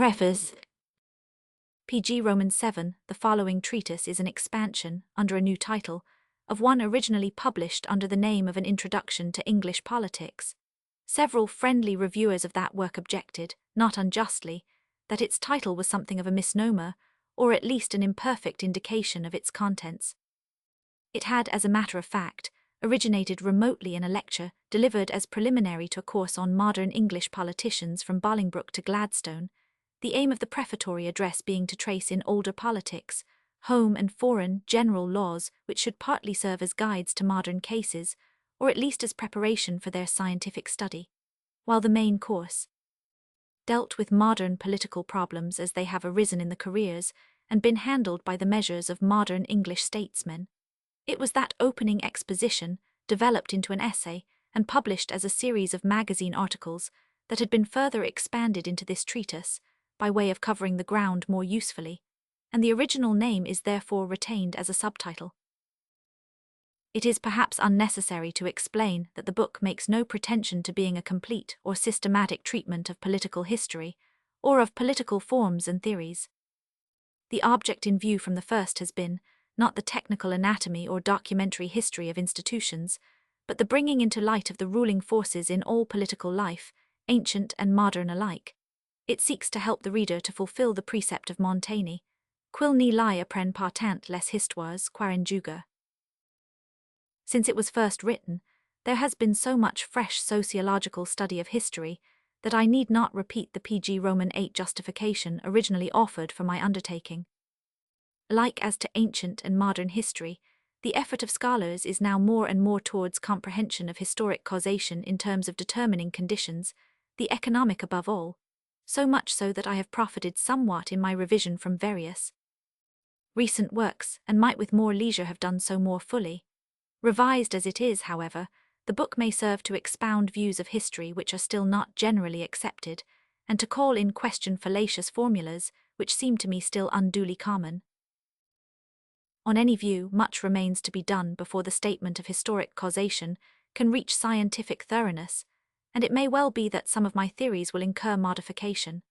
Preface. PG Roman 7, the following treatise is an expansion, under a new title, of one originally published under the name of An Introduction to English Politics. Several friendly reviewers of that work objected, not unjustly, that its title was something of a misnomer, or at least an imperfect indication of its contents. It had, as a matter of fact, originated remotely in a lecture delivered as preliminary to a course on modern English politicians from Bolingbroke to Gladstone, the aim of the prefatory address being to trace in older politics, home and foreign general laws which should partly serve as guides to modern cases, or at least as preparation for their scientific study, while the main course dealt with modern political problems as they have arisen in the careers and been handled by the measures of modern English statesmen. It was that opening exposition, developed into an essay and published as a series of magazine articles, that had been further expanded into this treatise, by way of covering the ground more usefully, and the original name is therefore retained as a subtitle. It is perhaps unnecessary to explain that the book makes no pretension to being a complete or systematic treatment of political history, or of political forms and theories. The object in view from the first has been, not the technical anatomy or documentary history of institutions, but the bringing into light of the ruling forces in all political life, ancient and modern alike. It seeks to help the reader to fulfill the precept of Montaigne, quil ni lie appren partant les histoires quarin juga. Since it was first written, there has been so much fresh sociological study of history that I need not repeat the PG Roman 8 justification originally offered for my undertaking. Like as to ancient and modern history, the effort of scholars is now more and more towards comprehension of historic causation in terms of determining conditions, the economic above all, so much so that I have profited somewhat in my revision from various recent works, and might with more leisure have done so more fully. Revised as it is, however, the book may serve to expound views of history which are still not generally accepted, and to call in question fallacious formulas which seem to me still unduly common. On any view, much remains to be done before the statement of historic causation can reach scientific thoroughness, and it may well be that some of my theories will incur modification.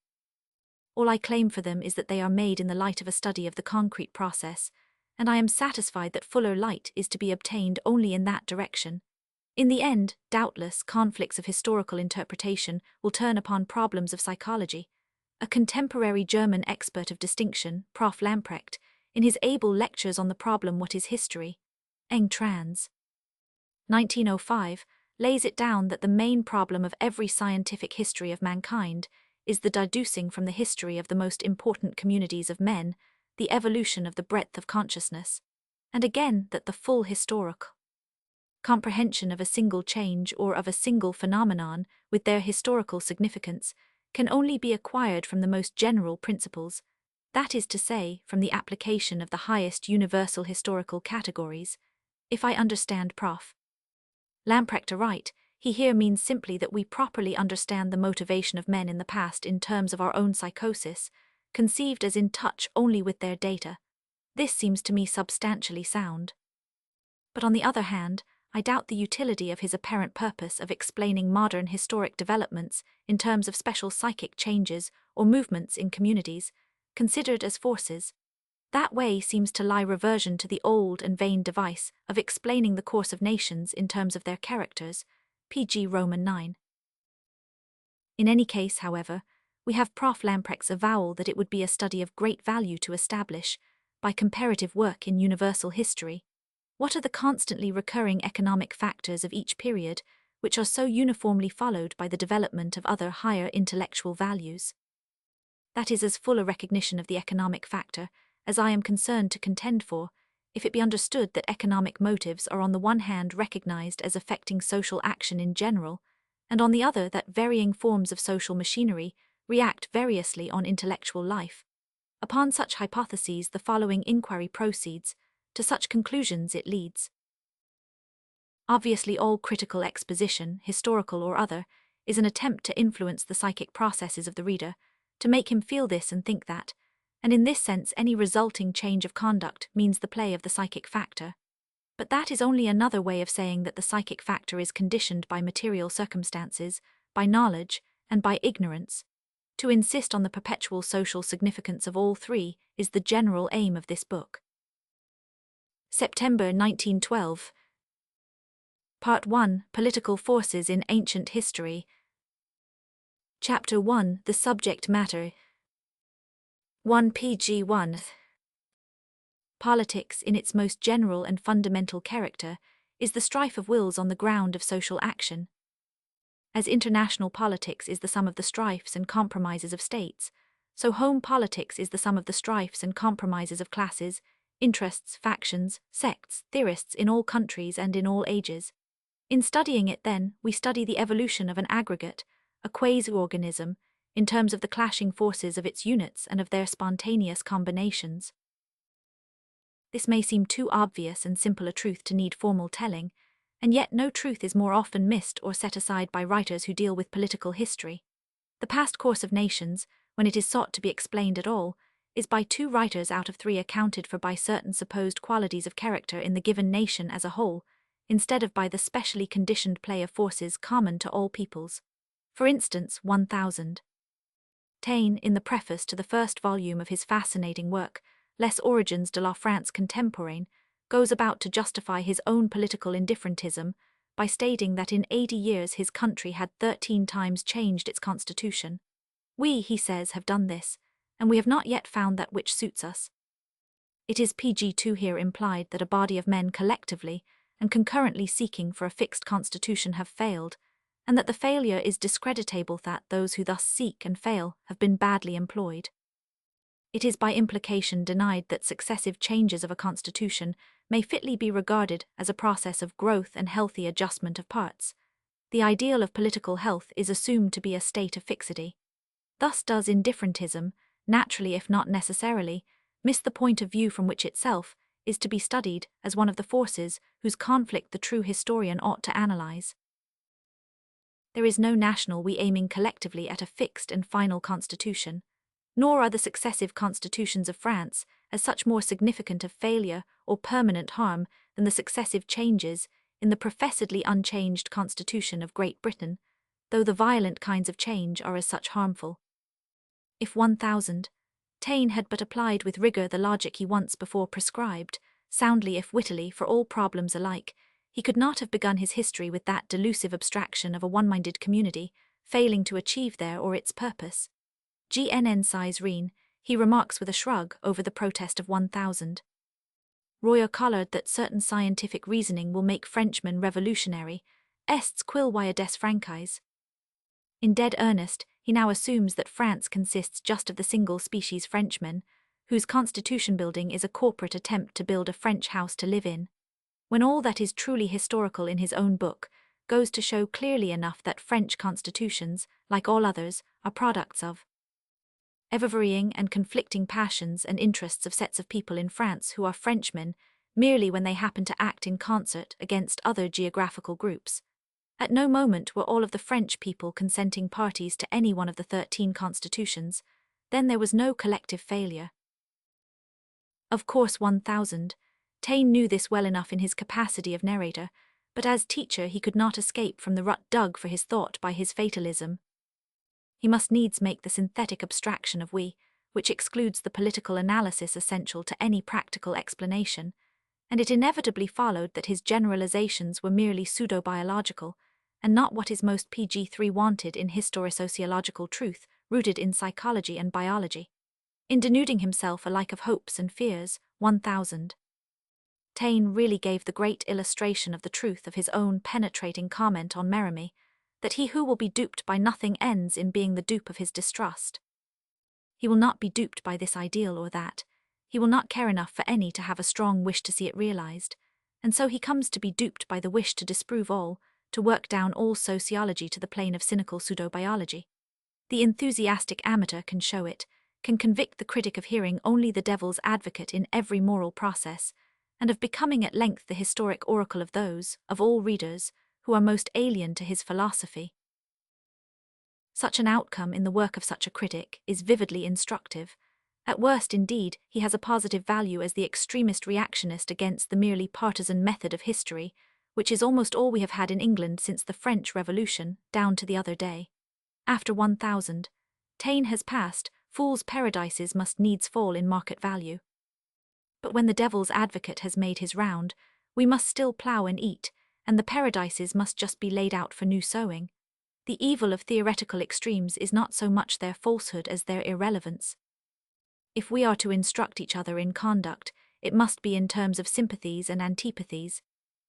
All I claim for them is that they are made in the light of a study of the concrete process, and I am satisfied that fuller light is to be obtained only in that direction. In the end, doubtless, conflicts of historical interpretation will turn upon problems of psychology. A contemporary German expert of distinction, Prof. Lamprecht, in his able lectures on the problem What is History? Eng trans. 1905, lays it down that the main problem of every scientific history of mankind is the deducing from the history of the most important communities of men the evolution of the breadth of consciousness, and again that the full historical comprehension of a single change or of a single phenomenon with their historical significance can only be acquired from the most general principles, that is to say, from the application of the highest universal historical categories. If I understand Prof. Lamprecht aright, he here means simply that we properly understand the motivation of men in the past in terms of our own psychosis, conceived as in touch only with their data. This seems to me substantially sound. But on the other hand, I doubt the utility of his apparent purpose of explaining modern historic developments in terms of special psychic changes or movements in communities, considered as forces. That way seems to lie reversion to the old and vain device of explaining the course of nations in terms of their characters, PG Roman 9. In any case, however, we have Prof. Lamprecht's avowal that it would be a study of great value to establish, by comparative work in universal history, what are the constantly recurring economic factors of each period which are so uniformly followed by the development of other higher intellectual values. That is as full a recognition of the economic factor as I am concerned to contend for, if it be understood that economic motives are on the one hand recognized as affecting social action in general, and on the other that varying forms of social machinery react variously on intellectual life. Upon such hypotheses the following inquiry proceeds, to such conclusions it leads. Obviously all critical exposition, historical or other, is an attempt to influence the psychic processes of the reader, to make him feel this and think that, and in this sense any resulting change of conduct means the play of the psychic factor. But that is only another way of saying that the psychic factor is conditioned by material circumstances, by knowledge, and by ignorance. To insist on the perpetual social significance of all three is the general aim of this book. September 1912. Part 1, Political Forces in Ancient History. Chapter 1, The Subject Matter. 1 pg 1. Politics, in its most general and fundamental character, is the strife of wills on the ground of social action. As international politics is the sum of the strifes and compromises of states, so home politics is the sum of the strifes and compromises of classes, interests, factions, sects, theorists in all countries and in all ages. In studying it, then, we study the evolution of an aggregate, a quasi-organism, in terms of the clashing forces of its units and of their spontaneous combinations. This may seem too obvious and simple a truth to need formal telling, and yet no truth is more often missed or set aside by writers who deal with political history. The past course of nations, when it is sought to be explained at all, is by 2 writers out of 3 accounted for by certain supposed qualities of character in the given nation as a whole, instead of by the specially conditioned play of forces common to all peoples. For instance, 1000. Taine, in the preface to the first volume of his fascinating work, Les Origines de la France Contemporaine, goes about to justify his own political indifferentism by stating that in 80 years his country had 13 times changed its constitution. We, he says, have done this, and we have not yet found that which suits us. It is pg 2 here implied that a body of men collectively and concurrently seeking for a fixed constitution have failed, and that the failure is discreditable that those who thus seek and fail have been badly employed. It is by implication denied that successive changes of a constitution may fitly be regarded as a process of growth and healthy adjustment of parts. The ideal of political health is assumed to be a state of fixity. Thus does indifferentism, naturally if not necessarily, miss the point of view from which itself is to be studied as one of the forces whose conflict the true historian ought to analyze. There is no national we aiming collectively at a fixed and final constitution, nor are the successive constitutions of France as such more significant of failure or permanent harm than the successive changes in the professedly unchanged constitution of Great Britain, though the violent kinds of change are as such harmful. If 1000, Taine had but applied with rigour the logic he once before prescribed, soundly if wittily for all problems alike, he could not have begun his history with that delusive abstraction of a one-minded community, failing to achieve there or its purpose. GNN size Reen, he remarks with a shrug over the protest of 1000. Royer collared that certain scientific reasoning will make Frenchmen revolutionary, est's quil wire des Francais. In dead earnest, he now assumes that France consists just of the single species Frenchman, whose constitution building is a corporate attempt to build a French house to live in, when all that is truly historical in his own book goes to show clearly enough that French constitutions, like all others, are products of ever-varying and conflicting passions and interests of sets of people in France who are Frenchmen merely when they happen to act in concert against other geographical groups. At no moment were all of the French people consenting parties to any one of the 13 constitutions, then there was no collective failure. Of course 1000, Taine knew this well enough in his capacity of narrator, but as teacher he could not escape from the rut dug for his thought by his fatalism. He must needs make the synthetic abstraction of we, which excludes the political analysis essential to any practical explanation, and it inevitably followed that his generalizations were merely pseudo-biological, and not what is most pg 3 wanted in historisociological truth rooted in psychology and biology. In denuding himself alike of hopes and fears, 1000, Taine really gave the great illustration of the truth of his own penetrating comment on Merimée, that he who will be duped by nothing ends in being the dupe of his distrust. He will not be duped by this ideal or that, he will not care enough for any to have a strong wish to see it realized, and so he comes to be duped by the wish to disprove all, to work down all sociology to the plane of cynical pseudo-biology. The enthusiastic amateur can show it, can convict the critic of hearing only the devil's advocate in every moral process, and of becoming at length the historic oracle of those, of all readers, who are most alien to his philosophy. Such an outcome in the work of such a critic is vividly instructive. At worst, indeed, he has a positive value as the extremist reactionist against the merely partisan method of history, which is almost all we have had in England since the French Revolution, down to the other day. After 1000, Taine has passed, fools' paradises must needs fall in market value. But when the devil's advocate has made his round, we must still plough and eat, and the paradises must just be laid out for new sowing. The evil of theoretical extremes is not so much their falsehood as their irrelevance. If we are to instruct each other in conduct, it must be in terms of sympathies and antipathies,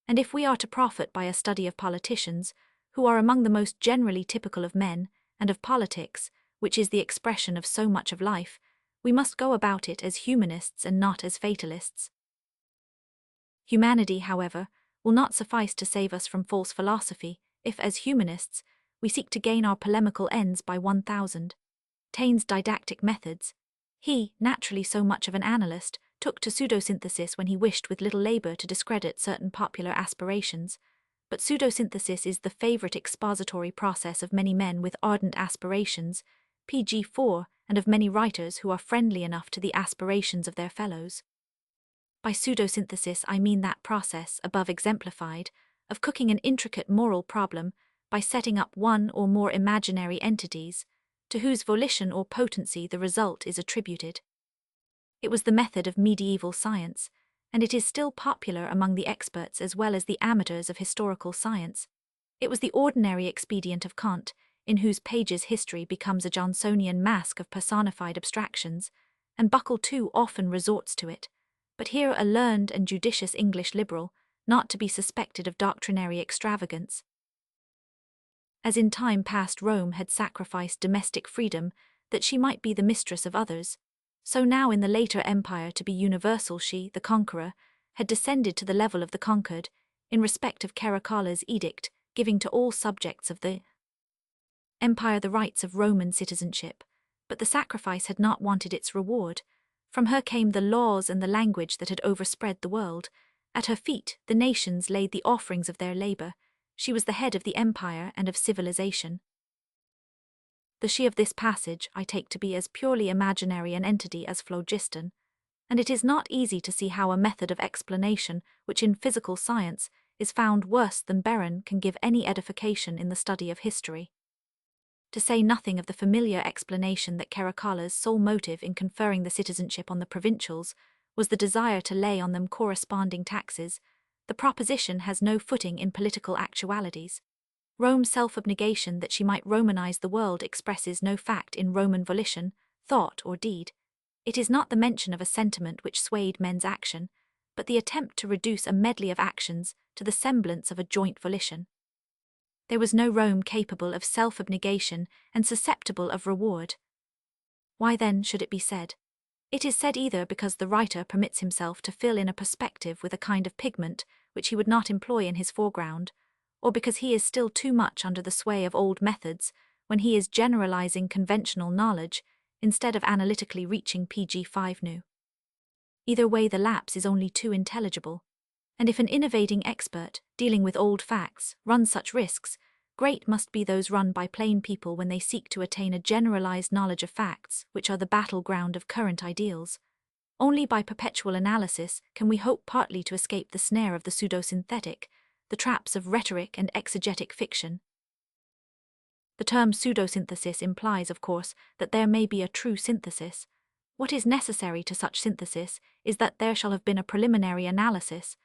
and if we are to profit by a study of politicians, who are among the most generally typical of men, and of politics, which is the expression of so much of life, we must go about it as humanists and not as fatalists. Humanity, however, will not suffice to save us from false philosophy, if, as humanists, we seek to gain our polemical ends by 1000. Taine's didactic methods. He, naturally so much of an analyst, took to pseudosynthesis when he wished with little labor to discredit certain popular aspirations, but pseudosynthesis is the favorite expository process of many men with ardent aspirations, pg 4, and of many writers who are friendly enough to the aspirations of their fellows. By pseudosynthesis I mean that process, above exemplified, of cooking an intricate moral problem by setting up one or more imaginary entities, to whose volition or potency the result is attributed. It was the method of medieval science, and it is still popular among the experts as well as the amateurs of historical science. It was the ordinary expedient of Kant, in whose pages history becomes a Johnsonian mask of personified abstractions, and Buckle too often resorts to it, but here a learned and judicious English liberal, not to be suspected of doctrinary extravagance. As in time past Rome had sacrificed domestic freedom that she might be the mistress of others, so now in the later empire to be universal she, the conqueror, had descended to the level of the conquered, in respect of Caracalla's edict giving to all subjects of the empire the rights of Roman citizenship, but the sacrifice had not wanted its reward. From her came the laws and the language that had overspread the world. At her feet the nations laid the offerings of their labor. She was the head of the empire and of civilization. The she of this passage I take to be as purely imaginary an entity as phlogiston, and it is not easy to see how a method of explanation which in physical science is found worse than barren can give any edification in the study of history. To say nothing of the familiar explanation that Caracalla's sole motive in conferring the citizenship on the provincials was the desire to lay on them corresponding taxes, the proposition has no footing in political actualities. Rome's self-abnegation that she might Romanize the world expresses no fact in Roman volition, thought, or deed. It is not the mention of a sentiment which swayed men's action, but the attempt to reduce a medley of actions to the semblance of a joint volition. There was no Rome capable of self-abnegation and susceptible of reward. Why then should it be said? It is said either because the writer permits himself to fill in a perspective with a kind of pigment which he would not employ in his foreground, or because he is still too much under the sway of old methods when he is generalizing conventional knowledge instead of analytically reaching pg 5 new. Either way the lapse is only too intelligible, and if an innovating expert, dealing with old facts, runs such risks, great must be those run by plain people when they seek to attain a generalized knowledge of facts which are the battleground of current ideals. Only by perpetual analysis can we hope partly to escape the snare of the pseudosynthetic, the traps of rhetoric and exegetic fiction. The term pseudosynthesis implies, of course, that there may be a true synthesis. What is necessary to such synthesis is that there shall have been a preliminary analysis,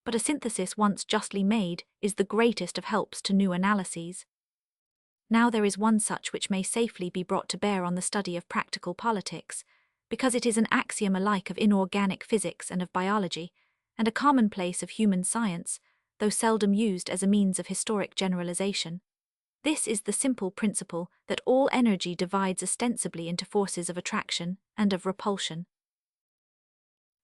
but a synthesis once justly made is the greatest of helps to new analyses. Now there is one such which may safely be brought to bear on the study of practical politics, because it is an axiom alike of inorganic physics and of biology, and a commonplace of human science, though seldom used as a means of historic generalization. This is the simple principle that all energy divides ostensibly into forces of attraction and of repulsion.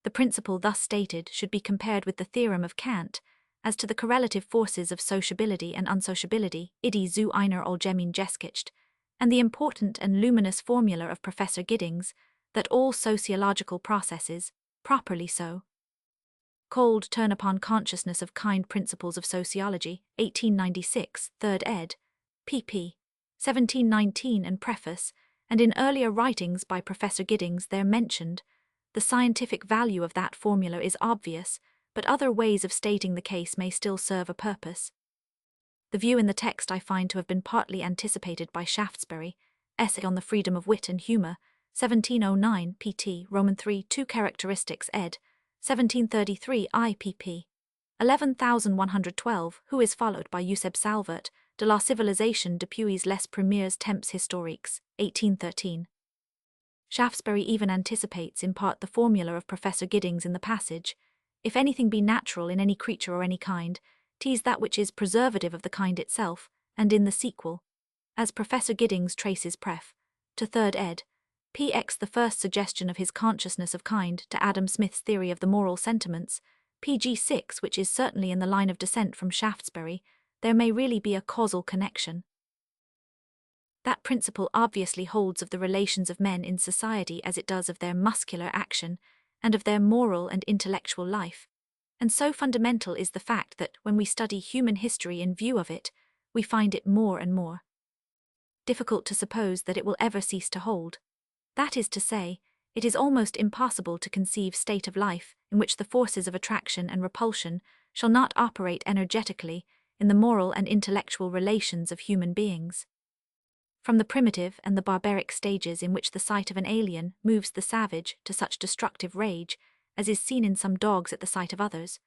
The principle thus stated should be compared with the theorem of Kant as to the correlative forces of sociability and unsociability, idi zu einer allgemeinen Geschichte, and the important and luminous formula of Professor Giddings that all sociological processes, properly so, called turn upon consciousness of kind principles of sociology, 1896, 3rd ed., pp. 1719 and preface, and in earlier writings by Professor Giddings there mentioned. The scientific value of that formula is obvious, but other ways of stating the case may still serve a purpose. The view in the text I find to have been partly anticipated by Shaftesbury, Essay on the Freedom of Wit and Humour, 1709 pt. Roman 3 2 Characteristics ed. 1733 IPP. 11112, who is followed by Euseb Salvert, De la civilisation depuis les premiers temps historiques, 1813. Shaftesbury even anticipates in part the formula of Professor Giddings in the passage, if anything be natural in any creature or any kind, 'tis that which is preservative of the kind itself, and in the sequel, as Professor Giddings traces pref. to 3rd ed. Px the first suggestion of his consciousness of kind to Adam Smith's theory of the moral sentiments, pg 6, which is certainly in the line of descent from Shaftesbury, there may really be a causal connection. That principle obviously holds of the relations of men in society as it does of their muscular action, and of their moral and intellectual life, and so fundamental is the fact that when we study human history in view of it, we find it more and more difficult to suppose that it will ever cease to hold. That is to say, it is almost impossible to conceive state of life in which the forces of attraction and repulsion shall not operate energetically in the moral and intellectual relations of human beings. From the primitive and the barbaric stages in which the sight of an alien moves the savage to such destructive rage as is seen in some dogs at the sight of others,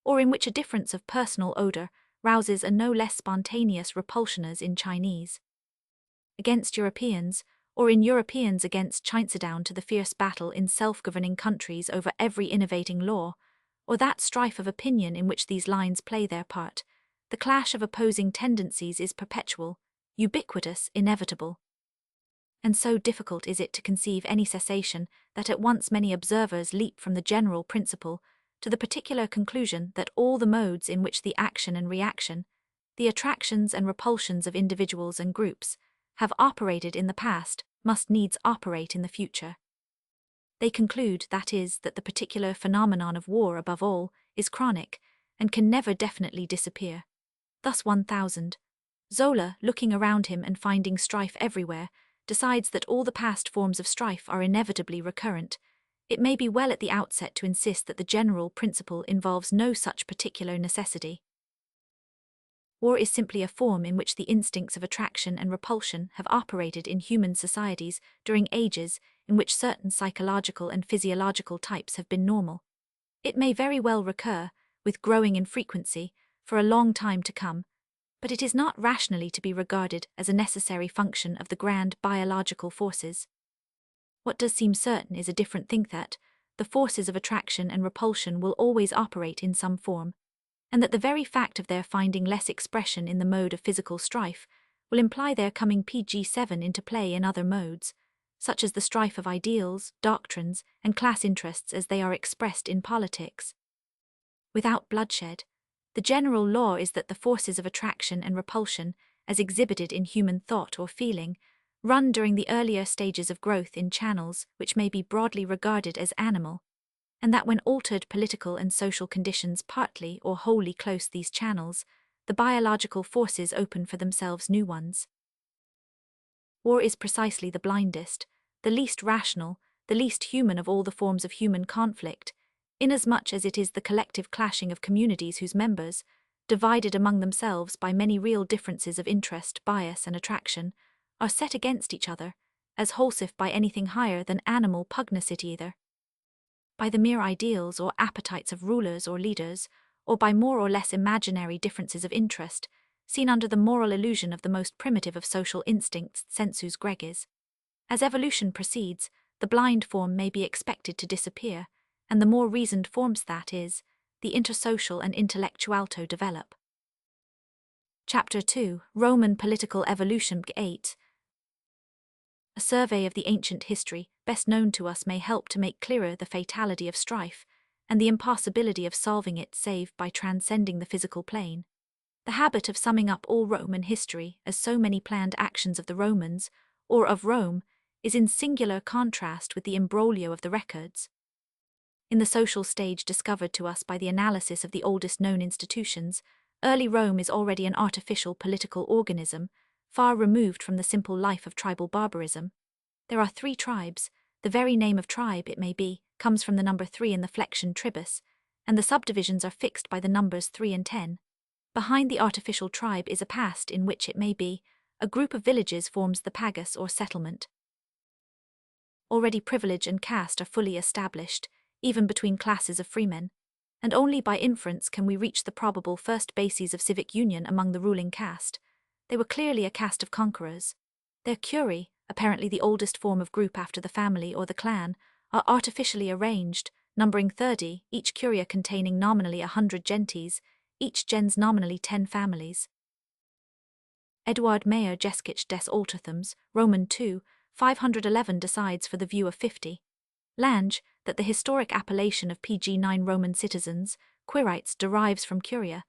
or in which a difference of personal odour rouses a no less spontaneous repulsion as in Chinese against Europeans, or in Europeans against Chinese, down to the fierce battle in self-governing countries over every innovating law, or that strife of opinion in which these lines play their part, the clash of opposing tendencies is perpetual, ubiquitous, inevitable. And so difficult is it to conceive any cessation that at once many observers leap from the general principle to the particular conclusion that all the modes in which the action and reaction, the attractions and repulsions of individuals and groups, have operated in the past must needs operate in the future. They conclude, that is, that the particular phenomenon of war above all is chronic and can never definitely disappear. Thus 1000. Zola, looking around him and finding strife everywhere, decides that all the past forms of strife are inevitably recurrent. It may be well at the outset to insist that the general principle involves no such particular necessity. War is simply a form in which the instincts of attraction and repulsion have operated in human societies during ages in which certain psychological and physiological types have been normal. It may very well recur, with growing infrequency, for a long time to come, but it is not rationally to be regarded as a necessary function of the grand biological forces. What does seem certain is a different thing, that the forces of attraction and repulsion will always operate in some form, and that the very fact of their finding less expression in the mode of physical strife will imply their coming pg7 into play in other modes, such as the strife of ideals, doctrines, and class interests as they are expressed in politics. Without bloodshed, the general law is that the forces of attraction and repulsion, as exhibited in human thought or feeling, run during the earlier stages of growth in channels which may be broadly regarded as animal, and that when altered political and social conditions partly or wholly close these channels, the biological forces open for themselves new ones. War is precisely the blindest, the least rational, the least human of all the forms of human conflict, inasmuch as it is the collective clashing of communities whose members, divided among themselves by many real differences of interest, bias, and attraction, are set against each other, as wholesome by anything higher than animal pugnacity either by the mere ideals or appetites of rulers or leaders, or by more or less imaginary differences of interest, seen under the moral illusion of the most primitive of social instincts, sensus gregis. As evolution proceeds, the blind form may be expected to disappear, and the more reasoned forms, that is, the intersocial and intellectualto, develop. Chapter 2, Roman Political Evolution 8. A survey of the ancient history best known to us may help to make clearer the fatality of strife, and the impossibility of solving it save by transcending the physical plane. The habit of summing up all Roman history as so many planned actions of the Romans, or of Rome, is in singular contrast with the imbroglio of the records. In the social stage discovered to us by the analysis of the oldest known institutions, early Rome is already an artificial political organism, far removed from the simple life of tribal barbarism. There are 3 tribes. The very name of tribe, it may be, comes from the number 3 in the flexion tribus, and the subdivisions are fixed by the numbers 3 and 10. Behind the artificial tribe is a past in which, it may be, a group of villages forms the pagus or settlement. Already privilege and caste are fully established, even between classes of freemen, and only by inference can we reach the probable first bases of civic union among the ruling caste. They were clearly a caste of conquerors. Their curie, apparently the oldest form of group after the family or the clan, are artificially arranged, numbering 30, each curia containing nominally 100 gentes, each gens nominally 10 families. Eduard Mayer Jeskich des Altertums, Roman II, 511 decides for the view of 50. Lange, that the historic appellation of PG9 Roman citizens, Quirites, derives from curia.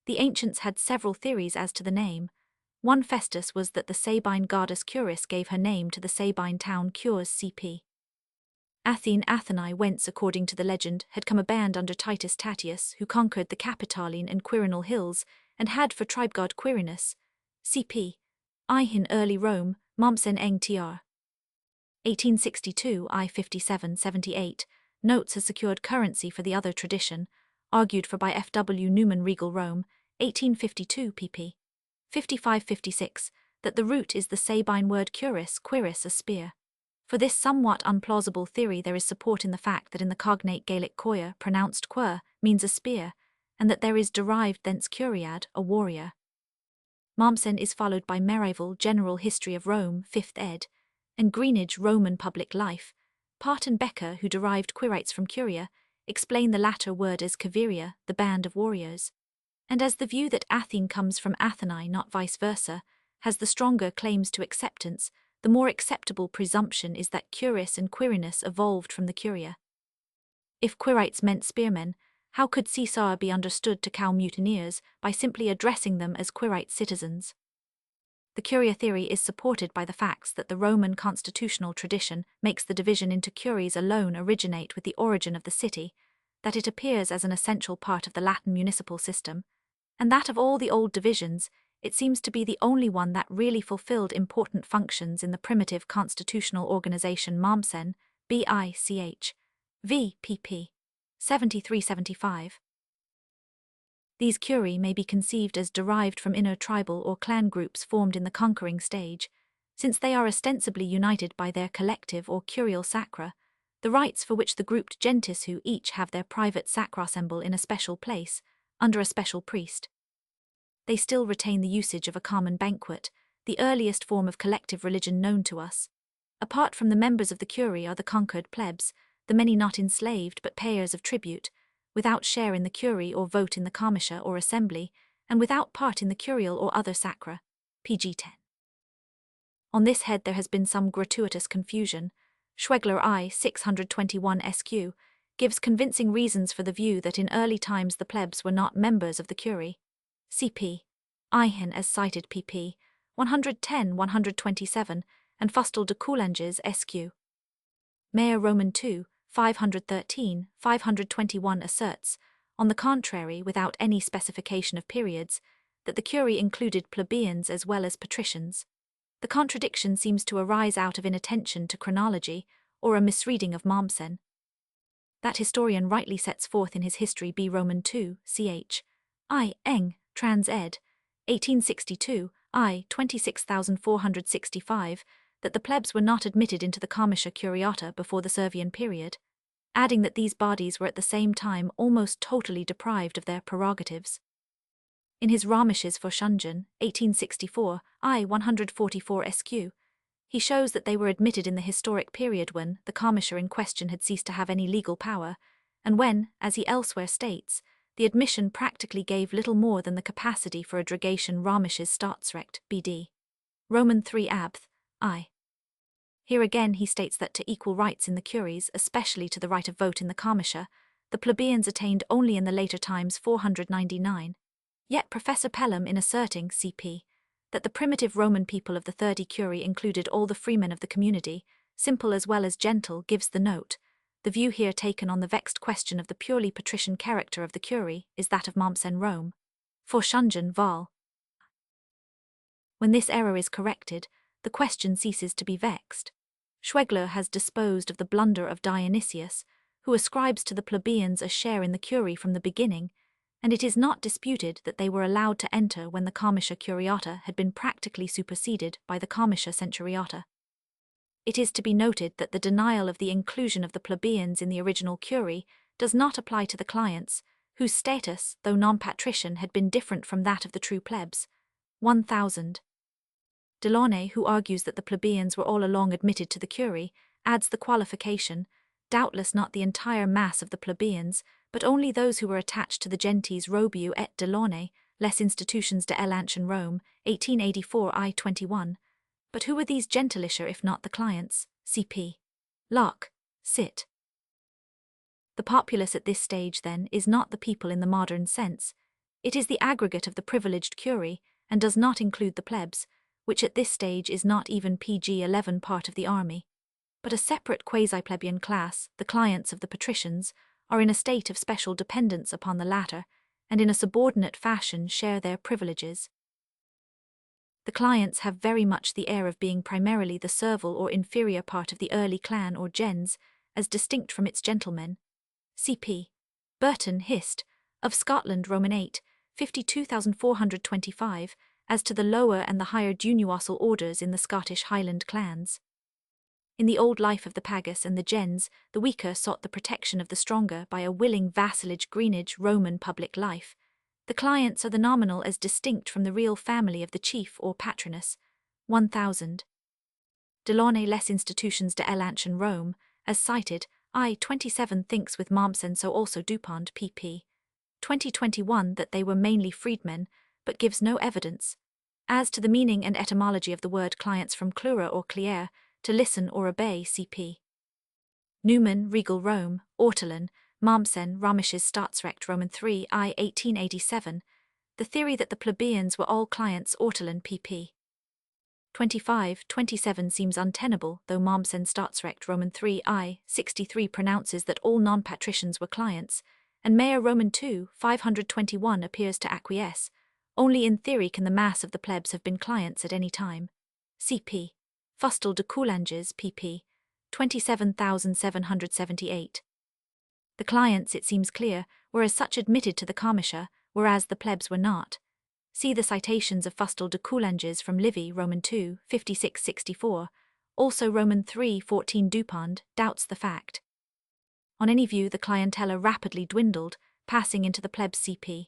The ancients had several theories as to the name. One Festus was that the Sabine goddess Curis gave her name to the Sabine town Cures CP. Athenae, whence, according to the legend, had come a band under Titus Tatius, who conquered the Capitoline and Quirinal hills, and had for tribe god Quirinus. CP. In early Rome, Mompsen eng tr. 1862 I57-78, notes has secured currency for the other tradition, argued for by F. W. Newman Regal Rome, 1852 pp. 55-56, that the root is the Sabine word curis, quiris, a spear. For this somewhat unplausible theory there is support in the fact that in the cognate Gaelic coir, pronounced quer, means a spear, and that there is derived thence curiad, a warrior. Mompsen is followed by Merivale General History of Rome, 5th ed., and Greenidge Roman Public Life. Part and Becker, who derived Quirites from curia, explain the latter word as caviria, the band of warriors. And as the view that Athene comes from Athenae, not vice versa, has the stronger claims to acceptance, the more acceptable presumption is that curis and quirinus evolved from the curia. If Quirites meant spearmen, how could Caesar be understood to cow mutineers by simply addressing them as Quirite citizens? The curia theory is supported by the facts that the Roman constitutional tradition makes the division into curies alone originate with the origin of the city, that it appears as an essential part of the Latin municipal system, and that of all the old divisions, it seems to be the only one that really fulfilled important functions in the primitive constitutional organization Mompsen, BICH, v. pp. 73-75. These curii may be conceived as derived from inner tribal or clan groups formed in the conquering stage, since they are ostensibly united by their collective or curial sacra, the rites for which the grouped gentes who each have their private sacra assemble in a special place, under a special priest. They still retain the usage of a common banquet, the earliest form of collective religion known to us. Apart from the members of the curie are the conquered plebs, the many not enslaved but payers of tribute, without share in the curie or vote in the comitia or assembly, and without part in the curial or other sacra. pg 10. On this head there has been some gratuitous confusion. Schwegler I. 621 SQ gives convincing reasons for the view that in early times the plebs were not members of the curie. Cp. Ihan as cited pp. 110-127, and Fustel de Coulanges SQ. Mayor Roman II, 513-521 asserts, on the contrary without any specification of periods, that the curie included plebeians as well as patricians. The contradiction seems to arise out of inattention to chronology or a misreading of Mompsen. That historian rightly sets forth in his History B. Roman II, ch. I. Eng, trans ed. 1862, I. 26,465, that the plebs were not admitted into the comitia curiata before the Servian period, adding that these bodies were at the same time almost totally deprived of their prerogatives. In his Ramisches Vorschungen, 1864, I. 144 SQ, he shows that they were admitted in the historic period when the comitia in question had ceased to have any legal power, and when, as he elsewhere states, the admission practically gave little more than the capacity for aggregation Ramisches Staatsrecht, BD. Roman 3 Abth, I. Here again he states that to equal rights in the curies, especially to the right of vote in the comitia, the plebeians attained only in the later times 499. Yet Professor Pelham, in asserting, cp. that the primitive Roman people of the 30 curie included all the freemen of the community, simple as well as gentle, gives the note. The view here taken on the vexed question of the purely patrician character of the curie is that of Mompsen Rome. Vorschungen Vol. When this error is corrected, the question ceases to be vexed. Schwegler has disposed of the blunder of Dionysius, who ascribes to the plebeians a share in the curie from the beginning, and it is not disputed that they were allowed to enter when the comitia curiata had been practically superseded by the comitia centuriata. It is to be noted that the denial of the inclusion of the plebeians in the original curie does not apply to the clients, whose status, though non-patrician, had been different from that of the true plebs. 1000. Delaunay, who argues that the plebeians were all along admitted to the curie, adds the qualification, doubtless not the entire mass of the plebeians, but only those who were attached to the gentes Robiu et Delaunay, Les Institutions de l'Ancien Rome, 1884 I-21. But who were these gentilicia if not the clients? C.P. Locke, Cit. The populace at this stage, then, is not the people in the modern sense. It is the aggregate of the privileged curie, and does not include the plebs, which at this stage is not even PG-11 part of the army, but a separate quasi-plebeian class. The clients of the patricians are in a state of special dependence upon the latter, and in a subordinate fashion share their privileges. The clients have very much the air of being primarily the servile or inferior part of the early clan or gens, as distinct from its gentlemen. C.P. Burton, Hist. Of Scotland, Roman 8, 52,425, as to the lower and the higher dunuossal orders in the Scottish Highland clans. In the old life of the pagus and the gens, the weaker sought the protection of the stronger by a willing vassalage. Greenwich, Roman public life. The clients are the nominal as distinct from the real family of the chief or patronus. 1000. Delaunay, Les Institutions de l'Ancien Rome, as cited, I-27 thinks with Mommsen, so also Dupont, pp. 2021, that they were mainly freedmen, but gives no evidence. As to the meaning and etymology of the word clients, from clura or cliere, to listen or obey, cp. Newman, Regal Rome, Ortolan, Mommsen, Romisches Staatsrecht, Roman 3 I 1887, the theory that the plebeians were all clients, Ortolan, pp. 25-27 seems untenable, though Mommsen Staatsrecht, Roman 3 I 63 pronounces that all non-patricians were clients, and Mayer, Roman 2 521 appears to acquiesce. Only in theory can the mass of the plebs have been clients at any time. Cp. Fustel de Coulanges, pp. 27,778. The clients, it seems clear, were as such admitted to the comitia, whereas the plebs were not. See the citations of Fustel de Coulanges from Livy, Roman 2 56-64. Also Roman 3 14. Dupont doubts the fact. On any view, the clientela rapidly dwindled, passing into the plebs. Cp.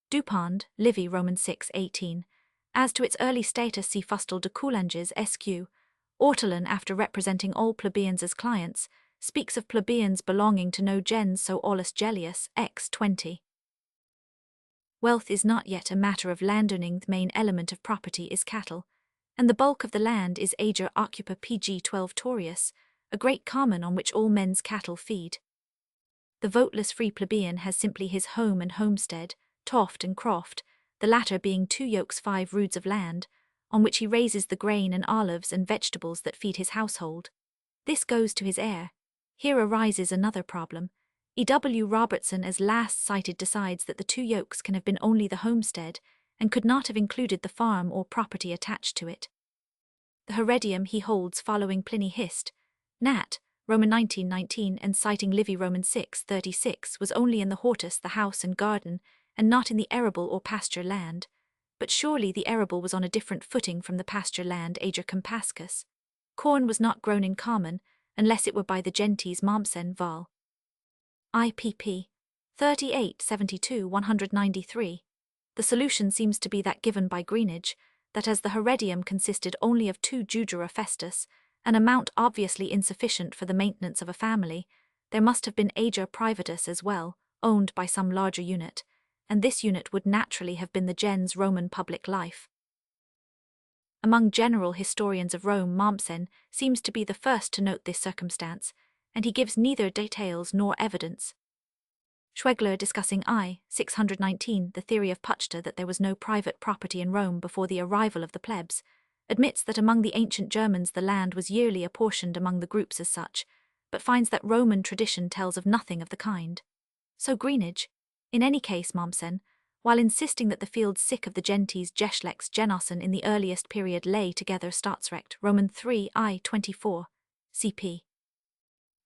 Dupont, Livy, Roman 6 18. As to its early status, see Fustel de Coulanges, SQ. Ortolan, after representing all plebeians as clients, speaks of plebeians belonging to no gens, so Aulus Gellius, X 20. Wealth is not yet a matter of landowning. The main element of property is cattle, and the bulk of the land is ager occupa pg 12 torius, a great common on which all men's cattle feed. The voteless free plebeian has simply his home and homestead, toft and croft, the latter being 2 yokes 5 roods of land, on which he raises the grain and olives and vegetables that feed his household. This goes to his heir. Here arises another problem. E.W. Robertson, as last cited, decides that the 2 yokes can have been only the homestead, and could not have included the farm or property attached to it. The heredium he holds following Pliny Hist. Nat. Roman 19:19, and citing Livy, Roman 6:36, was only in the hortus, the house and garden, and not in the arable or pasture land. But surely the arable was on a different footing from the pasture land, ager compascus. Corn was not grown in common, unless it were by the gentes Mommsen Vol. IPP 38-72-193. The solution seems to be that given by Greenwich, that as the heredium consisted only of 2 jugera festus, an amount obviously insufficient for the maintenance of a family, there must have been ager privatus as well, owned by some larger unit, and this unit would naturally have been the gens Roman public life. Among general historians of Rome, Mommsen seems to be the first to note this circumstance, and he gives neither details nor evidence. Schwegler, discussing I. 619 the theory of Puchta that there was no private property in Rome before the arrival of the plebs, admits that among the ancient Germans the land was yearly apportioned among the groups as such, but finds that Roman tradition tells of nothing of the kind. So Greenwich. In any case, Mommsen, while insisting that the fields sic of the gentes Geschlechts Genossen in the earliest period lay together Staatsrecht, Roman 3 I 24, cp.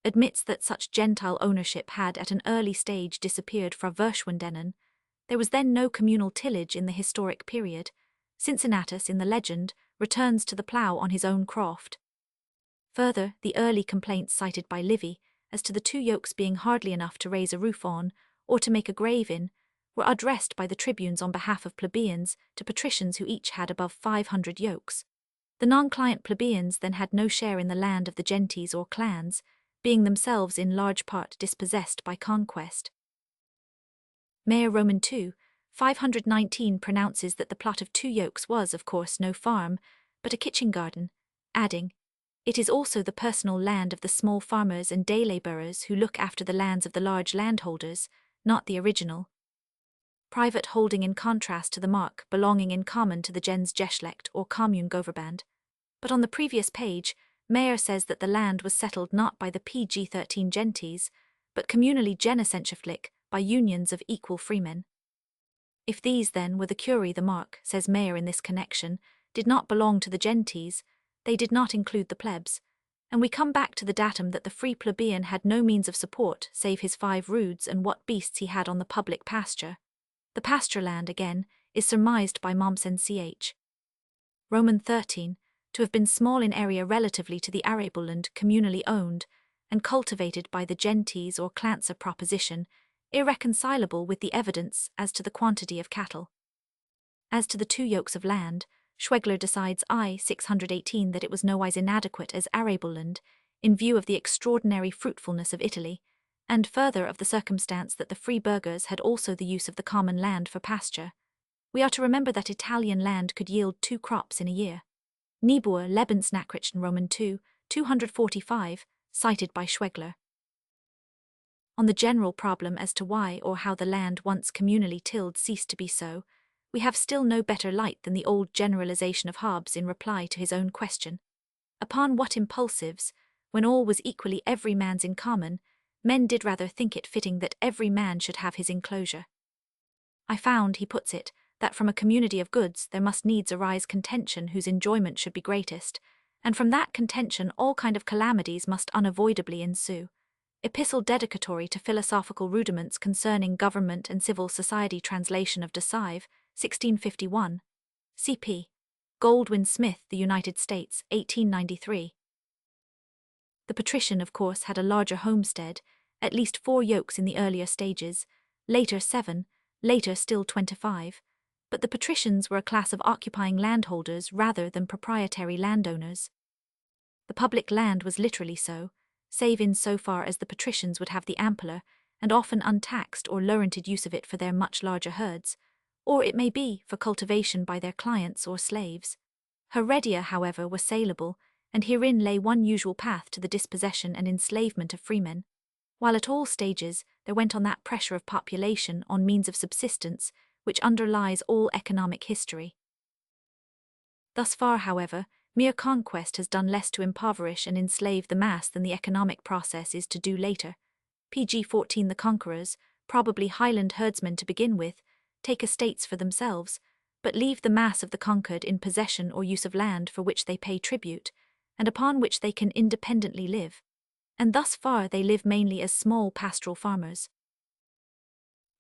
admits that such gentile ownership had at an early stage disappeared fra Verschwindenen, There was then no communal tillage in the historic period. Cincinnatus, in the legend, returns to the plough on his own croft. Further, the early complaints cited by Livy, as to the 2 yokes being hardly enough to raise a roof on, or to make a grave in, were addressed by the tribunes on behalf of plebeians to patricians who each had above 500 yokes. The non-client plebeians then had no share in the land of the gentes or clans, being themselves in large part dispossessed by conquest. Mayor Roman II, 519 pronounces that the plot of 2 yokes was, of course, no farm, but a kitchen garden, adding, "It is also the personal land of the small farmers and day labourers who look after the lands of the large landholders, not the original." Private holding in contrast to the mark belonging in common to the gens Geschlecht or commune Goverband. But on the previous page, Mayer says that the land was settled not by the PG-13 gentes, but communally genesenschaftlich, by unions of equal freemen. If these, then, were the curie, the mark, says Mayer in this connection, did not belong to the gentes, they did not include the plebs, and we come back to the datum that the free plebeian had no means of support save his 5 roods and what beasts he had on the public pasture. The pasture land, again, is surmised by Mommsen ch. Roman 13, to have been small in area relatively to the Araboland communally owned, and cultivated by the gentes or clansa proposition, irreconcilable with the evidence as to the quantity of cattle. As to the 2 yokes of land, Schwegler decides I. 618 that it was nowise inadequate as Araboland, in view of the extraordinary fruitfulness of Italy, and further of the circumstance that the free burghers had also the use of the common land for pasture. We are to remember that Italian land could yield 2 crops in a year. Niebuhr, Lebensnachrichten Roman 2, 245, cited by Schwegler. On the general problem as to why or how the land once communally tilled ceased to be so, we have still no better light than the old generalization of Hobbes in reply to his own question. Upon what impulsives, when all was equally every man's in common, men did rather think it fitting that every man should have his enclosure. I found, he puts it, that from a community of goods there must needs arise contention whose enjoyment should be greatest, and from that contention all kind of calamities must unavoidably ensue. Epistle dedicatory to philosophical rudiments concerning government and civil society, translation of de Sive, 1651. C.P. Goldwin Smith, The United States, 1893. The patrician, of course, had a larger homestead, at least 4 yokes in the earlier stages, later 7, later still 25, but the patricians were a class of occupying landholders rather than proprietary landowners. The public land was literally so, save in so far as the patricians would have the ampler and often untaxed or leurented use of it for their much larger herds, or it may be for cultivation by their clients or slaves. Heredia, however, were saleable, and herein lay one usual path to the dispossession and enslavement of freemen, while at all stages there went on that pressure of population on means of subsistence which underlies all economic history. Thus far, however, mere conquest has done less to impoverish and enslave the mass than the economic process is to do later. PG-14 the conquerors, probably Highland herdsmen to begin with, take estates for themselves, but leave the mass of the conquered in possession or use of land for which they pay tribute, and upon which they can independently live. And thus far they live mainly as small pastoral farmers.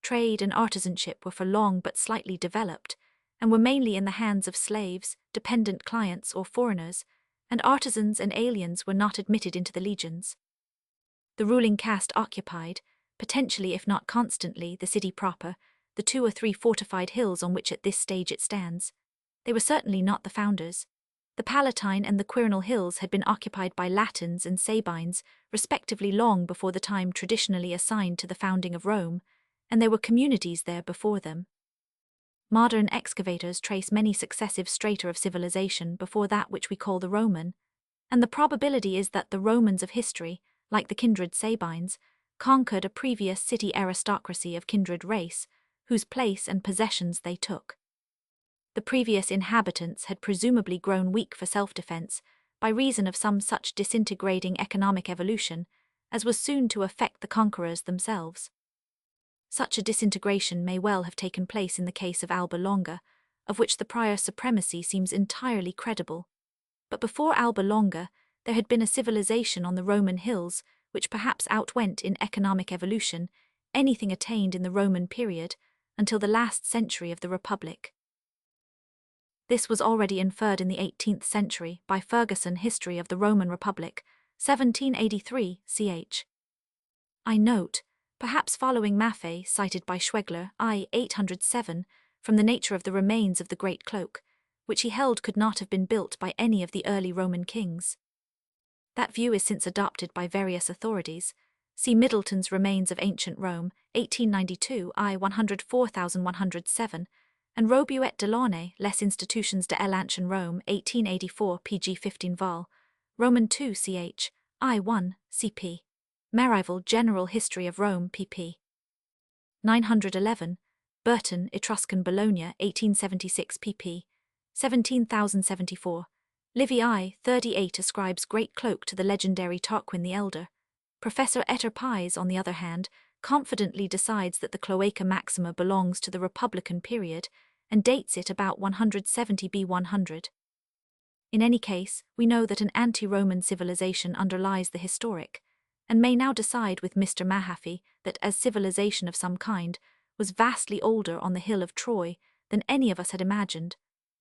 Trade and artisanship were for long but slightly developed, and were mainly in the hands of slaves, dependent clients or foreigners, and artisans and aliens were not admitted into the legions. The ruling caste occupied, potentially if not constantly, the city proper, the 2 or 3 fortified hills on which at this stage it stands. They were certainly not the founders. The Palatine and the Quirinal hills had been occupied by Latins and Sabines, respectively, long before the time traditionally assigned to the founding of Rome, and there were communities there before them. Modern excavators trace many successive strata of civilization before that which we call the Roman, and the probability is that the Romans of history, like the kindred Sabines, conquered a previous city aristocracy of kindred race, whose place and possessions they took. The previous inhabitants had presumably grown weak for self-defense by reason of some such disintegrating economic evolution as was soon to affect the conquerors themselves. Such a disintegration may well have taken place in the case of Alba Longa, of which the prior supremacy seems entirely credible. But before Alba Longa, there had been a civilization on the Roman hills which perhaps outwent in economic evolution anything attained in the Roman period, until the last century of the Republic. This was already inferred in the 18th century by Ferguson History of the Roman Republic, 1783 ch. I note, perhaps following Maffei cited by Schwegler, I. 807, from the nature of the remains of the Great Cloak, which he held could not have been built by any of the early Roman kings. That view is since adopted by various authorities. See Middleton's Remains of Ancient Rome, 1892, I. 104,107, and Robuet Delaunay, Les Institutions de l'Ancienne Rome, 1884, pg 15 vol. Roman 2 ch. I. 1, cp. Merival General History of Rome, pp. 911, Burton, Etruscan Bologna, 1876, pp. 17,074. Livy I. 38 ascribes Great Cloak to the legendary Tarquin the Elder. Professor Etter Pies, on the other hand, confidently decides that the Cloaca Maxima belongs to the Republican period and dates it about 170 B100. In any case, we know that an anti-Roman civilization underlies the historic, and may now decide with Mr. Mahaffey that as civilization of some kind was vastly older on the hill of Troy than any of us had imagined,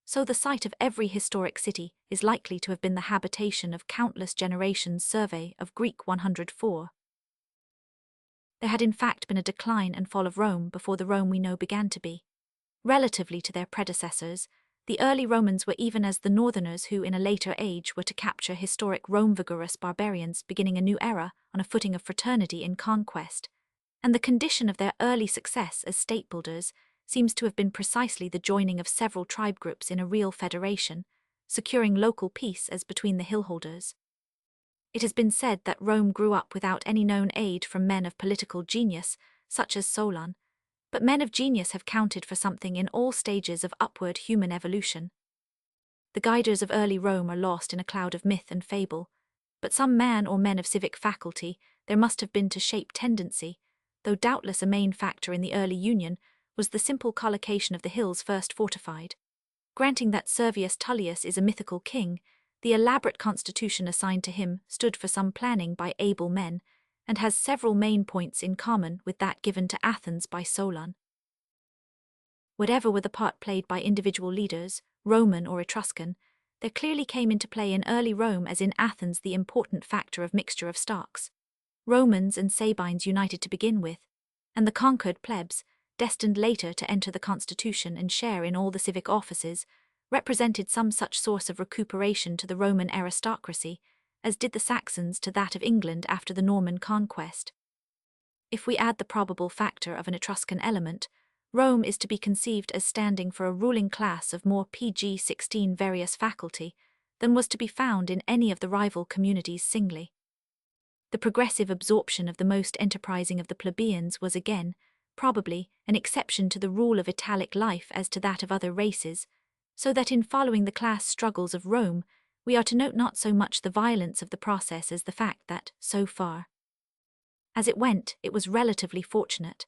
so the site of every historic city is likely to have been the habitation of countless generations. Survey of Greek 104. There had in fact been a decline and fall of Rome before the Rome we know began to be. Relatively to their predecessors, the early Romans were even as the northerners who in a later age were to capture historic Rome vigorous barbarians beginning a new era on a footing of fraternity in conquest, and the condition of their early success as state builders seems to have been precisely the joining of several tribe groups in a real federation, securing local peace as between the hillholders. It has been said that Rome grew up without any known aid from men of political genius, such as Solon, but men of genius have counted for something in all stages of upward human evolution. The guiders of early Rome are lost in a cloud of myth and fable, but some man or men of civic faculty there must have been to shape tendency, though doubtless a main factor in the early union was the simple collocation of the hills first fortified. Granting that Servius Tullius is a mythical king, the elaborate constitution assigned to him stood for some planning by able men, and has several main points in common with that given to Athens by Solon. Whatever were the part played by individual leaders, Roman or Etruscan, there clearly came into play in early Rome as in Athens the important factor of mixture of stocks. Romans and Sabines united to begin with, and the conquered plebs, destined later to enter the constitution and share in all the civic offices, represented some such source of recuperation to the Roman aristocracy as did the Saxons to that of England after the Norman conquest. If we add the probable factor of an Etruscan element, Rome is to be conceived as standing for a ruling class of more PG-16 various faculty than was to be found in any of the rival communities singly. The progressive absorption of the most enterprising of the plebeians was again, probably, an exception to the rule of Italic life as to that of other races, so that in following the class struggles of Rome, we are to note not so much the violence of the process as the fact that, so far as it went, it was relatively fortunate,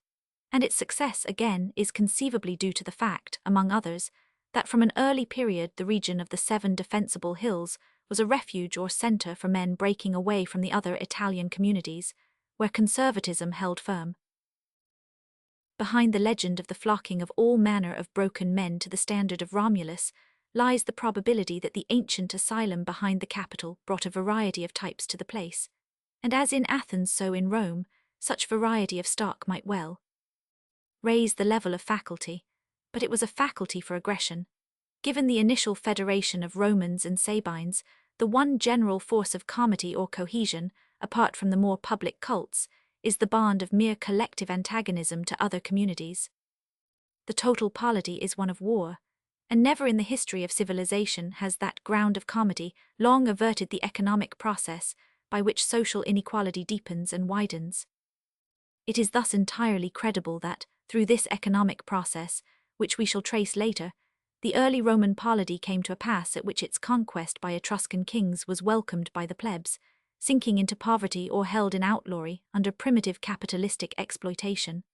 and its success, again, is conceivably due to the fact, among others, that from an early period the region of the 7 defensible hills was a refuge or centre for men breaking away from the other Italian communities, where conservatism held firm. Behind the legend of the flocking of all manner of broken men to the standard of Romulus lies the probability that the ancient asylum behind the Capitol brought a variety of types to the place, and as in Athens so in Rome, such variety of stock might well raise the level of faculty, but it was a faculty for aggression. Given the initial federation of Romans and Sabines, the one general force of comity or cohesion, apart from the more public cults, is the bond of mere collective antagonism to other communities. The total polity is one of war, and never in the history of civilization has that ground of comedy long averted the economic process by which social inequality deepens and widens. It is thus entirely credible that, through this economic process, which we shall trace later, the early Roman polity came to a pass at which its conquest by Etruscan kings was welcomed by the plebs, sinking into poverty or held in outlawry under primitive capitalistic exploitation.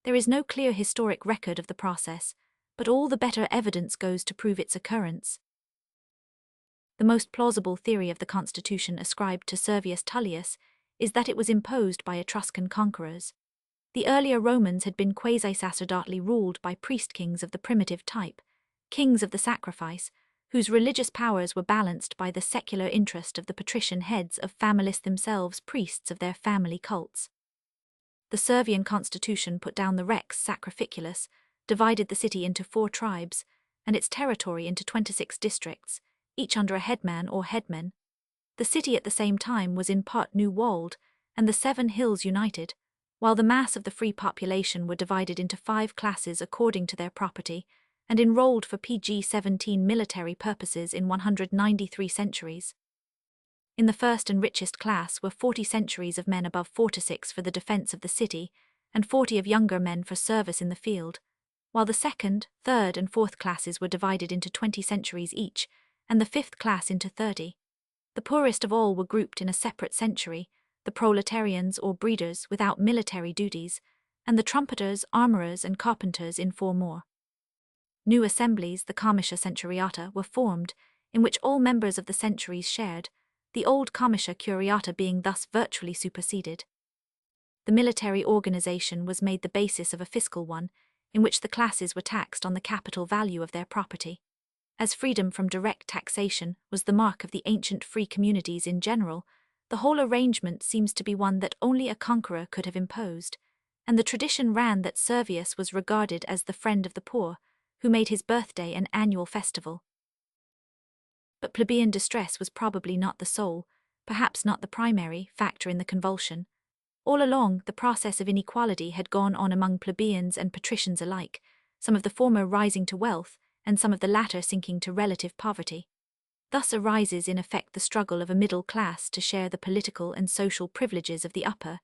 There is no clear historic record of the process, but all the better evidence goes to prove its occurrence. The most plausible theory of the constitution ascribed to Servius Tullius is that it was imposed by Etruscan conquerors. The earlier Romans had been quasi-sacerdotally ruled by priest-kings of the primitive type, kings of the sacrifice, whose religious powers were balanced by the secular interest of the patrician heads of families themselves priests of their family cults. The Servian constitution put down the rex sacrificulus, divided the city into 4 tribes, and its territory into 26 districts, each under a headman or headmen. The city at the same time was in part new-walled, and the 7 hills united, while the mass of the free population were divided into 5 classes according to their property, and enrolled for PG-17 military purposes in 193 centuries. In the first and richest class were 40 centuries of men above 46 for the defense of the city, and 40 of younger men for service in the field, while the second, third, and fourth classes were divided into 20 centuries each, and the fifth class into 30. The poorest of all were grouped in a separate century, the proletarians or breeders without military duties, and the trumpeters, armourers, and carpenters in 4 more. New assemblies, the comitia centuriata, were formed, in which all members of the centuries shared, the old comitia curiata being thus virtually superseded. The military organization was made the basis of a fiscal one, in which the classes were taxed on the capital value of their property. As freedom from direct taxation was the mark of the ancient free communities in general, the whole arrangement seems to be one that only a conqueror could have imposed, and the tradition ran that Servius was regarded as the friend of the poor, who made his birthday an annual festival. But plebeian distress was probably not the sole, perhaps not the primary, factor in the convulsion. All along, the process of inequality had gone on among plebeians and patricians alike, some of the former rising to wealth, and some of the latter sinking to relative poverty. Thus arises in effect the struggle of a middle class to share the political and social privileges of the upper,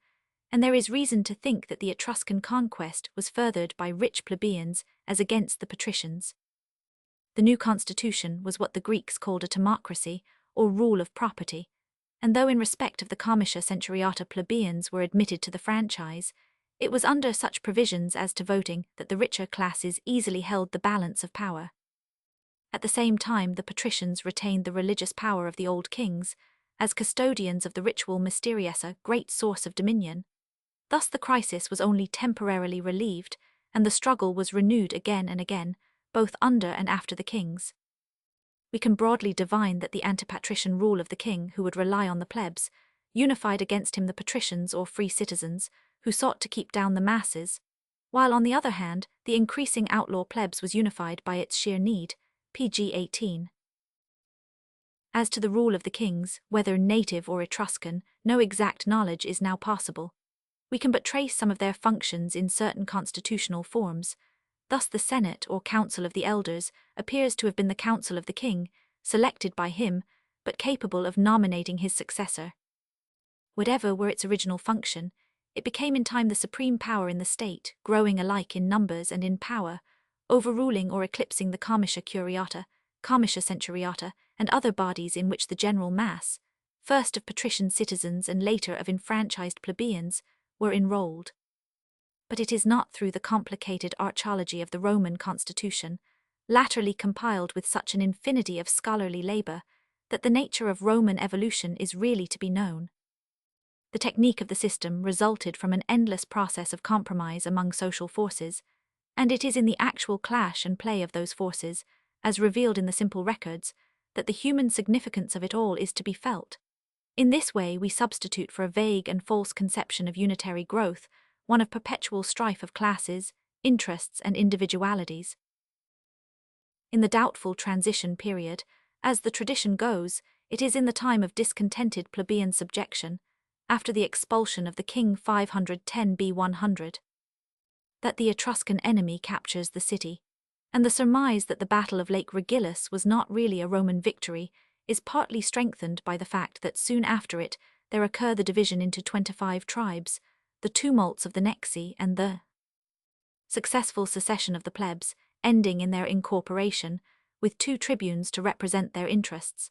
and there is reason to think that the Etruscan conquest was furthered by rich plebeians as against the patricians. The new constitution was what the Greeks called a timocracy, or rule of property, and though in respect of the comitia centuriata plebeians were admitted to the franchise, it was under such provisions as to voting that the richer classes easily held the balance of power. At the same time, the patricians retained the religious power of the old kings, as custodians of the ritual mysteriessa, great source of dominion. Thus the crisis was only temporarily relieved, and the struggle was renewed again and again, both under and after the kings. We can broadly divine that the antipatrician rule of the king, who would rely on the plebs, unified against him the patricians or free citizens, who sought to keep down the masses, while on the other hand, the increasing outlaw plebs was unified by its sheer need, pg 18. As to the rule of the kings, whether native or Etruscan, no exact knowledge is now possible. We can but trace some of their functions in certain constitutional forms. Thus the Senate or Council of the Elders appears to have been the council of the king, selected by him, but capable of nominating his successor. Whatever were its original function, it became in time the supreme power in the state, growing alike in numbers and in power, overruling or eclipsing the comitia curiata, comitia centuriata, and other bodies in which the general mass, first of patrician citizens and later of enfranchised plebeians, were enrolled. But it is not through the complicated archaeology of the Roman constitution, latterly compiled with such an infinity of scholarly labour, that the nature of Roman evolution is really to be known. The technique of the system resulted from an endless process of compromise among social forces, and it is in the actual clash and play of those forces, as revealed in the simple records, that the human significance of it all is to be felt. In this way we substitute for a vague and false conception of unitary growth one of perpetual strife of classes, interests, and individualities. In the doubtful transition period, as the tradition goes, it is in the time of discontented plebeian subjection, after the expulsion of the king 510 B100, that the Etruscan enemy captures the city, and the surmise that the Battle of Lake Regillus was not really a Roman victory is partly strengthened by the fact that soon after it there occur the division into 25 tribes, the tumults of the Nexi, and the successful secession of the plebs, ending in their incorporation, with 2 tribunes to represent their interests.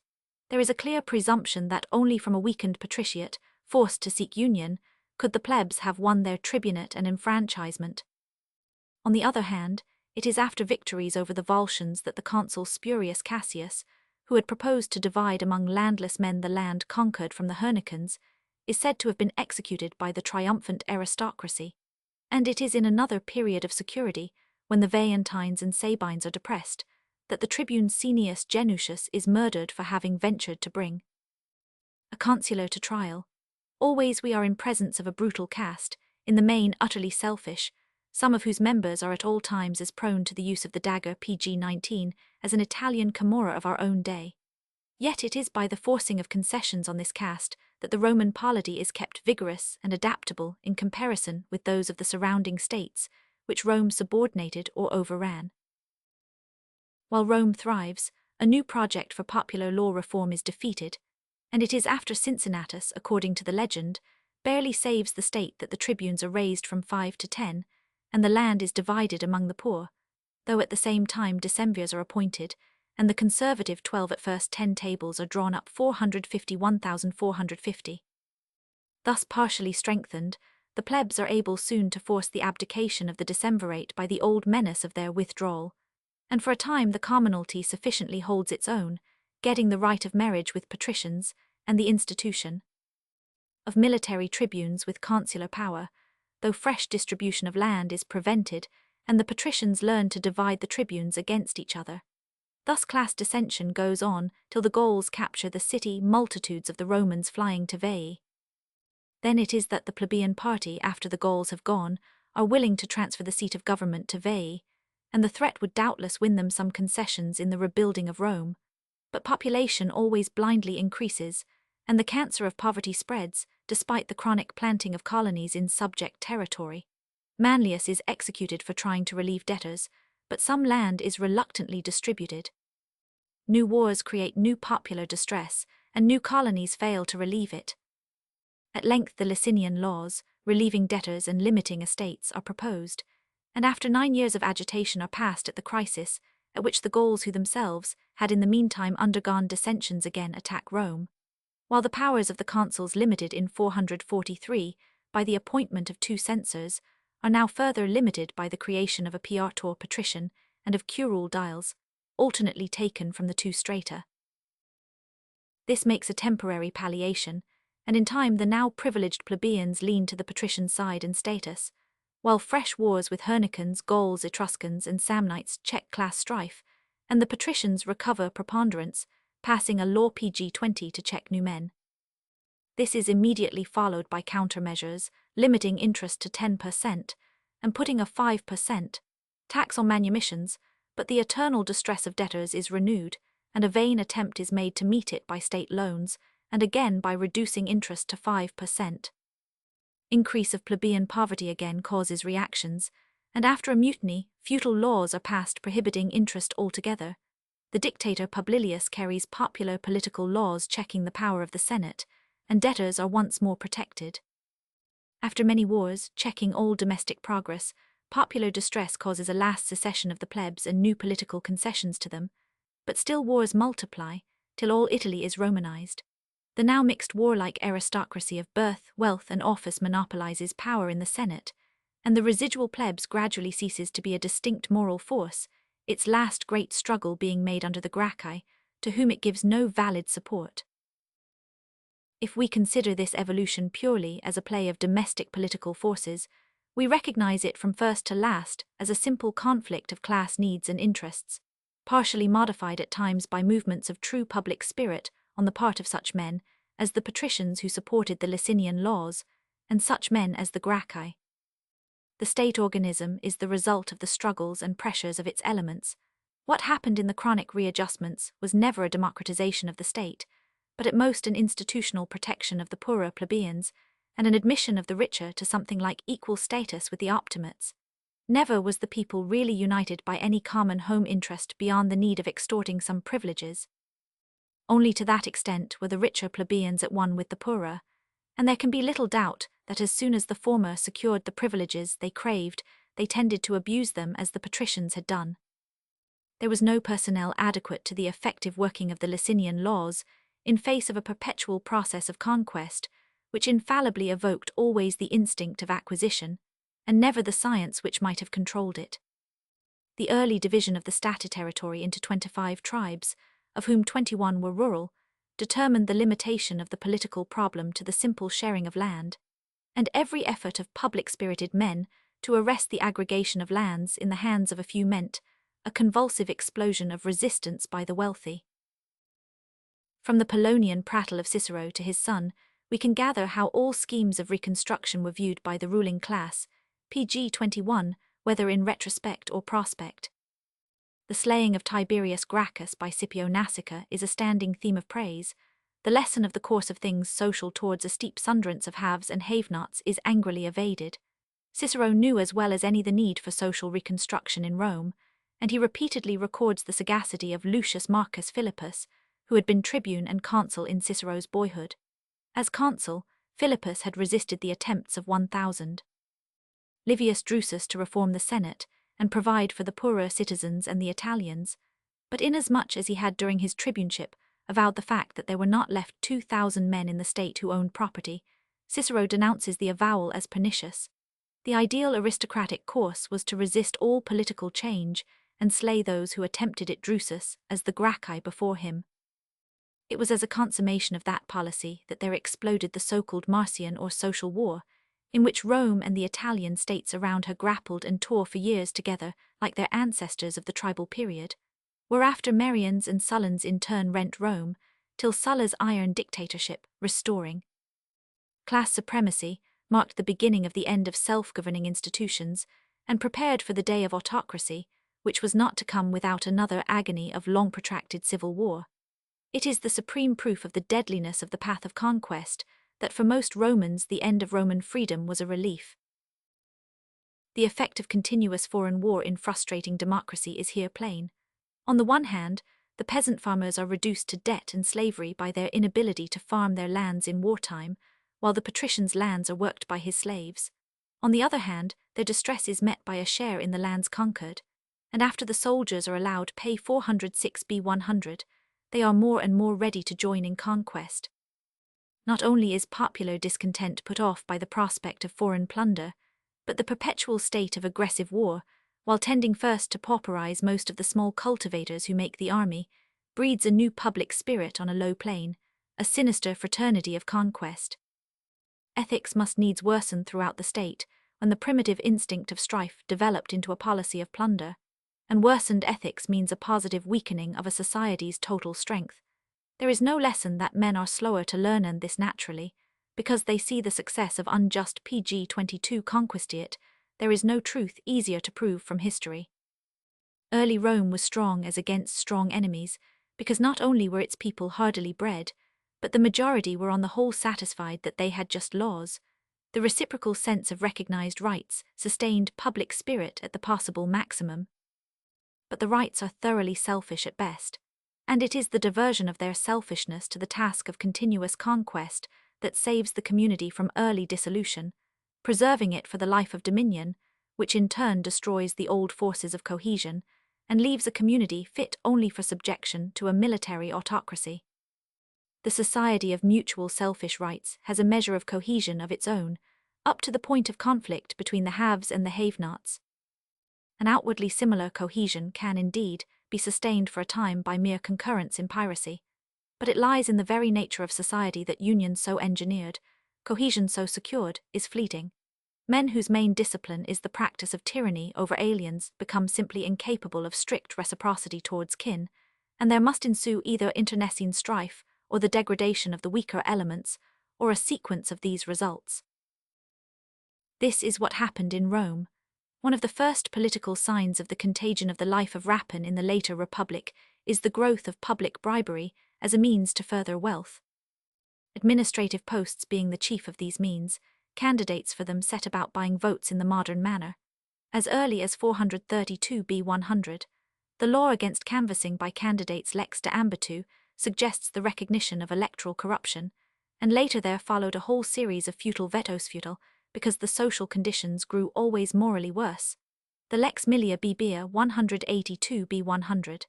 There is a clear presumption that only from a weakened patriciate, forced to seek union, could the plebs have won their tribunate and enfranchisement. On the other hand, it is after victories over the Volscians that the consul Spurius Cassius, who had proposed to divide among landless men the land conquered from the Hernicans, is said to have been executed by the triumphant aristocracy. And it is in another period of security, when the Veientines and Sabines are depressed, that the tribune Cneius Genucius is murdered for having ventured to bring a consular to trial. Always we are in presence of a brutal caste, in the main utterly selfish, some of whose members are at all times as prone to the use of the dagger PG-19 as an Italian Camorra of our own day. Yet it is by the forcing of concessions on this caste that the Roman polity is kept vigorous and adaptable in comparison with those of the surrounding states, which Rome subordinated or overran. While Rome thrives, a new project for popular law reform is defeated, and it is after Cincinnatus, according to the legend, barely saves the state that the tribunes are raised from 5 to 10, and the land is divided among the poor, though at the same time decemvirs are appointed, and the conservative 12 at first 10 tables are drawn up 451,450. Thus partially strengthened, the plebs are able soon to force the abdication of the decemvirate by the old menace of their withdrawal, and for a time the commonalty sufficiently holds its own, getting the right of marriage with patricians and the institution of military tribunes with consular power, though fresh distribution of land is prevented and the patricians learn to divide the tribunes against each other. Thus class dissension goes on till the Gauls capture the city, multitudes of the Romans flying to Veii. Then it is that the plebeian party, after the Gauls have gone, are willing to transfer the seat of government to Veii, and the threat would doubtless win them some concessions in the rebuilding of Rome. But population always blindly increases, and the cancer of poverty spreads, despite the chronic planting of colonies in subject territory. Manlius is executed for trying to relieve debtors, but some land is reluctantly distributed. New wars create new popular distress, and new colonies fail to relieve it. At length the Licinian laws, relieving debtors and limiting estates, are proposed, and after 9 years of agitation are passed at the crisis, at which the Gauls who themselves had in the meantime undergone dissensions again attack Rome, while the powers of the consuls limited in 443 by the appointment of 2 censors, are now further limited by the creation of a piator patrician and of curule dials, alternately taken from the 2 strata. This makes a temporary palliation, and in time the now privileged plebeians lean to the patrician side and status, while fresh wars with Hernicans, Gauls, Etruscans, and Samnites check class strife, and the patricians recover preponderance, passing a law PG-20 to check new men. This is immediately followed by countermeasures, limiting interest to 10%, and putting a 5% tax on manumissions, but the eternal distress of debtors is renewed, and a vain attempt is made to meet it by state loans, and again by reducing interest to 5%. Increase of plebeian poverty again causes reactions, and after a mutiny, feudal laws are passed prohibiting interest altogether. The dictator Publilius carries popular political laws checking the power of the Senate, and debtors are once more protected. After many wars, checking all domestic progress, popular distress causes a last secession of the plebs and new political concessions to them, but still wars multiply, till all Italy is Romanized. The now mixed warlike aristocracy of birth, wealth, and office monopolizes power in the Senate, and the residual plebs gradually ceases to be a distinct moral force, its last great struggle being made under the Gracchi, to whom it gives no valid support. If we consider this evolution purely as a play of domestic political forces, we recognize it from first to last as a simple conflict of class needs and interests, partially modified at times by movements of true public spirit on the part of such men as the patricians who supported the Licinian laws, and such men as the Gracchi. The state organism is the result of the struggles and pressures of its elements. What happened in the chronic readjustments was never a democratization of the state, but at most an institutional protection of the poorer plebeians, and an admission of the richer to something like equal status with the optimates. Never was the people really united by any common home interest beyond the need of extorting some privileges. Only to that extent were the richer plebeians at one with the poorer, and there can be little doubt that as soon as the former secured the privileges they craved, they tended to abuse them as the patricians had done. There was no personnel adequate to the effective working of the Licinian laws, in face of a perpetual process of conquest, which infallibly evoked always the instinct of acquisition, and never the science which might have controlled it. The early division of the Stata territory into 25 tribes, of whom 21 were rural, determined the limitation of the political problem to the simple sharing of land, and every effort of public-spirited men to arrest the aggregation of lands in the hands of a few meant a convulsive explosion of resistance by the wealthy. From the Polonian prattle of Cicero to his son, we can gather how all schemes of reconstruction were viewed by the ruling class, pg 21, whether in retrospect or prospect. The slaying of Tiberius Gracchus by Scipio Nasica is a standing theme of praise. The lesson of the course of things social towards a steep sunderance of haves and have-nots is angrily evaded. Cicero knew as well as any the need for social reconstruction in Rome, and he repeatedly records the sagacity of Lucius Marcus Philippus, who had been tribune and consul in Cicero's boyhood. As consul, Philippus had resisted the attempts of 1,000 Livius Drusus to reform the Senate and provide for the poorer citizens and the Italians, but inasmuch as he had during his tribuneship avowed the fact that there were not left 2,000 men in the state who owned property, Cicero denounces the avowal as pernicious. The ideal aristocratic course was to resist all political change and slay those who attempted it. Drusus, as the Gracchi before him. It was as a consummation of that policy that there exploded the so-called Marcian or social war, in which Rome and the Italian states around her grappled and tore for years together like their ancestors of the tribal period, whereafter Marians and Sullans in turn rent Rome, till Sulla's iron dictatorship, restoring class supremacy, marked the beginning of the end of self-governing institutions, and prepared for the day of autocracy, which was not to come without another agony of long-protracted civil war. It is the supreme proof of the deadliness of the path of conquest that for most Romans the end of Roman freedom was a relief. The effect of continuous foreign war in frustrating democracy is here plain. On the one hand, the peasant farmers are reduced to debt and slavery by their inability to farm their lands in wartime, while the patrician's lands are worked by his slaves. On the other hand, their distress is met by a share in the lands conquered, and after the soldiers are allowed pay 406 B100, they are more and more ready to join in conquest. Not only is popular discontent put off by the prospect of foreign plunder, but the perpetual state of aggressive war, while tending first to pauperize most of the small cultivators who make the army, breeds a new public spirit on a low plane, a sinister fraternity of conquest. Ethics must needs worsen throughout the state, when the primitive instinct of strife developed into a policy of plunder, and worsened ethics means a positive weakening of a society's total strength. There is no lesson that men are slower to learn and this naturally, because they see the success of unjust pg 22 conquestiate. There is no truth easier to prove from history. Early Rome was strong as against strong enemies, because not only were its people hardily bred, but the majority were on the whole satisfied that they had just laws. The reciprocal sense of recognized rights sustained public spirit at the possible maximum. But the rights are thoroughly selfish at best, and it is the diversion of their selfishness to the task of continuous conquest that saves the community from early dissolution, preserving it for the life of dominion, which in turn destroys the old forces of cohesion, and leaves a community fit only for subjection to a military autocracy. The society of mutual selfish rights has a measure of cohesion of its own, up to the point of conflict between the haves and the have-nots. An outwardly similar cohesion can, indeed, be sustained for a time by mere concurrence in piracy, but it lies in the very nature of society that union so engineered, cohesion so secured, is fleeting. Men whose main discipline is the practice of tyranny over aliens become simply incapable of strict reciprocity towards kin, and there must ensue either internecine strife or the degradation of the weaker elements, or a sequence of these results. This is what happened in Rome. One of the first political signs of the contagion of the life of rapine in the later republic is the growth of public bribery as a means to further wealth. Administrative posts being the chief of these means, candidates for them set about buying votes in the modern manner. As early as 432 B100, the law against canvassing by candidates Lex de Ambitu suggests the recognition of electoral corruption, and later there followed a whole series of feudal vetos feudal, because the social conditions grew always morally worse. The Lex Milia Bibia 182 B100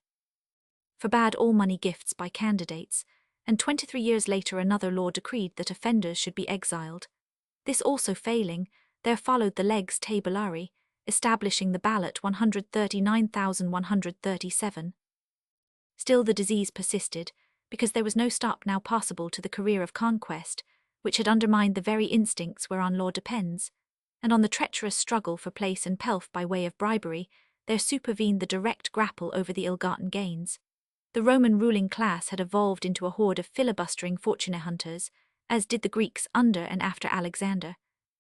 forbade all money gifts by candidates, and 23 years later another law decreed that offenders should be exiled. This also failing, there followed the Legs Tabulari, establishing the ballot 139,137. Still the disease persisted, because there was no stop now possible to the career of conquest, which had undermined the very instincts whereon law depends. and on the treacherous struggle for place and pelf by way of bribery, there supervened the direct grapple over the ill-gotten gains. The Roman ruling class had evolved into a horde of filibustering fortune hunters, as did the Greeks under and after Alexander,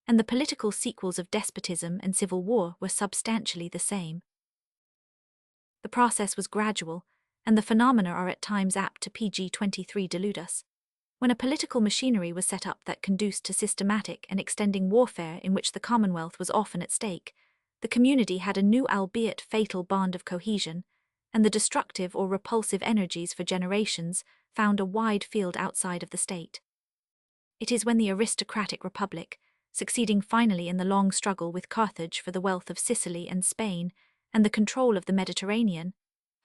and the political sequels of despotism and civil war were substantially the same. The process was gradual, and the phenomena are at times apt to pg-23 delude us. When a political machinery was set up that conduced to systematic and extending warfare in which the Commonwealth was often at stake, the community had a new albeit fatal bond of cohesion, and the destructive or repulsive energies for generations found a wide field outside of the state. It is when the aristocratic republic, succeeding finally in the long struggle with Carthage for the wealth of Sicily and Spain and the control of the Mediterranean,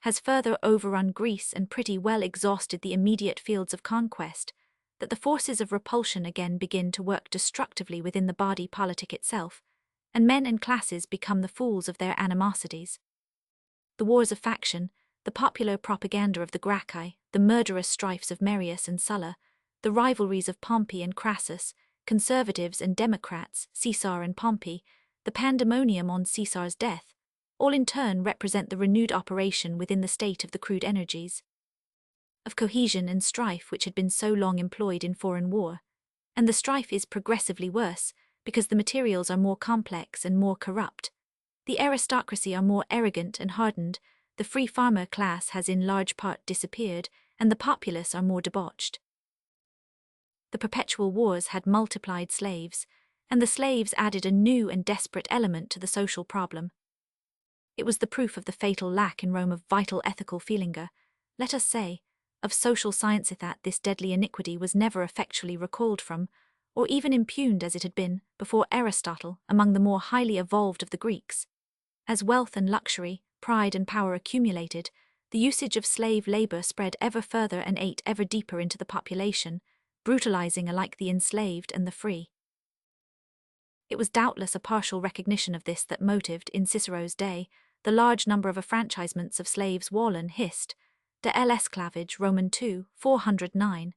has further overrun Greece and pretty well exhausted the immediate fields of conquest, that the forces of repulsion again begin to work destructively within the body politic itself, and men and classes become the fools of their animosities. The wars of faction, the popular propaganda of the Gracchi, the murderous strifes of Marius and Sulla, the rivalries of Pompey and Crassus, conservatives and Democrats, Caesar and Pompey, the pandemonium on Caesar's death, all in turn represent the renewed operation within the state of the crude energies, of cohesion and strife which had been so long employed in foreign war, and the strife is progressively worse because the materials are more complex and more corrupt. The aristocracy are more arrogant and hardened, the free farmer class has in large part disappeared, and the populace are more debauched. The perpetual wars had multiplied slaves, and the slaves added a new and desperate element to the social problem. It was the proof of the fatal lack in Rome of vital ethical feelinger, let us say, of social science, that this deadly iniquity was never effectually recalled from, or even impugned as it had been, before Aristotle, among the more highly evolved of the Greeks. As wealth and luxury, pride and power accumulated, the usage of slave labor spread ever further and ate ever deeper into the population, brutalizing alike the enslaved and the free. It was doubtless a partial recognition of this that motived, in Cicero's day, the large number of affranchisements of slaves. Wallen hist. De l'esclavage Roman 2, 409.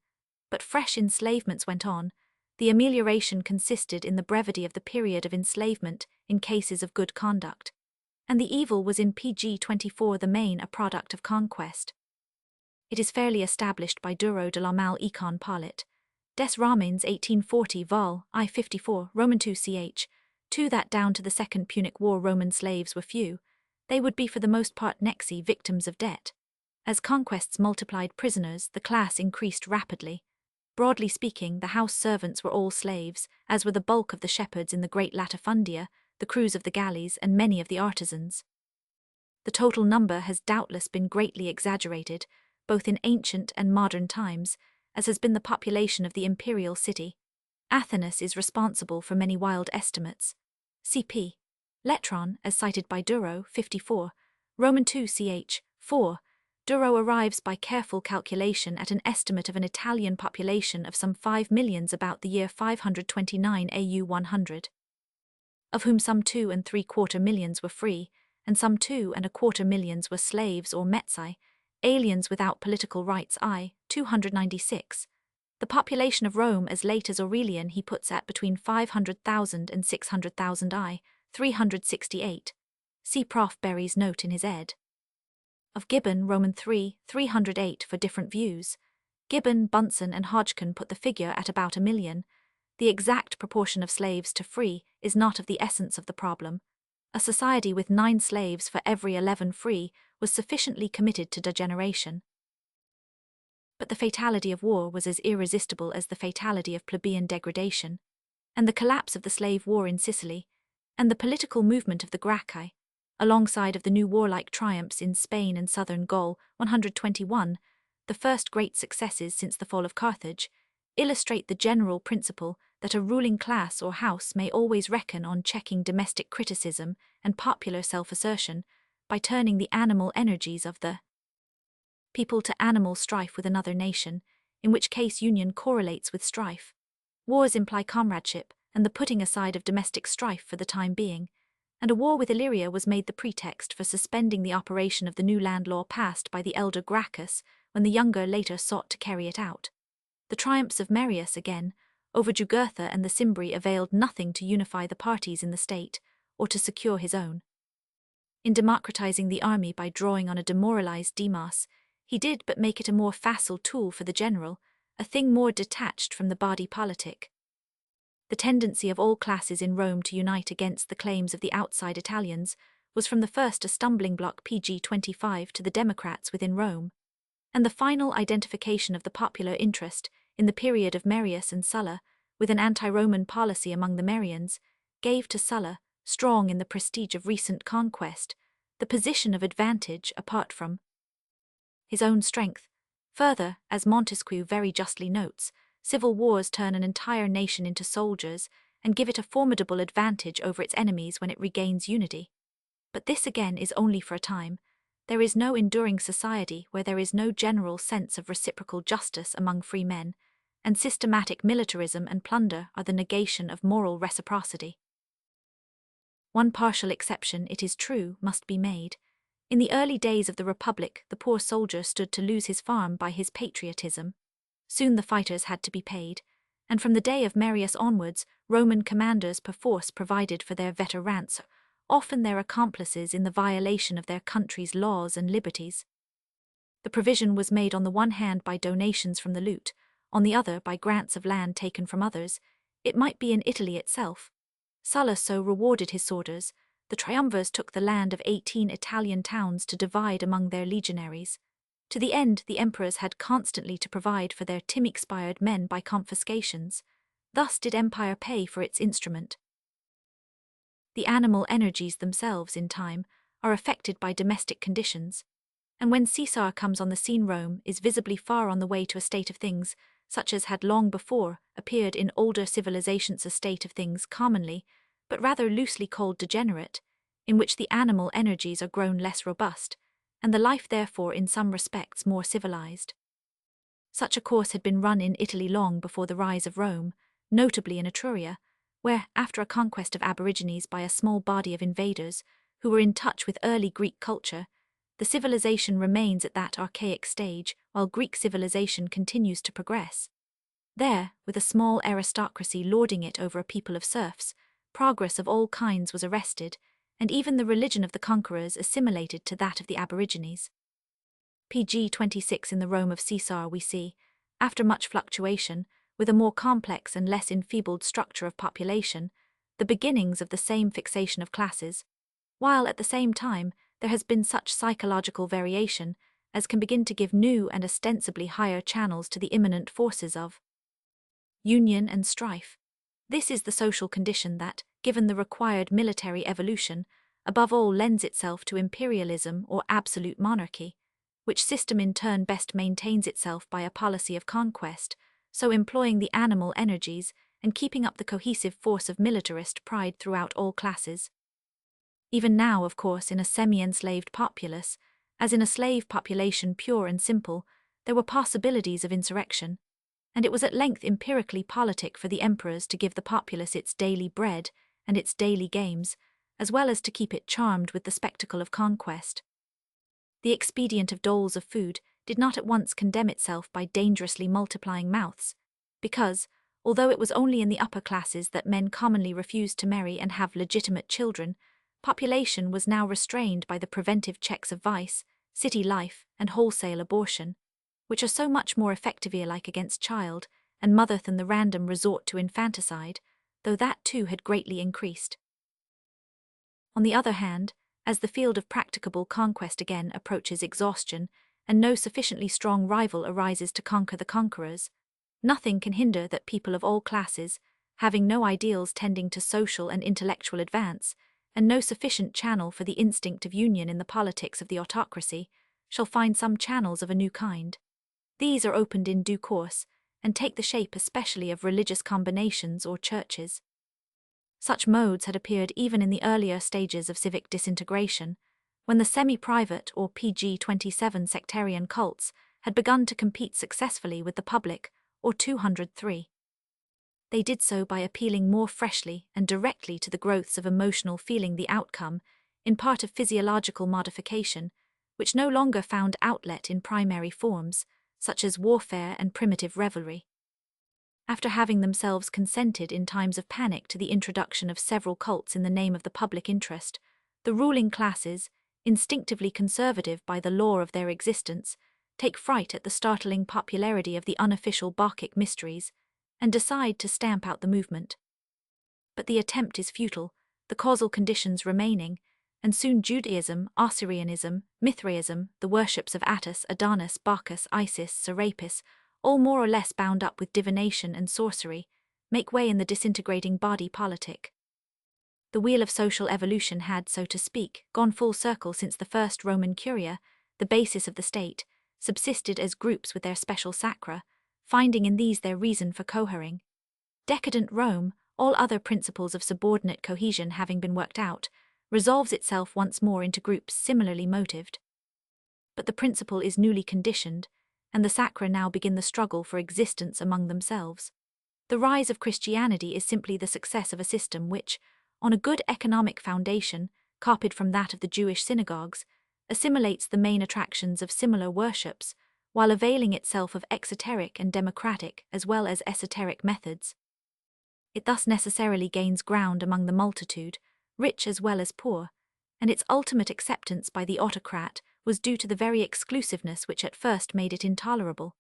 But fresh enslavements went on. The amelioration consisted in the brevity of the period of enslavement in cases of good conduct, and the evil was in pg-24 the main a product of conquest. It is fairly established by Duro de la Mal Econ Palit, Des Ramines 1840 vol. I-54, Roman 2 ch. 2 that down to the Second Punic War Roman slaves were few, they would be for the most part nexi victims of debt. As conquests multiplied prisoners, the class increased rapidly. Broadly speaking, the house servants were all slaves, as were the bulk of the shepherds in the great latifundia, the crews of the galleys, and many of the artisans. The total number has doubtless been greatly exaggerated, both in ancient and modern times, as has been the population of the imperial city. Athenus is responsible for many wild estimates. C.P. Letron, as cited by Duro, 54, Roman 2 ch. 4, Duro arrives by careful calculation at an estimate of an Italian population of some 5 millions about the year 529 AU 100, of whom some 2¾ millions were free, and some 2¼ millions were slaves or metsai, aliens without political rights. I. 296. The population of Rome as late as Aurelian he puts at between 500,000 and 600,000. I. 368. See Prof. Berry's note in his ed. Of Gibbon, Roman 3, 308 for different views. Gibbon, Bunsen and Hodgkin put the figure at about 1 million. The exact proportion of slaves to free is not of the essence of the problem. A society with 9 slaves for every 11 free was sufficiently committed to degeneration. But the fatality of war was as irresistible as the fatality of plebeian degradation, and the collapse of the slave war in Sicily, and the political movement of the Gracchi, alongside of the new warlike triumphs in Spain and southern Gaul, 121, the first great successes since the fall of Carthage, illustrate the general principle that a ruling class or house may always reckon on checking domestic criticism and popular self-assertion by turning the animal energies of the people to animal strife with another nation, in which case union correlates with strife. Wars imply comradeship and the putting aside of domestic strife for the time being, and a war with Illyria was made the pretext for suspending the operation of the new land law passed by the elder Gracchus when the younger later sought to carry it out. The triumphs of Marius, again, over Jugurtha and the Cimbri availed nothing to unify the parties in the state, or to secure his own. In democratizing the army by drawing on a demoralized Demos, he did but make it a more facile tool for the general, a thing more detached from the body politic. The tendency of all classes in Rome to unite against the claims of the outside Italians was from the first a stumbling block PG 25 to the Democrats within Rome, and the final identification of the popular interest in the period of Marius and Sulla with an anti-Roman policy among the Marians gave to Sulla, strong in the prestige of recent conquest, the position of advantage apart from his own strength. Further, as Montesquieu very justly notes, civil wars turn an entire nation into soldiers and give it a formidable advantage over its enemies when it regains unity. But this again is only for a time. There is no enduring society where there is no general sense of reciprocal justice among free men, and systematic militarism and plunder are the negation of moral reciprocity. One partial exception, it is true, must be made. In the early days of the Republic, the poor soldier stood to lose his farm by his patriotism. Soon the fighters had to be paid, and from the day of Marius onwards, Roman commanders perforce provided for their veterans, often their accomplices in the violation of their country's laws and liberties. The provision was made on the one hand by donations from the loot, on the other by grants of land taken from others. It might be in Italy itself. Sulla so rewarded his soldiers. The triumvirs took the land of 18 Italian towns to divide among their legionaries. To the end, the emperors had constantly to provide for their time-expired men by confiscations. Thus did empire pay for its instrument. The animal energies themselves, in time, are affected by domestic conditions, and when Caesar comes on the scene, Rome is visibly far on the way to a state of things, such as had long before appeared in older civilizations, a state of things commonly, but rather loosely called degenerate, in which the animal energies are grown less robust, and the life therefore in some respects more civilized. Such a course had been run in Italy long before the rise of Rome, notably in Etruria, where, after a conquest of aborigines by a small body of invaders who were in touch with early Greek culture, the civilization remains at that archaic stage while Greek civilization continues to progress. There, with a small aristocracy lording it over a people of serfs, progress of all kinds was arrested, and even the religion of the conquerors assimilated to that of the aborigines. PG 26 in the Rome of Caesar we see, after much fluctuation, with a more complex and less enfeebled structure of population, the beginnings of the same fixation of classes, while at the same time there has been such psychological variation as can begin to give new and ostensibly higher channels to the immanent forces of union and strife. This is the social condition that, given the required military evolution, above all lends itself to imperialism or absolute monarchy, which system in turn best maintains itself by a policy of conquest, so employing the animal energies and keeping up the cohesive force of militarist pride throughout all classes. Even now, of course, in a semi-enslaved populace, as in a slave population pure and simple, there were possibilities of insurrection, and it was at length empirically politic for the emperors to give the populace its daily bread and its daily games, as well as to keep it charmed with the spectacle of conquest. The expedient of doles of food did not at once condemn itself by dangerously multiplying mouths, because, although it was only in the upper classes that men commonly refused to marry and have legitimate children, population was now restrained by the preventive checks of vice, city life, and wholesale abortion, which are so much more effectively alike against child and mother than the random resort to infanticide, though that too had greatly increased. On the other hand, as the field of practicable conquest again approaches exhaustion, and no sufficiently strong rival arises to conquer the conquerors, nothing can hinder that people of all classes, having no ideals tending to social and intellectual advance, and no sufficient channel for the instinct of union in the politics of the autocracy, shall find some channels of a new kind. These are opened in due course, and take the shape especially of religious combinations or churches. Such modes had appeared even in the earlier stages of civic disintegration, when the semi-private or PG 27 sectarian cults had begun to compete successfully with the public, or 203. They did so by appealing more freshly and directly to the growths of emotional feeling, the outcome, in part of physiological modification, which no longer found outlet in primary forms, such as warfare and primitive revelry. after having themselves consented in times of panic to the introduction of several cults in the name of the public interest, the ruling classes, instinctively conservative by the law of their existence, take fright at the startling popularity of the unofficial Bacchic mysteries and decide to stamp out the movement. But the attempt is futile, the causal conditions remaining, and soon Judaism, Osirianism, Mithraism, the worships of Attis, Adonis, Bacchus, Isis, Serapis, all more or less bound up with divination and sorcery, make way in the disintegrating body politic. The wheel of social evolution had, so to speak, gone full circle since the first Roman curia, the basis of the state, subsisted as groups with their special sacra, finding in these their reason for cohering. Decadent Rome, all other principles of subordinate cohesion having been worked out, resolves itself once more into groups similarly motived. But the principle is newly conditioned, and the sacra now begin the struggle for existence among themselves. The rise of Christianity is simply the success of a system which, on a good economic foundation, copied from that of the Jewish synagogues, assimilates the main attractions of similar worships, while availing itself of exoteric and democratic as well as esoteric methods. It thus necessarily gains ground among the multitude, rich as well as poor, and its ultimate acceptance by the autocrat was due to the very exclusiveness which at first made it intolerable.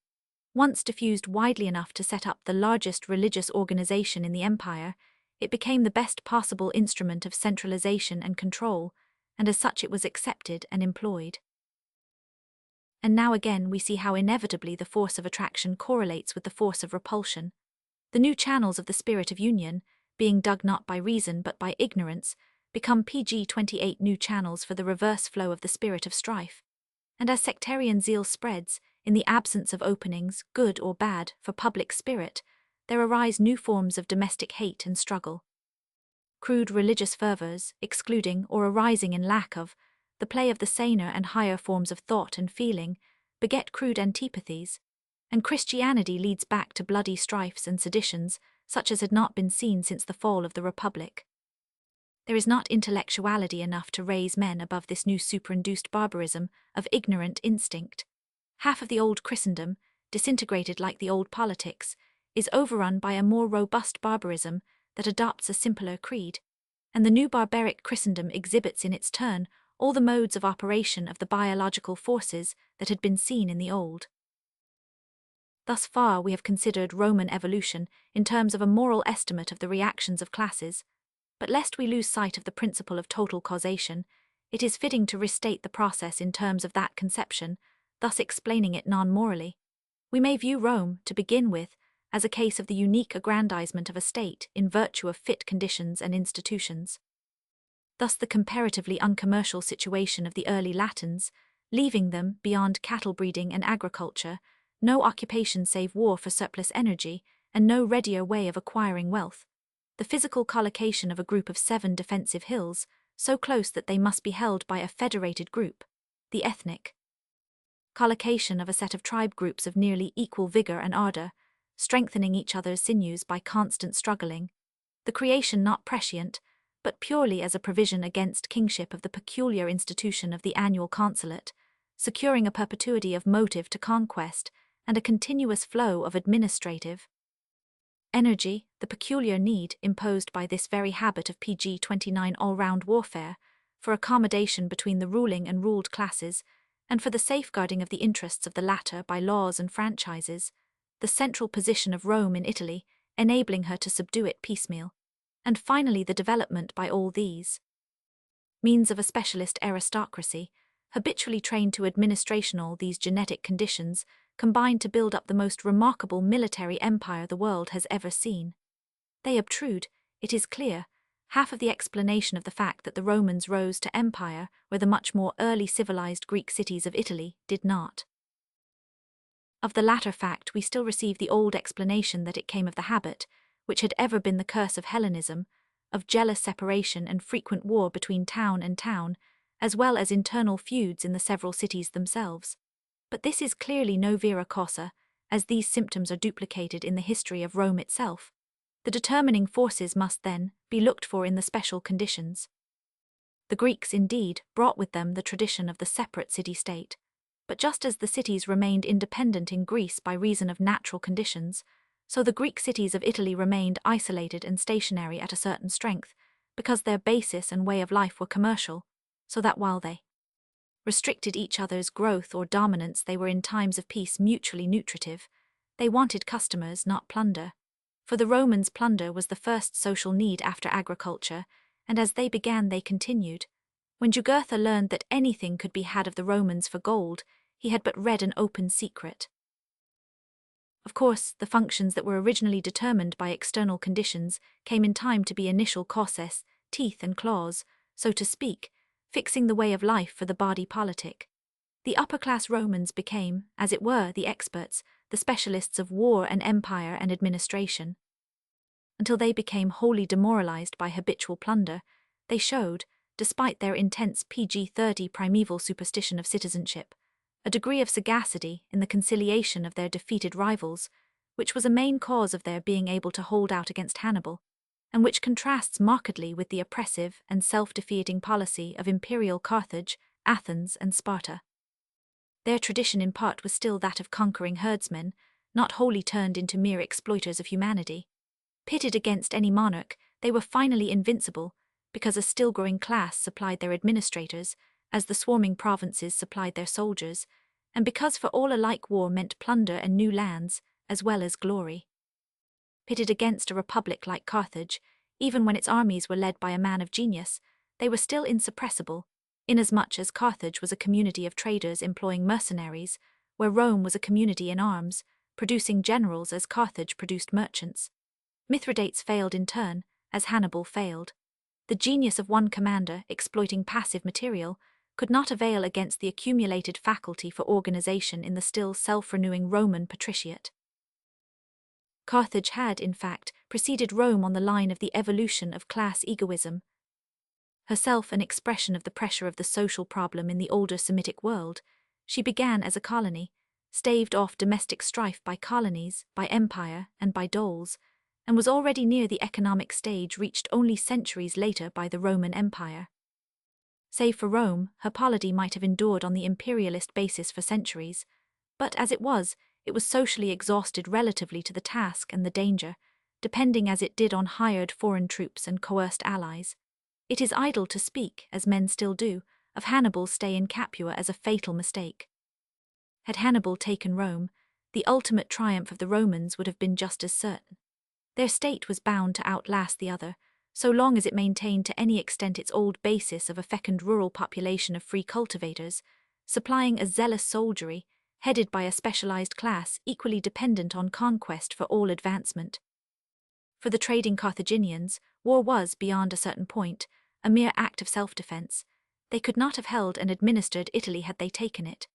Once diffused widely enough to set up the largest religious organization in the empire, it became the best possible instrument of centralization and control, and as such it was accepted and employed. And now again we see how inevitably the force of attraction correlates with the force of repulsion. The new channels of the spirit of union, being dug not by reason but by ignorance, become pg 28 new channels for the reverse flow of the spirit of strife. And as sectarian zeal spreads, in the absence of openings, good or bad, for public spirit, there arise new forms of domestic hate and struggle. Crude religious fervors, excluding or arising in lack of the play of the saner and higher forms of thought and feeling, beget crude antipathies, and Christianity leads back to bloody strifes and seditions such as had not been seen since the fall of the Republic. There is not intellectuality enough to raise men above this new superinduced barbarism of ignorant instinct. Half of the old Christendom, disintegrated like the old politics, is overrun by a more robust barbarism that adopts a simpler creed, and the new barbaric Christendom exhibits in its turn all the modes of operation of the biological forces that had been seen in the old. Thus far we have considered Roman evolution in terms of a moral estimate of the reactions of classes, but lest we lose sight of the principle of total causation, it is fitting to restate the process in terms of that conception, thus explaining it non-morally. We may view Rome, to begin with, as a case of the unique aggrandizement of a state in virtue of fit conditions and institutions. Thus the comparatively uncommercial situation of the early Latins, leaving them, beyond cattle breeding and agriculture, no occupation save war for surplus energy, and no readier way of acquiring wealth. The physical collocation of a group of 7 defensive hills, so close that they must be held by a federated group, the ethnic collocation of a set of tribe groups of nearly equal vigor and ardor, strengthening each other's sinews by constant struggling, the creation not prescient, but purely as a provision against kingship of the peculiar institution of the annual consulate, securing a perpetuity of motive to conquest and a continuous flow of administrative energy, the peculiar need imposed by this very habit of pg 29 all-round warfare for accommodation between the ruling and ruled classes, and for the safeguarding of the interests of the latter by laws and franchises, the central position of Rome in Italy, enabling her to subdue it piecemeal, and finally the development by all these means of a specialist aristocracy, habitually trained to administrational these genetic conditions, combined to build up the most remarkable military empire the world has ever seen. They obtrude, it is clear, half of the explanation of the fact that the Romans rose to empire where the much more early civilized Greek cities of Italy did not. Of the latter fact we still receive the old explanation that it came of the habit, which had ever been the curse of Hellenism, of jealous separation and frequent war between town and town, as well as internal feuds in the several cities themselves. But this is clearly no vera causa, as these symptoms are duplicated in the history of Rome itself. The determining forces must, then, be looked for in the special conditions. The Greeks, indeed, brought with them the tradition of the separate city-state, but just as the cities remained independent in Greece by reason of natural conditions, So the Greek cities of Italy remained isolated and stationary at a certain strength, because their basis and way of life were commercial, so that while they restricted each other's growth or dominance, they were in times of peace mutually nutritive. They wanted customers, not plunder. For the Romans, plunder was the first social need after agriculture, and as they began they continued. When Jugurtha learned that anything could be had of the Romans for gold, he had but read an open secret. Of course, the functions that were originally determined by external conditions came in time to be initial causes, teeth and claws, so to speak, fixing the way of life for the body politic. The upper-class Romans became, as it were, the experts, the specialists of war and empire and administration. Until they became wholly demoralized by habitual plunder, they showed, despite their intense PG-30 primeval superstition of citizenship, a degree of sagacity in the conciliation of their defeated rivals, which was a main cause of their being able to hold out against Hannibal, and which contrasts markedly with the oppressive and self-defeating policy of imperial Carthage, Athens, and Sparta. Their tradition in part was still that of conquering herdsmen, not wholly turned into mere exploiters of humanity. Pitted against any monarch, they were finally invincible, because a still-growing class supplied their administrators, as the swarming provinces supplied their soldiers, and because for all alike war meant plunder and new lands, as well as glory. Pitted against a republic like Carthage, even when its armies were led by a man of genius, they were still insuppressible, inasmuch as Carthage was a community of traders employing mercenaries, where Rome was a community in arms, producing generals as Carthage produced merchants. Mithridates failed in turn, as Hannibal failed. The genius of one commander, exploiting passive material, could not avail against the accumulated faculty for organization in the still self-renewing Roman patriciate. Carthage had, in fact, preceded Rome on the line of the evolution of class egoism. Herself an expression of the pressure of the social problem in the older Semitic world, she began as a colony, staved off domestic strife by colonies, by empire, and by doles, and was already near the economic stage reached only centuries later by the Roman Empire. Save for Rome, her polity might have endured on the imperialist basis for centuries, but as it was socially exhausted relatively to the task and the danger, depending as it did on hired foreign troops and coerced allies. It is idle to speak, as men still do, of Hannibal's stay in Capua as a fatal mistake. Had Hannibal taken Rome, the ultimate triumph of the Romans would have been just as certain. Their state was bound to outlast the other, so long as it maintained to any extent its old basis of a fecund rural population of free cultivators, supplying a zealous soldiery, headed by a specialized class equally dependent on conquest for all advancement. For the trading Carthaginians, war was, beyond a certain point, a mere act of self-defense. They could not have held and administered Italy had they taken it.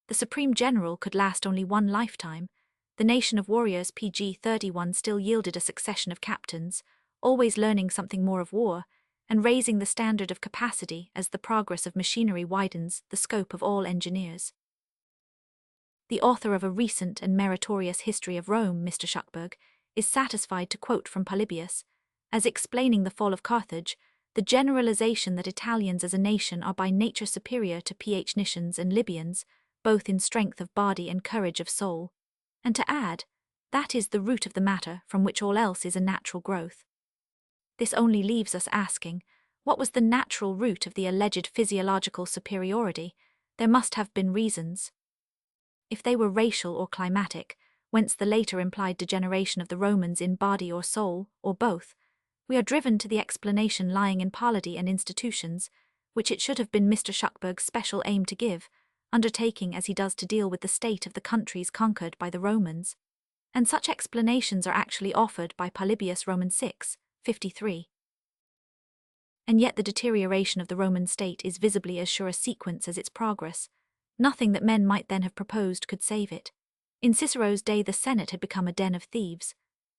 The supreme general could last only one lifetime. The nation of warriors PG-31 still yielded a succession of captains, always learning something more of war, and raising the standard of capacity as the progress of machinery widens the scope of all engineers. The author of a recent and meritorious history of Rome, Mr. Shuckburgh, is satisfied to quote from Polybius, as explaining the fall of Carthage, the generalization that Italians as a nation are by nature superior to Phoenicians and Libyans, both in strength of body and courage of soul, and to add, that is the root of the matter from which all else is a natural growth. This only leaves us asking, what was the natural root of the alleged physiological superiority? There must have been reasons. If they were racial or climatic, whence the later implied degeneration of the Romans in body or soul, or both, we are driven to the explanation lying in polity and institutions, which it should have been Mr. Shuckburgh's special aim to give, undertaking as he does to deal with the state of the countries conquered by the Romans. And such explanations are actually offered by Polybius Roman 6:53. And yet the deterioration of the Roman state is visibly as sure a sequence as its progress. Nothing that men might then have proposed could save it. In Cicero's day the Senate had become a den of thieves.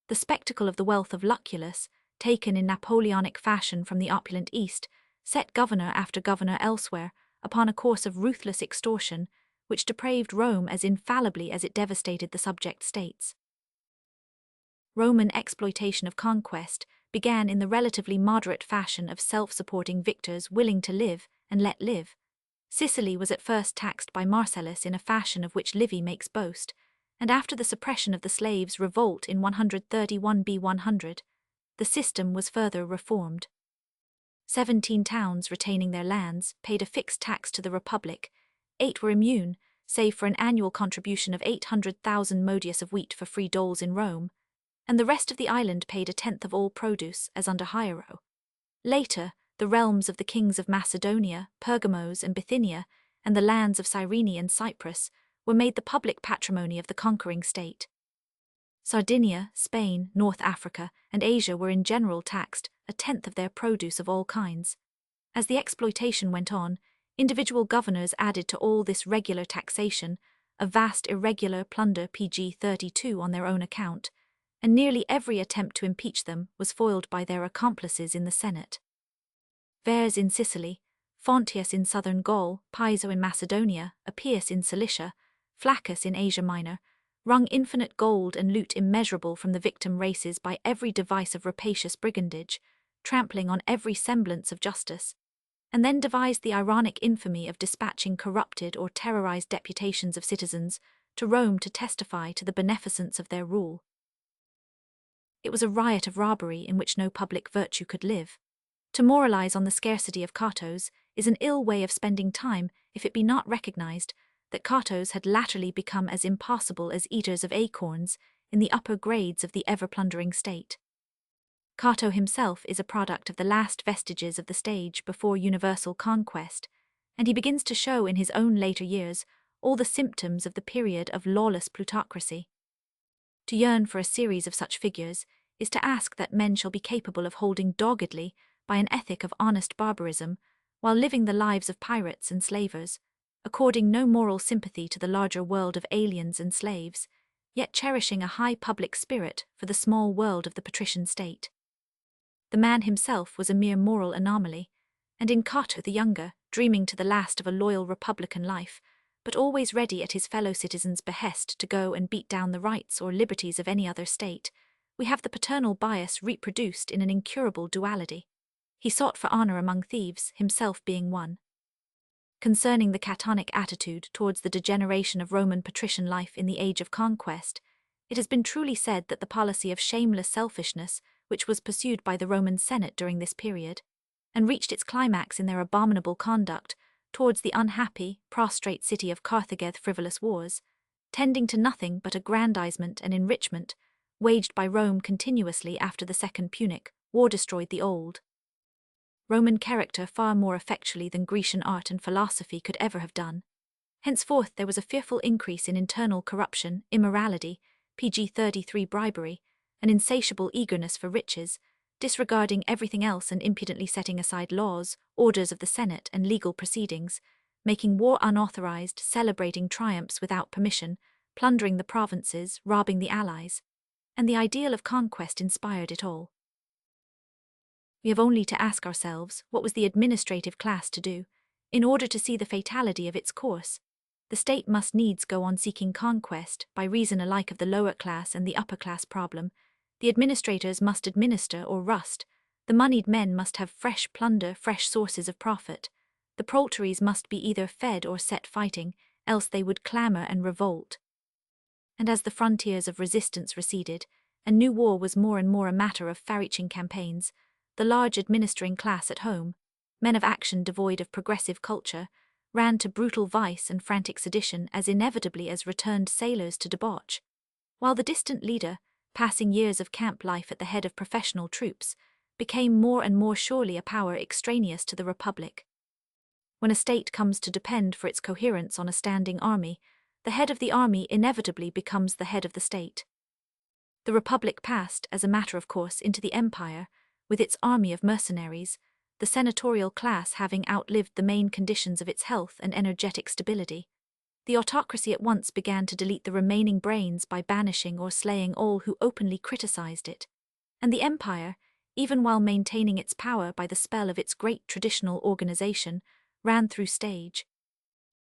The spectacle of the wealth of Lucullus, taken in Napoleonic fashion from the opulent East, set governor after governor elsewhere upon a course of ruthless extortion, which depraved Rome as infallibly as it devastated the subject states. Roman exploitation of conquest began in the relatively moderate fashion of self-supporting victors willing to live and let live. Sicily was at first taxed by Marcellus in a fashion of which Livy makes boast, and after the suppression of the slaves' revolt in 131 B.C., the system was further reformed. 17 towns retaining their lands paid a fixed tax to the Republic, 8 were immune, save for an annual contribution of 800,000 modius of wheat for free doles in Rome, and the rest of the island paid a tenth of all produce, as under Hiero. Later, the realms of the kings of Macedonia, Pergamos and Bithynia, and the lands of Cyrene and Cyprus were made the public patrimony of the conquering state. Sardinia, Spain, North Africa, and Asia were in general taxed a tenth of their produce of all kinds. As the exploitation went on, individual governors added to all this regular taxation a vast irregular plunder PG 32 on their own account, and nearly every attempt to impeach them was foiled by their accomplices in the Senate. Verres in Sicily, Fonteius in southern Gaul, Piso in Macedonia, Appius in Cilicia, Flaccus in Asia Minor, wrung infinite gold and loot immeasurable from the victim races by every device of rapacious brigandage, trampling on every semblance of justice, and then devised the ironic infamy of dispatching corrupted or terrorized deputations of citizens to Rome to testify to the beneficence of their rule. It was a riot of robbery in which no public virtue could live. To moralize on the scarcity of catos is an ill way of spending time if it be not recognized that catos had latterly become as impossible as eaters of acorns in the upper grades of the ever-plundering state. Cato himself is a product of the last vestiges of the stage before universal conquest, and he begins to show in his own later years all the symptoms of the period of lawless plutocracy. To yearn for a series of such figures is to ask that men shall be capable of holding doggedly by an ethic of honest barbarism while living the lives of pirates and slavers, according no moral sympathy to the larger world of aliens and slaves, yet cherishing a high public spirit for the small world of the patrician state. The man himself was a mere moral anomaly, and in Cato the Younger, dreaming to the last of a loyal republican life, but always ready at his fellow citizens' behest to go and beat down the rights or liberties of any other state, we have the paternal bias reproduced in an incurable duality. He sought for honor among thieves, himself being one. Concerning the Catonic attitude towards the degeneration of Roman patrician life in the age of conquest, it has been truly said that the policy of shameless selfishness which was pursued by the Roman Senate during this period, and reached its climax in their abominable conduct towards the unhappy, prostrate city of Carthageth frivolous wars, tending to nothing but aggrandizement and enrichment, waged by Rome continuously after the Second Punic War destroyed the old Roman character far more effectually than Grecian art and philosophy could ever have done. Henceforth there was a fearful increase in internal corruption, immorality, PG 33 bribery, an insatiable eagerness for riches, disregarding everything else and impudently setting aside laws, orders of the Senate and legal proceedings, making war unauthorized, celebrating triumphs without permission, plundering the provinces, robbing the allies, and the ideal of conquest inspired it all. We have only to ask ourselves what was the administrative class to do, in order to see the fatality of its course. The state must needs go on seeking conquest, by reason alike of the lower class and the upper class problem. The administrators must administer or rust, the moneyed men must have fresh plunder, fresh sources of profit, the proletaries must be either fed or set fighting, else they would clamor and revolt. And as the frontiers of resistance receded, and new war was more and more a matter of far-reaching campaigns, the large administering class at home, men of action devoid of progressive culture, ran to brutal vice and frantic sedition as inevitably as returned sailors to debauch, while the distant leader, passing years of camp life at the head of professional troops, became more and more surely a power extraneous to the Republic. When a state comes to depend for its coherence on a standing army, the head of the army inevitably becomes the head of the state. The Republic passed, as a matter of course, into the Empire, with its army of mercenaries, the senatorial class having outlived the main conditions of its health and energetic stability. The autocracy at once began to delete the remaining brains by banishing or slaying all who openly criticized it, and the empire, even while maintaining its power by the spell of its great traditional organization, ran through stage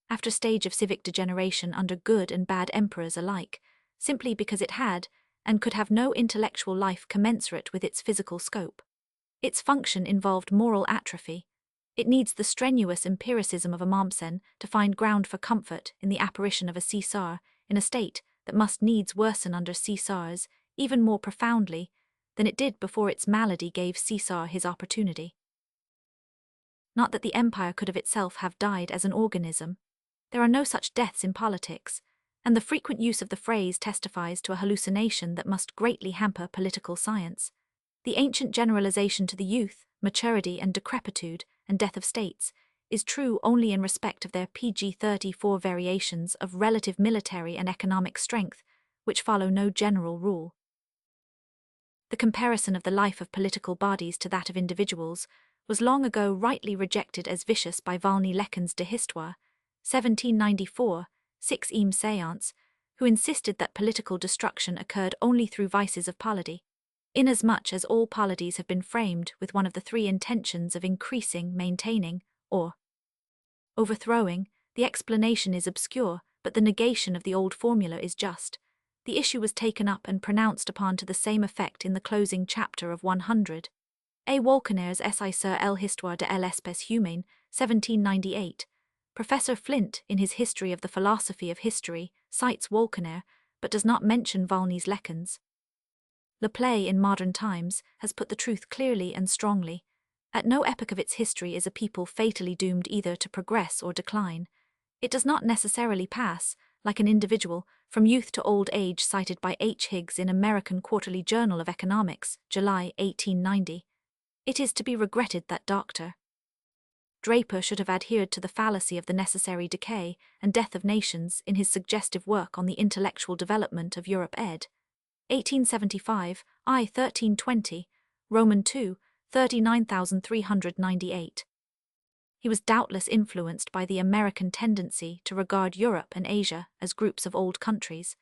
after stage of civic degeneration under good and bad emperors alike, simply because it had and could have no intellectual life commensurate with its physical scope. Its function involved moral atrophy. It needs the strenuous empiricism of a Mommsen to find ground for comfort in the apparition of a Caesar in a state that must needs worsen under Caesar's even more profoundly than it did before its malady gave Caesar his opportunity. Not that the empire could of itself have died as an organism. There are no such deaths in politics, and the frequent use of the phrase testifies to a hallucination that must greatly hamper political science. The ancient generalization to the youth, maturity and decrepitude and death of states is true only in respect of their PG-34 variations of relative military and economic strength, which follow no general rule. The comparison of the life of political bodies to that of individuals was long ago rightly rejected as vicious by Valny Lecon's De Histoire, 1794, 6e Séance, who insisted that political destruction occurred only through vices of polity, inasmuch as all polities have been framed with one of the three intentions of increasing, maintaining, or overthrowing. The explanation is obscure, but the negation of the old formula is just. The issue was taken up and pronounced upon to the same effect in the closing chapter of 100. A. Walkenaer's essay sur l'histoire de l'espèce humaine, 1798. Professor Flint, in his History of the Philosophy of History, cites Walkenaer, but does not mention Valny's Lecon's. Le Play in modern times has put the truth clearly and strongly. At no epoch of its history is a people fatally doomed either to progress or decline. It does not necessarily pass, like an individual, from youth to old age, cited by H. Higgs in American Quarterly Journal of Economics, July 1890. It is to be regretted that Dr. Draper should have adhered to the fallacy of the necessary decay and death of nations in his suggestive work on the intellectual development of Europe ed. 1875, I. 1320, Roman II, 39,398. He was doubtless influenced by the American tendency to regard Europe and Asia as groups of old countries.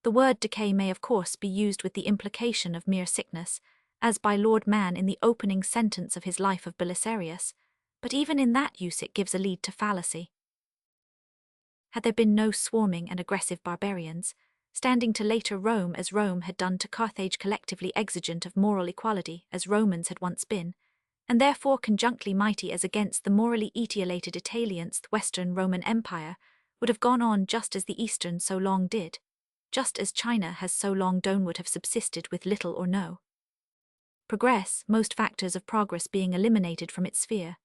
The word decay may of course be used with the implication of mere sickness, as by Lord Man in the opening sentence of his Life of Belisarius, but even in that use it gives a lead to fallacy. Had there been no swarming and aggressive barbarians, standing to later Rome as Rome had done to Carthage, collectively exigent of moral equality as Romans had once been, and therefore conjunctly mighty as against the morally etiolated Italians, the Western Roman Empire would have gone on just as the Eastern so long did, just as China has so long done, would have subsisted with little or no progress, most factors of progress being eliminated from its sphere.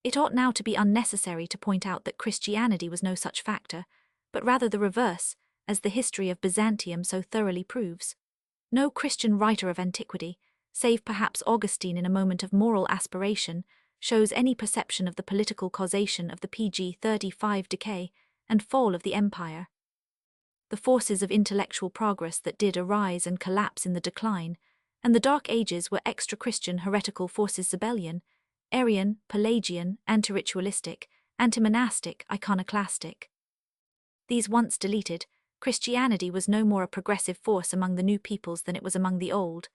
It ought now to be unnecessary to point out that Christianity was no such factor, but rather the reverse, as the history of Byzantium so thoroughly proves. No Christian writer of antiquity, save perhaps Augustine in a moment of moral aspiration, shows any perception of the political causation of the PG-35 decay and fall of the empire. The forces of intellectual progress that did arise and collapse in the decline, and the Dark Ages were extra-Christian heretical forces: Sabellian, Arian, Pelagian, anti-ritualistic, anti-monastic, iconoclastic. These once deleted, Christianity was no more a progressive force among the new peoples than it was among the old,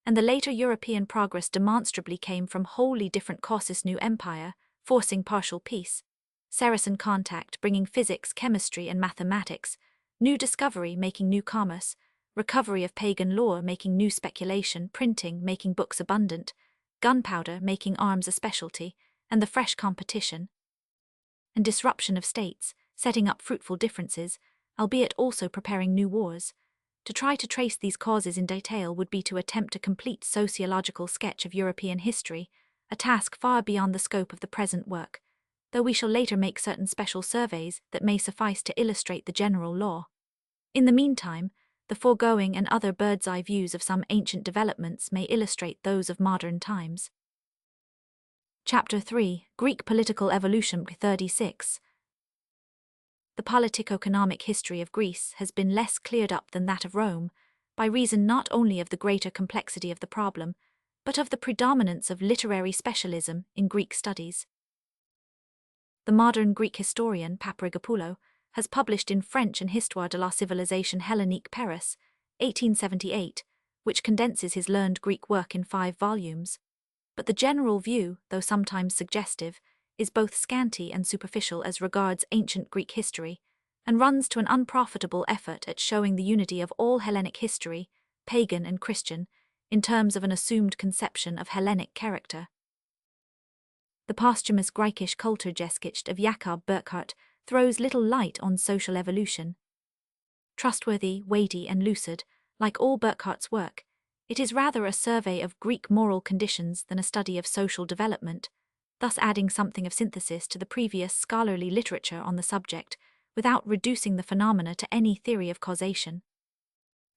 and the later European progress demonstrably came from wholly different causes: new empire, forcing partial peace; Saracen contact, bringing physics, chemistry, and mathematics; new discovery, making new commerce; recovery of pagan lore, making new speculation; printing, making books abundant; gunpowder, making arms a specialty, and the fresh competition; and disruption of states, setting up fruitful differences, albeit also preparing new wars. To try to trace these causes in detail would be to attempt a complete sociological sketch of European history, a task far beyond the scope of the present work, though we shall later make certain special surveys that may suffice to illustrate the general law. In the meantime, the foregoing and other bird's-eye views of some ancient developments may illustrate those of modern times. Chapter 3, Greek Political Evolution 36. The politico-economic history of Greece has been less cleared up than that of Rome, by reason not only of the greater complexity of the problem, but of the predominance of literary specialism in Greek studies. The modern Greek historian Paparigopoulos has published in French an Histoire de la Civilisation Hellénique Paris, 1878, which condenses his learned Greek work in 5 volumes. But the general view, though sometimes suggestive, is both scanty and superficial as regards ancient Greek history, and runs to an unprofitable effort at showing the unity of all Hellenic history, pagan and Christian, in terms of an assumed conception of Hellenic character. The posthumous Griechisch Kulturgeschichte of Jakob Burckhardt throws little light on social evolution. Trustworthy, weighty, and lucid, like all Burckhardt's work, it is rather a survey of Greek moral conditions than a study of social development, thus adding something of synthesis to the previous scholarly literature on the subject, without reducing the phenomena to any theory of causation.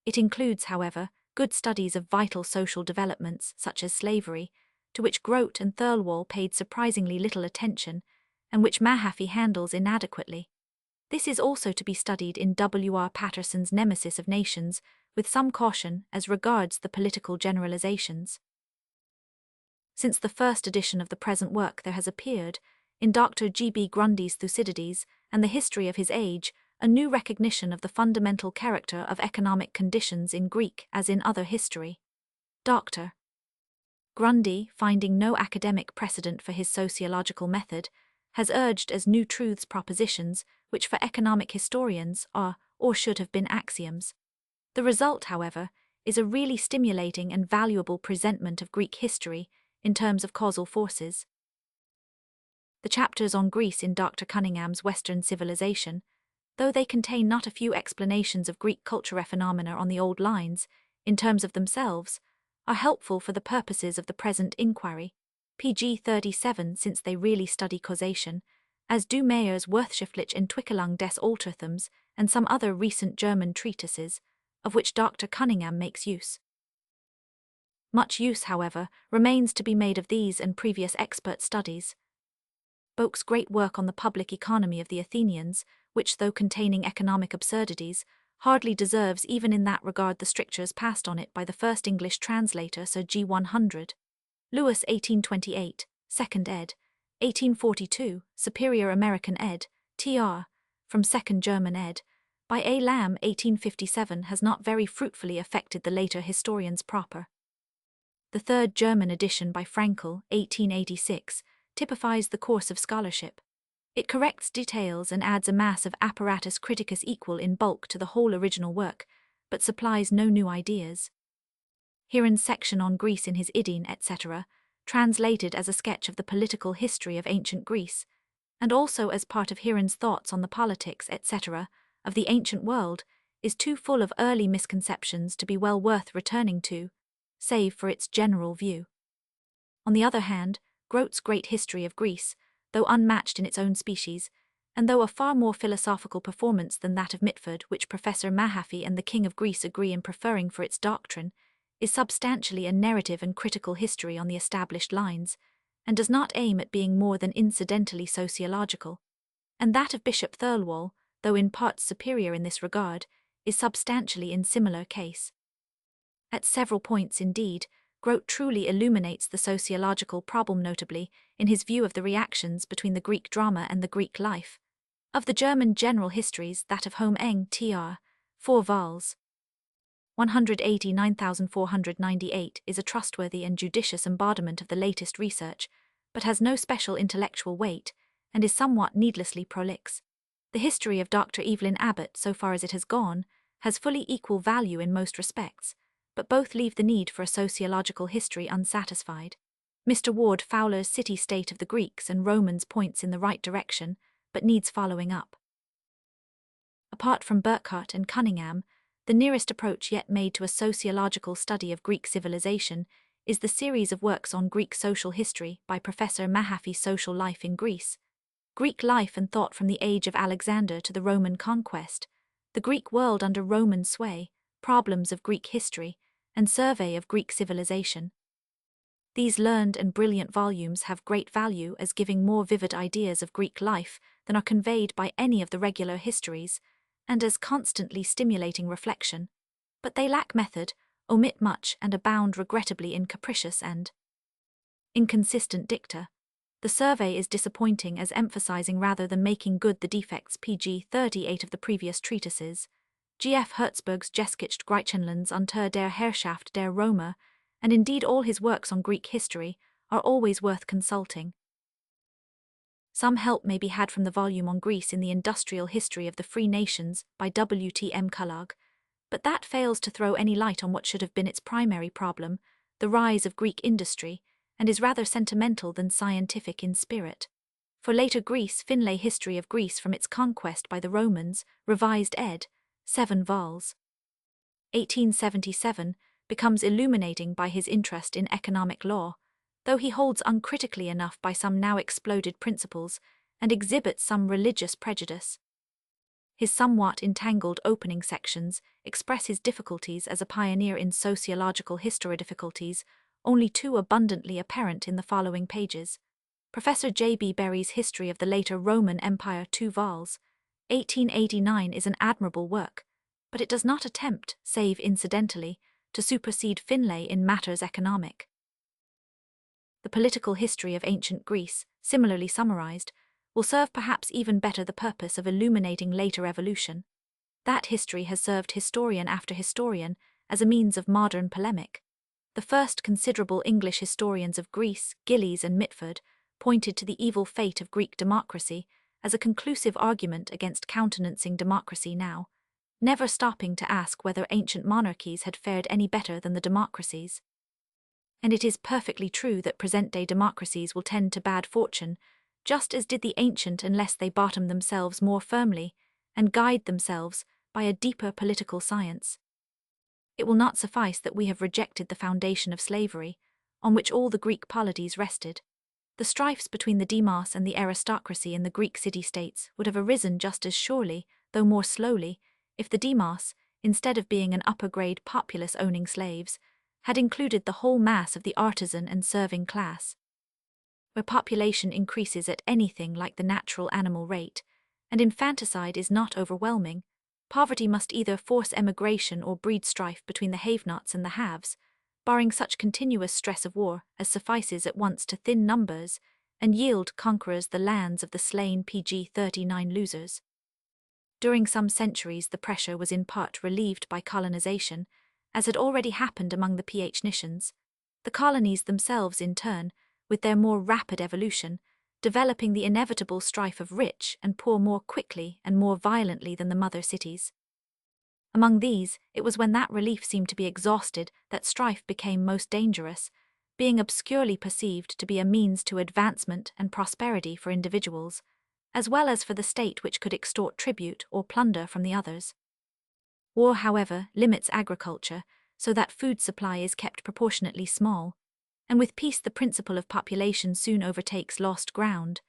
It includes, however, good studies of vital social developments such as slavery, to which Grote and Thirlwall paid surprisingly little attention, and which Mahaffy handles inadequately. This is also to be studied in W. R. Patterson's Nemesis of Nations, with some caution as regards the political generalizations. Since the first edition of the present work there has appeared, in Dr. G. B. Grundy's Thucydides and the History of His Age, a new recognition of the fundamental character of economic conditions in Greek as in other history. Dr. Grundy, finding no academic precedent for his sociological method, has urged as new truths propositions which for economic historians are or should have been axioms. The result, however, is a really stimulating and valuable presentment of Greek history in terms of causal forces. The chapters on Greece in Dr. Cunningham's Western Civilization, though they contain not a few explanations of Greek cultural phenomena on the old lines, in terms of themselves, are helpful for the purposes of the present inquiry, pg 37, since they really study causation, as do Mayer's Worthschriftliche Entwicklung des Altertums and some other recent German treatises, of which Dr. Cunningham makes use. Much use, however, remains to be made of these and previous expert studies. Boke's great work on the public economy of the Athenians, which, though containing economic absurdities, hardly deserves even in that regard the strictures passed on it by the first English translator Sir G. 100. Lewis 1828, 2nd ed., 1842, Superior American ed., tr., from 2nd German ed., by A. Lamb 1857 has not very fruitfully affected the later historians proper. The third German edition by Frankel 1886 typifies the course of scholarship. It corrects details and adds a mass of apparatus criticus equal in bulk to the whole original work, but supplies no new ideas. Heron's section on Greece in his Ideen, etc., translated as a sketch of the political history of ancient Greece, and also as part of Heron's thoughts on the politics, etc., of the ancient world, is too full of early misconceptions to be well worth returning to, save for its general view. On the other hand, Grote's Great History of Greece, though unmatched in its own species, and though a far more philosophical performance than that of Mitford, which Professor Mahaffy and the King of Greece agree in preferring for its doctrine, is substantially a narrative and critical history on the established lines, and does not aim at being more than incidentally sociological. And that of Bishop Thirlwall, though in parts superior in this regard, is substantially in similar case. At several points, indeed, Grote truly illuminates the sociological problem, notably in his view of the reactions between the Greek drama and the Greek life. Of the German general histories, that of Home Eng tr. 4 vols. 189,498 is a trustworthy and judicious embodiment of the latest research, but has no special intellectual weight, and is somewhat needlessly prolix. The history of Dr. Evelyn Abbott, so far as it has gone, has fully equal value in most respects, but both leave the need for a sociological history unsatisfied. Mr. Ward Fowler's City-State of the Greeks and Romans points in the right direction, but needs following up. Apart from Burckhardt and Cunningham, the nearest approach yet made to a sociological study of Greek civilization is the series of works on Greek social history by Professor Mahaffy's Social Life in Greece, Greek Life and Thought from the Age of Alexander to the Roman Conquest, The Greek World under Roman Sway, Problems of Greek History, and Survey of Greek Civilization. These learned and brilliant volumes have great value as giving more vivid ideas of Greek life than are conveyed by any of the regular histories, and as constantly stimulating reflection, but they lack method, omit much, and abound regrettably in capricious and inconsistent dicta. The survey is disappointing as emphasizing rather than making good the defects pg 38 of the previous treatises. G. F. Herzberg's Geschichte Griechenlands unter der Herrschaft der Römer, and indeed all his works on Greek history, are always worth consulting. Some help may be had from the volume on Greece in the Industrial History of the Free Nations by W. T. M. Cullag, but that fails to throw any light on what should have been its primary problem, the rise of Greek industry, and is rather sentimental than scientific in spirit. For later Greece, Finlay History of Greece from its conquest by the Romans, revised ed., 7 vols. 1877 becomes illuminating by his interest in economic law, though he holds uncritically enough by some now exploded principles and exhibits some religious prejudice. His somewhat entangled opening sections express his difficulties as a pioneer in sociological historiography, only too abundantly apparent in the following pages. Professor J. B. Berry's History of the Later Roman Empire 2 vols. 1889 is an admirable work, but it does not attempt, save incidentally, to supersede Finlay in matters economic. The political history of ancient Greece, similarly summarized, will serve perhaps even better the purpose of illuminating later evolution. That history has served historian after historian as a means of modern polemic. The first considerable English historians of Greece, Gillies and Mitford, pointed to the evil fate of Greek democracy as a conclusive argument against countenancing democracy now, never stopping to ask whether ancient monarchies had fared any better than the democracies. And it is perfectly true that present-day democracies will tend to bad fortune, just as did the ancient, unless they bottom themselves more firmly and guide themselves by a deeper political science. It will not suffice that we have rejected the foundation of slavery, on which all the Greek polities rested. The strifes between the demos and the aristocracy in the Greek city-states would have arisen just as surely, though more slowly, if the demos, instead of being an upper-grade populace owning slaves, had included the whole mass of the artisan and serving class. Where population increases at anything like the natural animal rate, and infanticide is not overwhelming, poverty must either force emigration or breed strife between the have-nots and the haves, barring such continuous stress of war as suffices at once to thin numbers and yield conquerors the lands of the slain PG-39 losers. During some centuries the pressure was in part relieved by colonization, as had already happened among the PH nations. The colonies themselves in turn, with their more rapid evolution, developing the inevitable strife of rich and poor more quickly and more violently than the mother cities. Among these, it was when that relief seemed to be exhausted that strife became most dangerous, being obscurely perceived to be a means to advancement and prosperity for individuals, as well as for the state which could extort tribute or plunder from the others. War, however, limits agriculture, so that food supply is kept proportionately small, and with peace the principle of population soon overtakes lost ground,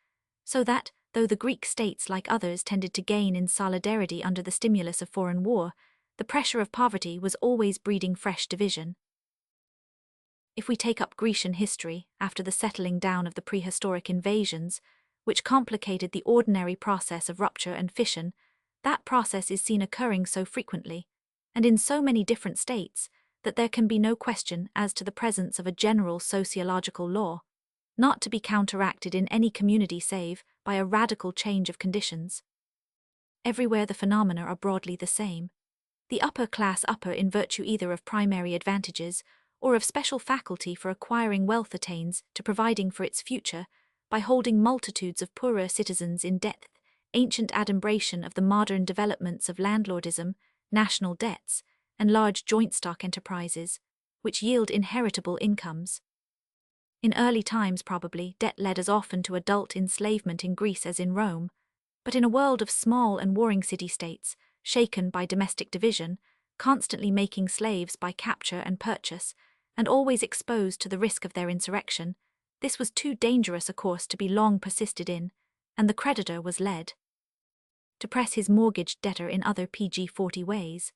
so that, though the Greek states like others tended to gain in solidarity under the stimulus of foreign war, the pressure of poverty was always breeding fresh division. If we take up Grecian history after the settling down of the prehistoric invasions, which complicated the ordinary process of rupture and fission, that process is seen occurring so frequently, and in so many different states, that there can be no question as to the presence of a general sociological law, not to be counteracted in any community save by a radical change of conditions. Everywhere the phenomena are broadly the same. The upper class in virtue either of primary advantages or of special faculty for acquiring wealth attains to providing for its future by holding multitudes of poorer citizens in debt, ancient adumbration of the modern developments of landlordism, national debts, and large joint stock enterprises, which yield inheritable incomes. In early times probably debt led as often to adult enslavement in Greece as in Rome, but in a world of small and warring city-states, shaken by domestic division, constantly making slaves by capture and purchase, and always exposed to the risk of their insurrection, this was too dangerous a course to be long persisted in, and the creditor was led to press his mortgaged debtor in other PG-40 ways.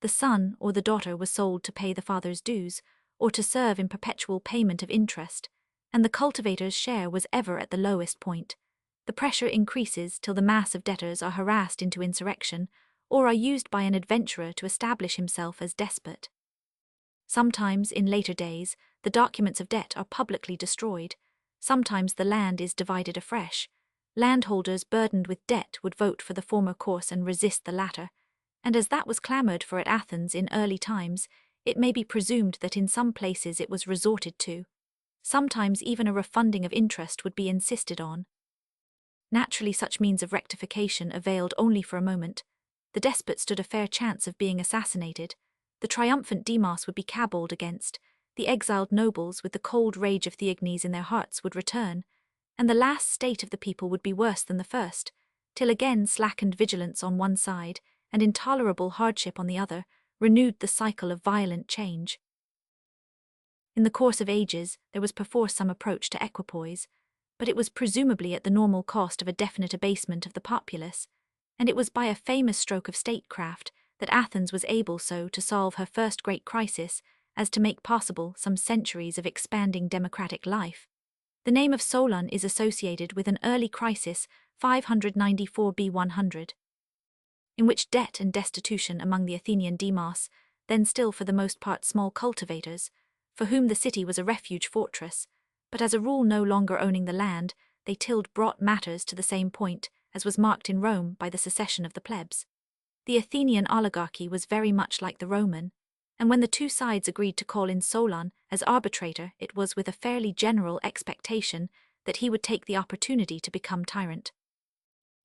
The son or the daughter was sold to pay the father's dues, or to serve in perpetual payment of interest, and the cultivator's share was ever at the lowest point. The pressure increases till the mass of debtors are harassed into insurrection, or are used by an adventurer to establish himself as despot. Sometimes, in later days, the documents of debt are publicly destroyed. Sometimes the land is divided afresh. Landholders burdened with debt would vote for the former course and resist the latter, and as that was clamoured for at Athens in early times, it may be presumed that in some places it was resorted to. Sometimes even a refunding of interest would be insisted on. Naturally, such means of rectification availed only for a moment. The despot stood a fair chance of being assassinated, the triumphant demos would be caballed against, the exiled nobles with the cold rage of Theognis in their hearts would return, and the last state of the people would be worse than the first, till again slackened vigilance on one side, and intolerable hardship on the other, renewed the cycle of violent change. In the course of ages, there was perforce some approach to equipoise, but it was presumably at the normal cost of a definite abasement of the populace, and it was by a famous stroke of statecraft that Athens was able so to solve her first great crisis as to make possible some centuries of expanding democratic life. The name of Solon is associated with an early crisis, 594 B100, in which debt and destitution among the Athenian demos, then still for the most part small cultivators, for whom the city was a refuge fortress, but as a rule no longer owning the land they tilled, brought matters to the same point as was marked in Rome by the secession of the plebs. The Athenian oligarchy was very much like the Roman, and when the two sides agreed to call in Solon as arbitrator, it was with a fairly general expectation that he would take the opportunity to become tyrant.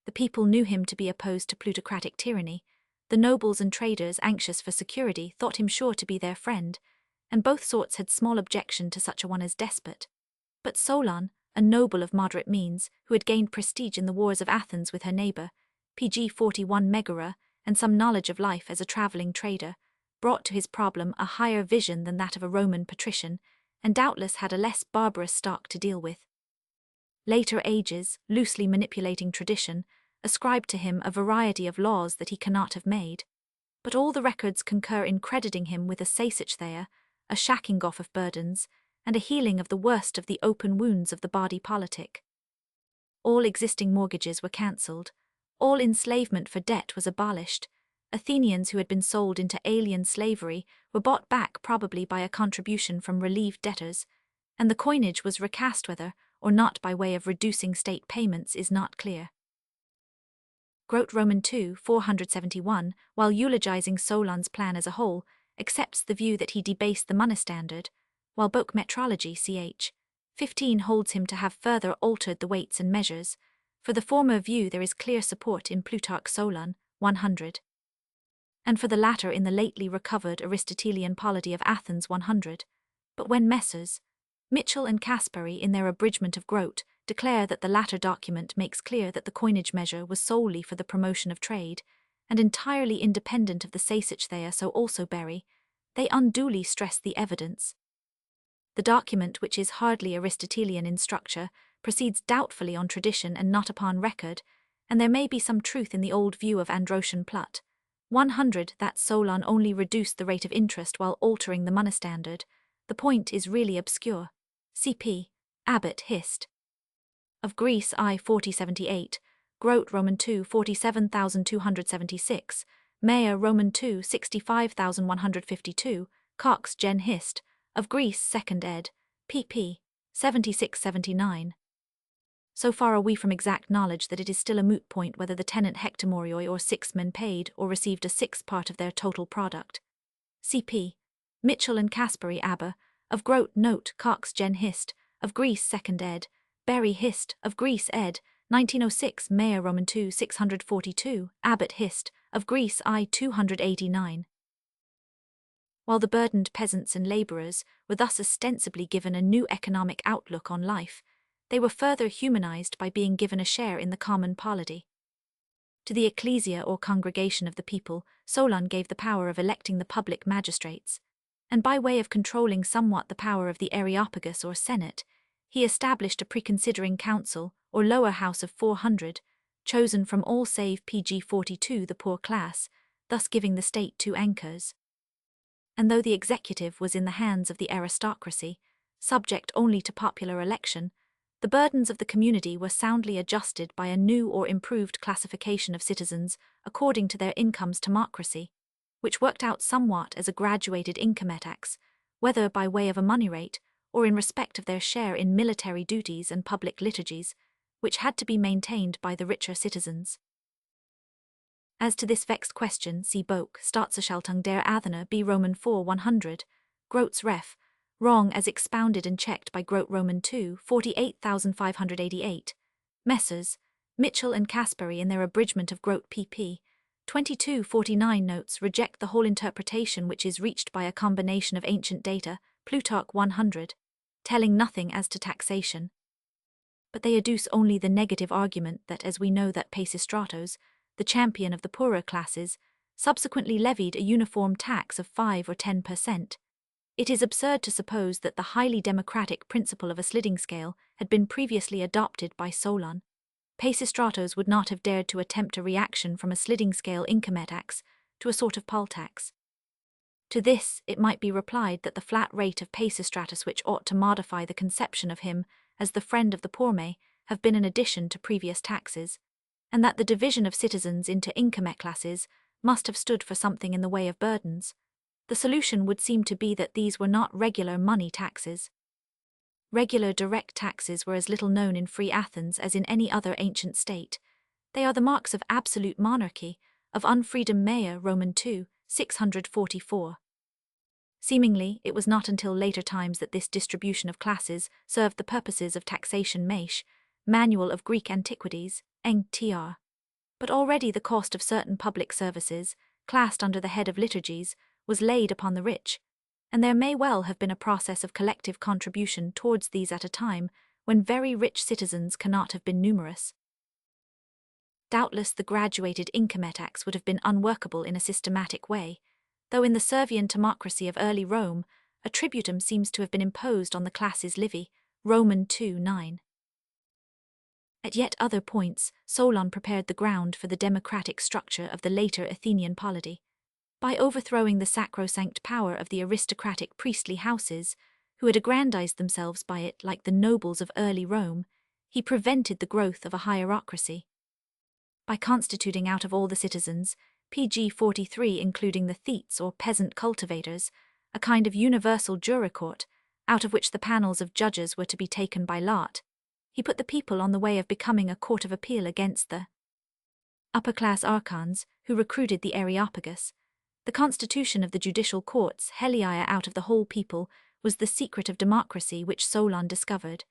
The people knew him to be opposed to plutocratic tyranny. The nobles and traders, anxious for security, thought him sure to be their friend, and both sorts had small objection to such a one as despot. But Solon, a noble of moderate means, who had gained prestige in the wars of Athens with her neighbour, pg 41 Megara, and some knowledge of life as a travelling trader, brought to his problem a higher vision than that of a Roman patrician, and doubtless had a less barbarous stock to deal with. Later ages, loosely manipulating tradition, ascribed to him a variety of laws that he cannot have made, but all the records concur in crediting him with a sasachtheia, a shacking off of burdens, and a healing of the worst of the open wounds of the body politic. All existing mortgages were cancelled, all enslavement for debt was abolished. Athenians who had been sold into alien slavery were bought back probably by a contribution from relieved debtors, and the coinage was recast whether or not by way of reducing state payments is not clear. Grote Roman II, 471, while eulogizing Solon's plan as a whole, accepts the view that he debased the money standard, while Boke Metrology ch. 15 holds him to have further altered the weights and measures. For the former view there is clear support in Plutarch Solon, 100. And for the latter in the lately recovered Aristotelian polity of Athens 100. But when Messrs. Mitchell and Caspary in their abridgment of Grote declare that the latter document makes clear that the coinage measure was solely for the promotion of trade, and entirely independent of the sasachtheia, so also Berry, they unduly stress the evidence. The document, which is hardly Aristotelian in structure, proceeds doubtfully on tradition and not upon record, and there may be some truth in the old view of Androtian Plut, 100, that Solon only reduced the rate of interest while altering the money standard. The point is really obscure. Cp. Abbott Hist. Of Greece I 4078, Grote Roman II 47276, Mayer Roman II 65152, Cox Gen Hist. Of Greece 2nd ed. pp. 76-79. So far are we from exact knowledge that it is still a moot point whether the tenant hectomorioi or 6 men paid or received a sixth part of their total product. Cp. Mitchell and Caspary Abba, of Grote note Cox Gen Hist. Of Greece 2nd ed. Berry Hist. Of Greece ed. 1906 Mayer Roman II 642, Abbott Hist. Of Greece I 289. While the burdened peasants and labourers were thus ostensibly given a new economic outlook on life, they were further humanized by being given a share in the common polity. To the ecclesia or congregation of the people, Solon gave the power of electing the public magistrates, and by way of controlling somewhat the power of the Areopagus or Senate, he established a preconsidering council or lower house of 400, chosen from all save pg 42 the poor class, thus giving the state two anchors. And though the executive was in the hands of the aristocracy, subject only to popular election, the burdens of the community were soundly adjusted by a new or improved classification of citizens according to their incomes timocracy, which worked out somewhat as a graduated income tax, whether by way of a money rate or in respect of their share in military duties and public liturgies, which had to be maintained by the richer citizens. As to this vexed question, see Boke, Staatsverschaltung der Athener B Roman 4 100, Grote's Ref, wrong as expounded and checked by Grote Roman II 48588, Messrs. Mitchell and Caspary in their abridgment of Grote pp. 2249 notes reject the whole interpretation which is reached by a combination of ancient data, Plutarch 100, telling nothing as to taxation. But they adduce only the negative argument that as we know that Pisistratos, the champion of the poorer classes, subsequently levied a uniform tax of 5 or 10%. It is absurd to suppose that the highly democratic principle of a sliding scale had been previously adopted by Solon. Pisistratos would not have dared to attempt a reaction from a sliding scale income tax to a sort of poll tax. To this, it might be replied that the flat rate of Pisistratus, which ought to modify the conception of him as the friend of the poor, may have been an addition to previous taxes, and that the division of citizens into income classes must have stood for something in the way of burdens. The solution would seem to be that these were not regular money taxes. Regular direct taxes were as little known in free Athens as in any other ancient state. They are the marks of absolute monarchy, of unfreedom mea Roman 2, 644. Seemingly, it was not until later times that this distribution of classes served the purposes of taxation. Maish, Manual of Greek Antiquities, Eng tr. But already the cost of certain public services, classed under the head of liturgies, was laid upon the rich, and there may well have been a process of collective contribution towards these at a time when very rich citizens cannot have been numerous. Doubtless the graduated income tax would have been unworkable in a systematic way, though in the Servian timocracy of early Rome, a tributum seems to have been imposed on the classes livy, Roman 2:9. At yet other points, Solon prepared the ground for the democratic structure of the later Athenian polity. By overthrowing the sacrosanct power of the aristocratic priestly houses, who had aggrandized themselves by it like the nobles of early Rome, he prevented the growth of a hierarchy. By constituting out of all the citizens, pg 43 including the thetes or peasant cultivators, a kind of universal jury court, out of which the panels of judges were to be taken by lot, he put the people on the way of becoming a court of appeal against the upper-class archons, who recruited the Areopagus. The constitution of the judicial courts, Heliaia out of the whole people, was the secret of democracy which Solon discovered.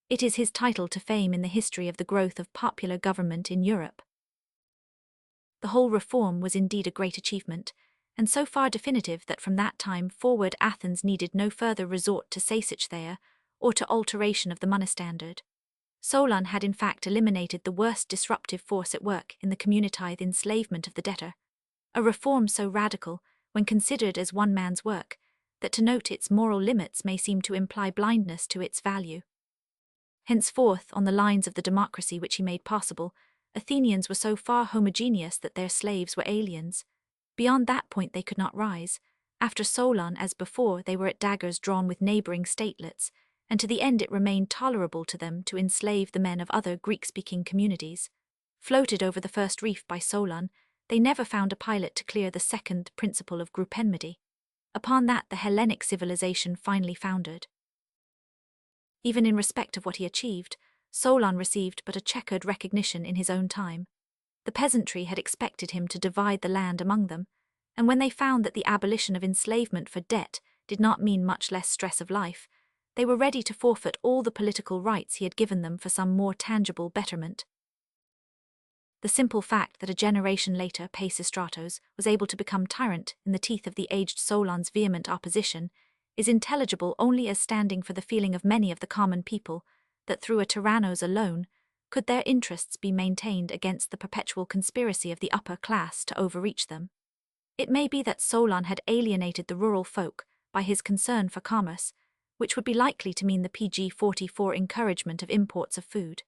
It is his title to fame in the history of the growth of popular government in Europe. The whole reform was indeed a great achievement, and so far definitive that from that time forward Athens needed no further resort to Sasachtheia or to alteration of the money standard. Solon had in fact eliminated the worst disruptive force at work in the communitized enslavement of the debtor, a reform so radical, when considered as one man's work, that to note its moral limits may seem to imply blindness to its value. Henceforth, on the lines of the democracy which he made possible, Athenians were so far homogeneous that their slaves were aliens. Beyond that point they could not rise. After Solon, as before, they were at daggers drawn with neighboring statelets, and to the end it remained tolerable to them to enslave the men of other Greek-speaking communities. Floated over the first reef by Solon, they never found a pilot to clear the second principle of Groupenmedy. Upon that the Hellenic civilization finally foundered. Even in respect of what he achieved, Solon received but a checkered recognition in his own time. The peasantry had expected him to divide the land among them, and when they found that the abolition of enslavement for debt did not mean much less stress of life, they were ready to forfeit all the political rights he had given them for some more tangible betterment. The simple fact that a generation later Pisistratos was able to become tyrant in the teeth of the aged Solon's vehement opposition is intelligible only as standing for the feeling of many of the common people that through a tyrannos alone could their interests be maintained against the perpetual conspiracy of the upper class to overreach them. It may be that Solon had alienated the rural folk by his concern for commerce, which would be likely to mean the pg 44 encouragement of imports of food.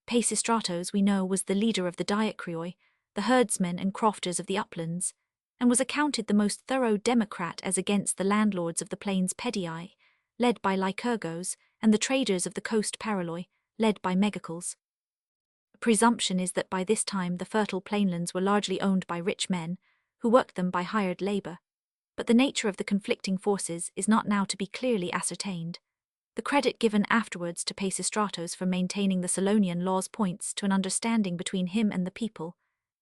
Pisistratos, we know, was the leader of the diakrioi, the herdsmen and crofters of the uplands, and was accounted the most thorough democrat as against the landlords of the plains Pedii, led by Lycurgos, and the traders of the coast Paraloi, led by Megacles. A presumption is that by this time the fertile plainlands were largely owned by rich men, who worked them by hired labour, but the nature of the conflicting forces is not now to be clearly ascertained. The credit given afterwards to Pisistratos for maintaining the Solonian laws points to an understanding between him and the people,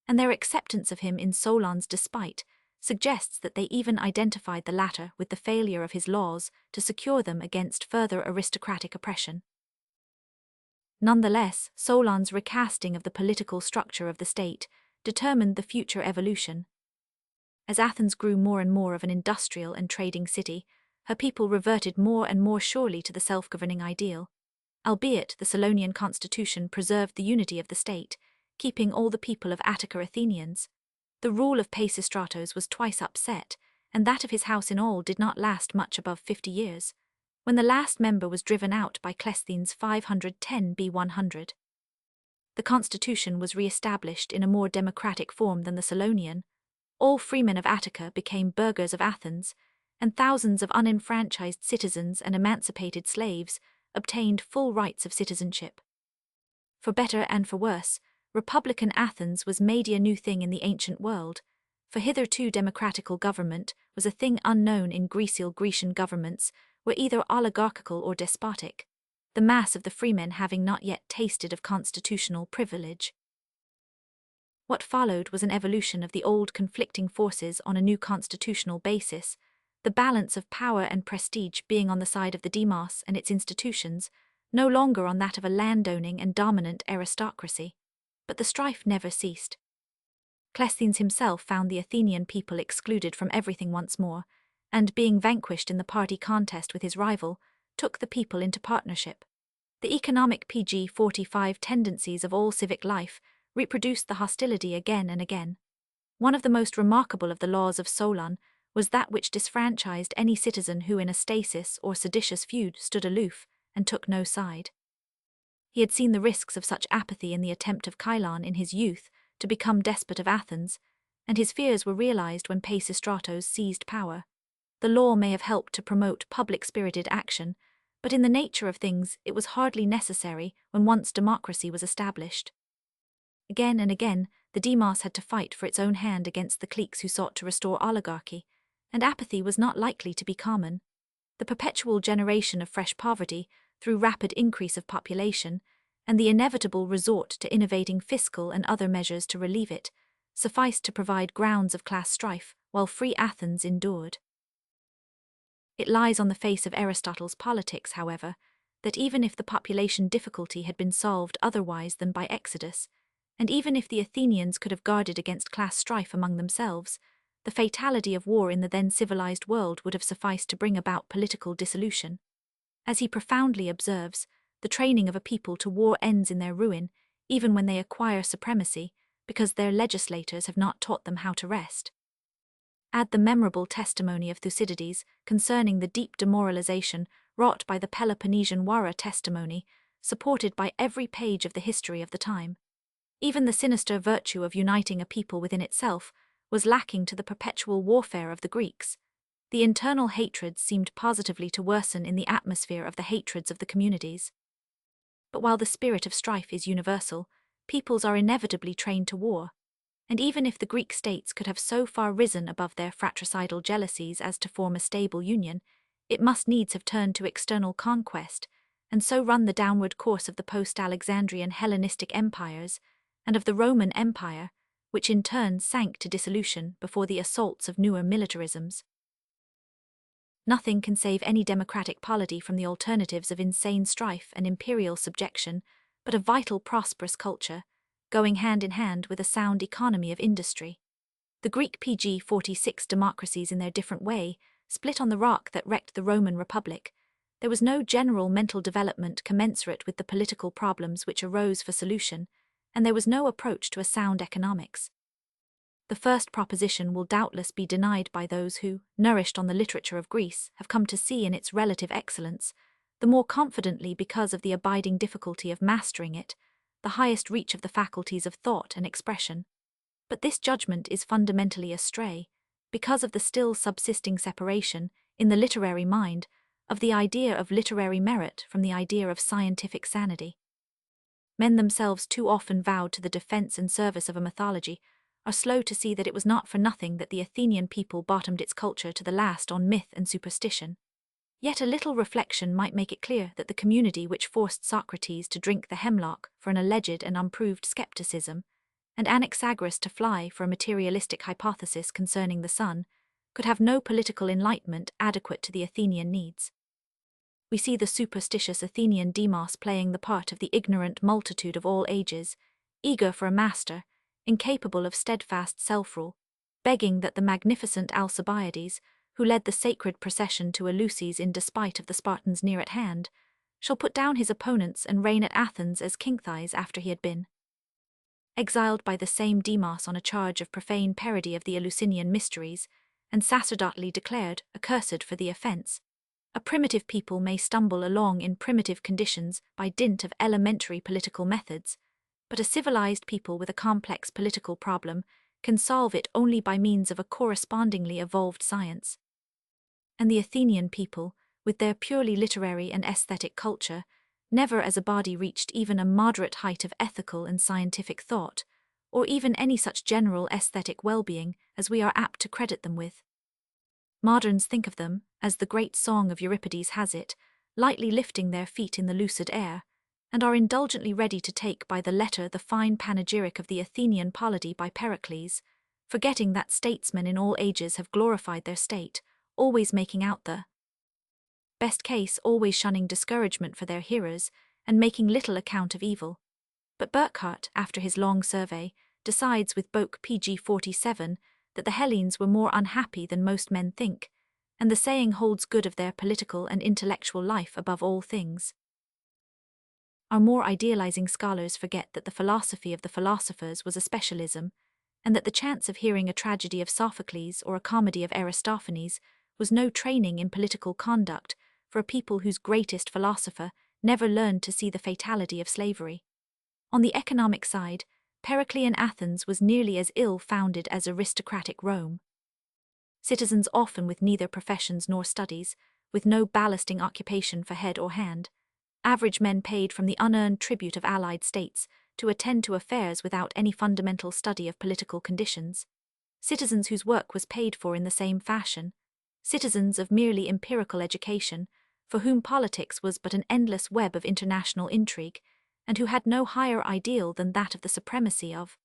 and their acceptance of him in Solon's despite suggests that they even identified the latter with the failure of his laws to secure them against further aristocratic oppression. Nonetheless, Solon's recasting of the political structure of the state determined the future evolution. As Athens grew more and more of an industrial and trading city, her people reverted more and more surely to the self-governing ideal, albeit the Solonian constitution preserved the unity of the state, keeping all the people of Attica Athenians. The rule of Pisistratos was twice upset, and that of his house in all did not last much above 50 years, when the last member was driven out by Cleisthenes 510 B100. The constitution was re-established in a more democratic form than the Solonian. All freemen of Attica became burghers of Athens, and thousands of unenfranchised citizens and emancipated slaves obtained full rights of citizenship. For better and for worse, Republican Athens was made a new thing in the ancient world, for hitherto democratical government was a thing unknown in Grecian governments were either oligarchical or despotic, the mass of the freemen having not yet tasted of constitutional privilege. What followed was an evolution of the old conflicting forces on a new constitutional basis, the balance of power and prestige being on the side of the demos and its institutions, no longer on that of a landowning and dominant aristocracy. But the strife never ceased. Cleisthenes himself found the Athenian people excluded from everything once more, and being vanquished in the party contest with his rival, took the people into partnership. The economic pg 45 tendencies of all civic life reproduced the hostility again and again. One of the most remarkable of the laws of Solon was that which disfranchised any citizen who in a stasis or seditious feud stood aloof and took no side. He had seen the risks of such apathy in the attempt of Cylon in his youth to become despot of Athens, and his fears were realized when Pisistratos seized power. The law may have helped to promote public-spirited action, but in the nature of things it was hardly necessary when once democracy was established. Again and again, the demos had to fight for its own hand against the cliques who sought to restore oligarchy, and apathy was not likely to be common. The perpetual generation of fresh poverty, through rapid increase of population, and the inevitable resort to innovating fiscal and other measures to relieve it, sufficed to provide grounds of class strife while free Athens endured. It lies on the face of Aristotle's Politics, however, that even if the population difficulty had been solved otherwise than by exodus, and even if the Athenians could have guarded against class strife among themselves, the fatality of war in the then civilized world would have sufficed to bring about political dissolution. As he profoundly observes, the training of a people to war ends in their ruin, even when they acquire supremacy, because their legislators have not taught them how to rest. Add the memorable testimony of Thucydides concerning the deep demoralization wrought by the Peloponnesian Wara testimony, supported by every page of the history of the time. Even the sinister virtue of uniting a people within itself was lacking to the perpetual warfare of the Greeks. The internal hatreds seemed positively to worsen in the atmosphere of the hatreds of the communities. But while the spirit of strife is universal, peoples are inevitably trained to war, and even if the Greek states could have so far risen above their fratricidal jealousies as to form a stable union, it must needs have turned to external conquest, and so run the downward course of the post-Alexandrian Hellenistic empires, and of the Roman Empire, which in turn sank to dissolution before the assaults of newer militarisms. Nothing can save any democratic polity from the alternatives of insane strife and imperial subjection, but a vital, prosperous culture, going hand in hand with a sound economy of industry. The Greek pg 46 democracies in their different way split on the rock that wrecked the Roman Republic. There was no general mental development commensurate with the political problems which arose for solution, and there was no approach to a sound economics. The first proposition will doubtless be denied by those who, nourished on the literature of Greece, have come to see in its relative excellence, the more confidently because of the abiding difficulty of mastering it, the highest reach of the faculties of thought and expression. But this judgment is fundamentally astray, because of the still subsisting separation, in the literary mind, of the idea of literary merit from the idea of scientific sanity. Men themselves too often vowed to the defense and service of a mythology are slow to see that it was not for nothing that the Athenian people bottomed its culture to the last on myth and superstition. Yet a little reflection might make it clear that the community which forced Socrates to drink the hemlock for an alleged and unproved skepticism, and Anaxagoras to fly for a materialistic hypothesis concerning the sun, could have no political enlightenment adequate to the Athenian needs. We see the superstitious Athenian demos playing the part of the ignorant multitude of all ages, eager for a master, incapable of steadfast self-rule, begging that the magnificent Alcibiades, who led the sacred procession to Eleusis in despite of the Spartans near at hand, shall put down his opponents and reign at Athens as Kingthias after he had been. exiled by the same Demos on a charge of profane parody of the Eleusinian mysteries, and sacerdotally declared accursed for the offense. A primitive people may stumble along in primitive conditions by dint of elementary political methods, but a civilized people with a complex political problem can solve it only by means of a correspondingly evolved science. And the Athenian people, with their purely literary and aesthetic culture, never as a body reached even a moderate height of ethical and scientific thought, or even any such general aesthetic well-being as we are apt to credit them with. Moderns think of them, as the great song of Euripides has it, lightly lifting their feet in the lucid air, and are indulgently ready to take by the letter the fine panegyric of the Athenian polity by Pericles, forgetting that statesmen in all ages have glorified their state, always making out the best case, always shunning discouragement for their hearers, and making little account of evil. But Burckhardt, after his long survey, decides with Boke pg 47 that the Hellenes were more unhappy than most men think, and the saying holds good of their political and intellectual life above all things. Our more idealizing scholars forget that the philosophy of the philosophers was a specialism, and that the chance of hearing a tragedy of Sophocles or a comedy of Aristophanes was no training in political conduct for a people whose greatest philosopher never learned to see the fatality of slavery. On the economic side, Periclean Athens was nearly as ill-founded as aristocratic Rome. Citizens often with neither professions nor studies, with no ballasting occupation for head or hand, average men paid from the unearned tribute of allied states to attend to affairs without any fundamental study of political conditions, citizens whose work was paid for in the same fashion, citizens of merely empirical education, for whom politics was but an endless web of international intrigue, and who had no higher ideal than that of the supremacy of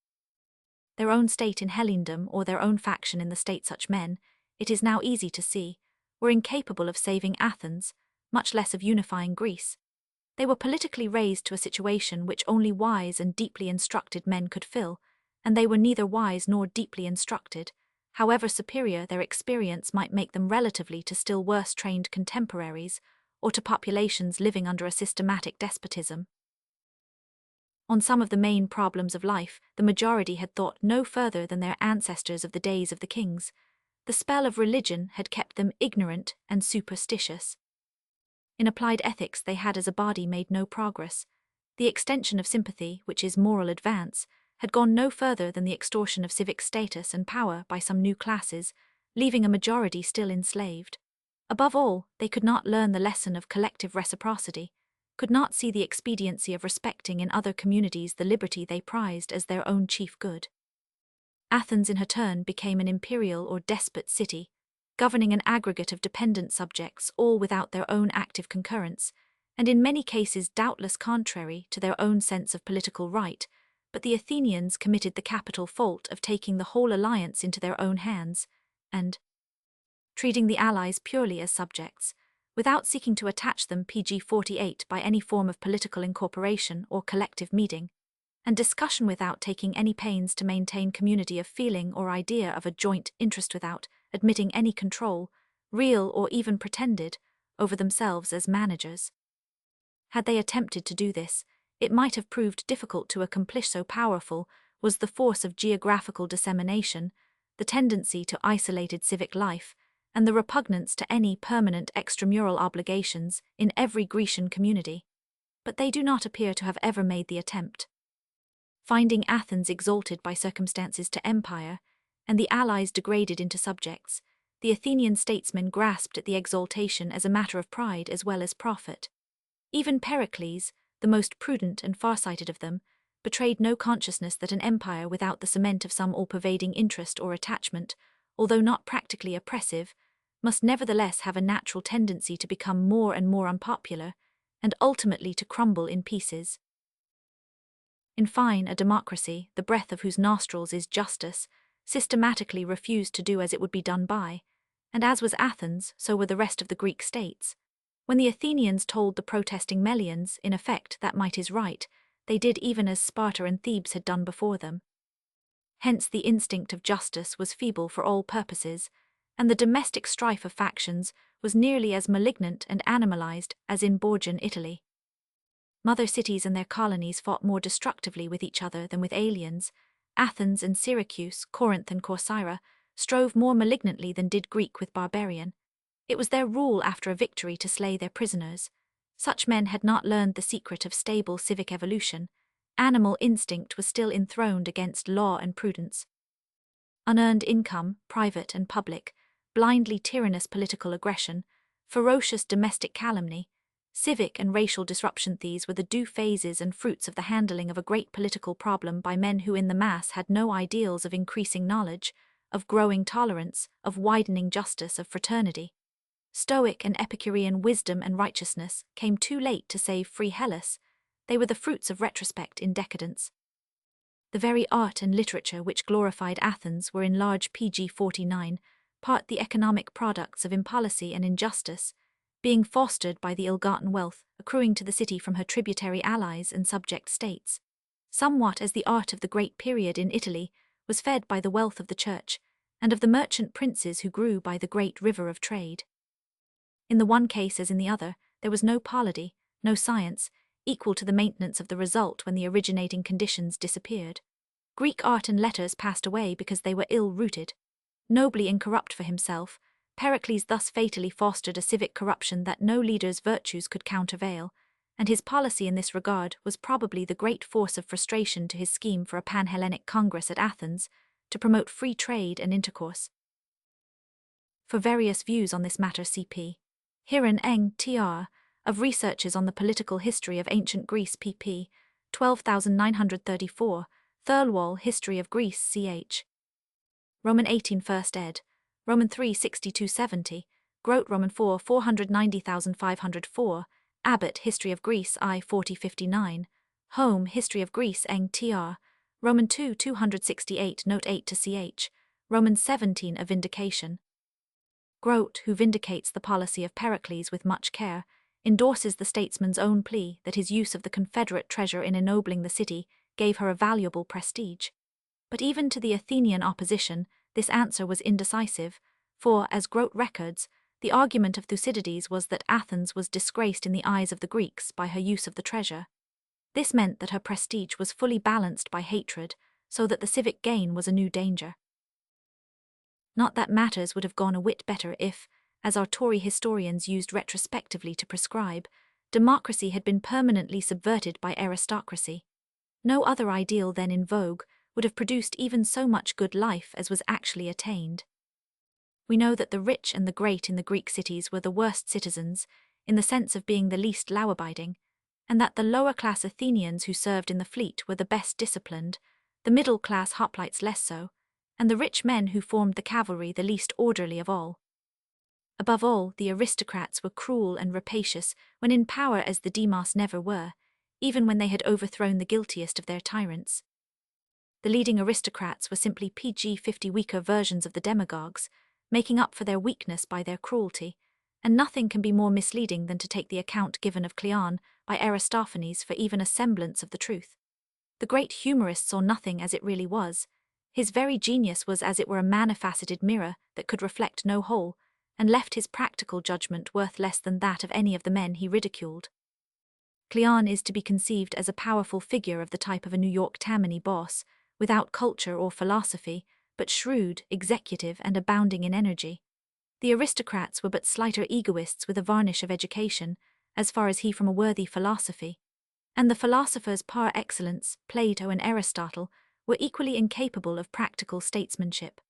their own state in Hellenedom or their own faction in the state. Such men, it is now easy to see, were incapable of saving Athens, much less of unifying Greece. They were politically raised to a situation which only wise and deeply instructed men could fill, and they were neither wise nor deeply instructed, however superior their experience might make them relatively to still worse trained contemporaries, or to populations living under a systematic despotism. On some of the main problems of life, the majority had thought no further than their ancestors of the days of the kings. The spell of religion had kept them ignorant and superstitious. In applied ethics they had as a body made no progress. The extension of sympathy, which is moral advance, had gone no further than the extortion of civic status and power by some new classes, leaving a majority still enslaved. Above all, they could not learn the lesson of collective reciprocity, could not see the expediency of respecting in other communities the liberty they prized as their own chief good. Athens in her turn became an imperial or despot city, governing an aggregate of dependent subjects all without their own active concurrence, and in many cases doubtless contrary to their own sense of political right, but the Athenians committed the capital fault of taking the whole alliance into their own hands, and treating the allies purely as subjects, without seeking to attach them pg 48 by any form of political incorporation or collective meeting, and discussion without taking any pains to maintain community of feeling or idea of a joint interest without admitting any control, real or even pretended, over themselves as managers. Had they attempted to do this, it might have proved difficult to accomplish. So powerful was the force of geographical dissemination, the tendency to isolated civic life, and the repugnance to any permanent extramural obligations in every Grecian community. But they do not appear to have ever made the attempt. Finding Athens exalted by circumstances to empire, and the allies degraded into subjects, the Athenian statesmen grasped at the exaltation as a matter of pride as well as profit. Even Pericles, the most prudent and far-sighted of them, betrayed no consciousness that an empire without the cement of some all-pervading interest or attachment, although not practically oppressive, must nevertheless have a natural tendency to become more and more unpopular, and ultimately to crumble in pieces. In fine, a democracy, the breath of whose nostrils is justice, systematically refused to do as it would be done by, and as was Athens, so were the rest of the Greek states. When the Athenians told the protesting Melians, in effect, that might is right, they did even as Sparta and Thebes had done before them. Hence the instinct of justice was feeble for all purposes, and the domestic strife of factions was nearly as malignant and animalized as in Borgian Italy. Mother cities and their colonies fought more destructively with each other than with aliens. Athens and Syracuse, Corinth and Corcyra, strove more malignantly than did Greek with barbarian. It was their rule after a victory to slay their prisoners. Such men had not learned the secret of stable civic evolution. Animal instinct was still enthroned against law and prudence. Unearned income, private and public, blindly tyrannous political aggression, ferocious domestic calumny, civic and racial disruption, these were the due phases and fruits of the handling of a great political problem by men who in the mass had no ideals of increasing knowledge, of growing tolerance, of widening justice, of fraternity. Stoic and Epicurean wisdom and righteousness came too late to save free Hellas. They were the fruits of retrospect in decadence. The very art and literature which glorified Athens were in large pg 49, part the economic products of impolicy and injustice, being fostered by the ill-gotten wealth accruing to the city from her tributary allies and subject states, somewhat as the art of the great period in Italy was fed by the wealth of the church and of the merchant princes who grew by the great river of trade. In the one case as in the other, there was no polity, no science, equal to the maintenance of the result when the originating conditions disappeared. Greek art and letters passed away because they were ill-rooted. Nobly incorrupt for himself, Pericles thus fatally fostered a civic corruption that no leader's virtues could countervail, and his policy in this regard was probably the great force of frustration to his scheme for a pan-Hellenic Congress at Athens to promote free trade and intercourse. For various views on this matter cp. Hiran Eng, Tr. of Researches on the Political History of Ancient Greece pp. 12,934, Thirlwall, History of Greece ch. Roman 18 First ed. Roman 3 6270, Grote Roman 4 490,504, Abbott History of Greece I 4059, Home History of Greece Eng Tr. Roman 2 268 Note 8 to ch. Roman 17 A Vindication. Grote, who vindicates the policy of Pericles with much care, endorses the statesman's own plea that his use of the Confederate treasure in ennobling the city gave her a valuable prestige. But even to the Athenian opposition, this answer was indecisive, for, as Grote records, the argument of Thucydides was that Athens was disgraced in the eyes of the Greeks by her use of the treasure. This meant that her prestige was fully balanced by hatred, so that the civic gain was a new danger. Not that matters would have gone a whit better if, as our Tory historians used retrospectively to prescribe, democracy had been permanently subverted by aristocracy. No other ideal then in vogue would have produced even so much good life as was actually attained. We know that the rich and the great in the Greek cities were the worst citizens, in the sense of being the least law-abiding, and that the lower-class Athenians who served in the fleet were the best disciplined, the middle-class hoplites less so, and the rich men who formed the cavalry the least orderly of all. Above all, the aristocrats were cruel and rapacious when in power as the demos never were, even when they had overthrown the guiltiest of their tyrants. The leading aristocrats were simply pg 50 weaker versions of the demagogues, making up for their weakness by their cruelty, and nothing can be more misleading than to take the account given of Cleon by Aristophanes for even a semblance of the truth. The great humorist saw nothing as it really was. His very genius was as it were a manifaceted mirror that could reflect no whole, and left his practical judgment worth less than that of any of the men he ridiculed. Cleon is to be conceived as a powerful figure of the type of a New York Tammany boss, without culture or philosophy, but shrewd, executive, and abounding in energy. The aristocrats were but slighter egoists with a varnish of education, as far as he from a worthy philosophy. And the philosophers par excellence, Plato and Aristotle, were equally incapable of practical statesmanship.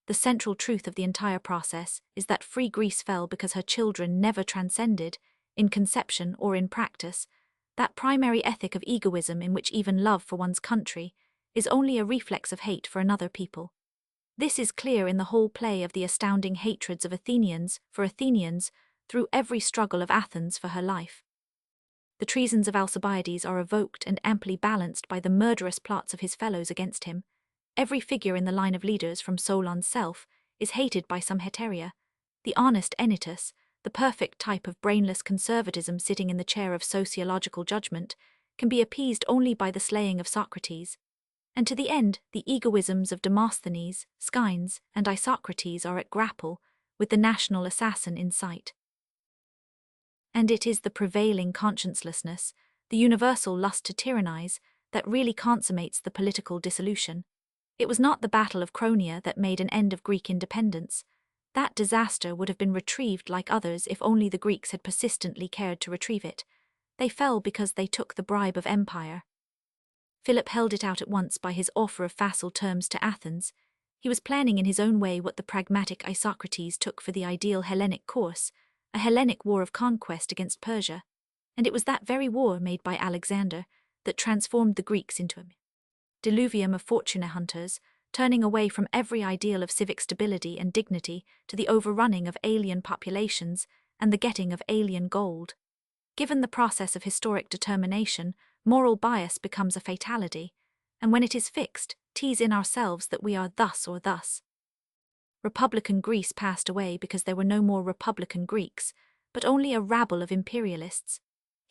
The central truth of the entire process is that free Greece fell because her children never transcended, in conception or in practice, that primary ethic of egoism in which even love for one's country is only a reflex of hate for another people. This is clear in the whole play of the astounding hatreds of Athenians for Athenians through every struggle of Athens for her life. The treasons of Alcibiades are evoked and amply balanced by the murderous plots of his fellows against him. Every figure in the line of leaders from Solon's self is hated by some heteria. The honest Anytus, the perfect type of brainless conservatism sitting in the chair of sociological judgment, can be appeased only by the slaying of Socrates. And to the end, the egoisms of Demosthenes, Scynes, and Isocrates are at grapple with the national assassin in sight. And it is the prevailing consciencelessness, the universal lust to tyrannize, that really consummates the political dissolution. It was not the Battle of Cronia that made an end of Greek independence. That disaster would have been retrieved like others if only the Greeks had persistently cared to retrieve it. They fell because they took the bribe of empire. Philip held it out at once by his offer of vassal terms to Athens. He was planning in his own way what the pragmatic Isocrates took for the ideal Hellenic course, a Hellenic war of conquest against Persia. And it was that very war made by Alexander that transformed the Greeks into a diluvium of fortune hunters, turning away from every ideal of civic stability and dignity to the overrunning of alien populations and the getting of alien gold. Given the process of historic determination, moral bias becomes a fatality, and when it is fixed, tease in ourselves that we are thus or thus. Republican Greece passed away because there were no more Republican Greeks, but only a rabble of imperialists.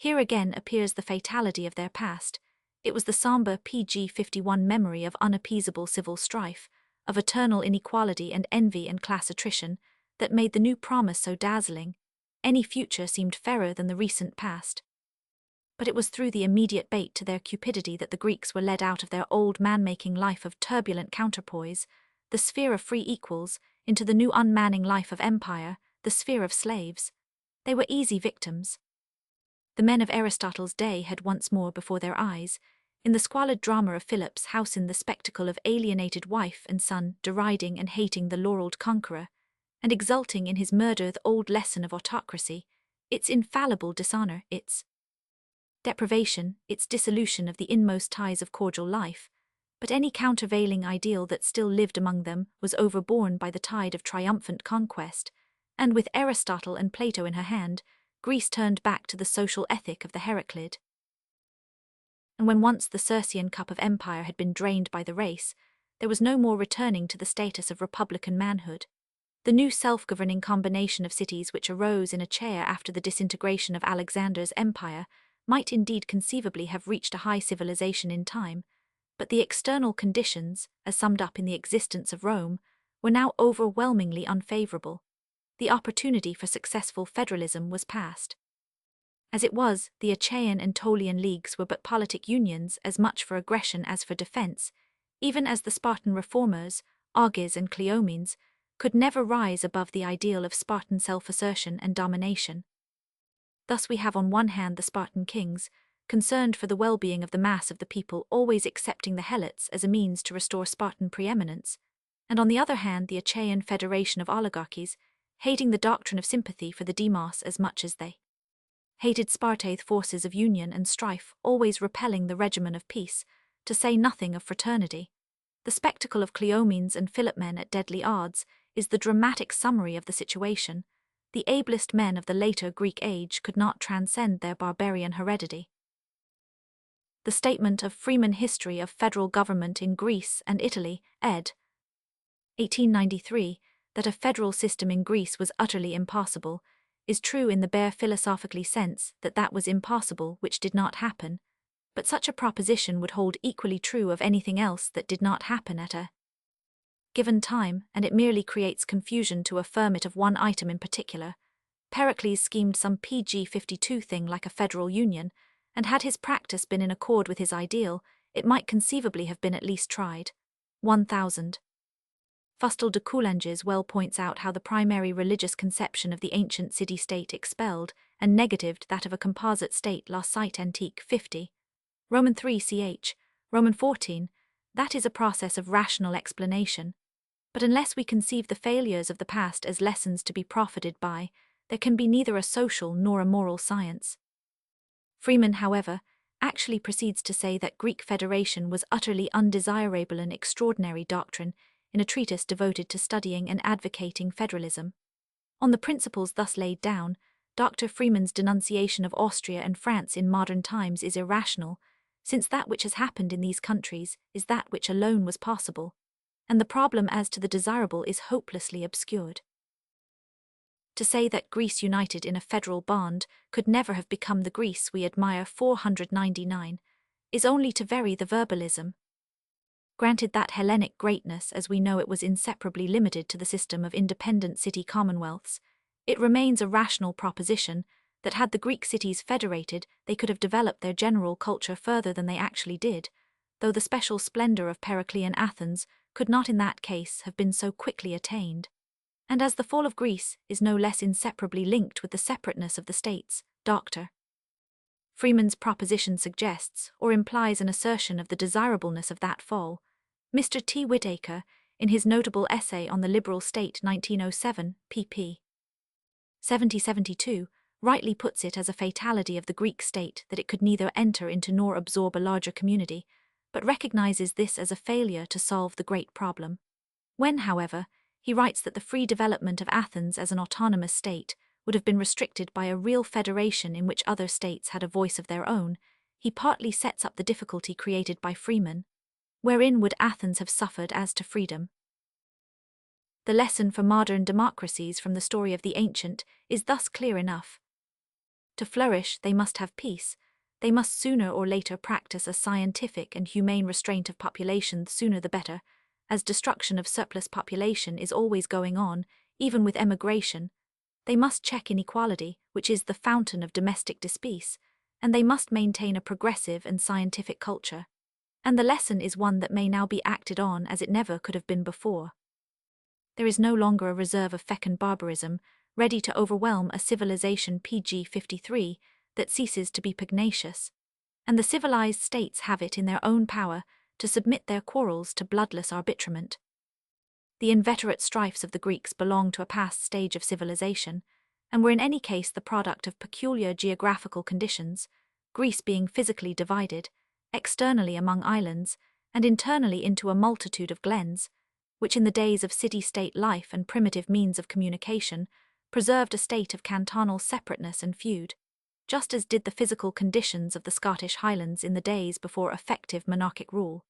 Here again appears the fatality of their past. It was the somber PG 51 memory of unappeasable civil strife, of eternal inequality and envy and class attrition, that made the new promise so dazzling. Any future seemed fairer than the recent past. But it was through the immediate bait to their cupidity that the Greeks were led out of their old man-making life of turbulent counterpoise, the sphere of free equals, into the new unmanning life of empire, the sphere of slaves. They were easy victims. The men of Aristotle's day had once more before their eyes, in the squalid drama of Philip's house, in the spectacle of alienated wife and son deriding and hating the laurelled conqueror, and exulting in his murdered old lesson of autocracy, its infallible dishonour, its deprivation, its dissolution of the inmost ties of cordial life. But any countervailing ideal that still lived among them was overborne by the tide of triumphant conquest, and with Aristotle and Plato in her hand, Greece turned back to the social ethic of the Heraclid. And when once the Circean cup of empire had been drained by the race, there was no more returning to the status of republican manhood. The new self-governing combination of cities which arose in Achaea after the disintegration of Alexander's empire might indeed conceivably have reached a high civilization in time, but the external conditions, as summed up in the existence of Rome, were now overwhelmingly unfavorable. The opportunity for successful federalism was past. As it was, the Achaean and Tolian leagues were but politic unions as much for aggression as for defense, even as the Spartan reformers, Arges and Cleomenes, could never rise above the ideal of Spartan self-assertion and domination. Thus we have on one hand the Spartan kings, concerned for the well-being of the mass of the people, always accepting the Helots as a means to restore Spartan preeminence, and on the other hand the Achaean federation of oligarchies, hating the doctrine of sympathy for the demos as much as they hated Sparta's forces of union and strife, always repelling the regimen of peace, to say nothing of fraternity. The spectacle of Cleomenes and Philipmen at deadly odds is the dramatic summary of the situation. The ablest men of the later Greek age could not transcend their barbarian heredity. The statement of Freeman History of Federal Government in Greece and Italy, ed. 1893, that a federal system in Greece was utterly impossible, is true in the bare philosophically sense that that was impossible which did not happen, but such a proposition would hold equally true of anything else that did not happen at a given time, and it merely creates confusion to affirm it of one item in particular. Pericles schemed some PG 52 thing like a federal union, and had his practice been in accord with his ideal, it might conceivably have been at least tried. 1000. Fustel de Coulanges well points out how the primary religious conception of the ancient city-state expelled and negatived that of a composite state la cite antique 50. Roman 3 ch. Roman 14, that is a process of rational explanation. But unless we conceive the failures of the past as lessons to be profited by, there can be neither a social nor a moral science. Freeman, however, actually proceeds to say that Greek federation was utterly undesirable and extraordinary doctrine in a treatise devoted to studying and advocating federalism. On the principles thus laid down, Dr. Freeman's denunciation of Austria and France in modern times is irrational, since that which has happened in these countries is that which alone was possible, and the problem as to the desirable is hopelessly obscured. To say that Greece united in a federal bond could never have become the Greece we admire 499 is only to vary the verbalism. Granted that Hellenic greatness as we know it was inseparably limited to the system of independent city commonwealths, it remains a rational proposition that had the Greek cities federated, they could have developed their general culture further than they actually did, though the special splendor of Periclean Athens could not in that case have been so quickly attained. And as the fall of Greece is no less inseparably linked with the separateness of the states, Dr. Freeman's proposition suggests or implies an assertion of the desirableness of that fall. Mr. T. Whitaker, in his notable essay on the Liberal State 1907, pp. 70-72, rightly puts it as a fatality of the Greek state that it could neither enter into nor absorb a larger community, but recognizes this as a failure to solve the great problem. When, however, he writes that the free development of Athens as an autonomous state would have been restricted by a real federation in which other states had a voice of their own, he partly sets up the difficulty created by Freeman. Wherein would Athens have suffered as to freedom? The lesson for modern democracies from the story of the ancient is thus clear enough. To flourish, they must have peace. They must sooner or later practice a scientific and humane restraint of population, the sooner the better, as destruction of surplus population is always going on, even with emigration. They must check inequality, which is the fountain of domestic dispeace, and they must maintain a progressive and scientific culture. And the lesson is one that may now be acted on as it never could have been before. There is no longer a reserve of fecund barbarism, ready to overwhelm a civilization PG 53 that ceases to be pugnacious, and the civilized states have it in their own power to submit their quarrels to bloodless arbitrament. The inveterate strifes of the Greeks belong to a past stage of civilization, and were in any case the product of peculiar geographical conditions, Greece being physically divided, externally among islands, and internally into a multitude of glens, which in the days of city-state life and primitive means of communication preserved a state of cantonal separateness and feud, just as did the physical conditions of the Scottish Highlands in the days before effective monarchic rule.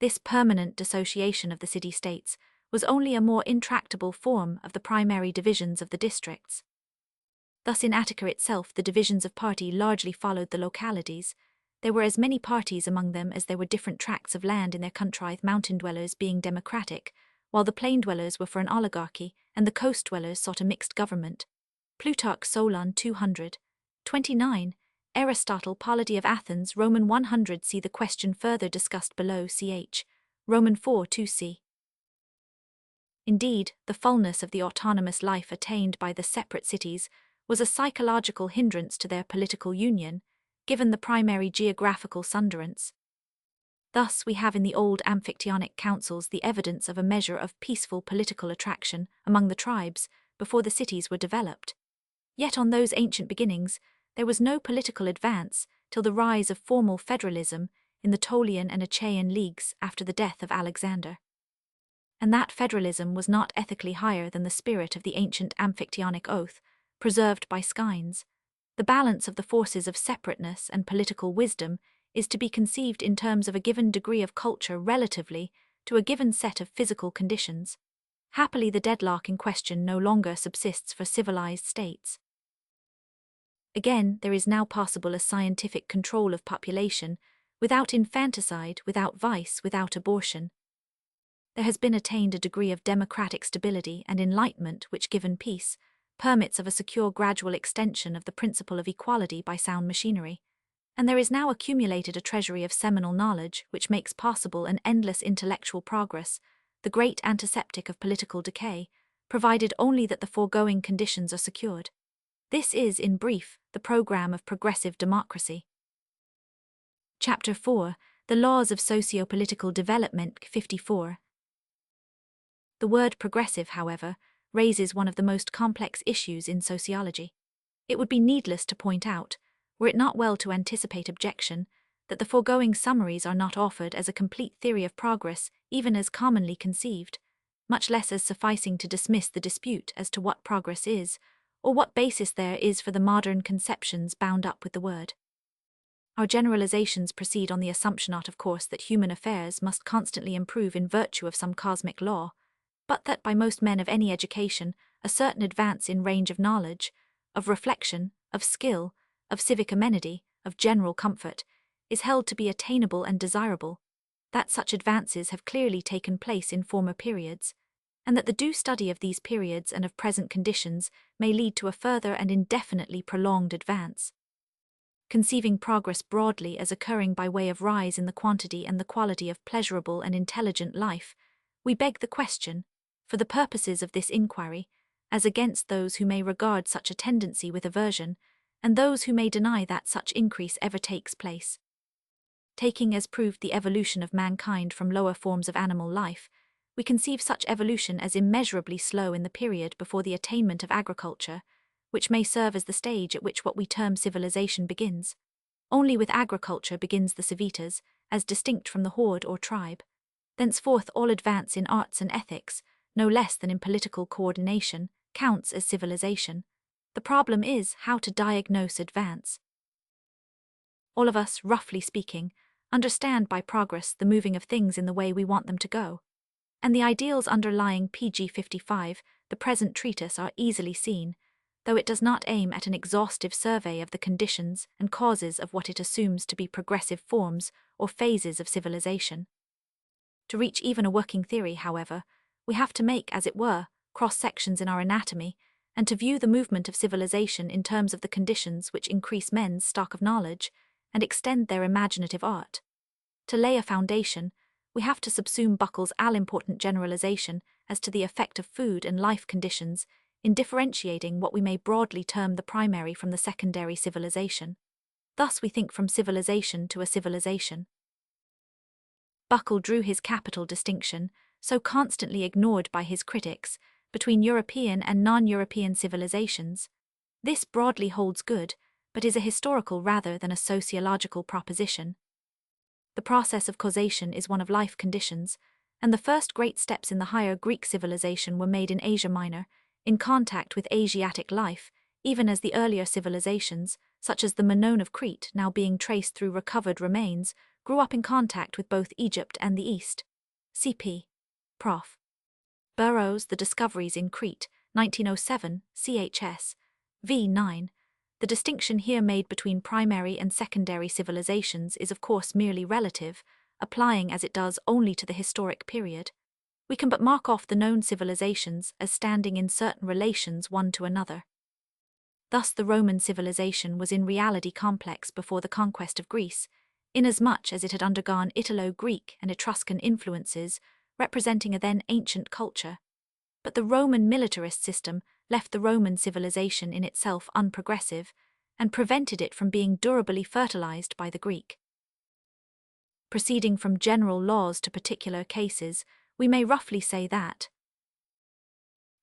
This permanent dissociation of the city-states was only a more intractable form of the primary divisions of the districts. Thus in Attica itself the divisions of party largely followed the localities. There were as many parties among them as there were different tracts of land in their country, mountain dwellers being democratic, while the plain dwellers were for an oligarchy, and the coast dwellers sought a mixed government. Plutarch Solon 200. 29. Aristotle Polity of Athens Roman 100. See the question further discussed below ch. Roman 4 2c. Indeed, the fullness of the autonomous life attained by the separate cities was a psychological hindrance to their political union, given the primary geographical sunderance. Thus we have in the old Amphictyonic councils the evidence of a measure of peaceful political attraction among the tribes before the cities were developed. Yet on those ancient beginnings there was no political advance till the rise of formal federalism in the Tolian and Achaean leagues after the death of Alexander. And that federalism was not ethically higher than the spirit of the ancient Amphictyonic oath, preserved by Scynes. The balance of the forces of separateness and political wisdom is to be conceived in terms of a given degree of culture relatively to a given set of physical conditions. Happily the deadlock in question no longer subsists for civilized states. Again, there is now possible a scientific control of population, without infanticide, without vice, without abortion. There has been attained a degree of democratic stability and enlightenment which, given peace, permits of a secure gradual extension of the principle of equality by sound machinery, and there is now accumulated a treasury of seminal knowledge which makes possible an endless intellectual progress, the great antiseptic of political decay, provided only that the foregoing conditions are secured. This is, in brief, the program of progressive democracy. Chapter 4. The Laws of Socio-Political Development 54. The word progressive, however, raises one of the most complex issues in sociology. It would be needless to point out, were it not well to anticipate objection, that the foregoing summaries are not offered as a complete theory of progress, even as commonly conceived, much less as sufficing to dismiss the dispute as to what progress is, or what basis there is for the modern conceptions bound up with the word. Our generalizations proceed on the assumption, of course, that human affairs must constantly improve in virtue of some cosmic law, but that by most men of any education a certain advance in range of knowledge, of reflection, of skill, of civic amenity, of general comfort, is held to be attainable and desirable, that such advances have clearly taken place in former periods, and that the due study of these periods and of present conditions may lead to a further and indefinitely prolonged advance. Conceiving progress broadly as occurring by way of rise in the quantity and the quality of pleasurable and intelligent life, we beg the question, for the purposes of this inquiry, as against those who may regard such a tendency with aversion, and those who may deny that such increase ever takes place. Taking as proved the evolution of mankind from lower forms of animal life, we conceive such evolution as immeasurably slow in the period before the attainment of agriculture, which may serve as the stage at which what we term civilization begins. Only with agriculture begins the civitas, as distinct from the horde or tribe. Thenceforth all advance in arts and ethics, no less than in political coordination, counts as civilization. The problem is how to diagnose advance. All of us, roughly speaking, understand by progress the moving of things in the way we want them to go. And the ideals underlying pg 55, the present treatise, are easily seen, though it does not aim at an exhaustive survey of the conditions and causes of what it assumes to be progressive forms or phases of civilization. To reach even a working theory, however, we have to make, as it were, cross-sections in our anatomy, and to view the movement of civilization in terms of the conditions which increase men's stock of knowledge and extend their imaginative art. To lay a foundation, we have to subsume Buckle's all-important generalization as to the effect of food and life conditions in differentiating what we may broadly term the primary from the secondary civilization. Thus we think from civilization to a civilization. Buckle drew his capital distinction, so constantly ignored by his critics, between European and non-European civilizations. This broadly holds good, but is a historical rather than a sociological proposition. The process of causation is one of life conditions, and the first great steps in the higher Greek civilization were made in Asia Minor, in contact with Asiatic life, even as the earlier civilizations, such as the Minoan of Crete now being traced through recovered remains, grew up in contact with both Egypt and the East. C.P. Prof. Burroughs, The Discoveries in Crete, 1907, CHS. v. 9. The distinction here made between primary and secondary civilizations is of course merely relative, applying as it does only to the historic period. We can but mark off the known civilizations as standing in certain relations one to another. Thus the Roman civilization was in reality complex before the conquest of Greece, inasmuch as it had undergone Italo-Greek and Etruscan influences, representing a then ancient culture. But the Roman militarist system left the Roman civilization in itself unprogressive, and prevented it from being durably fertilized by the Greek. Proceeding from general laws to particular cases, we may roughly say that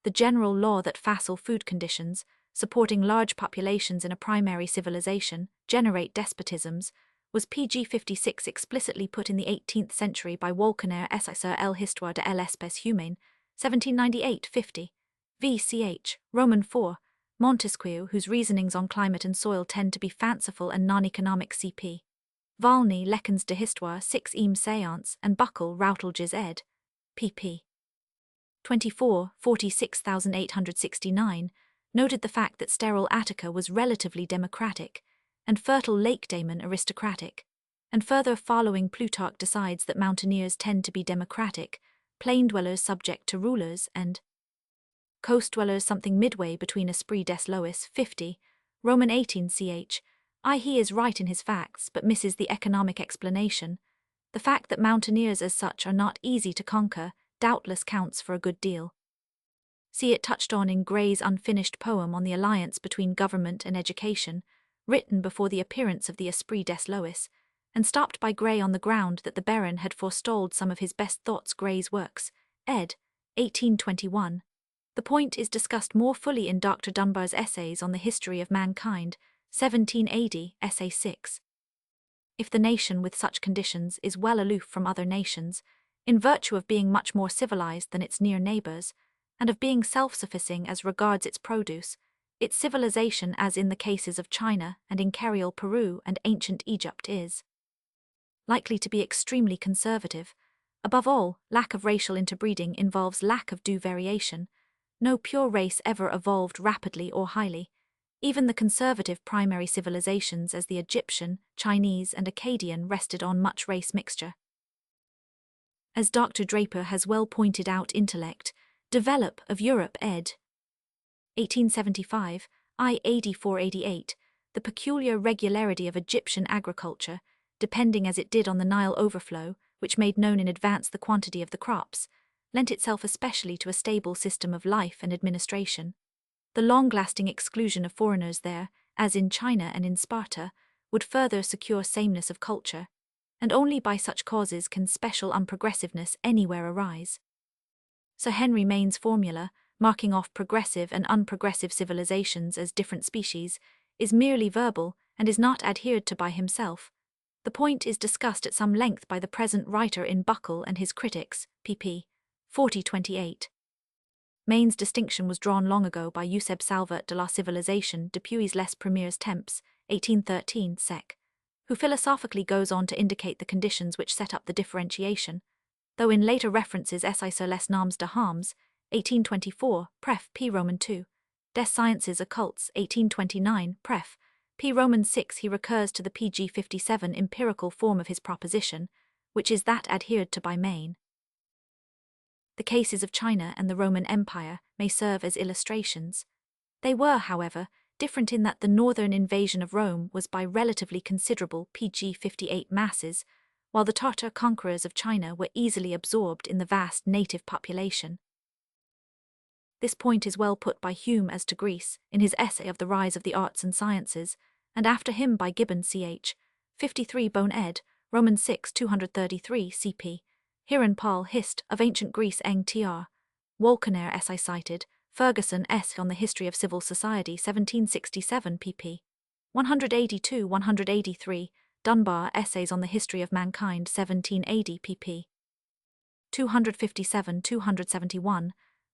the general law that facile food conditions, supporting large populations in a primary civilization, generate despotisms, was pg 56 explicitly put in the 18th century by Walkenaer sur l'histoire de l'espèce humaine, 1798-50, v.ch. Roman 4, Montesquieu, whose reasonings on climate and soil tend to be fanciful and non-economic. C.P. Valny, Leckens de Histoire 6 séance, and Buckle, Routledge's ed. pp. 24, 46,869, noted the fact that sterile Attica was relatively democratic, and fertile Lake Daemon aristocratic, and further following Plutarch decides that mountaineers tend to be democratic, plain dwellers subject to rulers, and coast dwellers something midway between esprit des lois 50, Roman 18 ch. He is right in his facts but misses the economic explanation. The fact that mountaineers as such are not easy to conquer doubtless counts for a good deal. See it touched on in Gray's unfinished poem on the alliance between government and education, written before the appearance of the Esprit des Lois, and stopped by Gray on the ground that the Baron had forestalled some of his best thoughts. Gray's works, ed. 1821. The point is discussed more fully in Dr. Dunbar's Essays on the History of Mankind, 1780, Essay 6. If the nation with such conditions is well aloof from other nations, in virtue of being much more civilized than its near neighbors, and of being self-sufficing as regards its produce, its civilization, as in the cases of China and Imperial Peru and ancient Egypt, is likely to be extremely conservative. Above all, lack of racial interbreeding involves lack of due variation. No pure race ever evolved rapidly or highly. Even the conservative primary civilizations as the Egyptian, Chinese, and Akkadian rested on much race mixture. As Dr. Draper has well pointed out, intellect, Develop of Europe ed. 1875, I. AD 488, the peculiar regularity of Egyptian agriculture, depending as it did on the Nile overflow, which made known in advance the quantity of the crops, lent itself especially to a stable system of life and administration. The long-lasting exclusion of foreigners there, as in China and in Sparta, would further secure sameness of culture, and only by such causes can special unprogressiveness anywhere arise. Sir Henry Maine's formula, marking off progressive and unprogressive civilizations as different species, is merely verbal and is not adhered to by himself. The point is discussed at some length by the present writer in Buckle and his critics, pp. 40-28. Maine's distinction was drawn long ago by Eusebe Salvert de la Civilisation depuis les premiers temps, 1813 sec., who philosophically goes on to indicate the conditions which set up the differentiation, though in later references Essai sur les normes de Harms, 1824, pref. P. Roman II, Des Sciences Occultes, 1829, pref. P. Roman VI, he recurs to the pg 57 empirical form of his proposition, which is that adhered to by Maine. The cases of China and the Roman Empire may serve as illustrations. They were, however, different in that the northern invasion of Rome was by relatively considerable pg 58 masses, while the Tartar conquerors of China were easily absorbed in the vast native population. This point is well put by Hume as to Greece, in his essay of the rise of the arts and sciences, and after him by Gibbon ch. 53 Bone ed., Roman 6 233 cp. Hiran Paul Hist of Ancient Greece Eng tr. Wolkenaer essay cited, Ferguson S. on the History of Civil Society 1767 pp. 182-183, Dunbar Essays on the History of Mankind 1780 pp. 257-271,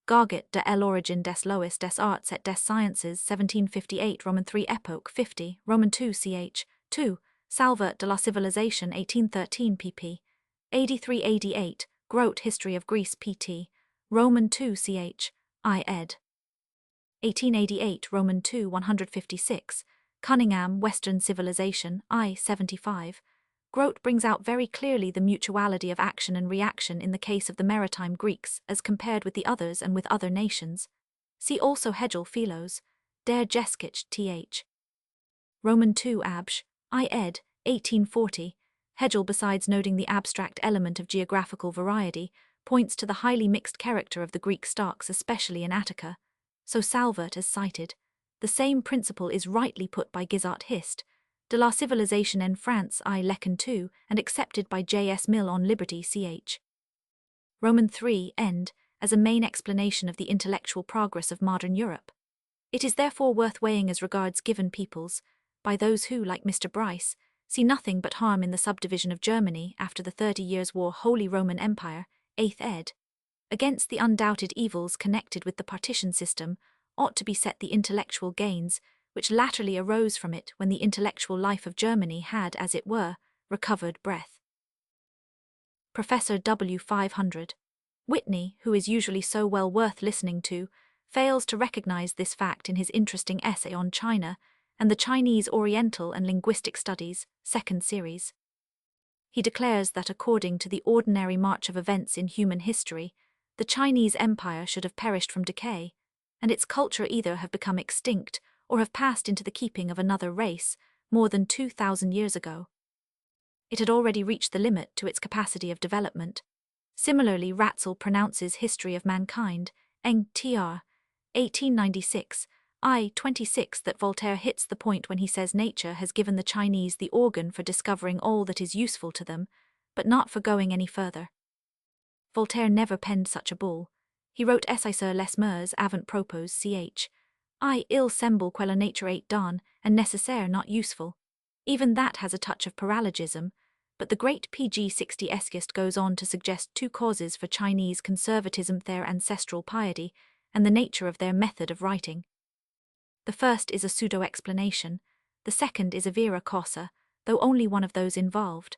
Garget de l'origine des lois des arts et des sciences 1758 Roman 3 Epoch 50, Roman 2 ch. 2, Salvert de la Civilisation 1813 pp. 83-88, Grote History of Greece pt. Roman 2 ch. I ed. 1888 Roman 2 156, Cunningham Western Civilization I 75. Grote brings out very clearly the mutuality of action and reaction in the case of the maritime Greeks as compared with the others and with other nations. See also Hegel Philos, Der Jeskich th. Roman 2 Absch, I ed. 1840. Hegel, besides noting the abstract element of geographical variety, points to the highly mixed character of the Greek stocks, especially in Attica. So Salvert as cited. The same principle is rightly put by Guizot Hist, de la Civilisation en France I Lecken 2, and accepted by J. S. Mill on Liberty ch. Roman 3 end, as a main explanation of the intellectual progress of modern Europe. It is therefore worth weighing as regards given peoples, by those who, like Mr. Bryce, see nothing but harm in the subdivision of Germany after the 30 Years' War Holy Roman Empire, 8th ed. Against the undoubted evils connected with the partition system ought to be set the intellectual gains, which latterly arose from it when the intellectual life of Germany had, as it were, recovered breath. Professor W. 500. Whitney, who is usually so well worth listening to, fails to recognize this fact in his interesting essay on China and the Chinese Oriental and Linguistic Studies, 2nd series. He declares that according to the ordinary march of events in human history, the Chinese Empire should have perished from decay, and its culture either have become extinct or have passed into the keeping of another race more than 2,000 years ago. It had already reached the limit to its capacity of development. Similarly, Ratzel pronounces History of Mankind, Eng tr. 1896, I 26, that Voltaire hits the point when he says nature has given the Chinese the organ for discovering all that is useful to them, but not for going any further. Voltaire never penned such a bull. He wrote Essai sur les mœurs avant propos ch. I il semble que la nature est donne and nécessaire not useful. Even that has a touch of paralogism, but the great pg 60 Esquist goes on to suggest two causes for Chinese conservatism: their ancestral piety and the nature of their method of writing. The first is a pseudo-explanation, the second is a vera causa, though only one of those involved.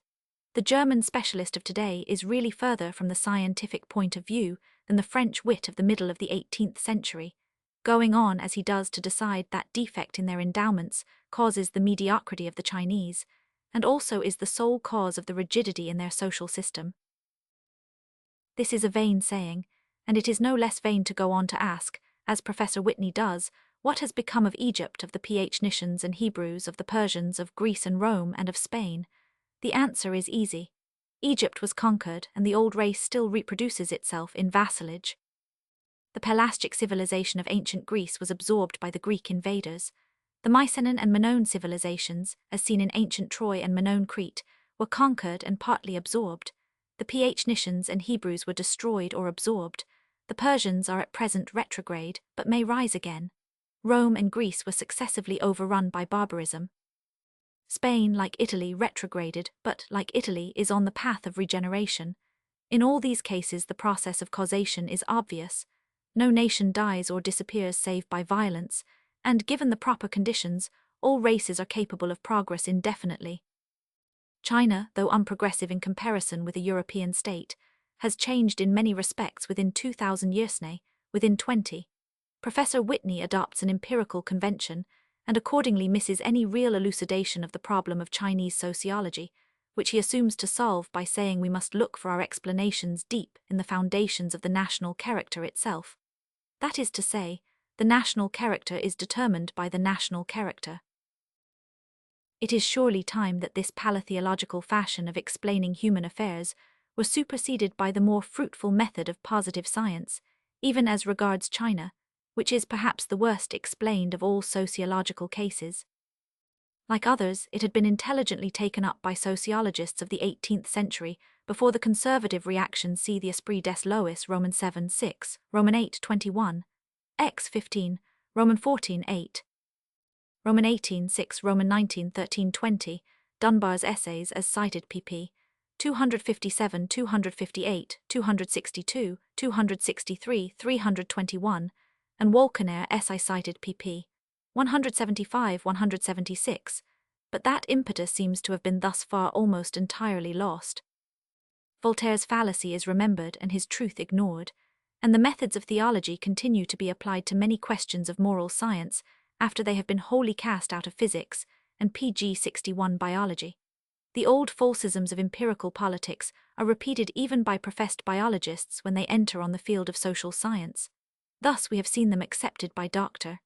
The German specialist of today is really further from the scientific point of view than the French wit of the middle of the 18th century, going on as he does to decide that defect in their endowments causes the mediocrity of the Chinese, and also is the sole cause of the rigidity in their social system. This is a vain saying. and it is no less vain to go on to ask, as Professor Whitney does, what has become of Egypt, of the Phoenicians and Hebrews, of the Persians, of Greece and Rome, and of Spain? The answer is easy. Egypt was conquered, and the old race still reproduces itself in vassalage. The Pelasgic civilization of ancient Greece was absorbed by the Greek invaders. The Mycenaean and Minoan civilizations, as seen in ancient Troy and Minoan Crete, were conquered and partly absorbed. The Phoenicians and Hebrews were destroyed or absorbed. The Persians are at present retrograde, but may rise again. Rome and Greece were successively overrun by barbarism. Spain, like Italy, retrograded, but, like Italy, is on the path of regeneration. In all these cases the process of causation is obvious. No nation dies or disappears save by violence, and given the proper conditions, all races are capable of progress indefinitely. China, though unprogressive in comparison with a European state, has changed in many respects within 2,000 years, within 20. Professor Whitney adopts an empirical convention and accordingly misses any real elucidation of the problem of Chinese sociology, which he assumes to solve by saying we must look for our explanations deep in the foundations of the national character itself. That is to say, the national character is determined by the national character. It is surely time that this paletheological fashion of explaining human affairs was superseded by the more fruitful method of positive science, even as regards China, which is perhaps the worst explained of all sociological cases. Like others, it had been intelligently taken up by sociologists of the 18th century before the conservative reaction. See the Esprit des Lois, Roman 7:6, Roman 8:21, X 15, Roman 14:8, Roman 18:6, Roman 19:13-20, Dunbar's essays as cited pp. 257, 258, 262, 263, 321, and Walkenaer essay cited pp. 175, 176, but that impetus seems to have been thus far almost entirely lost. Voltaire's fallacy is remembered and his truth ignored, and the methods of theology continue to be applied to many questions of moral science after they have been wholly cast out of physics and PG 61 biology. The old falsisms of empirical politics are repeated even by professed biologists when they enter on the field of social science. Thus we have seen them accepted by Dr.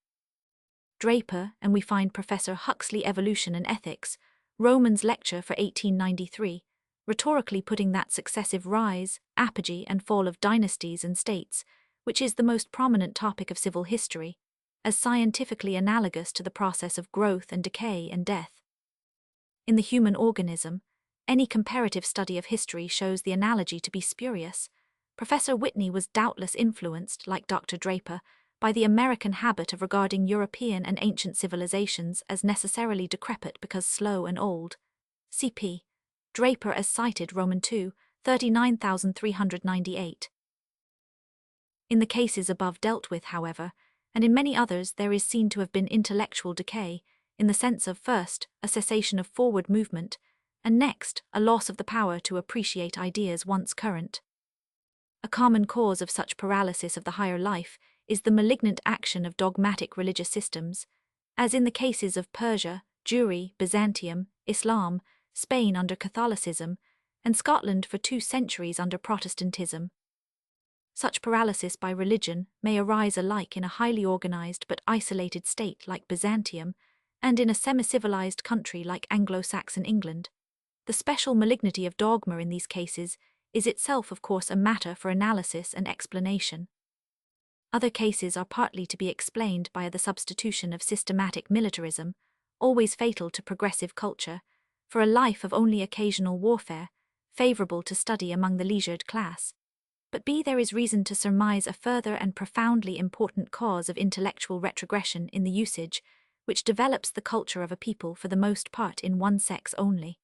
Draper, and we find Professor Huxley Evolution and Ethics, Roman's lecture for 1893, rhetorically putting that successive rise, apogee, and fall of dynasties and states, which is the most prominent topic of civil history, as scientifically analogous to the process of growth and decay and death. In the human organism, any comparative study of history shows the analogy to be spurious. Professor Whitney was doubtless influenced, like Dr. Draper, by the American habit of regarding European and ancient civilizations as necessarily decrepit because slow and old. C.P. Draper as cited Roman 2, 39,398. In the cases above dealt with, however, and in many others there is seen to have been intellectual decay, in the sense of first, a cessation of forward movement, and next, a loss of the power to appreciate ideas once current. A common cause of such paralysis of the higher life is the malignant action of dogmatic religious systems, as in the cases of Persia, Jewry, Byzantium, Islam, Spain under Catholicism, and Scotland for 2 centuries under Protestantism. Such paralysis by religion may arise alike in a highly organized but isolated state like Byzantium, and in a semi-civilized country like Anglo-Saxon England. The special malignity of dogma in these cases is itself of course a matter for analysis and explanation. Other cases are partly to be explained by the substitution of systematic militarism, always fatal to progressive culture, for a life of only occasional warfare, favorable to study among the leisured class. But there is reason to surmise a further and profoundly important cause of intellectual retrogression in the usage, which develops the culture of a people for the most part in one sex only.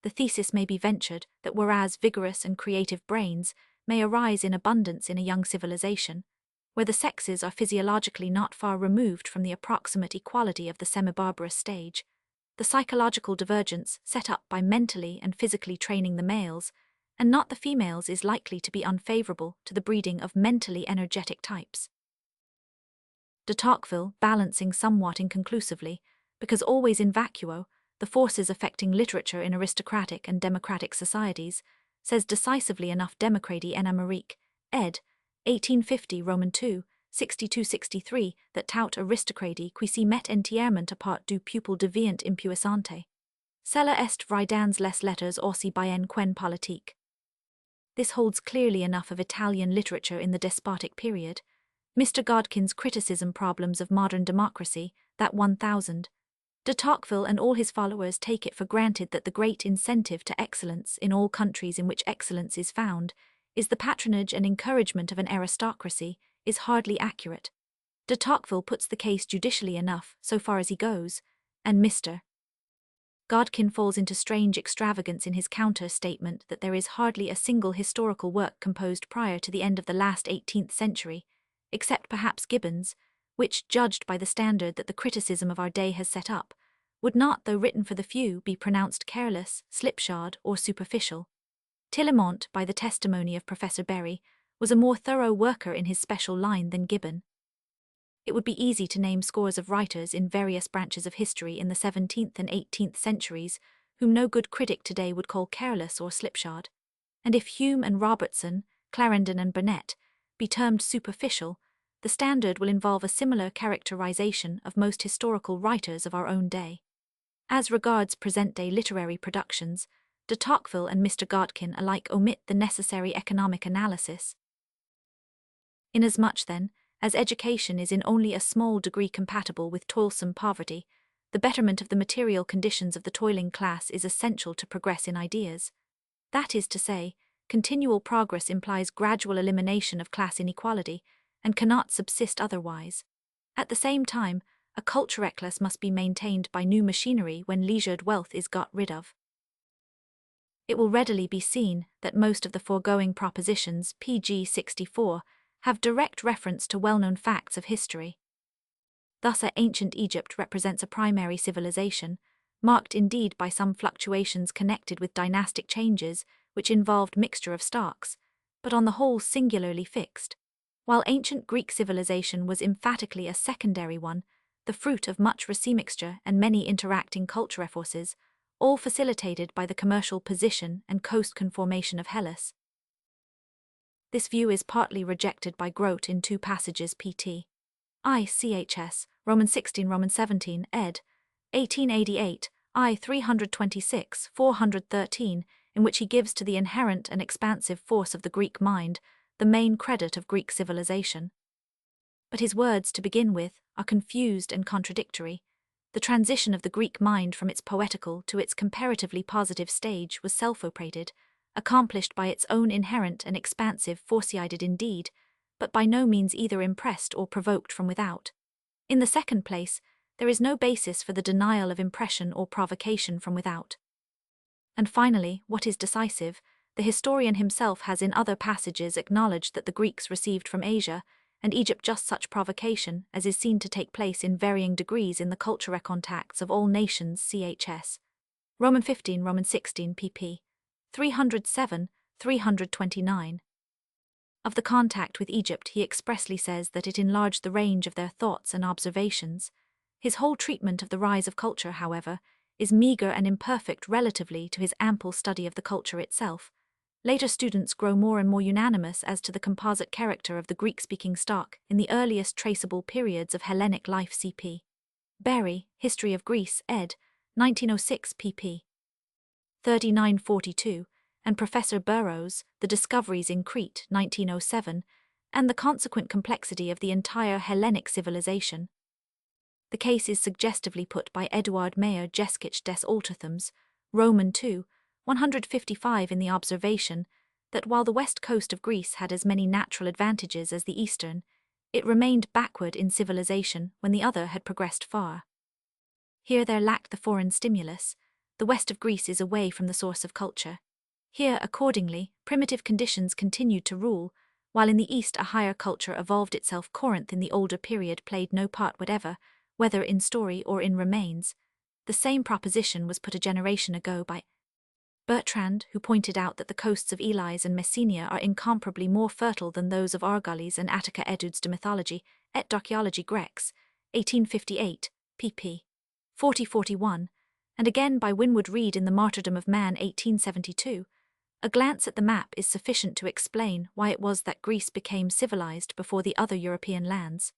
The thesis may be ventured that whereas vigorous and creative brains may arise in abundance in a young civilization, where the sexes are physiologically not far removed from the approximate equality of the semi-barbarous stage, the psychological divergence set up by mentally and physically training the males, and not the females, is likely to be unfavorable to the breeding of mentally energetic types. De Tocqueville, balancing somewhat inconclusively, because always in vacuo, the forces affecting literature in aristocratic and democratic societies, says decisively enough: Democratie en Amérique, ed., 1850 Roman 2, 62-63, that tout aristocrati qui si met entierement apart du pupil deviant impuissante. Cela est vrai dans les lettres aussi bien qu'en politique. This holds clearly enough of Italian literature in the despotic period. Mr. Godkin's criticism problems of modern democracy, that 1000. De Tocqueville and all his followers take it for granted that the great incentive to excellence in all countries in which excellence is found is the patronage and encouragement of an aristocracy, is hardly accurate. De Tocqueville puts the case judicially enough, so far as he goes, and Mr. Godkin falls into strange extravagance in his counter-statement that there is hardly a single historical work composed prior to the end of the last 18th century, except perhaps Gibbon's, which, judged by the standard that the criticism of our day has set up, would not, though written for the few, be pronounced careless, slipshod, or superficial. Tillemont, by the testimony of Professor Berry, was a more thorough worker in his special line than Gibbon. It would be easy to name scores of writers in various branches of history in the 17th and 18th centuries whom no good critic today would call careless or slipshod. And if Hume and Robertson, Clarendon and Burnet, be termed superficial, the standard will involve a similar characterization of most historical writers of our own day. As regards present-day literary productions, de Tocqueville and Mr. Godkin alike omit the necessary economic analysis. Inasmuch, then, as education is in only a small degree compatible with toilsome poverty, the betterment of the material conditions of the toiling class is essential to progress in ideas. That is to say, continual progress implies gradual elimination of class inequality, and cannot subsist otherwise. At the same time, a culture eclass must be maintained by new machinery when leisured wealth is got rid of. It will readily be seen that most of the foregoing propositions, pg 64, have direct reference to well-known facts of history. Thus, ancient Egypt represents a primary civilization, marked indeed by some fluctuations connected with dynastic changes which involved mixture of stocks, but on the whole singularly fixed, while ancient Greek civilization was emphatically a secondary one, the fruit of much recmixture and many interacting culture forces, all facilitated by the commercial position and coast conformation of Hellas. This view is partly rejected by Grote in two passages pt. I. Chs. Roman 16 Roman 17 ed. 1888, I. 326, 413, in which he gives to the inherent and expansive force of the Greek mind the main credit of Greek civilization. But his words, to begin with, are confused and contradictory. The transition of the Greek mind from its poetical to its comparatively positive stage was self-operated, accomplished by its own inherent and expansive foresighted indeed, but by no means either impressed or provoked from without. In the second place, there is no basis for the denial of impression or provocation from without. And finally, what is decisive, the historian himself has in other passages acknowledged that the Greeks received from Asia and Egypt just such provocation as is seen to take place in varying degrees in the culture contacts of all nations chs. Roman 15 Roman 16 pp. 307, 329. Of the contact with Egypt he expressly says that it enlarged the range of their thoughts and observations. His whole treatment of the rise of culture, however, is meager and imperfect relatively to his ample study of the culture itself. Later students grow more and more unanimous as to the composite character of the Greek-speaking stock in the earliest traceable periods of Hellenic life cp. Berry, History of Greece, ed. 1906 pp. 3942, and Professor Burrows, The Discoveries in Crete, 1907, and the consequent complexity of the entire Hellenic civilization. The case is suggestively put by Eduard Mayer Jeskich des Altertums, Roman 2, 155 in the observation that while the west coast of Greece had as many natural advantages as the eastern, it remained backward in civilization when the other had progressed far. Here there lacked the foreign stimulus. The west of Greece is away from the source of culture. Here, accordingly, primitive conditions continued to rule, while in the east a higher culture evolved itself. Corinth in the older period played no part whatever, whether in story or in remains. The same proposition was put a generation ago by Bertrand, who pointed out that the coasts of Elis and Messenia are incomparably more fertile than those of Argolis and Attica. Etudes de mythologie, et d'archéologie grecque, 1858, pp. 40-41, and again by Winwood Reade in The Martyrdom of Man, 1872, A glance at the map is sufficient to explain why it was that Greece became civilized before the other European lands.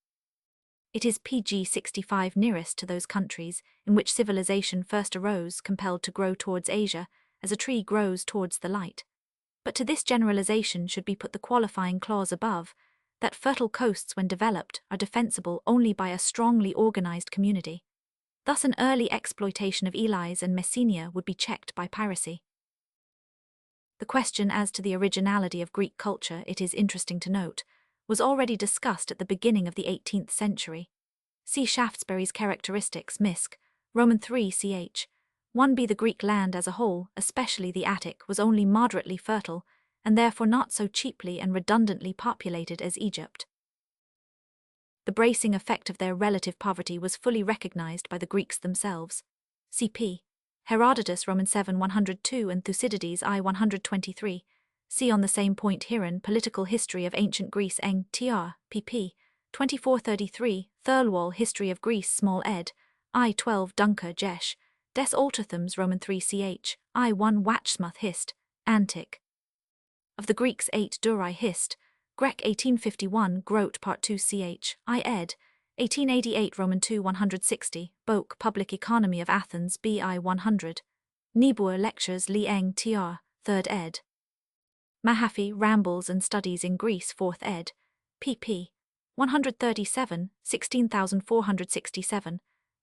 It is PG 65 nearest to those countries in which civilization first arose, compelled to grow towards Asia, as a tree grows towards the light. But to this generalization should be put the qualifying clause above, that fertile coasts when developed are defensible only by a strongly organized community. Thus an early exploitation of Elis and Messenia would be checked by piracy. The question as to the originality of Greek culture, it is interesting to note, was already discussed at the beginning of the 18th century. See Shaftesbury's Characteristics, Misc. Roman 3 ch. 1b. The Greek land as a whole, especially the Attic, was only moderately fertile, and therefore not so cheaply and redundantly populated as Egypt. The bracing effect of their relative poverty was fully recognized by the Greeks themselves. Cp. Herodotus Roman 7 102 and Thucydides I 123. See on the same point herein Political History of Ancient Greece Eng. Tr. pp. 2433, Thirlwall History of Greece Small ed. I 12 Dunker Jesh. Des Alterthams Roman 3 ch. I 1 Watchsmouth Hist. Antic. Of the Greeks 8 Durai Hist. Grec 1851 Grote Part 2 ch. I ed. 1888 Roman 2 160, Boke Public Economy of Athens BI 100. Niebuhr Lectures Li Eng Tr. 3rd ed. Mahaffy Rambles and Studies in Greece 4th ed. pp. 137, 16467.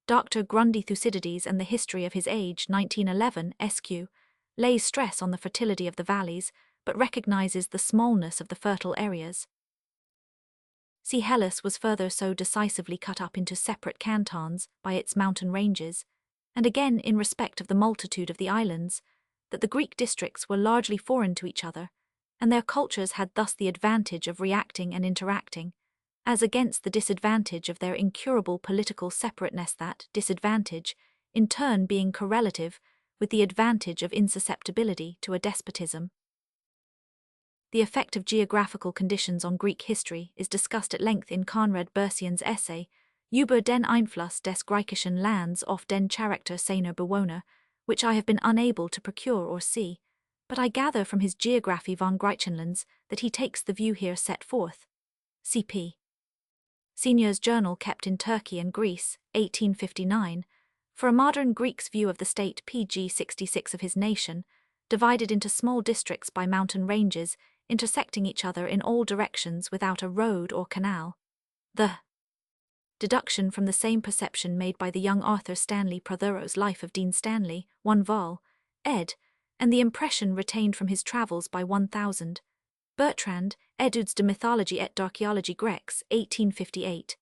Dr. Grundy Thucydides and the History of His Age 1911 SQ. Lays stress on the fertility of the valleys, but recognizes the smallness of the fertile areas. See Hellas was further so decisively cut up into separate cantons by its mountain ranges, and again in respect of the multitude of the islands, that the Greek districts were largely foreign to each other, and their cultures had thus the advantage of reacting and interacting, as against the disadvantage of their incurable political separateness, that disadvantage, in turn being correlative with the advantage of insusceptibility to a despotism. The effect of geographical conditions on Greek history is discussed at length in Conrad Bersian's essay, Über den Einfluss des griechischen Lands auf den Charakter seiner Bewohner, which I have been unable to procure or see, but I gather from his Geographie von Griechenlands that he takes the view here set forth. Cp. Senior's Journal kept in Turkey and Greece, 1859, for a modern Greek's view of the state PG 66 of his nation, divided into small districts by mountain ranges, intersecting each other in all directions without a road or canal. The deduction from the same perception made by the young Arthur Stanley Prothero's Life of Dean Stanley, 1 vol. ed., and the impression retained from his travels by 1000. Bertrand, Etudes de Mythologie et d'Archéologie Grecque, 1858.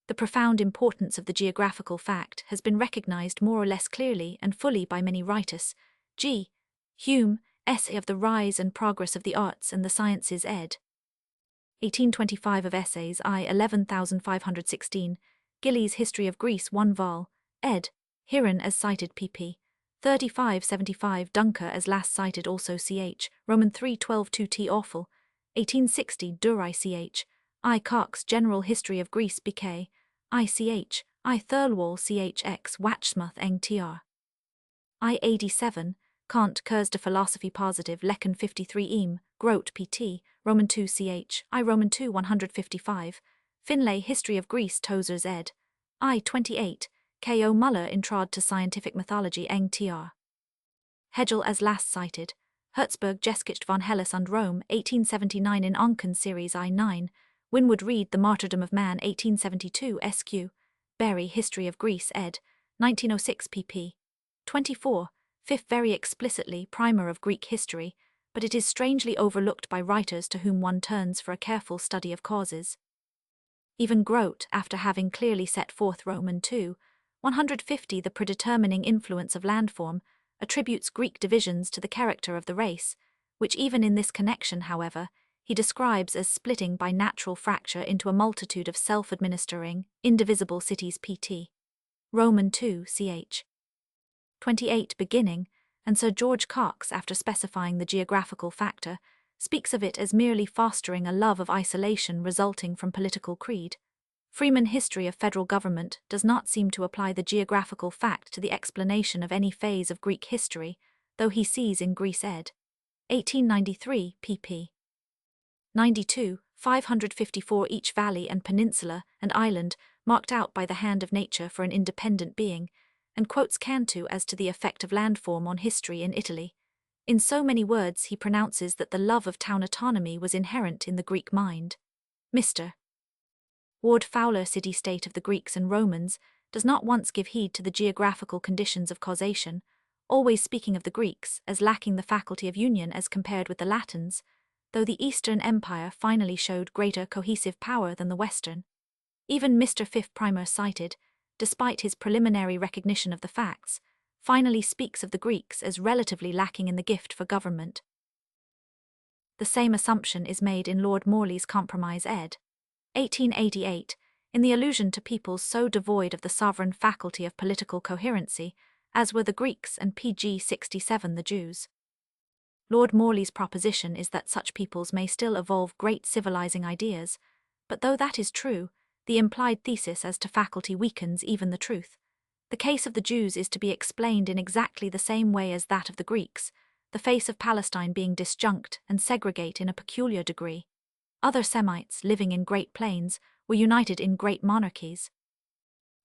The profound importance of the geographical fact has been recognized more or less clearly and fully by many writers. G. Hume, Essay of the Rise and Progress of the Arts and the Sciences ed. 1825 of Essays I 11516, Gillies History of Greece 1 vol. ed. Herein as cited pp. 3575, Dunker as last cited also ch. Roman 3 12 2 T. Awful, 1860 Durai ch. I. Cox General History of Greece BK, ICH, I. Thirlwall chx Watchsmouth Eng Tr. I. 87, Kant Cours de Philosophie Positive Lecken 53 Eam, Grote pt. Roman 2 ch. I. Roman 2 155, Finlay History of Greece Tozer's ed. I. 28, K. O. Muller Introd to Scientific Mythology Eng Tr. Hegel as last cited, Herzberg Geschichte von Hellas und Rome 1879 in Onken Series I 9, Winwood Reade The Martyrdom of Man 1872 SQ, Berry History of Greece ed. 1906 pp. 24, fifth very explicitly primer of Greek history, but it is strangely overlooked by writers to whom one turns for a careful study of causes. Even Grote, after having clearly set forth Roman 2, 150 the predetermining influence of landform, attributes Greek divisions to the character of the race, which even in this connection, however, he describes as splitting by natural fracture into a multitude of self-administering, indivisible cities pt. Roman 2 ch. 28 beginning, and Sir George Cox, after specifying the geographical factor, speaks of it as merely fostering a love of isolation resulting from political creed. Freeman History of Federal Government does not seem to apply the geographical fact to the explanation of any phase of Greek history, though he sees in Greece ed. 1893, pp. 92, 554 each valley and peninsula and island marked out by the hand of nature for an independent being, and quotes Cantu as to the effect of landform on history in Italy. In so many words he pronounces that the love of town autonomy was inherent in the Greek mind. Mr. Ward Fowler, City-State of the Greeks and Romans, does not once give heed to the geographical conditions of causation, always speaking of the Greeks as lacking the faculty of union as compared with the Latins, though the Eastern Empire finally showed greater cohesive power than the Western. Even Mr. Fifth Primer cited, despite his preliminary recognition of the facts, finally speaks of the Greeks as relatively lacking in the gift for government. The same assumption is made in Lord Morley's Compromise ed. 1888, in the allusion to peoples so devoid of the sovereign faculty of political coherency, as were the Greeks and pg 67 the Jews. Lord Morley's proposition is that such peoples may still evolve great civilizing ideas, but though that is true, the implied thesis as to faculty weakens even the truth. The case of the Jews is to be explained in exactly the same way as that of the Greeks, the face of Palestine being disjunct and segregate in a peculiar degree. Other Semites, living in great plains, were united in great monarchies.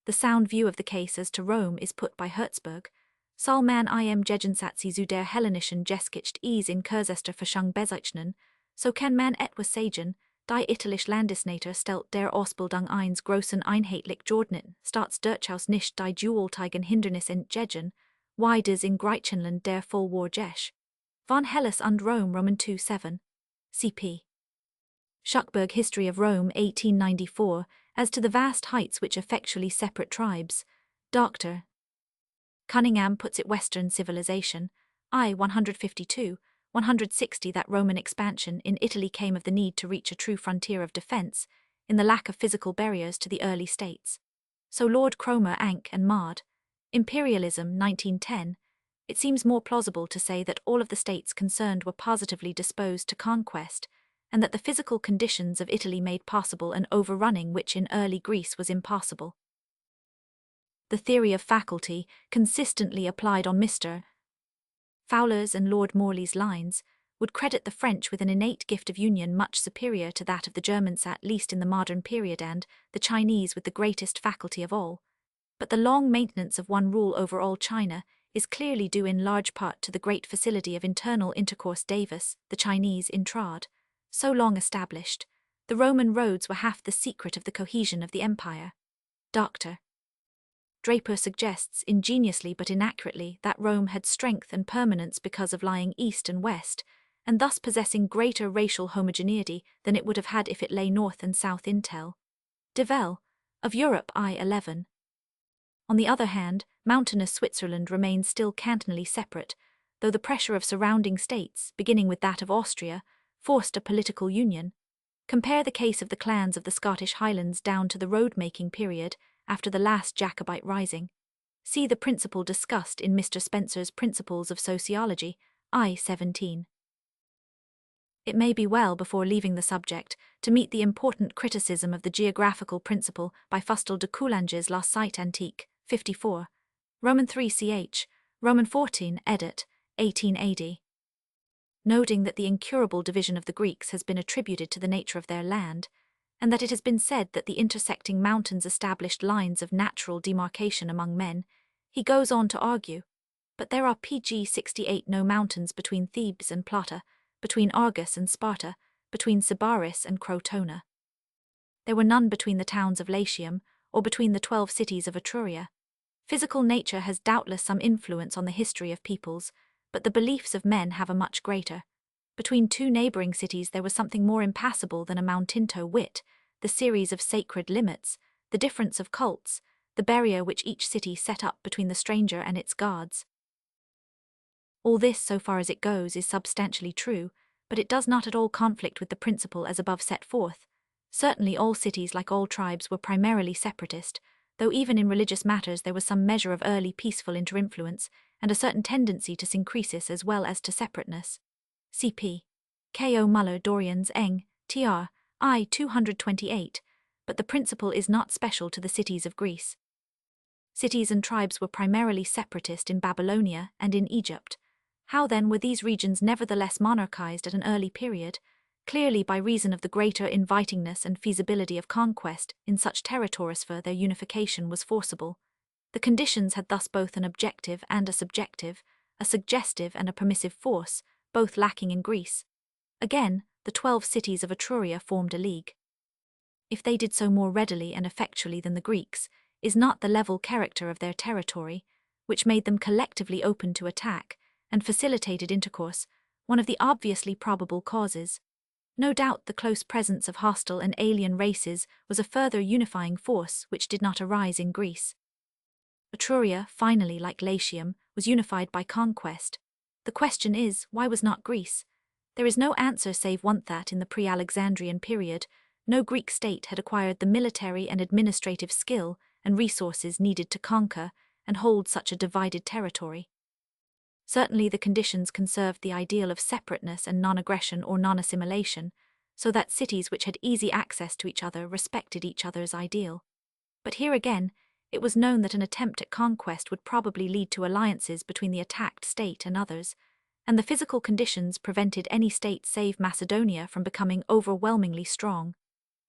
The sound view of the case as to Rome is put by Herzberg. Soll man im Gegensatz zu der hellenischen Geschichte in Kurzester Forschung bezeichnen, so kann man etwas sagen, die italisch Landesnatur stellt der Ausbildung eines großen einheitlich geordneten Staats durchaus nicht die gewaltigen Hindernisse entgegen, wie das in Griechenland der Fall war Jesch. Von Hellas und Rome Roman 2:7. cp. Schuckburg History of Rome 1894, as to the vast heights which effectually separate tribes. Dr. Cunningham puts it Western civilization, I 152, 160 that Roman expansion in Italy came of the need to reach a true frontier of defense, in the lack of physical barriers to the early states. So Lord Cromer Anke and Mard, Imperialism 1910, it seems more plausible to say that all of the states concerned were positively disposed to conquest, and that the physical conditions of Italy made possible an overrunning which in early Greece was impossible. The theory of faculty, consistently applied on Mr. Fowler's and Lord Morley's lines, would credit the French with an innate gift of union much superior to that of the Germans at least in the modern period and the Chinese with the greatest faculty of all. But the long maintenance of one rule over all China is clearly due in large part to the great facility of internal intercourse Davis, the Chinese intrad. So long established, the Roman roads were half the secret of the cohesion of the empire. Dr. Draper suggests ingeniously but inaccurately that Rome had strength and permanence because of lying east and west, and thus possessing greater racial homogeneity than it would have had if it lay north and south intel. Develle, of Europe I-11. On the other hand, mountainous Switzerland remains still cantonally separate, though the pressure of surrounding states, beginning with that of Austria, forced a political union. Compare the case of the clans of the Scottish Highlands down to the road-making period, after the last Jacobite rising. See the principle discussed in Mr. Spencer's Principles of Sociology, I-17. It may be well, before leaving the subject, to meet the important criticism of the geographical principle by Fustel de Coulanges La Cite Antique, 54, Roman 3 ch, Roman 14 edit, 1880. Noting that the incurable division of the Greeks has been attributed to the nature of their land, and that it has been said that the intersecting mountains established lines of natural demarcation among men, he goes on to argue, but there are pg 68 no mountains between Thebes and Plata, between Argos and Sparta, between Sybaris and Crotona. There were none between the towns of Latium, or between the 12 cities of Etruria. Physical nature has doubtless some influence on the history of peoples, but the beliefs of men have a much greater. Between two neighboring cities there was something more impassable than a mountinto wit, the series of sacred limits, the difference of cults, the barrier which each city set up between the stranger and its gods. All this, so far as it goes, is substantially true, but it does not at all conflict with the principle as above set forth. Certainly all cities, like all tribes, were primarily separatist, though even in religious matters there was some measure of early peaceful interinfluence, and a certain tendency to syncresis as well as to separateness. Cp. K. O. Muller Dorian's Eng, tr. I. 228, but the principle is not special to the cities of Greece. Cities and tribes were primarily separatist in Babylonia and in Egypt. How then were these regions nevertheless monarchized at an early period? Clearly by reason of the greater invitingness and feasibility of conquest in such territories, for their unification was forcible. The conditions had thus both an objective and a subjective, a suggestive and a permissive force, both lacking in Greece. Again, the 12 cities of Etruria formed a league. If they did so more readily and effectually than the Greeks, is not the level character of their territory, which made them collectively open to attack, and facilitated intercourse, one of the obviously probable causes. No doubt the close presence of hostile and alien races was a further unifying force which did not arise in Greece. Etruria, finally, like Latium, was unified by conquest. The question is, why was not Greece? There is no answer save one that in the pre-Alexandrian period, no Greek state had acquired the military and administrative skill and resources needed to conquer and hold such a divided territory. Certainly the conditions conserved the ideal of separateness and non-aggression or non-assimilation, so that cities which had easy access to each other respected each other's ideal. But here again, it was known that an attempt at conquest would probably lead to alliances between the attacked state and others, and the physical conditions prevented any state save Macedonia from becoming overwhelmingly strong.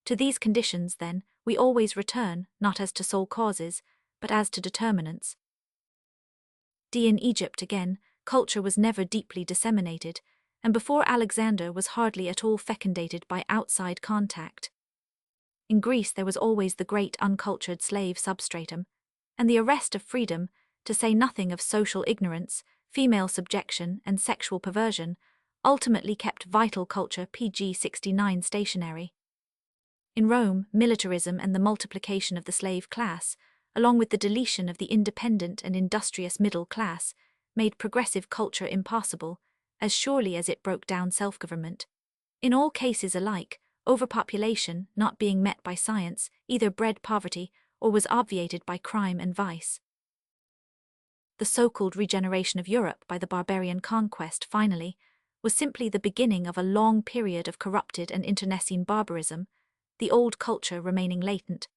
To these conditions, then, we always return, not as to sole causes, but as to determinants. In Egypt again, culture was never deeply disseminated, and before Alexander was hardly at all fecundated by outside contact. In Greece there was always the great uncultured slave substratum, and the arrest of freedom, to say nothing of social ignorance, female subjection, and sexual perversion, ultimately kept vital culture PG 69 stationary. In Rome, militarism and the multiplication of the slave class, along with the deletion of the independent and industrious middle class, made progressive culture impossible, as surely as it broke down self-government. In all cases alike, overpopulation, not being met by science, either bred poverty or was obviated by crime and vice. The so-called regeneration of Europe by the barbarian conquest, finally, was simply the beginning of a long period of corrupted and internecine barbarism, the old culture remaining latent.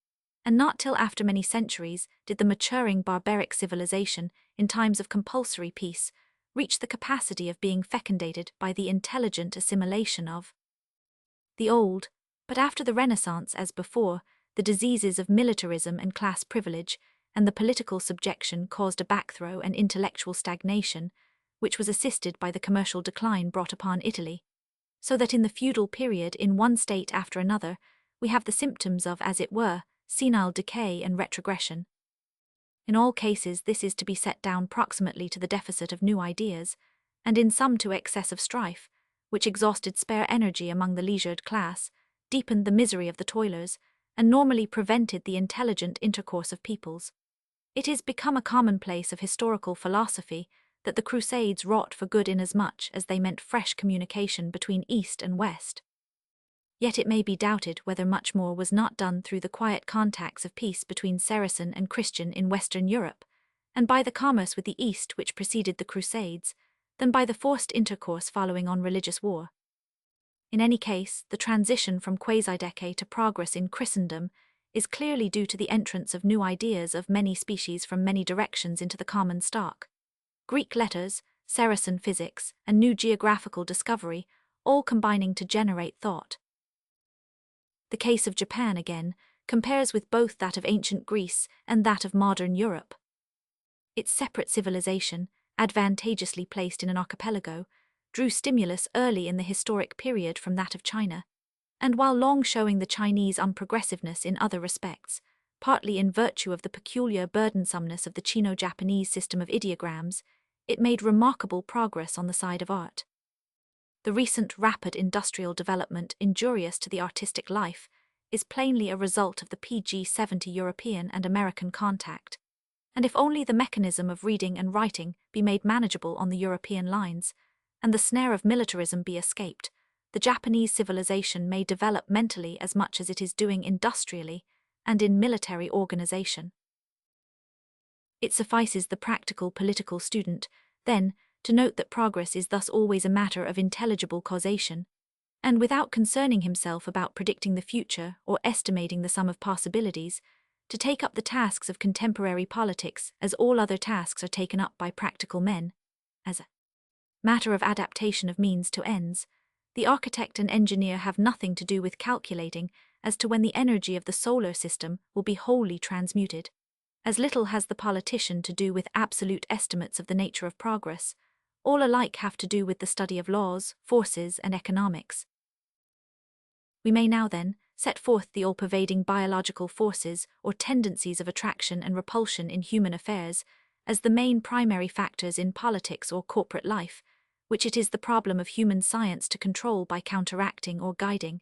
And not till after many centuries did the maturing barbaric civilization, in times of compulsory peace, reach the capacity of being fecundated by the intelligent assimilation of the old. But after the Renaissance, as before, the diseases of militarism and class privilege and the political subjection caused a backthrow and intellectual stagnation, which was assisted by the commercial decline brought upon Italy. So that in the feudal period, in one state after another, we have the symptoms of, as it were, senile decay and retrogression. In all cases this is to be set down proximately to the deficit of new ideas, and in some to excess of strife, which exhausted spare energy among the leisured class, deepened the misery of the toilers, and normally prevented the intelligent intercourse of peoples. It is become a commonplace of historical philosophy that the Crusades wrought for good inasmuch as they meant fresh communication between East and West. Yet it may be doubted whether much more was not done through the quiet contacts of peace between Saracen and Christian in Western Europe, and by the commerce with the East which preceded the Crusades, than by the forced intercourse following on religious war. In any case, the transition from quasi-decay to progress in Christendom is clearly due to the entrance of new ideas of many species from many directions into the common stock. Greek letters, Saracen physics, and new geographical discovery, all combining to generate thought. The case of Japan, again, compares with both that of ancient Greece and that of modern Europe. Its separate civilization, advantageously placed in an archipelago, drew stimulus early in the historic period from that of China, and while long showing the Chinese unprogressiveness in other respects, partly in virtue of the peculiar burdensomeness of the Chino-Japanese system of ideograms, it made remarkable progress on the side of art. The recent rapid industrial development injurious to the artistic life is plainly a result of the PG 70 European and American contact, and if only the mechanism of reading and writing be made manageable on the European lines, and the snare of militarism be escaped, the Japanese civilization may develop mentally as much as it is doing industrially and in military organization. It suffices the practical political student, then, to note that progress is thus always a matter of intelligible causation, and without concerning himself about predicting the future or estimating the sum of possibilities, to take up the tasks of contemporary politics as all other tasks are taken up by practical men, as matter of adaptation of means to ends, the architect and engineer have nothing to do with calculating as to when the energy of the solar system will be wholly transmuted. As little has the politician to do with absolute estimates of the nature of progress. All alike have to do with the study of laws, forces, and economics. We may now then set forth the all-pervading biological forces or tendencies of attraction and repulsion in human affairs as the main primary factors in politics or corporate life, which it is the problem of human science to control by counteracting or guiding,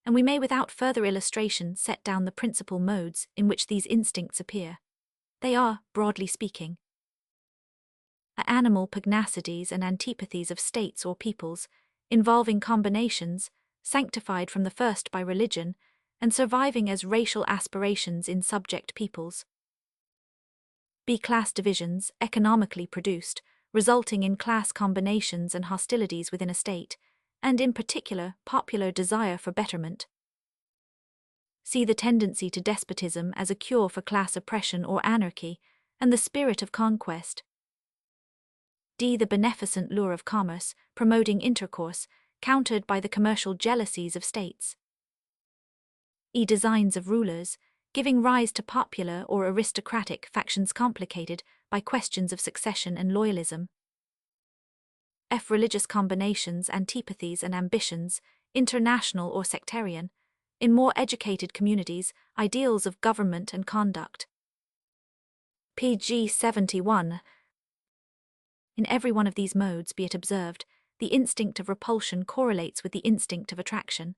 and we may without further illustration set down the principal modes in which these instincts appear. They are, broadly speaking, animal pugnacities and antipathies of states or peoples, involving combinations, sanctified from the first by religion, and surviving as racial aspirations in subject peoples. B. Class divisions, economically produced, resulting in class combinations and hostilities within a state, and in particular popular desire for betterment. C. The tendency to despotism as a cure for class oppression or anarchy, and the spirit of conquest. D. The beneficent lure of commerce, promoting intercourse, countered by the commercial jealousies of states. E. Designs of rulers, giving rise to popular or aristocratic factions complicated by questions of succession and loyalism. F. Religious combinations, antipathies and ambitions, international or sectarian, in more educated communities, ideals of government and conduct. Pg 71. In every one of these modes, be it observed, the instinct of repulsion correlates with the instinct of attraction.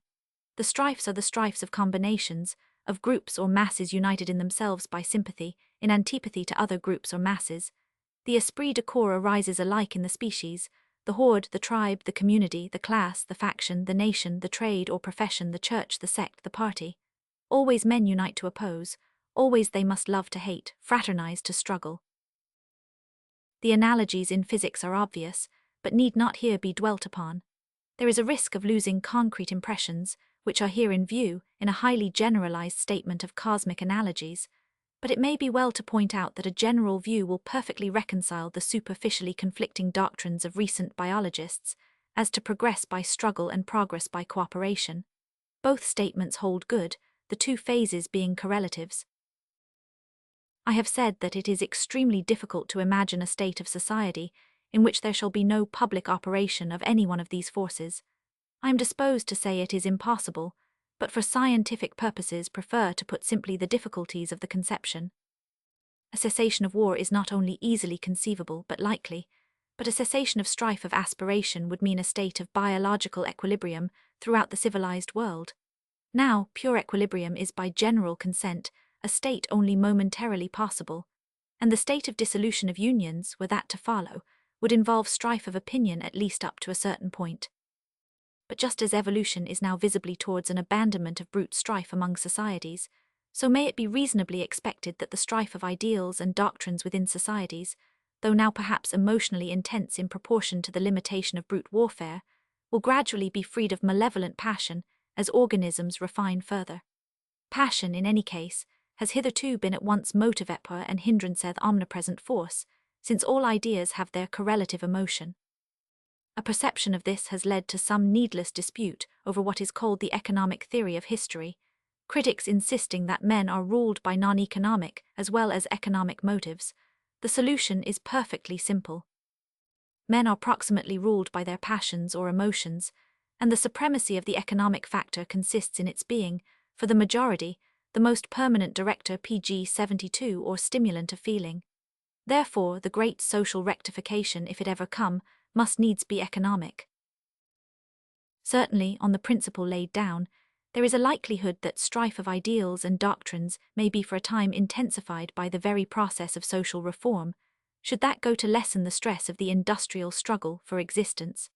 The strifes are the strifes of combinations, of groups or masses united in themselves by sympathy, in antipathy to other groups or masses. The esprit de corps arises alike in the species, the horde, the tribe, the community, the class, the faction, the nation, the trade or profession, the church, the sect, the party. Always men unite to oppose, always they must love to hate, fraternize to struggle. The analogies in physics are obvious, but need not here be dwelt upon. There is a risk of losing concrete impressions, which are here in view, in a highly generalized statement of cosmic analogies, but it may be well to point out that a general view will perfectly reconcile the superficially conflicting doctrines of recent biologists as to progress by struggle and progress by cooperation. Both statements hold good, the two phases being correlatives. I have said that it is extremely difficult to imagine a state of society in which there shall be no public operation of any one of these forces. I am disposed to say it is impossible, but for scientific purposes prefer to put simply the difficulties of the conception. A cessation of war is not only easily conceivable but likely, but a cessation of strife of aspiration would mean a state of biological equilibrium throughout the civilized world. Now, pure equilibrium is by general consent a state only momentarily possible, and the state of dissolution of unions, were that to follow, would involve strife of opinion at least up to a certain point. But just as evolution is now visibly towards an abandonment of brute strife among societies, so may it be reasonably expected that the strife of ideals and doctrines within societies, though now perhaps emotionally intense in proportion to the limitation of brute warfare, will gradually be freed of malevolent passion as organisms refine further. Passion, in any case, has hitherto been at once motivator and hindranceth omnipresent force, since all ideas have their correlative emotion. A perception of this has led to some needless dispute over what is called the economic theory of history, critics insisting that men are ruled by non-economic as well as economic motives. The solution is perfectly simple. Men are proximately ruled by their passions or emotions, and the supremacy of the economic factor consists in its being, for the majority, the most permanent director Pg 72 or stimulant of feeling. Therefore, the great social rectification, if it ever come, must needs be economic. Certainly, on the principle laid down, there is a likelihood that strife of ideals and doctrines may be for a time intensified by the very process of social reform, should that go to lessen the stress of the industrial struggle for existence.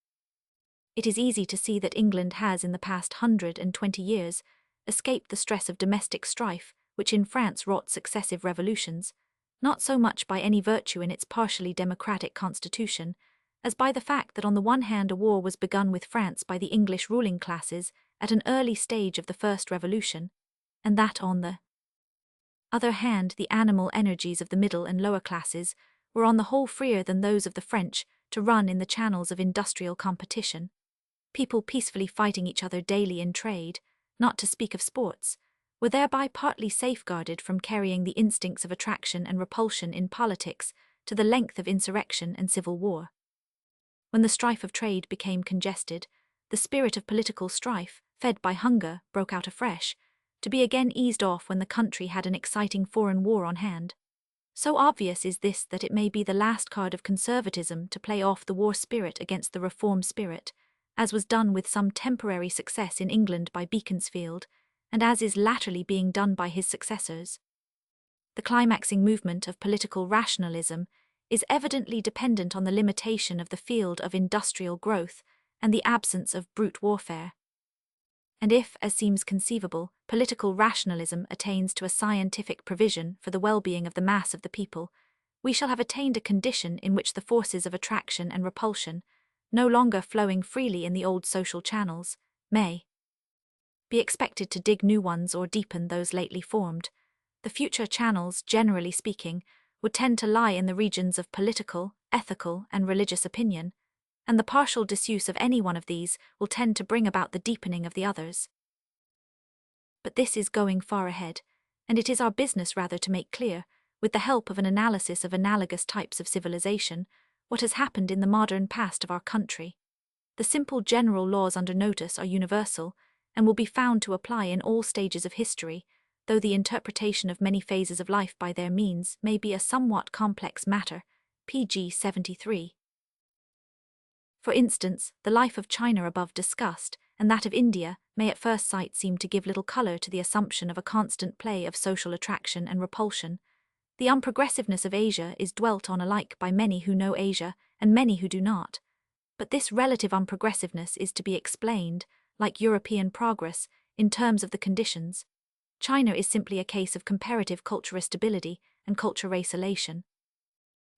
It is easy to see that England has in the past 120 years escaped the stress of domestic strife, which in France wrought successive revolutions, not so much by any virtue in its partially democratic constitution, as by the fact that on the one hand a war was begun with France by the English ruling classes at an early stage of the First Revolution, and that on the other hand the animal energies of the middle and lower classes were on the whole freer than those of the French to run in the channels of industrial competition. People peacefully fighting each other daily in trade, not to speak of sports, were thereby partly safeguarded from carrying the instincts of attraction and repulsion in politics to the length of insurrection and civil war. When the strife of trade became congested, the spirit of political strife, fed by hunger, broke out afresh, to be again eased off when the country had an exciting foreign war on hand. So obvious is this that it may be the last card of conservatism to play off the war spirit against the reform spirit, as was done with some temporary success in England by Beaconsfield, and as is latterly being done by his successors. The climaxing movement of political rationalism is evidently dependent on the limitation of the field of industrial growth and the absence of brute warfare. And if, as seems conceivable, political rationalism attains to a scientific provision for the well-being of the mass of the people, we shall have attained a condition in which the forces of attraction and repulsion, no longer flowing freely in the old social channels, may be expected to dig new ones or deepen those lately formed. The future channels, generally speaking, would tend to lie in the regions of political, ethical, and religious opinion, and the partial disuse of any one of these will tend to bring about the deepening of the others. But this is going far ahead, and it is our business rather to make clear, with the help of an analysis of analogous types of civilization, what has happened in the modern past of our country. The simple general laws under notice are universal, and will be found to apply in all stages of history, though the interpretation of many phases of life by their means may be a somewhat complex matter. Pg 73. For instance, the life of China above discussed, and that of India, may at first sight seem to give little colour to the assumption of a constant play of social attraction and repulsion. The unprogressiveness of Asia is dwelt on alike by many who know Asia and many who do not. But this relative unprogressiveness is to be explained, like European progress, in terms of the conditions. China is simply a case of comparative cultural stability and culture isolation.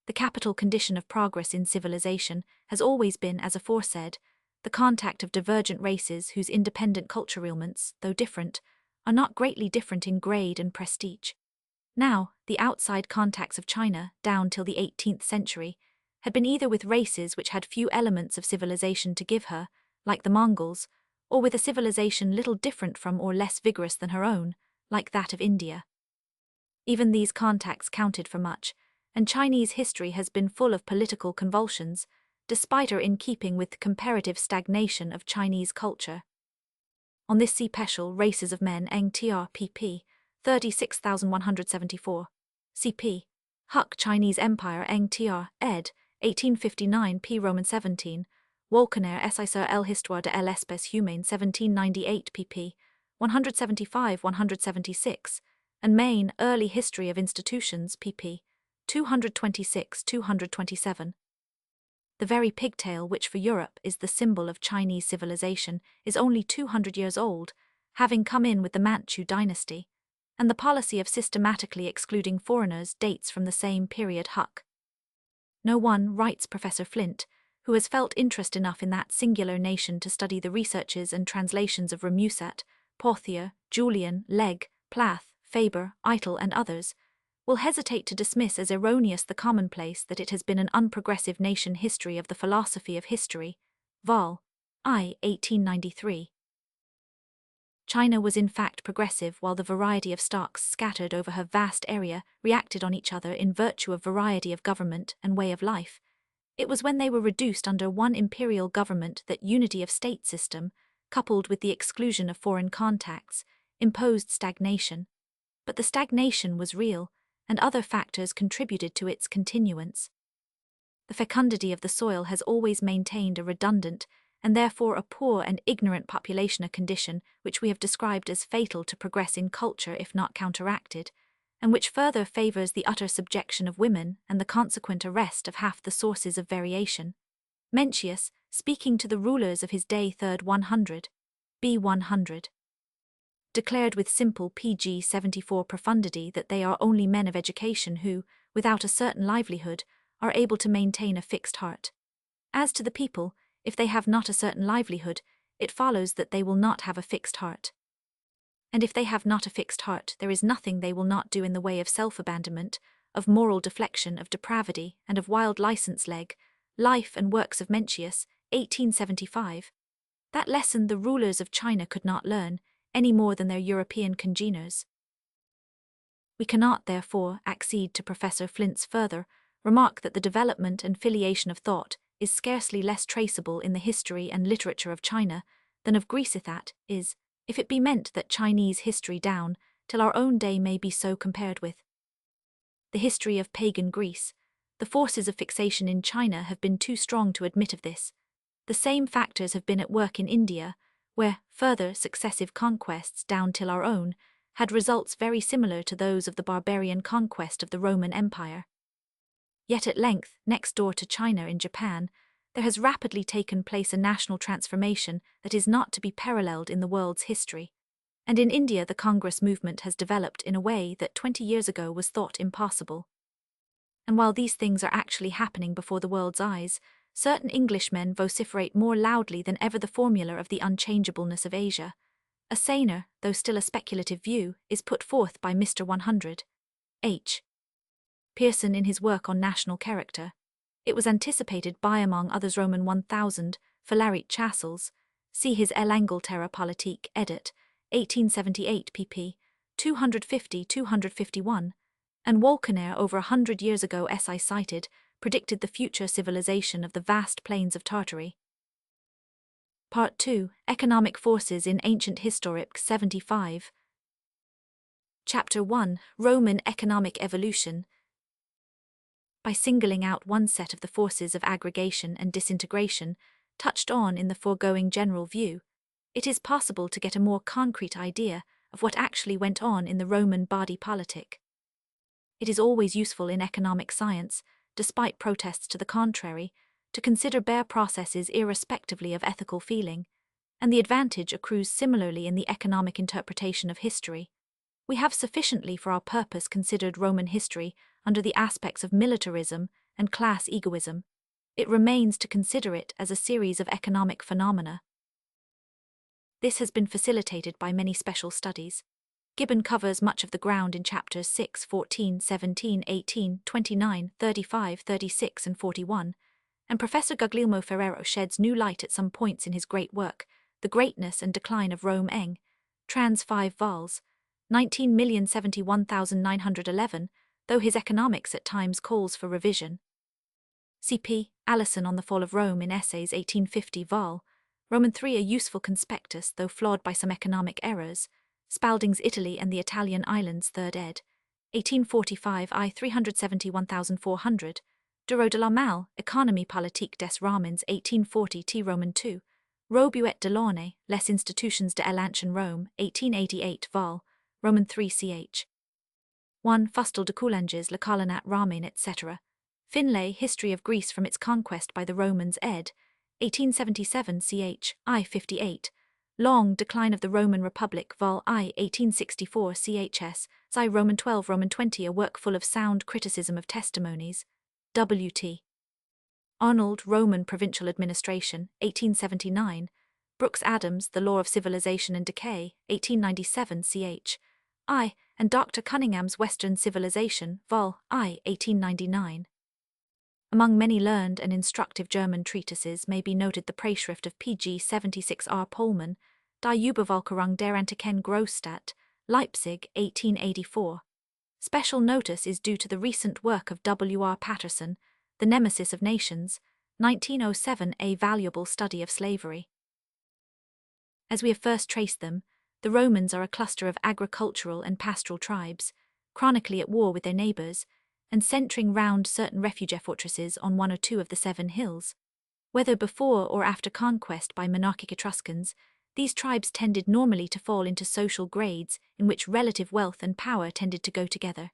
The capital condition of progress in civilization has always been, as aforesaid, the contact of divergent races whose independent cultural elements, though different, are not greatly different in grade and prestige. Now, the outside contacts of China, down till the 18th century, had been either with races which had few elements of civilization to give her, like the Mongols, or with a civilization little different from or less vigorous than her own, like that of India. Even these contacts counted for much, and Chinese history has been full of political convulsions, despite or in keeping with the comparative stagnation of Chinese culture. On this see Peschel, Races of Men, Eng Tr. pp. 36,174. Cp. Huck, Chinese Empire, Eng Tr. ed. 1859 p. Roman 17. Wolkenaer, Essai sur l'histoire de l'espèce humaine, 1798 pp. 175-176, and Maine, Early History of Institutions, pp. 226-227. The very pigtail which for Europe is the symbol of Chinese civilization is only 200 years old, having come in with the Manchu dynasty, and the policy of systematically excluding foreigners dates from the same period. Huck. No one, writes Professor Flint, who has felt interest enough in that singular nation to study the researches and translations of Remusat, Pothier, Julian, Legge, Plath, Faber, Eitel, and others, will hesitate to dismiss as erroneous the commonplace that it has been an unprogressive nation. History of the Philosophy of History, Vol. I, 1893. China was in fact progressive, while the variety of stocks scattered over her vast area reacted on each other in virtue of variety of government and way of life. It was when they were reduced under one imperial government that unity of state system, coupled with the exclusion of foreign contacts, imposed stagnation. But the stagnation was real, and other factors contributed to its continuance. The fecundity of the soil has always maintained a redundant, and therefore a poor and ignorant population, a condition which we have described as fatal to progress in culture if not counteracted, and which further favours the utter subjection of women and the consequent arrest of half the sources of variation. Mencius, speaking to the rulers of his day, 3rd 100, b. 100, declared with simple Pg 74 profundity that they are only men of education who, without a certain livelihood, are able to maintain a fixed heart. As to the people, if they have not a certain livelihood, it follows that they will not have a fixed heart. And if they have not a fixed heart, there is nothing they will not do in the way of self-abandonment, of moral deflection, of depravity, and of wild license. Legge, Life and Works of Mencius, 1875. That lesson the rulers of China could not learn, any more than their European congeners. We cannot, therefore, accede to Professor Flint's further remark that the development and filiation of thought is scarcely less traceable in the history and literature of China than of Greece that is, if it be meant that Chinese history down till our own day may be so compared with the history of pagan Greece. The forces of fixation in China have been too strong to admit of this. The same factors have been at work in India, where further successive conquests down till our own had results very similar to those of the barbarian conquest of the Roman Empire. Yet at length, next door to China in Japan, there has rapidly taken place a national transformation that is not to be paralleled in the world's history. And in India the Congress movement has developed in a way that 20 years ago was thought impossible. And while these things are actually happening before the world's eyes, certain Englishmen vociferate more loudly than ever the formula of the unchangeableness of Asia. A saner, though still a speculative view, is put forth by Mr. 100. H. Pearson in his work on national character. It was anticipated by, among others, Roman 1000, Philaret Chasles, see his L'Angleterre politique, edit, 1878 pp. 250-251, and Walkenaer over 100 years ago I cited, predicted the future civilization of the vast plains of Tartary. Part 2, Economic Forces in Ancient Historic 75. Chapter 1, Roman Economic Evolution. By singling out one set of the forces of aggregation and disintegration, touched on in the foregoing general view, it is possible to get a more concrete idea of what actually went on in the Roman body politic. It is always useful in economic science, despite protests to the contrary, to consider bare processes irrespectively of ethical feeling, and the advantage accrues similarly in the economic interpretation of history. We have sufficiently for our purpose considered Roman history under the aspects of militarism and class egoism. It remains to consider it as a series of economic phenomena. This has been facilitated by many special studies. Gibbon covers much of the ground in chapters 6, 14, 17, 18, 29, 35, 36, and 41, and Professor Guglielmo Ferrero sheds new light at some points in his great work, The Greatness and Decline of Rome Eng, trans 5 vols, 19,071,911, though his economics at times calls for revision. C.P. Allison on the Fall of Rome in Essays 1850 vol. Roman 3 a useful conspectus though flawed by some economic errors. Spalding's Italy and the Italian Islands 3rd ed. 1845 I 371,400. Duro de la Malle, Economie politique des Romans 1840 T Roman 2. Robuet Delaunay, Les Institutions de l'Ancien Rome 1888 vol. Roman 3 ch. 1 Fustel de Coulanges Le Colonat Romain etc. Finlay, History of Greece from its Conquest by the Romans ed. 1877 ch. I 58. Long, Decline of the Roman Republic vol. I 1864 chs. Xi Roman 12 Roman 20 a work full of sound criticism of testimonies. W.T. Arnold, Roman Provincial Administration, 1879. Brooks Adams, The Law of Civilization and Decay, 1897 ch. I, and Dr. Cunningham's Western Civilization, vol. I, 1899. Among many learned and instructive German treatises may be noted the Preschrift of P.G. 76R Pohlmann, Die Übervölkerung der Antiken Großstadt, Leipzig, 1884. Special notice is due to the recent work of W.R. Patterson, The Nemesis of Nations, 1907, a valuable study of slavery. As we have first traced them, the Romans are a cluster of agricultural and pastoral tribes, chronically at war with their neighbours, and centring round certain refugee fortresses on one or two of the 7 hills. Whether before or after conquest by monarchic Etruscans, these tribes tended normally to fall into social grades in which relative wealth and power tended to go together.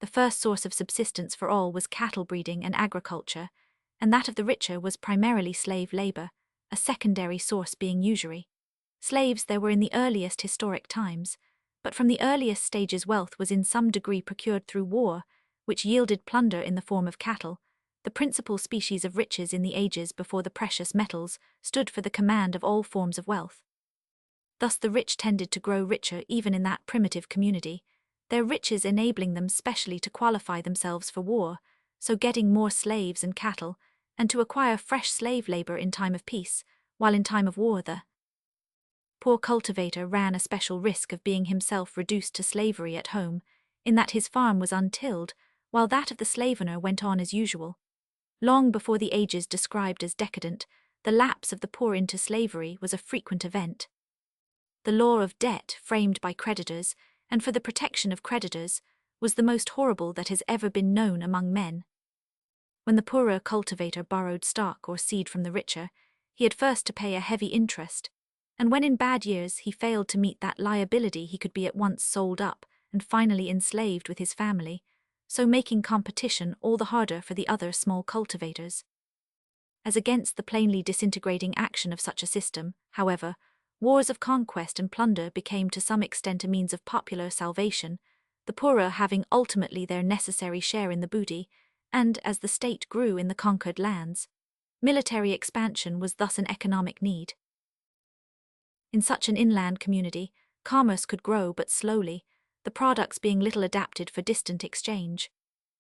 The first source of subsistence for all was cattle breeding and agriculture, and that of the richer was primarily slave labour, a secondary source being usury. Slaves there were in the earliest historic times, but from the earliest stages wealth was in some degree procured through war, which yielded plunder in the form of cattle, the principal species of riches in the ages before the precious metals stood for the command of all forms of wealth. Thus the rich tended to grow richer even in that primitive community, their riches enabling them specially to qualify themselves for war, so getting more slaves and cattle, and to acquire fresh slave labor in time of peace, while in time of war the poor cultivator ran a special risk of being himself reduced to slavery at home, in that his farm was untilled, while that of the slave owner went on as usual. Long before the ages described as decadent, the lapse of the poor into slavery was a frequent event. The law of debt, framed by creditors, and for the protection of creditors, was the most horrible that has ever been known among men. When the poorer cultivator borrowed stock or seed from the richer, he had first to pay a heavy interest, and when in bad years he failed to meet that liability, he could be at once sold up and finally enslaved with his family, so making competition all the harder for the other small cultivators. As against the plainly disintegrating action of such a system, however, wars of conquest and plunder became to some extent a means of popular salvation, the poorer having ultimately their necessary share in the booty, and as the state grew in the conquered lands, military expansion was thus an economic need. In such an inland community, commerce could grow but slowly, the products being little adapted for distant exchange.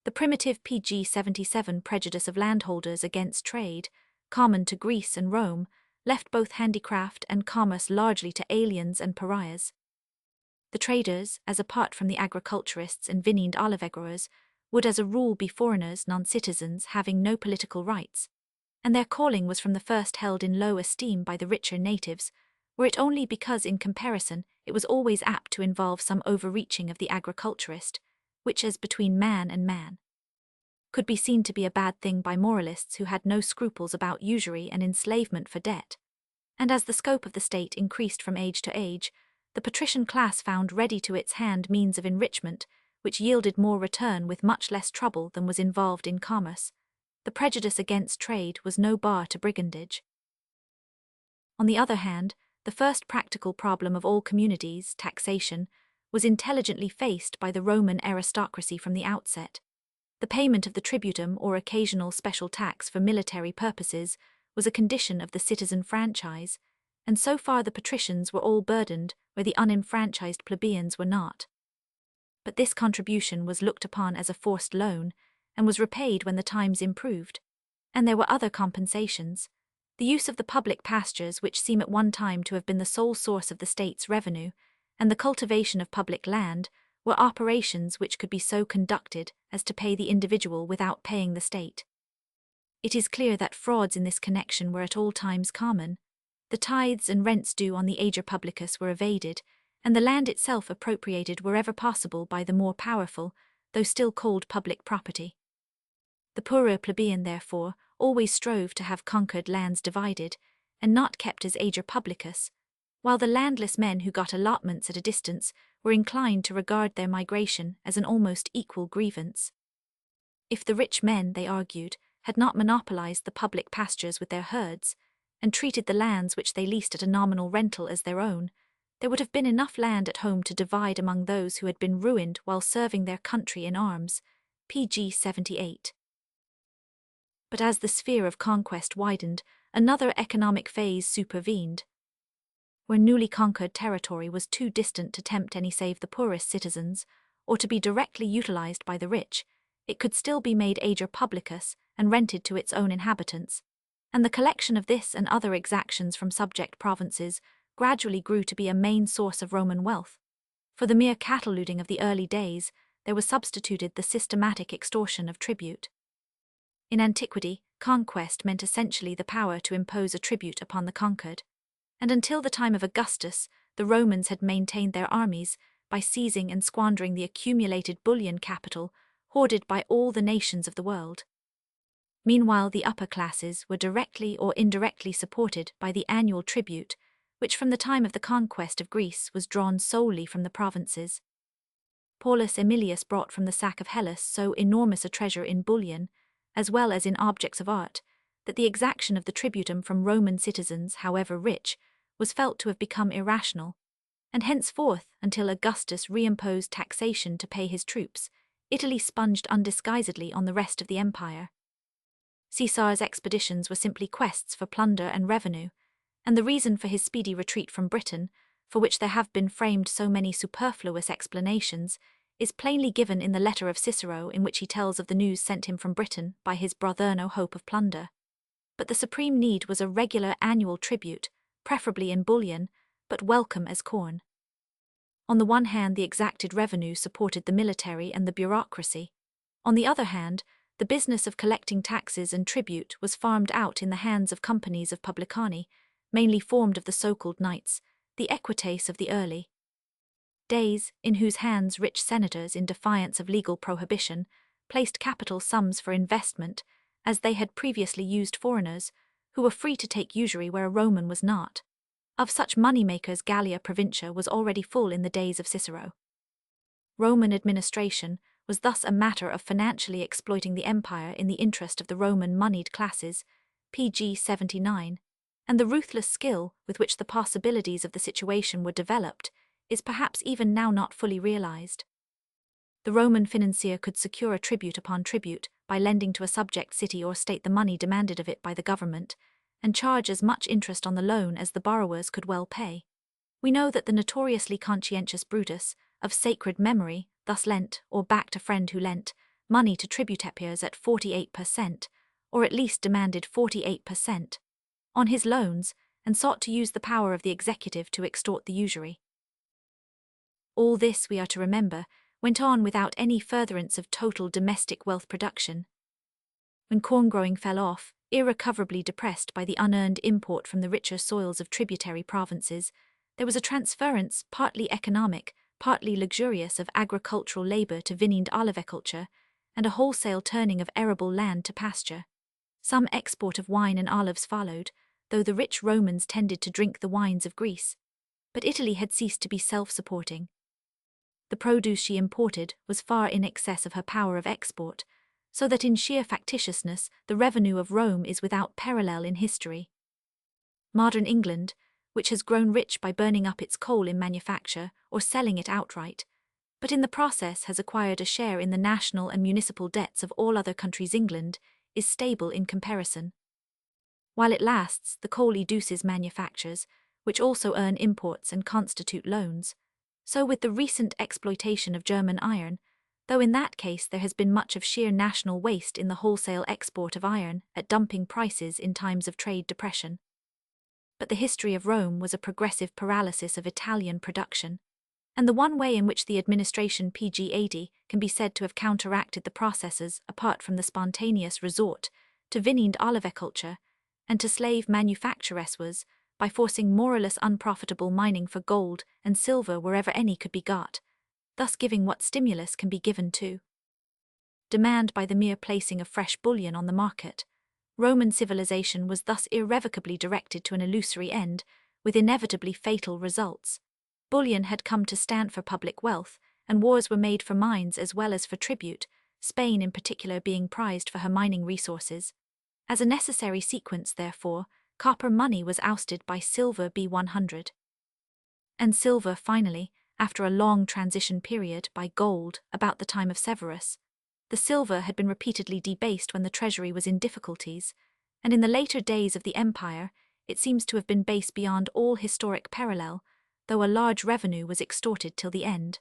The primitive PG 77 prejudice of landholders against trade, common to Greece and Rome, left both handicraft and commerce largely to aliens and pariahs. The traders, as apart from the agriculturists and vineyard olivegrowers, would as a rule be foreigners, non-citizens, having no political rights, and their calling was from the first held in low esteem by the richer natives, were it only because in comparison it was always apt to involve some overreaching of the agriculturist, which, as between man and man, could be seen to be a bad thing by moralists who had no scruples about usury and enslavement for debt. And as the scope of the state increased from age to age, the patrician class found ready to its hand means of enrichment, which yielded more return with much less trouble than was involved in commerce. The prejudice against trade was no bar to brigandage. On the other hand, the first practical problem of all communities, taxation, was intelligently faced by the Roman aristocracy from the outset. The payment of the tributum or occasional special tax for military purposes was a condition of the citizen franchise, and so far the patricians were all burdened where the unenfranchised plebeians were not. But this contribution was looked upon as a forced loan, and was repaid when the times improved. And there were other compensations. The use of the public pastures, which seem at one time to have been the sole source of the state's revenue, and the cultivation of public land, were operations which could be so conducted as to pay the individual without paying the state. It is clear that frauds in this connection were at all times common. The tithes and rents due on the ager publicus were evaded, and the land itself appropriated wherever possible by the more powerful, though still called public property. The poorer plebeian, therefore, always strove to have conquered lands divided, and not kept as ager publicus, while the landless men who got allotments at a distance were inclined to regard their migration as an almost equal grievance. If the rich men, they argued, had not monopolized the public pastures with their herds, and treated the lands which they leased at a nominal rental as their own, there would have been enough land at home to divide among those who had been ruined while serving their country in arms. PG 78. But as the sphere of conquest widened, another economic phase supervened. Where newly conquered territory was too distant to tempt any save the poorest citizens, or to be directly utilized by the rich, it could still be made ager publicus and rented to its own inhabitants, and the collection of this and other exactions from subject provinces gradually grew to be a main source of Roman wealth. For the mere cattle looting of the early days, there was substituted the systematic extortion of tribute. In antiquity, conquest meant essentially the power to impose a tribute upon the conquered, and until the time of Augustus, the Romans had maintained their armies by seizing and squandering the accumulated bullion capital hoarded by all the nations of the world. Meanwhile, the upper classes were directly or indirectly supported by the annual tribute, which from the time of the conquest of Greece was drawn solely from the provinces. Paulus Aemilius brought from the sack of Hellas so enormous a treasure in bullion, as well as in objects of art, that the exaction of the tributum from Roman citizens, however rich, was felt to have become irrational, and henceforth, until Augustus reimposed taxation to pay his troops, Italy sponged undisguisedly on the rest of the empire. Caesar's expeditions were simply quests for plunder and revenue, and the reason for his speedy retreat from Britain, for which there have been framed so many superfluous explanations, is plainly given in the letter of Cicero in which he tells of the news sent him from Britain by his brother no hope of plunder. But the supreme need was a regular annual tribute, preferably in bullion, but welcome as corn. On the one hand, the exacted revenue supported the military and the bureaucracy. On the other hand, the business of collecting taxes and tribute was farmed out in the hands of companies of publicani, mainly formed of the so-called knights, the equites of the early days, in whose hands rich senators, in defiance of legal prohibition, placed capital sums for investment, as they had previously used foreigners, who were free to take usury where a Roman was not. Of such money-makers Gallia Provincia was already full in the days of Cicero. Roman administration was thus a matter of financially exploiting the empire in the interest of the Roman moneyed classes, pg 79, and the ruthless skill with which the possibilities of the situation were developed is perhaps even now not fully realized. The Roman financier could secure a tribute upon tribute by lending to a subject city or state the money demanded of it by the government, and charge as much interest on the loan as the borrowers could well pay. We know that the notoriously conscientious Brutus, of sacred memory, thus lent, or backed a friend who lent, money to tributapiers at 48%, or at least demanded 48%, on his loans, and sought to use the power of the executive to extort the usury. All this, we are to remember, went on without any furtherance of total domestic wealth production. When corn growing fell off, irrecoverably depressed by the unearned import from the richer soils of tributary provinces, there was a transference, partly economic, partly luxurious, of agricultural labour to vineyard oliviculture, and a wholesale turning of arable land to pasture. Some export of wine and olives followed, though the rich Romans tended to drink the wines of Greece. But Italy had ceased to be self-supporting. The produce she imported was far in excess of her power of export, so that in sheer factitiousness the revenue of Rome is without parallel in history. Modern England, which has grown rich by burning up its coal in manufacture or selling it outright, but in the process has acquired a share in the national and municipal debts of all other countries, England is stable in comparison. While it lasts, the coal educes manufactures, which also earn imports and constitute loans. So with the recent exploitation of German iron, though in that case there has been much of sheer national waste in the wholesale export of iron at dumping prices in times of trade depression. But the history of Rome was a progressive paralysis of Italian production, and the one way in which the administration pg 80 can be said to have counteracted the processes apart from the spontaneous resort to vineyard oliviculture and to slave manufacturess was by forcing more or less unprofitable mining for gold and silver wherever any could be got, thus giving what stimulus can be given to demand by the mere placing of fresh bullion on the market. Roman civilization was thus irrevocably directed to an illusory end, with inevitably fatal results. Bullion had come to stand for public wealth, and wars were made for mines as well as for tribute, Spain in particular being prized for her mining resources. As a necessary sequence, therefore, copper money was ousted by silver B100. And silver, finally, after a long transition period, by gold, about the time of Severus. The silver had been repeatedly debased when the treasury was in difficulties, and in the later days of the empire it seems to have been base beyond all historic parallel, though a large revenue was extorted till the end.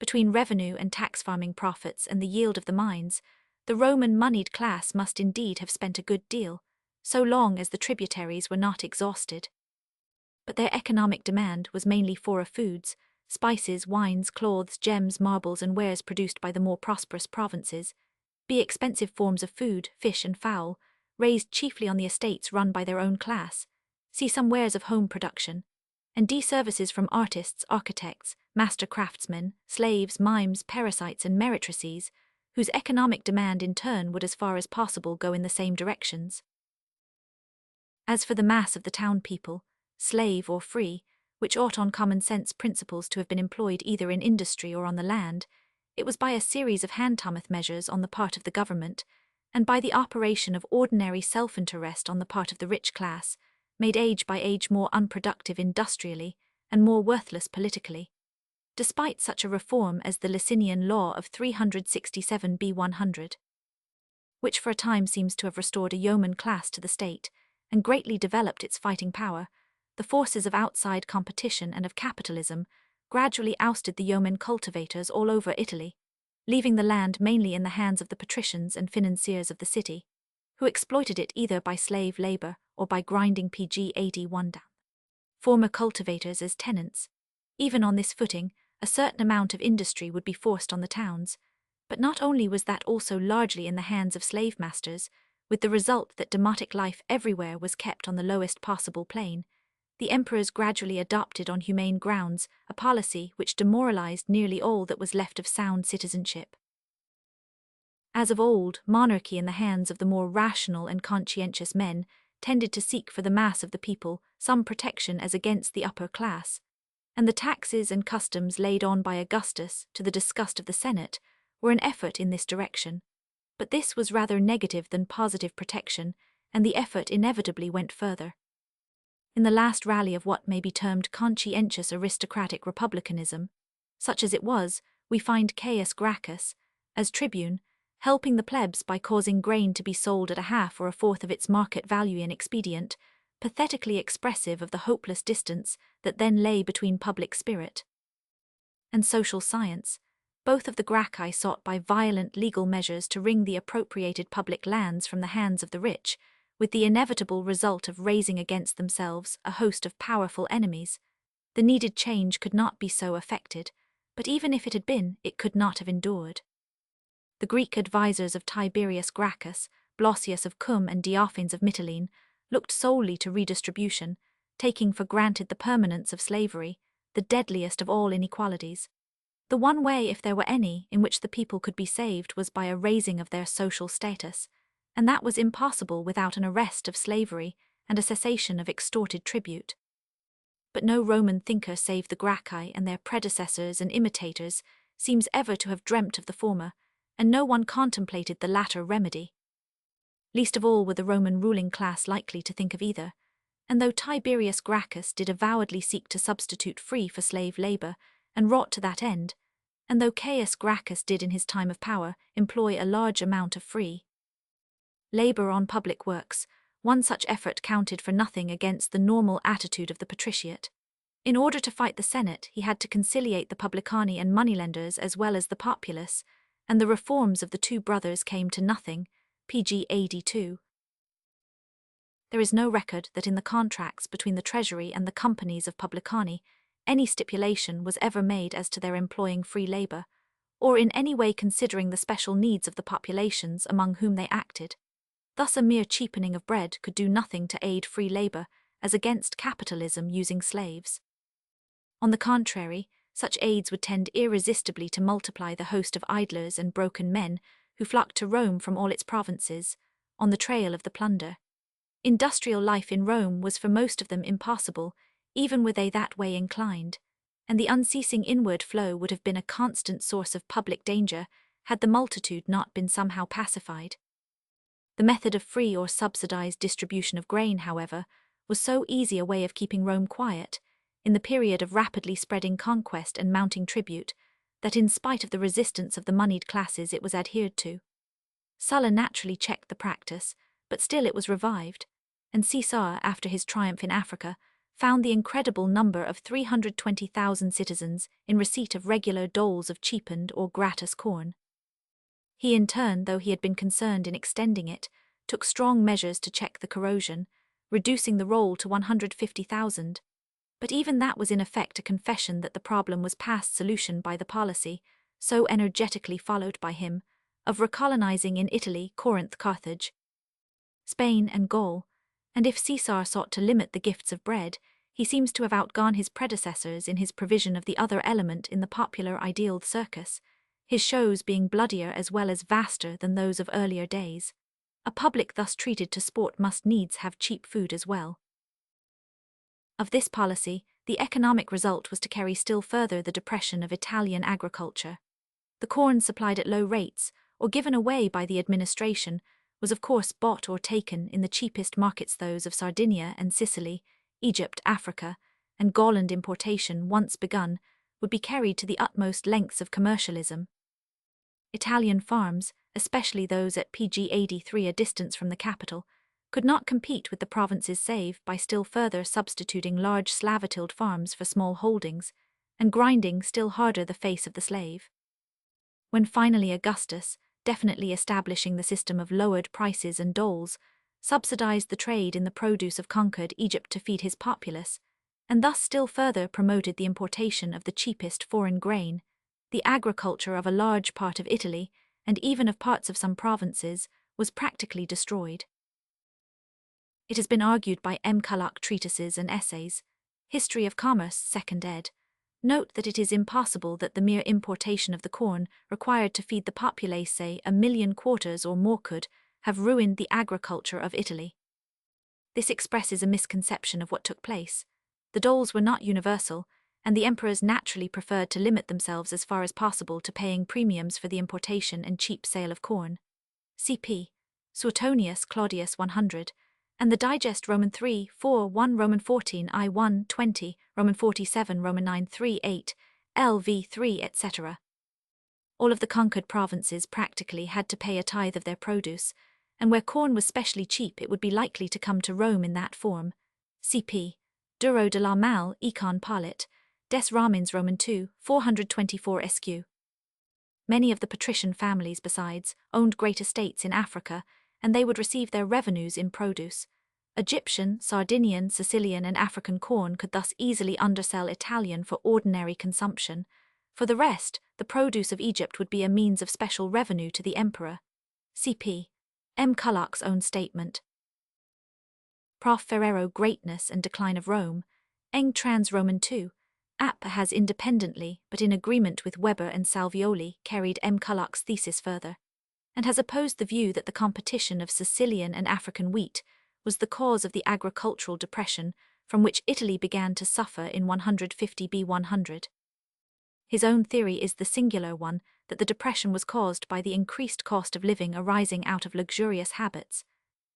Between revenue and tax farming profits and the yield of the mines, the Roman moneyed class must indeed have spent a good deal, so long as the tributaries were not exhausted. But their economic demand was mainly for foods, spices, wines, cloths, gems, marbles, and wares produced by the more prosperous provinces, be expensive forms of food, fish and fowl, raised chiefly on the estates run by their own class, see some wares of home production, and services from artists, architects, master craftsmen, slaves, mimes, parasites, and meretrices, whose economic demand in turn would as far as possible go in the same directions. As for the mass of the town people, slave or free, which ought on common sense principles to have been employed either in industry or on the land, it was by a series of hand-to-mouth measures on the part of the government, and by the operation of ordinary self-interest on the part of the rich class, made age by age more unproductive industrially and more worthless politically. Despite such a reform as the Licinian Law of 367 B100, which for a time seems to have restored a yeoman class to the state, and greatly developed its fighting power, the forces of outside competition and of capitalism gradually ousted the yeoman cultivators all over Italy, leaving the land mainly in the hands of the patricians and financiers of the city. who exploited it either by slave labor or by grinding PG 81 down. Former cultivators as tenants. Even on this footing, a certain amount of industry would be forced on the towns, but not only was that also largely in the hands of slave masters, with the result that democratic life everywhere was kept on the lowest possible plane, the emperors gradually adopted on humane grounds a policy which demoralized nearly all that was left of sound citizenship. As of old, monarchy in the hands of the more rational and conscientious men tended to seek for the mass of the people some protection as against the upper class, and the taxes and customs laid on by Augustus to the disgust of the Senate were an effort in this direction. But this was rather negative than positive protection, and the effort inevitably went further. In the last rally of what may be termed conscientious aristocratic republicanism, such as it was, we find Caius Gracchus, as tribune, helping the plebs by causing grain to be sold at a half or a fourth of its market value in expedient, pathetically expressive of the hopeless distance that then lay between public spirit and social science. Both of the Gracchi sought by violent legal measures to wring the appropriated public lands from the hands of the rich, with the inevitable result of raising against themselves a host of powerful enemies. The needed change could not be so effected, but even if it had been, it could not have endured. The Greek advisers of Tiberius Gracchus, Blossius of Cum and Diophanes of Mytilene, looked solely to redistribution, taking for granted the permanence of slavery, the deadliest of all inequalities. The one way, if there were any, in which the people could be saved was by a raising of their social status, and that was impossible without an arrest of slavery and a cessation of extorted tribute. But no Roman thinker save the Gracchi and their predecessors and imitators seems ever to have dreamt of the former, and no one contemplated the latter remedy. Least of all were the Roman ruling class likely to think of either, and though Tiberius Gracchus did avowedly seek to substitute free for slave labor, and wrought to that end, and though Caius Gracchus did in his time of power employ a large amount of free labor on public works, one such effort counted for nothing against the normal attitude of the patriciate. In order to fight the Senate, he had to conciliate the publicani and moneylenders as well as the populace, and the reforms of the two brothers came to nothing, pg 82. There is no record that in the contracts between the treasury and the companies of publicani any stipulation was ever made as to their employing free labor, or in any way considering the special needs of the populations among whom they acted. Thus a mere cheapening of bread could do nothing to aid free labor, as against capitalism using slaves. On the contrary, such aids would tend irresistibly to multiply the host of idlers and broken men who flocked to Rome from all its provinces, on the trail of the plunder. Industrial life in Rome was for most of them impossible, even were they that way inclined, and the unceasing inward flow would have been a constant source of public danger had the multitude not been somehow pacified. The method of free or subsidized distribution of grain, however, was so easy a way of keeping Rome quiet, in the period of rapidly spreading conquest and mounting tribute, that in spite of the resistance of the moneyed classes it was adhered to. Sulla naturally checked the practice, but still it was revived, and Caesar, after his triumph in Africa, found the incredible number of 320,000 citizens in receipt of regular doles of cheapened or gratis corn. He in turn, though he had been concerned in extending it, took strong measures to check the corrosion, reducing the roll to 150,000. But even that was in effect a confession that the problem was past solution by the policy, so energetically followed by him, of recolonizing in Italy, Corinth, Carthage, Spain and Gaul, and if Caesar sought to limit the gifts of bread, he seems to have outgone his predecessors in his provision of the other element in the popular idealed circus, his shows being bloodier as well as vaster than those of earlier days. A public thus treated to sport must needs have cheap food as well. Of this policy, the economic result was to carry still further the depression of Italian agriculture. The corn supplied at low rates, or given away by the administration, was of course bought or taken in the cheapest markets, those of Sardinia and Sicily, Egypt, Africa, and Gauland importation, once begun, would be carried to the utmost lengths of commercialism. Italian farms, especially those at pg 83 a distance from the capital, could not compete with the provinces save by still further substituting large Slav-tilled farms for small holdings, and grinding still harder the face of the slave. When finally Augustus, definitely establishing the system of lowered prices and doles, subsidized the trade in the produce of conquered Egypt to feed his populace, and thus still further promoted the importation of the cheapest foreign grain. The agriculture of a large part of Italy, and even of parts of some provinces, was practically destroyed. It has been argued by M. Culloch treatises and essays, History of Commerce, 2nd ed. Note that it is impossible that the mere importation of the corn required to feed the populace, say, 1,000,000 quarters or more, could have ruined the agriculture of Italy. This expresses a misconception of what took place. The doles were not universal, and the emperors naturally preferred to limit themselves as far as possible to paying premiums for the importation and cheap sale of corn. Cp. Suetonius Claudius 100, and the Digest Roman 3, 4, 1 Roman 14 I 1, 20, Roman 47 Roman 9 3 8, LV 3 etc. All of the conquered provinces practically had to pay a tithe of their produce, and where corn was specially cheap it would be likely to come to Rome in that form. Cp. Duro de la Malle, Econ Palit, Des Ramins Roman 2, 424 SQ. Many of the patrician families, besides, owned great estates in Africa, and they would receive their revenues in produce. Egyptian, Sardinian, Sicilian, and African corn could thus easily undersell Italian for ordinary consumption. For the rest, the produce of Egypt would be a means of special revenue to the emperor. Cp. M. Culloch's own statement. Prof. Ferrero Greatness and Decline of Rome, Eng Trans Roman 2, App has independently, but in agreement with Weber and Salvioli, carried M. Culloch's thesis further, and has opposed the view that the competition of Sicilian and African wheat was the cause of the agricultural depression from which Italy began to suffer in 150 B100. His own theory is the singular one that the depression was caused by the increased cost of living arising out of luxurious habits.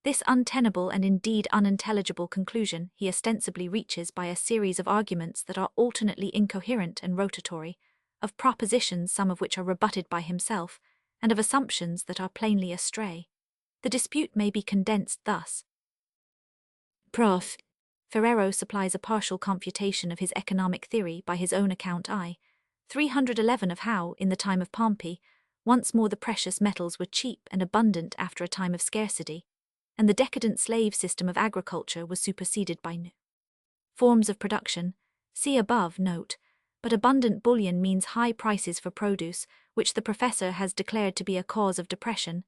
This untenable and indeed unintelligible conclusion he ostensibly reaches by a series of arguments that are alternately incoherent and rotatory, of propositions some of which are rebutted by himself, and of assumptions that are plainly astray. The dispute may be condensed thus. Prof. Ferrero supplies a partial confutation of his economic theory by his own account I. 311 of how, in the time of Pompey, once more the precious metals were cheap and abundant after a time of scarcity, and the decadent slave system of agriculture was superseded by new forms of production. See above note, but abundant bullion means high prices for produce, which the professor has declared to be a cause of depression.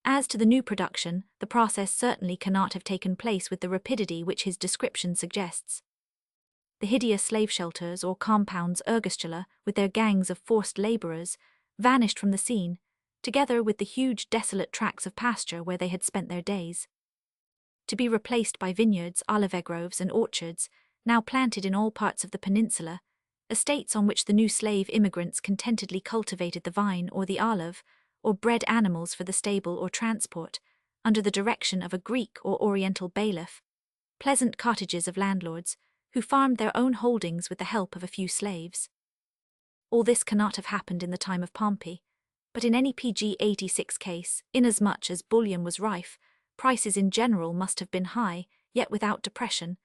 As to the new production, the process certainly cannot have taken place with the rapidity which his description suggests. The hideous slave shelters or compounds ergastula, with their gangs of forced labourers, vanished from the scene, together with the huge desolate tracts of pasture where they had spent their days, to be replaced by vineyards, olive groves, and orchards, now planted in all parts of the peninsula, estates on which the new slave immigrants contentedly cultivated the vine or the olive, or bred animals for the stable or transport, under the direction of a Greek or Oriental bailiff, pleasant cottages of landlords, who farmed their own holdings with the help of a few slaves. All this cannot have happened in the time of Pompey, but in any PG 86 case, inasmuch as bullion was rife, prices in general must have been high, yet without depression,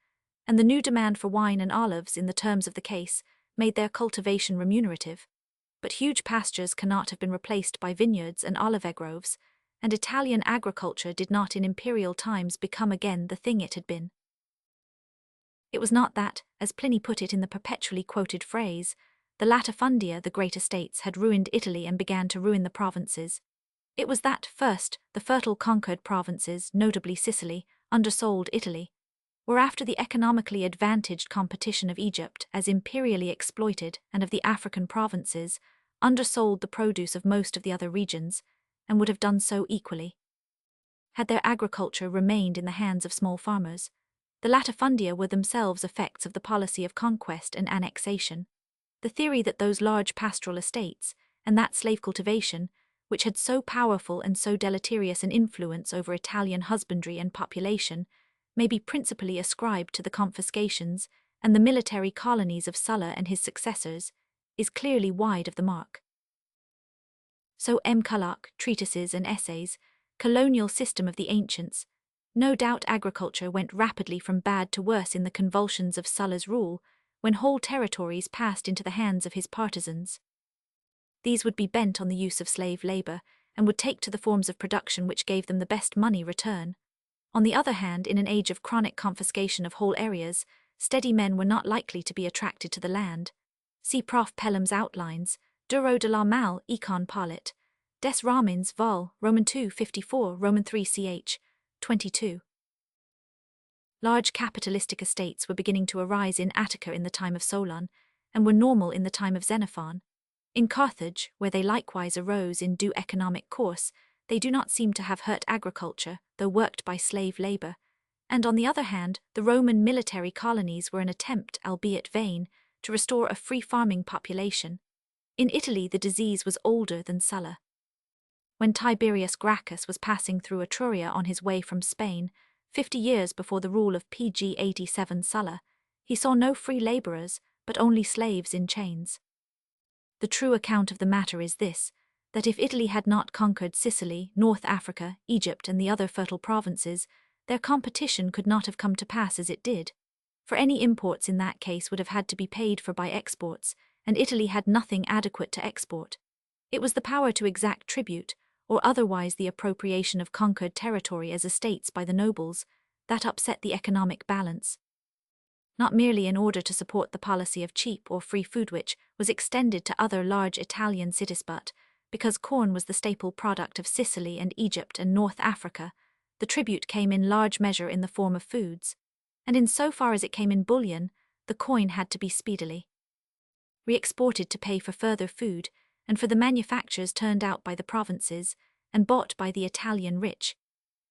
and the new demand for wine and olives in the terms of the case made their cultivation remunerative. But huge pastures cannot have been replaced by vineyards and olive groves, and Italian agriculture did not in imperial times become again the thing it had been. It was not that, as Pliny put it in the perpetually quoted phrase, the latifundia, the great estates, had ruined Italy and began to ruin the provinces. It was that, first, the fertile conquered provinces, notably Sicily, undersold Italy, whereafter the economically advantaged competition of Egypt, as imperially exploited, and of the African provinces, undersold the produce of most of the other regions, and would have done so equally, had their agriculture remained in the hands of small farmers. The latifundia were themselves effects of the policy of conquest and annexation. The theory that those large pastoral estates, and that slave cultivation, which had so powerful and so deleterious an influence over Italian husbandry and population, may be principally ascribed to the confiscations and the military colonies of Sulla and his successors, is clearly wide of the mark. So M. Culloch, Treatises and Essays, Colonial System of the Ancients. No doubt agriculture went rapidly from bad to worse in the convulsions of Sulla's rule, when whole territories passed into the hands of his partisans. These would be bent on the use of slave labour, and would take to the forms of production which gave them the best money return. On the other hand, in an age of chronic confiscation of whole areas, steady men were not likely to be attracted to the land. See Prof. Pelham's outlines, Duro de la Mal, Econ Parlit, Des Ramins, Vol, Roman 2, 54, Roman 3 ch. 22. Large capitalistic estates were beginning to arise in Attica in the time of Solon, and were normal in the time of Xenophon. In Carthage, where they likewise arose in due economic course, they do not seem to have hurt agriculture, though worked by slave labor. And on the other hand, the Roman military colonies were an attempt, albeit vain, to restore a free farming population. In Italy, the disease was older than Sulla. When Tiberius Gracchus was passing through Etruria on his way from Spain, 50 years before the rule of PG 87 Sulla, he saw no free laborers, but only slaves in chains. The true account of the matter is this, that if Italy had not conquered Sicily, North Africa, Egypt and the other fertile provinces, their competition could not have come to pass as it did. For any imports in that case would have had to be paid for by exports, and Italy had nothing adequate to export. It was the power to exact tribute, or otherwise the appropriation of conquered territory as estates by the nobles, that upset the economic balance. Not merely in order to support the policy of cheap or free food which was extended to other large Italian cities, but because corn was the staple product of Sicily and Egypt and North Africa, the tribute came in large measure in the form of foods, and in so far as it came in bullion, the coin had to be speedily re-exported to pay for further food, and for the manufactures turned out by the provinces, and bought by the Italian rich.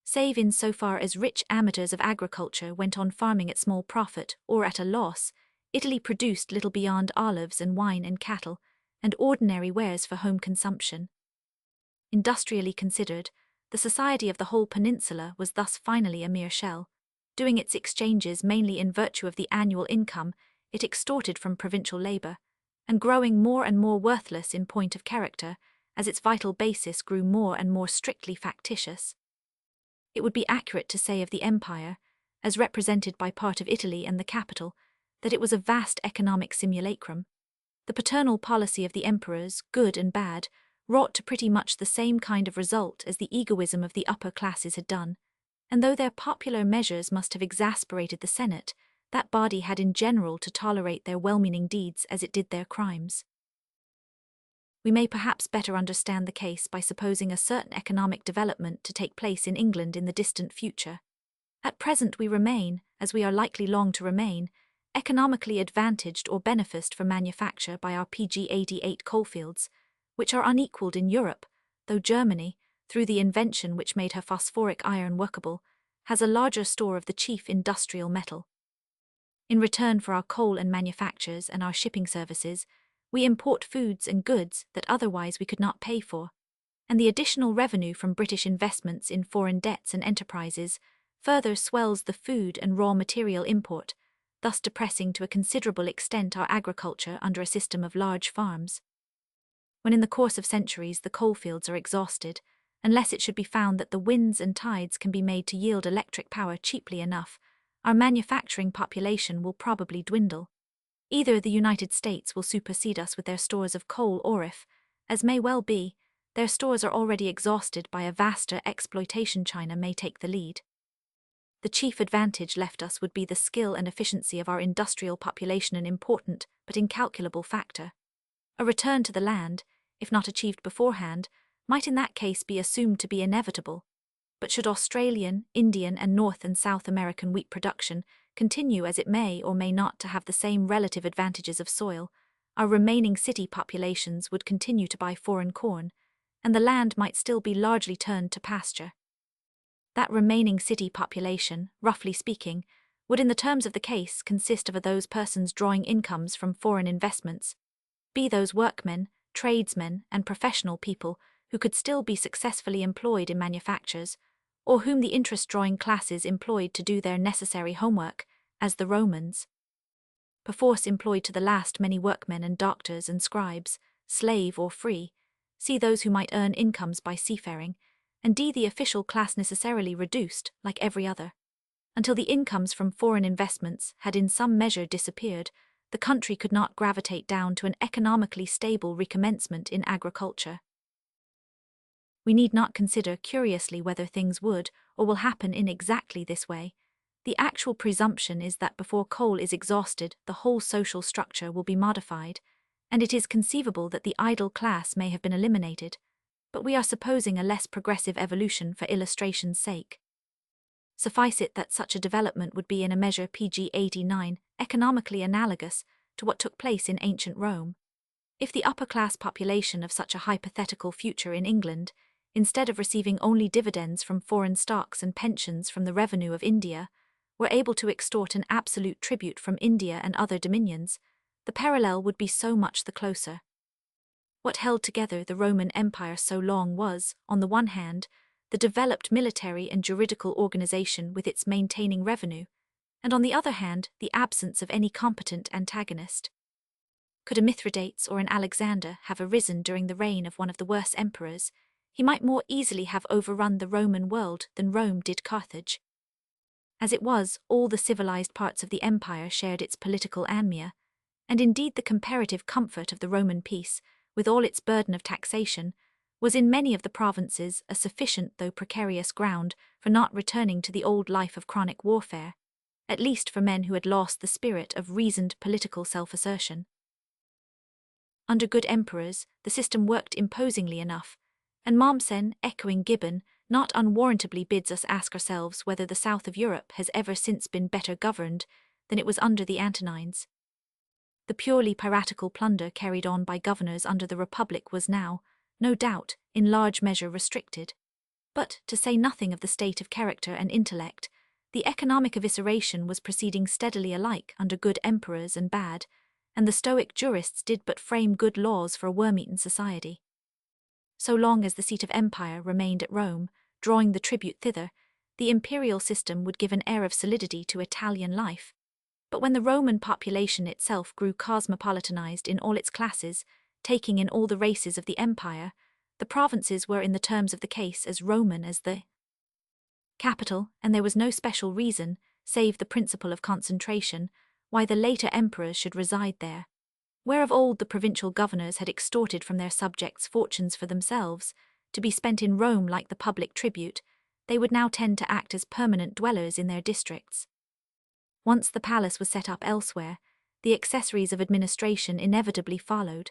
Save in so far as rich amateurs of agriculture went on farming at small profit or at a loss, Italy produced little beyond olives and wine and cattle, and ordinary wares for home consumption. Industrially considered, the society of the whole peninsula was thus finally a mere shell, doing its exchanges mainly in virtue of the annual income it extorted from provincial labor, and growing more and more worthless in point of character as its vital basis grew more and more strictly factitious. It would be accurate to say of the empire, as represented by part of Italy and the capital, that it was a vast economic simulacrum. The paternal policy of the emperors, good and bad, wrought to pretty much the same kind of result as the egoism of the upper classes had done, and though their popular measures must have exasperated the Senate, that body had in general to tolerate their well-meaning deeds as it did their crimes. We may perhaps better understand the case by supposing a certain economic development to take place in England in the distant future. At present we remain, as we are likely long to remain, economically advantaged or beneficed for manufacture by our PG 88 coalfields, which are unequalled in Europe, though Germany, through the invention which made her phosphoric iron workable, has a larger store of the chief industrial metal. In return for our coal and manufactures and our shipping services, we import foods and goods that otherwise we could not pay for, and the additional revenue from British investments in foreign debts and enterprises further swells the food and raw material import, thus depressing to a considerable extent our agriculture under a system of large farms. When in the course of centuries the coalfields are exhausted, unless it should be found that the winds and tides can be made to yield electric power cheaply enough, our manufacturing population will probably dwindle. Either the United States will supersede us with their stores of coal, or if, as may well be, their stores are already exhausted by a vaster exploitation, China may take the lead. The chief advantage left us would be the skill and efficiency of our industrial population, an important but incalculable factor. A return to the land, if not achieved beforehand, might in that case be assumed to be inevitable. But should Australian, Indian and North and South American wheat production continue as it may or may not to have the same relative advantages of soil, our remaining city populations would continue to buy foreign corn, and the land might still be largely turned to pasture. That remaining city population, roughly speaking, would in the terms of the case consist of those persons drawing incomes from foreign investments, be those workmen, tradesmen and professional people who could still be successfully employed in manufactures, or whom the interest-drawing classes employed to do their necessary homework, as the Romans perforce employed to the last many workmen and doctors and scribes, slave or free, see those who might earn incomes by seafaring, and the official class necessarily reduced, like every other. Until the incomes from foreign investments had in some measure disappeared, the country could not gravitate down to an economically stable recommencement in agriculture. We need not consider curiously whether things would or will happen in exactly this way. The actual presumption is that before coal is exhausted, the whole social structure will be modified, and it is conceivable that the idle class may have been eliminated, but we are supposing a less progressive evolution for illustration's sake. Suffice it that such a development would be in a measure pg 89 economically analogous to what took place in ancient Rome. If the upper-class population of such a hypothetical future in England, instead of receiving only dividends from foreign stocks and pensions from the revenue of India, were able to extort an absolute tribute from India and other dominions, the parallel would be so much the closer. What held together the Roman Empire so long was, on the one hand, the developed military and juridical organization with its maintaining revenue, and on the other hand, the absence of any competent antagonist. Could a Mithridates or an Alexander have arisen during the reign of one of the worst emperors, he might more easily have overrun the Roman world than Rome did Carthage. As it was, all the civilized parts of the empire shared its political anomia, and indeed the comparative comfort of the Roman peace, with all its burden of taxation, was in many of the provinces a sufficient though precarious ground for not returning to the old life of chronic warfare, at least for men who had lost the spirit of reasoned political self-assertion. Under good emperors, the system worked imposingly enough, and Mommsen, echoing Gibbon, not unwarrantably bids us ask ourselves whether the south of Europe has ever since been better governed than it was under the Antonines. The purely piratical plunder carried on by governors under the Republic was now, no doubt, in large measure restricted. But, to say nothing of the state of character and intellect, the economic evisceration was proceeding steadily alike under good emperors and bad, and the Stoic jurists did but frame good laws for a worm-eaten society. So long as the seat of empire remained at Rome, drawing the tribute thither, the imperial system would give an air of solidity to Italian life. But when the Roman population itself grew cosmopolitanized in all its classes, taking in all the races of the empire, the provinces were in the terms of the case as Roman as the capital, and there was no special reason, save the principle of concentration, why the later emperors should reside there. Where of old the provincial governors had extorted from their subjects fortunes for themselves, to be spent in Rome like the public tribute, they would now tend to act as permanent dwellers in their districts. Once the palace was set up elsewhere, the accessories of administration inevitably followed,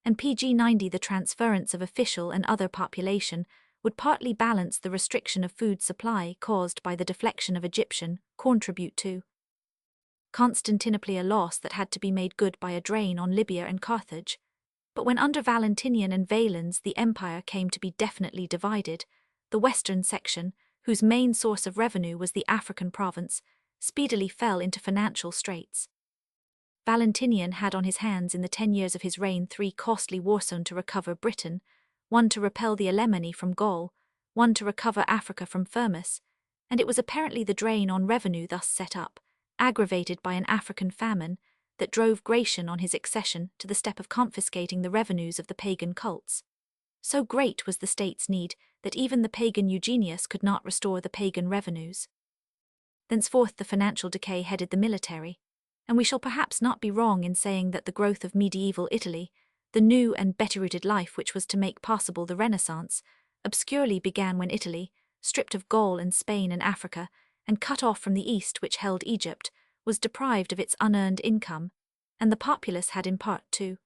and pg 90 the transference of official and other population would partly balance the restriction of food supply caused by the deflection of Egyptian corn tribute to Constantinople, a loss that had to be made good by a drain on Libya and Carthage. But when under Valentinian and Valens the empire came to be definitely divided, the western section, whose main source of revenue was the African province, speedily fell into financial straits. Valentinian had on his hands in the 10 years of his reign 3 costly warzones to recover Britain, one to repel the Alemanni from Gaul, one to recover Africa from Firmus, and it was apparently the drain on revenue thus set up, aggravated by an African famine, that drove Gratian on his accession to the step of confiscating the revenues of the pagan cults. So great was the state's need that even the pagan Eugenius could not restore the pagan revenues. Thenceforth the financial decay headed the military, and we shall perhaps not be wrong in saying that the growth of medieval Italy, the new and better-rooted life which was to make possible the Renaissance, obscurely began when Italy, stripped of Gaul and Spain and Africa, and cut off from the east which held Egypt, was deprived of its unearned income, and the populace had in part to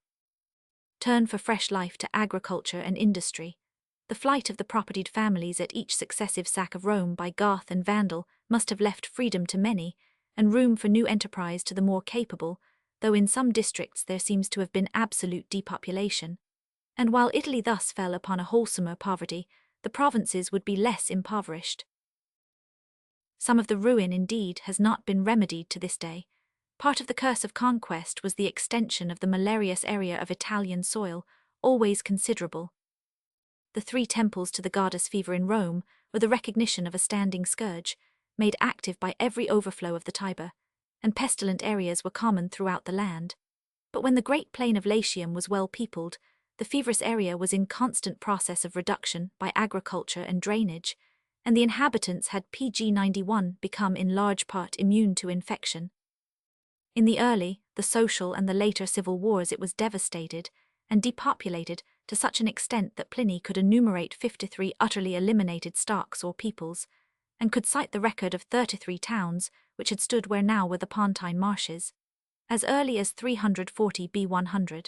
turn for fresh life to agriculture and industry. The flight of the propertied families at each successive sack of Rome by Goth and Vandal must have left freedom to many, and room for new enterprise to the more capable, though in some districts there seems to have been absolute depopulation. And while Italy thus fell upon a wholesomer poverty, the provinces would be less impoverished. Some of the ruin, indeed, has not been remedied to this day. Part of the curse of conquest was the extension of the malarious area of Italian soil, always considerable. The 3 temples to the goddess Fever in Rome were the recognition of a standing scourge, made active by every overflow of the Tiber, and pestilent areas were common throughout the land. But when the great plain of Latium was well peopled, the feverous area was in constant process of reduction by agriculture and drainage, and the inhabitants had pg 91 become in large part immune to infection. In the early, the social and the later civil wars it was devastated and depopulated to such an extent that Pliny could enumerate 53 utterly eliminated stocks or peoples, and could cite the record of 33 towns which had stood where now were the Pontine marshes, as early as 340 B100.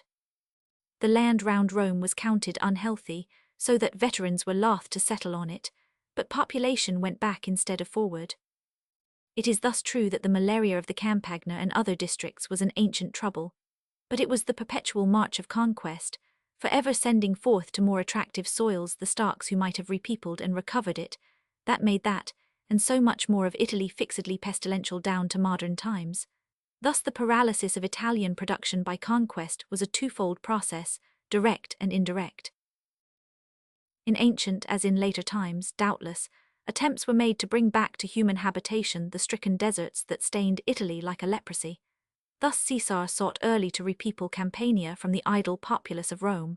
The land round Rome was counted unhealthy, so that veterans were loath to settle on it, but population went back instead of forward. It is thus true that the malaria of the Campagna and other districts was an ancient trouble, but it was the perpetual march of conquest, forever sending forth to more attractive soils the stocks who might have repeopled and recovered it, that made that, and so much more of Italy fixedly pestilential down to modern times. Thus the paralysis of Italian production by conquest was a twofold process, direct and indirect. In ancient as in later times, doubtless, attempts were made to bring back to human habitation the stricken deserts that stained Italy like a leprosy. Thus Caesar sought early to repeople Campania from the idle populace of Rome.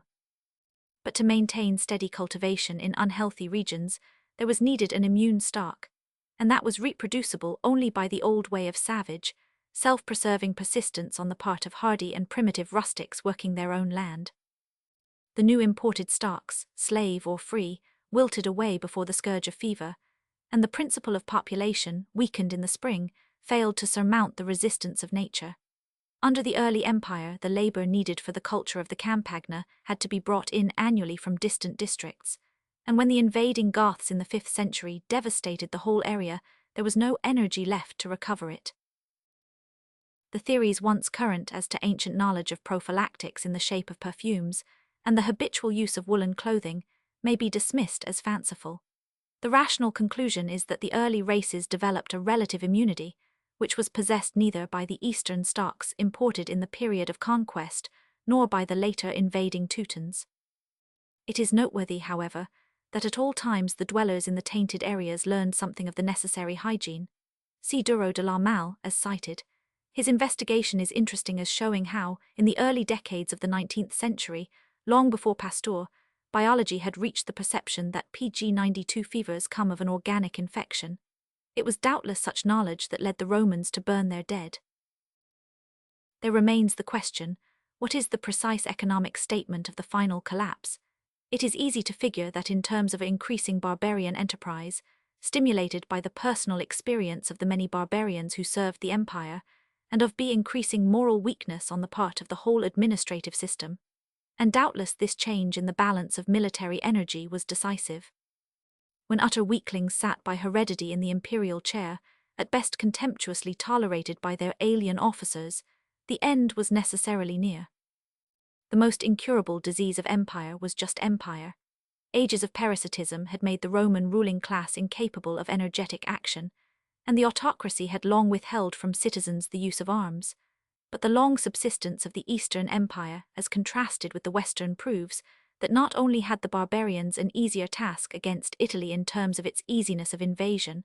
But to maintain steady cultivation in unhealthy regions, there was needed an immune stock, and that was reproducible only by the old way of savage, self-preserving persistence on the part of hardy and primitive rustics working their own land. The new imported stocks, slave or free, wilted away before the scourge of fever, and the principle of population, weakened in the spring, failed to surmount the resistance of nature. Under the early empire, the labor needed for the culture of the Campagna had to be brought in annually from distant districts, and when the invading Goths in the 5th century devastated the whole area, there was no energy left to recover it. The theories once current as to ancient knowledge of prophylactics in the shape of perfumes, and the habitual use of woolen clothing, may be dismissed as fanciful. The rational conclusion is that the early races developed a relative immunity, which was possessed neither by the eastern stocks imported in the period of conquest, nor by the later invading Teutons. It is noteworthy, however, that at all times the dwellers in the tainted areas learned something of the necessary hygiene. See Duro de la Malle, as cited. His investigation is interesting as showing how, in the early decades of the 19th century, long before Pasteur, biology had reached the perception that PG92 fevers come of an organic infection. It was doubtless such knowledge that led the Romans to burn their dead. There remains the question, what is the precise economic statement of the final collapse? It is easy to figure that in terms of increasing barbarian enterprise, stimulated by the personal experience of the many barbarians who served the empire, and of increasing moral weakness on the part of the whole administrative system, and doubtless this change in the balance of military energy was decisive. When utter weaklings sat by heredity in the imperial chair, at best contemptuously tolerated by their alien officers, the end was necessarily near. The most incurable disease of empire was just empire. Ages of parasitism had made the Roman ruling class incapable of energetic action, and the autocracy had long withheld from citizens the use of arms. But the long subsistence of the Eastern Empire, as contrasted with the Western, proves that not only had the barbarians an easier task against Italy in terms of its easiness of invasion,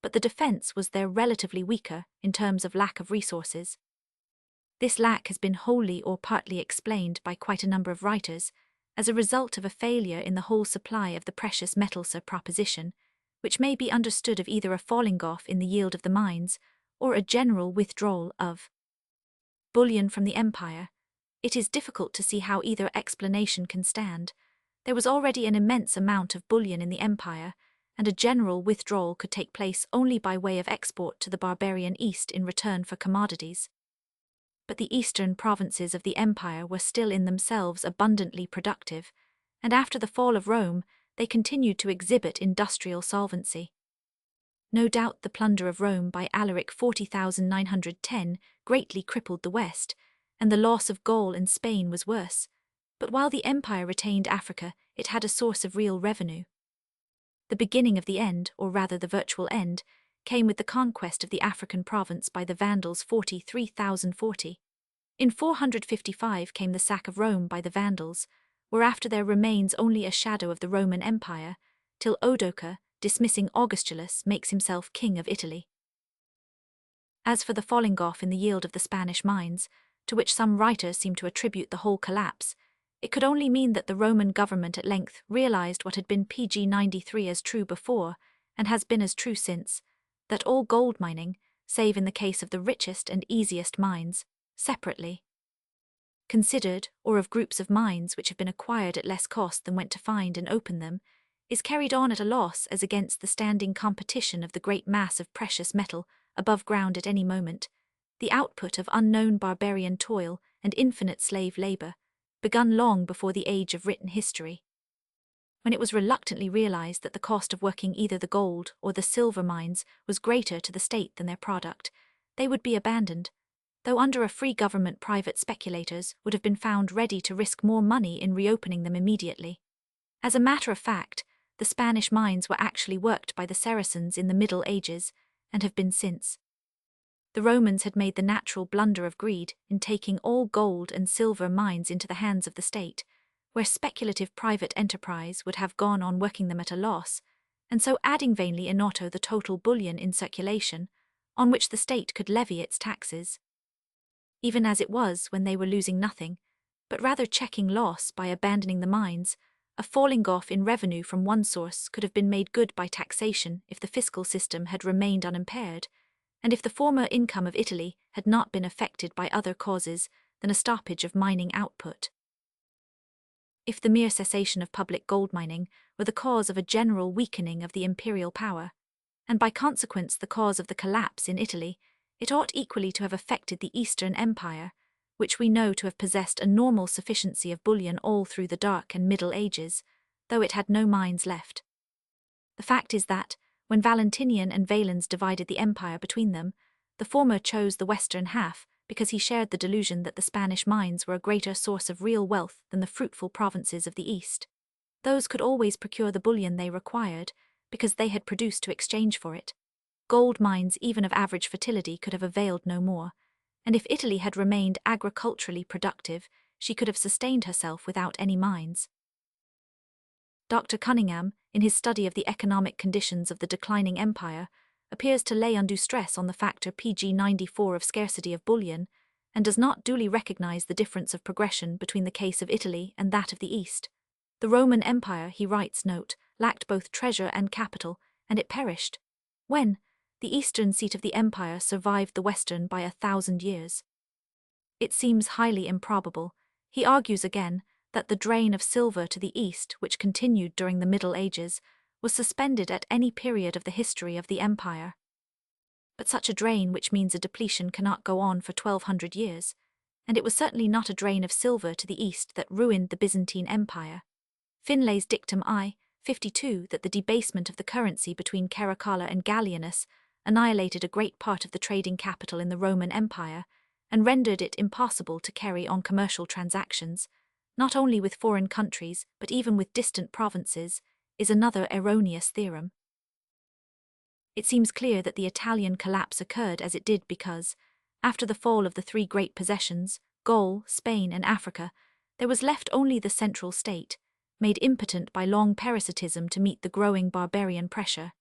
but the defense was there relatively weaker in terms of lack of resources. This lack has been wholly or partly explained by quite a number of writers as a result of a failure in the whole supply of the precious metals proposition, which may be understood of either a falling off in the yield of the mines or a general withdrawal of bullion from the empire. It is difficult to see how either explanation can stand. There was already an immense amount of bullion in the empire, and a general withdrawal could take place only by way of export to the barbarian East in return for commodities. But the eastern provinces of the empire were still in themselves abundantly productive, and after the fall of Rome, they continued to exhibit industrial solvency. No doubt the plunder of Rome by Alaric 40,910 greatly crippled the West, and the loss of Gaul and Spain was worse, but while the empire retained Africa, it had a source of real revenue. The beginning of the end, or rather the virtual end, came with the conquest of the African province by the Vandals 43,040. In 455 came the sack of Rome by the Vandals, whereafter there remains only a shadow of the Roman Empire, till Odoacer, dismissing Augustulus, makes himself king of Italy. As for the falling off in the yield of the Spanish mines, to which some writers seem to attribute the whole collapse, it could only mean that the Roman government at length realized what had been PG93 as true before, and has been as true since, that all gold mining, save in the case of the richest and easiest mines, separately, considered, or of groups of mines which have been acquired at less cost than went to find and open them, is carried on at a loss as against the standing competition of the great mass of precious metal above ground at any moment, the output of unknown barbarian toil and infinite slave labor, begun long before the age of written history. When it was reluctantly realized that the cost of working either the gold or the silver mines was greater to the state than their product, they would be abandoned, though under a free government private speculators would have been found ready to risk more money in reopening them immediately. As a matter of fact, the Spanish mines were actually worked by the Saracens in the Middle Ages, and have been since. The Romans had made the natural blunder of greed in taking all gold and silver mines into the hands of the state, where speculative private enterprise would have gone on working them at a loss, and so adding vainly in auto the total bullion in circulation, on which the state could levy its taxes. Even as it was when they were losing nothing, but rather checking loss by abandoning the mines, a falling off in revenue from one source could have been made good by taxation if the fiscal system had remained unimpaired, and if the former income of Italy had not been affected by other causes than a stoppage of mining output. If the mere cessation of public gold mining were the cause of a general weakening of the imperial power, and by consequence the cause of the collapse in Italy, it ought equally to have affected the Eastern Empire, which we know to have possessed a normal sufficiency of bullion all through the Dark and Middle Ages, though it had no mines left. The fact is that, when Valentinian and Valens divided the empire between them, the former chose the western half because he shared the delusion that the Spanish mines were a greater source of real wealth than the fruitful provinces of the East. Those could always procure the bullion they required, because they had produced to exchange for it. Gold mines even of average fertility could have availed no more, and if Italy had remained agriculturally productive, she could have sustained herself without any mines. Dr. Cunningham, in his study of the economic conditions of the declining empire, appears to lay undue stress on the factor PG94 of scarcity of bullion, and does not duly recognize the difference of progression between the case of Italy and that of the East. The Roman Empire, he writes, note, lacked both treasure and capital, and it perished, when the eastern seat of the empire survived the western by 1,000 years. It seems highly improbable, he argues again, that the drain of silver to the east, which continued during the Middle Ages, was suspended at any period of the history of the empire. But such a drain, which means a depletion, cannot go on for 1,200 years, and it was certainly not a drain of silver to the east that ruined the Byzantine Empire. Finlay's dictum I-52 that the debasement of the currency between Caracalla and Gallienus annihilated a great part of the trading capital in the Roman Empire, and rendered it impossible to carry on commercial transactions, not only with foreign countries but even with distant provinces, is another erroneous theorem. It seems clear that the Italian collapse occurred as it did because, after the fall of the three great possessions, Gaul, Spain, and Africa, there was left only the central state, made impotent by long parasitism to meet the growing barbarian pressure.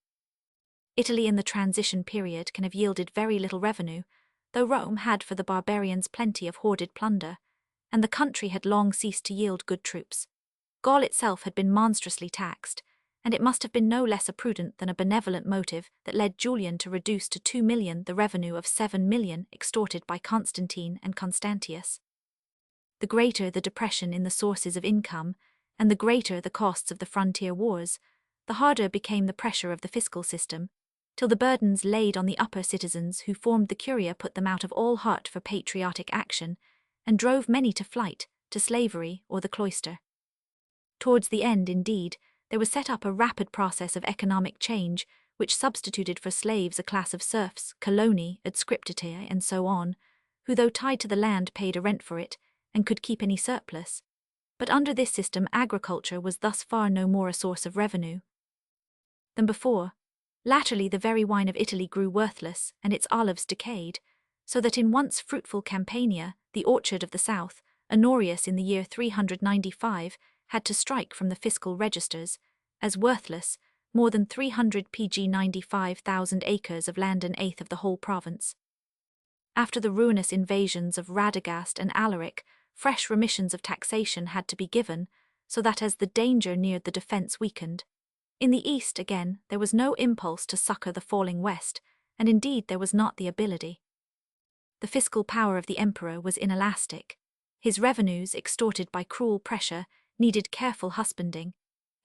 Italy in the transition period can have yielded very little revenue, though Rome had for the barbarians plenty of hoarded plunder, and the country had long ceased to yield good troops. Gaul itself had been monstrously taxed, and it must have been no less a prudent than a benevolent motive that led Julian to reduce to 2 million the revenue of 7 million extorted by Constantine and Constantius. The greater the depression in the sources of income, and the greater the costs of the frontier wars, the harder became the pressure of the fiscal system, till the burdens laid on the upper citizens who formed the curia put them out of all heart for patriotic action, and drove many to flight, to slavery or the cloister. Towards the end, indeed, there was set up a rapid process of economic change which substituted for slaves a class of serfs, coloni, adscriptatae, and so on, who though tied to the land paid a rent for it, and could keep any surplus. But under this system agriculture was thus far no more a source of revenue than before. Latterly the very wine of Italy grew worthless, and its olives decayed, so that in once fruitful Campania, the orchard of the south, Honorius in the year 395 had to strike from the fiscal registers, as worthless, more than 300 pg 95,000 acres of land, an eighth of the whole province. After the ruinous invasions of Radagast and Alaric, fresh remissions of taxation had to be given, so that as the danger neared the defence weakened. In the east, again, there was no impulse to succour the falling west, and indeed there was not the ability. The fiscal power of the emperor was inelastic. His revenues, extorted by cruel pressure, needed careful husbanding.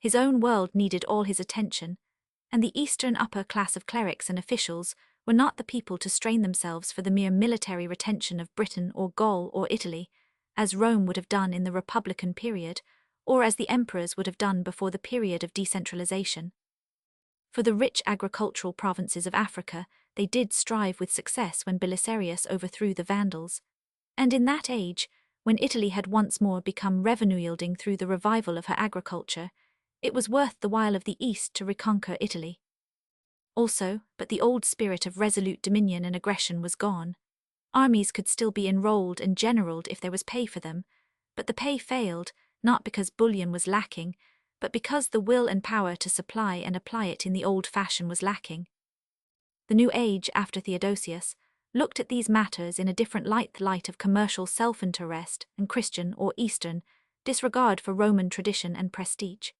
His own world needed all his attention, and the Eastern upper class of clerics and officials were not the people to strain themselves for the mere military retention of Britain or Gaul or Italy, as Rome would have done in the Republican period, or as the emperors would have done before the period of decentralization. For the rich agricultural provinces of Africa, they did strive with success when Belisarius overthrew the Vandals. And in that age, when Italy had once more become revenue-yielding through the revival of her agriculture, it was worth the while of the East to reconquer Italy. Also, but the old spirit of resolute dominion and aggression was gone. Armies could still be enrolled and generaled if there was pay for them, but the pay failed, not because bullion was lacking, but because the will and power to supply and apply it in the old fashion was lacking. The new age, after Theodosius, looked at these matters in a different light, the light of commercial self-interest and Christian or Eastern disregard for Roman tradition and prestige.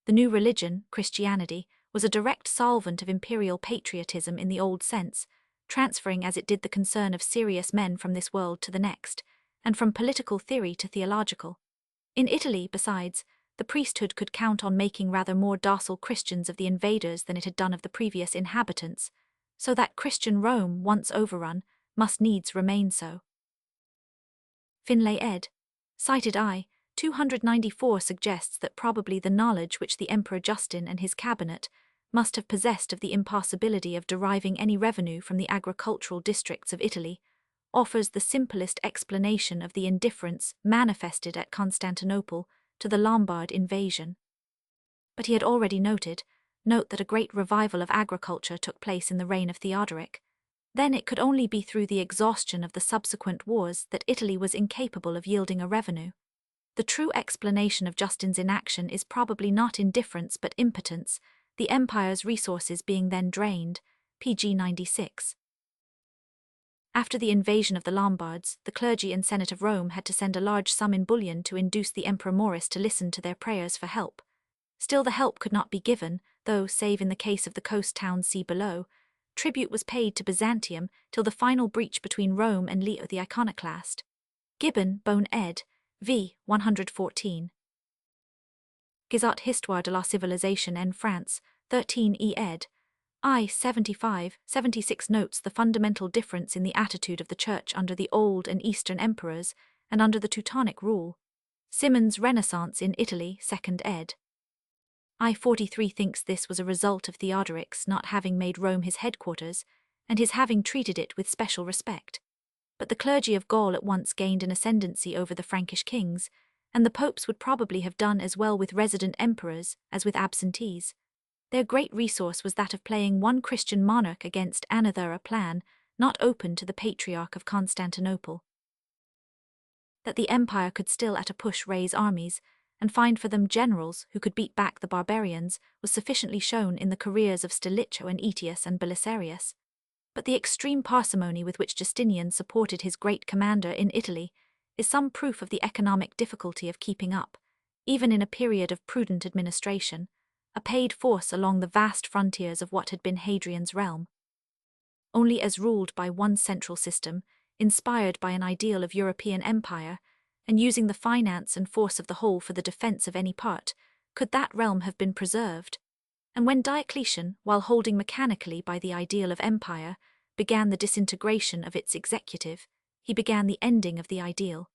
The new religion, Christianity, was a direct solvent of imperial patriotism in the old sense, transferring as it did the concern of serious men from this world to the next, and from political theory to theological. In Italy, besides, the priesthood could count on making rather more docile Christians of the invaders than it had done of the previous inhabitants, so that Christian Rome, once overrun, must needs remain so. Finlay ed. Cited I. 294 suggests that probably the knowledge which the Emperor Justin and his cabinet must have possessed of the impossibility of deriving any revenue from the agricultural districts of Italy offers the simplest explanation of the indifference manifested at Constantinople to the Lombard invasion. But he had already note that a great revival of agriculture took place in the reign of Theodoric. Then it could only be through the exhaustion of the subsequent wars that Italy was incapable of yielding a revenue. The true explanation of Justin's inaction is probably not indifference but impotence, the empire's resources being then drained, pg 96. After the invasion of the Lombards, the clergy and Senate of Rome had to send a large sum in bullion to induce the Emperor Maurice to listen to their prayers for help. Still the help could not be given, though, save in the case of the coast towns see below, tribute was paid to Byzantium till the final breach between Rome and Leo the Iconoclast. Gibbon, Bone ed. v. 114. Gizot Histoire de la Civilisation en France, 13 e ed. I. 76 notes the fundamental difference in the attitude of the Church under the Old and Eastern emperors and under the Teutonic rule. Symonds' Renaissance in Italy, 2nd ed. I. 43 thinks this was a result of Theodoric's not having made Rome his headquarters, and his having treated it with special respect. But the clergy of Gaul at once gained an ascendancy over the Frankish kings, and the popes would probably have done as well with resident emperors as with absentees. Their great resource was that of playing one Christian monarch against another, a plan not open to the Patriarch of Constantinople. That the empire could still at a push raise armies, and find for them generals who could beat back the barbarians, was sufficiently shown in the careers of Stilicho and Aetius and Belisarius. But the extreme parsimony with which Justinian supported his great commander in Italy is some proof of the economic difficulty of keeping up, even in a period of prudent administration, a paid force along the vast frontiers of what had been Hadrian's realm. Only as ruled by one central system, inspired by an ideal of European empire, and using the finance and force of the whole for the defense of any part, could that realm have been preserved. And when Diocletian, while holding mechanically by the ideal of empire, began the disintegration of its executive, he began the ending of the ideal.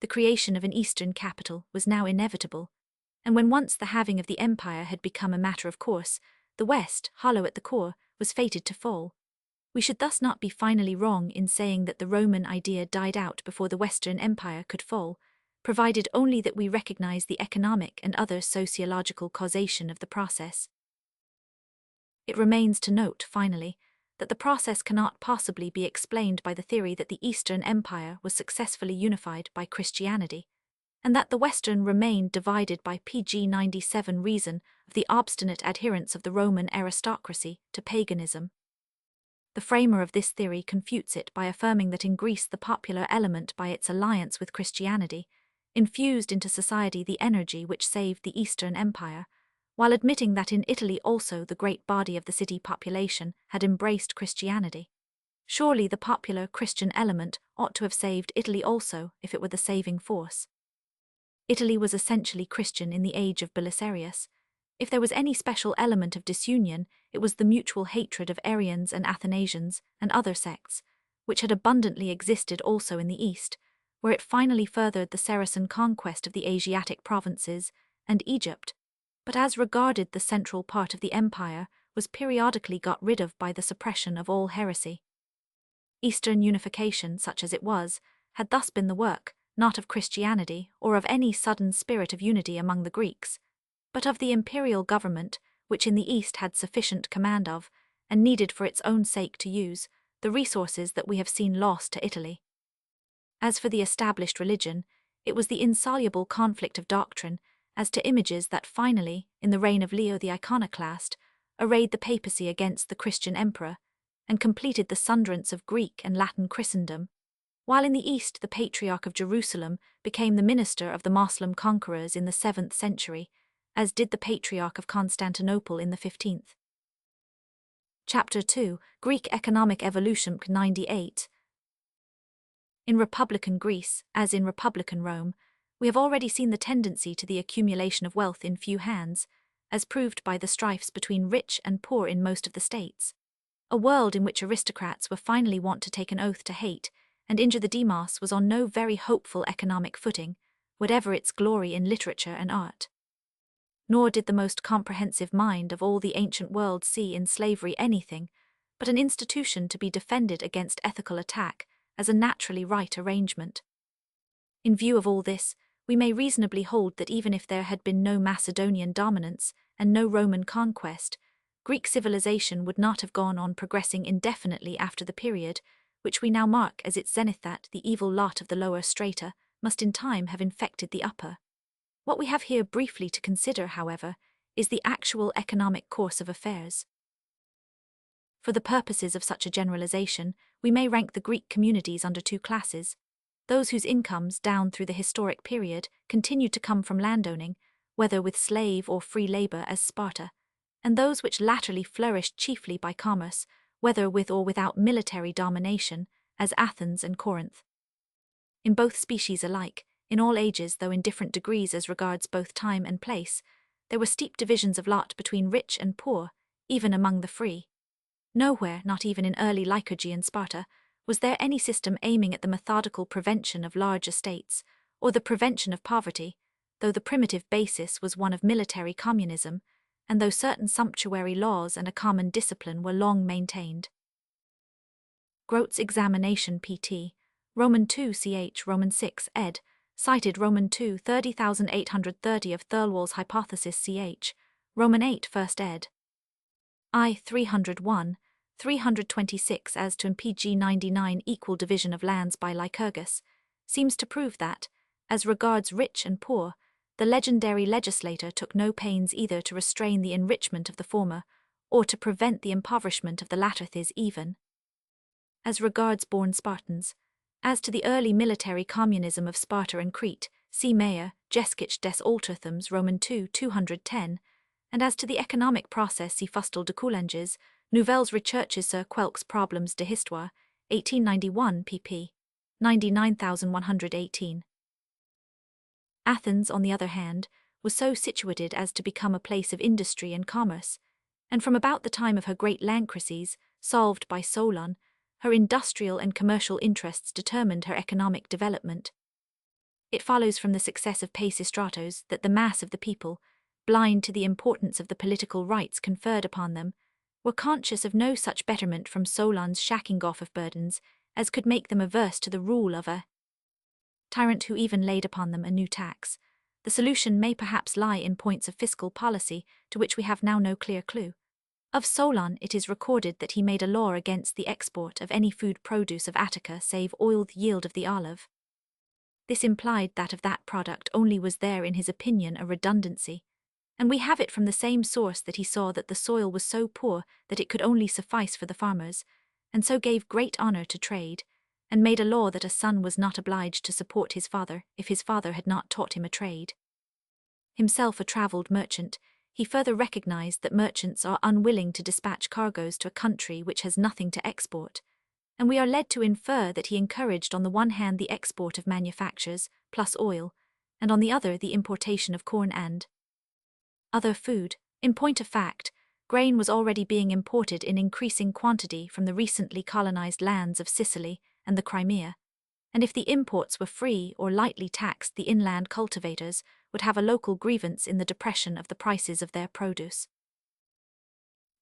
The creation of an Eastern capital was now inevitable, and when once the having of the empire had become a matter of course, the West, hollow at the core, was fated to fall. We should thus not be finally wrong in saying that the Roman idea died out before the Western Empire could fall, provided only that we recognize the economic and other sociological causation of the process. It remains to note, finally, that the process cannot possibly be explained by the theory that the Eastern Empire was successfully unified by Christianity, and that the Western remained divided by pg 97 reason of the obstinate adherence of the Roman aristocracy to paganism. The framer of this theory confutes it by affirming that in Greece the popular element by its alliance with Christianity infused into society the energy which saved the Eastern Empire, while admitting that in Italy also the great body of the city population had embraced Christianity. Surely the popular Christian element ought to have saved Italy also, if it were the saving force. Italy was essentially Christian in the age of Belisarius. If there was any special element of disunion, it was the mutual hatred of Arians and Athanasians and other sects, which had abundantly existed also in the East, where it finally furthered the Saracen conquest of the Asiatic provinces and Egypt, but as regarded the central part of the empire, was periodically got rid of by the suppression of all heresy. Eastern unification, such as it was, had thus been the work, not of Christianity or of any sudden spirit of unity among the Greeks, but of the imperial government, which in the East had sufficient command of, and needed for its own sake to use, the resources that we have seen lost to Italy. As for the established religion, it was the insoluble conflict of doctrine as to images that finally, in the reign of Leo the Iconoclast, arrayed the papacy against the Christian emperor, and completed the sunderance of Greek and Latin Christendom, while in the East the Patriarch of Jerusalem became the minister of the Moslem conquerors in the 7th century, as did the Patriarch of Constantinople in the 15th. Chapter 2, Greek Economic Evolution 98. In Republican Greece, as in Republican Rome, we have already seen the tendency to the accumulation of wealth in few hands, as proved by the strifes between rich and poor in most of the states. A world in which aristocrats were finally wont to take an oath to hate and injure the demos was on no very hopeful economic footing, whatever its glory in literature and art. Nor did the most comprehensive mind of all the ancient world see in slavery anything but an institution to be defended against ethical attack as a naturally right arrangement. In view of all this, we may reasonably hold that even if there had been no Macedonian dominance and no Roman conquest, Greek civilization would not have gone on progressing indefinitely after the period, which we now mark as its zenith, that the evil lot of the lower strata must in time have infected the upper. What we have here briefly to consider, however, is the actual economic course of affairs. For the purposes of such a generalization, we may rank the Greek communities under two classes: those whose incomes down through the historic period continued to come from landowning, whether with slave or free labor as Sparta, and those which latterly flourished chiefly by commerce, whether with or without military domination, as Athens and Corinth. In both species alike, in all ages though in different degrees as regards both time and place, there were steep divisions of lot between rich and poor, even among the free. Nowhere, not even in early Lycurgean Sparta, was there any system aiming at the methodical prevention of large estates, or the prevention of poverty, though the primitive basis was one of military communism, and though certain sumptuary laws and a common discipline were long maintained. Grote's examination pt. Roman 2 ch. Roman 6 ed. Cited Roman 2 30,830 of Thirlwall's hypothesis ch. Roman 8 first ed. I 301, 326 as to pg 99 equal division of lands by Lycurgus, seems to prove that, as regards rich and poor, the legendary legislator took no pains either to restrain the enrichment of the former, or to prevent the impoverishment of the latter. Even as regards born Spartans, as to the early military communism of Sparta and Crete, see Mayer, Geskich des Altertums Roman 2 210, and as to the economic process see Fustel de Coulanges, Nouvelles Recherches sur quelques problèmes de histoire, 1891 pp. 99,118. Athens, on the other hand, was so situated as to become a place of industry and commerce, and from about the time of her great land crises, solved by Solon, her industrial and commercial interests determined her economic development. It follows from the success of Pisistratos that the mass of the people, blind to the importance of the political rights conferred upon them, were conscious of no such betterment from Solon's shacking off of burdens as could make them averse to the rule of a tyrant who even laid upon them a new tax. The solution may perhaps lie in points of fiscal policy to which we have now no clear clue. Of Solon it is recorded that he made a law against the export of any food produce of Attica save oiled yield of the olive. This implied that of that product only was there in his opinion a redundancy, and we have it from the same source that he saw that the soil was so poor that it could only suffice for the farmers, and so gave great honour to trade, and made a law that a son was not obliged to support his father if his father had not taught him a trade. Himself a travelled merchant, he further recognized that merchants are unwilling to dispatch cargoes to a country which has nothing to export, and we are led to infer that he encouraged on the one hand the export of manufactures, plus oil, and on the other the importation of corn and other food. In point of fact, grain was already being imported in increasing quantity from the recently colonized lands of Sicily and the Crimea, and if the imports were free or lightly taxed, the inland cultivators would have a local grievance in the depression of the prices of their produce.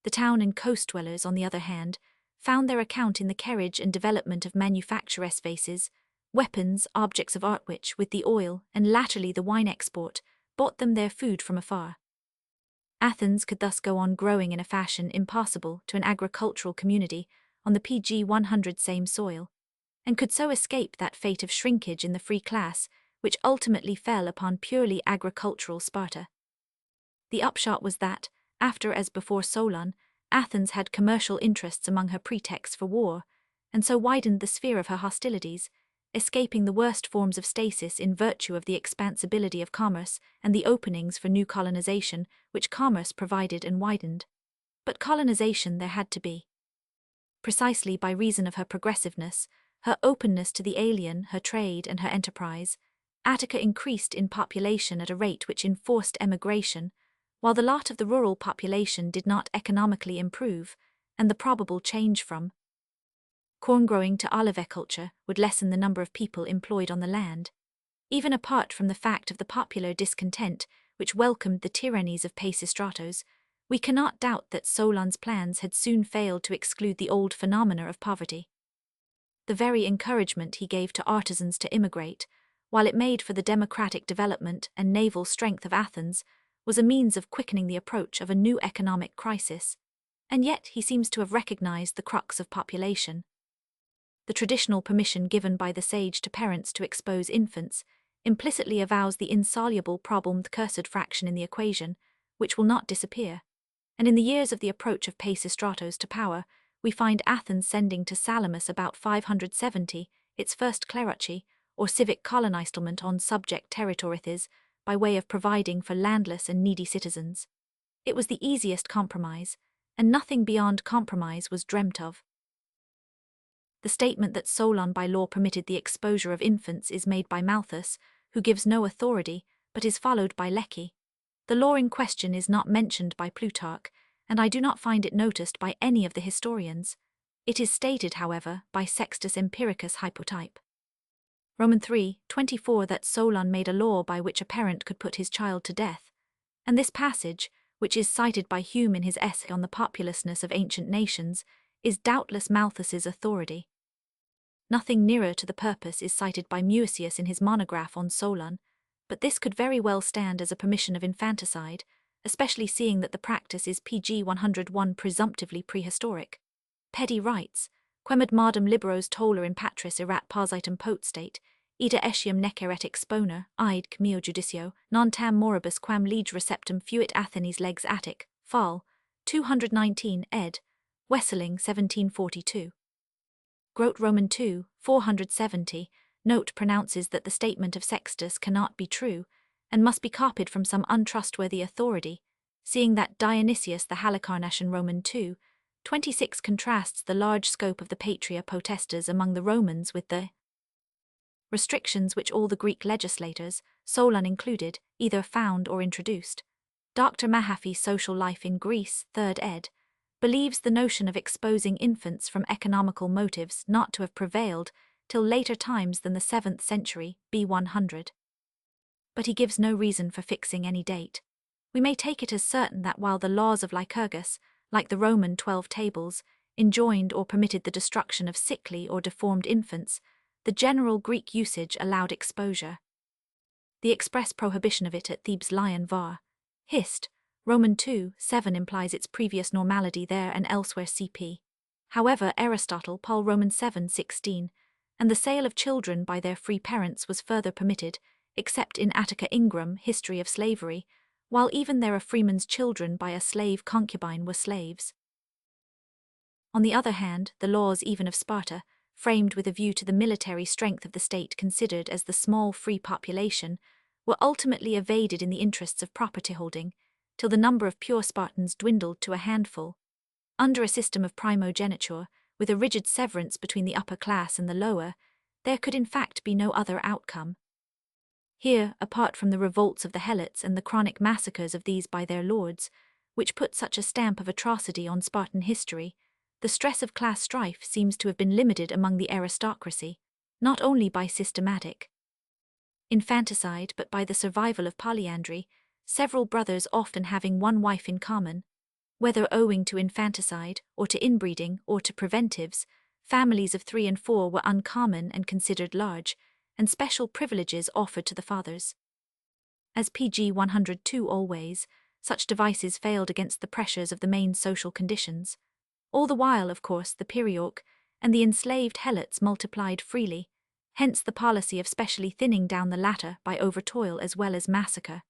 The town and coast dwellers, on the other hand, found their account in the carriage and development of manufacturess vases, weapons, objects of art which, with the oil, and latterly the wine export, bought them their food from afar. Athens could thus go on growing in a fashion impossible to an agricultural community on the PG 100 same soil, and could so escape that fate of shrinkage in the free class which ultimately fell upon purely agricultural Sparta. The upshot was that, after as before Solon, Athens had commercial interests among her pretexts for war, and so widened the sphere of her hostilities, escaping the worst forms of stasis in virtue of the expansibility of commerce and the openings for new colonization which commerce provided and widened. But colonization there had to be. Precisely by reason of her progressiveness, her openness to the alien, her trade, and her enterprise, Attica increased in population at a rate which enforced emigration, while the lot of the rural population did not economically improve, and the probable change from corn growing to oliviculture would lessen the number of people employed on the land. Even apart from the fact of the popular discontent which welcomed the tyrannies of Pisistratos, we cannot doubt that Solon's plans had soon failed to exclude the old phenomena of poverty. The very encouragement he gave to artisans to immigrate, while it made for the democratic development and naval strength of Athens, was a means of quickening the approach of a new economic crisis, and yet he seems to have recognized the crux of population. The traditional permission given by the sage to parents to expose infants implicitly avows the insoluble problem, the cursed fraction in the equation, which will not disappear. And in the years of the approach of Pisistratos to power, we find Athens sending to Salamis about 570 its first cleruchy, or civic colonizement on subject territories, by way of providing for landless and needy citizens. It was the easiest compromise, and nothing beyond compromise was dreamt of. The statement that Solon by law permitted the exposure of infants is made by Malthus, who gives no authority, but is followed by Lecky. The law in question is not mentioned by Plutarch, and I do not find it noticed by any of the historians. It is stated, however, by Sextus Empiricus Hypotype. Roman 3:24 that Solon made a law by which a parent could put his child to death, and this passage, which is cited by Hume in his essay on the populousness of ancient nations, is doubtless Malthus's authority. Nothing nearer to the purpose is cited by Mucius in his monograph on Solon, but this could very well stand as a permission of infanticide, especially seeing that the practice is PG 101 presumptively prehistoric. Pedy writes, Quemad mardum liberos toller in patris erat parsitum potstate, ida etiam neceret exponer, id meo judicio, non tam moribus quam lege receptum fuit Athenes legs Attic, Fal. 219 ed. Wesseling 1742. Grote Roman 2, 470, note pronounces that the statement of Sextus cannot be true, and must be copied from some untrustworthy authority, seeing that Dionysius the Halicarnassan Roman 2, 26 contrasts the large scope of the patria potestas among the Romans with the restrictions which all the Greek legislators, Solon included, either found or introduced. Dr. Mahaffy's Social Life in Greece, 3rd ed., believes the notion of exposing infants from economical motives not to have prevailed till later times than the 7th century, B 100. But he gives no reason for fixing any date. We may take it as certain that while the laws of Lycurgus, like the Roman 12 tables, enjoined or permitted the destruction of sickly or deformed infants, the general Greek usage allowed exposure. The express prohibition of it at Thebes Lion var. Hist. Roman 2, 7 implies its previous normality there and elsewhere cp. However, Aristotle Paul Roman 7, 16, and the sale of children by their free parents was further permitted, except in Attica Ingram, History of Slavery, while even there a freeman's children by a slave concubine were slaves. On the other hand, the laws even of Sparta, framed with a view to the military strength of the state considered as the small free population, were ultimately evaded in the interests of property holding, till the number of pure Spartans dwindled to a handful. Under a system of primogeniture, with a rigid severance between the upper class and the lower, there could in fact be no other outcome. Here, apart from the revolts of the helots and the chronic massacres of these by their lords, which put such a stamp of atrocity on Spartan history, the stress of class strife seems to have been limited among the aristocracy, not only by systematic infanticide but by the survival of polyandry, several brothers often having one wife in common. Whether owing to infanticide, or to inbreeding, or to preventives, families of 3 and 4 were uncommon and considered large, and special privileges offered to the fathers. As PG 102 always, such devices failed against the pressures of the main social conditions. All the while, of course, the Perioc and the enslaved helots multiplied freely, hence the policy of specially thinning down the latter by overtoil as well as massacre.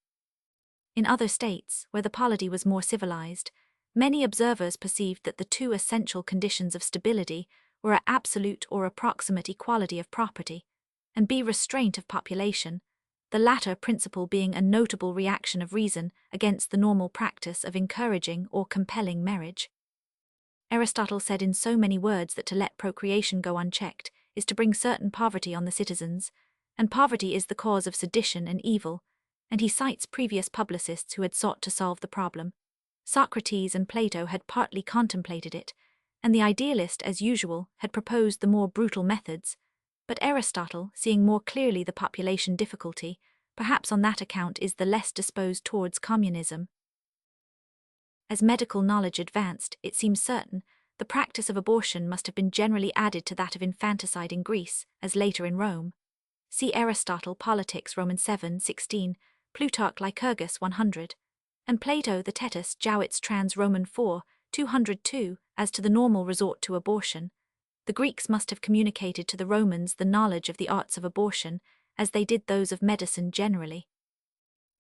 In other states, where the polity was more civilized, many observers perceived that the two essential conditions of stability were a absolute or approximate equality of property, and b restraint of population, the latter principle being a notable reaction of reason against the normal practice of encouraging or compelling marriage. Aristotle said in so many words that to let procreation go unchecked is to bring certain poverty on the citizens, and poverty is the cause of sedition and evil, and he cites previous publicists who had sought to solve the problem. Socrates and Plato had partly contemplated it, and the idealist, as usual, had proposed the more brutal methods, but Aristotle, seeing more clearly the population difficulty, perhaps on that account is the less disposed towards communism. As medical knowledge advanced, it seems certain, the practice of abortion must have been generally added to that of infanticide in Greece, as later in Rome. See Aristotle, Politics, Roman 7, 16, Plutarch, Lycurgus 100, and Plato, the Tetus, Jowett's Trans, Roman 4, 202, as to the normal resort to abortion. The Greeks must have communicated to the Romans the knowledge of the arts of abortion, as they did those of medicine generally.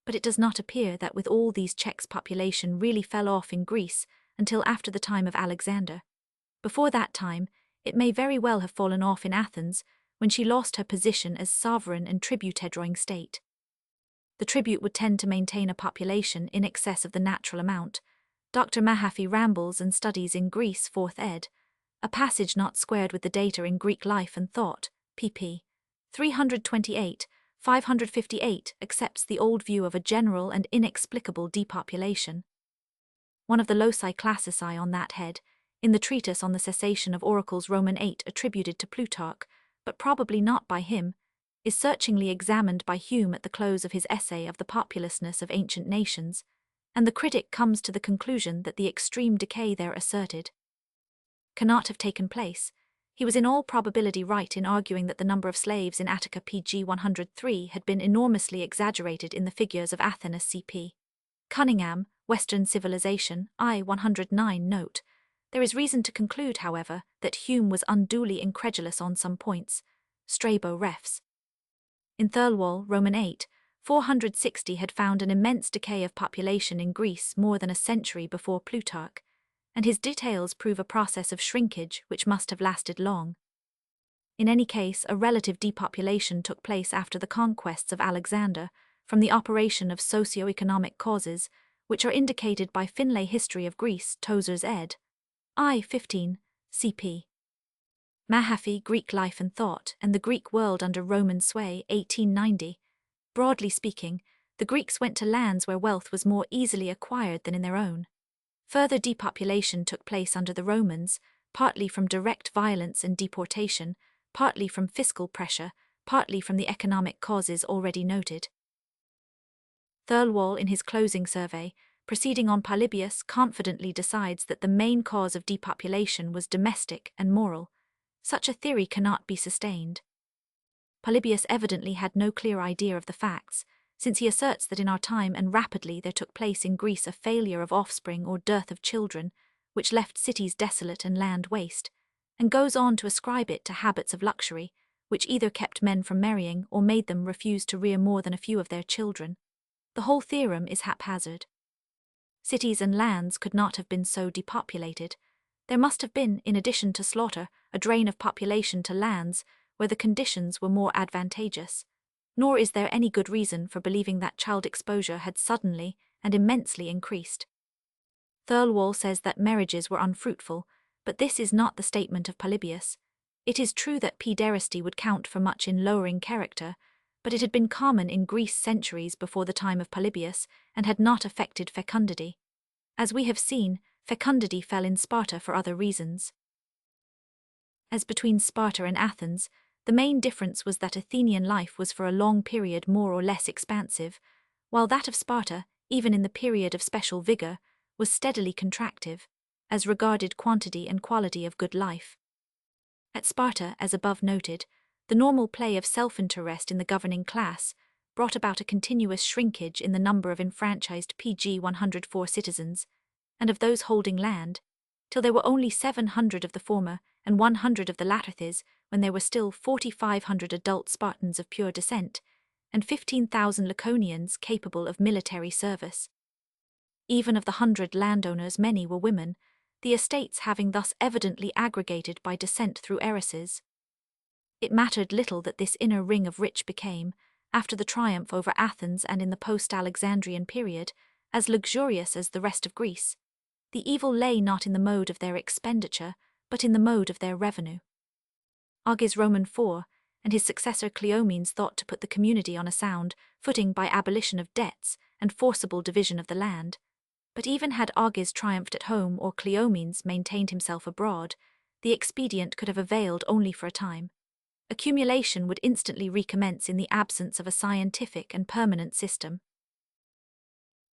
But it does not appear that with all these checks population really fell off in Greece until after the time of Alexander. Before that time, it may very well have fallen off in Athens, when she lost her position as sovereign and tribute-drawing state. The tribute would tend to maintain a population in excess of the natural amount. Dr. Mahaffy rambles and studies in Greece 4th ed., a passage not squared with the data in Greek Life and Thought, pp. 328, 558 accepts the old view of a general and inexplicable depopulation. One of the loci classici on that head, in the treatise on the cessation of oracles Roman 8 attributed to Plutarch, but probably not by him, is searchingly examined by Hume at the close of his essay of the populousness of ancient nations, and the critic comes to the conclusion that the extreme decay there asserted cannot have taken place. He was in all probability right in arguing that the number of slaves in Attica PG 103 had been enormously exaggerated in the figures of Athens CP. Cunningham, Western Civilization, I 109 note. There is reason to conclude, however, that Hume was unduly incredulous on some points. Strabo refs. In Thirlwall, Roman 8, 460 had found an immense decay of population in Greece more than a century before Plutarch, and his details prove a process of shrinkage which must have lasted long. In any case, a relative depopulation took place after the conquests of Alexander, from the operation of socio-economic causes, which are indicated by Finlay History of Greece, Tozer's ed. I 15, cp. Mahaffy, Greek Life and Thought, and the Greek World under Roman Sway, 1890. Broadly speaking, the Greeks went to lands where wealth was more easily acquired than in their own. Further depopulation took place under the Romans, partly from direct violence and deportation, partly from fiscal pressure, partly from the economic causes already noted. Thirlwall, in his closing survey, proceeding on Polybius, confidently decides that the main cause of depopulation was domestic and moral. Such a theory cannot be sustained. Polybius evidently had no clear idea of the facts, since he asserts that in our time and rapidly there took place in Greece a failure of offspring or dearth of children, which left cities desolate and land waste, and goes on to ascribe it to habits of luxury, which either kept men from marrying or made them refuse to rear more than a few of their children. The whole theorem is haphazard. Cities and lands could not have been so depopulated. There must have been, in addition to slaughter, a drain of population to lands where the conditions were more advantageous. Nor is there any good reason for believing that child exposure had suddenly and immensely increased. Thirlwall says that marriages were unfruitful, But this is not the statement of Polybius. It is true that pederasty would count for much in lowering character, but it had been common in Greece centuries before the time of Polybius and had not affected fecundity. As we have seen, fecundity fell in Sparta for other reasons. As between Sparta and Athens, the main difference was that Athenian life was for a long period more or less expansive, while that of Sparta, even in the period of special vigor, was steadily contractive, as regarded quantity and quality of good life. At Sparta, as above noted, the normal play of self-interest in the governing class brought about a continuous shrinkage in the number of enfranchised PG 104 citizens, and of those holding land, till there were only 700 of the former and 100 of the latter, when there were still 4,500 adult Spartans of pure descent, and 15,000 Laconians capable of military service. Even of the 100 landowners, many were women, the estates having thus evidently aggregated by descent through heiresses. It mattered little that this inner ring of rich became, after the triumph over Athens and in the post-Alexandrian period, as luxurious as the rest of Greece. The evil lay not in the mode of their expenditure, but in the mode of their revenue. Agis Roman IV and his successor Cleomenes thought to put the community on a sound footing by abolition of debts and forcible division of the land. But even had Agis triumphed at home or Cleomenes maintained himself abroad, the expedient could have availed only for a time. Accumulation would instantly recommence in the absence of a scientific and permanent system.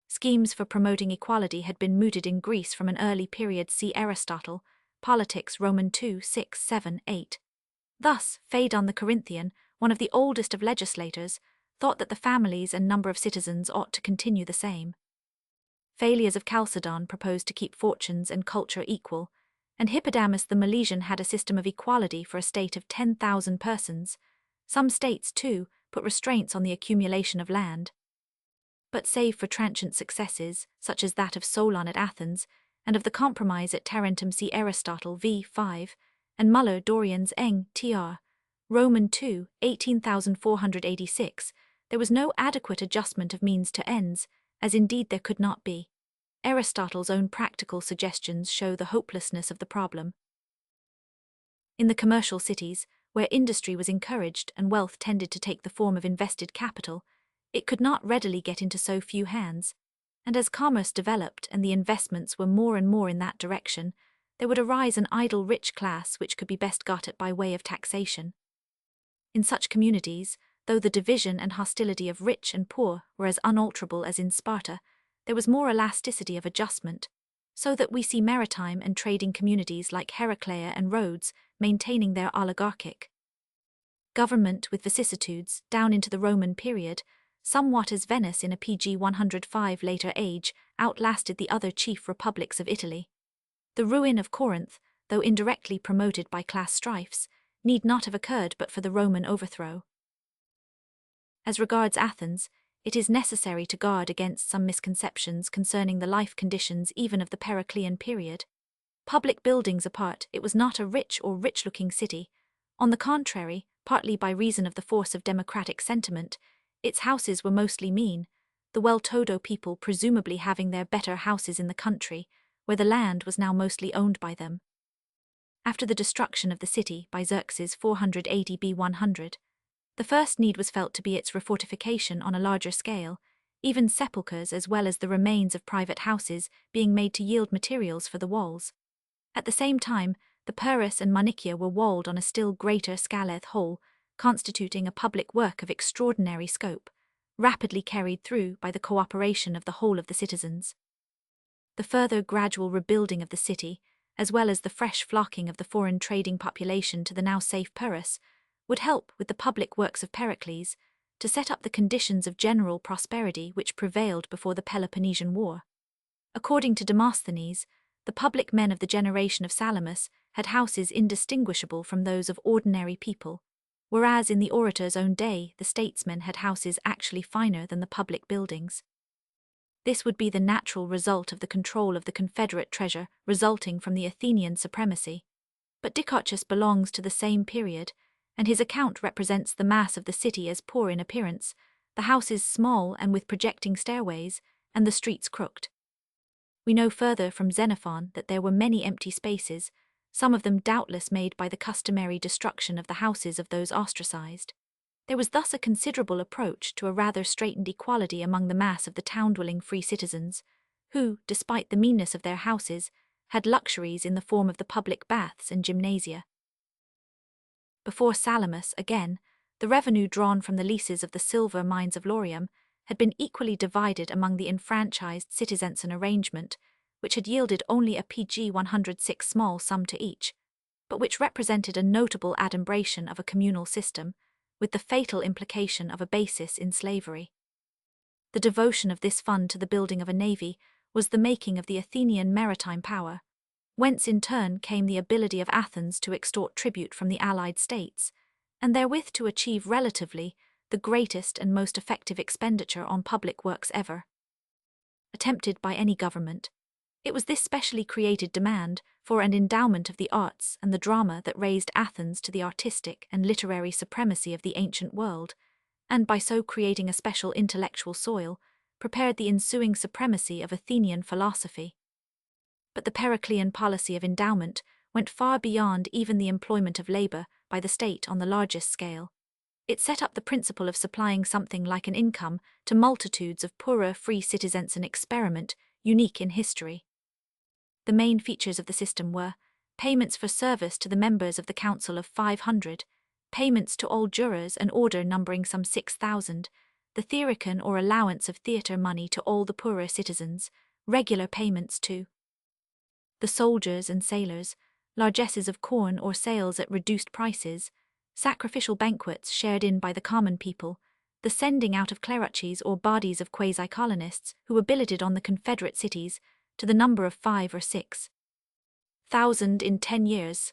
Schemes for promoting equality had been mooted in Greece from an early period. See Aristotle, Politics, Roman 2, 6, 7, 8. Thus, Phaedon the Corinthian, one of the oldest of legislators, thought that the families and number of citizens ought to continue the same. Phaleas of Chalcedon proposed to keep fortunes and culture equal, and Hippodamus the Milesian had a system of equality for a state of 10,000 persons. Some states, too, put restraints on the accumulation of land. But save for transient successes, such as that of Solon at Athens, and of the compromise at Tarentum, see Aristotle v. 5, and Muller Dorian's Eng. Tr. Roman 2, 18,486, there was no adequate adjustment of means to ends, as indeed there could not be. Aristotle's own practical suggestions show the hopelessness of the problem. In the commercial cities, where industry was encouraged and wealth tended to take the form of invested capital, it could not readily get into so few hands, and as commerce developed and the investments were more and more in that direction, there would arise an idle rich class which could be best got at by way of taxation. In such communities, though the division and hostility of rich and poor were as unalterable as in Sparta, there was more elasticity of adjustment, so that we see maritime and trading communities like Heraclea and Rhodes maintaining their oligarchic government with vicissitudes down into the Roman period, somewhat as Venice in a PG 105 later age outlasted the other chief republics of Italy. The ruin of Corinth, though indirectly promoted by class strifes, need not have occurred but for the Roman overthrow. As regards Athens, it is necessary to guard against some misconceptions concerning the life conditions even of the Periclean period. Public buildings apart, it was not a rich or rich-looking city. On the contrary, partly by reason of the force of democratic sentiment, its houses were mostly mean, the well-to-do people presumably having their better houses in the country, where the land was now mostly owned by them. After the destruction of the city by Xerxes 480 b. 100, the first need was felt to be its refortification on a larger scale, even sepulchres as well as the remains of private houses being made to yield materials for the walls. At the same time, the Pyrrhus and Manichia were walled on a still greater scaleth whole, constituting a public work of extraordinary scope, rapidly carried through by the cooperation of the whole of the citizens. The further gradual rebuilding of the city, as well as the fresh flocking of the foreign trading population to the now safe Pyrrhus, would help with the public works of Pericles to set up the conditions of general prosperity which prevailed before the Peloponnesian War. According to Demosthenes, the public men of the generation of Salamis had houses indistinguishable from those of ordinary people, whereas in the orator's own day the statesmen had houses actually finer than the public buildings. This would be the natural result of the control of the Confederate treasure resulting from the Athenian supremacy. But Dicochus belongs to the same period, and his account represents the mass of the city as poor in appearance, the houses small and with projecting stairways, and the streets crooked. We know further from Xenophon that there were many empty spaces, some of them doubtless made by the customary destruction of the houses of those ostracized. There was thus a considerable approach to a rather straitened equality among the mass of the town-dwelling free citizens, who, despite the meanness of their houses, had luxuries in the form of the public baths and gymnasia. Before Salamis, again, the revenue drawn from the leases of the silver mines of Laurium had been equally divided among the enfranchised citizens, an arrangement which had yielded only a PG 106 small sum to each, but which represented a notable adumbration of a communal system, with the fatal implication of a basis in slavery. The devotion of this fund to the building of a navy was the making of the Athenian maritime power, whence in turn came the ability of Athens to extort tribute from the allied states, and therewith to achieve relatively the greatest and most effective expenditure on public works ever attempted by any government. It was this specially created demand for an endowment of the arts and the drama that raised Athens to the artistic and literary supremacy of the ancient world, and by so creating a special intellectual soil, prepared the ensuing supremacy of Athenian philosophy. But the Periclean policy of endowment went far beyond even the employment of labor by the state on the largest scale. It set up the principle of supplying something like an income to multitudes of poorer free citizens, an experiment unique in history. The main features of the system were payments for service to the members of the Council of 500, payments to all jurors, an order numbering some 6,000, the thyricon or allowance of theatre money to all the poorer citizens, regular payments to the soldiers and sailors, largesses of corn or sales at reduced prices, sacrificial banquets shared in by the common people, the sending out of cleruches or bodies of quasi-colonists who were billeted on the Confederate cities to the number of 5 or 6,000 in 10 years,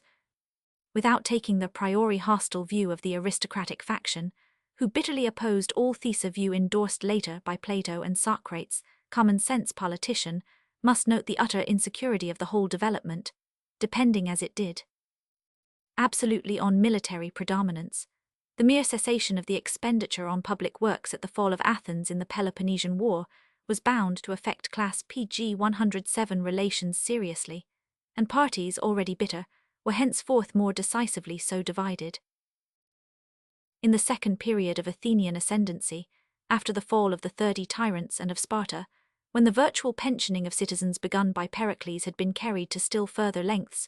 without taking the priori hostile view of the aristocratic faction, who bitterly opposed all thesis view endorsed later by Plato and Socrates. Common-sense politician must note the utter insecurity of the whole development, depending as it did absolutely on military predominance. The mere cessation of the expenditure on public works at the fall of Athens in the Peloponnesian War was bound to affect class PG 107 relations seriously, and parties already bitter were henceforth more decisively so divided. In the second period of Athenian ascendancy, after the fall of the 30 tyrants and of Sparta, when the virtual pensioning of citizens begun by Pericles had been carried to still further lengths,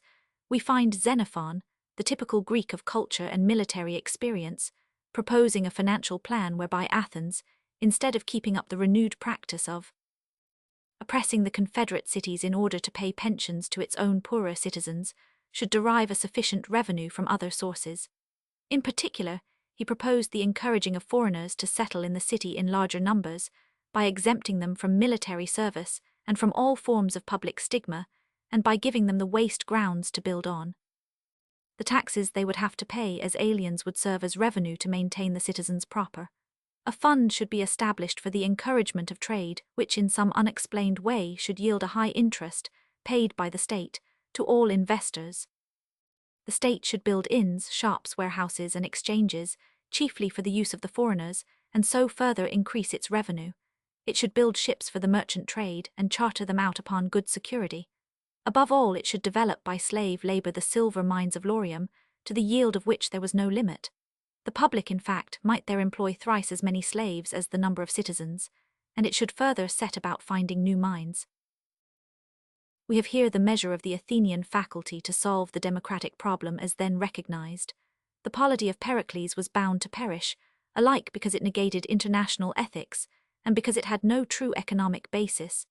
we find Xenophon, the typical Greek of culture and military experience, proposing a financial plan whereby Athens, instead of keeping up the renewed practice of oppressing the Confederate cities in order to pay pensions to its own poorer citizens, should derive a sufficient revenue from other sources. In particular, he proposed the encouraging of foreigners to settle in the city in larger numbers, by exempting them from military service and from all forms of public stigma, and by giving them the waste grounds to build on. The taxes they would have to pay as aliens would serve as revenue to maintain the citizens proper. A fund should be established for the encouragement of trade, which in some unexplained way should yield a high interest, paid by the state, to all investors. The state should build inns, shops, warehouses, and exchanges, chiefly for the use of the foreigners, and so further increase its revenue. It should build ships for the merchant trade and charter them out upon good security. Above all, it should develop by slave labor the silver mines of Laurium, to the yield of which there was no limit. The public, in fact, might there employ thrice as many slaves as the number of citizens, and it should further set about finding new mines. We have here the measure of the Athenian faculty to solve the democratic problem as then recognized. The polity of Pericles was bound to perish, alike because it negated international ethics, and because it had no true economic basis.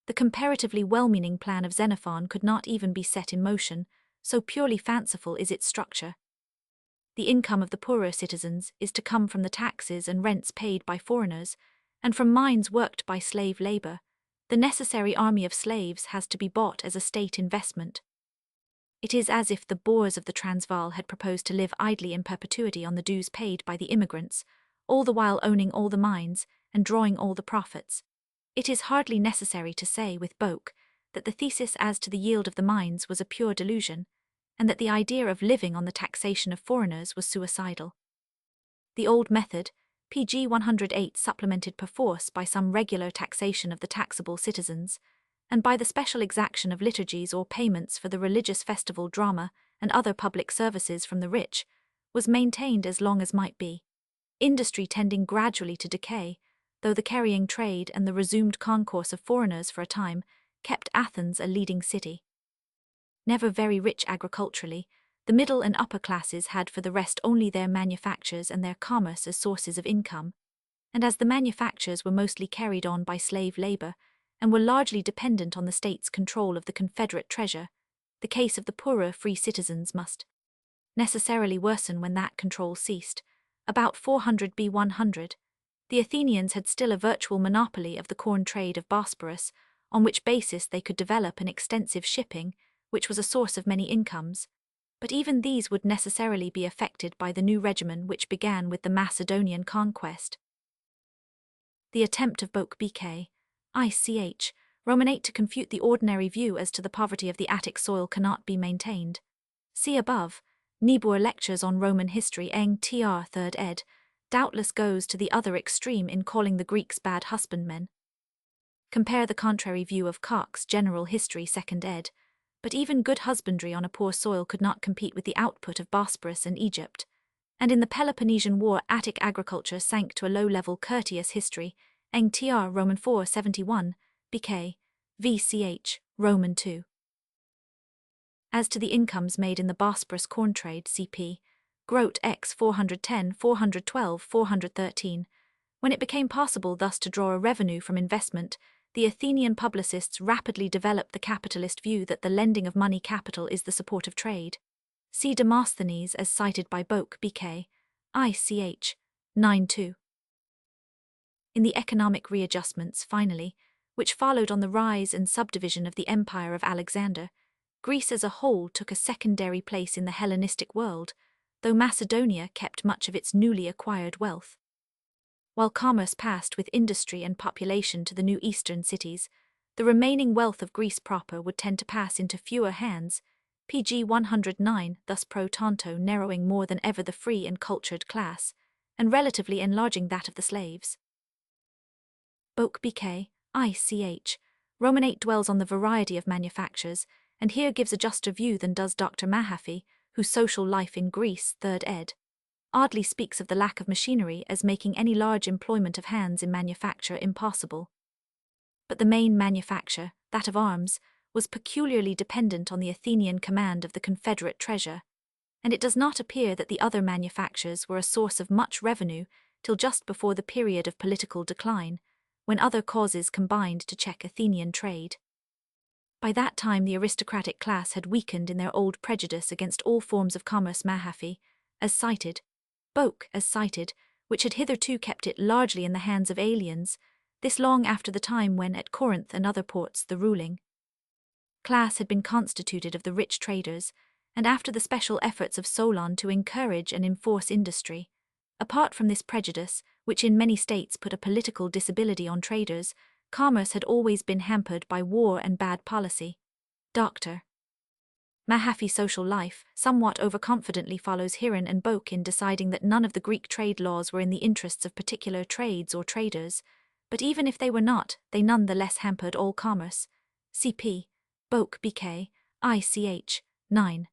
The comparatively well-meaning plan of Xenophon could not even be set in motion, so purely fanciful is its structure. The income of the poorer citizens is to come from the taxes and rents paid by foreigners, and from mines worked by slave labor. The necessary army of slaves has to be bought as a state investment. It is as if the Boers of the Transvaal had proposed to live idly in perpetuity on the dues paid by the immigrants, all the while owning all the mines and drawing all the profits. It is hardly necessary to say with Boke that the thesis as to the yield of the mines was a pure delusion, and that the idea of living on the taxation of foreigners was suicidal. The old method, PG 108, supplemented perforce by some regular taxation of the taxable citizens, and by the special exaction of liturgies or payments for the religious festival drama and other public services from the rich, was maintained as long as might be. Industry tending gradually to decay, though the carrying trade and the resumed concourse of foreigners for a time kept Athens a leading city. Never very rich agriculturally, the middle and upper classes had for the rest only their manufactures and their commerce as sources of income, and as the manufactures were mostly carried on by slave labor and were largely dependent on the state's control of the Confederate treasure, the case of the poorer free citizens must necessarily worsen when that control ceased. About 400 B. 100, the Athenians had still a virtual monopoly of the corn trade of Bosporus, on which basis they could develop an extensive shipping, which was a source of many incomes. But even these would necessarily be affected by the new regimen which began with the Macedonian conquest. The attempt of Boke BK, ICH, Romanate to confute the ordinary view as to the poverty of the Attic soil cannot be maintained. See above. Niebuhr Lectures on Roman History Eng tr 3rd ed. Doubtless goes to the other extreme in calling the Greeks bad husbandmen. Compare the contrary view of Cox General History 2nd ed. But even good husbandry on a poor soil could not compete with the output of Bosporus and Egypt. And in the Peloponnesian War Attic agriculture sank to a low level. Curtius History, Eng tr Roman 471, BK, VCH, Roman 2. As to the incomes made in the Bosporus corn trade CP, Grote X 410, 412, 413, when it became possible thus to draw a revenue from investment, the Athenian publicists rapidly developed the capitalist view that the lending of money capital is the support of trade. See Demosthenes as cited by Boke BK, ICH, 9-2. In the economic readjustments, finally, which followed on the rise and subdivision of the empire of Alexander, Greece as a whole took a secondary place in the Hellenistic world, though Macedonia kept much of its newly acquired wealth. While commerce passed with industry and population to the new eastern cities, the remaining wealth of Greece proper would tend to pass into fewer hands, pg 109, thus pro tanto narrowing more than ever the free and cultured class, and relatively enlarging that of the slaves. Boke BK, ICH, Romanate dwells on the variety of manufactures, and here gives a juster view than does Dr. Mahaffy, whose Social Life in Greece, 3rd ed. Oddly speaks of the lack of machinery as making any large employment of hands in manufacture impossible. But the main manufacture, that of arms, was peculiarly dependent on the Athenian command of the Confederate treasure, and it does not appear that the other manufactures were a source of much revenue till just before the period of political decline, when other causes combined to check Athenian trade. By that time the aristocratic class had weakened in their old prejudice against all forms of commerce. Mahaffy, as cited, Boke as cited, which had hitherto kept it largely in the hands of aliens, this long after the time when at Corinth and other ports the ruling class had been constituted of the rich traders, and after the special efforts of Solon to encourage and enforce industry. Apart from this prejudice, which in many states put a political disability on traders, commerce had always been hampered by war and bad policy. Dr. Mahaffy Social Life somewhat overconfidently follows Heron and Boke in deciding that none of the Greek trade laws were in the interests of particular trades or traders, but even if they were not, they none the less hampered all commerce. CP. Boke BK, ICH, 9.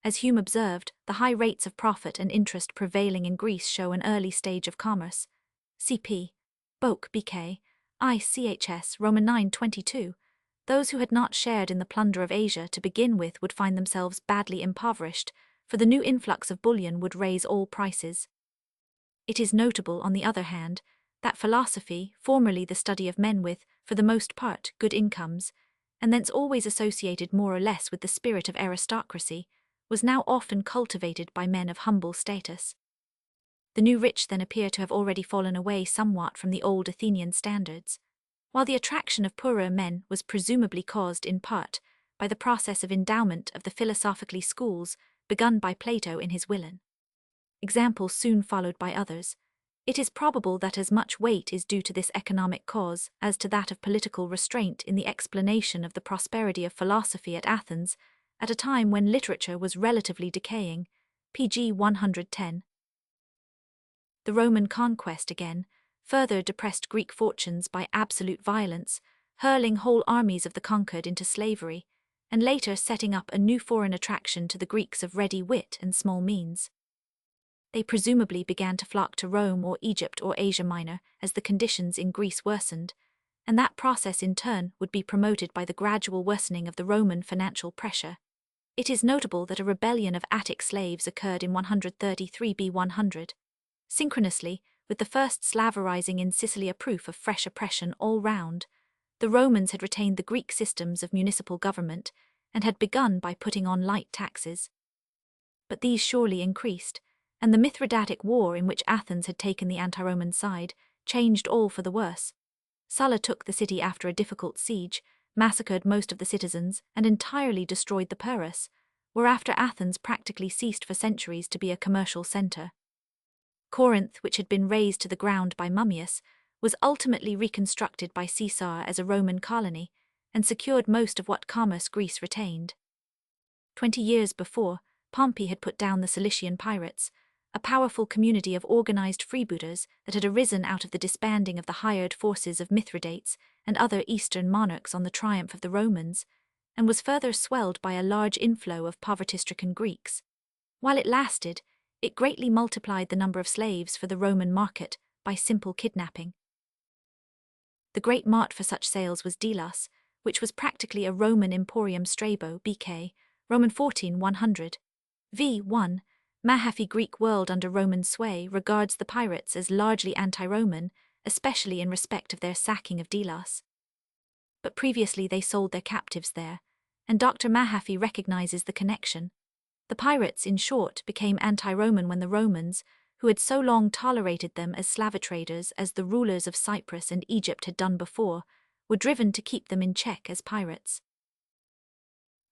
As Hume observed, the high rates of profit and interest prevailing in Greece show an early stage of commerce. CP. Boke BK, ICHS, Roman 9:22. Those who had not shared in the plunder of Asia to begin with would find themselves badly impoverished, for the new influx of bullion would raise all prices. It is notable, on the other hand, that philosophy, formerly the study of men with, for the most part, good incomes, and thence always associated more or less with the spirit of aristocracy, was now often cultivated by men of humble status. The new rich then appear to have already fallen away somewhat from the old Athenian standards, while the attraction of poorer men was presumably caused in part by the process of endowment of the philosophically schools begun by Plato in his Willen. Examples soon followed by others. It is probable that as much weight is due to this economic cause as to that of political restraint in the explanation of the prosperity of philosophy at Athens, at a time when literature was relatively decaying, pg 110. The Roman conquest again further depressed Greek fortunes by absolute violence, hurling whole armies of the conquered into slavery, and later setting up a new foreign attraction to the Greeks of ready wit and small means. They presumably began to flock to Rome or Egypt or Asia Minor as the conditions in Greece worsened, and that process in turn would be promoted by the gradual worsening of the Roman financial pressure. It is notable that a rebellion of Attic slaves occurred in 133 B.C. Synchronously with the first Slaverizing in Sicily, a proof of fresh oppression all round, the Romans had retained the Greek systems of municipal government and had begun by putting on light taxes. But these surely increased, and the Mithridatic War in which Athens had taken the anti-Roman side changed all for the worse. Sulla took the city after a difficult siege, massacred most of the citizens, and entirely destroyed the Pyrrhus, whereafter Athens practically ceased for centuries to be a commercial centre. Corinth, which had been razed to the ground by Mummius, was ultimately reconstructed by Caesar as a Roman colony, and secured most of what commerce Greece retained. 20 years before, Pompey had put down the Cilician pirates, a powerful community of organized freebooters that had arisen out of the disbanding of the hired forces of Mithridates and other Eastern monarchs on the triumph of the Romans, and was further swelled by a large inflow of poverty-stricken Greeks. While it lasted, it greatly multiplied the number of slaves for the Roman market by simple kidnapping. The great mart for such sales was Delos, which was practically a Roman emporium. Strabo, BK, Roman 14-100. v. 1. Mahaffy Greek world under Roman sway regards the pirates as largely anti-Roman, especially in respect of their sacking of Delos. But previously they sold their captives there, and Dr. Mahaffy recognizes the connection. The pirates, in short, became anti-Roman when the Romans, who had so long tolerated them as slave-traders as the rulers of Cyprus and Egypt had done before, were driven to keep them in check as pirates.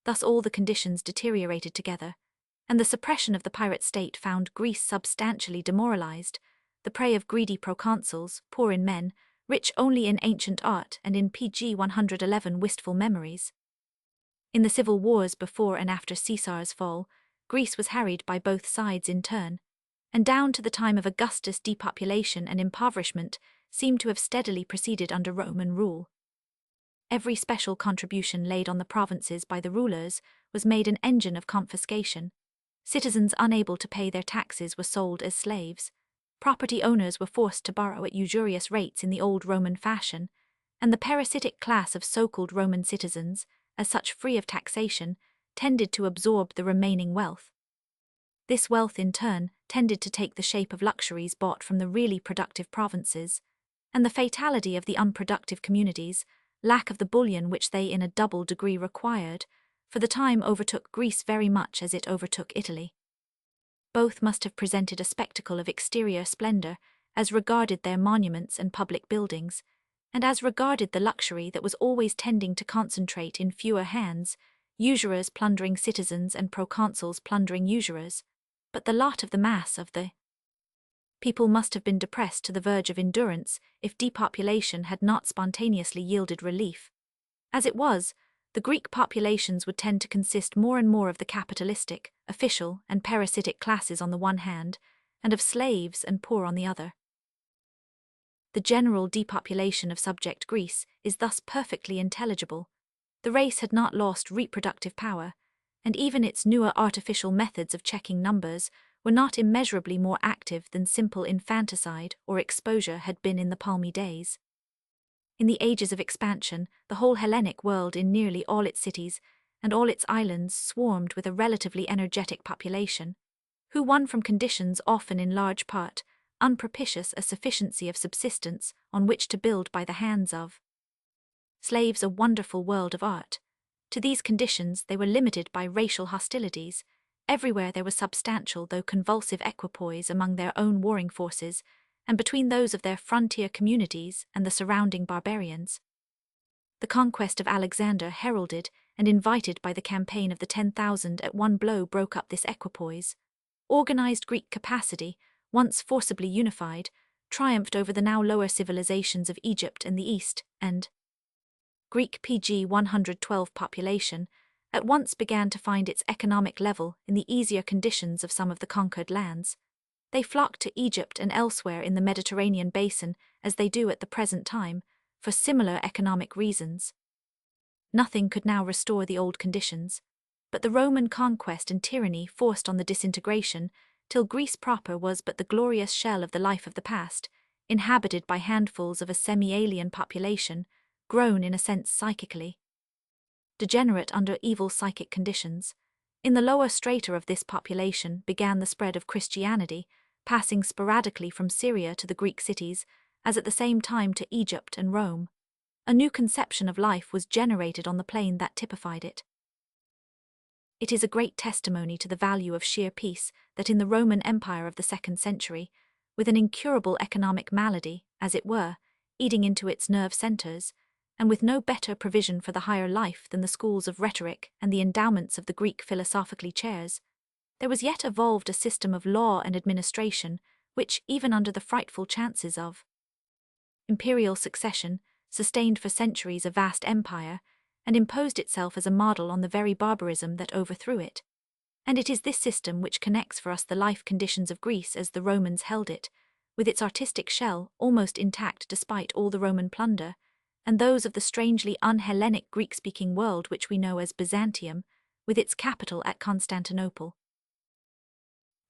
Thus all the conditions deteriorated together, and the suppression of the pirate state found Greece substantially demoralized, the prey of greedy proconsuls, poor in men, rich only in ancient art and in PG 111 wistful memories. In the civil wars before and after Caesar's fall, Greece was harried by both sides in turn, and down to the time of Augustus depopulation and impoverishment seemed to have steadily proceeded under Roman rule. Every special contribution laid on the provinces by the rulers was made an engine of confiscation. Citizens unable to pay their taxes were sold as slaves. Property owners were forced to borrow at usurious rates in the old Roman fashion, and the parasitic class of so-called Roman citizens, as such free of taxation, tended to absorb the remaining wealth. This wealth, in turn, tended to take the shape of luxuries bought from the really productive provinces, and the fatality of the unproductive communities, lack of the bullion which they in a double degree required, for the time overtook Greece very much as it overtook Italy. Both must have presented a spectacle of exterior splendor as regarded their monuments and public buildings, and as regarded the luxury that was always tending to concentrate in fewer hands, usurers plundering citizens and proconsuls plundering usurers. But the lot of the mass of the people must have been depressed to the verge of endurance if depopulation had not spontaneously yielded relief. As it was, the Greek populations would tend to consist more and more of the capitalistic, official, and parasitic classes on the one hand, and of slaves and poor on the other. The general depopulation of subject Greece is thus perfectly intelligible. The race had not lost reproductive power, and even its newer artificial methods of checking numbers were not immeasurably more active than simple infanticide or exposure had been in the palmy days. In the ages of expansion, the whole Hellenic world in nearly all its cities and all its islands swarmed with a relatively energetic population, who won from conditions often in large part unpropitious a sufficiency of subsistence on which to build by the hands of slaves a wonderful world of art. To these conditions they were limited by racial hostilities. Everywhere there was substantial though convulsive equipoise among their own warring forces, and between those of their frontier communities and the surrounding barbarians. The conquest of Alexander, heralded and invited by the campaign of the 10,000 at one blow, broke up this equipoise. Organized Greek capacity, once forcibly unified, triumphed over the now lower civilizations of Egypt and the East, and Greek PG 112 population at once began to find its economic level in the easier conditions of some of the conquered lands. They flocked to Egypt and elsewhere in the Mediterranean basin as they do at the present time, for similar economic reasons. Nothing could now restore the old conditions, but the Roman conquest and tyranny forced on the disintegration, till Greece proper was but the glorious shell of the life of the past, inhabited by handfuls of a semi-alien population, grown in a sense psychically. Degenerate under evil psychic conditions, in the lower strata of this population began the spread of Christianity, passing sporadically from Syria to the Greek cities, as at the same time to Egypt and Rome. A new conception of life was generated on the plane that typified it. It is a great testimony to the value of sheer peace that in the Roman Empire of the 2nd century, with an incurable economic malady, as it were, eating into its nerve centers, and with no better provision for the higher life than the schools of rhetoric and the endowments of the Greek philosophically chairs, there was yet evolved a system of law and administration which, even under the frightful chances of imperial succession, sustained for centuries a vast empire, and imposed itself as a model on the very barbarism that overthrew it. And it is this system which connects for us the life conditions of Greece as the Romans held it, with its artistic shell almost intact despite all the Roman plunder, and those of the strangely un-Hellenic Greek-speaking world which we know as Byzantium, with its capital at Constantinople.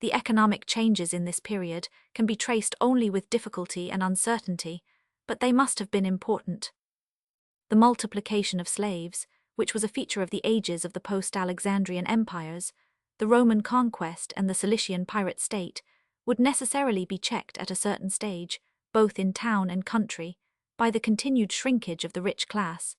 The economic changes in this period can be traced only with difficulty and uncertainty, but they must have been important. The multiplication of slaves, which was a feature of the ages of the post-Alexandrian empires, the Roman conquest and the Cilician pirate state, would necessarily be checked at a certain stage, both in town and country, by the continued shrinkage of the rich class.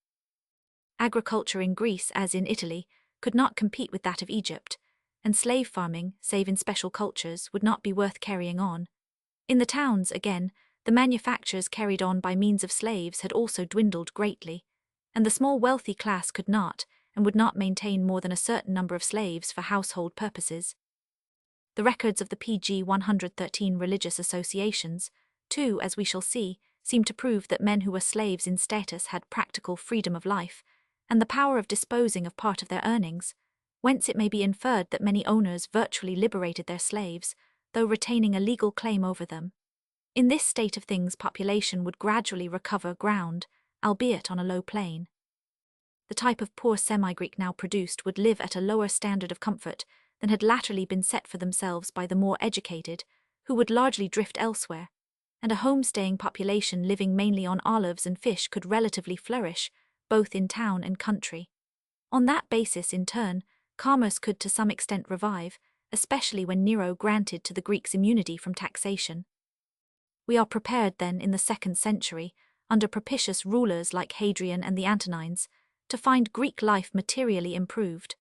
Agriculture in Greece, as in Italy, could not compete with that of Egypt, and slave farming, save in special cultures, would not be worth carrying on. In the towns, again, the manufactures carried on by means of slaves had also dwindled greatly, and the small wealthy class could not, and would not maintain more than a certain number of slaves for household purposes. The records of the PG 113 religious associations, too, as we shall see, seem to prove that men who were slaves in status had practical freedom of life, and the power of disposing of part of their earnings, whence it may be inferred that many owners virtually liberated their slaves, though retaining a legal claim over them. In this state of things population would gradually recover ground, albeit on a low plane. The type of poor semi-Greek now produced would live at a lower standard of comfort than had latterly been set for themselves by the more educated, who would largely drift elsewhere, and a home-staying population living mainly on olives and fish could relatively flourish, both in town and country. On that basis, in turn, commerce could to some extent revive, especially when Nero granted to the Greeks immunity from taxation. We are prepared then in the 2nd century, under propitious rulers like Hadrian and the Antonines, to find Greek life materially improved.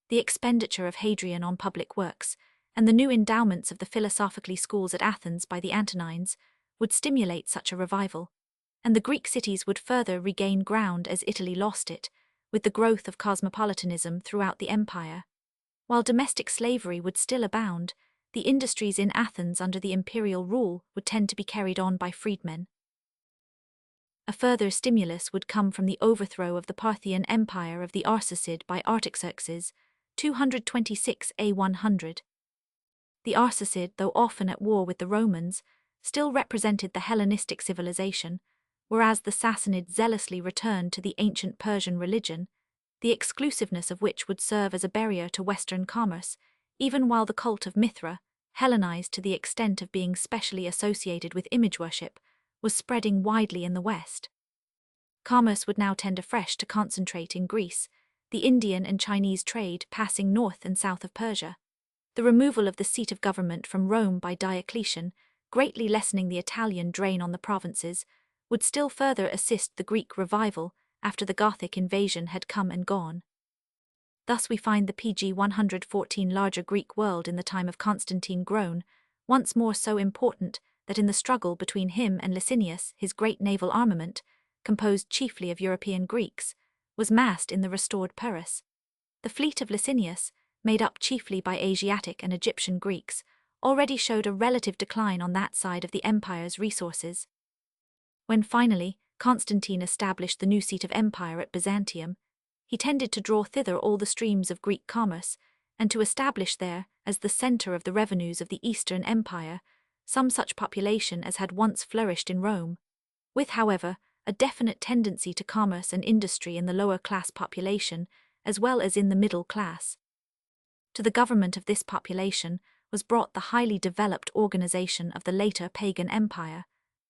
The expenditure of Hadrian on public works, and the new endowments of the philosophically schools at Athens by the Antonines, would stimulate such a revival, and the Greek cities would further regain ground as Italy lost it, with the growth of cosmopolitanism throughout the empire. While domestic slavery would still abound, the industries in Athens under the imperial rule would tend to be carried on by freedmen. A further stimulus would come from the overthrow of the Parthian Empire of the Arsacid by Artaxerxes, 226 A100. The Arsacid, though often at war with the Romans, still represented the Hellenistic civilization, whereas the Sassanids zealously returned to the ancient Persian religion, the exclusiveness of which would serve as a barrier to Western commerce, even while the cult of Mithra, Hellenized to the extent of being specially associated with image worship, was spreading widely in the West. Commerce would now tend afresh to concentrate in Greece, the Indian and Chinese trade passing north and south of Persia. The removal of the seat of government from Rome by Diocletian, greatly lessening the Italian drain on the provinces, would still further assist the Greek revival after the Gothic invasion had come and gone. Thus we find the PG 114 larger Greek world in the time of Constantine grown, once more so important that in the struggle between him and Licinius his great naval armament, composed chiefly of European Greeks, was massed in the restored Pyrrhus. The fleet of Licinius, made up chiefly by Asiatic and Egyptian Greeks, already showed a relative decline on that side of the empire's resources. When finally Constantine established the new seat of empire at Byzantium, he tended to draw thither all the streams of Greek commerce, and to establish there, as the center of the revenues of the Eastern Empire, some such population as had once flourished in Rome, with, however, a definite tendency to commerce and industry in the lower class population, as well as in the middle class. To the government of this population was brought the highly developed organization of the later pagan empire,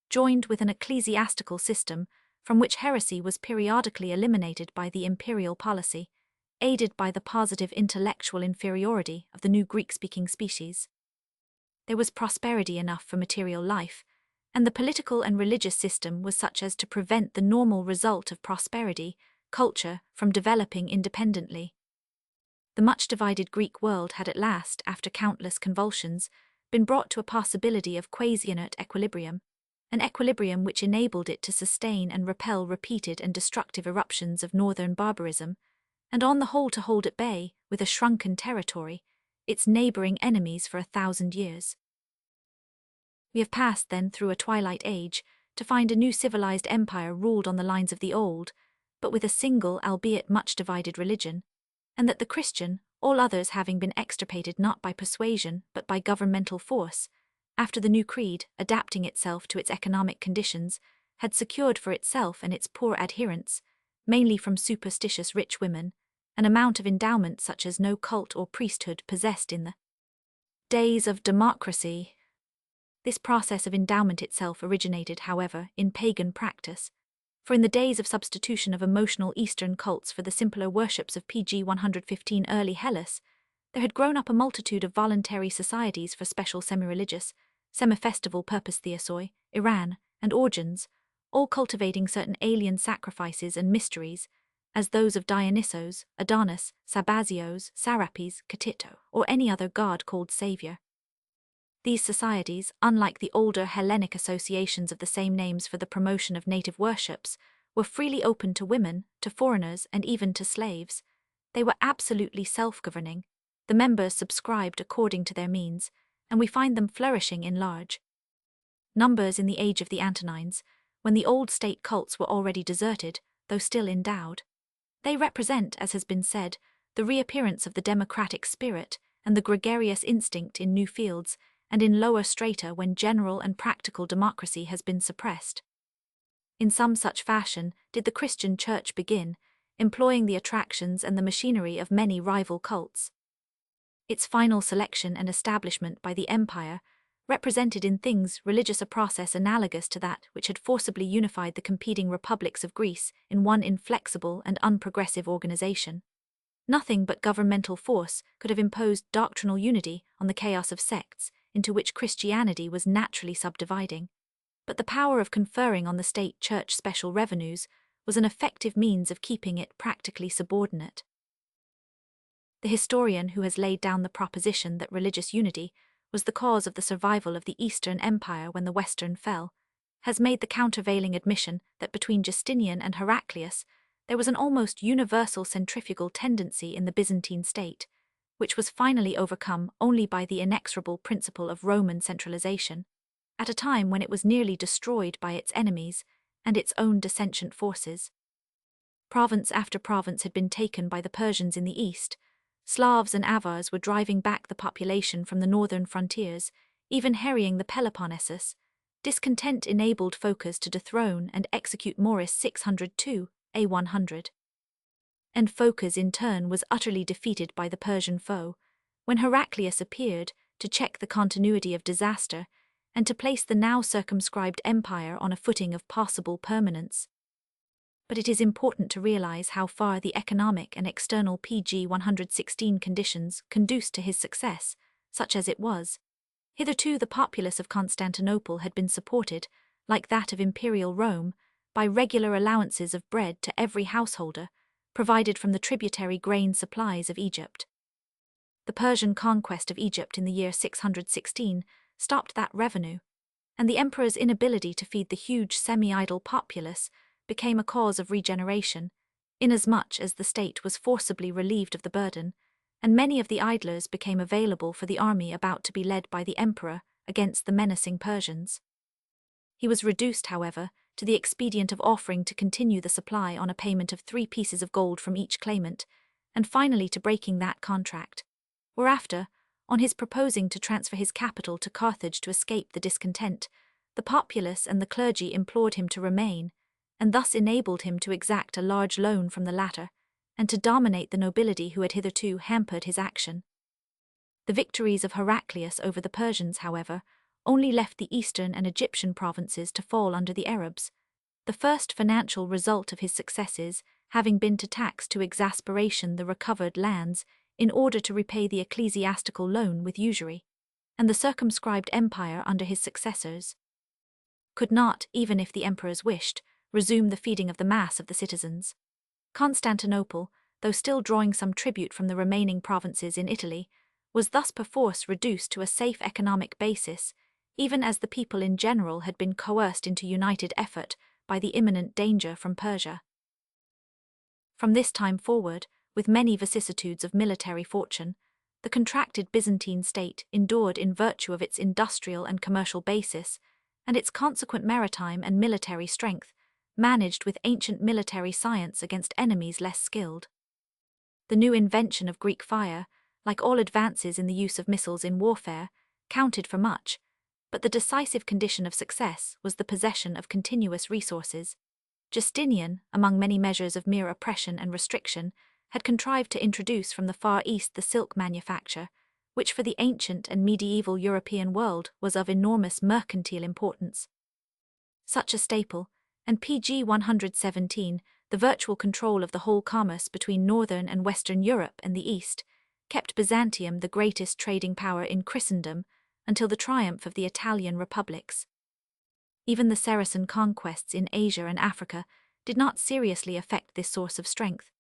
joined with an ecclesiastical system from which heresy was periodically eliminated by the imperial policy, aided by the positive intellectual inferiority of the new Greek-speaking species. There was prosperity enough for material life, and the political and religious system was such as to prevent the normal result of prosperity, culture, from developing independently. The much-divided Greek world had at last, after countless convulsions, been brought to a possibility of quasi-inert equilibrium, an equilibrium which enabled it to sustain and repel repeated and destructive eruptions of northern barbarism, and on the whole to hold at bay, with a shrunken territory, its neighboring enemies for 1,000 years. We have passed then through a twilight age to find a new civilized empire ruled on the lines of the old, but with a single albeit much divided religion, and that the Christian, all others having been extirpated not by persuasion but by governmental force, after the new creed, adapting itself to its economic conditions, had secured for itself and its poor adherents, mainly from superstitious rich women, an amount of endowment such as no cult or priesthood possessed in the days of democracy. This process of endowment itself originated, however, in pagan practice, for in the days of substitution of emotional Eastern cults for the simpler worships of PG 115 early Hellas, there had grown up a multitude of voluntary societies for special semi-religious, semi-festival purpose theosoi, Iran, and orgians, all cultivating certain alien sacrifices and mysteries, as those of Dionysos, Adonis, Sabazios, Sarapis, Katito, or any other god called Saviour. These societies, unlike the older Hellenic associations of the same names for the promotion of native worships, were freely open to women, to foreigners, and even to slaves. They were absolutely self-governing. The members subscribed according to their means, and we find them flourishing in large numbers in the age of the Antonines, when the old state cults were already deserted, though still endowed. They represent, as has been said, the reappearance of the democratic spirit and the gregarious instinct in new fields, and in lower strata when general and practical democracy has been suppressed. In some such fashion did the Christian Church begin, employing the attractions and the machinery of many rival cults. Its final selection and establishment by the empire represented in things religious a process analogous to that which had forcibly unified the competing republics of Greece in one inflexible and unprogressive organization. Nothing but governmental force could have imposed doctrinal unity on the chaos of sects into which Christianity was naturally subdividing, but the power of conferring on the state church special revenues was an effective means of keeping it practically subordinate. The historian who has laid down the proposition that religious unity was the cause of the survival of the Eastern Empire when the Western fell, has made the countervailing admission that between Justinian and Heraclius there was an almost universal centrifugal tendency in the Byzantine state, which was finally overcome only by the inexorable principle of Roman centralization, at a time when it was nearly destroyed by its enemies and its own dissentient forces. Province after province had been taken by the Persians in the east. Slavs and Avars were driving back the population from the northern frontiers, even harrying the Peloponnesus. Discontent enabled Phocas to dethrone and execute Maurice 602, A100. And Phocas in turn was utterly defeated by the Persian foe, when Heraclius appeared to check the continuity of disaster and to place the now circumscribed empire on a footing of possible permanence. But it is important to realize how far the economic and external PG 116 conditions conduced to his success, such as it was. Hitherto the populace of Constantinople had been supported, like that of imperial Rome, by regular allowances of bread to every householder, provided from the tributary grain supplies of Egypt. The Persian conquest of Egypt in the year 616 stopped that revenue, and the emperor's inability to feed the huge semi-idle populace became a cause of regeneration, inasmuch as the state was forcibly relieved of the burden, and many of the idlers became available for the army about to be led by the emperor against the menacing Persians. He was reduced, however, to the expedient of offering to continue the supply on a payment of 3 pieces of gold from each claimant, and finally to breaking that contract, whereafter, on his proposing to transfer his capital to Carthage to escape the discontent, the populace and the clergy implored him to remain, and thus enabled him to exact a large loan from the latter, and to dominate the nobility who had hitherto hampered his action. The victories of Heraclius over the Persians, however, only left the eastern and Egyptian provinces to fall under the Arabs, the first financial result of his successes having been to tax to exasperation the recovered lands in order to repay the ecclesiastical loan with usury, and the circumscribed empire under his successors could not, even if the emperors wished, resume the feeding of the mass of the citizens. Constantinople, though still drawing some tribute from the remaining provinces in Italy, was thus perforce reduced to a safe economic basis, even as the people in general had been coerced into united effort by the imminent danger from Persia. From this time forward, with many vicissitudes of military fortune, the contracted Byzantine state endured in virtue of its industrial and commercial basis, and its consequent maritime and military strength, managed with ancient military science against enemies less skilled. The new invention of Greek fire, like all advances in the use of missiles in warfare, counted for much, but the decisive condition of success was the possession of continuous resources. Justinian, among many measures of mere oppression and restriction, had contrived to introduce from the Far East the silk manufacture, which for the ancient and medieval European world was of enormous mercantile importance. Such a staple, and pg 117, the virtual control of the whole commerce between northern and western Europe and the East, kept Byzantium the greatest trading power in Christendom until the triumph of the Italian republics. Even the Saracen conquests in Asia and Africa did not seriously affect this source of strength,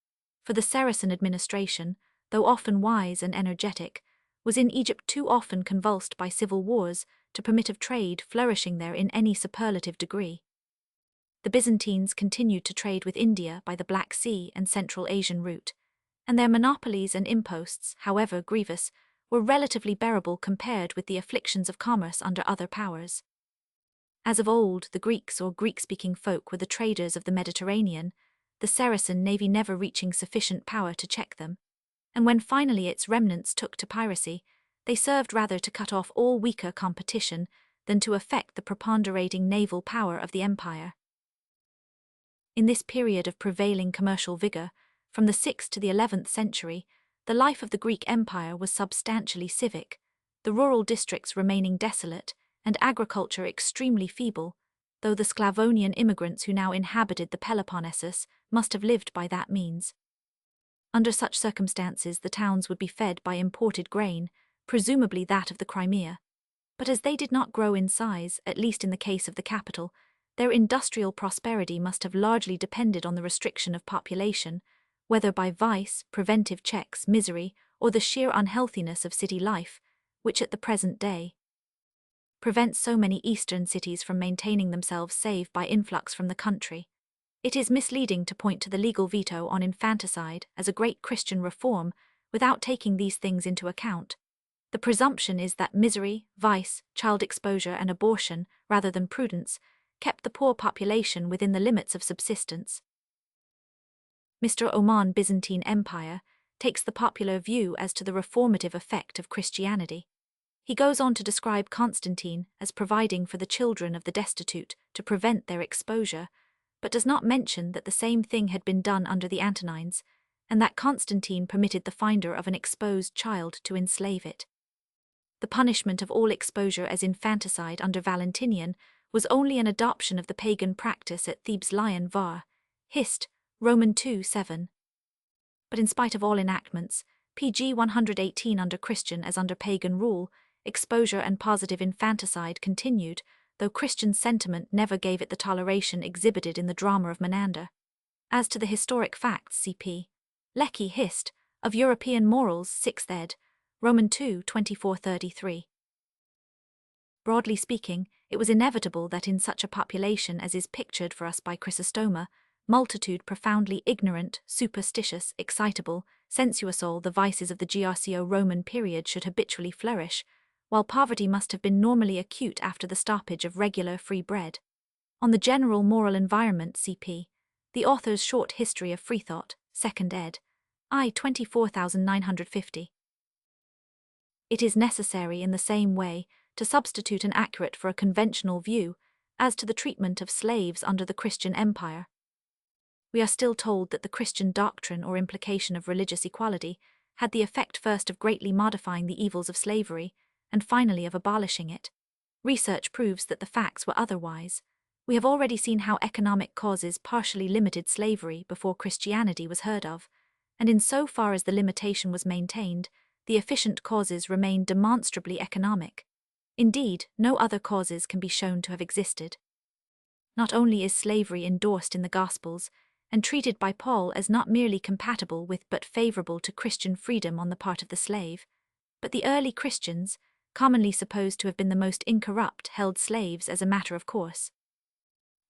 for the Saracen administration, though often wise and energetic, was in Egypt too often convulsed by civil wars to permit of trade flourishing there in any superlative degree. The Byzantines continued to trade with India by the Black Sea and Central Asian route, and their monopolies and imposts, however grievous, were relatively bearable compared with the afflictions of commerce under other powers. As of old, the Greeks or Greek-speaking folk were the traders of the Mediterranean, the Saracen navy never reaching sufficient power to check them, and when finally its remnants took to piracy, they served rather to cut off all weaker competition than to affect the preponderating naval power of the empire. In this period of prevailing commercial vigor, from the 6th to the 11th century, the life of the Greek Empire was substantially civic, the rural districts remaining desolate, and agriculture extremely feeble, though the Sclavonian immigrants who now inhabited the Peloponnesus must have lived by that means. Under such circumstances the towns would be fed by imported grain, presumably that of the Crimea, but as they did not grow in size, at least in the case of the capital, their industrial prosperity must have largely depended on the restriction of population, whether by vice, preventive checks, misery, or the sheer unhealthiness of city life, which at the present day prevents so many eastern cities from maintaining themselves save by influx from the country. It is misleading to point to the legal veto on infanticide as a great Christian reform without taking these things into account. The presumption is that misery, vice, child exposure, and abortion, rather than prudence, kept the poor population within the limits of subsistence. Mr. Oman Byzantine Empire takes the popular view as to the reformative effect of Christianity. He goes on to describe Constantine as providing for the children of the destitute to prevent their exposure, but does not mention that the same thing had been done under the Antonines, and that Constantine permitted the finder of an exposed child to enslave it. The punishment of all exposure as infanticide under Valentinian was only an adoption of the pagan practice at Thebes Lion Var, Hist, Roman 2:7. But in spite of all enactments, pg 118 under Christian as under pagan rule, exposure and positive infanticide continued, though Christian sentiment never gave it the toleration exhibited in the drama of Menander. As to the historic facts, cp. Lecky Hist, of European Morals, 6th ed., Roman 2, 2433. Broadly speaking, it was inevitable that in such a population as is pictured for us by Chrysostoma, multitude profoundly ignorant, superstitious, excitable, sensuous, all the vices of the Grco-Roman period should habitually flourish, while poverty must have been normally acute after the stoppage of regular free bread. On the general moral environment, cp. The author's Short History of Freethought, 2nd ed., I 24950. It is necessary in the same way to substitute an accurate for a conventional view, as to the treatment of slaves under the Christian Empire. We are still told that the Christian doctrine or implication of religious equality had the effect first of greatly modifying the evils of slavery, and finally of abolishing it. Research proves that the facts were otherwise. We have already seen how economic causes partially limited slavery before Christianity was heard of, and in so far as the limitation was maintained, the efficient causes remained demonstrably economic. Indeed, no other causes can be shown to have existed. Not only is slavery endorsed in the Gospels, and treated by Paul as not merely compatible with but favorable to Christian freedom on the part of the slave, but the early Christians, commonly supposed to have been the most incorrupt, held slaves as a matter of course.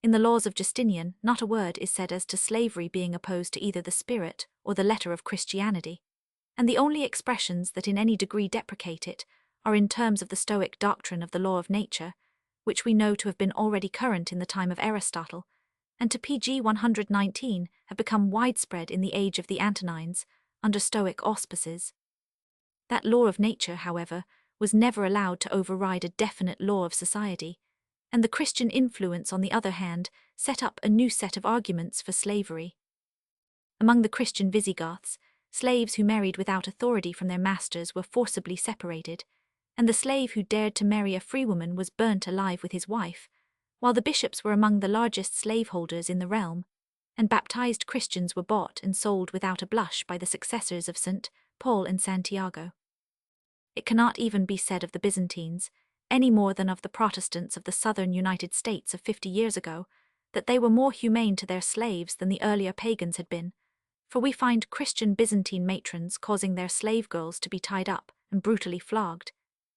In the laws of Justinian, not a word is said as to slavery being opposed to either the spirit or the letter of Christianity, and the only expressions that in any degree deprecate it are in terms of the Stoic doctrine of the law of nature, which we know to have been already current in the time of Aristotle, and to pg 119 have become widespread in the age of the Antonines, under Stoic auspices. That law of nature, however, was never allowed to override a definite law of society, and the Christian influence, on the other hand, set up a new set of arguments for slavery. Among the Christian Visigoths, slaves who married without authority from their masters were forcibly separated, and the slave who dared to marry a free woman was burnt alive with his wife, while the bishops were among the largest slaveholders in the realm, and baptized Christians were bought and sold without a blush by the successors of St. Paul and Santiago. It cannot even be said of the Byzantines, any more than of the Protestants of the southern United States of 50 years ago, that they were more humane to their slaves than the earlier pagans had been, for we find Christian Byzantine matrons causing their slave girls to be tied up and brutally flogged,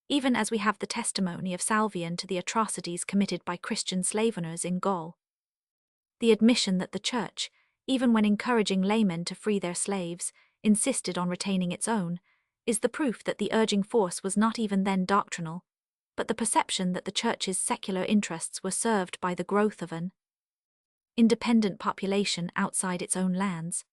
even as we have the testimony of Salvian to the atrocities committed by Christian slave owners in Gaul. The admission that the Church, even when encouraging laymen to free their slaves, insisted on retaining its own, is the proof that the urging force was not even then doctrinal, but the perception that the Church's secular interests were served by the growth of an independent population outside its own lands.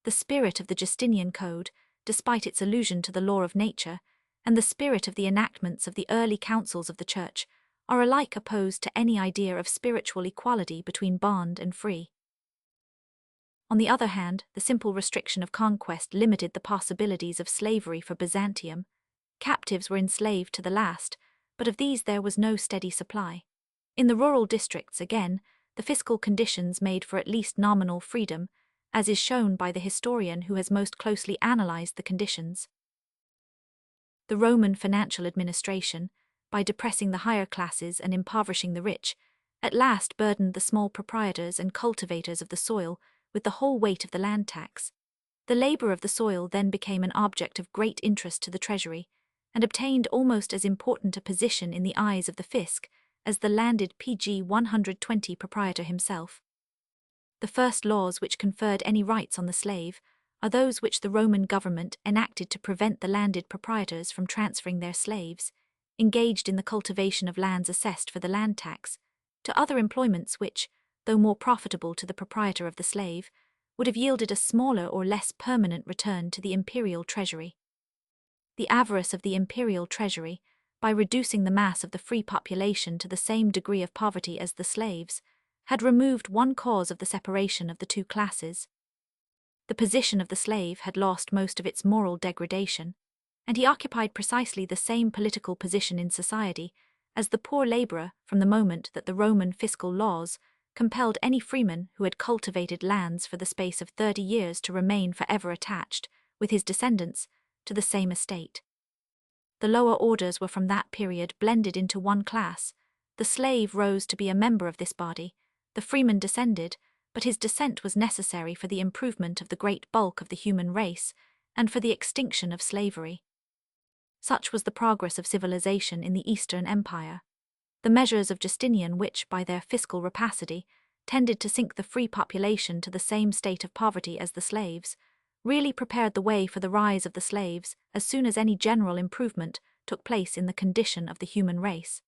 The spirit of the Justinian Code, despite its allusion to the law of nature, and the spirit of the enactments of the early councils of the Church are alike opposed to any idea of spiritual equality between bond and free. On the other hand, the simple restriction of conquest limited the possibilities of slavery for Byzantium. Captives were enslaved to the last, but of these there was no steady supply. In the rural districts, again, the fiscal conditions made for at least nominal freedom, as is shown by the historian who has most closely analyzed the conditions. The Roman financial administration, by depressing the higher classes and impoverishing the rich, at last burdened the small proprietors and cultivators of the soil with the whole weight of the land tax. The labor of the soil then became an object of great interest to the treasury, and obtained almost as important a position in the eyes of the fisc as the landed pg 120 proprietor himself. The first laws which conferred any rights on the slave are those which the Roman government enacted to prevent the landed proprietors from transferring their slaves, engaged in the cultivation of lands assessed for the land tax, to other employments which, though more profitable to the proprietor of the slave, would have yielded a smaller or less permanent return to the imperial treasury. The avarice of the imperial treasury, by reducing the mass of the free population to the same degree of poverty as the slaves, had removed one cause of the separation of the two classes. The position of the slave had lost most of its moral degradation, and he occupied precisely the same political position in society as the poor laborer from the moment that the Roman fiscal laws compelled any freeman who had cultivated lands for the space of 30 years to remain forever attached, with his descendants, to the same estate. The lower orders were from that period blended into one class. The slave rose to be a member of this body, the freeman descended, but his descent was necessary for the improvement of the great bulk of the human race and for the extinction of slavery. Such was the progress of civilization in the Eastern Empire. The measures of Justinian, which, by their fiscal rapacity, tended to sink the free population to the same state of poverty as the slaves, really prepared the way for the rise of the slaves as soon as any general improvement took place in the condition of the human race.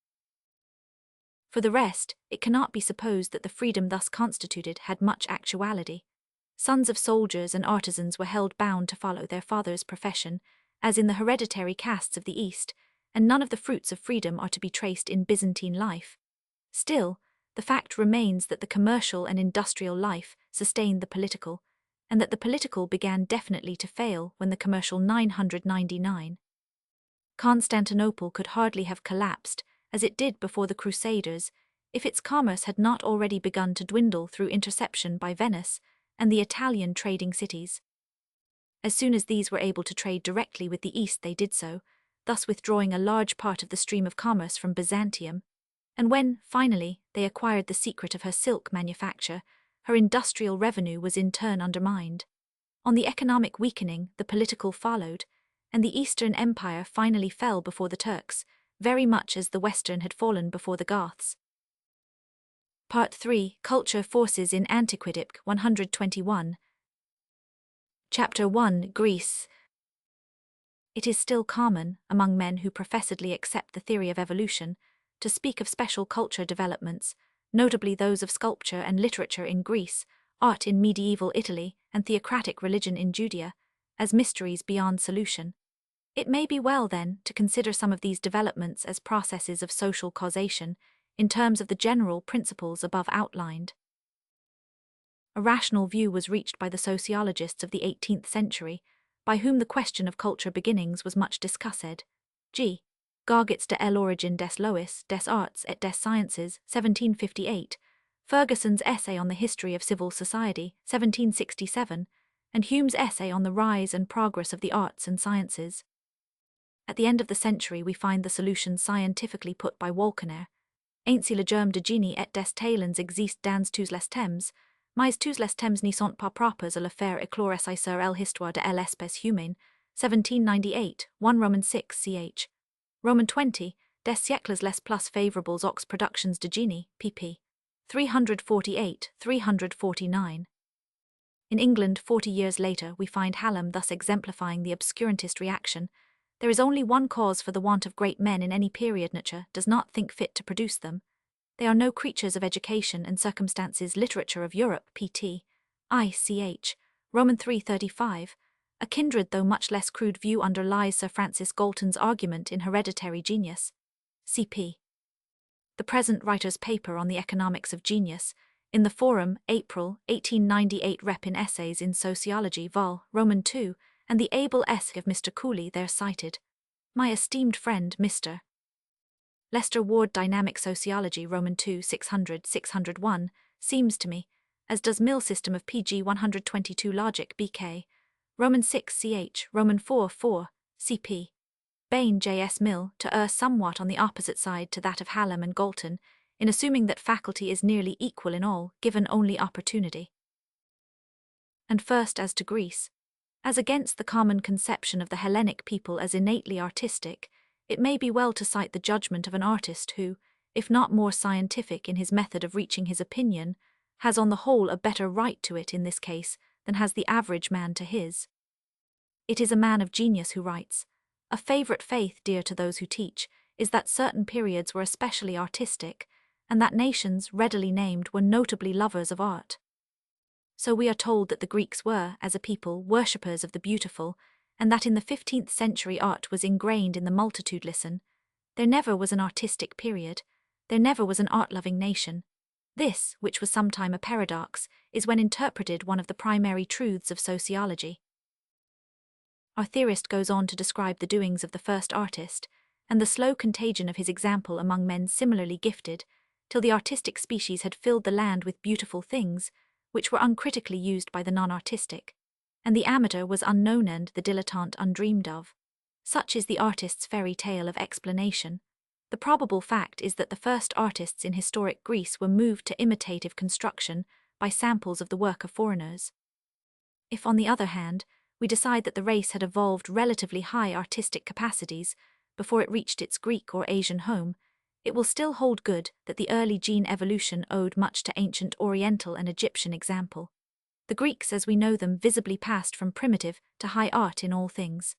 For the rest, it cannot be supposed that the freedom thus constituted had much actuality. Sons of soldiers and artisans were held bound to follow their father's profession, as in the hereditary castes of the East, and none of the fruits of freedom are to be traced in Byzantine life. Still, the fact remains that the commercial and industrial life sustained the political, and that the political began definitely to fail when the commercial 999. Constantinople could hardly have collapsed, as it did before the Crusaders, if its commerce had not already begun to dwindle through interception by Venice and the Italian trading cities. As soon as these were able to trade directly with the East, they did so, thus withdrawing a large part of the stream of commerce from Byzantium, and when, finally, they acquired the secret of her silk manufacture, her industrial revenue was in turn undermined. On the economic weakening, the political followed, and the Eastern Empire finally fell before the Turks, very much as the Western had fallen before the Goths. Part 3, Culture Forces in Antiquity, 121. Chapter 1, Greece. It is still common, among men who professedly accept the theory of evolution, to speak of special culture developments, notably those of sculpture and literature in Greece, art in medieval Italy, and theocratic religion in Judea, as mysteries beyond solution. It may be well, then, to consider some of these developments as processes of social causation, in terms of the general principles above outlined. A rational view was reached by the sociologists of the 18th century, by whom the question of culture beginnings was much discussed. G. Garget's De l'origine des lois, des arts et des sciences, 1758, Ferguson's essay on the history of civil society, 1767, and Hume's essay on the rise and progress of the arts and sciences. At the end of the century we find the solution scientifically put by Walkenaer. Ainsi le germe de génie et des talents existe dans tous les temps, mais tous les temps n'y sont pas propres à le faire éclore sur l'histoire de l'espèce humaine, 1798, 1 Roman 6 ch. Roman 20, des siècles les plus favorables aux productions de génie, pp. 348, 349. In England 40 years later we find Hallam thus exemplifying the obscurantist reaction: there is only one cause for the want of great men in any period nature does not think fit to produce them. They are no creatures of education and circumstances. Literature of Europe, pt. Ich. Roman 3:35. A kindred though much less crude view underlies Sir Francis Galton's argument in Hereditary Genius. Cp. The present writer's paper on the economics of genius, in the Forum, April, 1898. Rep in Essays in Sociology, Vol. Roman 2, and the able essay of Mr. Cooley there cited. My esteemed friend, Mr. Lester Ward, Dynamic Sociology, Roman 2, 600-601, seems to me, as does Mill System of PG 122 Logic, BK, Roman 6 ch. Roman 4 cp. Bain J.S. Mill, to err somewhat on the opposite side to that of Hallam and Galton, in assuming that faculty is nearly equal in all, given only opportunity. And first as to Greece. As against the common conception of the Hellenic people as innately artistic, it may be well to cite the judgment of an artist who, if not more scientific in his method of reaching his opinion, has on the whole a better right to it in this case than has the average man to his. It is a man of genius who writes, "A favourite faith dear to those who teach is that certain periods were especially artistic, and that nations, readily named, were notably lovers of art." So we are told that the Greeks were, as a people, worshippers of the beautiful, and that in the 15th century art was ingrained in the multitude. Listen, there never was an artistic period, there never was an art-loving nation. This, which was sometime a paradox, is when interpreted one of the primary truths of sociology. Our theorist goes on to describe the doings of the first artist, and the slow contagion of his example among men similarly gifted, till the artistic species had filled the land with beautiful things, which were uncritically used by the non-artistic, and the amateur was unknown and the dilettante undreamed of. Such is the artist's fairy tale of explanation. The probable fact is that the first artists in historic Greece were moved to imitative construction by samples of the work of foreigners. If, on the other hand, we decide that the race had evolved relatively high artistic capacities before it reached its Greek or Asian home, it will still hold good that the early gene evolution owed much to ancient Oriental and Egyptian example. The Greeks as we know them visibly passed from primitive to high art in all things.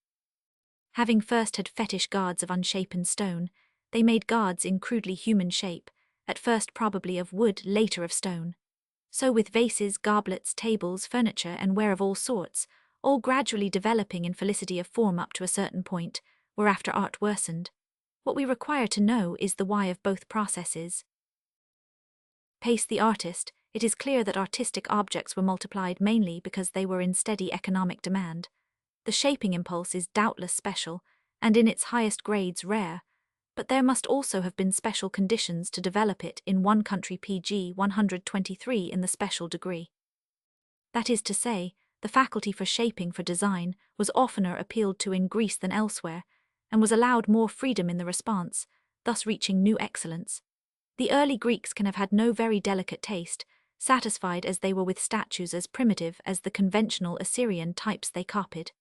Having first had fetish gods of unshapen stone, they made gods in crudely human shape, at first probably of wood, later of stone. So with vases, goblets, tables, furniture, and ware of all sorts, all gradually developing in felicity of form up to a certain point, whereafter art worsened. What we require to know is the why of both processes. Pace the artist, it is clear that artistic objects were multiplied mainly because they were in steady economic demand. The shaping impulse is doubtless special, and in its highest grades rare, but there must also have been special conditions to develop it in one country pg 123 in the special degree. That is to say, the faculty for shaping for design was oftener appealed to in Greece than elsewhere, and was allowed more freedom in the response, thus reaching new excellence. The early Greeks can have had no very delicate taste, satisfied as they were with statues as primitive as the conventional Assyrian types they copied.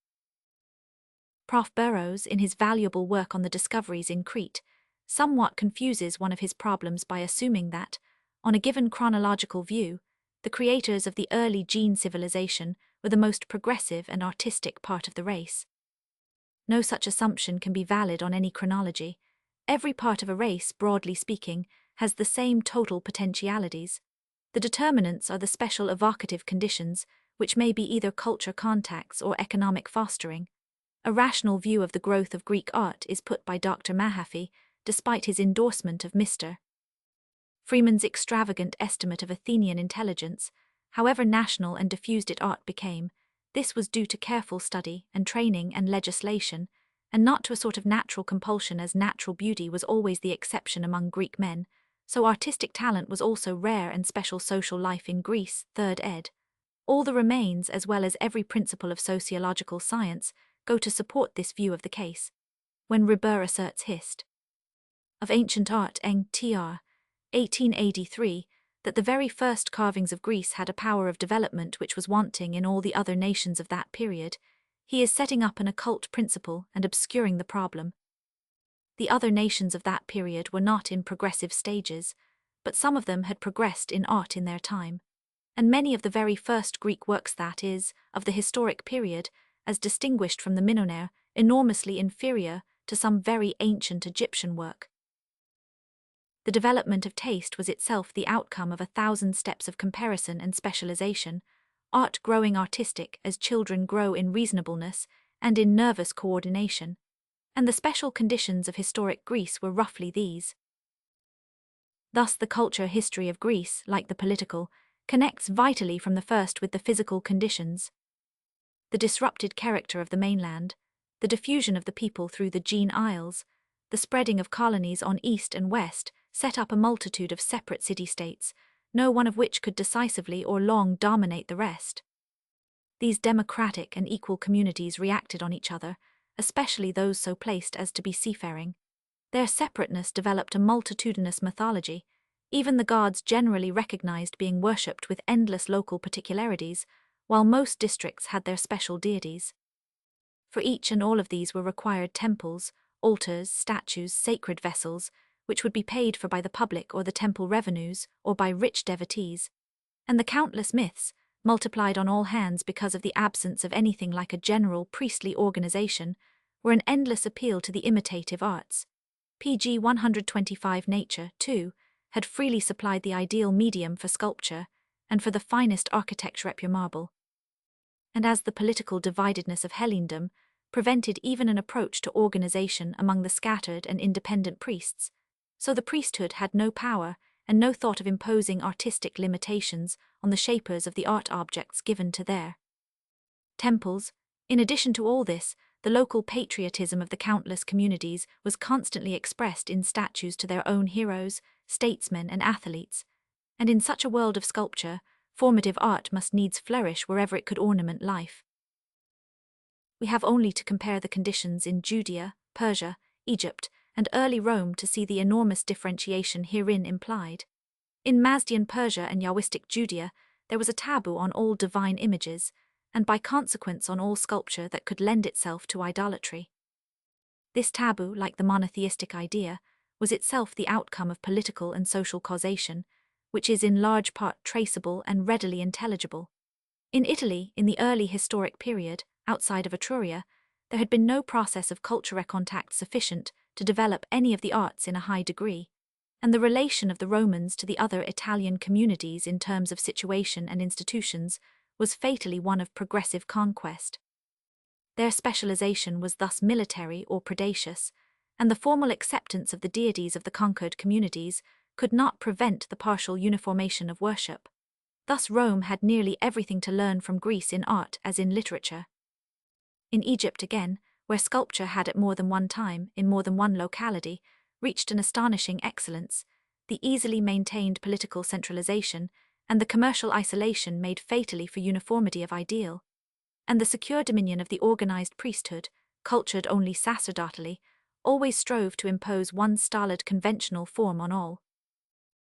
Prof. Burrows, in his valuable work on the discoveries in Crete, somewhat confuses one of his problems by assuming that, on a given chronological view, the creators of the early gene civilization were the most progressive and artistic part of the race. No such assumption can be valid on any chronology. Every part of a race, broadly speaking, has the same total potentialities. The determinants are the special evocative conditions, which may be either culture contacts or economic fostering. A rational view of the growth of Greek art is put by Dr. Mahaffy, despite his endorsement of Mr. Freeman's extravagant estimate of Athenian intelligence. However national and diffused its art became, this was due to careful study and training and legislation, and not to a sort of natural compulsion, as natural beauty was always the exception among Greek men, so artistic talent was also rare, and special social life in Greece, 3rd ed. All the remains, as well as every principle of sociological science, go to support this view of the case. When Reber asserts Hist. of Ancient Art Eng tr. 1883, that the very first carvings of Greece had a power of development which was wanting in all the other nations of that period, he is setting up an occult principle and obscuring the problem. The other nations of that period were not in progressive stages, but some of them had progressed in art in their time, and many of the very first Greek works, that is, of the historic period, as distinguished from the Minonaire, enormously inferior to some very ancient Egyptian work. The development of taste was itself the outcome of 1,000 steps of comparison and specialization, art growing artistic as children grow in reasonableness and in nervous coordination, and the special conditions of historic Greece were roughly these. Thus the culture history of Greece, like the political, connects vitally from the first with the physical conditions. The disrupted character of the mainland, the diffusion of the people through the Gene Isles, the spreading of colonies on east and west, set up a multitude of separate city-states, no one of which could decisively or long dominate the rest. These democratic and equal communities reacted on each other, especially those so placed as to be seafaring. Their separateness developed a multitudinous mythology, even the gods generally recognized being worshipped with endless local particularities, while most districts had their special deities. For each and all of these were required temples, altars, statues, sacred vessels, which would be paid for by the public or the temple revenues, or by rich devotees, and the countless myths, multiplied on all hands because of the absence of anything like a general priestly organization, were an endless appeal to the imitative arts. pg 125 Nature, too, had freely supplied the ideal medium for sculpture, and for the finest architecture at pure marble. And as the political dividedness of Hellenedom prevented even an approach to organization among the scattered and independent priests, so the priesthood had no power and no thought of imposing artistic limitations on the shapers of the art objects given to their temples. In addition to all this, the local patriotism of the countless communities was constantly expressed in statues to their own heroes, statesmen, and athletes, and in such a world of sculpture, formative art must needs flourish wherever it could ornament life. We have only to compare the conditions in Judea, Persia, Egypt, and early Rome to see the enormous differentiation herein implied. In Mazdaean Persia and Yahwistic Judea, there was a taboo on all divine images, and by consequence on all sculpture that could lend itself to idolatry. This taboo, like the monotheistic idea, was itself the outcome of political and social causation, which is in large part traceable and readily intelligible. In Italy, in the early historic period, outside of Etruria, there had been no process of culture contact sufficient to develop any of the arts in a high degree, and the relation of the Romans to the other Italian communities in terms of situation and institutions was fatally one of progressive conquest. Their specialization was thus military or predacious, and the formal acceptance of the deities of the conquered communities could not prevent the partial uniformation of worship. Thus Rome had nearly everything to learn from Greece in art as in literature. In Egypt again, where sculpture had at more than one time, in more than one locality, reached an astonishing excellence, the easily maintained political centralization and the commercial isolation made fatally for uniformity of ideal, and the secure dominion of the organized priesthood, cultured only sacerdotally, always strove to impose one stolid conventional form on all.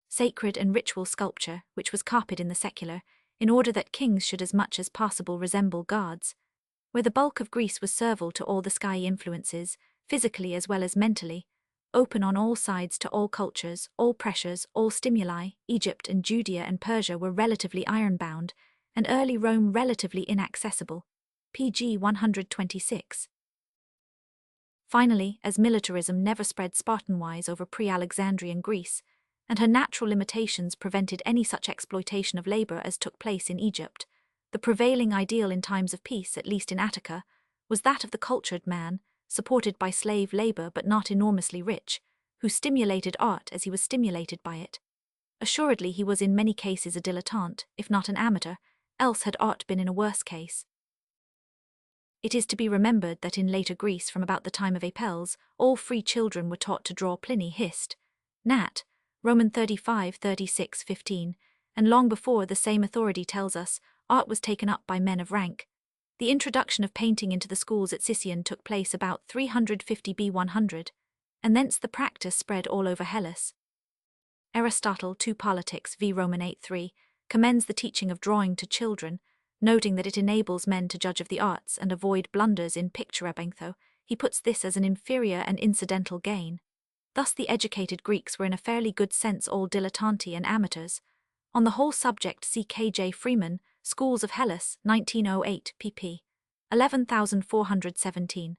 Sacred and ritual sculpture, which was copied in the secular, in order that kings should as much as possible resemble gods, where the bulk of Greece was servile to all the sky influences, physically as well as mentally, open on all sides to all cultures, all pressures, all stimuli. Egypt and Judea and Persia were relatively ironbound, and early Rome relatively inaccessible. Pg 126. Finally, as militarism never spread Spartan-wise over pre-Alexandrian Greece, and her natural limitations prevented any such exploitation of labor as took place in Egypt, the prevailing ideal in times of peace, at least in Attica, was that of the cultured man, supported by slave labor but not enormously rich, who stimulated art as he was stimulated by it. Assuredly he was in many cases a dilettante, if not an amateur, else had art been in a worse case. It is to be remembered that in later Greece from about the time of Apelles, all free children were taught to draw Pliny Hist. Nat. Roman 35-36-15, and long before the same authority tells us, art was taken up by men of rank. The introduction of painting into the schools at Sicyon took place about 350 B.C., and thence the practice spread all over Hellas. Aristotle, 2 Politics v. Roman 8-3, commends the teaching of drawing to children, noting that it enables men to judge of the arts and avoid blunders in picturebing, though he puts this as an inferior and incidental gain. Thus the educated Greeks were in a fairly good sense all dilettanti and amateurs. On the whole subject see K.J. Freeman, Schools of Hellas, 1908, pp. 11417.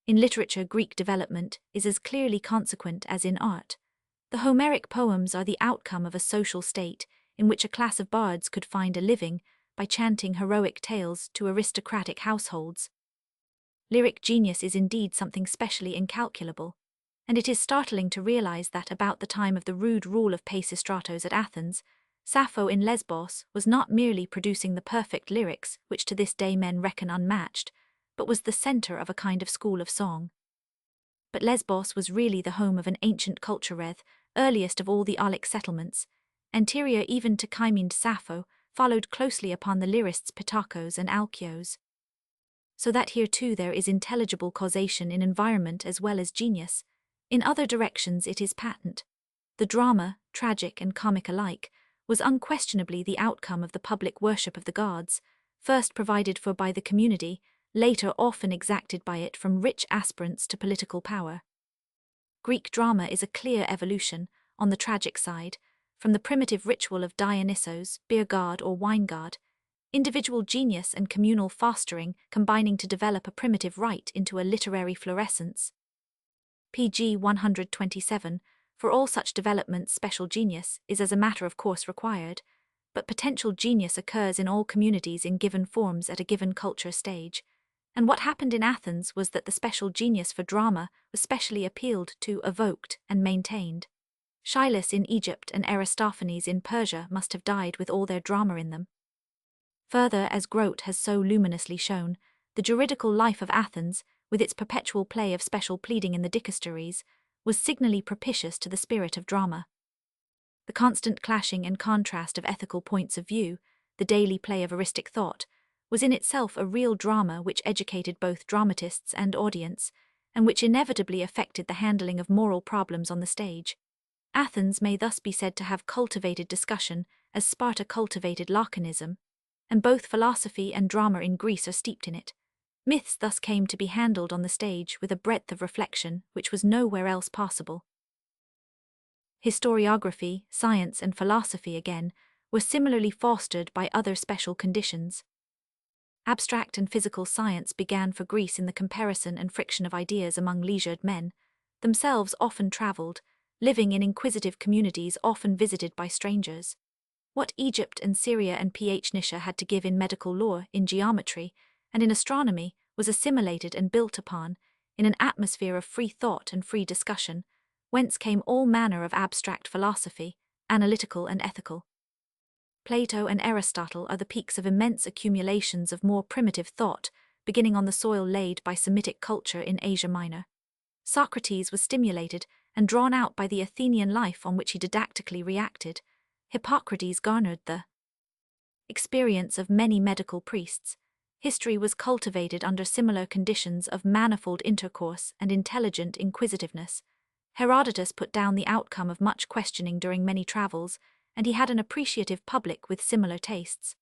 In literature, Greek development is as clearly consequent as in art. The Homeric poems are the outcome of a social state in which a class of bards could find a living by chanting heroic tales to aristocratic households. Lyric genius is indeed something specially incalculable, and it is startling to realize that about the time of the rude rule of Pisistratos at Athens, Sappho in Lesbos was not merely producing the perfect lyrics which to this day men reckon unmatched, but was the center of a kind of school of song. But Lesbos was really the home of an ancient culture, earliest of all the Aulic settlements, anterior even to Chimed Sappho, followed closely upon the lyrists Pittacos and Alcios. So that here too there is intelligible causation in environment as well as genius. In other directions it is patent. The drama, tragic and comic alike, was unquestionably the outcome of the public worship of the gods, first provided for by the community, later often exacted by it from rich aspirants to political power. Greek drama is a clear evolution, on the tragic side, from the primitive ritual of Dionysos, beer god or wine god, individual genius and communal fostering combining to develop a primitive rite into a literary florescence. Pg 127. For all such developments special genius is as a matter of course required, but potential genius occurs in all communities in given forms at a given culture stage, and what happened in Athens was that the special genius for drama was specially appealed to, evoked, and maintained. Hylas in Egypt and Aristophanes in Persia must have died with all their drama in them. Further, as Grote has so luminously shown, the juridical life of Athens, with its perpetual play of special pleading in the dicasteries, was signally propitious to the spirit of drama. The constant clashing and contrast of ethical points of view, the daily play of eristic thought, was in itself a real drama which educated both dramatists and audience, and which inevitably affected the handling of moral problems on the stage. Athens may thus be said to have cultivated discussion as Sparta cultivated laconism, and both philosophy and drama in Greece are steeped in it. Myths thus came to be handled on the stage with a breadth of reflection which was nowhere else possible. Historiography, science and philosophy again were similarly fostered by other special conditions. Abstract and physical science began for Greece in the comparison and friction of ideas among leisured men, themselves often travelled, living in inquisitive communities often visited by strangers. What Egypt and Syria and Phoenicia had to give in medical lore, in geometry, and in astronomy was assimilated and built upon, in an atmosphere of free thought and free discussion, whence came all manner of abstract philosophy, analytical and ethical. Plato and Aristotle are the peaks of immense accumulations of more primitive thought, beginning on the soil laid by Semitic culture in Asia Minor. Socrates was stimulated and drawn out by the Athenian life on which he didactically reacted. Hippocrates garnered the experience of many medical priests. History was cultivated under similar conditions of manifold intercourse and intelligent inquisitiveness. Herodotus put down the outcome of much questioning during many travels, and he had an appreciative public with similar tastes.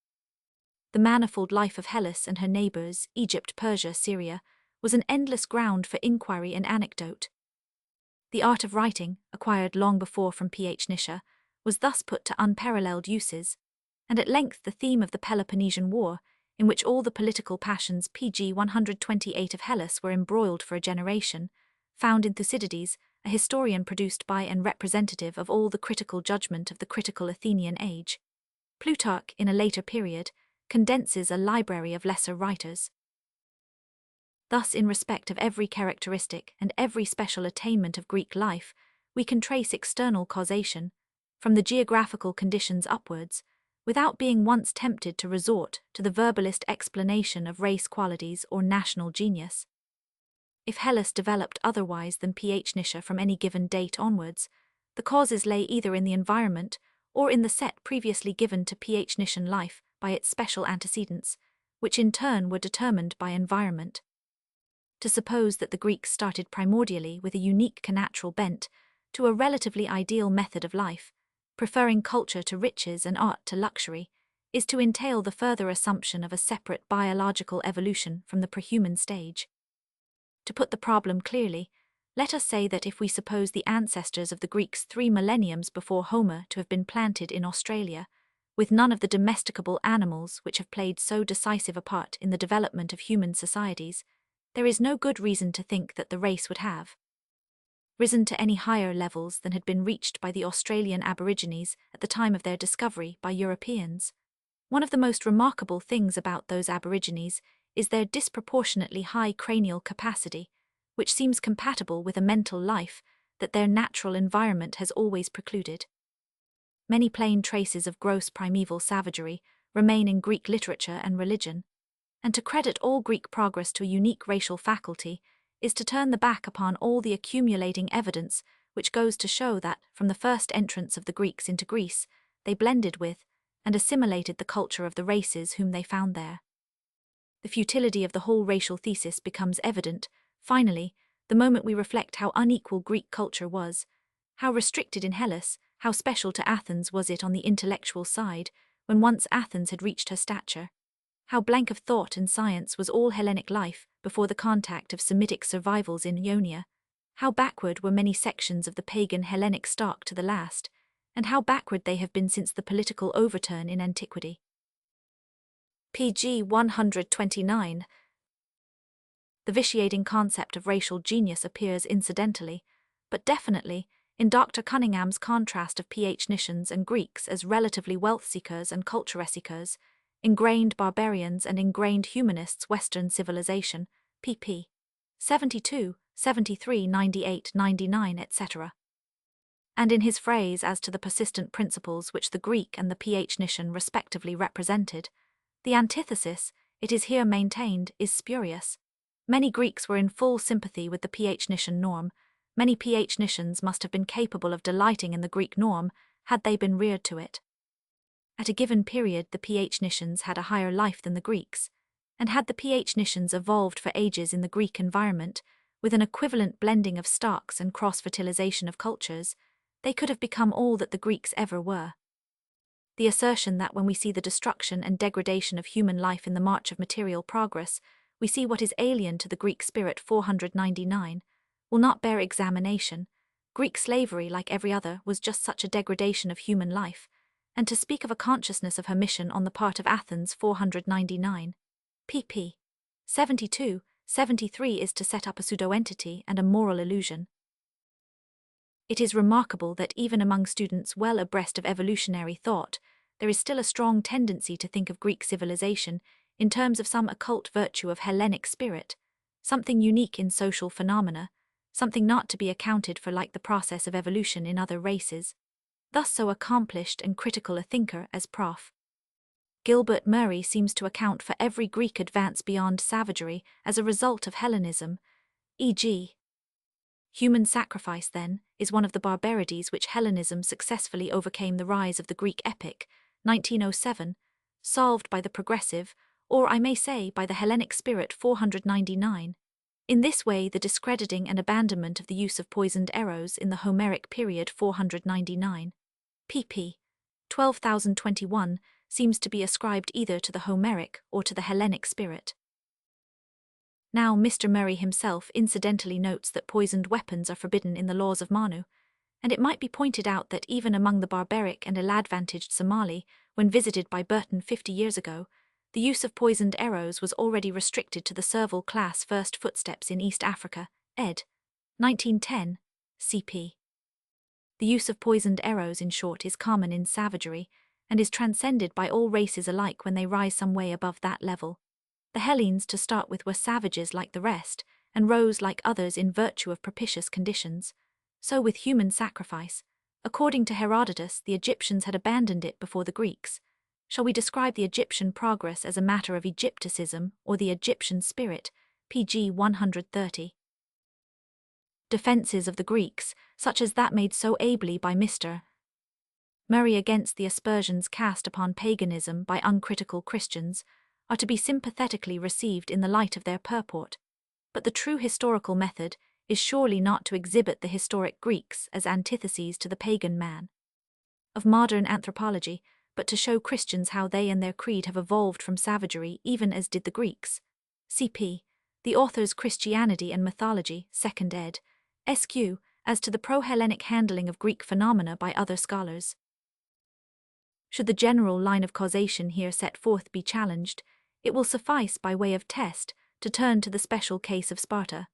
The manifold life of Hellas and her neighbors, Egypt, Persia, Syria, was an endless ground for inquiry and anecdote. The art of writing, acquired long before from P.H. Nisha, was thus put to unparalleled uses, and at length the theme of the Peloponnesian War, in which all the political passions pg 128 of Hellas were embroiled for a generation, found in Thucydides, a historian produced by and representative of all the critical judgment of the critical Athenian age. Plutarch, in a later period, condenses a library of lesser writers. Thus, in respect of every characteristic and every special attainment of Greek life, we can trace external causation, from the geographical conditions upwards, without being once tempted to resort to the verbalist explanation of race qualities or national genius. If Hellas developed otherwise than P.H. Nisha from any given date onwards, the causes lay either in the environment or in the set previously given to P.H. Nishan life by its special antecedents, which in turn were determined by environment. To suppose that the Greeks started primordially with a unique connatural bent to a relatively ideal method of life, preferring culture to riches and art to luxury, is to entail the further assumption of a separate biological evolution from the prehuman stage. To put the problem clearly, let us say that if we suppose the ancestors of the Greeks 3 millenniums before Homer to have been planted in Australia, with none of the domesticable animals which have played so decisive a part in the development of human societies, there is no good reason to think that the race would have risen to any higher levels than had been reached by the Australian Aborigines at the time of their discovery by Europeans. One of the most remarkable things about those Aborigines is their disproportionately high cranial capacity, which seems compatible with a mental life that their natural environment has always precluded. Many plain traces of gross primeval savagery remain in Greek literature and religion, and to credit all Greek progress to a unique racial faculty is to turn the back upon all the accumulating evidence which goes to show that, from the first entrance of the Greeks into Greece, they blended with and assimilated the culture of the races whom they found there. The futility of the whole racial thesis becomes evident, finally, the moment we reflect how unequal Greek culture was, how restricted in Hellas, how special to Athens was it on the intellectual side, when once Athens had reached her stature. How blank of thought and science was all Hellenic life before the contact of Semitic survivals in Ionia, how backward were many sections of the pagan Hellenic stock to the last, and how backward they have been since the political overturn in antiquity. pg 129. The vitiating concept of racial genius appears incidentally, but definitely, in Dr. Cunningham's contrast of P.H. Nishans and Greeks as relatively wealth-seekers and culture-seekers, ingrained barbarians and ingrained humanists Western civilization, pp. 72, 73, 98, 99, etc. And in his phrase as to the persistent principles which the Greek and the P.H. Nishan respectively represented, the antithesis, it is here maintained, is spurious. Many Greeks were in full sympathy with the P.H. Nishan norm. Many P.H. Nishans must have been capable of delighting in the Greek norm had they been reared to it. At a given period the P.H. Nishans had a higher life than the Greeks, and had the P.H. Nishans evolved for ages in the Greek environment, with an equivalent blending of stocks and cross-fertilization of cultures, they could have become all that the Greeks ever were. The assertion that when we see the destruction and degradation of human life in the march of material progress, we see what is alien to the Greek spirit 499, will not bear examination. Greek slavery, like every other, was just such a degradation of human life, and to speak of a consciousness of her mission on the part of Athens 499, pp. 72, 73 is to set up a pseudo-entity and a moral illusion. It is remarkable that even among students well abreast of evolutionary thought, there is still a strong tendency to think of Greek civilization in terms of some occult virtue of Hellenic spirit, something unique in social phenomena, something not to be accounted for like the process of evolution in other races. Thus so accomplished and critical a thinker as Prof. Gilbert Murray seems to account for every Greek advance beyond savagery as a result of Hellenism, e.g. Human sacrifice, then, is one of the barbarities which Hellenism successfully overcame the rise of the Greek epic, 1907, solved by the progressive, or I may say by the Hellenic spirit 499. In this way the discrediting and abandonment of the use of poisoned arrows in the Homeric period 499, pp. 12,021, seems to be ascribed either to the Homeric or to the Hellenic spirit. Now Mr. Murray himself incidentally notes that poisoned weapons are forbidden in the laws of Manu, and it might be pointed out that even among the barbaric and ill-advantaged Somali, when visited by Burton 50 years ago, the use of poisoned arrows was already restricted to the servile class. First Footsteps in East Africa, ed. 1910, cp. The use of poisoned arrows, in short, is common in savagery, and is transcended by all races alike when they rise some way above that level. The Hellenes, to start with, were savages like the rest, and rose like others in virtue of propitious conditions. So with human sacrifice, according to Herodotus, the Egyptians had abandoned it before the Greeks. Shall we describe the Egyptian progress as a matter of Egypticism or the Egyptian spirit? pg 130. Defences of the Greeks, such as that made so ably by Mr. Murray against the aspersions cast upon paganism by uncritical Christians, are to be sympathetically received in the light of their purport. But the true historical method is surely not to exhibit the historic Greeks as antitheses to the pagan man of modern anthropology, but to show Christians how they and their creed have evolved from savagery even as did the Greeks. Cp. The author's Christianity and Mythology, 2nd ed. Sq. As to the pro-Hellenic handling of Greek phenomena by other scholars. Should the general line of causation here set forth be challenged, it will suffice by way of test to turn to the special case of Sparta.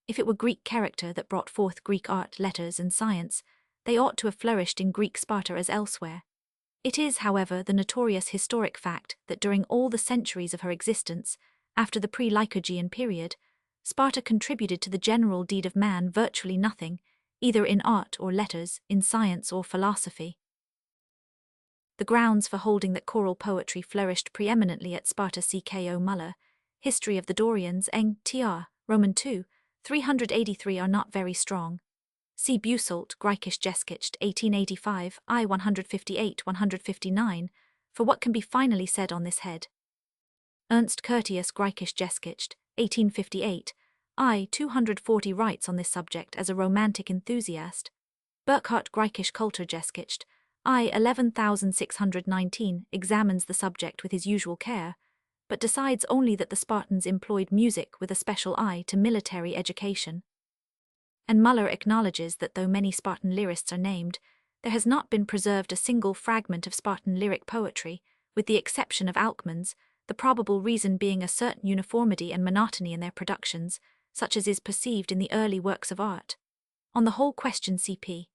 If it were Greek character that brought forth Greek art, letters, and science, they ought to have flourished in Greek Sparta as elsewhere. It is, however, the notorious historic fact that during all the centuries of her existence, after the pre-Lycogean period, Sparta contributed to the general deed of man virtually nothing, either in art or letters, in science or philosophy. The grounds for holding that choral poetry flourished preeminently at Sparta C.K.O. Muller, History of the Dorians, Eng. Tr. Roman 2, 383 are not very strong. See Busolt, Greikisch Geschichte, 1885, I 158-159, for what can be finally said on this head. Ernst Curtius, Greikisch Geschichte, 1858, I 240 writes on this subject as a romantic enthusiast. Burckhardt, Greikisch Kulturgeschichte, I 11619, examines the subject with his usual care, but decides only that the Spartans employed music with a special eye to military education. And Muller acknowledges that though many Spartan lyrists are named, there has not been preserved a single fragment of Spartan lyric poetry, with the exception of Alcman's, the probable reason being a certain uniformity and monotony in their productions, such as is perceived in the early works of art. On the whole question cp.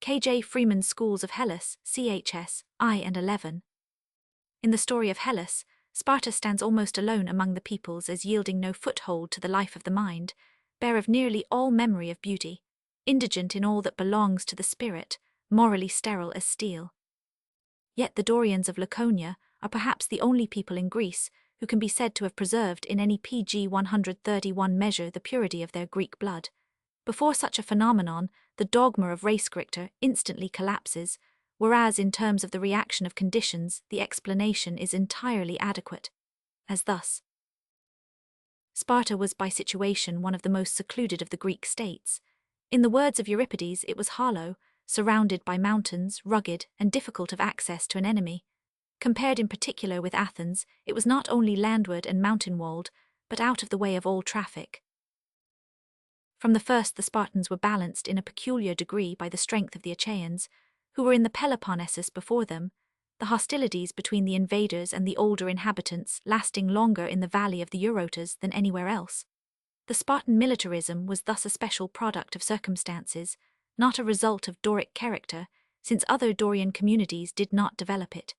K.J. Freeman's Schools of Hellas, CHS, I and 11. In the story of Hellas, Sparta stands almost alone among the peoples as yielding no foothold to the life of the mind, bare of nearly all memory of beauty, indigent in all that belongs to the spirit, morally sterile as steel. Yet the Dorians of Laconia are perhaps the only people in Greece who can be said to have preserved in any PG 131 measure the purity of their Greek blood. Before such a phenomenon, the dogma of race-character instantly collapses, whereas in terms of the reaction of conditions, the explanation is entirely adequate. As thus: Sparta was by situation one of the most secluded of the Greek states. In the words of Euripides, it was hollow, surrounded by mountains, rugged, and difficult of access to an enemy. Compared in particular with Athens, it was not only landward and mountain-walled, but out of the way of all traffic. From the first the Spartans were balanced in a peculiar degree by the strength of the Achaeans, who were in the Peloponnesus before them, the hostilities between the invaders and the older inhabitants lasting longer in the valley of the Eurotas than anywhere else. The Spartan militarism was thus a special product of circumstances, not a result of Doric character, since other Dorian communities did not develop it.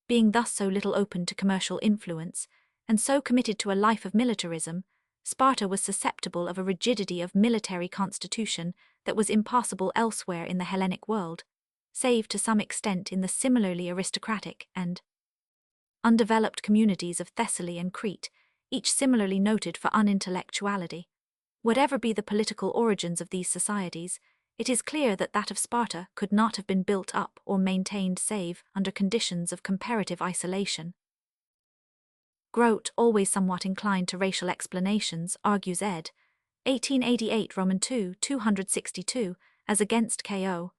Being thus so little open to commercial influence, and so committed to a life of militarism, Sparta was susceptible of a rigidity of military constitution that was impossible elsewhere in the Hellenic world, save to some extent in the similarly aristocratic and undeveloped communities of Thessaly and Crete, each similarly noted for unintellectuality. Whatever be the political origins of these societies, it is clear that that of Sparta could not have been built up or maintained save under conditions of comparative isolation. Grote, always somewhat inclined to racial explanations, argues ed. 1888 Roman 2, 262, as against K.O.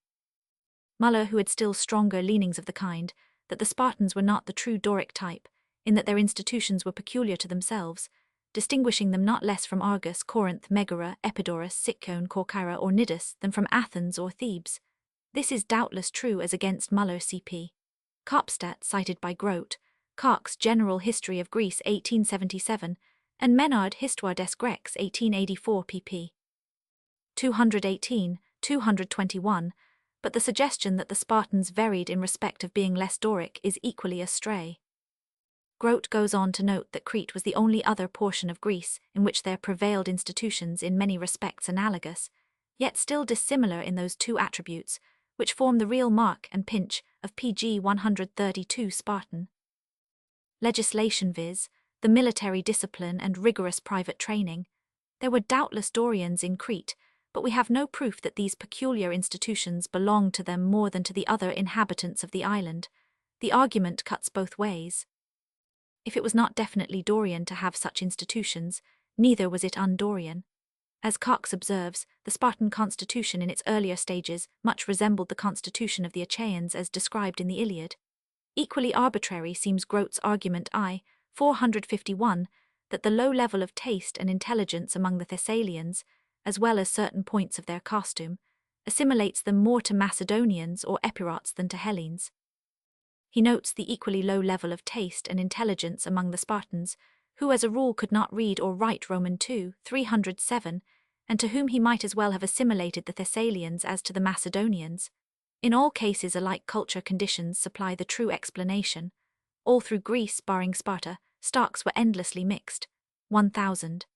Muller, who had still stronger leanings of the kind, that the Spartans were not the true Doric type, in that their institutions were peculiar to themselves, distinguishing them not less from Argos, Corinth, Megara, Epidaurus, Sicyon, Corcyra or Cnidus than from Athens or Thebes. This is doubtless true as against Muller c.p. Kopstadt, cited by Grote, Koch's General History of Greece 1877, and Menard Histoire des Grecs 1884 pp. 218, 221, but the suggestion that the Spartans varied in respect of being less Doric is equally astray. Grote goes on to note that Crete was the only other portion of Greece in which there prevailed institutions in many respects analogous, yet still dissimilar in those two attributes, which form the real mark and pinch of PG 132 Spartan legislation, viz., the military discipline and rigorous private training. There were doubtless Dorians in Crete, but we have no proof that these peculiar institutions belonged to them more than to the other inhabitants of the island. The argument cuts both ways. If it was not definitely Dorian to have such institutions, neither was it un-Dorian. As Cox observes, the Spartan constitution in its earlier stages much resembled the constitution of the Achaeans as described in the Iliad. Equally arbitrary seems Grote's argument I. 451 that the low level of taste and intelligence among the Thessalians, as well as certain points of their costume, assimilates them more to Macedonians or Epirots than to Hellenes. He notes the equally low level of taste and intelligence among the Spartans, who as a rule could not read or write Roman 2, 307, and to whom he might as well have assimilated the Thessalians as to the Macedonians. In all cases alike culture conditions supply the true explanation. All through Greece, barring Sparta, stocks were endlessly mixed. 1000.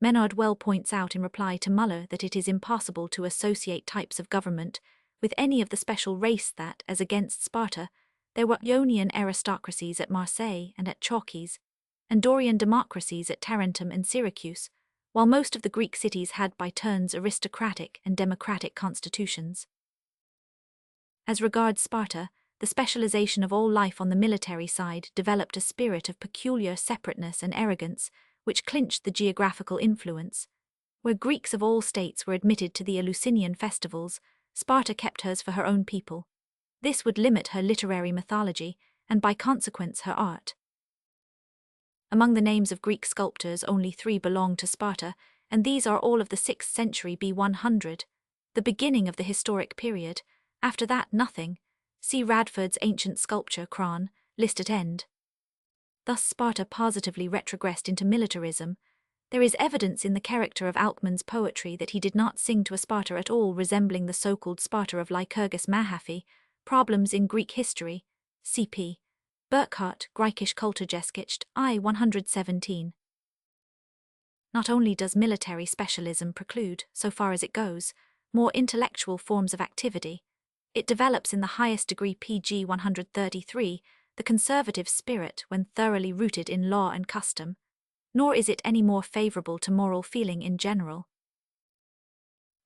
Menard well points out in reply to Muller that it is impossible to associate types of government with any of the special race that, as against Sparta, there were Ionian aristocracies at Marseille and at Chalkis, and Dorian democracies at Tarentum and Syracuse, while most of the Greek cities had by turns aristocratic and democratic constitutions. As regards Sparta, the specialization of all life on the military side developed a spirit of peculiar separateness and arrogance, which clinched the geographical influence. Where Greeks of all states were admitted to the Eleusinian festivals, Sparta kept hers for her own people. This would limit her literary mythology, and by consequence her art. Among the names of Greek sculptors only 3 belong to Sparta, and these are all of the 6th century B100, the beginning of the historic period. After that nothing. See Radford's Ancient Sculpture Cron, list at end. Thus Sparta positively retrogressed into militarism. There is evidence in the character of Alcman's poetry that he did not sing to a Sparta at all resembling the so-called Sparta of Lycurgus Mahaffy. Problems in Greek History, C.P. Burkhardt, Griechische Kulturgeschichte, I. 117. Not only does military specialism preclude, so far as it goes, more intellectual forms of activity, it develops in the highest degree PG 133, the conservative spirit when thoroughly rooted in law and custom, nor is it any more favorable to moral feeling in general.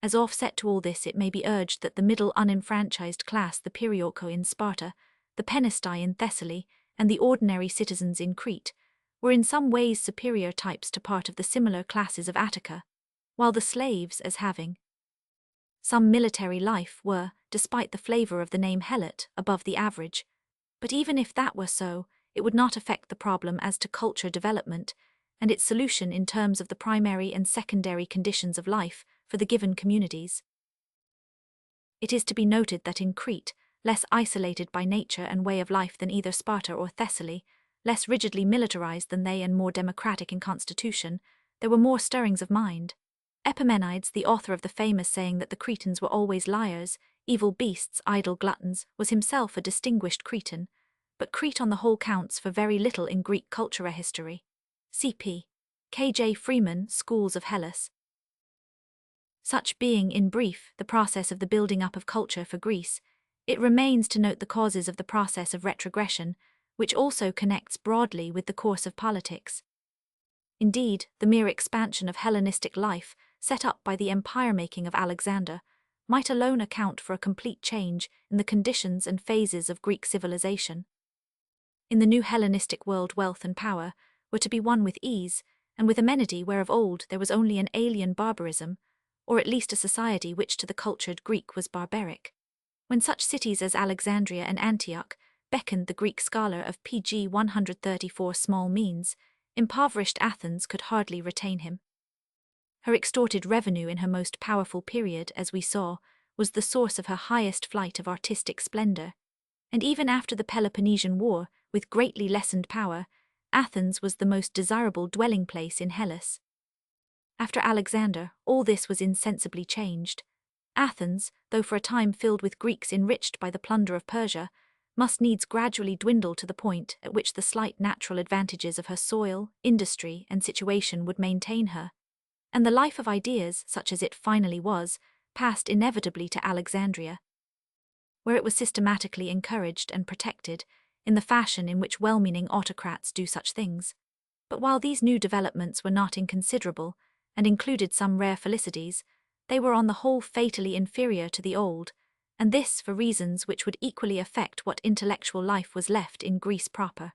As offset to all this, it may be urged that the middle unenfranchised class, the Periorko in Sparta, the Penistai in Thessaly, and the ordinary citizens in Crete, were in some ways superior types to part of the similar classes of Attica, while the slaves, as having some military life, were, despite the flavor of the name Helot, above the average. But even if that were so, it would not affect the problem as to culture development, and its solution in terms of the primary and secondary conditions of life for the given communities. It is to be noted that in Crete, less isolated by nature and way of life than either Sparta or Thessaly, less rigidly militarized than they and more democratic in constitution, there were more stirrings of mind. Epimenides, the author of the famous saying that the Cretans were always liars, evil beasts, idle gluttons, was himself a distinguished Cretan, but Crete on the whole counts for very little in Greek culture history. C.P. K.J. Freeman, Schools of Hellas. Such being, in brief, the process of the building up of culture for Greece, it remains to note the causes of the process of retrogression, which also connects broadly with the course of politics. Indeed, the mere expansion of Hellenistic life, set up by the empire-making of Alexander, might alone account for a complete change in the conditions and phases of Greek civilization. In the new Hellenistic world, wealth and power were to be won with ease, and with amenity where of old there was only an alien barbarism, or at least a society which to the cultured Greek was barbaric. When such cities as Alexandria and Antioch beckoned the Greek scholar of pg 134 small means, impoverished Athens could hardly retain him. Her extorted revenue in her most powerful period, as we saw, was the source of her highest flight of artistic splendor, and even after the Peloponnesian War, with greatly lessened power, Athens was the most desirable dwelling place in Hellas. After Alexander, all this was insensibly changed. Athens, though for a time filled with Greeks enriched by the plunder of Persia, must needs gradually dwindle to the point at which the slight natural advantages of her soil, industry, and situation would maintain her, and the life of ideas, such as it finally was, passed inevitably to Alexandria, where it was systematically encouraged and protected, in the fashion in which well-meaning autocrats do such things. But while these new developments were not inconsiderable, and included some rare felicities, they were on the whole fatally inferior to the old, and this for reasons which would equally affect what intellectual life was left in Greece proper.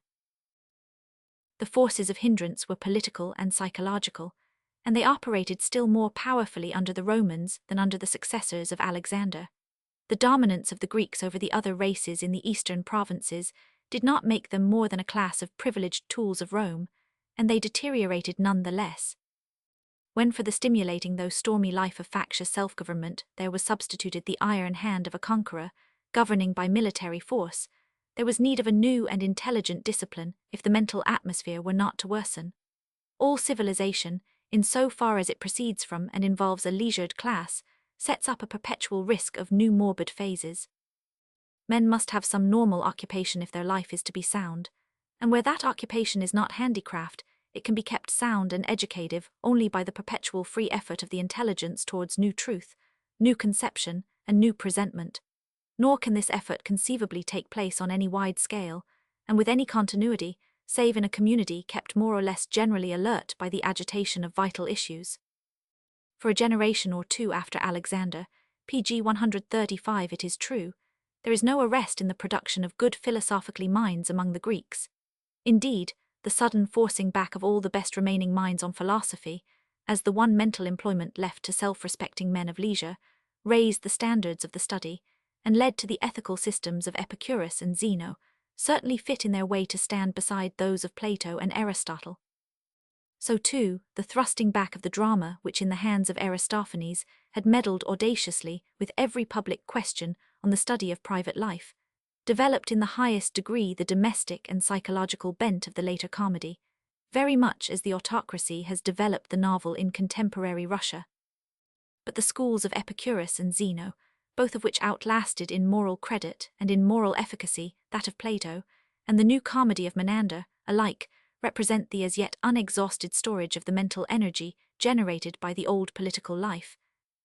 The forces of hindrance were political and psychological, and they operated still more powerfully under the Romans than under the successors of Alexander. The dominance of the Greeks over the other races in the eastern provinces did not make them more than a class of privileged tools of Rome, and they deteriorated none the less. When for the stimulating though stormy life of factious self-government there was substituted the iron hand of a conqueror, governing by military force, there was need of a new and intelligent discipline if the mental atmosphere were not to worsen. All civilization, in so far as it proceeds from and involves a leisured class, sets up a perpetual risk of new morbid phases. Men must have some normal occupation if their life is to be sound, and where that occupation is not handicraft, it can be kept sound and educative only by the perpetual free effort of the intelligence towards new truth, new conception, and new presentment. Nor can this effort conceivably take place on any wide scale, and with any continuity, save in a community kept more or less generally alert by the agitation of vital issues. For a generation or two after Alexander, pg 135 it is true, there is no arrest in the production of good philosophically minds among the Greeks. Indeed, the sudden forcing back of all the best remaining minds on philosophy, as the one mental employment left to self-respecting men of leisure, raised the standards of the study, and led to the ethical systems of Epicurus and Zeno, certainly fit in their way to stand beside those of Plato and Aristotle. So too, the thrusting back of the drama, which in the hands of Aristophanes had meddled audaciously with every public question on the study of private life, developed in the highest degree the domestic and psychological bent of the later comedy, very much as the autocracy has developed the novel in contemporary Russia. But the schools of Epicurus and Zeno, both of which outlasted in moral credit and in moral efficacy that of Plato, and the new comedy of Menander, alike represent the as yet unexhausted storage of the mental energy generated by the old political life,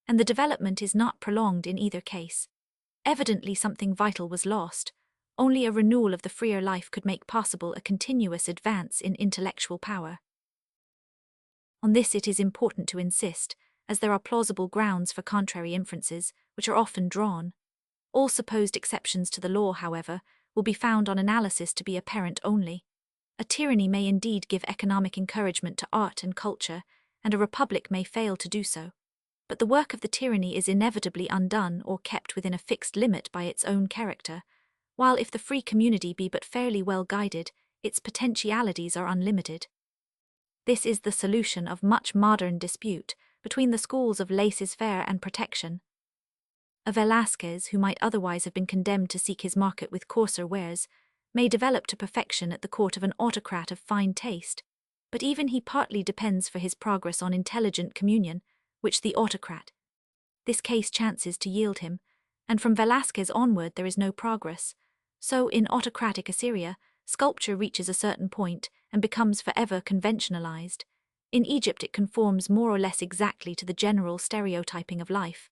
and the development is not prolonged in either case. Evidently something vital was lost. Only a renewal of the freer life could make possible a continuous advance in intellectual power. On this it is important to insist, as there are plausible grounds for contrary inferences, which are often drawn. All supposed exceptions to the law, however, will be found on analysis to be apparent only. A tyranny may indeed give economic encouragement to art and culture, and a republic may fail to do so. But the work of the tyranny is inevitably undone or kept within a fixed limit by its own character, while if the free community be but fairly well guided, its potentialities are unlimited. This is the solution of much modern dispute between the schools of laissez-faire and protection. A Velasquez, who might otherwise have been condemned to seek his market with coarser wares, may develop to perfection at the court of an autocrat of fine taste, but even he partly depends for his progress on intelligent communion, which the autocrat, this case chances to yield him, and from Velasquez onward there is no progress. So in autocratic Assyria, sculpture reaches a certain point and becomes forever conventionalized. In Egypt it conforms more or less exactly to the general stereotyping of life.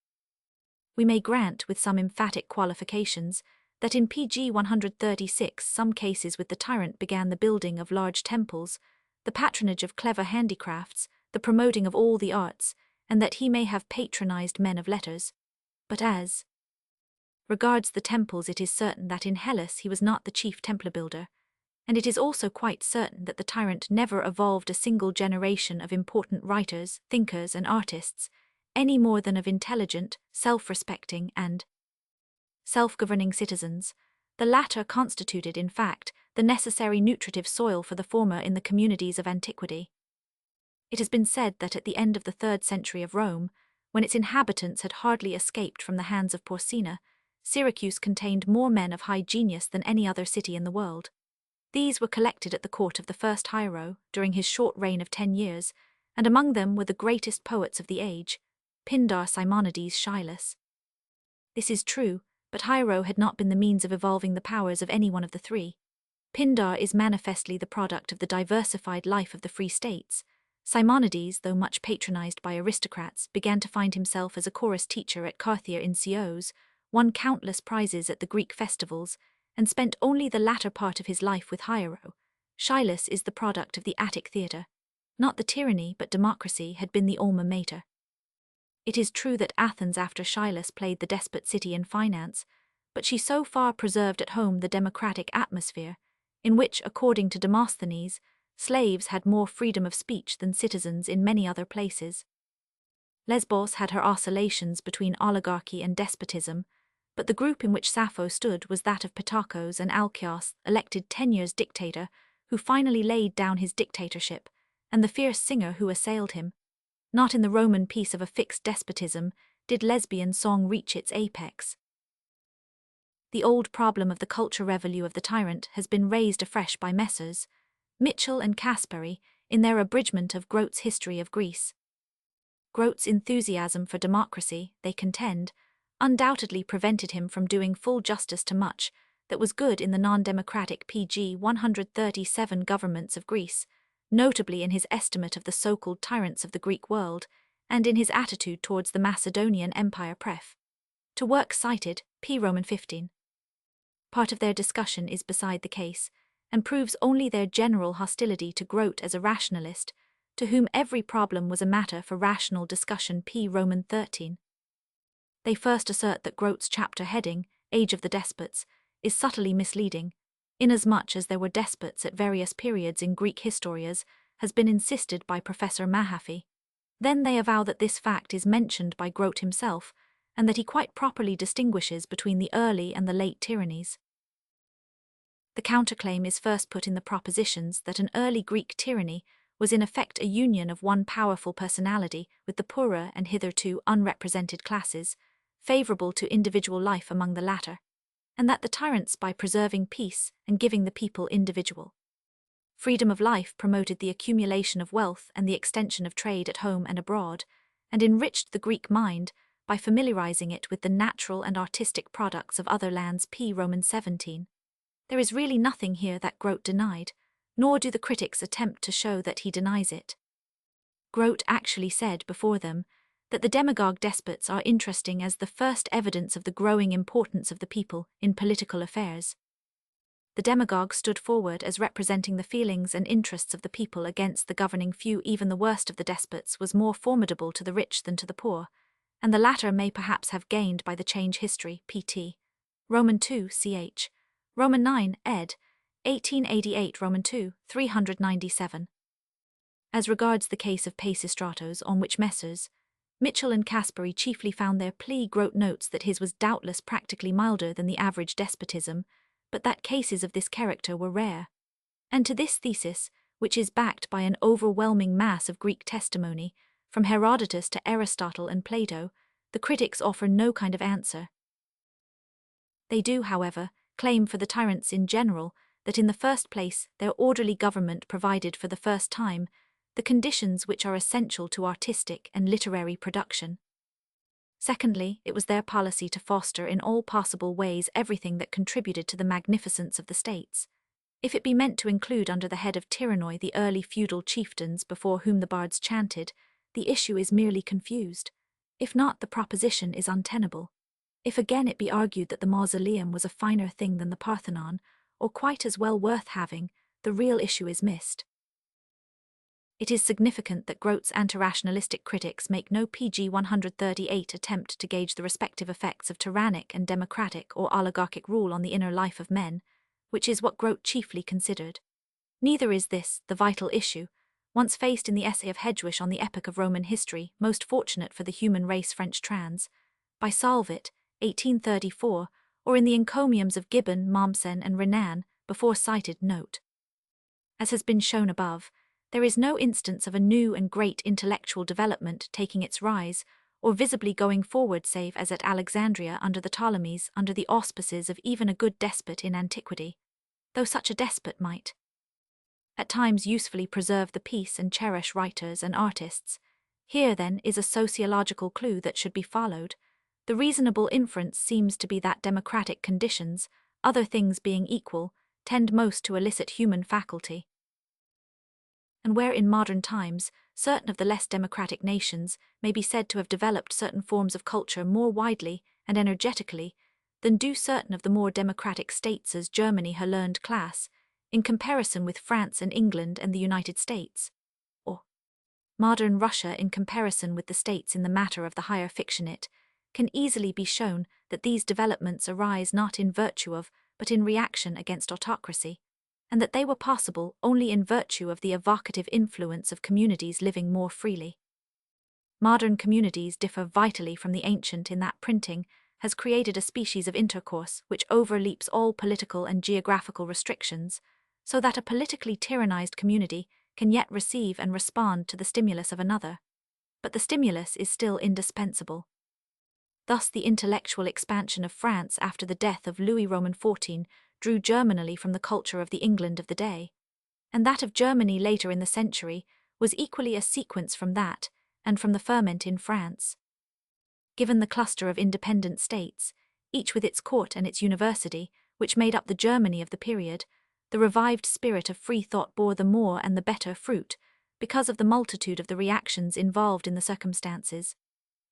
We may grant, with some emphatic qualifications, that in PG 136 some cases with the tyrant began the building of large temples, the patronage of clever handicrafts, the promoting of all the arts, and that he may have patronized men of letters. But as regards the temples, it is certain that in Hellas he was not the chief temple builder, and it is also quite certain that the tyrant never evolved a single generation of important writers, thinkers, and artists, any more than of intelligent, self-respecting, and self-governing citizens. The latter constituted, in fact, the necessary nutritive soil for the former in the communities of antiquity. It has been said that at the end of the 3rd century of Rome, when its inhabitants had hardly escaped from the hands of Porcina, Syracuse contained more men of high genius than any other city in the world. These were collected at the court of the first Hiero during his short reign of 10 years, and among them were the greatest poets of the age, Pindar, Simonides, Hylas. This is true, but Hiero had not been the means of evolving the powers of any one of the three. Pindar is manifestly the product of the diversified life of the free states. Simonides, though much patronized by aristocrats, began to find himself as a chorus teacher at Carthia in Chios, won countless prizes at the Greek festivals, and spent only the latter part of his life with Hiero. Hylas is the product of the Attic theatre. Not the tyranny, but democracy had been the alma mater. It is true that Athens after Hylas played the despot city in finance, but she so far preserved at home the democratic atmosphere, in which, according to Demosthenes, slaves had more freedom of speech than citizens in many other places. Lesbos had her oscillations between oligarchy and despotism, but the group in which Sappho stood was that of Pittacos and Alkios, elected 10 years dictator, who finally laid down his dictatorship, and the fierce singer who assailed him. Not in the Roman peace of a fixed despotism did lesbian song reach its apex. The old problem of the culture revenue of the tyrant has been raised afresh by Messrs. Mitchell and Caspary in their abridgment of Grote's History of Greece. Grote's enthusiasm for democracy, they contend, undoubtedly prevented him from doing full justice to much that was good in the non-democratic PG 137 governments of Greece, notably in his estimate of the so-called tyrants of the Greek world, and in his attitude towards the Macedonian Empire. Pref. To work cited, p. Roman 15. Part of their discussion is beside the case, and proves only their general hostility to Grote as a rationalist, to whom every problem was a matter for rational discussion. P. Roman 13. They first assert that Grote's chapter heading, Age of the Despots, is subtly misleading, inasmuch as there were despots at various periods in Greek historias, has been insisted by Professor Mahaffy. Then they avow that this fact is mentioned by Grote himself, and that he quite properly distinguishes between the early and the late tyrannies. The counterclaim is first put in the propositions that an early Greek tyranny was in effect a union of one powerful personality with the poorer and hitherto unrepresented classes, favorable to individual life among the latter, and that the tyrants, by preserving peace and giving the people individual freedom of life, promoted the accumulation of wealth and the extension of trade at home and abroad, and enriched the Greek mind by familiarizing it with the natural and artistic products of other lands. P. Roman 17. There is really nothing here that Grote denied, nor do the critics attempt to show that he denies it. Grote actually said before them that the demagogue despots are interesting as the first evidence of the growing importance of the people in political affairs. The demagogue stood forward as representing the feelings and interests of the people against the governing few. Even the worst of the despots was more formidable to the rich than to the poor, and the latter may perhaps have gained by the change. History, pt. Roman 2, ch. Roman 9, ed. 1888. Roman 2, 397. As regards the case of Pisistratos, on which Messrs. Mitchell and Caspary chiefly found their plea, Grote notes that his was doubtless practically milder than the average despotism, but that cases of this character were rare. And to this thesis, which is backed by an overwhelming mass of Greek testimony, from Herodotus to Aristotle and Plato, the critics offer no kind of answer. They do, however, claim for the tyrants in general that in the first place their orderly government provided for the first time the conditions which are essential to artistic and literary production. Secondly, it was their policy to foster in all possible ways everything that contributed to the magnificence of the states. If it be meant to include under the head of tyrannoi the early feudal chieftains before whom the bards chanted, the issue is merely confused. If not, the proposition is untenable. If again it be argued that the mausoleum was a finer thing than the Parthenon, or quite as well worth having, the real issue is missed. It is significant that Grote's anti-rationalistic critics make no pg 138 attempt to gauge the respective effects of tyrannic and democratic or oligarchic rule on the inner life of men, which is what Grote chiefly considered. Neither is this the vital issue, once faced in the essay of Hedgewish on the epoch of Roman history, most fortunate for the human race French trans, by Salvit, 1834, or in the encomiums of Gibbon, Mommsen, and Renan, before cited note. As has been shown above, there is no instance of a new and great intellectual development taking its rise, or visibly going forward save as at Alexandria under the Ptolemies, under the auspices of even a good despot in antiquity, though such a despot might at times usefully preserve the peace and cherish writers and artists. Here, then, is a sociological clue that should be followed. The reasonable inference seems to be that democratic conditions, other things being equal, tend most to elicit human faculty. And where in modern times certain of the less democratic nations may be said to have developed certain forms of culture more widely and energetically than do certain of the more democratic states, as Germany her learned class, in comparison with France and England and the United States, or modern Russia in comparison with the states in the matter of the higher fictionate, can easily be shown that these developments arise not in virtue of, but in reaction against autocracy, and that they were possible only in virtue of the evocative influence of communities living more freely. Modern communities differ vitally from the ancient in that printing has created a species of intercourse which overleaps all political and geographical restrictions, so that a politically tyrannized community can yet receive and respond to the stimulus of another. But the stimulus is still indispensable. Thus the intellectual expansion of France after the death of Louis Roman XIV drew germinally from the culture of the England of the day, and that of Germany later in the century was equally a sequence from that, and from the ferment in France. Given the cluster of independent states, each with its court and its university, which made up the Germany of the period, the revived spirit of free thought bore the more and the better fruit, because of the multitude of the reactions involved in the circumstances.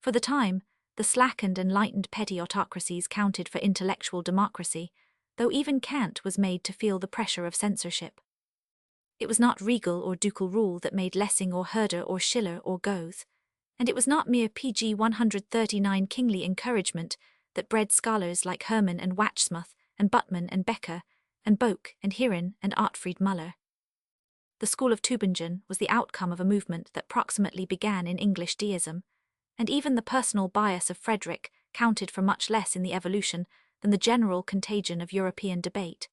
For the time, the slackened and lightened petty autocracies counted for intellectual democracy, though even Kant was made to feel the pressure of censorship. It was not regal or ducal rule that made Lessing or Herder or Schiller or Goethe, and it was not mere pg 139 kingly encouragement that bred scholars like Hermann and Wachsmuth and Buttmann and Becker and Bock and Heeren and Artfried Müller. The school of Tübingen was the outcome of a movement that proximately began in English deism, and even the personal bias of Frederick counted for much less in the evolution than the general contagion of European debate.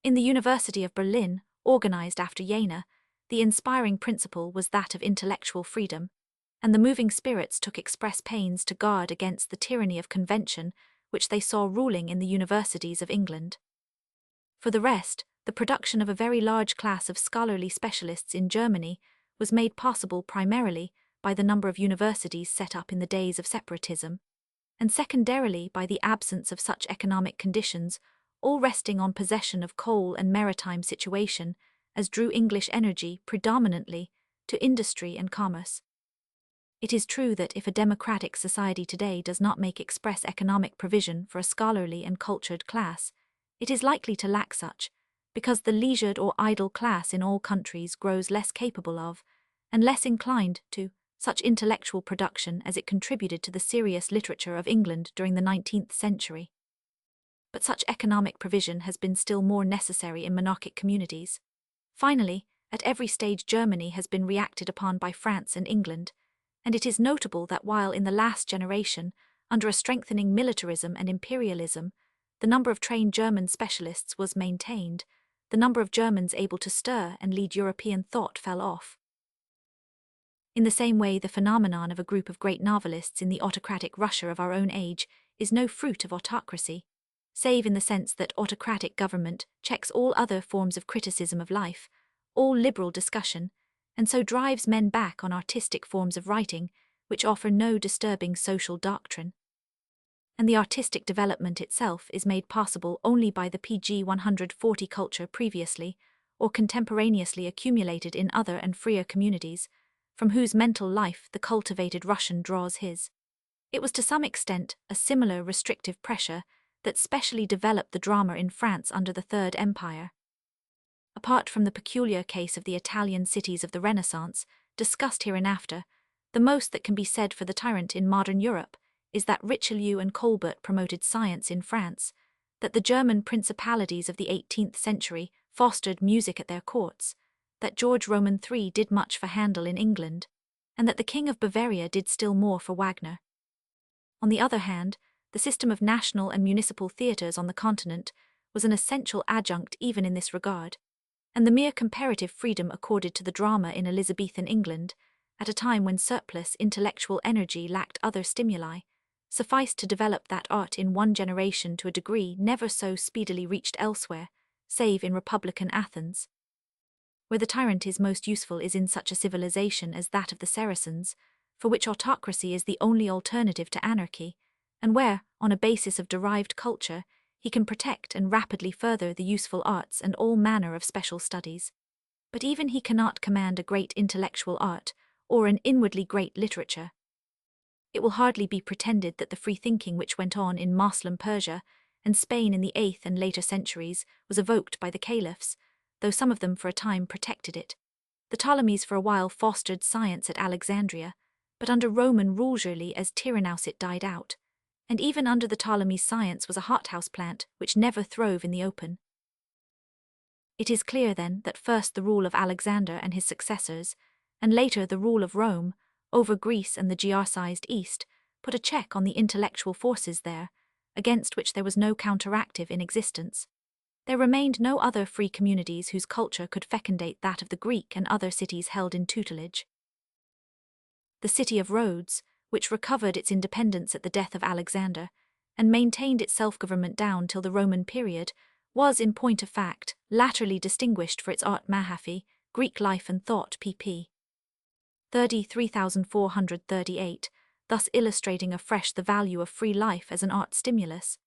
In the University of Berlin, organized after Jena, the inspiring principle was that of intellectual freedom, and the moving spirits took express pains to guard against the tyranny of convention which they saw ruling in the universities of England. For the rest, the production of a very large class of scholarly specialists in Germany was made possible primarily by the number of universities set up in the days of separatism, and secondarily by the absence of such economic conditions, all resting on possession of coal and maritime situation, as drew English energy predominantly to industry and commerce. It is true that if a democratic society today does not make express economic provision for a scholarly and cultured class, it is likely to lack such, because the leisured or idle class in all countries grows less capable of, and less inclined to, such intellectual production as it contributed to the serious literature of England during the 19th century. But such economic provision has been still more necessary in monarchic communities. Finally, at every stage Germany has been reacted upon by France and England, and it is notable that while in the last generation, under a strengthening militarism and imperialism, the number of trained German specialists was maintained, the number of Germans able to stir and lead European thought fell off. In the same way, the phenomenon of a group of great novelists in the autocratic Russia of our own age is no fruit of autocracy, save in the sense that autocratic government checks all other forms of criticism of life, all liberal discussion, and so drives men back on artistic forms of writing which offer no disturbing social doctrine. and the artistic development itself is made possible only by the PG 140 culture previously or contemporaneously accumulated in other and freer communities, from whose mental life the cultivated Russian draws his. It was to some extent a similar restrictive pressure that specially developed the drama in France under the Third Empire. Apart from the peculiar case of the Italian cities of the Renaissance, discussed hereinafter, the most that can be said for the tyrant in modern Europe is that Richelieu and Colbert promoted science in France, that the German principalities of the 18th century fostered music at their courts, that George Roman III did much for Handel in England, and that the King of Bavaria did still more for Wagner. On the other hand, the system of national and municipal theatres on the continent was an essential adjunct even in this regard, and the mere comparative freedom accorded to the drama in Elizabethan England, at a time when surplus intellectual energy lacked other stimuli, sufficed to develop that art in one generation to a degree never so speedily reached elsewhere, save in republican Athens. Where the tyrant is most useful is in such a civilization as that of the Saracens, for which autocracy is the only alternative to anarchy, and where, on a basis of derived culture, he can protect and rapidly further the useful arts and all manner of special studies. But even he cannot command a great intellectual art, or an inwardly great literature. It will hardly be pretended that the free-thinking which went on in Moslem Persia and Spain in the 8th and later centuries was evoked by the caliphs, though some of them for a time protected it. The Ptolemies for a while fostered science at Alexandria, but under Roman rule surely as Tyrannus it died out, and even under the Ptolemies science was a hothouse plant which never throve in the open. It is clear then that first the rule of Alexander and his successors, and later the rule of Rome, over Greece and the Gearcized East, put a check on the intellectual forces there, against which there was no counteractive in existence. There remained no other free communities whose culture could fecundate that of the Greek and other cities held in tutelage. The city of Rhodes, which recovered its independence at the death of Alexander, and maintained its self-government down till the Roman period, was, in point of fact, latterly distinguished for its art Mahaffy, Greek life and thought pp. 33,438, thus illustrating afresh the value of free life as an art stimulus,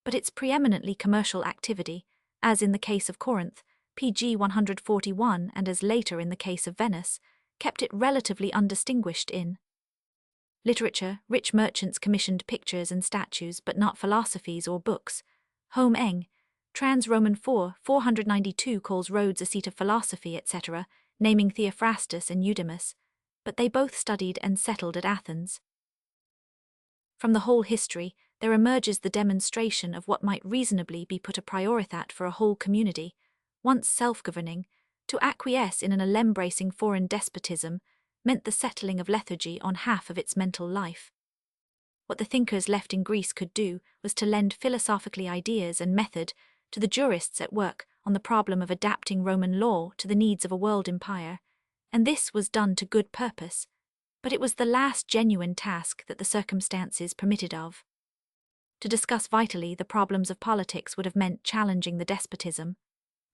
but its preeminently commercial activity, as in the case of Corinth, pg 141, and as later in the case of Venice, kept it relatively undistinguished in literature. Rich merchants commissioned pictures and statues, but not philosophies or books. Home Eng, Trans Roman 492 calls Rhodes a seat of philosophy, etc., naming Theophrastus and Eudemus, but they both studied and settled at Athens. From the whole history, there emerges the demonstration of what might reasonably be put a priorithat for a whole community, once self-governing, to acquiesce in an all-embracing foreign despotism meant the settling of lethargy on half of its mental life. What the thinkers left in Greece could do was to lend philosophically ideas and method to the jurists at work on the problem of adapting Roman law to the needs of a world empire, and this was done to good purpose, but it was the last genuine task that the circumstances permitted of. To discuss vitally the problems of politics would have meant challenging the despotism.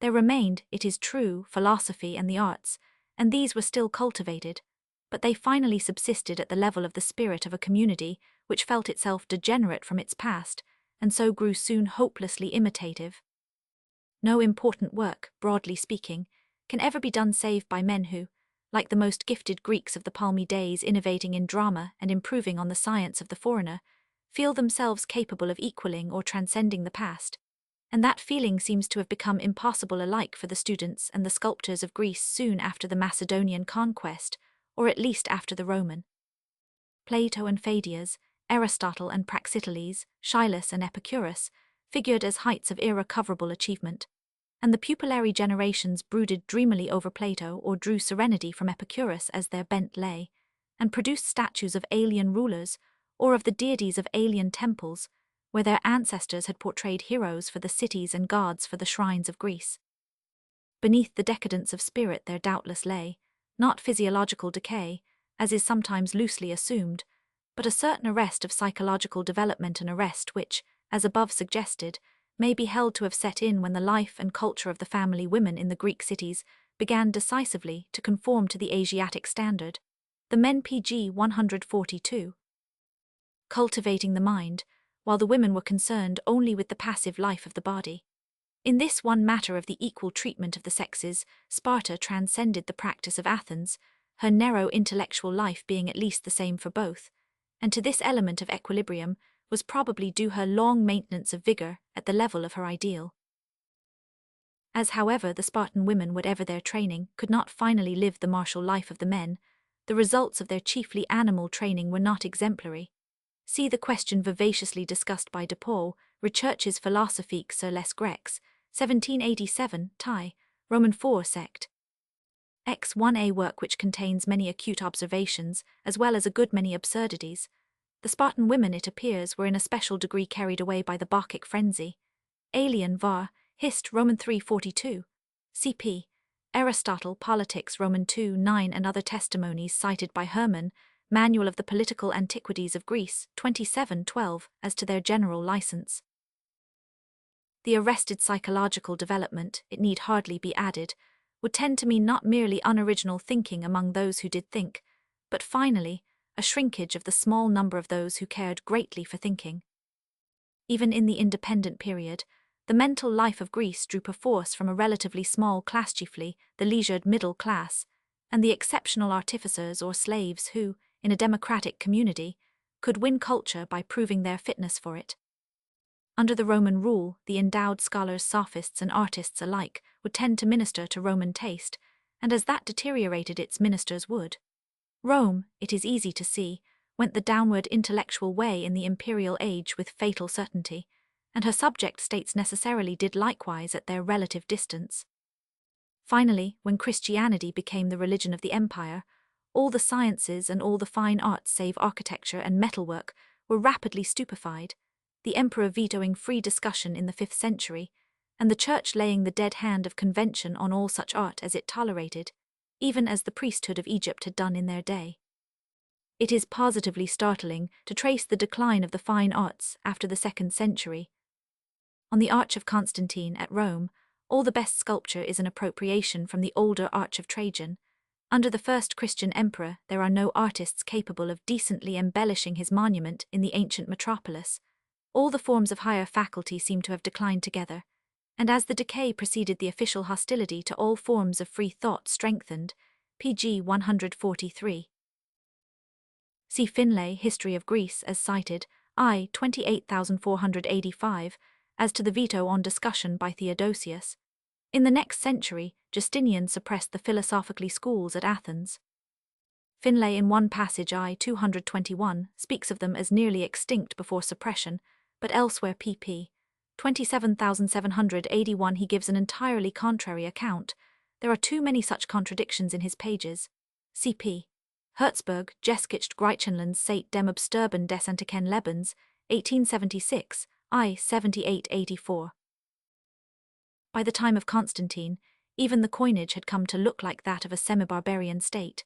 There remained, it is true, philosophy and the arts, and these were still cultivated, but they finally subsisted at the level of the spirit of a community which felt itself degenerate from its past, and so grew soon hopelessly imitative. No important work, broadly speaking, can ever be done save by men who, like the most gifted Greeks of the palmy days innovating in drama and improving on the science of the foreigner, feel themselves capable of equaling or transcending the past, and that feeling seems to have become impossible alike for the students and the sculptors of Greece soon after the Macedonian conquest, or at least after the Roman. Plato and Pheidias, Aristotle and Praxiteles, Hylas and Epicurus figured as heights of irrecoverable achievement, and the pupillary generations brooded dreamily over Plato or drew serenity from Epicurus as their bent lay, and produced statues of alien rulers or of the deities of alien temples, where their ancestors had portrayed heroes for the cities and gods for the shrines of Greece. Beneath the decadence of spirit there doubtless lay, not physiological decay, as is sometimes loosely assumed, but a certain arrest of psychological development, an arrest which, as above suggested, may be held to have set in when the life and culture of the family women in the Greek cities began decisively to conform to the Asiatic standard. The men pg 142. Cultivating the mind while the women were concerned only with the passive life of the body. In this one matter of the equal treatment of the sexes, Sparta transcended the practice of Athens, her narrow intellectual life being at least the same for both, and to this element of equilibrium was probably due her long maintenance of vigor at the level of her ideal. As, however, the Spartan women, whatever their training, could not finally live the martial life of the men, the results of their chiefly animal training were not exemplary. See the question vivaciously discussed by de Paul, Recherches philosophiques sur les Grecs, 1787, Thai, Roman 4 sect. X1a work, which contains many acute observations, as well as a good many absurdities. The Spartan women, it appears, were in a special degree carried away by the Bacchic frenzy. Alien var. Hist. Roman 3:42. Cp. Aristotle, Politics, Roman 2:9, and other testimonies cited by Hermann, Manual of the Political Antiquities of Greece, 27:12, as to their general license. The arrested psychological development, it need hardly be added, would tend to mean not merely unoriginal thinking among those who did think, but finally, a shrinkage of the small number of those who cared greatly for thinking. Even in the independent period, the mental life of Greece drew perforce from a relatively small class, chiefly the leisured middle class, and the exceptional artificers or slaves who, in a democratic community, could win culture by proving their fitness for it. Under the Roman rule, the endowed scholars, sophists, and artists alike would tend to minister to Roman taste, and as that deteriorated, its ministers would. Rome, it is easy to see, went the downward intellectual way in the imperial age with fatal certainty, and her subject states necessarily did likewise at their relative distance. Finally, when Christianity became the religion of the empire, all the sciences and all the fine arts save architecture and metalwork were rapidly stupefied, the emperor vetoing free discussion in the 5th century, and the church laying the dead hand of convention on all such art as it tolerated, even as the priesthood of Egypt had done in their day. It is positively startling to trace the decline of the fine arts after the 2nd century. On the Arch of Constantine at Rome, all the best sculpture is an appropriation from the older Arch of Trajan. Under the first Christian emperor, there are no artists capable of decently embellishing his monument in the ancient metropolis. All the forms of higher faculty seem to have declined together, and as the decay preceded, the official hostility to all forms of free thought strengthened. Pg 143. See Finlay, History of Greece, as cited, I. 28,485, as to the veto on discussion by Theodosius. In the next century, Justinian suppressed the philosophically schools at Athens. Finlay, in one passage I. 221, speaks of them as nearly extinct before suppression, but elsewhere pp. 27,781 he gives an entirely contrary account. There are too many such contradictions in his pages. Cp. Herzberg, Geschichte Griechenlands seit dem Absterben des antiken Lebens, 1876, I. 7884. By the time of Constantine, even the coinage had come to look like that of a semi-barbarian state,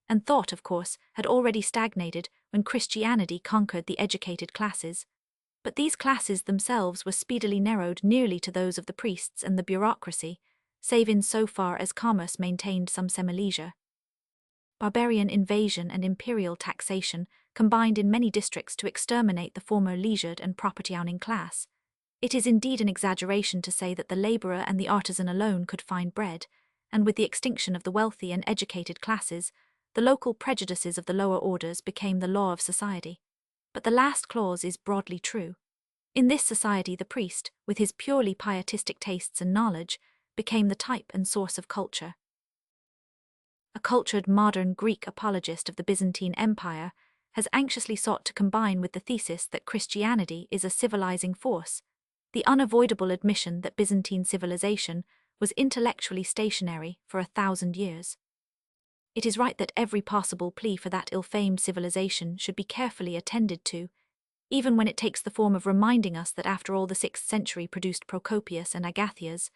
and thought, of course, had already stagnated when Christianity conquered the educated classes. But these classes themselves were speedily narrowed nearly to those of the priests and the bureaucracy, save in so far as commerce maintained some semi-leisure. Barbarian invasion and imperial taxation combined in many districts to exterminate the former leisured and property-owning class. It is indeed an exaggeration to say that the labourer and the artisan alone could find bread, and with the extinction of the wealthy and educated classes, the local prejudices of the lower orders became the law of society. But the last clause is broadly true. In this society, the priest, with his purely pietistic tastes and knowledge, became the type and source of culture. A cultured modern Greek apologist of the Byzantine Empire has anxiously sought to combine with the thesis that Christianity is a civilizing force the unavoidable admission that Byzantine civilization was intellectually stationary for 1,000 years. It is right that every possible plea for that ill-famed civilization should be carefully attended to, even when it takes the form of reminding us that after all the 6th century produced Procopius and Agathias,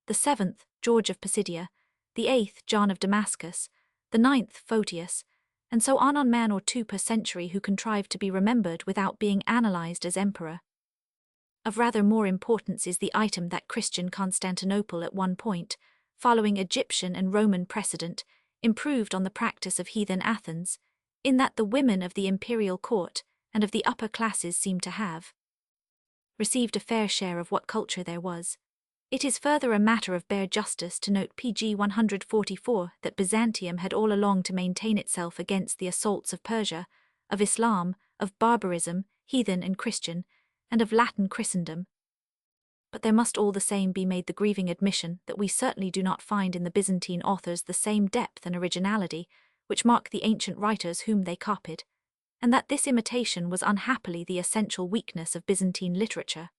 the 7th, George of Pisidia, the 8th, John of Damascus, the 9th, Photius, and so on man or two per century who contrived to be remembered without being analyzed as emperor. Of rather more importance is the item that Christian Constantinople at one point, following Egyptian and Roman precedent, improved on the practice of heathen Athens, in that the women of the imperial court and of the upper classes seemed to have, received a fair share of what culture there was. It is further a matter of bare justice to note pg 144 that Byzantium had all along to maintain itself against the assaults of Persia, of Islam, of barbarism, heathen and Christian, and of Latin Christendom. But there must all the same be made the grieving admission that we certainly do not find in the Byzantine authors the same depth and originality which mark the ancient writers whom they copied, and that this imitation was unhappily the essential weakness of Byzantine literature.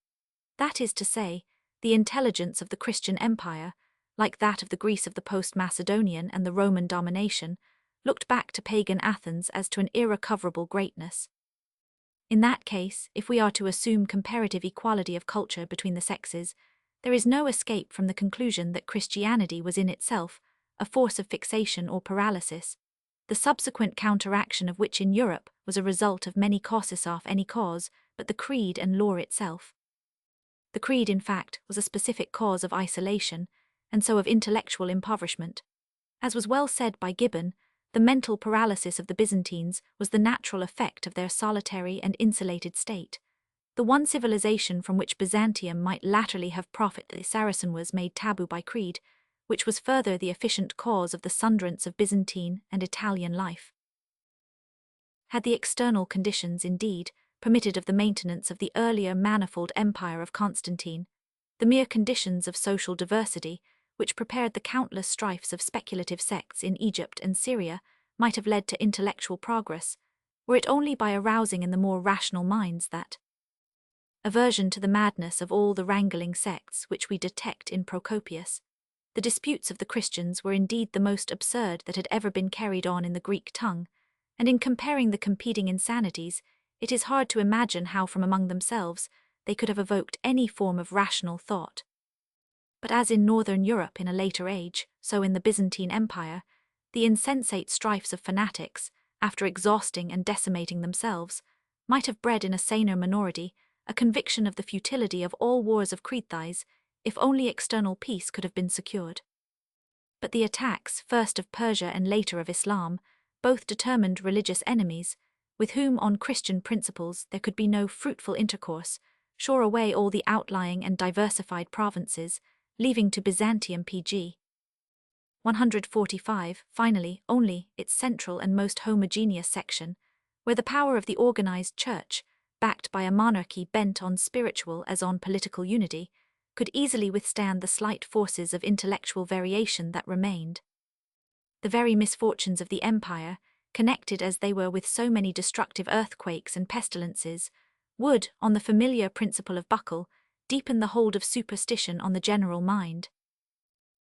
That is to say, the intelligence of the Christian empire, like that of the Greece of the post-Macedonian and the Roman domination, looked back to pagan Athens as to an irrecoverable greatness. In that case, if we are to assume comparative equality of culture between the sexes, there is no escape from the conclusion that Christianity was in itself a force of fixation or paralysis, the subsequent counteraction of which in Europe was a result of many causes of any cause but the creed and law itself. The creed, in fact, was a specific cause of isolation, and so of intellectual impoverishment. As was well said by Gibbon, the mental paralysis of the Byzantines was the natural effect of their solitary and insulated state. The one civilization from which Byzantium might latterly have profited, the Saracen, was made taboo by creed, which was further the efficient cause of the sunderance of Byzantine and Italian life. Had the external conditions, indeed, permitted of the maintenance of the earlier manifold empire of Constantine, the mere conditions of social diversity, which prepared the countless strifes of speculative sects in Egypt and Syria, might have led to intellectual progress, were it only by arousing in the more rational minds that aversion to the madness of all the wrangling sects which we detect in Procopius. The disputes of the Christians were indeed the most absurd that had ever been carried on in the Greek tongue, and in comparing the competing insanities, it is hard to imagine how from among themselves they could have evoked any form of rational thought. But as in northern Europe in a later age, so in the Byzantine Empire, the insensate strifes of fanatics, after exhausting and decimating themselves, might have bred in a saner minority a conviction of the futility of all wars of Crethis, if only external peace could have been secured. But the attacks, first of Persia and later of Islam, both determined religious enemies, with whom on Christian principles there could be no fruitful intercourse, shore away all the outlying and diversified provinces, leaving to Byzantium pg 145, finally, only its central and most homogeneous section, where the power of the organized church, backed by a monarchy bent on spiritual as on political unity, could easily withstand the slight forces of intellectual variation that remained. The very misfortunes of the empire, connected as they were with so many destructive earthquakes and pestilences, would, on the familiar principle of buckle, deepen the hold of superstition on the general mind.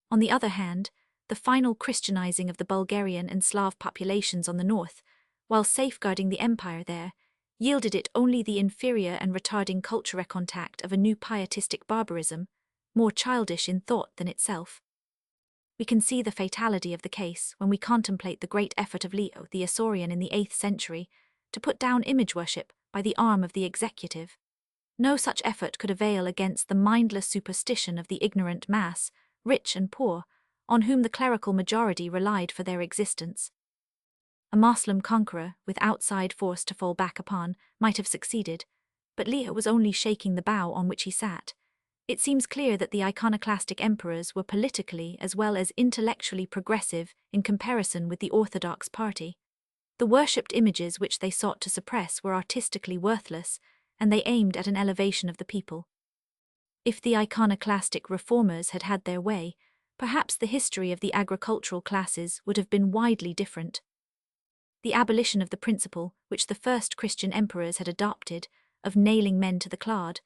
On the other hand, the final Christianizing of the Bulgarian and Slav populations on the north, while safeguarding the empire there, yielded it only the inferior and retarding culture contact of a new pietistic barbarism, more childish in thought than itself. We can see the fatality of the case when we contemplate the great effort of Leo the Isaurian in the 8th century to put down image worship by the arm of the executive. No such effort could avail against the mindless superstition of the ignorant mass, rich and poor, on whom the clerical majority relied for their existence. A Moslem conqueror, with outside force to fall back upon, might have succeeded, but Leo was only shaking the bough on which he sat. It seems clear that the iconoclastic emperors were politically as well as intellectually progressive in comparison with the Orthodox party. The worshipped images which they sought to suppress were artistically worthless, and they aimed at an elevation of the people. If the iconoclastic reformers had had their way, perhaps the history of the agricultural classes would have been widely different. The abolition of the principle, which the first Christian emperors had adopted, of nailing men to the clod,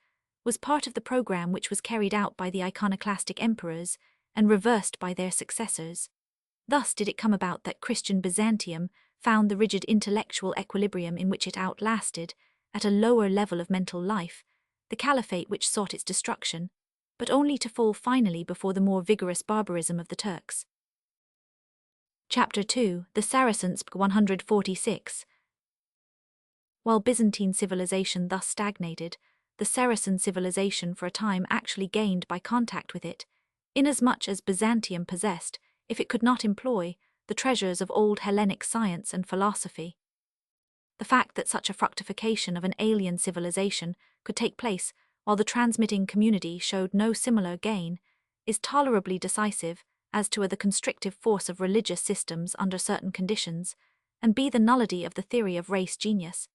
was part of the program which was carried out by the iconoclastic emperors and reversed by their successors. Thus did it come about that Christian Byzantium found the rigid intellectual equilibrium in which it outlasted, at a lower level of mental life, the caliphate which sought its destruction, but only to fall finally before the more vigorous barbarism of the Turks. Chapter 2, The Saracens, 146. While Byzantine civilization thus stagnated, the Saracen civilization for a time actually gained by contact with it, inasmuch as Byzantium possessed, if it could not employ, the treasures of old Hellenic science and philosophy. The fact that such a fructification of an alien civilization could take place while the transmitting community showed no similar gain, is tolerably decisive as to the constrictive force of religious systems under certain conditions, and b. the nullity of the theory of race genius.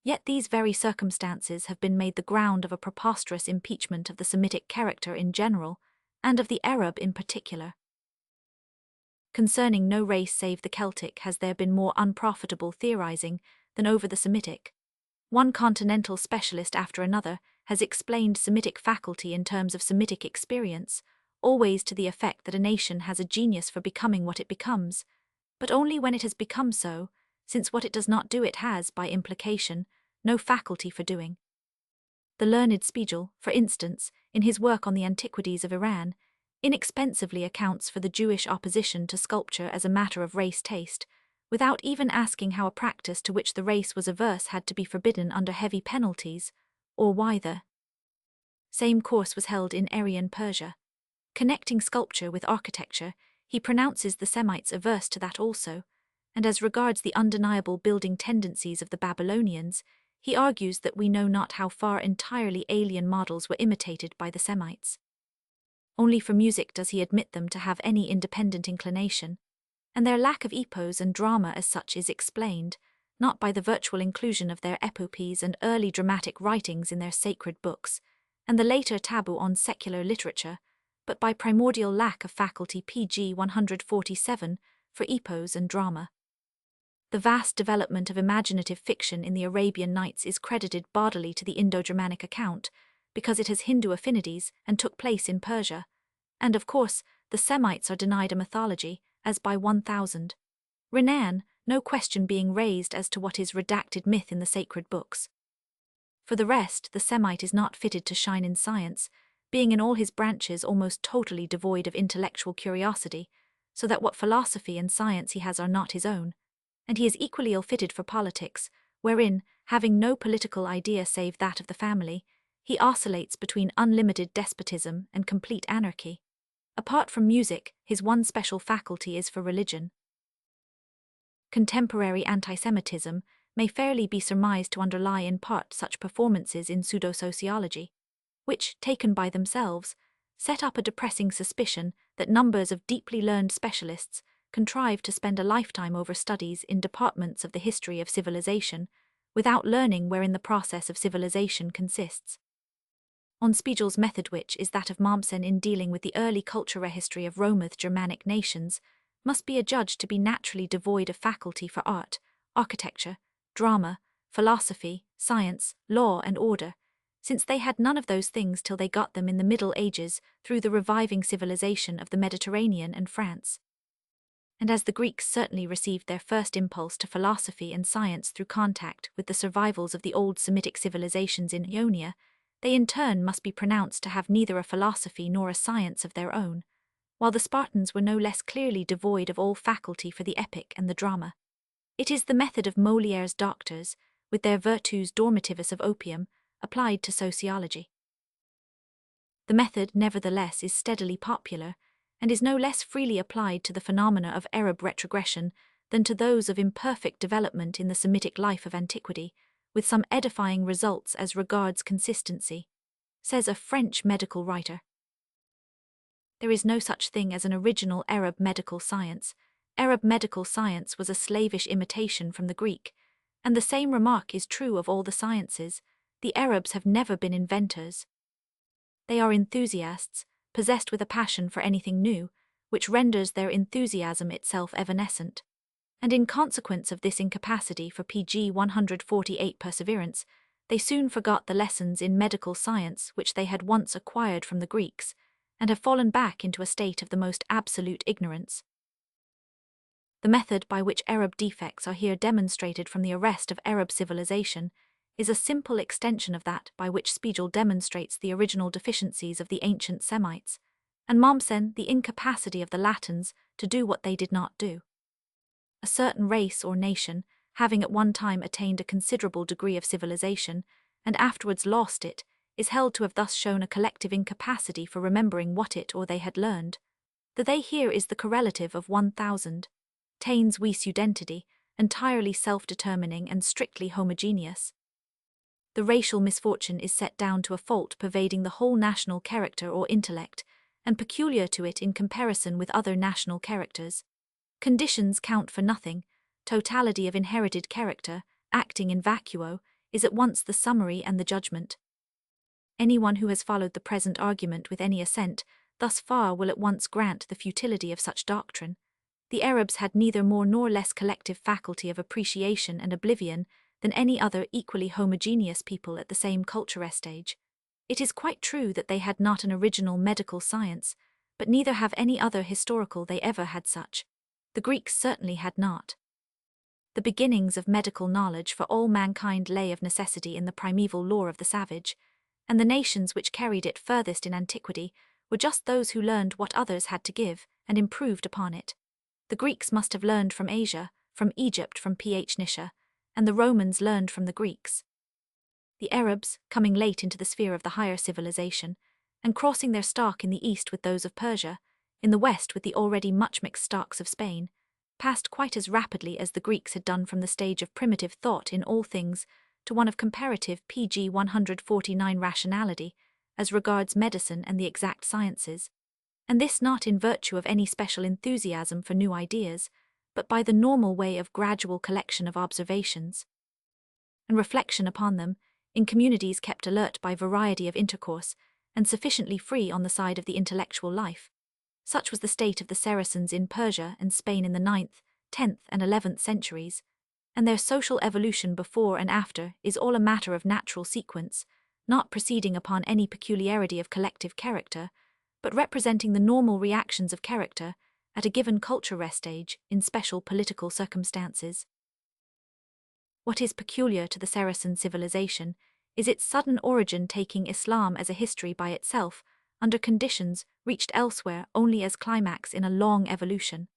Yet these very circumstances have been made the ground of a preposterous impeachment of the Semitic character in general, and of the Arab in particular. Concerning no race save the Celtic has there been more unprofitable theorizing than over the Semitic. One continental specialist after another has explained Semitic faculty in terms of Semitic experience, always to the effect that a nation has a genius for becoming what it becomes, but only when it has become so, since what it does not do it has, by implication, no faculty for doing. The learned Spiegel, for instance, in his work on the antiquities of Iran, inexpensively accounts for the Jewish opposition to sculpture as a matter of race taste, without even asking how a practice to which the race was averse had to be forbidden under heavy penalties, or why the same course was held in Aryan Persia. Connecting sculpture with architecture, he pronounces the Semites averse to that also, and as regards the undeniable building tendencies of the Babylonians, he argues that we know not how far entirely alien models were imitated by the Semites. Only for music does he admit them to have any independent inclination, and their lack of epos and drama as such is explained, not by the virtual inclusion of their epopees and early dramatic writings in their sacred books, and the later taboo on secular literature, but by primordial lack of faculty pg 147 for epos and drama. The vast development of imaginative fiction in the Arabian Nights is credited bodily to the Indo-Germanic account, because it has Hindu affinities and took place in Persia, and of course the Semites are denied a mythology, as by 1000. Renan, no question being raised as to what is redacted myth in the sacred books. For the rest, the Semite is not fitted to shine in science, being in all his branches almost totally devoid of intellectual curiosity, so that what philosophy and science he has are not his own, and he is equally ill-fitted for politics, wherein, having no political idea save that of the family, he oscillates between unlimited despotism and complete anarchy. Apart from music, his one special faculty is for religion. Contemporary anti-Semitism may fairly be surmised to underlie in part such performances in pseudo-sociology, which, taken by themselves, set up a depressing suspicion that numbers of deeply learned specialists contrive to spend a lifetime over studies in departments of the history of civilization, without learning wherein the process of civilization consists. On Spiegel's method, which is that of Mommsen in dealing with the early cultural history of Romuth Germanic nations, must be adjudged to be naturally devoid of faculty for art, architecture, drama, philosophy, science, law and order, since they had none of those things till they got them in the Middle Ages through the reviving civilization of the Mediterranean and France. And as the Greeks certainly received their first impulse to philosophy and science through contact with the survivals of the old Semitic civilizations in Ionia, they in turn must be pronounced to have neither a philosophy nor a science of their own, while the Spartans were no less clearly devoid of all faculty for the epic and the drama. It is the method of Molière's doctors, with their virtus dormitivus of opium, applied to sociology. The method, nevertheless, is steadily popular, and is no less freely applied to the phenomena of Arab retrogression than to those of imperfect development in the Semitic life of antiquity, with some edifying results as regards consistency, says a French medical writer. There is no such thing as an original Arab medical science. Arab medical science was a slavish imitation from the Greek, and the same remark is true of all the sciences. The Arabs have never been inventors. They are enthusiasts, possessed with a passion for anything new, which renders their enthusiasm itself evanescent. And in consequence of this incapacity for pg 148 perseverance, they soon forgot the lessons in medical science which they had once acquired from the Greeks, and have fallen back into a state of the most absolute ignorance. The method by which Arab defects are here demonstrated from the arrest of Arab civilization is a simple extension of that by which Spiegel demonstrates the original deficiencies of the ancient Semites, and Mommsen the incapacity of the Latins to do what they did not do. A certain race or nation, having at one time attained a considerable degree of civilization, and afterwards lost it, is held to have thus shown a collective incapacity for remembering what it or they had learned. The they here is the correlative of 1000. Taines vis identity, entirely self-determining and strictly homogeneous. the racial misfortune is set down to a fault pervading the whole national character or intellect, and peculiar to it in comparison with other national characters. Conditions count for nothing. Totality of inherited character, acting in vacuo, is at once the summary and the judgment. Anyone who has followed the present argument with any assent, thus far will at once grant the futility of such doctrine. The Arabs had neither more nor less collective faculty of appreciation and oblivion than any other equally homogeneous people at the same culture stage. It is quite true that they had not an original medical science, but neither have any other historical they ever had such. The Greeks certainly had not. The beginnings of medical knowledge for all mankind lay of necessity in the primeval lore of the savage, and the nations which carried it furthest in antiquity were just those who learned what others had to give and improved upon it. The Greeks must have learned from Asia, from Egypt, from Phoenicia, and the Romans learned from the Greeks. The Arabs, coming late into the sphere of the higher civilization, and crossing their stock in the east with those of Persia, in the west with the already much mixed stocks of Spain, passed quite as rapidly as the Greeks had done from the stage of primitive thought in all things to one of comparative pg 149 rationality as regards medicine and the exact sciences, and this not in virtue of any special enthusiasm for new ideas, but by the normal way of gradual collection of observations and reflection upon them, in communities kept alert by variety of intercourse, and sufficiently free on the side of the intellectual life. Such was the state of the Saracens in Persia and Spain in the 9th, 10th, and 11th centuries, and their social evolution before and after is all a matter of natural sequence, not proceeding upon any peculiarity of collective character, but representing the normal reactions of character at a given culture stage in special political circumstances. What is peculiar to the Saracen civilization is its sudden origin taking Islam as a history by itself, under conditions reached elsewhere only as climax in a long evolution.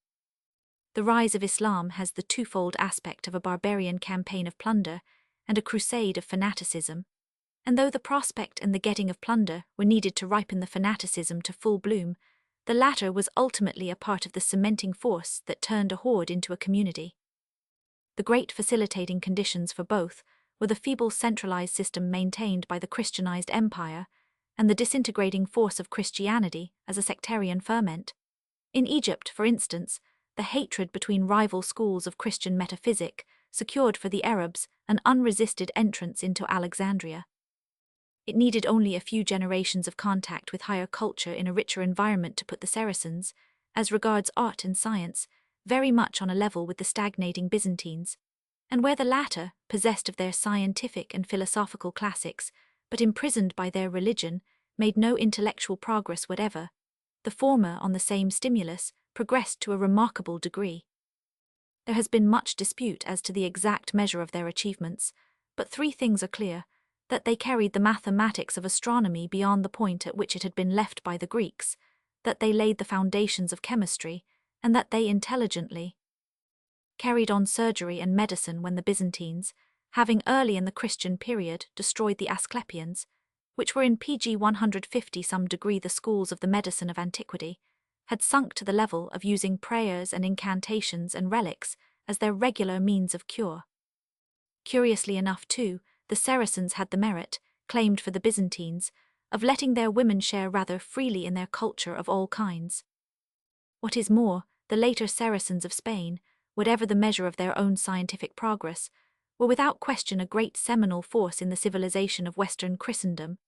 The rise of Islam has the twofold aspect of a barbarian campaign of plunder and a crusade of fanaticism, and though the prospect and the getting of plunder were needed to ripen the fanaticism to full bloom, the latter was ultimately a part of the cementing force that turned a horde into a community. The great facilitating conditions for both were the feeble centralized system maintained by the Christianized empire and the disintegrating force of Christianity as a sectarian ferment. In Egypt, for instance, the hatred between rival schools of Christian metaphysic secured for the Arabs an unresisted entrance into Alexandria. It needed only a few generations of contact with higher culture in a richer environment to put the Saracens, as regards art and science, very much on a level with the stagnating Byzantines, and where the latter, possessed of their scientific and philosophical classics, but imprisoned by their religion, made no intellectual progress whatever, the former, on the same stimulus, progressed to a remarkable degree. There has been much dispute as to the exact measure of their achievements, but three things are clear: that they carried the mathematics of astronomy beyond the point at which it had been left by the Greeks, that they laid the foundations of chemistry, and that they intelligently carried on surgery and medicine when the Byzantines, having early in the Christian period destroyed the Asclepians, which were in pg 150 some degree the schools of the medicine of antiquity, had sunk to the level of using prayers and incantations and relics as their regular means of cure. Curiously enough, too, the Saracens had the merit, claimed for the Byzantines, of letting their women share rather freely in their culture of all kinds. What is more, the later Saracens of Spain, whatever the measure of their own scientific progress, were without question a great seminal force in the civilization of Western Christendom,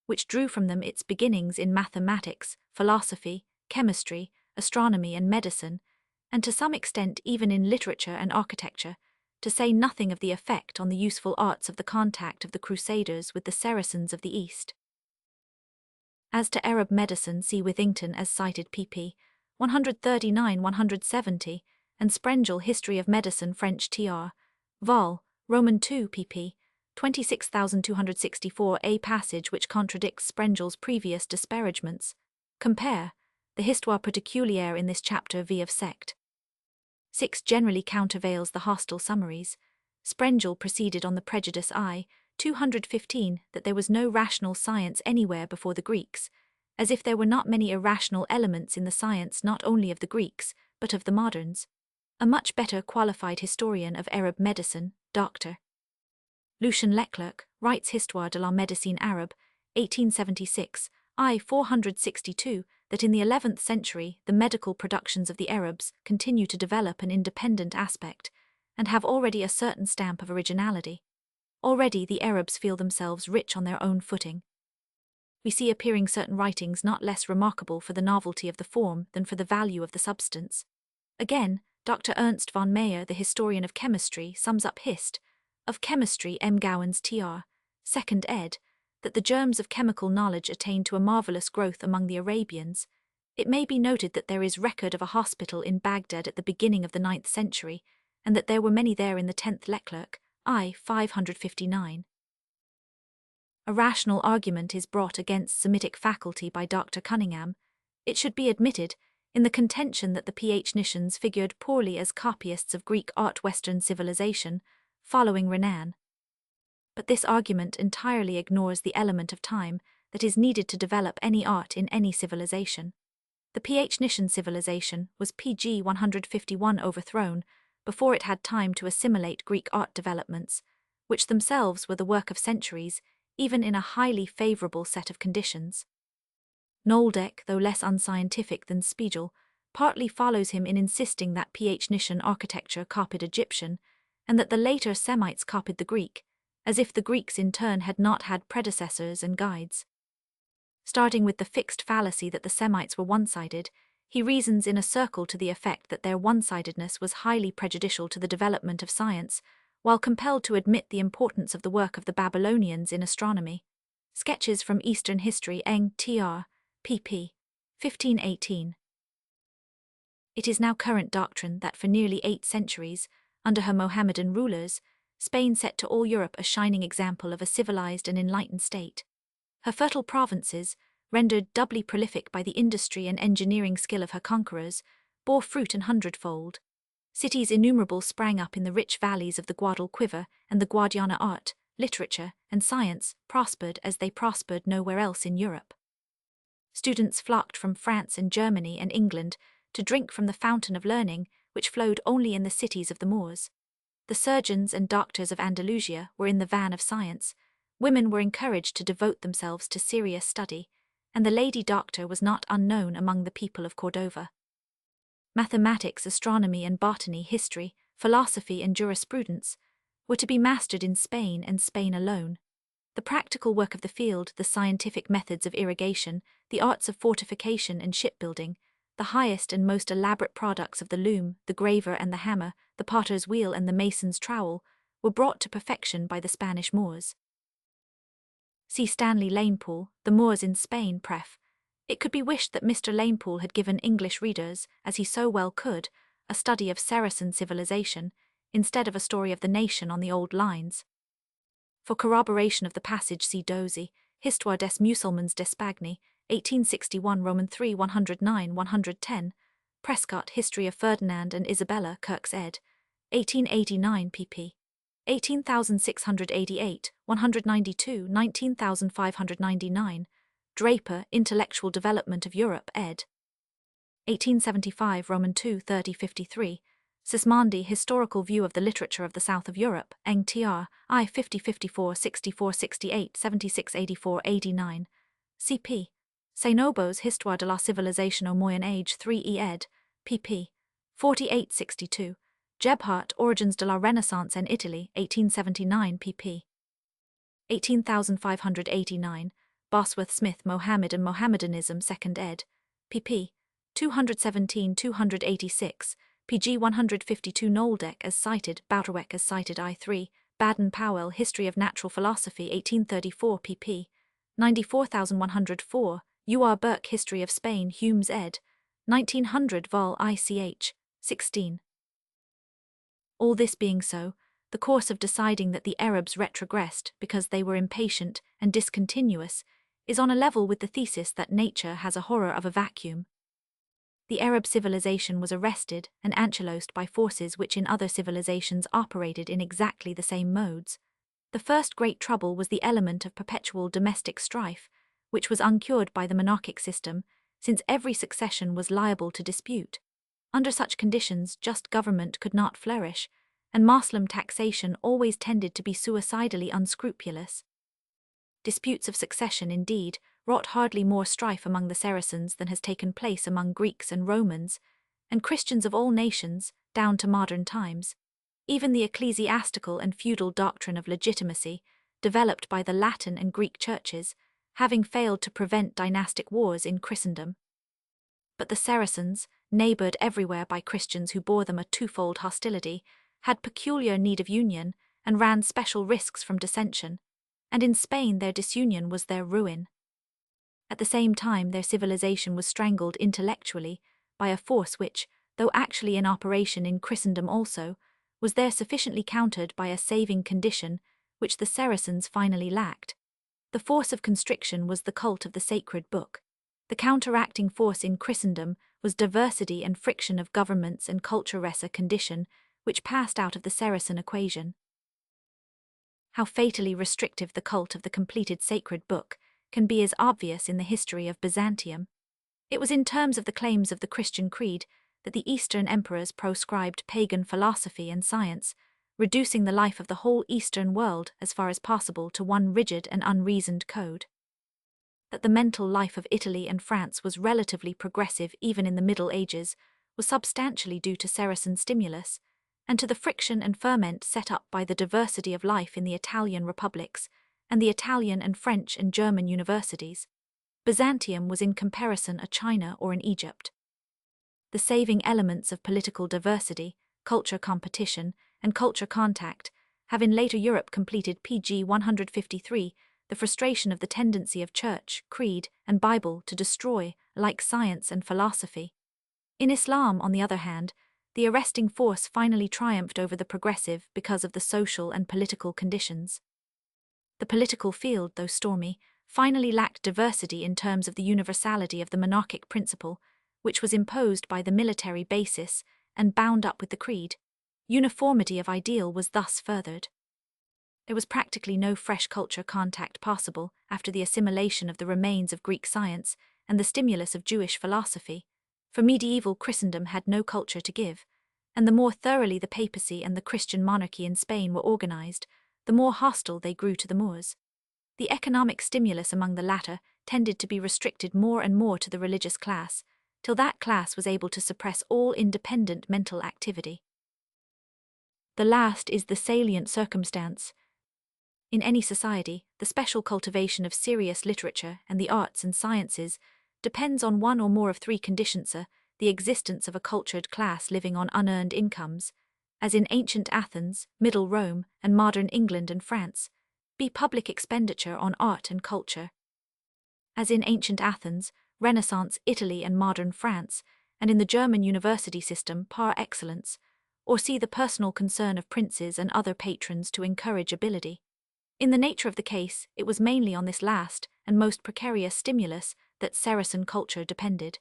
which drew from them its beginnings in mathematics, philosophy, chemistry, astronomy and medicine, and to some extent even in literature and architecture, to say nothing of the effect on the useful arts of the contact of the Crusaders with the Saracens of the East. As to Arab medicine, see Withington as cited pp. 139-170, and Sprengel History of Medicine French tr. Vol. Roman 2 pp. 26,264, a passage which contradicts Sprengel's previous disparagements. Compare the Histoire particulière in this chapter v. of sect. 6 generally countervails the hostile summaries. Sprengel proceeded on the prejudice I. 215 that there was no rational science anywhere before the Greeks, as if there were not many irrational elements in the science not only of the Greeks, but of the moderns. A much better qualified historian of Arab medicine, Dr. Lucien Leclerc, writes Histoire de la médecine arabe, 1876, I. 462, that in the 11th century the medical productions of the Arabs continue to develop an independent aspect and have already a certain stamp of originality. Already the Arabs feel themselves rich on their own footing. We see appearing certain writings not less remarkable for the novelty of the form than for the value of the substance. Again, Dr. Ernst von Meyer, the historian of chemistry, sums up Hist. Of Chemistry M. Gowans Tr. 2nd ed., that the germs of chemical knowledge attained to a marvelous growth among the Arabians. It may be noted that there is record of a hospital in Baghdad at the beginning of the 9th century, and that there were many there in the 10th Leclerc, I. 559. A rational argument is brought against Semitic faculty by Dr. Cunningham. It should be admitted, in the contention that the PH-nicians figured poorly as copyists of Greek art Western civilization, following Renan. But this argument entirely ignores the element of time that is needed to develop any art in any civilization. The PH-nician civilization was PG 151 overthrown before it had time to assimilate Greek art developments, which themselves were the work of centuries, even in a highly favorable set of conditions. Noldeck, though less unscientific than Spiegel, partly follows him in insisting that PH-nician architecture copied Egyptian, and that the later Semites copied the Greek, as if the Greeks in turn had not had predecessors and guides. Starting with the fixed fallacy that the Semites were one-sided, he reasons in a circle to the effect that their one-sidedness was highly prejudicial to the development of science, while compelled to admit the importance of the work of the Babylonians in astronomy. Sketches from Eastern History Eng Tr. pp. 1518. It is now current doctrine that for nearly 8 centuries, under her Mohammedan rulers, Spain set to all Europe a shining example of a civilized and enlightened state. Her fertile provinces, rendered doubly prolific by the industry and engineering skill of her conquerors, bore fruit an hundredfold. Cities innumerable sprang up in the rich valleys of the Guadalquivir, and the Guadiana art, literature, and science prospered as they prospered nowhere else in Europe. Students flocked from France and Germany and England to drink from the fountain of learning which flowed only in the cities of the Moors. The surgeons and doctors of Andalusia were in the van of science, women were encouraged to devote themselves to serious study, and the lady doctor was not unknown among the people of Cordova. Mathematics, astronomy and botany, history, philosophy and jurisprudence were to be mastered in Spain and Spain alone. The practical work of the field, the scientific methods of irrigation, the arts of fortification and shipbuilding, the highest and most elaborate products of the loom, the graver and the hammer, the potter's wheel and the mason's trowel, were brought to perfection by the Spanish Moors. See Stanley Lanepool, The Moors in Spain, Pref. It could be wished that Mr. Lanepool had given English readers, as he so well could, a study of Saracen civilization, instead of a story of the nation on the old lines. For corroboration of the passage see Dozy, Histoire des Musulmans d'Espagne, 1861 Roman 3 109-110, Prescott, History of Ferdinand and Isabella, Kirk's ed., 1889 pp. 18688, 192, 19599, Draper, Intellectual Development of Europe, ed. 1875 Roman 2 3053, Sismondi, Historical View of the Literature of the South of Europe, Eng Tr. I 5054 64 68 76 84 89, cp. Sainobo's Histoire de la Civilisation au Moyen Age 3e ed., pp. 4862, Gebhardt, Origins de la Renaissance en Italy, 1879 pp. 18589, Bosworth Smith, Mohammed and Mohammedanism 2nd ed., pp. 217-286, pg 152 Noldeck as cited, Bouterweck as cited I3, Baden-Powell, History of Natural Philosophy 1834 pp. 94104, U.R. Burke, History of Spain, Hume's ed., 1900 vol. ICH. 16. All this being so, the course of deciding that the Arabs retrogressed because they were impatient and discontinuous is on a level with the thesis that nature has a horror of a vacuum. The Arab civilization was arrested and ankylosed by forces which in other civilizations operated in exactly the same modes. The first great trouble was the element of perpetual domestic strife, which was uncured by the monarchic system, since every succession was liable to dispute. Under such conditions, just government could not flourish, and Moslem taxation always tended to be suicidally unscrupulous. Disputes of succession, indeed, wrought hardly more strife among the Saracens than has taken place among Greeks and Romans, and Christians of all nations, down to modern times. Even the ecclesiastical and feudal doctrine of legitimacy, developed by the Latin and Greek churches, having failed to prevent dynastic wars in Christendom. But the Saracens, neighboured everywhere by Christians who bore them a twofold hostility, had peculiar need of union and ran special risks from dissension, and in Spain their disunion was their ruin. At the same time, their civilization was strangled intellectually by a force which, though actually in operation in Christendom also, was there sufficiently countered by a saving condition which the Saracens finally lacked. The force of constriction was the cult of the sacred book. The counteracting force in Christendom was diversity and friction of governments and culture, a condition which passed out of the Saracen equation. How fatally restrictive the cult of the completed sacred book can be is obvious in the history of Byzantium. It was in terms of the claims of the Christian creed that the Eastern emperors proscribed pagan philosophy and science, reducing the life of the whole Eastern world as far as possible to one rigid and unreasoned code. That the mental life of Italy and France was relatively progressive even in the Middle Ages was substantially due to Saracen stimulus, and to the friction and ferment set up by the diversity of life in the Italian republics and the Italian and French and German universities. Byzantium was in comparison a China or an Egypt. The saving elements of political diversity, culture competition, and culture contact have in later Europe completed pg 153, the frustration of the tendency of church, creed, and Bible to destroy, like science and philosophy. In Islam, on the other hand, the arresting force finally triumphed over the progressive because of the social and political conditions. The political field, though stormy, finally lacked diversity in terms of the universality of the monarchic principle, which was imposed by the military basis and bound up with the creed. Uniformity of ideal was thus furthered. There was practically no fresh culture contact possible after the assimilation of the remains of Greek science and the stimulus of Jewish philosophy, for medieval Christendom had no culture to give, and the more thoroughly the papacy and the Christian monarchy in Spain were organized, the more hostile they grew to the Moors. The economic stimulus among the latter tended to be restricted more and more to the religious class, till that class was able to suppress all independent mental activity. The last is the salient circumstance. In any society, the special cultivation of serious literature and the arts and sciences depends on one or more of three conditions: the existence of a cultured class living on unearned incomes, as in ancient Athens, Middle Rome, and modern England and France, b. public expenditure on art and culture, as in ancient Athens, Renaissance Italy and modern France, and in the German university system par excellence, or c. the personal concern of princes and other patrons to encourage ability. In the nature of the case, it was mainly on this last and most precarious stimulus that Saracen culture depended.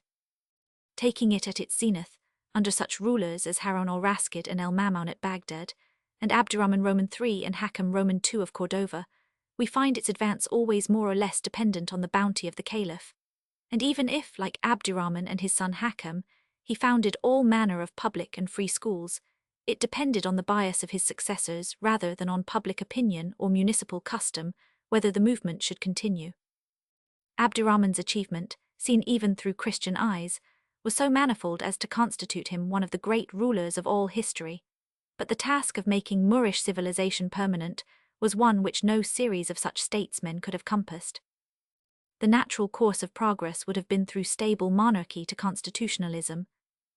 Taking it at its zenith, under such rulers as Harun al-Rashid and el-Mamun at Baghdad, and Abdurrahman Roman III and Hakam Roman II of Cordova, we find its advance always more or less dependent on the bounty of the caliph. And even if, like Abdurrahman and his son Hakam, he founded all manner of public and free schools, it depended on the bias of his successors rather than on public opinion or municipal custom whether the movement should continue. Abdurrahman's achievement, seen even through Christian eyes, was so manifold as to constitute him one of the great rulers of all history. But the task of making Moorish civilization permanent was one which no series of such statesmen could have compassed. The natural course of progress would have been through stable monarchy to constitutionalism,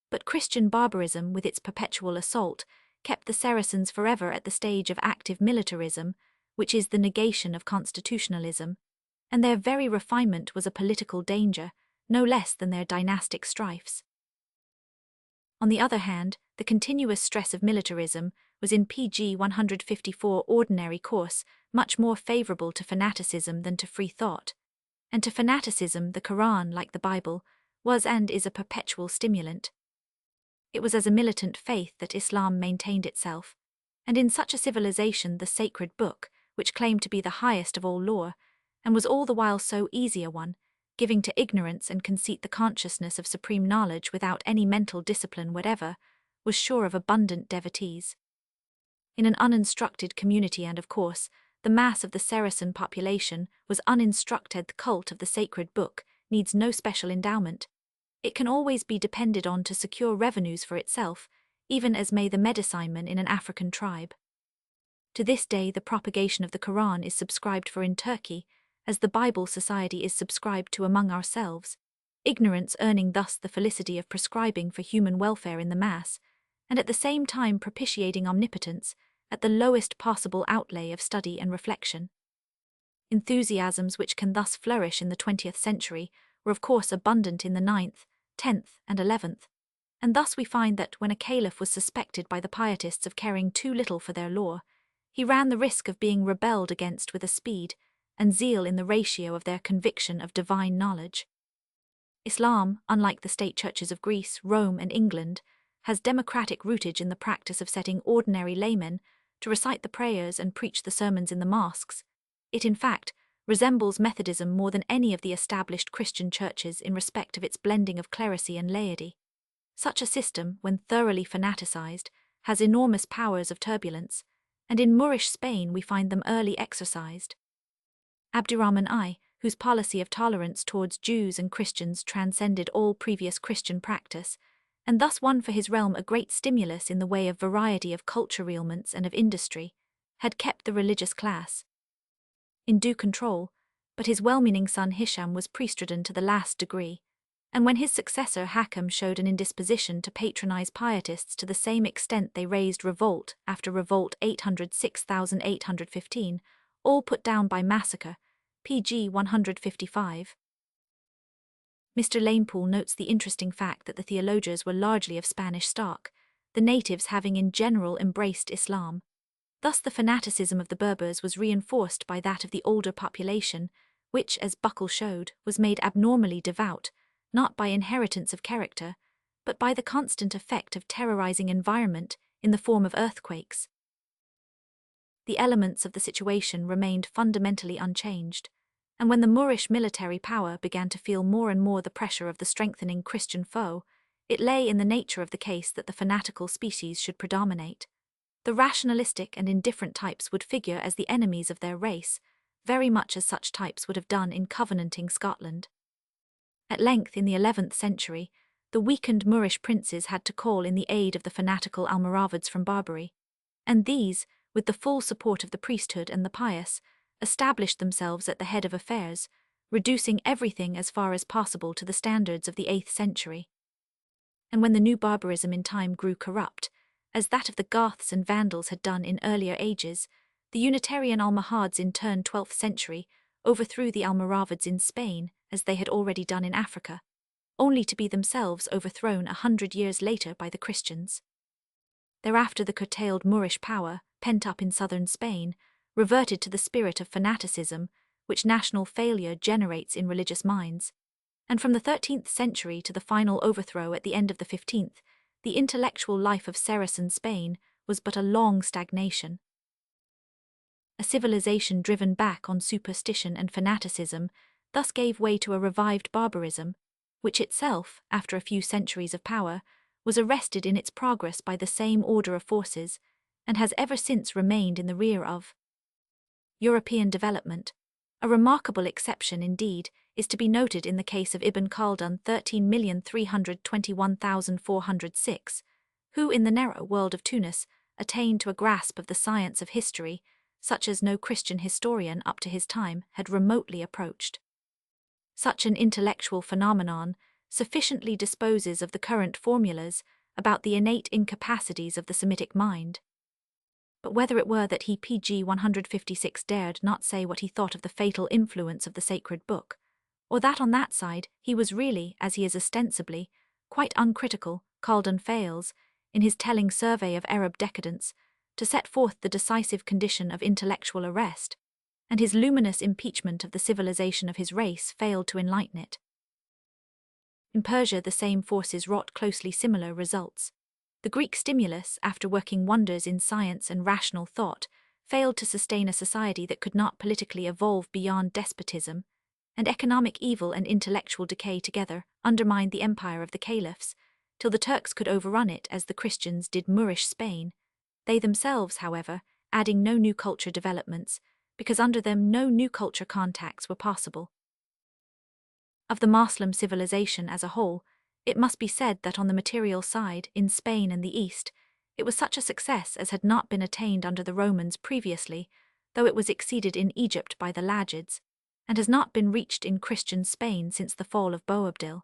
but Christian barbarism with its perpetual assault kept the Saracens forever at the stage of active militarism, which is the negation of constitutionalism, and their very refinement was a political danger, no less than their dynastic strifes. On the other hand, the continuous stress of militarism was in pg 154 ordinary course much more favourable to fanaticism than to free thought, and to fanaticism the Quran, like the Bible, was and is a perpetual stimulant. It was as a militant faith that Islam maintained itself, and in such a civilization the sacred book, which claimed to be the highest of all law, and was all the while so easy a one, giving to ignorance and conceit the consciousness of supreme knowledge without any mental discipline whatever, was sure of abundant devotees. In an uninstructed community and, of course, the mass of the Saracen population was uninstructed. The cult of the sacred book needs no special endowment. It can always be depended on to secure revenues for itself, even as may the medicine in an African tribe. To this day, the propagation of the Quran is subscribed for in Turkey, as the Bible Society is subscribed to among ourselves, ignorance earning thus the felicity of prescribing for human welfare in the mass, and at the same time propitiating omnipotence at the lowest possible outlay of study and reflection. Enthusiasms which can thus flourish in the 20th century were of course abundant in the 9th, 10th, and 11th, and thus we find that when a caliph was suspected by the pietists of caring too little for their law, he ran the risk of being rebelled against with a speed and zeal in the ratio of their conviction of divine knowledge. Islam, unlike the state churches of Greece, Rome, and England, has democratic rootage in the practice of setting ordinary laymen to recite the prayers and preach the sermons in the mosques. It, in fact, resembles Methodism more than any of the established Christian churches in respect of its blending of clerisy and laity. Such a system, when thoroughly fanaticized, has enormous powers of turbulence, and in Moorish Spain we find them early exercised. Abdurrahman I, whose policy of tolerance towards Jews and Christians transcended all previous Christian practice, and thus won for his realm a great stimulus in the way of variety of culture ailments and of industry, had kept the religious class in due control, but his well-meaning son Hisham was priestridden to the last degree, and when his successor Hakam showed an indisposition to patronize pietists to the same extent, they raised revolt after revolt 806,815, all put down by massacre, pg 155. Mr. Lanepool notes the interesting fact that the theologians were largely of Spanish stock, the natives having in general embraced Islam. Thus the fanaticism of the Berbers was reinforced by that of the older population, which, as Buckle showed, was made abnormally devout, not by inheritance of character, but by the constant effect of terrorizing environment in the form of earthquakes. The elements of the situation remained fundamentally unchanged, and when the Moorish military power began to feel more and more the pressure of the strengthening Christian foe, it lay in the nature of the case that the fanatical species should predominate. The rationalistic and indifferent types would figure as the enemies of their race, very much as such types would have done in covenanting Scotland. At length, in the 11th century, the weakened Moorish princes had to call in the aid of the fanatical Almoravids from Barbary, and these, with the full support of the priesthood and the pious, established themselves at the head of affairs, reducing everything as far as possible to the standards of the 8th century. And when the new barbarism in time grew corrupt, as that of the Goths and Vandals had done in earlier ages, the Unitarian Almohads in turn 12th century overthrew the Almoravids in Spain as they had already done in Africa, only to be themselves overthrown 100 years later by the Christians. Thereafter the curtailed Moorish power, pent up in southern Spain, reverted to the spirit of fanaticism which national failure generates in religious minds, and from the 13th century to the final overthrow at the end of the 15th, the intellectual life of Saracen Spain was but a long stagnation. A civilization driven back on superstition and fanaticism thus gave way to a revived barbarism, which itself, after a few centuries of power, was arrested in its progress by the same order of forces, and has ever since remained in the rear of European development. A remarkable exception, indeed, is to be noted in the case of Ibn Khaldun 13,321,406, who in the narrow world of Tunis attained to a grasp of the science of history, such as no Christian historian up to his time had remotely approached. Such an intellectual phenomenon sufficiently disposes of the current formulas about the innate incapacities of the Semitic mind. But whether it were that he pg 156 dared not say what he thought of the fatal influence of the sacred book, or that on that side he was really, as he is ostensibly, quite uncritical, Khaldun fails, in his telling survey of Arab decadence, to set forth the decisive condition of intellectual arrest, and his luminous impeachment of the civilization of his race failed to enlighten it. In Persia the same forces wrought closely similar results. The Greek stimulus, after working wonders in science and rational thought, failed to sustain a society that could not politically evolve beyond despotism, and economic evil and intellectual decay together undermined the empire of the caliphs, till the Turks could overrun it as the Christians did Moorish Spain. They themselves, however, adding no new culture developments, because under them no new culture contacts were possible. Of the Moslem civilization as a whole, it must be said that on the material side, in Spain and the East, it was such a success as had not been attained under the Romans previously, though it was exceeded in Egypt by the Lagids, and has not been reached in Christian Spain since the fall of Boabdil.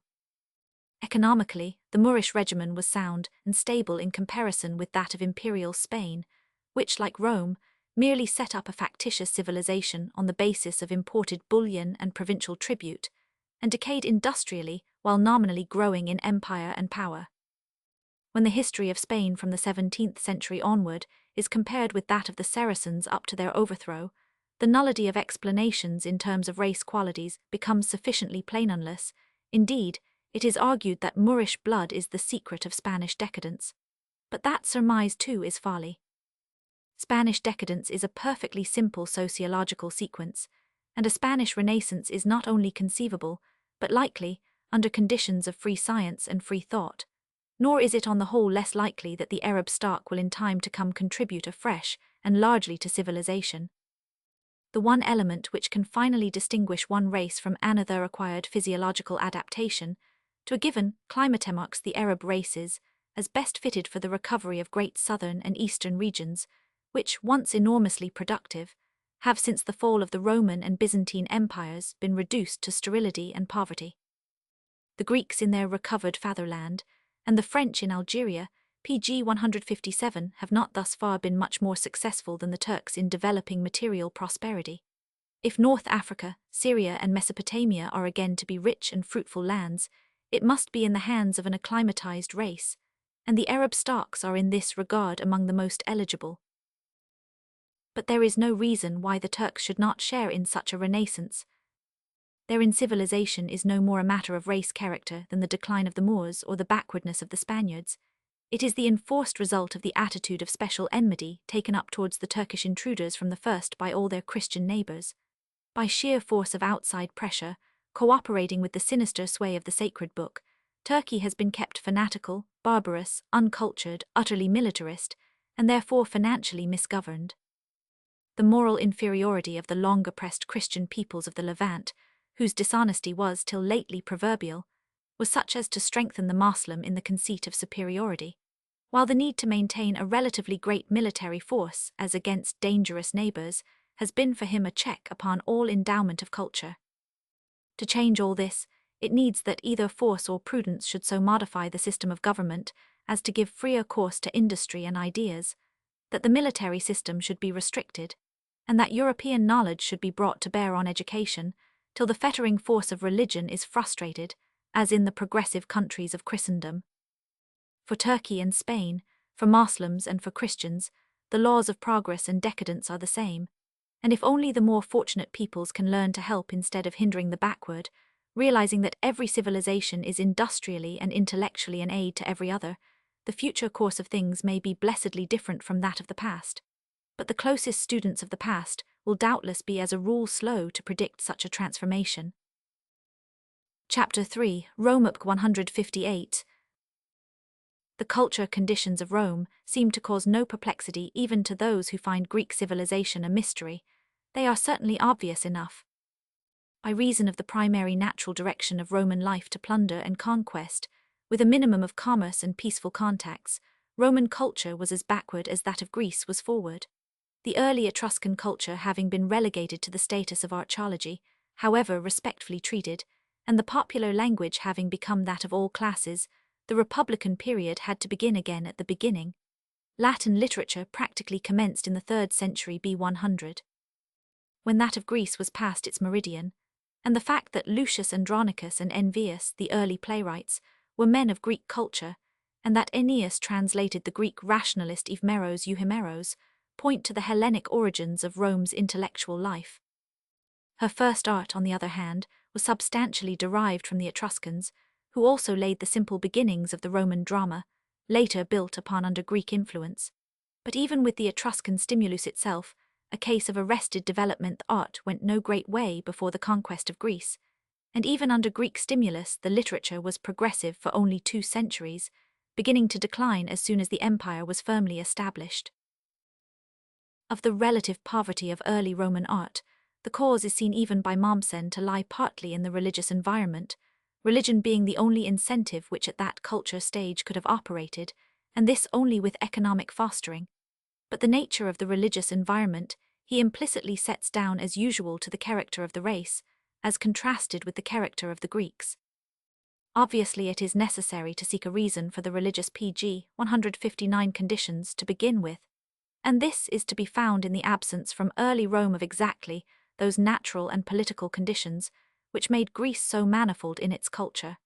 Economically, the Moorish regimen was sound and stable in comparison with that of imperial Spain, which, like Rome, merely set up a factitious civilization on the basis of imported bullion and provincial tribute, and decayed industrially while nominally growing in empire and power. When the history of Spain from the 17th century onward is compared with that of the Saracens up to their overthrow, the nullity of explanations in terms of race qualities becomes sufficiently plainunless. Indeed, it is argued that Moorish blood is the secret of Spanish decadence. But that surmise too is folly. Spanish decadence is a perfectly simple sociological sequence, and a Spanish Renaissance is not only conceivable, but likely, under conditions of free science and free thought. Nor is it on the whole less likely that the Arab stock will in time to come contribute afresh and largely to civilization. The one element which can finally distinguish one race from another acquired physiological adaptation to a given climate marks the Arab races as best fitted for the recovery of great southern and eastern regions, which, once enormously productive, have since the fall of the Roman and Byzantine empires been reduced to sterility and poverty. The Greeks in their recovered fatherland, and the French in Algeria, pg 157, have not thus far been much more successful than the Turks in developing material prosperity. If North Africa, Syria and Mesopotamia are again to be rich and fruitful lands, it must be in the hands of an acclimatized race, and the Arab stocks are in this regard among the most eligible. But there is no reason why the Turks should not share in such a renaissance. Their incivilization is no more a matter of race character than the decline of the Moors or the backwardness of the Spaniards. It is the enforced result of the attitude of special enmity taken up towards the Turkish intruders from the first by all their Christian neighbors. By sheer force of outside pressure, cooperating with the sinister sway of the sacred book, Turkey has been kept fanatical, barbarous, uncultured, utterly militarist, and therefore financially misgoverned. The moral inferiority of the long-oppressed Christian peoples of the Levant, whose dishonesty was till lately proverbial, was such as to strengthen the Moslem in the conceit of superiority, while the need to maintain a relatively great military force as against dangerous neighbors has been for him a check upon all endowment of culture. To change all this, it needs that either force or prudence should so modify the system of government as to give freer course to industry and ideas, that the military system should be restricted, and that European knowledge should be brought to bear on education, till the fettering force of religion is frustrated, as in the progressive countries of Christendom. For Turkey and Spain, for Moslems and for Christians, the laws of progress and decadence are the same, and if only the more fortunate peoples can learn to help instead of hindering the backward, realizing that every civilization is industrially and intellectually an aid to every other, the future course of things may be blessedly different from that of the past. But the closest students of the past will doubtless be as a rule slow to predict such a transformation. Chapter 3, Romeobook 158. The culture conditions of Rome seem to cause no perplexity even to those who find Greek civilization a mystery. They are certainly obvious enough. By reason of the primary natural direction of Roman life to plunder and conquest, with a minimum of commerce and peaceful contacts, Roman culture was as backward as that of Greece was forward. The early Etruscan culture having been relegated to the status of archaeology, however respectfully treated, and the popular language having become that of all classes, the Republican period had to begin again at the beginning. Latin literature practically commenced in the 3rd century B100. When that of Greece was past its meridian, and the fact that Lucius Andronicus and Envius, the early playwrights, were men of Greek culture, and that Aeneas translated the Greek rationalist Evmeros Euhemeros, point to the Hellenic origins of Rome's intellectual life. Her first art, on the other hand, was substantially derived from the Etruscans, who also laid the simple beginnings of the Roman drama, later built upon under Greek influence. But even with the Etruscan stimulus itself, a case of arrested development, art went no great way before the conquest of Greece, and even under Greek stimulus the literature was progressive for only 2 centuries, beginning to decline as soon as the empire was firmly established. of the relative poverty of early Roman art, the cause is seen even by Mommsen to lie partly in the religious environment, religion being the only incentive which at that culture stage could have operated, and this only with economic fostering. But the nature of the religious environment he implicitly sets down as usual to the character of the race, as contrasted with the character of the Greeks. Obviously it is necessary to seek a reason for the religious PG 159 conditions to begin with, and this is to be found in the absence from early Rome of exactly those natural and political conditions which made Greece so manifold in its culture.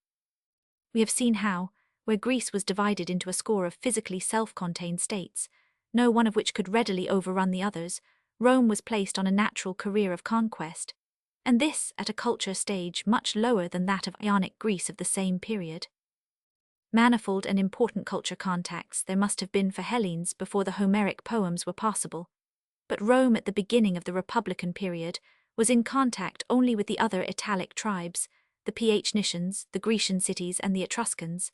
We have seen how, where Greece was divided into a score of physically self-contained states, no one of which could readily overrun the others, Rome was placed on a natural career of conquest, and this at a culture stage much lower than that of Ionic Greece of the same period. Manifold and important culture contacts there must have been for Hellenes before the Homeric poems were possible, but Rome at the beginning of the Republican period was in contact only with the other Italic tribes, the Phoenicians, the Grecian cities and the Etruscans,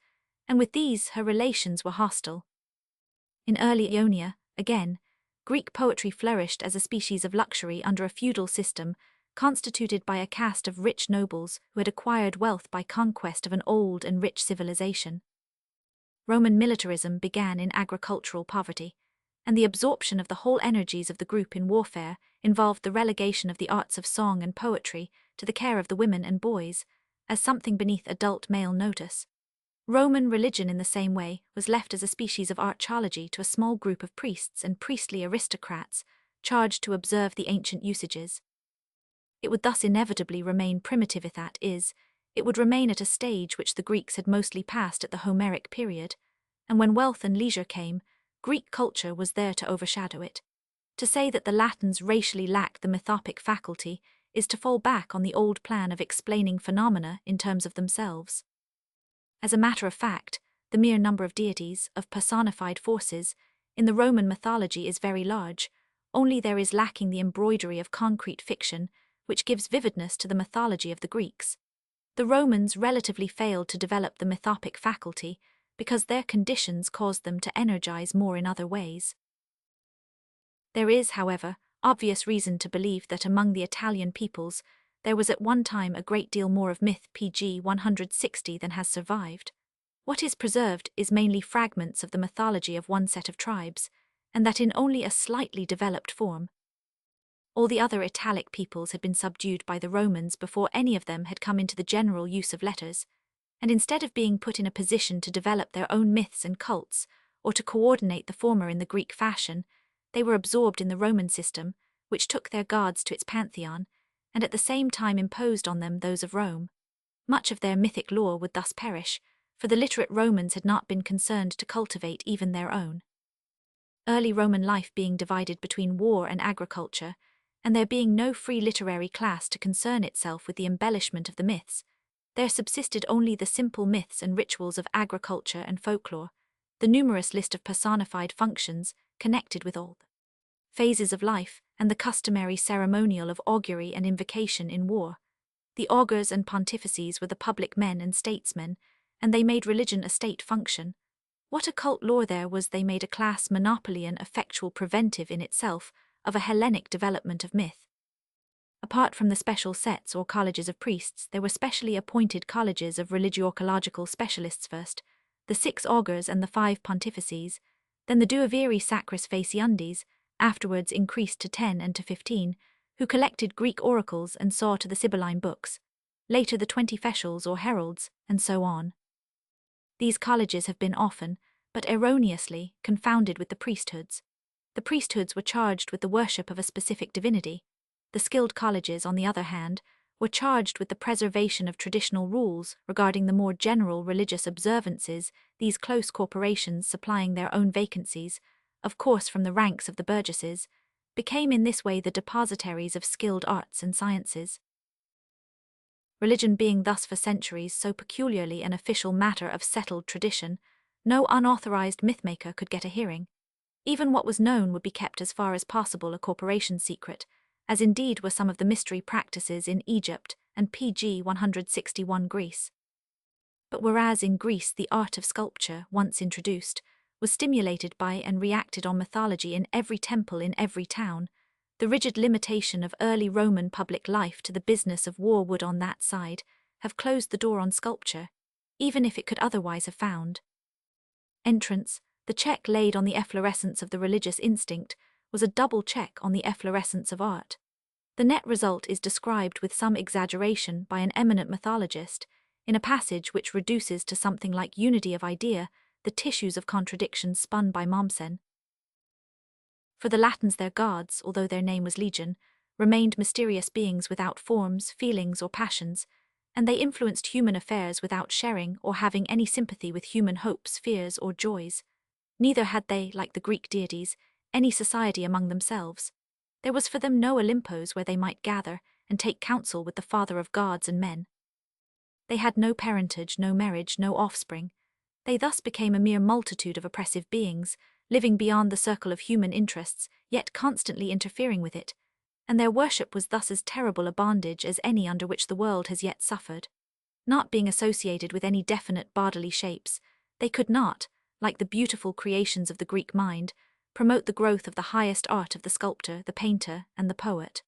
and with these her relations were hostile. In early Ionia, again, Greek poetry flourished as a species of luxury under a feudal system constituted by a caste of rich nobles who had acquired wealth by conquest of an old and rich civilization. Roman militarism began in agricultural poverty, and the absorption of the whole energies of the group in warfare involved the relegation of the arts of song and poetry to the care of the women and boys, as something beneath adult male notice. Roman religion in the same way was left as a species of archaeology to a small group of priests and priestly aristocrats charged to observe the ancient usages. It would thus inevitably remain primitive that is, it would remain at a stage which the Greeks had mostly passed at the Homeric period, and when wealth and leisure came, Greek culture was there to overshadow it. To say that the Latins racially lacked the mythopic faculty is to fall back on the old plan of explaining phenomena in terms of themselves. As a matter of fact, the mere number of deities, of personified forces, in the Roman mythology is very large, only there is lacking the embroidery of concrete fiction, which gives vividness to the mythology of the Greeks. The Romans relatively failed to develop the mythopic faculty because their conditions caused them to energize more in other ways. There is, however, obvious reason to believe that among the Italian peoples there was at one time a great deal more of myth PG 160 than has survived. What is preserved is mainly fragments of the mythology of one set of tribes, and that in only a slightly developed form. All the other Italic peoples had been subdued by the Romans before any of them had come into the general use of letters, and instead of being put in a position to develop their own myths and cults, or to coordinate the former in the Greek fashion, they were absorbed in the Roman system, which took their gods to its pantheon, and at the same time imposed on them those of Rome. Much of their mythic lore would thus perish, for the literate Romans had not been concerned to cultivate even their own. Early Roman life being divided between war and agriculture, and there being no free literary class to concern itself with the embellishment of the myths, there subsisted only the simple myths and rituals of agriculture and folklore, the numerous list of personified functions connected with all the phases of life, and the customary ceremonial of augury and invocation in war. The augurs and pontifices were the public men and statesmen, and they made religion a state function. What occult lore there was they made a class monopoly and effectual preventive in itself of a Hellenic development of myth. Apart from the special sets or colleges of priests, there were specially appointed colleges of religio-ecological specialists first, the 6 augurs and the 5 pontifices, then the duoviri sacris faciundis, afterwards increased to 10 and to 15, who collected Greek oracles and saw to the Sibylline books, later the 20 feshals or heralds, and so on. These colleges have been often, but erroneously, confounded with the priesthoods. The priesthoods were charged with the worship of a specific divinity. The skilled colleges, on the other hand, were charged with the preservation of traditional rules regarding the more general religious observances, these close corporations supplying their own vacancies, of course from the ranks of the burgesses, became in this way the depositaries of skilled arts and sciences. Religion being thus for centuries so peculiarly an official matter of settled tradition, no unauthorized mythmaker could get a hearing. Even what was known would be kept as far as possible a corporation secret, as indeed were some of the mystery practices in Egypt and PG 161 Greece. But whereas in Greece the art of sculpture, once introduced, was stimulated by and reacted on mythology in every temple in every town. The rigid limitation of early Roman public life to the business of war would on that side have closed the door on sculpture, even if it could otherwise have found entrance. The check laid on the efflorescence of the religious instinct was a double check on the efflorescence of art. The net result is described with some exaggeration by an eminent mythologist, in a passage which reduces to something like unity of idea the tissues of contradiction spun by Mommsen. For the Latins their gods, although their name was legion, remained mysterious beings without forms, feelings, or passions, and they influenced human affairs without sharing or having any sympathy with human hopes, fears, or joys. Neither had they, like the Greek deities, any society among themselves. There was for them no Olympos where they might gather and take counsel with the Father of gods and men. They had no parentage, no marriage, no offspring. They thus became a mere multitude of oppressive beings, living beyond the circle of human interests, yet constantly interfering with it, and their worship was thus as terrible a bondage as any under which the world has yet suffered. Not being associated with any definite bodily shapes, they could not, like the beautiful creations of the Greek mind, promote the growth of the highest art of the sculptor, the painter, and the poet.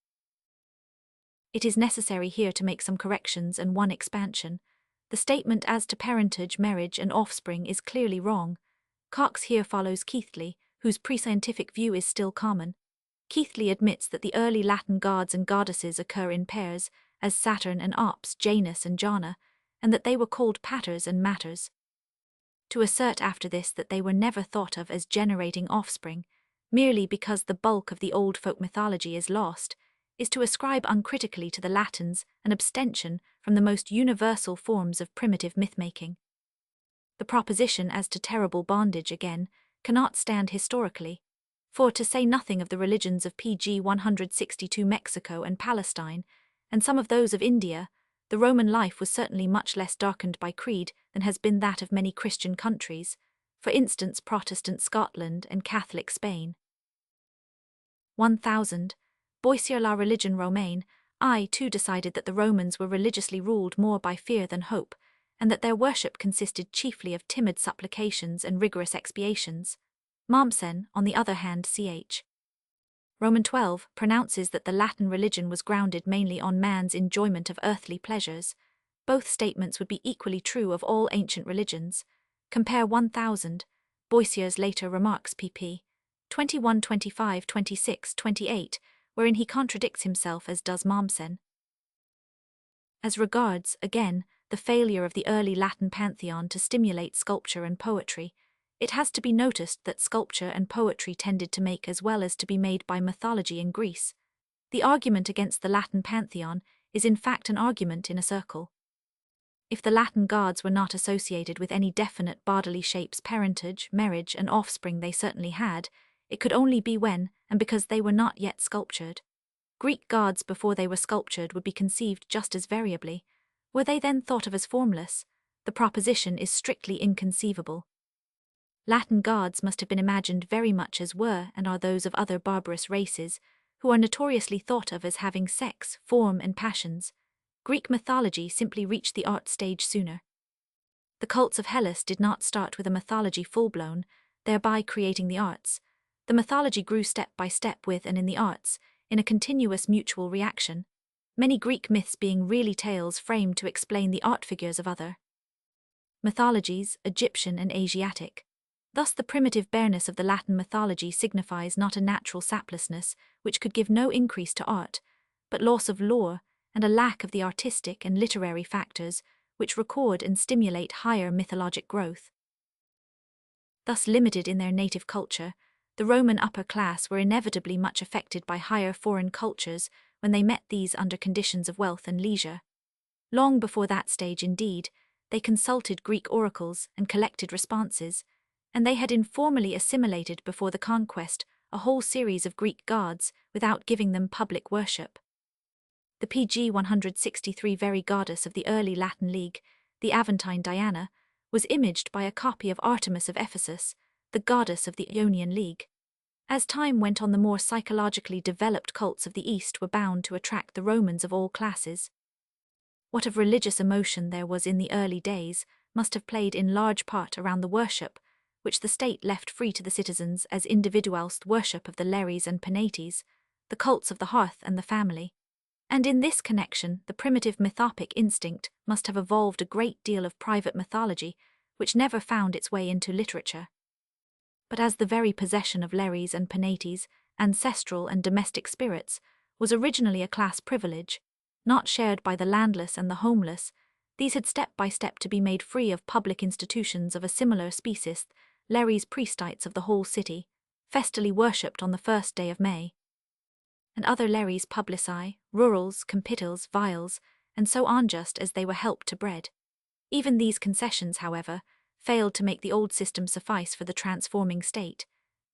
It is necessary here to make some corrections and one expansion. The statement as to parentage, marriage, and offspring is clearly wrong. Cox here follows Keithley, whose pre-scientific view is still common. Keithley admits that the early Latin gods and goddesses occur in pairs, as Saturn and Ops, Janus and Jana, and that they were called paters and matters. To assert after this that they were never thought of as generating offspring, merely because the bulk of the old folk mythology is lost, is to ascribe uncritically to the Latins an abstention from the most universal forms of primitive myth-making. The proposition as to terrible bondage, again, cannot stand historically, for to say nothing of the religions of PG 162 Mexico and Palestine, and some of those of India, the Roman life was certainly much less darkened by creed than has been that of many Christian countries, for instance Protestant Scotland and Catholic Spain. 1000. Boissier La Religion Romaine. I, too, decided that the Romans were religiously ruled more by fear than hope, and that their worship consisted chiefly of timid supplications and rigorous expiations. Mommsen, on the other hand, ch. Roman 12, pronounces that the Latin religion was grounded mainly on man's enjoyment of earthly pleasures. Both statements would be equally true of all ancient religions. Compare 1000, Boissier's later remarks pp. 21, 25, 26, 28, wherein he contradicts himself as does Mommsen. As regards, again, the failure of the early Latin pantheon to stimulate sculpture and poetry, it has to be noticed that sculpture and poetry tended to make as well as to be made by mythology in Greece. The argument against the Latin pantheon is in fact an argument in a circle. If the Latin gods were not associated with any definite bodily shapes, parentage, marriage, and offspring they certainly had, it could only be when, and because they were not yet sculptured. Greek gods before they were sculptured would be conceived just as variably. Were they then thought of as formless? The proposition is strictly inconceivable. Latin gods must have been imagined very much as were and are those of other barbarous races, who are notoriously thought of as having sex, form, and passions. Greek mythology simply reached the art stage sooner. The cults of Hellas did not start with a mythology full-blown, thereby creating the arts. The mythology grew step by step with and in the arts, in a continuous mutual reaction, many Greek myths being really tales framed to explain the art figures of other mythologies, Egyptian and Asiatic. Thus the primitive bareness of the Latin mythology signifies not a natural saplessness, which could give no increase to art, but loss of lore and a lack of the artistic and literary factors which record and stimulate higher mythologic growth. Thus limited in their native culture, the Roman upper class were inevitably much affected by higher foreign cultures when they met these under conditions of wealth and leisure. Long before that stage, indeed, they consulted Greek oracles and collected responses, and they had informally assimilated before the conquest a whole series of Greek gods without giving them public worship. The PG 163 very goddess of the early Latin League, the Aventine Diana, was imaged by a copy of Artemis of Ephesus, the goddess of the Ionian League. As time went on, the more psychologically developed cults of the East were bound to attract the Romans of all classes. What of religious emotion there was in the early days must have played in large part around the worship, which the state left free to the citizens as individualist worship of the Lares and Penates, the cults of the hearth and the family. And in this connection, the primitive mythopic instinct must have evolved a great deal of private mythology, which never found its way into literature. But as the very possession of Lares and Penates, ancestral and domestic spirits, was originally a class privilege, not shared by the landless and the homeless, these had step by step to be made free of public institutions of a similar species, Lares priestites of the whole city, festily worshipped on the first day of May. And other Lares publici, rurals, compitals, vials, and so on just as they were helped to bread. Even these concessions, however, failed to make the old system suffice for the transforming state,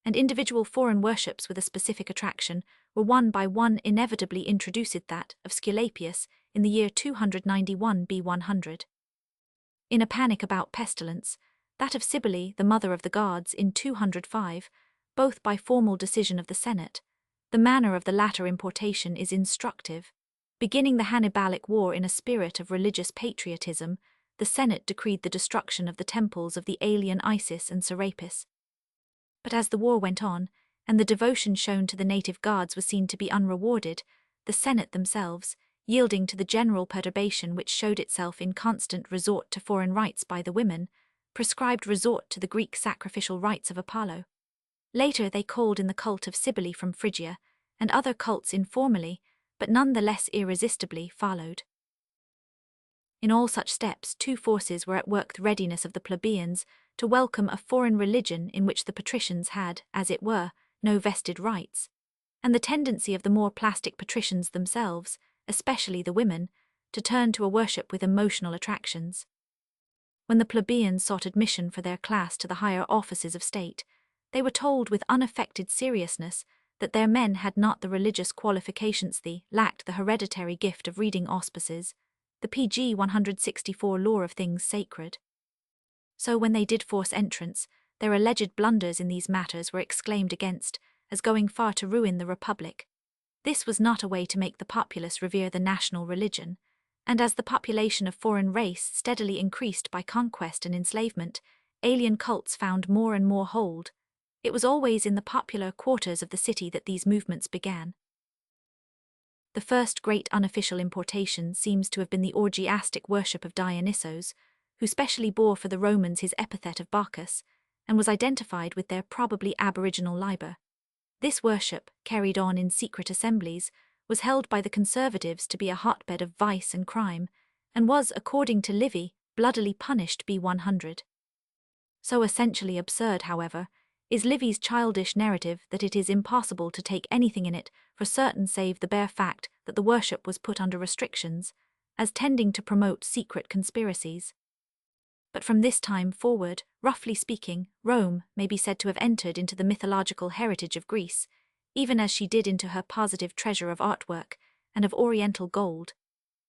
and individual foreign worships with a specific attraction were one by one inevitably introduced, that of Scilapius in the year 291 B100. In a panic about pestilence, that of Cybele, the mother of the gods, in 205, both by formal decision of the Senate. The manner of the latter importation is instructive. Beginning the Hannibalic War in a spirit of religious patriotism, the Senate decreed the destruction of the temples of the alien Isis and Serapis. But as the war went on, and the devotion shown to the native gods was seen to be unrewarded, the Senate themselves, yielding to the general perturbation which showed itself in constant resort to foreign rites by the women, prescribed resort to the Greek sacrificial rites of Apollo. Later they called in the cult of Cybele from Phrygia, and other cults informally, but none the less irresistibly, followed. In all such steps, two forces were at work: the readiness of the plebeians to welcome a foreign religion in which the patricians had, as it were, no vested rights, and the tendency of the more plastic patricians themselves, especially the women, to turn to a worship with emotional attractions. When the plebeians sought admission for their class to the higher offices of state, they were told with unaffected seriousness that their men had not the religious qualifications, they lacked the hereditary gift of reading auspices, the PG 164 law of things sacred. So when they did force entrance, their alleged blunders in these matters were exclaimed against, as going far to ruin the Republic. This was not a way to make the populace revere the national religion, and as the population of foreign race steadily increased by conquest and enslavement, alien cults found more and more hold. It was always in the popular quarters of the city that these movements began. The first great unofficial importation seems to have been the orgiastic worship of Dionysos, who specially bore for the Romans his epithet of Bacchus, and was identified with their probably aboriginal Liber. This worship, carried on in secret assemblies, was held by the conservatives to be a hotbed of vice and crime, and was, according to Livy, bloodily punished B100. So essentially absurd, however, is Livy's childish narrative that it is impossible to take anything in it for certain save the bare fact that the worship was put under restrictions, as tending to promote secret conspiracies. But from this time forward, roughly speaking, Rome may be said to have entered into the mythological heritage of Greece, even as she did into her positive treasure of artwork and of oriental gold.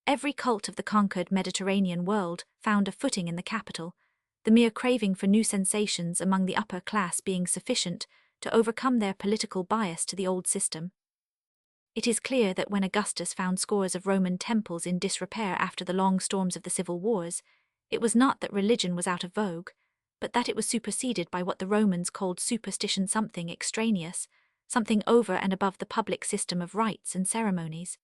Every cult of the conquered Mediterranean world found a footing in the capital, the mere craving for new sensations among the upper class being sufficient to overcome their political bias to the old system. It is clear that when Augustus found scores of Roman temples in disrepair after the long storms of the civil wars, it was not that religion was out of vogue, but that it was superseded by what the Romans called superstition, something extraneous, something over and above the public system of rites and ceremonies.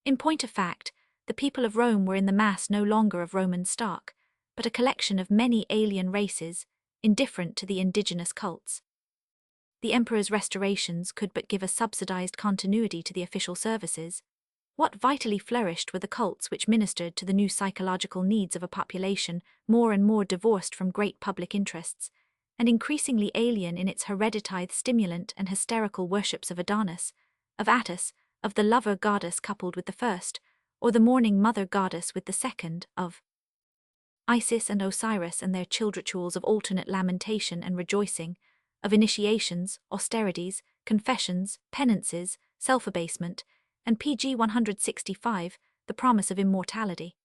In point of fact, the people of Rome were in the mass no longer of Roman stock, but a collection of many alien races, indifferent to the indigenous cults. The emperor's restorations could but give a subsidized continuity to the official services. What vitally flourished were the cults which ministered to the new psychological needs of a population more and more divorced from great public interests, and increasingly alien in its hereditary stimulant and hysterical worships of Adonis, of Attis, of the lover goddess coupled with the first, or the mourning mother goddess with the second, of Isis and Osiris and their child rituals of alternate lamentation and rejoicing, of initiations, austerities, confessions, penances, self-abasement, and PG 165, the promise of immortality.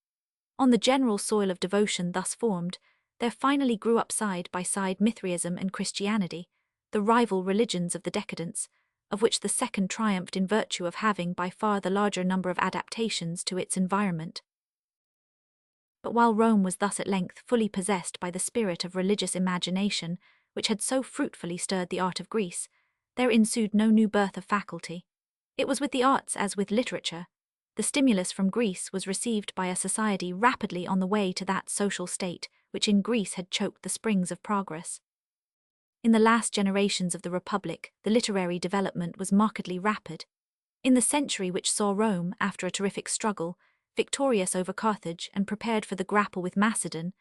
On the general soil of devotion thus formed, there finally grew up side by side Mithraism and Christianity, the rival religions of the decadence, of which the second triumphed in virtue of having by far the larger number of adaptations to its environment. But while Rome was thus at length fully possessed by the spirit of religious imagination, which had so fruitfully stirred the art of Greece, there ensued no new birth of faculty. It was with the arts as with literature. The stimulus from Greece was received by a society rapidly on the way to that social state which in Greece had choked the springs of progress. In the last generations of the Republic, the literary development was markedly rapid. In the century which saw Rome, after a terrific struggle, victorious over Carthage and prepared for the grapple with Macedon,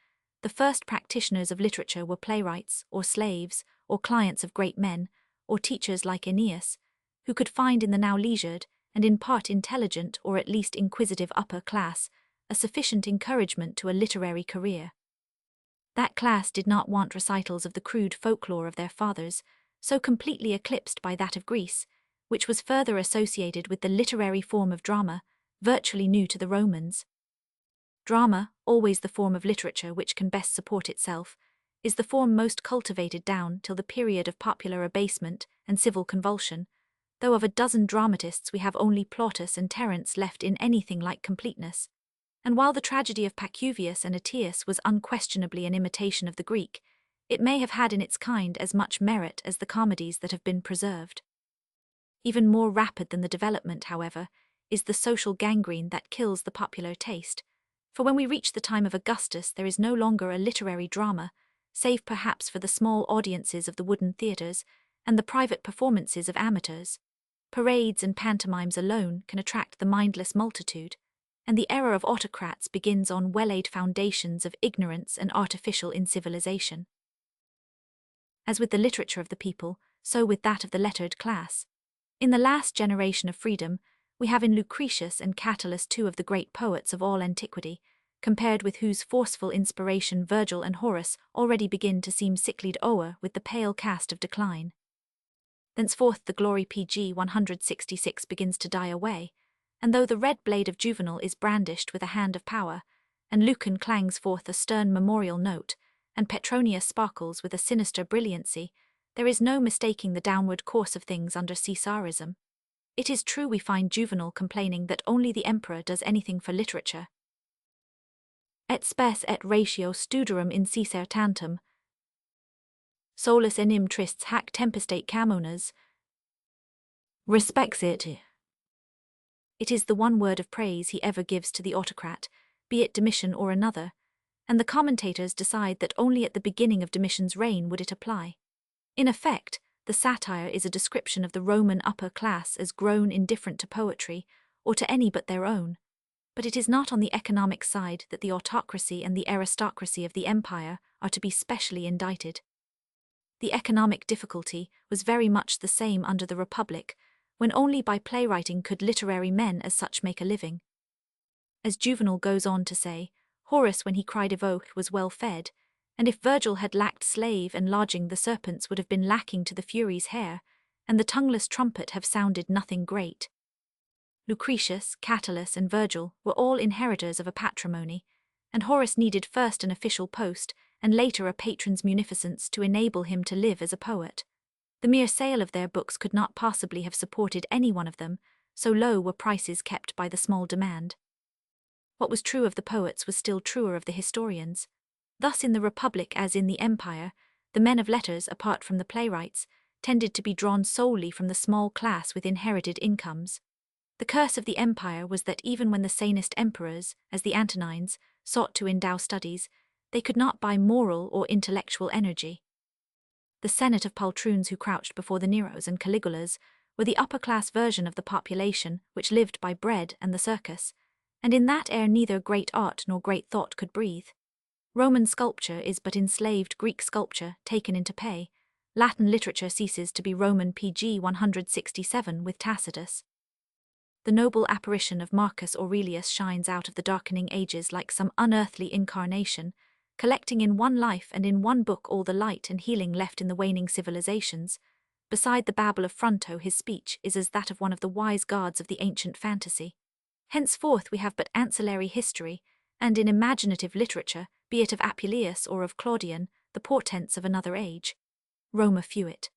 the first practitioners of literature were playwrights, or slaves, or clients of great men, or teachers like Aeneas, who could find in the now leisured, and in part intelligent or at least inquisitive upper class, a sufficient encouragement to a literary career. That class did not want recitals of the crude folklore of their fathers, so completely eclipsed by that of Greece, which was further associated with the literary form of drama, virtually new to the Romans. Drama, always the form of literature which can best support itself, is the form most cultivated down till the period of popular abasement and civil convulsion, though of a dozen dramatists we have only Plautus and Terence left in anything like completeness. And while the tragedy of Pacuvius and Aetius was unquestionably an imitation of the Greek, it may have had in its kind as much merit as the comedies that have been preserved. Even more rapid than the development, however, is the social gangrene that kills the popular taste, for when we reach the time of Augustus there is no longer a literary drama, save perhaps for the small audiences of the wooden theatres and the private performances of amateurs. Parades and pantomimes alone can attract the mindless multitude, and the era of autocrats begins on well-laid foundations of ignorance and artificial incivilization. As with the literature of the people, so with that of the lettered class. In the last generation of freedom, we have in Lucretius and Catullus two of the great poets of all antiquity, compared with whose forceful inspiration Virgil and Horace already begin to seem sicklied o'er with the pale cast of decline. Thenceforth the glory PG 166 begins to die away, and though the red blade of Juvenal is brandished with a hand of power, and Lucan clangs forth a stern memorial note, and Petronius sparkles with a sinister brilliancy, there is no mistaking the downward course of things under Caesarism. It is true we find Juvenal complaining that only the emperor does anything for literature. Et spes et ratio studerum in Caesar tantum, solus enim trists hac tempestate camonas, respects it. It is the one word of praise he ever gives to the autocrat, be it Domitian or another, and the commentators decide that only at the beginning of Domitian's reign would it apply. In effect, the satire is a description of the Roman upper class as grown indifferent to poetry, or to any but their own. But it is not on the economic side that the autocracy and the aristocracy of the empire are to be specially indicted. The economic difficulty was very much the same under the Republic, when only by playwriting could literary men as such make a living. As Juvenal goes on to say, Horace when he cried evoke was well fed, and if Virgil had lacked slave and lodging the serpents would have been lacking to the Furies' hair, and the tongueless trumpet have sounded nothing great. Lucretius, Catullus, and Virgil were all inheritors of a patrimony, and Horace needed first an official post and later a patron's munificence to enable him to live as a poet. The mere sale of their books could not possibly have supported any one of them, so low were prices kept by the small demand. What was true of the poets was still truer of the historians. Thus in the Republic as in the Empire, the men of letters, apart from the playwrights, tended to be drawn solely from the small class with inherited incomes. The curse of the Empire was that even when the sanest emperors, as the Antonines, sought to endow studies, they could not buy moral or intellectual energy. The Senate of poltroons who crouched before the Neros and Caligulas were the upper-class version of the population which lived by bread and the circus, and in that air neither great art nor great thought could breathe. Roman sculpture is but enslaved Greek sculpture taken into pay. Latin literature ceases to be Roman PG 167 with Tacitus. The noble apparition of Marcus Aurelius shines out of the darkening ages like some unearthly incarnation, collecting in one life and in one book all the light and healing left in the waning civilizations. Beside the babble of Fronto his speech is as that of one of the wise gods of the ancient fantasy. Henceforth we have but ancillary history, and in imaginative literature, be it of Apuleius or of Claudian, the portents of another age. Roma fuit.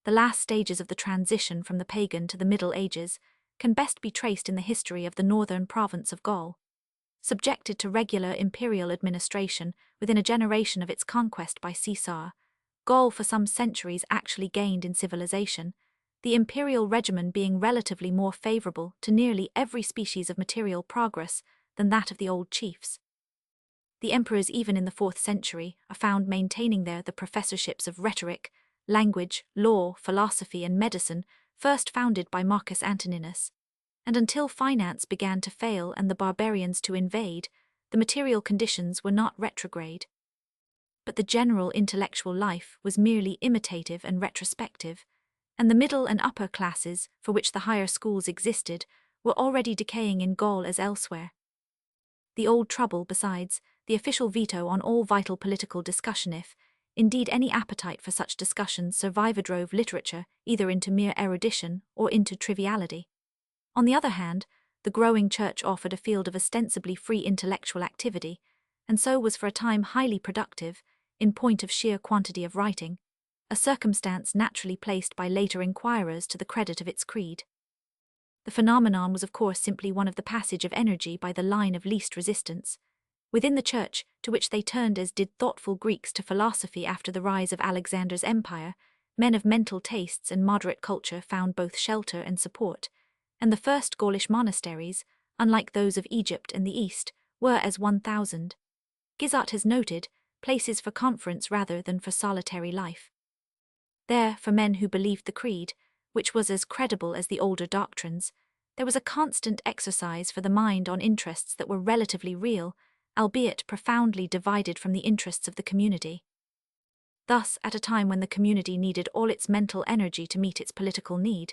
The last stages of the transition from the pagan to the Middle Ages can best be traced in the history of the northern province of Gaul. Subjected to regular imperial administration within a generation of its conquest by Caesar, Gaul for some centuries actually gained in civilization, the imperial regimen being relatively more favorable to nearly every species of material progress than that of the old chiefs. The emperors even in the 4th century are found maintaining there the professorships of rhetoric, language, law, philosophy and medicine first founded by Marcus Antoninus, and until finance began to fail and the barbarians to invade, the material conditions were not retrograde. But the general intellectual life was merely imitative and retrospective, and the middle and upper classes, for which the higher schools existed, were already decaying in Gaul as elsewhere. The old trouble, besides, the official veto on all vital political discussion if, indeed any appetite for such discussions drove literature either into mere erudition or into triviality. On the other hand, the growing church offered a field of ostensibly free intellectual activity, and so was for a time highly productive, in point of sheer quantity of writing, a circumstance naturally placed by later inquirers to the credit of its creed. The phenomenon was of course simply one of the passage of energy by the line of least resistance, within the church, to which they turned as did thoughtful Greeks to philosophy after the rise of Alexander's empire. Men of mental tastes and moderate culture found both shelter and support, and the first Gaulish monasteries, unlike those of Egypt and the East, were as 1,000. Guizot has noted, places for conference rather than for solitary life. There, for men who believed the creed, which was as credible as the older doctrines, there was a constant exercise for the mind on interests that were relatively real, albeit profoundly divided from the interests of the community. Thus, at a time when the community needed all its mental energy to meet its political need,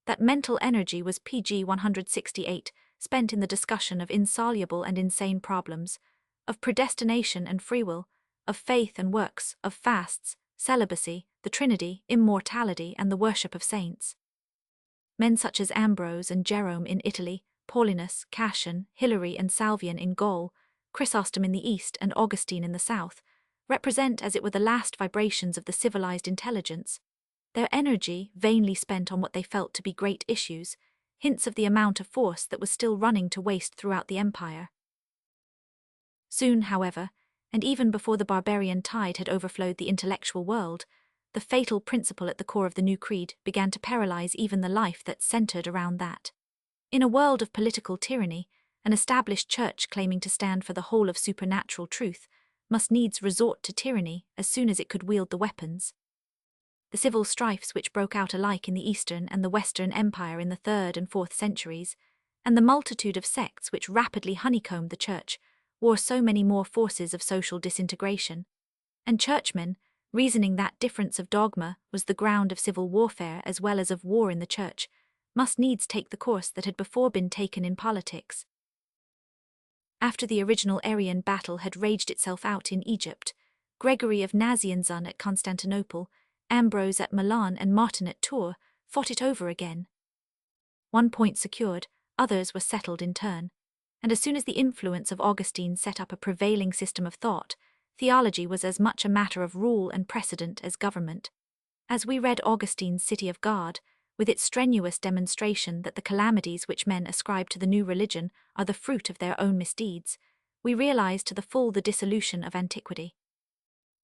that mental energy was pg 168, spent in the discussion of insoluble and insane problems, of predestination and free will, of faith and works, of fasts, celibacy, the Trinity, immortality, and the worship of saints. Men such as Ambrose and Jerome in Italy, Paulinus, Cassian, Hilary and Salvian in Gaul, Chrysostom in the East and Augustine in the South, represent as it were the last vibrations of the civilized intelligence, their energy vainly spent on what they felt to be great issues, hints of the amount of force that was still running to waste throughout the empire. Soon, however, and even before the barbarian tide had overflowed the intellectual world, the fatal principle at the core of the new creed began to paralyze even the life that centered around that. In a world of political tyranny, an established church claiming to stand for the whole of supernatural truth must needs resort to tyranny as soon as it could wield the weapons. The civil strifes which broke out alike in the Eastern and the Western Empire in the 3rd and 4th centuries, and the multitude of sects which rapidly honeycombed the church, wore so many more forces of social disintegration, and churchmen, reasoning that difference of dogma was the ground of civil warfare as well as of war in the church, must needs take the course that had before been taken in politics. After the original Arian battle had raged itself out in Egypt, Gregory of Nazianzun at Constantinople, Ambrose at Milan and Martin at Tours fought it over again. One point secured, others were settled in turn, and as soon as the influence of Augustine set up a prevailing system of thought, theology was as much a matter of rule and precedent as government. As we read Augustine's City of God, with its strenuous demonstration that the calamities which men ascribe to the new religion are the fruit of their own misdeeds, we realize to the full the dissolution of antiquity.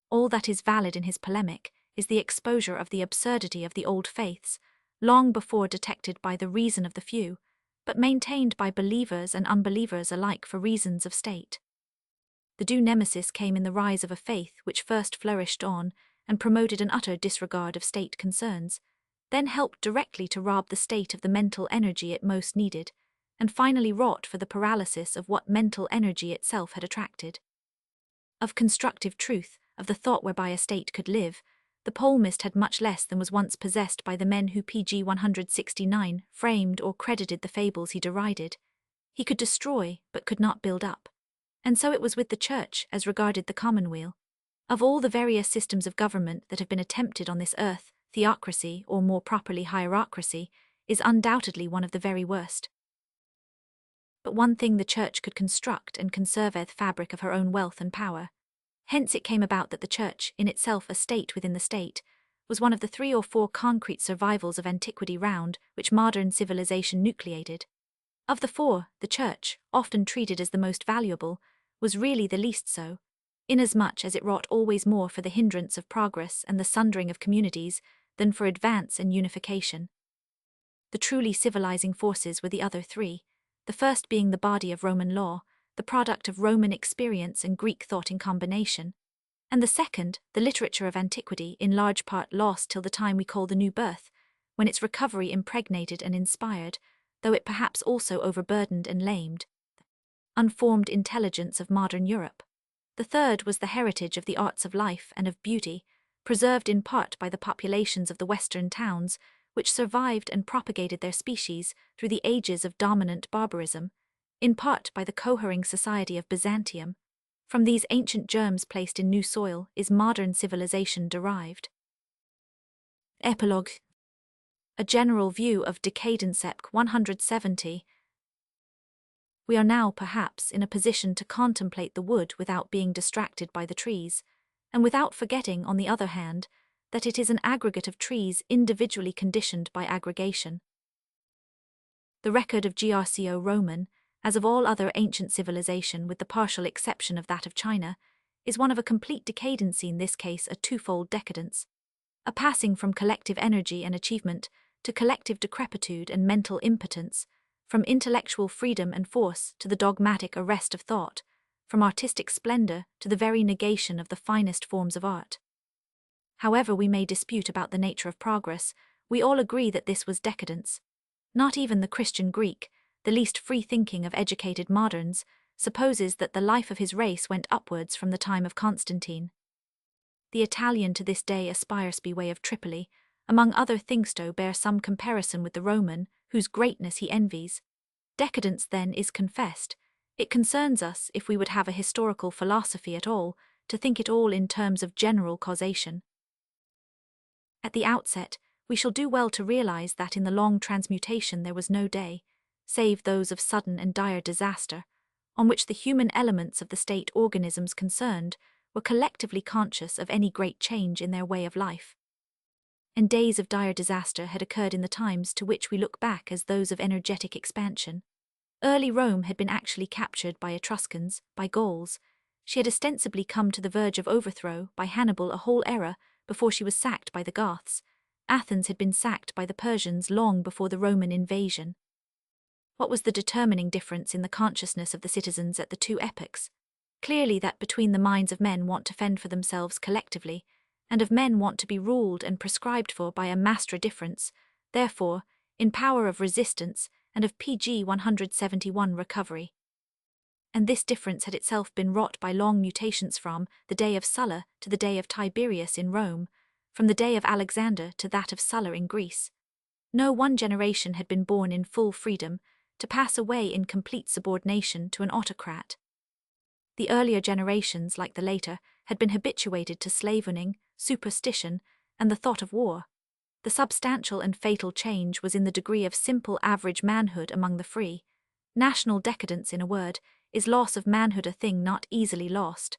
All that is valid in his polemic is the exposure of the absurdity of the old faiths, long before detected by the reason of the few, but maintained by believers and unbelievers alike for reasons of state. The due nemesis came in the rise of a faith which first flourished on and promoted an utter disregard of state concerns, then helped directly to rob the state of the mental energy it most needed, and finally wrought for the paralysis of what mental energy itself had attracted. Of constructive truth, of the thought whereby a state could live, the polemist had much less than was once possessed by the men who pg 169 framed or credited the fables he derided. He could destroy, but could not build up. And so it was with the church as regarded the commonweal. Of all the various systems of government that have been attempted on this earth, theocracy, or more properly hierarchy, is undoubtedly one of the very worst. But one thing the church could construct and conserve the fabric of her own wealth and power. Hence it came about that the church, in itself a state within the state, was one of the 3 or 4 concrete survivals of antiquity round which modern civilization nucleated. Of the 4, the church, often treated as the most valuable, was really the least so. inasmuch as it wrought always more for the hindrance of progress and the sundering of communities than for advance and unification. The truly civilizing forces were the other three, the first being the body of Roman law, the product of Roman experience and Greek thought in combination, and the second, the literature of antiquity, in large part lost till the time we call the New Birth, when its recovery impregnated and inspired, though it perhaps also overburdened and lamed, the unformed intelligence of modern Europe. The third was the heritage of the arts of life and of beauty, preserved in part by the populations of the western towns, which survived and propagated their species through the ages of dominant barbarism, in part by the cohering society of Byzantium. From these ancient germs placed in new soil is modern civilization derived. Epilogue. A general view of decadence. 170. We are now perhaps in a position to contemplate the wood without being distracted by the trees, and without forgetting, on the other hand, that it is an aggregate of trees individually conditioned by aggregation. The record of Greco-Roman, as of all other ancient civilization with the partial exception of that of China, is one of a complete decadency, in this case a twofold decadence, a passing from collective energy and achievement to collective decrepitude and mental impotence, from intellectual freedom and force to the dogmatic arrest of thought, from artistic splendor to the very negation of the finest forms of art. However we may dispute about the nature of progress, we all agree that this was decadence. Not even the Christian Greek, the least free-thinking of educated moderns, supposes that the life of his race went upwards from the time of Constantine. The Italian to this day aspires by way of Tripoli, among other things to bear some comparison with the Roman, whose greatness he envies. Decadence, then, is confessed. It concerns us, if we would have a historical philosophy at all, to think it all in terms of general causation. At the outset, we shall do well to realize that in the long transmutation there was no day, save those of sudden and dire disaster, on which the human elements of the state organisms concerned were collectively conscious of any great change in their way of life. And days of dire disaster had occurred in the times to which we look back as those of energetic expansion. Early Rome had been actually captured by Etruscans, by Gauls. She had ostensibly come to the verge of overthrow by Hannibal a whole era before she was sacked by the Goths. Athens had been sacked by the Persians long before the Roman invasion. What was the determining difference in the consciousness of the citizens at the two epochs? Clearly that between the minds of men want to fend for themselves collectively, and of men want to be ruled and prescribed for by a master difference, therefore, in power of resistance and of PG 171 recovery. And this difference had itself been wrought by long mutations from the day of Sulla to the day of Tiberius in Rome, from the day of Alexander to that of Sulla in Greece. No one generation had been born in full freedom, to pass away in complete subordination to an autocrat. The earlier generations, like the later, had been habituated to slave-owning, superstition, and the thought of war. The substantial and fatal change was in the degree of simple average manhood among the free. National decadence, in a word, is loss of manhood, a thing not easily lost.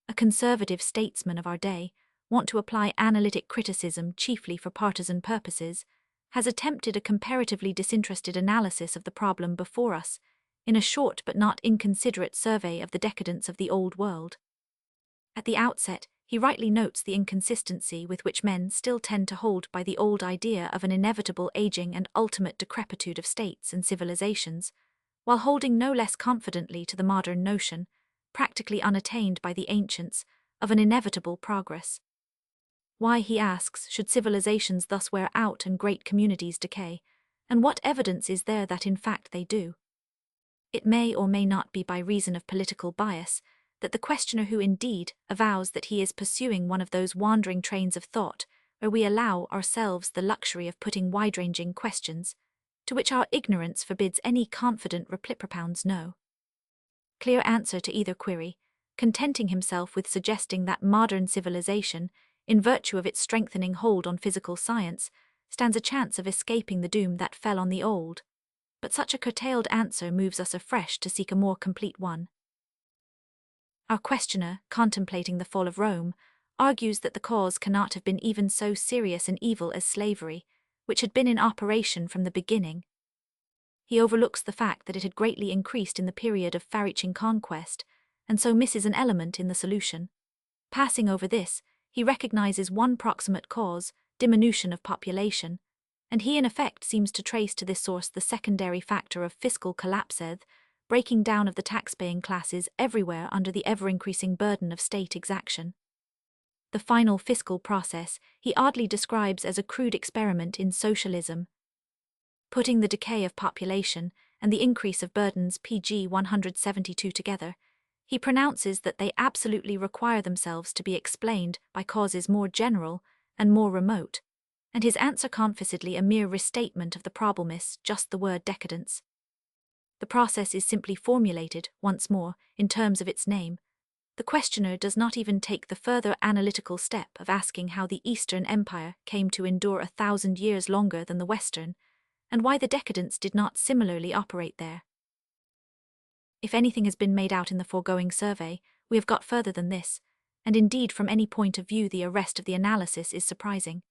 A conservative statesman of our day, want to apply analytic criticism chiefly for partisan purposes, has attempted a comparatively disinterested analysis of the problem before us, in a short but not inconsiderate survey of the decadence of the old world. At the outset, he rightly notes the inconsistency with which men still tend to hold by the old idea of an inevitable aging and ultimate decrepitude of states and civilizations, while holding no less confidently to the modern notion, practically unattained by the ancients, of an inevitable progress. Why, he asks, should civilizations thus wear out and great communities decay, and what evidence is there that in fact they do? It may or may not be by reason of political bias that the questioner who indeed avows that he is pursuing one of those wandering trains of thought where we allow ourselves the luxury of putting wide-ranging questions, to which our ignorance forbids any confident reply, propounds no clear answer to either query, contenting himself with suggesting that modern civilization, in virtue of its strengthening hold on physical science, stands a chance of escaping the doom that fell on the old. But such a curtailed answer moves us afresh to seek a more complete one. Our questioner, contemplating the fall of Rome, argues that the cause cannot have been even so serious an evil as slavery, which had been in operation from the beginning. He overlooks the fact that it had greatly increased in the period of far-reaching conquest, and so misses an element in the solution. Passing over this, he recognizes one proximate cause, diminution of population, and he in effect seems to trace to this source the secondary factor of fiscal collapseth, breaking down of the tax-paying classes everywhere under the ever-increasing burden of state exaction. The final fiscal process he oddly describes as a crude experiment in socialism. Putting the decay of population and the increase of burdens pg 172 together, he pronounces that they absolutely require themselves to be explained by causes more general and more remote, and his answer confessedly a mere restatement of the problem is just the word decadence. The process is simply formulated, once more, in terms of its name. The questioner does not even take the further analytical step of asking how the Eastern Empire came to endure 1,000 years longer than the Western, and why the decadence did not similarly operate there. If anything has been made out in the foregoing survey, we have got further than this, and indeed from any point of view the arrest of the analysis is surprising.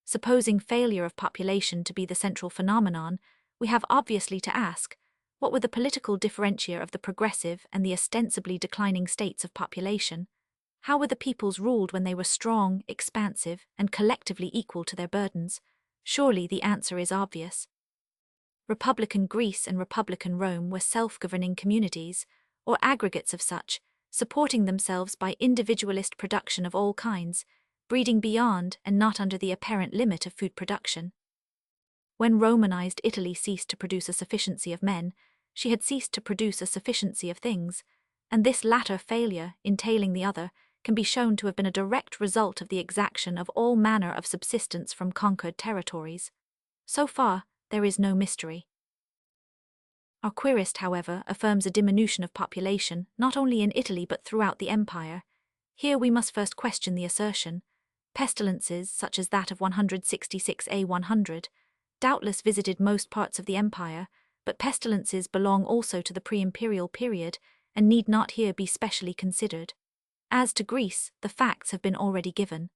Supposing failure of population to be the central phenomenon, we have obviously to ask, what were the political differentia of the progressive and the ostensibly declining states of population? How were the peoples ruled when they were strong, expansive, and collectively equal to their burdens? Surely the answer is obvious. Republican Greece and Republican Rome were self-governing communities, or aggregates of such, supporting themselves by individualist production of all kinds, breeding beyond and not under the apparent limit of food production. When Romanized Italy ceased to produce a sufficiency of men, she had ceased to produce a sufficiency of things, and this latter failure, entailing the other, can be shown to have been a direct result of the exaction of all manner of subsistence from conquered territories. So far, there is no mystery. Our querist, however, affirms a diminution of population not only in Italy but throughout the empire. Here we must first question the assertion. Pestilences, such as that of 166 A100, doubtless visited most parts of the empire, but pestilences belong also to the pre-imperial period and need not here be specially considered. As to Greece, the facts have been already given.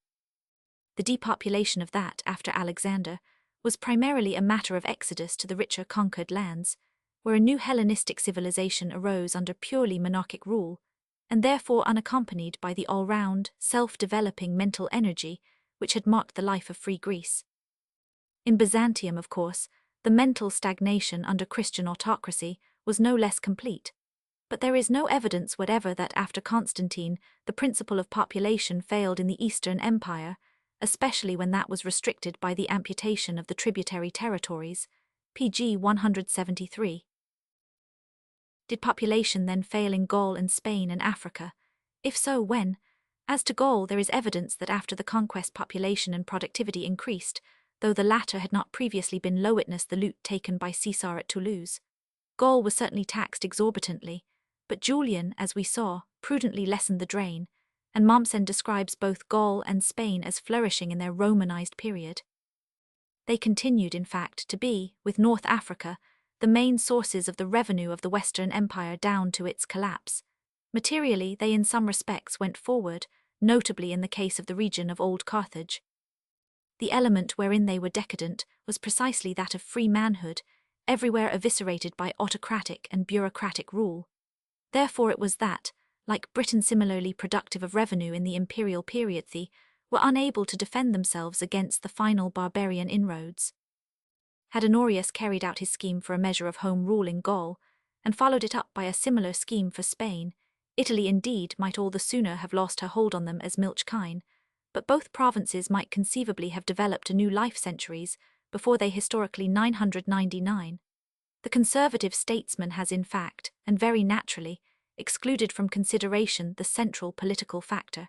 The depopulation of that, after Alexander, was primarily a matter of exodus to the richer conquered lands, where a new Hellenistic civilization arose under purely monarchic rule, and therefore unaccompanied by the all-round, self-developing mental energy which had marked the life of free Greece. In Byzantium, of course, the mental stagnation under Christian autocracy was no less complete, but there is no evidence whatever that after Constantine the principle of population failed in the Eastern Empire, especially when that was restricted by the amputation of the tributary territories, pg 173. Did population then fail in Gaul and Spain and Africa? If so, when? As to Gaul, there is evidence that after the conquest population and productivity increased, though the latter had not previously been low witness the loot taken by Caesar at Toulouse. Gaul was certainly taxed exorbitantly, but Julian, as we saw, prudently lessened the drain, and Mommsen describes both Gaul and Spain as flourishing in their Romanized period. They continued, in fact, to be, with North Africa, the main sources of the revenue of the Western Empire down to its collapse. Materially, they in some respects went forward, notably in the case of the region of Old Carthage. The element wherein they were decadent was precisely that of free manhood, everywhere eviscerated by autocratic and bureaucratic rule. Therefore it was that, like Britain similarly productive of revenue in the imperial period, they were unable to defend themselves against the final barbarian inroads. Had Honorius carried out his scheme for a measure of home rule in Gaul, and followed it up by a similar scheme for Spain, Italy indeed might all the sooner have lost her hold on them as milch kine, but both provinces might conceivably have developed a new life centuries before they historically 999. The conservative statesman has in fact, and very naturally, excluded from consideration the central political factor.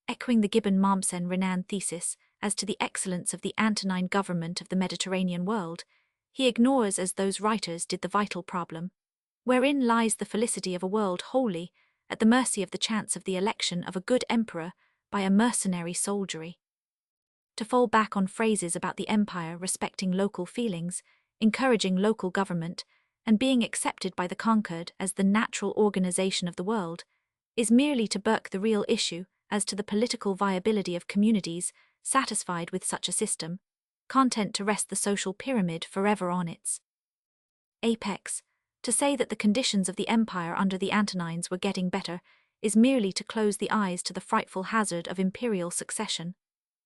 Echoing the Gibbon-Mommsen-Renan thesis as to the excellence of the Antonine government of the Mediterranean world, he ignores as those writers did the vital problem, wherein lies the felicity of a world wholly at the mercy of the chance of the election of a good emperor by a mercenary soldiery. To fall back on phrases about the empire respecting local feelings, encouraging local government, and being accepted by the conquered as the natural organization of the world, is merely to burke the real issue as to the political viability of communities satisfied with such a system, content to rest the social pyramid forever on its apex, To say that the conditions of the empire under the Antonines were getting better is merely to close the eyes to the frightful hazard of imperial succession.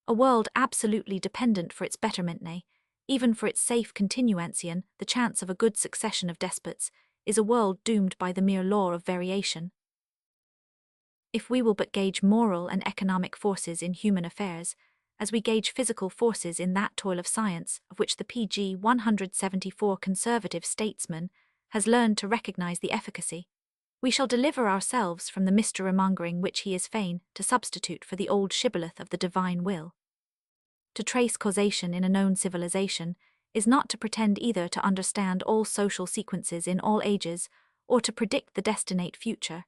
A world absolutely dependent for its betterment, nay, even for its safe continuation, the chance of a good succession of despots, is a world doomed by the mere law of variation. If we will but gauge moral and economic forces in human affairs, as we gauge physical forces in that toil of science of which the pg 174 conservative statesman has learned to recognize the efficacy, we shall deliver ourselves from the mystery-mongering which he is fain to substitute for the old shibboleth of the divine will. To trace causation in a known civilization is not to pretend either to understand all social sequences in all ages or to predict the destinate future.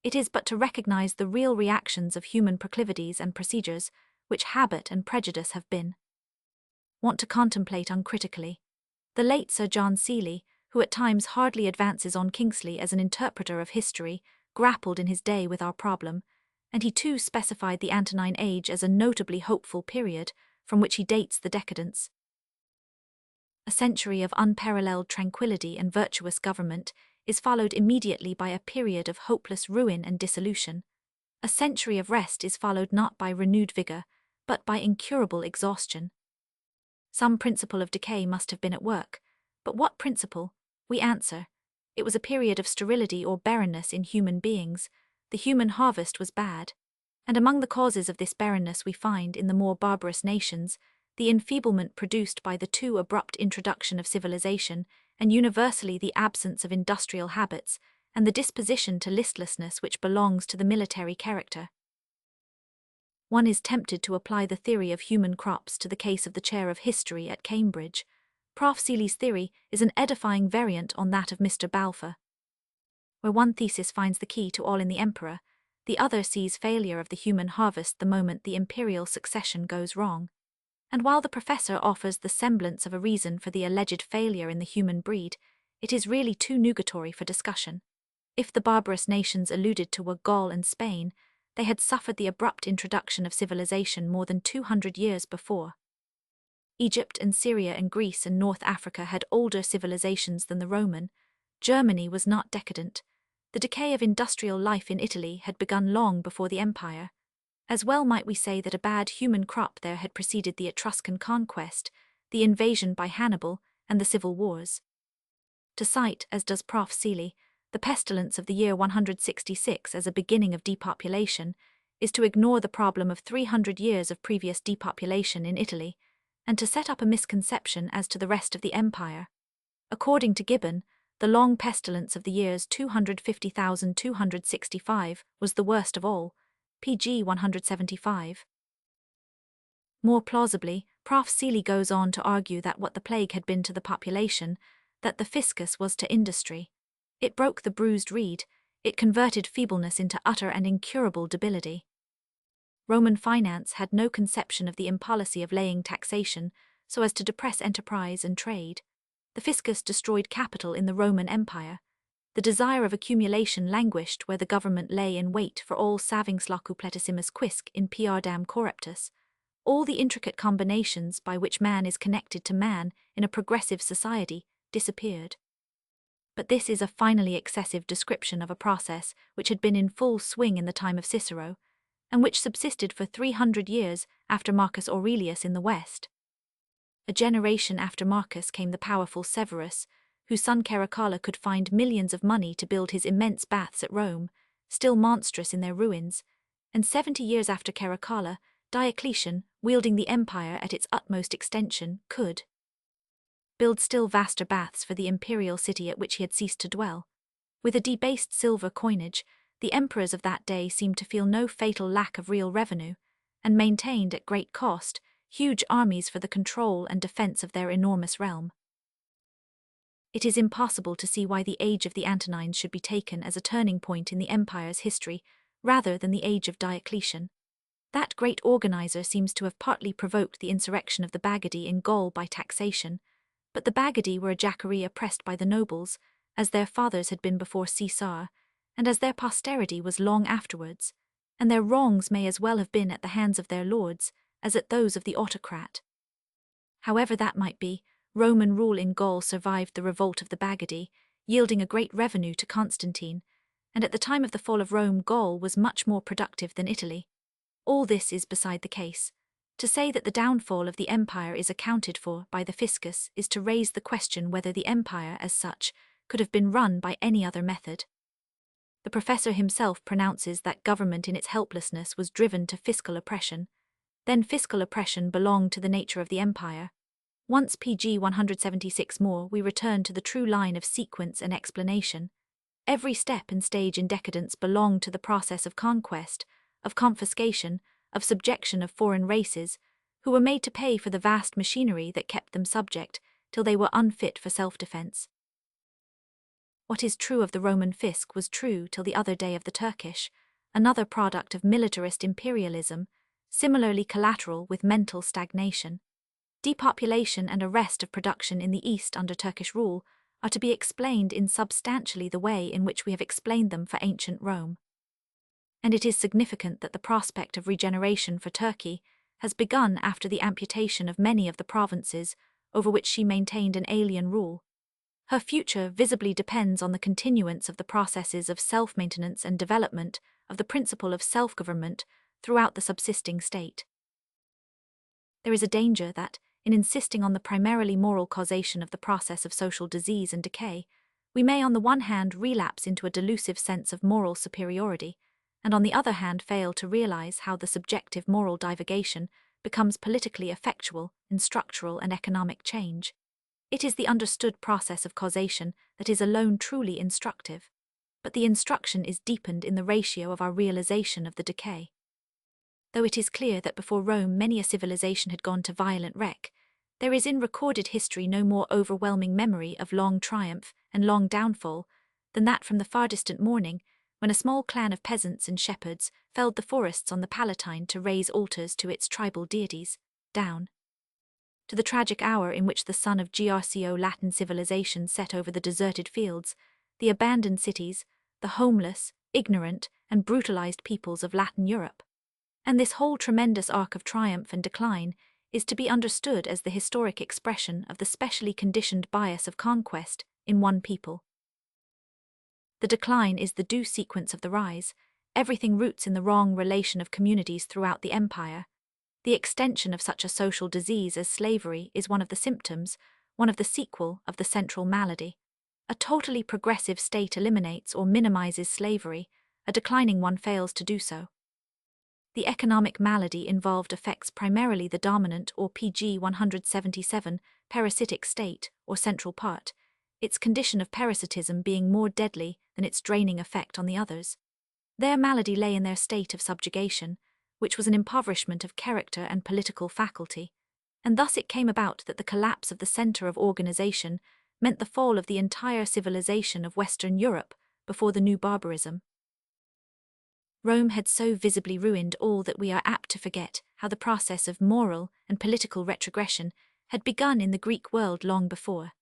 It is but to recognize the real reactions of human proclivities and procedures, which habit and prejudice have been wont to contemplate uncritically. The late Sir John Seeley, who at times hardly advances on Kingsley as an interpreter of history, grappled in his day with our problem, and he too specified the Antonine age as a notably hopeful period, from which he dates the decadence. A century of unparalleled tranquility and virtuous government is followed immediately by a period of hopeless ruin and dissolution. A century of rest is followed not by renewed vigor, but by incurable exhaustion. Some principle of decay must have been at work, but what principle? We answer, it was a period of sterility or barrenness in human beings. The human harvest was bad. And among the causes of this barrenness we find, in the more barbarous nations, the enfeeblement produced by the too abrupt introduction of civilization, and universally the absence of industrial habits, and the disposition to listlessness which belongs to the military character. One is tempted to apply the theory of human crops to the case of the chair of history at Cambridge. Prof. Seeley's theory is an edifying variant on that of Mr. Balfour. Where one thesis finds the key to all in the emperor, the other sees failure of the human harvest the moment the imperial succession goes wrong. And while the professor offers the semblance of a reason for the alleged failure in the human breed, it is really too nugatory for discussion. If the barbarous nations alluded to were Gaul and Spain, they had suffered the abrupt introduction of civilization more than 200 years before. Egypt and Syria and Greece and North Africa had older civilizations than the Roman. Germany was not decadent. The decay of industrial life in Italy had begun long before the empire. As well might we say that a bad human crop there had preceded the Etruscan conquest, the invasion by Hannibal, and the civil wars. To cite, as does Prof. Seeley, the pestilence of the year 166 as a beginning of depopulation, is to ignore the problem of 300 years of previous depopulation in Italy, and to set up a misconception as to the rest of the empire. According to Gibbon, the long pestilence of the years 250,265 was the worst of all, pg 175. More plausibly, Prof. Seeley goes on to argue that what the plague had been to the population, that the fiscus was to industry. It broke the bruised reed, it converted feebleness into utter and incurable debility. Roman finance had no conception of the impolicy of laying taxation so as to depress enterprise and trade. The fiscus destroyed capital in the Roman Empire. The desire of accumulation languished where the government lay in wait for all savings lacupletisimus quisque in piardam corruptus. All the intricate combinations by which man is connected to man in a progressive society disappeared. But this is a finally excessive description of a process which had been in full swing in the time of Cicero, and which subsisted for 300 years after Marcus Aurelius in the West. A generation after Marcus came the powerful Severus, whose son Caracalla could find millions of money to build his immense baths at Rome, still monstrous in their ruins, and 70 years after Caracalla, Diocletian, wielding the empire at its utmost extension, could build still vaster baths for the imperial city at which he had ceased to dwell. With a debased silver coinage, the emperors of that day seemed to feel no fatal lack of real revenue, and maintained at great cost huge armies for the control and defense of their enormous realm. It is impossible to see why the age of the Antonines should be taken as a turning point in the empire's history, rather than the age of Diocletian. That great organizer seems to have partly provoked the insurrection of the Bagaudae in Gaul by taxation, but the Bagaudae were a Jacquerie oppressed by the nobles, as their fathers had been before Caesar, and as their posterity was long afterwards, and their wrongs may as well have been at the hands of their lords as at those of the autocrat. However that might be, Roman rule in Gaul survived the revolt of the Bagaudae, yielding a great revenue to Constantine, and at the time of the fall of Rome, Gaul was much more productive than Italy. All this is beside the case. To say that the downfall of the empire is accounted for by the fiscus is to raise the question whether the empire, as such, could have been run by any other method. The professor himself pronounces that government in its helplessness was driven to fiscal oppression. Then fiscal oppression belonged to the nature of the empire. Once pg 176 more, we return to the true line of sequence and explanation. Every step and stage in decadence belonged to the process of conquest, of confiscation, of subjection of foreign races, who were made to pay for the vast machinery that kept them subject till they were unfit for self-defense. What is true of the Roman fisc was true till the other day of the Turkish, another product of militarist imperialism, similarly collateral with mental stagnation. Depopulation and arrest of production in the East under Turkish rule are to be explained in substantially the way in which we have explained them for ancient Rome. And it is significant that the prospect of regeneration for Turkey has begun after the amputation of many of the provinces over which she maintained an alien rule. Her future visibly depends on the continuance of the processes of self-maintenance and development of the principle of self-government throughout the subsisting state. There is a danger that, in insisting on the primarily moral causation of the process of social disease and decay, we may on the one hand relapse into a delusive sense of moral superiority, and on the other hand fail to realize how the subjective moral divagation becomes politically effectual in structural and economic change. It is the understood process of causation that is alone truly instructive, but the instruction is deepened in the ratio of our realization of the decay. Though it is clear that before Rome many a civilization had gone to violent wreck, there is in recorded history no more overwhelming memory of long triumph and long downfall than that from the far distant morning when a small clan of peasants and shepherds felled the forests on the Palatine to raise altars to its tribal deities, down to the tragic hour in which the sun of Grco Latin civilization set over the deserted fields, the abandoned cities, the homeless, ignorant, and brutalized peoples of Latin Europe. And this whole tremendous arc of triumph and decline is to be understood as the historic expression of the specially conditioned bias of conquest in one people. The decline is the due sequence of the rise. Everything roots in the wrong relation of communities throughout the empire. The extension of such a social disease as slavery is one of the symptoms, one of the sequel of the central malady. A totally progressive state eliminates or minimizes slavery, a declining one fails to do so. The economic malady involved affects primarily the dominant or pg 177 parasitic state or central part, its condition of parasitism being more deadly than its draining effect on the others. Their malady lay in their state of subjugation, which was an impoverishment of character and political faculty, and thus it came about that the collapse of the center of organization meant the fall of the entire civilization of Western Europe before the new barbarism. Rome had so visibly ruined all that we are apt to forget how the process of moral and political retrogression had begun in the Greek world long before.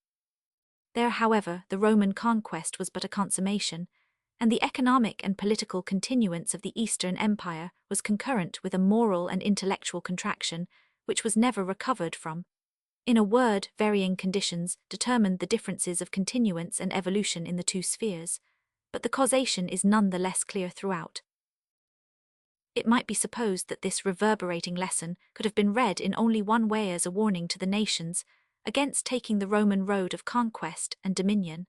There, however, the Roman conquest was but a consummation, and the economic and political continuance of the Eastern Empire was concurrent with a moral and intellectual contraction which was never recovered from. In a word, varying conditions determined the differences of continuance and evolution in the two spheres, but the causation is none the less clear throughout. It might be supposed that this reverberating lesson could have been read in only one way as a warning to the nations against taking the Roman road of conquest and dominion.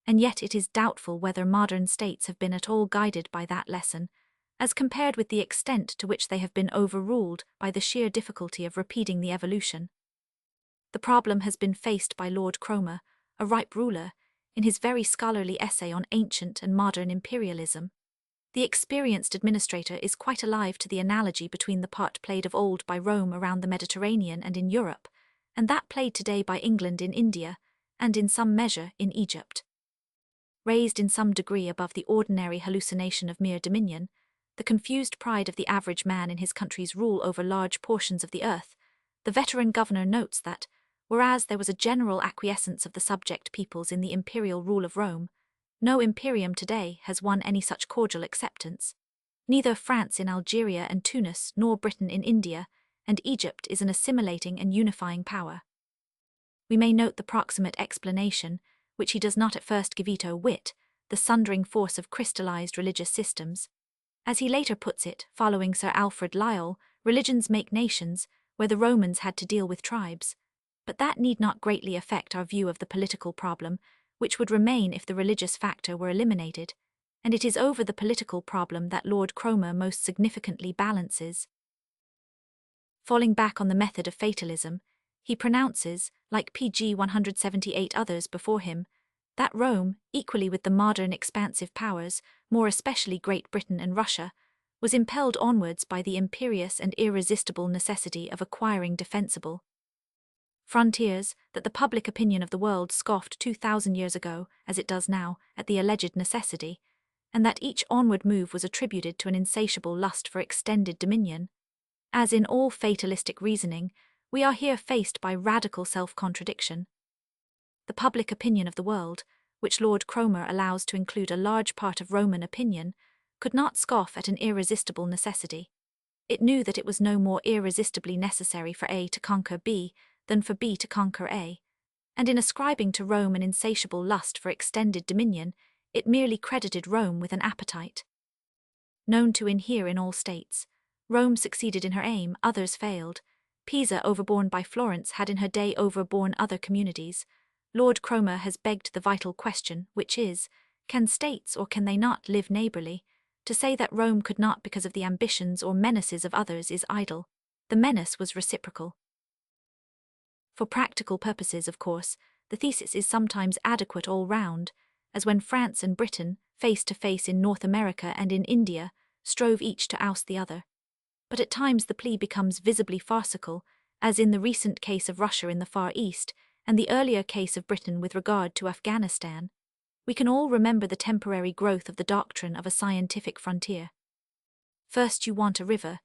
And yet it is doubtful whether modern states have been at all guided by that lesson, as compared with the extent to which they have been overruled by the sheer difficulty of repeating the evolution. The problem has been faced by Lord Cromer, a ripe ruler, in his very scholarly essay on ancient and modern imperialism. The experienced administrator is quite alive to the analogy between the part played of old by Rome around the Mediterranean and in Europe, and that played today by England in India, and in some measure in Egypt. Raised in some degree above the ordinary hallucination of mere dominion, the confused pride of the average man in his country's rule over large portions of the earth, the veteran governor notes that, whereas there was a general acquiescence of the subject peoples in the imperial rule of Rome, no imperium today has won any such cordial acceptance. Neither France in Algeria and Tunis nor Britain in India, and Egypt is an assimilating and unifying power. We may note the proximate explanation, which he does not at first give wit, the sundering force of crystallized religious systems. As he later puts it, following Sir Alfred Lyell, religions make nations, where the Romans had to deal with tribes. But that need not greatly affect our view of the political problem, which would remain if the religious factor were eliminated, and it is over the political problem that Lord Cromer most significantly balances. Falling back on the method of fatalism, he pronounces, like pg 178 others before him, that Rome, equally with the modern expansive powers, more especially Great Britain and Russia, was impelled onwards by the imperious and irresistible necessity of acquiring defensible frontiers that the public opinion of the world scoffed 2,000 years ago, as it does now, at the alleged necessity, and that each onward move was attributed to an insatiable lust for extended dominion. As in all fatalistic reasoning, we are here faced by radical self-contradiction. The public opinion of the world, which Lord Cromer allows to include a large part of Roman opinion, could not scoff at an irresistible necessity. It knew that it was no more irresistibly necessary for A to conquer B than for B to conquer A, and in ascribing to Rome an insatiable lust for extended dominion, it merely credited Rome with an appetite. Known to inhere in all states, Rome succeeded in her aim, others failed. Pisa, overborne by Florence, had in her day overborne other communities. Lord Cromer has begged the vital question, which is, can states or can they not live neighbourly? To say that Rome could not because of the ambitions or menaces of others is idle. The menace was reciprocal. For practical purposes, of course, the thesis is sometimes adequate all round, as when France and Britain, face to face in North America and in India, strove each to oust the other. But at times the plea becomes visibly farcical, as in the recent case of Russia in the Far East, and the earlier case of Britain with regard to Afghanistan. We can all remember the temporary growth of the doctrine of a scientific frontier. First you want a river,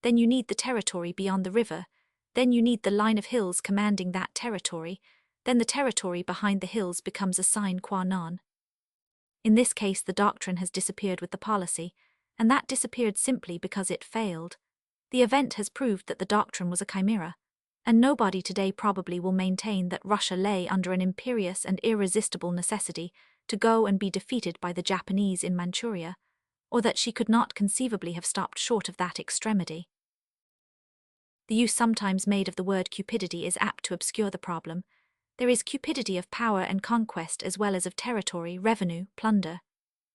then you need the territory beyond the river, then you need the line of hills commanding that territory, then the territory behind the hills becomes a sine qua non. In this case the doctrine has disappeared with the policy, and that disappeared simply because it failed. The event has proved that the doctrine was a chimera, and nobody today probably will maintain that Russia lay under an imperious and irresistible necessity to go and be defeated by the Japanese in Manchuria, or that she could not conceivably have stopped short of that extremity. The use sometimes made of the word cupidity is apt to obscure the problem. There is cupidity of power and conquest as well as of territory, revenue, plunder.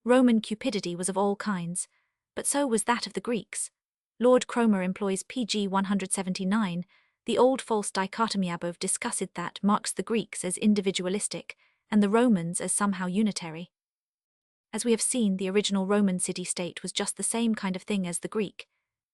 Roman cupidity was of all kinds, but so was that of the Greeks. Lord Cromer employs pg 179, the old false dichotomy above discussed that marks the Greeks as individualistic and the Romans as somehow unitary. As we have seen, the original Roman city-state was just the same kind of thing as the Greek.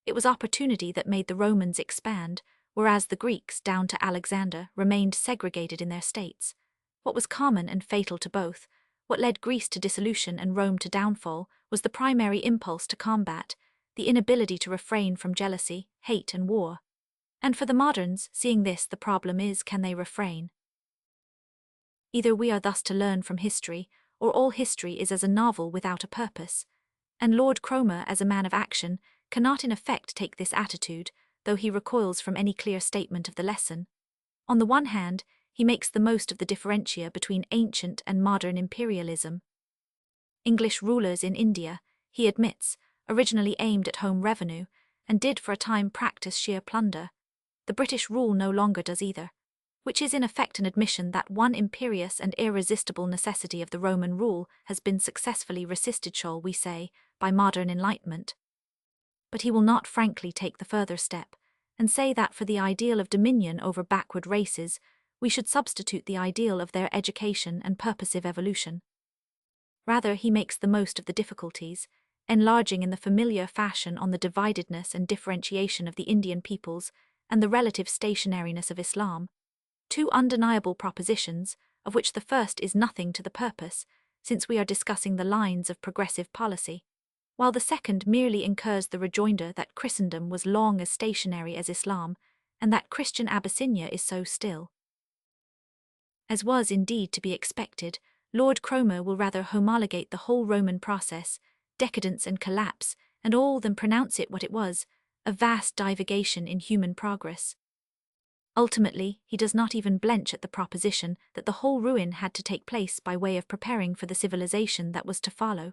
It was opportunity that made the Romans expand, whereas the Greeks, down to Alexander, remained segregated in their states. What was common and fatal to both, what led Greece to dissolution and Rome to downfall, was the primary impulse to combat, the inability to refrain from jealousy, hate and war. And for the moderns, seeing this, the problem is, can they refrain? Either we are thus to learn from history, or all history is as a novel without a purpose. And Lord Cromer, as a man of action, cannot in effect take this attitude, though he recoils from any clear statement of the lesson. On the one hand, he makes the most of the differentia between ancient and modern imperialism. English rulers in India, he admits, originally aimed at home revenue, and did for a time practice sheer plunder. The British rule no longer does either, which is in effect an admission that one imperious and irresistible necessity of the Roman rule has been successfully resisted, shall we say, by modern enlightenment. But he will not frankly take the further step, and say that for the ideal of dominion over backward races, we should substitute the ideal of their education and purposive evolution. Rather, he makes the most of the difficulties, enlarging in the familiar fashion on the dividedness and differentiation of the Indian peoples and the relative stationariness of Islam. Two undeniable propositions, of which the first is nothing to the purpose, since we are discussing the lines of progressive policy, while the second merely incurs the rejoinder that Christendom was long as stationary as Islam, and that Christian Abyssinia is so still. As was indeed to be expected, Lord Cromer will rather homologate the whole Roman process, decadence and collapse, and all than pronounce it what it was, a vast divagation in human progress. Ultimately, he does not even blench at the proposition that the whole ruin had to take place by way of preparing for the civilization that was to follow.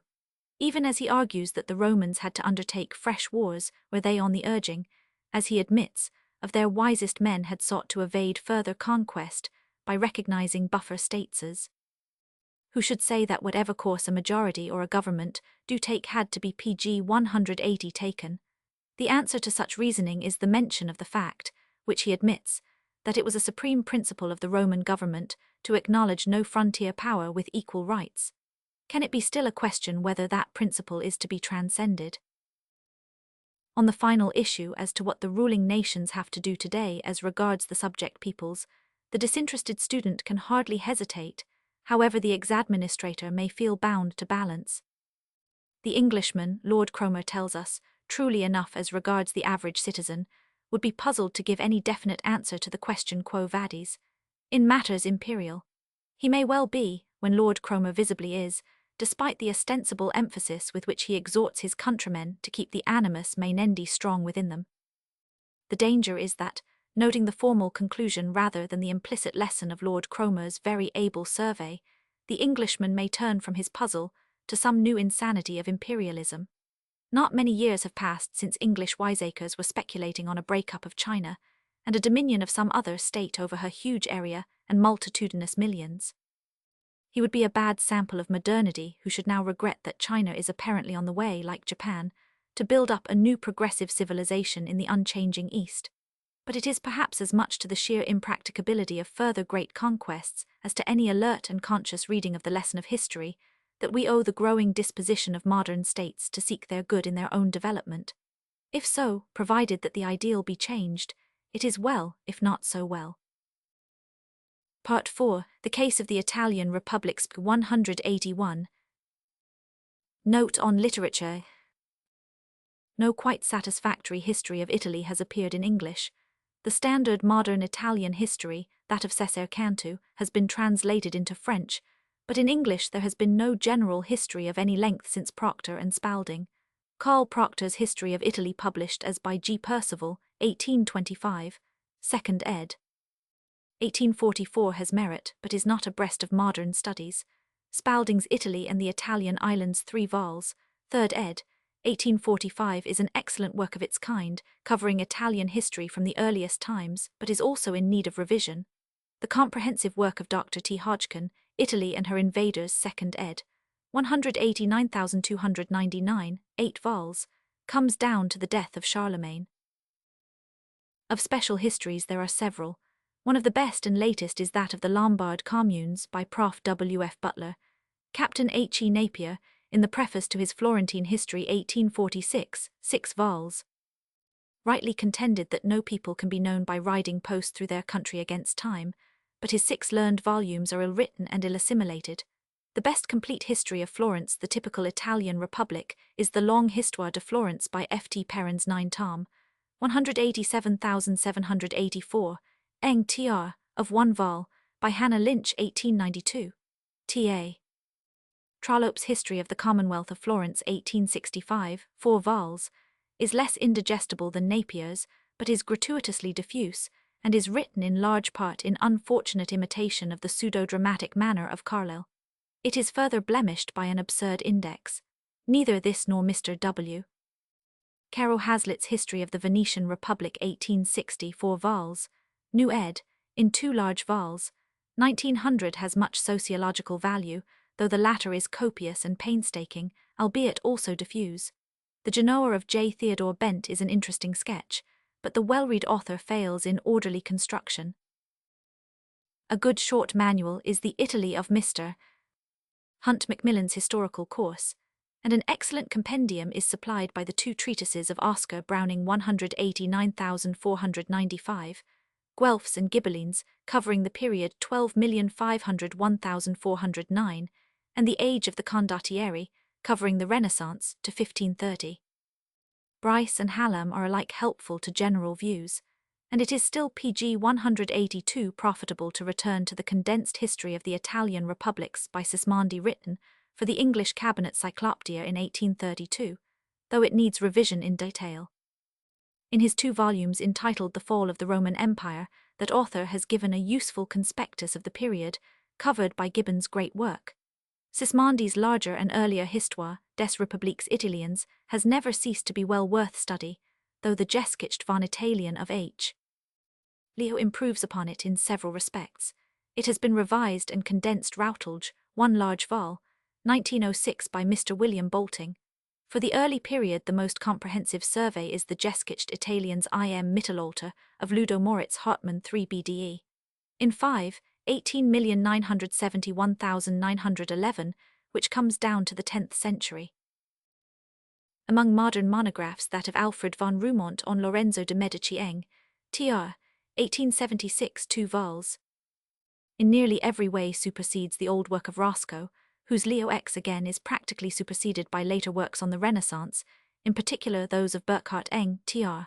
Even as he argues that the Romans had to undertake fresh wars were they on the urging, as he admits, of their wisest men had sought to evade further conquest by recognizing buffer states. Who should say that whatever course a majority or a government do take had to be PG 180 taken? The answer to such reasoning is the mention of the fact, which he admits, that it was a supreme principle of the Roman government to acknowledge no frontier power with equal rights. Can it be still a question whether that principle is to be transcended? On the final issue as to what the ruling nations have to do today as regards the subject peoples, the disinterested student can hardly hesitate, however the exadministrator may feel bound to balance. The Englishman, Lord Cromer tells us, truly enough as regards the average citizen, would be puzzled to give any definite answer to the question quo vadis. In matters imperial, he may well be, when Lord Cromer visibly is, despite the ostensible emphasis with which he exhorts his countrymen to keep the animus maenendi strong within them. The danger is that, noting the formal conclusion rather than the implicit lesson of Lord Cromer's very able survey, the Englishman may turn from his puzzle to some new insanity of imperialism. Not many years have passed since English wiseacres were speculating on a breakup of China and a dominion of some other state over her huge area and multitudinous millions. He would be a bad sample of modernity who should now regret that China is apparently on the way, like Japan, to build up a new progressive civilization in the unchanging East. But it is perhaps as much to the sheer impracticability of further great conquests as to any alert and conscious reading of the lesson of history that we owe the growing disposition of modern states to seek their good in their own development. If so, provided that the ideal be changed, it is well, if not so well. Part 4. The Case of the Italian Republics 181. Note on literature. No quite satisfactory history of Italy has appeared in English. The standard modern Italian history, that of Cesare Cantu, has been translated into French, but in English there has been no general history of any length since Proctor and Spalding. Karl Proctor's History of Italy, published as by G. Percival, 1825, 2nd ed. 1844, has merit, but is not abreast of modern studies. Spalding's Italy and the Italian Islands, 3 vols, 3rd ed. 1845, is an excellent work of its kind, covering Italian history from the earliest times, but is also in need of revision. The comprehensive work of Dr. T. Hodgkin, Italy and Her Invaders, 2nd ed. 189,299, 8 vols, comes down to the death of Charlemagne. Of special histories there are several. One of the best and latest is that of the Lombard Communes by Prof. W. F. Butler. Captain H. E. Napier, in the preface to his Florentine History 1846, 6 vols, rightly contended that no people can be known by riding post through their country against time, but his 6 learned volumes are ill-written and ill-assimilated. The best complete history of Florence, the typical Italian republic, is the Long Histoire de Florence by F. T. Perrin's 9 tom, 187,784, Eng tr. of 1 vol, by Hannah Lynch 1892. T.A. Trollope's History of the Commonwealth of Florence 1865, 4 vols, is less indigestible than Napier's, but is gratuitously diffuse, and is written in large part in unfortunate imitation of the pseudo-dramatic manner of Carlyle. It is further blemished by an absurd index. Neither this nor Mr. W. Caro Hazlitt's History of the Venetian Republic 1860, 4 vols, new ed., in 2 large vols, 1900, has much sociological value, though the latter is copious and painstaking, albeit also diffuse. The Genoa of J. Theodore Bent is an interesting sketch, but the well-read author fails in orderly construction. A good short manual is The Italy of Mr. Hunt Macmillan's Historical Course, and an excellent compendium is supplied by the 2 treatises of Oscar Browning 189,495, Guelphs and Ghibellines, covering the period 12,501,409, and The Age of the Condottieri, covering the Renaissance to 1530. Bryce and Hallam are alike helpful to general views, and it is still PG 182 profitable to return to the condensed history of the Italian republics by Sismondi, written for the English Cabinet Cyclopedia in 1832, though it needs revision in detail. In his 2 volumes entitled The Fall of the Roman Empire, that author has given a useful conspectus of the period covered by Gibbon's great work. Sismondi's larger and earlier Histoire des Républiques Italiennes has never ceased to be well worth study, though the Geschichte von Italien of H. Leo improves upon it in several respects. It has been revised and condensed routledge, one large vol, 1906 by Mr. William Bolting. For the early period the most comprehensive survey is the Geschichte Italiens im Mittelalter of Ludo Moritz Hartmann 3 BDE. In 18,971,911, which comes down to the 10th century. Among modern monographs that of Alfred von Roumont on Lorenzo de' Medici Eng, tr. 1876 2 vols. In nearly every way supersedes the old work of Roscoe, whose Leo X again is practically superseded by later works on the Renaissance, in particular those of Burkhard Eng, tr.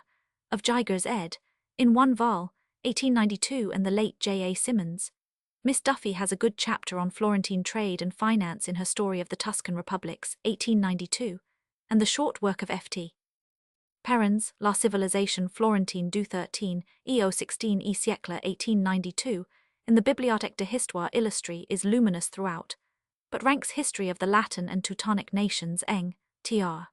of Geiger's ed. in 1 vol. 1892 and the late J. A. Symonds. Miss Duffy has a good chapter on Florentine trade and finance in her Story of the Tuscan Republics, 1892, and the short work of F.T. Perrin's La Civilisation Florentine du 13, EO 16 e siècle 1892, in the Bibliothèque de Histoire Illustrée is luminous throughout, but ranks History of the Latin and Teutonic Nations Eng, tr.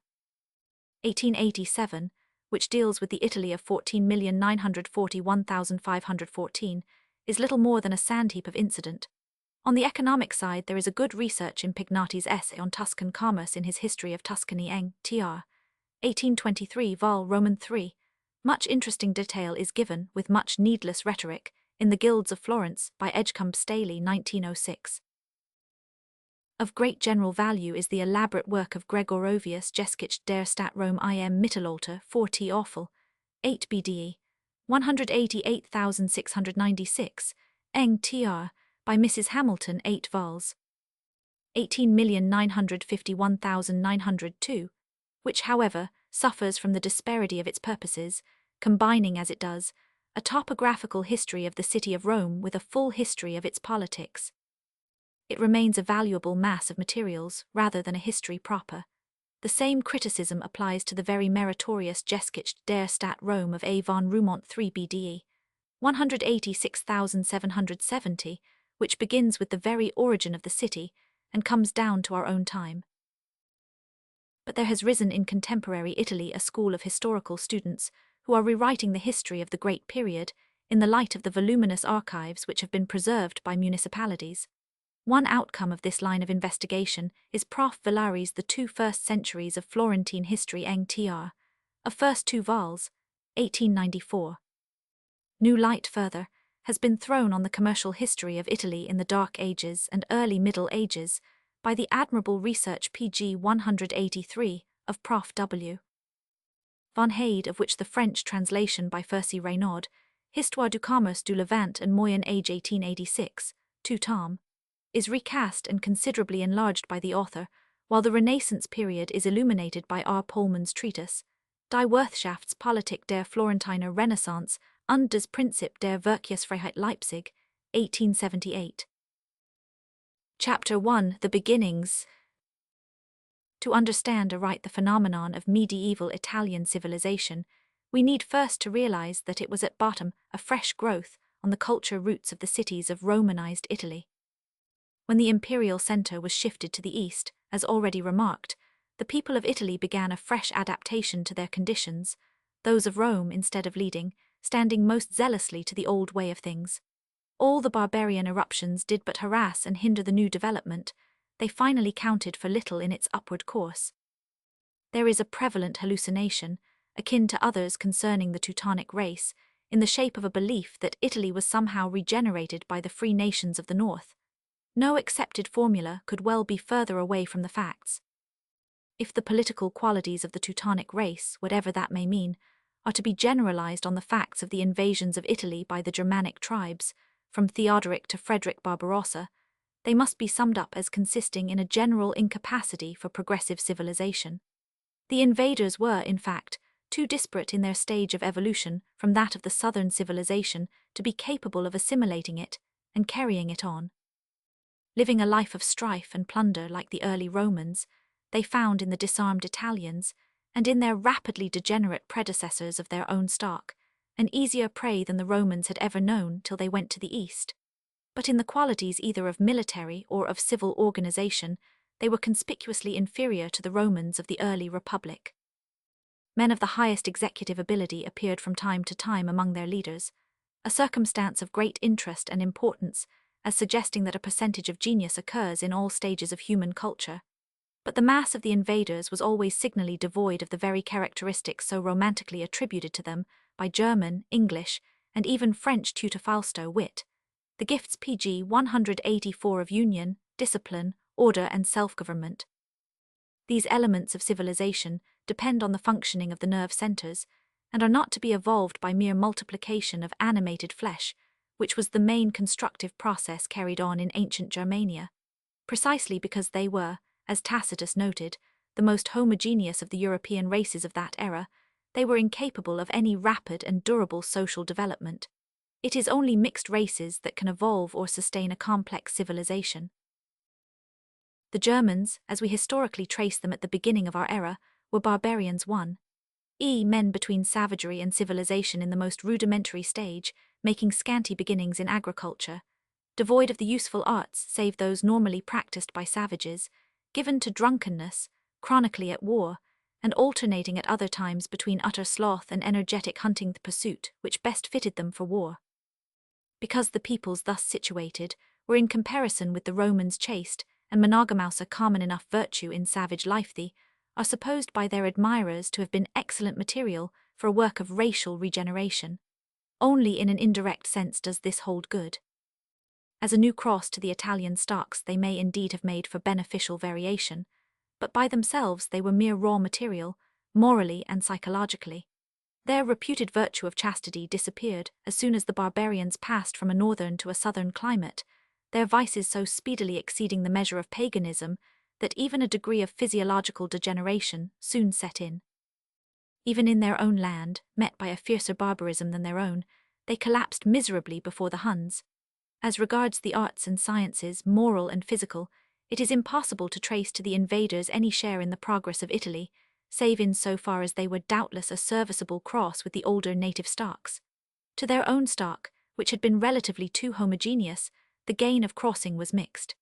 1887, which deals with the Italy of 14,941,514, is little more than a sandheap of incident. On the economic side there is a good research in Pignati's essay on Tuscan commerce in his History of Tuscany Eng, tr. 1823 vol. Roman 3. Much interesting detail is given, with much needless rhetoric, in The Guilds of Florence by Edgecombe Staley 1906. Of great general value is the elaborate work of Gregorovius Geschichte der Stadt Rome im Mittelalter 4t Awful, 8 BDE, 188,696, Eng tr. by Mrs. Hamilton 8 vols. 18,951,902, which, however, suffers from the disparity of its purposes, combining as it does a topographical history of the city of Rome with a full history of its politics. It remains a valuable mass of materials rather than a history proper. The same criticism applies to the very meritorious Geschichte der Stadt Rome of A. von Roumont 3 BDE, 186,770, which begins with the very origin of the city and comes down to our own time. But there has risen in contemporary Italy a school of historical students who are rewriting the history of the great period in the light of the voluminous archives which have been preserved by municipalities. One outcome of this line of investigation is Prof. Villari's The 2 First Centuries of Florentine History Eng tr. of first 2 vols. 1894. New light, further, has been thrown on the commercial history of Italy in the Dark Ages and early Middle Ages by the admirable research pg 183 of Prof. W. von Heyde, of which the French translation by Fercy Reynaud, Histoire du commerce du Levant and Moyen Age 1886, 2 tom, is recast and considerably enlarged by the author, while the Renaissance period is illuminated by R. Pohlmann's treatise, Die Wirtschaftspolitik der Florentiner Renaissance und das Prinzip der Wirtschaftsfreiheit Leipzig, 1878. Chapter 1 The Beginnings. To understand aright the phenomenon of medieval Italian civilization, we need first to realize that it was at bottom a fresh growth on the culture roots of the cities of Romanized Italy. When the imperial center was shifted to the east, as already remarked, the people of Italy began a fresh adaptation to their conditions, those of Rome, instead of leading, standing most zealously to the old way of things. All the barbarian eruptions did but harass and hinder the new development. They finally counted for little in its upward course. There is a prevalent hallucination, akin to others concerning the Teutonic race, in the shape of a belief that Italy was somehow regenerated by the free nations of the north. No accepted formula could well be further away from the facts. If the political qualities of the Teutonic race, whatever that may mean, are to be generalized on the facts of the invasions of Italy by the Germanic tribes, from Theodoric to Frederick Barbarossa, they must be summed up as consisting in a general incapacity for progressive civilization. The invaders were, in fact, too disparate in their stage of evolution from that of the southern civilization to be capable of assimilating it and carrying it on. Living a life of strife and plunder like the early Romans, they found in the disarmed Italians, and in their rapidly degenerate predecessors of their own stock, an easier prey than the Romans had ever known till they went to the east. But in the qualities either of military or of civil organization, they were conspicuously inferior to the Romans of the early republic. Men of the highest executive ability appeared from time to time among their leaders, a circumstance of great interest and importance, as suggesting that a percentage of genius occurs in all stages of human culture. But the mass of the invaders was always signally devoid of the very characteristics so romantically attributed to them by German, English, and even French tutor wit, the gifts pg 184 of union, discipline, order and self-government. These elements of civilization depend on the functioning of the nerve centers, and are not to be evolved by mere multiplication of animated flesh, which was the main constructive process carried on in ancient Germania, precisely because they were, as Tacitus noted, the most homogeneous of the European races of that era. They were incapable of any rapid and durable social development. It is only mixed races that can evolve or sustain a complex civilization. The Germans, as we historically trace them at the beginning of our era, were barbarians men between savagery and civilization in the most rudimentary stage, making scanty beginnings in agriculture, devoid of the useful arts save those normally practiced by savages, given to drunkenness, chronically at war, and alternating at other times between utter sloth and energetic hunting the pursuit which best fitted them for war. Because the peoples thus situated were in comparison with the Romans chaste, and monogamous a common enough virtue in savage life, they are supposed by their admirers to have been excellent material for a work of racial regeneration. Only in an indirect sense does this hold good. As a new cross to the Italian stocks they may indeed have made for beneficial variation, but by themselves they were mere raw material, morally and psychologically. Their reputed virtue of chastity disappeared as soon as the barbarians passed from a northern to a southern climate, their vices so speedily exceeding the measure of paganism that even a degree of physiological degeneration soon set in. Even in their own land, met by a fiercer barbarism than their own, they collapsed miserably before the Huns. As regards the arts and sciences, moral and physical, it is impossible to trace to the invaders any share in the progress of Italy, save in so far as they were doubtless a serviceable cross with the older native stocks. To their own stock, which had been relatively too homogeneous, the gain of crossing was mixed.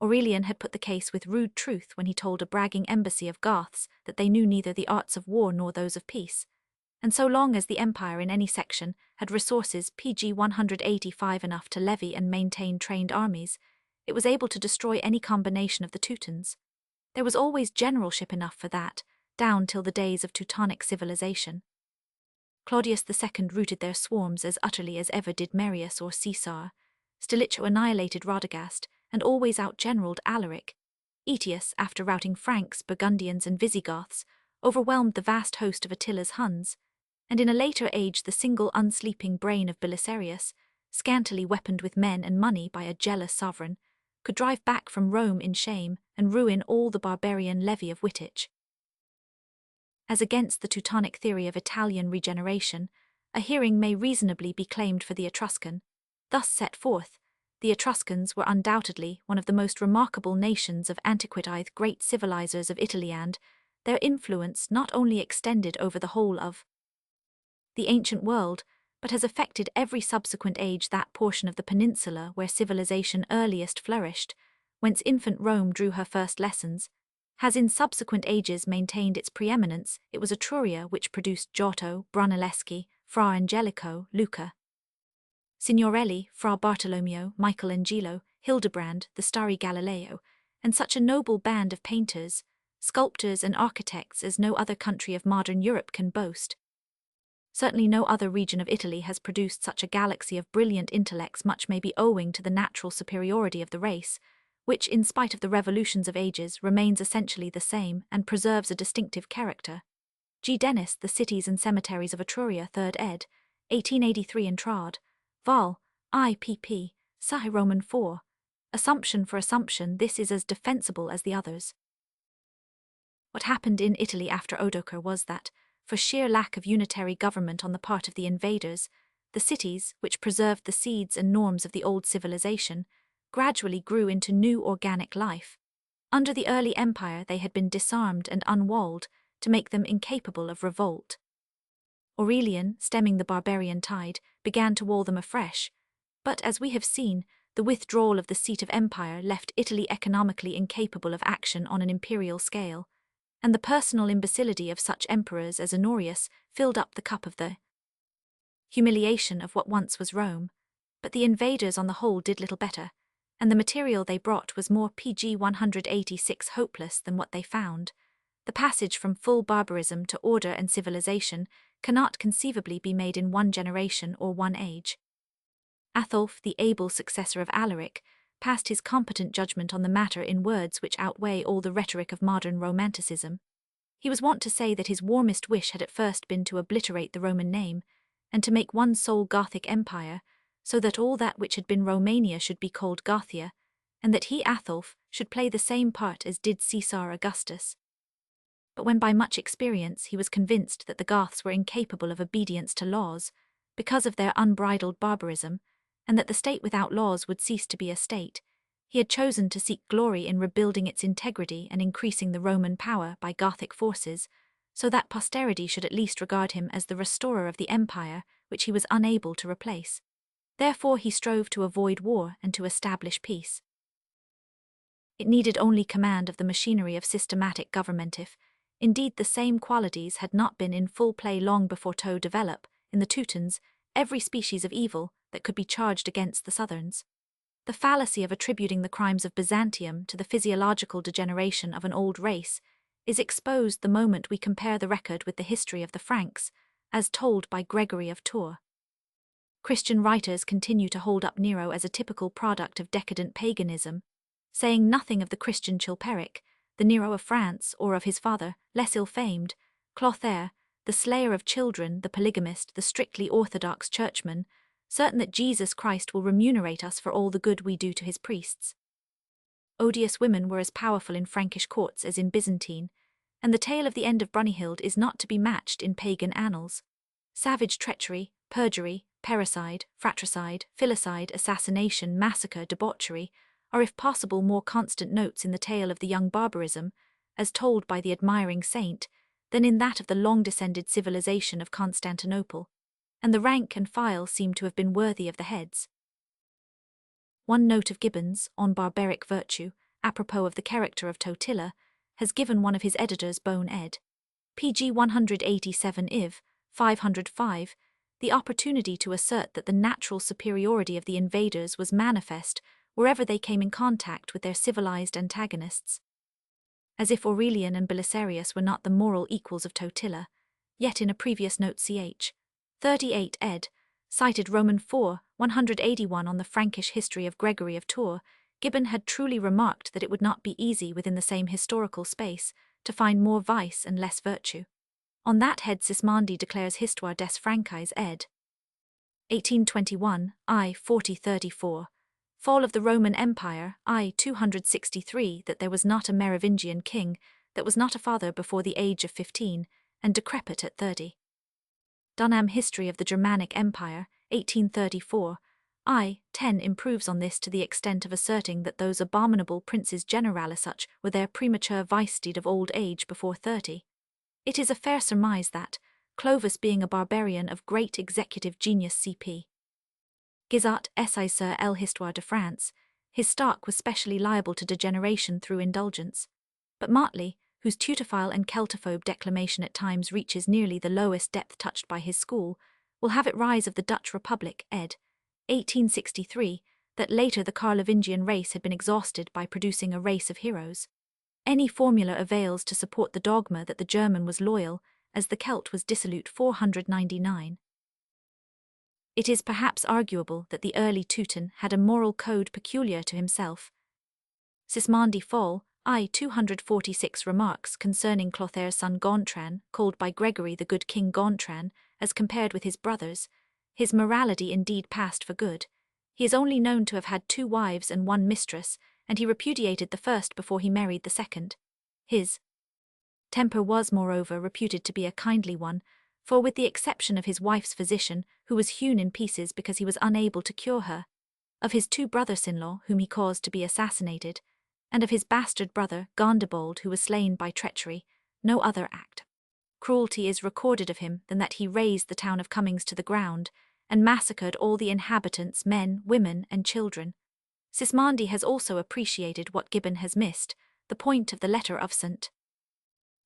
Aurelian had put the case with rude truth when he told a bragging embassy of Goths that they knew neither the arts of war nor those of peace, and so long as the empire in any section had resources pg 185 enough to levy and maintain trained armies, it was able to destroy any combination of the Teutons. There was always generalship enough for that, down till the days of Teutonic civilization. Claudius II routed their swarms as utterly as ever did Marius or Caesar. Stilicho annihilated Radagast, and always outgeneraled Alaric. Aetius, after routing Franks, Burgundians and Visigoths, overwhelmed the vast host of Attila's Huns, and in a later age the single unsleeping brain of Belisarius, scantily weaponed with men and money by a jealous sovereign, could drive back from Rome in shame and ruin all the barbarian levy of Wittich. As against the Teutonic theory of Italian regeneration, a hearing may reasonably be claimed for the Etruscan. Thus set forth, the Etruscans were undoubtedly one of the most remarkable nations of antiquity, great civilizers of Italy, and their influence not only extended over the whole of the ancient world, but has affected every subsequent age that portion of the peninsula where civilization earliest flourished, whence infant Rome drew her first lessons, has in subsequent ages maintained its preeminence. It was Etruria which produced Giotto, Brunelleschi, Fra Angelico, Luca Signorelli, Fra Bartolomeo, Michelangelo, Hildebrand, the starry Galileo, and such a noble band of painters, sculptors and architects as no other country of modern Europe can boast. Certainly no other region of Italy has produced such a galaxy of brilliant intellects. Much may be owing to the natural superiority of the race, which, in spite of the revolutions of ages, remains essentially the same and preserves a distinctive character. G. Dennis, The Cities and Cemeteries of Etruria, 3rd ed., 1883 in Trad. Vol. IPP, Sci. Roman 4. Assumption for assumption, this is as defensible as the others. What happened in Italy after Odoacer was that, for sheer lack of unitary government on the part of the invaders, the cities, which preserved the seeds and norms of the old civilization, gradually grew into new organic life. Under the early empire they had been disarmed and unwalled to make them incapable of revolt. Aurelian, stemming the barbarian tide, began to wall them afresh, but as we have seen, the withdrawal of the seat of empire left Italy economically incapable of action on an imperial scale, and the personal imbecility of such emperors as Honorius filled up the cup of the humiliation of what once was Rome. But the invaders on the whole did little better, and the material they brought was more PG 186 hopeless than what they found. The passage from full barbarism to order and civilization cannot conceivably be made in one generation or one age. Atholf, the able successor of Alaric, passed his competent judgment on the matter in words which outweigh all the rhetoric of modern romanticism. He was wont to say that his warmest wish had at first been to obliterate the Roman name, and to make one sole Gothic empire, so that all that which had been Romania should be called Gothia, and that he, Atholf, should play the same part as did Caesar Augustus. But when by much experience he was convinced that the Goths were incapable of obedience to laws, because of their unbridled barbarism, and that the state without laws would cease to be a state, he had chosen to seek glory in rebuilding its integrity and increasing the Roman power by Gothic forces, so that posterity should at least regard him as the restorer of the empire which he was unable to replace. Therefore he strove to avoid war and to establish peace. It needed only command of the machinery of systematic government if, indeed, the same qualities had not been in full play long before to develop, in the Teutons, every species of evil that could be charged against the Southerns. The fallacy of attributing the crimes of Byzantium to the physiological degeneration of an old race is exposed the moment we compare the record with the history of the Franks, as told by Gregory of Tours. Christian writers continue to hold up Nero as a typical product of decadent paganism, saying nothing of the Christian Chilperic, the Nero of France, or of his father, less ill-famed, Clotaire, the slayer of children, the polygamist, the strictly orthodox churchman, certain that Jesus Christ will remunerate us for all the good we do to his priests. Odious women were as powerful in Frankish courts as in Byzantine, and the tale of the end of Brunihild is not to be matched in pagan annals. Savage treachery, perjury, parricide, fratricide, filicide, assassination, massacre, debauchery are if possible more constant notes in the tale of the young barbarism, as told by the admiring saint, than in that of the long-descended civilization of Constantinople, and the rank and file seem to have been worthy of the heads. One note of Gibbon's, on barbaric virtue, apropos of the character of Totila, has given one of his editors Bone ed. pg 187 iv. 505, the opportunity to assert that the natural superiority of the invaders was manifest wherever they came in contact with their civilized antagonists. As if Aurelian and Belisarius were not the moral equals of Totila, yet in a previous note ch. 38 ed., cited Roman 4, 181 on the Frankish history of Gregory of Tours, Gibbon had truly remarked that it would not be easy within the same historical space to find more vice and less virtue. On that head Sismondi declares Histoire des Francais ed. 1821, I. 4034, Fall of the Roman Empire, I. 263, that there was not a Merovingian king, that was not a father before the age of 15, and decrepit at 30. Dunham History of the Germanic Empire, 1834, I. 10 improves on this to the extent of asserting that those abominable princes general as such were their premature vice-steed of old age before 30. It is a fair surmise that, Clovis being a barbarian of great executive genius cp. Guizot, Essai sur l'Histoire de France, his stock was specially liable to degeneration through indulgence. But Motley, whose Teutophile and Celtophobe declamation at times reaches nearly the lowest depth touched by his school, will have it rise of the Dutch Republic, ed. 1863, that later the Carlovingian race had been exhausted by producing a race of heroes. Any formula avails to support the dogma that the German was loyal, as the Celt was dissolute 499. It is perhaps arguable that the early Teuton had a moral code peculiar to himself. Sismondi Fall, I. 246 remarks concerning Clothaire's son Gontran, called by Gregory the good King Gontran, as compared with his brothers, his morality indeed passed for good. He is only known to have had 2 wives and 1 mistress, and he repudiated the first before he married the second. His temper was, moreover, reputed to be a kindly one, for with the exception of his wife's physician, who was hewn in pieces because he was unable to cure her, of his 2 brothers-in-law whom he caused to be assassinated, and of his bastard brother Gondebaud who was slain by treachery, no other act cruelty is recorded of him than that he razed the town of Cummings to the ground and massacred all the inhabitants, men, women, and children. Sismondi has also appreciated what Gibbon has missed, the point of the letter of St.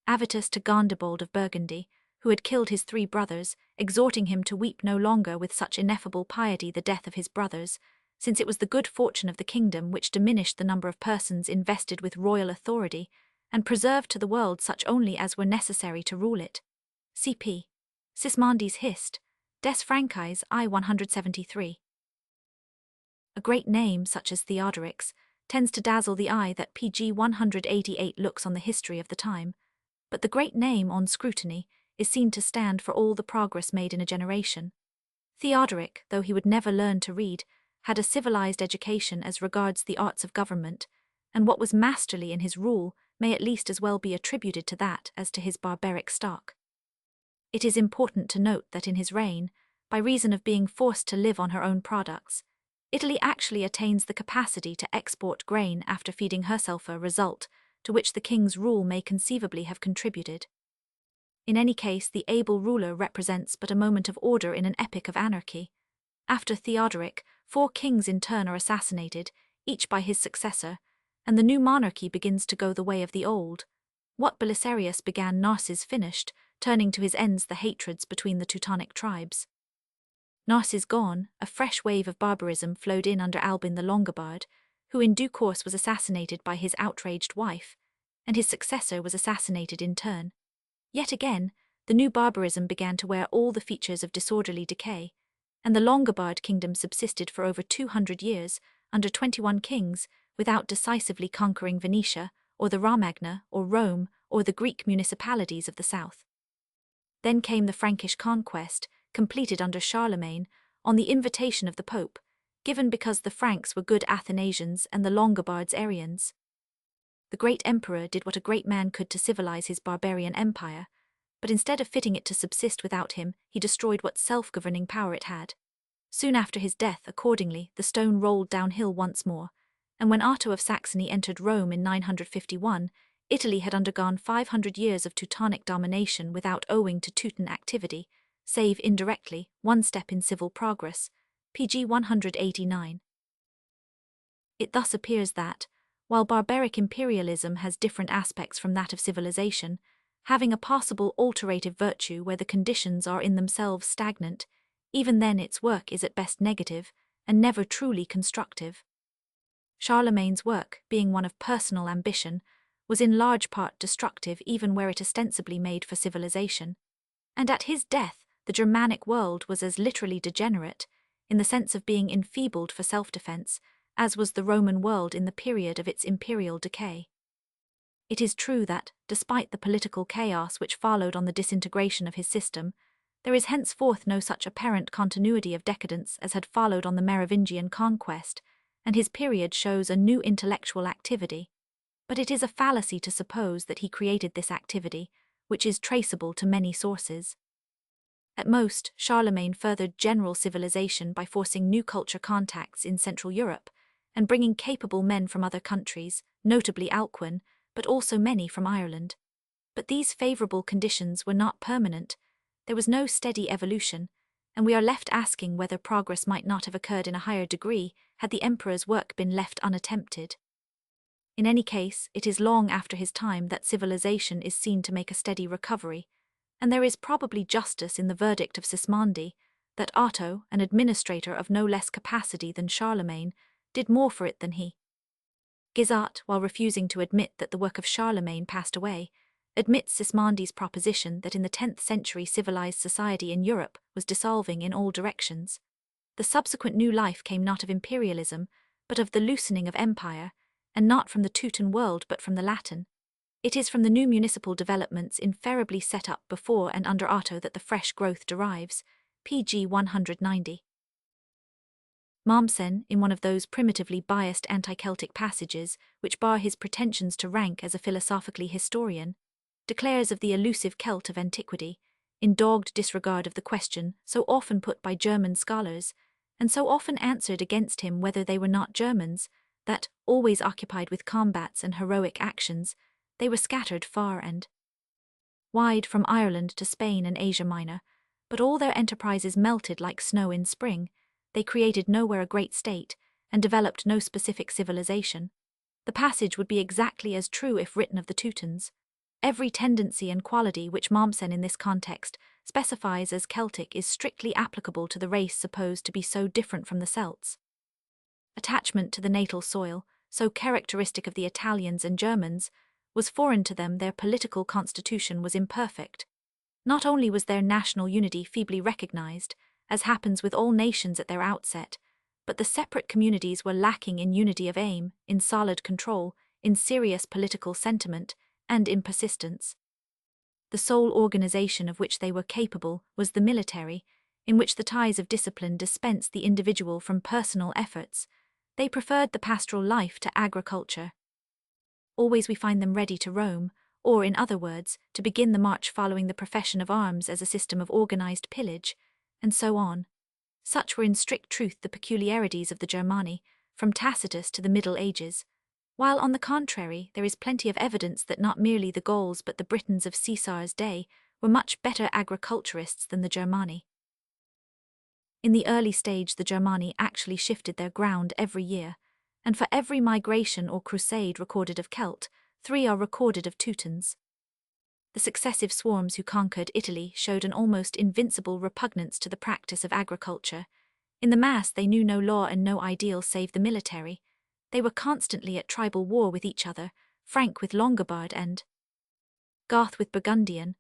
Avitus to Gondebaud of Burgundy, who had killed his 3 brothers, exhorting him to weep no longer with such ineffable piety the death of his brothers, since it was the good fortune of the kingdom which diminished the number of persons invested with royal authority, and preserved to the world such only as were necessary to rule it. C.P. Sismondi's Hist. Des Franchise I 173. A great name such as Theodoric's tends to dazzle the eye that pg 188 looks on the history of the time, but the great name on scrutiny is seen to stand for all the progress made in a generation. Theodoric, though he would never learn to read, had a civilized education as regards the arts of government, and what was masterly in his rule may at least as well be attributed to that as to his barbaric stock. It is important to note that in his reign, by reason of being forced to live on her own products, Italy actually attains the capacity to export grain after feeding herself, a result to which the king's rule may conceivably have contributed. In any case, the able ruler represents but a moment of order in an epic of anarchy. After Theodoric, 4 kings in turn are assassinated, each by his successor, and the new monarchy begins to go the way of the old. What Belisarius began Narses finished, turning to his ends the hatreds between the Teutonic tribes. Narses gone, a fresh wave of barbarism flowed in under Albin the Longobard, who in due course was assassinated by his outraged wife, and his successor was assassinated in turn. Yet again, the new barbarism began to wear all the features of disorderly decay, and the Longobard kingdom subsisted for over 200 years, under 21 kings, without decisively conquering Venetia, or the Romagna, or Rome, or the Greek municipalities of the south. Then came the Frankish conquest, completed under Charlemagne, on the invitation of the Pope, given because the Franks were good Athanasians and the Longobards Arians. The great emperor did what a great man could to civilize his barbarian empire, but instead of fitting it to subsist without him, he destroyed what self-governing power it had. Soon after his death, accordingly, the stone rolled downhill once more, and when Otto of Saxony entered Rome in 951, Italy had undergone 500 years of Teutonic domination without owing to Teuton activity, save indirectly, one step in civil progress, pg 189. It thus appears that, while barbaric imperialism has different aspects from that of civilization, having a possible alterative virtue where the conditions are in themselves stagnant, even then its work is at best negative, and never truly constructive. Charlemagne's work, being one of personal ambition, was in large part destructive even where it ostensibly made for civilization, and at his death the Germanic world was as literally degenerate, in the sense of being enfeebled for self-defense, as was the Roman world in the period of its imperial decay. It is true that, despite the political chaos which followed on the disintegration of his system, there is henceforth no such apparent continuity of decadence as had followed on the Merovingian conquest, and his period shows a new intellectual activity. But it is a fallacy to suppose that he created this activity, which is traceable to many sources. At most, Charlemagne furthered general civilization by forcing new culture contacts in Central Europe, and bringing capable men from other countries, notably Alcuin, but also many from Ireland. But these favorable conditions were not permanent. There was no steady evolution, and we are left asking whether progress might not have occurred in a higher degree had the emperor's work been left unattempted. In any case, it is long after his time that civilization is seen to make a steady recovery, and there is probably justice in the verdict of Sismondi that Otto, an administrator of no less capacity than Charlemagne, did more for it than he. Guizot, while refusing to admit that the work of Charlemagne passed away, admits Sismondi's proposition that in the 10th century civilized society in Europe was dissolving in all directions. The subsequent new life came not of imperialism, but of the loosening of empire, and not from the Teuton world but from the Latin. It is from the new municipal developments invariably set up before and under Otto that the fresh growth derives, pg 190. Mommsen, in one of those primitively biased anti-Celtic passages which bar his pretensions to rank as a philosophically historian, declares of the elusive Celt of antiquity, in dogged disregard of the question so often put by German scholars, and so often answered against him whether they were not Germans, that, always occupied with combats and heroic actions, they were scattered far and wide from Ireland to Spain and Asia Minor, but all their enterprises melted like snow in spring. They created nowhere a great state, and developed no specific civilization. The passage would be exactly as true if written of the Teutons. Every tendency and quality which Mommsen in this context specifies as Celtic is strictly applicable to the race supposed to be so different from the Celts. Attachment to the natal soil, so characteristic of the Italians and Germans, was foreign to them. Their political constitution was imperfect. Not only was their national unity feebly recognized, as happens with all nations at their outset, but the separate communities were lacking in unity of aim, in solid control, in serious political sentiment, and in persistence. The sole organization of which they were capable was the military, in which the ties of discipline dispensed the individual from personal efforts. They preferred the pastoral life to agriculture. Always we find them ready to roam, or, in other words, to begin the march following the profession of arms as a system of organized pillage, and so on. Such were in strict truth the peculiarities of the Germani, from Tacitus to the Middle Ages, while on the contrary there is plenty of evidence that not merely the Gauls but the Britons of Caesar's day were much better agriculturists than the Germani. In the early stage the Germani actually shifted their ground every year, and for every migration or crusade recorded of Celt, 3 are recorded of Teutons. The successive swarms who conquered Italy showed an almost invincible repugnance to the practice of agriculture. In the mass they knew no law and no ideal save the military. They were constantly at tribal war with each other, Frank with Longobard and Goth with Burgundian.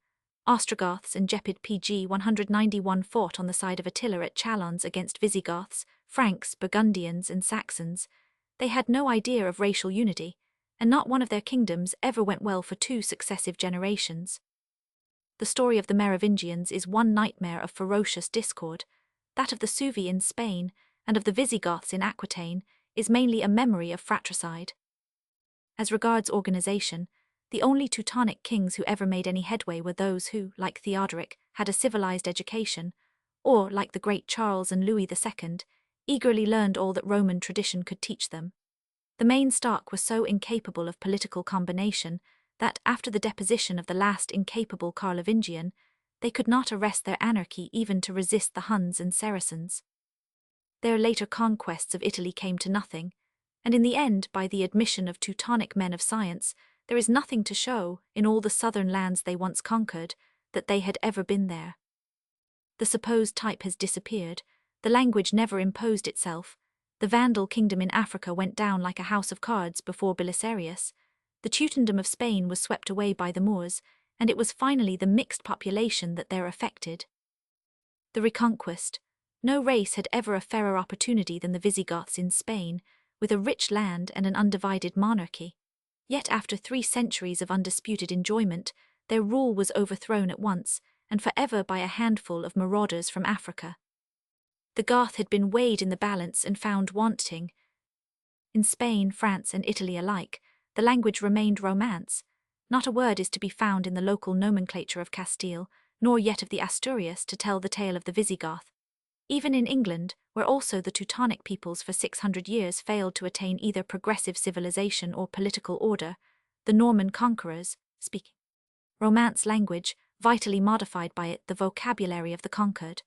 Ostrogoths and Gepid PG 191 fought on the side of Attila at Chalons against Visigoths, Franks, Burgundians and Saxons. They had no idea of racial unity, and not one of their kingdoms ever went well for 2 successive generations. The story of the Merovingians is one nightmare of ferocious discord. That of the Suevi in Spain, and of the Visigoths in Aquitaine, is mainly a memory of fratricide. As regards organization, the only Teutonic kings who ever made any headway were those who, like Theodoric, had a civilized education, or, like the great Charles and Louis II, eagerly learned all that Roman tradition could teach them. The main stock was so incapable of political combination that, after the deposition of the last incapable Carlovingian, they could not arrest their anarchy even to resist the Huns and Saracens. Their later conquests of Italy came to nothing, and in the end, by the admission of Teutonic men of science, there is nothing to show, in all the southern lands they once conquered, that they had ever been there. The supposed type has disappeared, the language never imposed itself, the Vandal kingdom in Africa went down like a house of cards before Belisarius, the Teutondom of Spain was swept away by the Moors, and it was finally the mixed population that there affected. The Reconquest. No race had ever a fairer opportunity than the Visigoths in Spain, with a rich land and an undivided monarchy. Yet after 3 centuries of undisputed enjoyment, their rule was overthrown at once, and forever by a handful of marauders from Africa. The Goth had been weighed in the balance and found wanting. In Spain, France and Italy alike, the language remained Romance. Not a word is to be found in the local nomenclature of Castile, nor yet of the Asturias to tell the tale of the Visigoth. Even in England, where also the Teutonic peoples for 600 years failed to attain either progressive civilization or political order, the Norman conquerors, speaking Romance language, vitally modified by it the vocabulary of the conquered.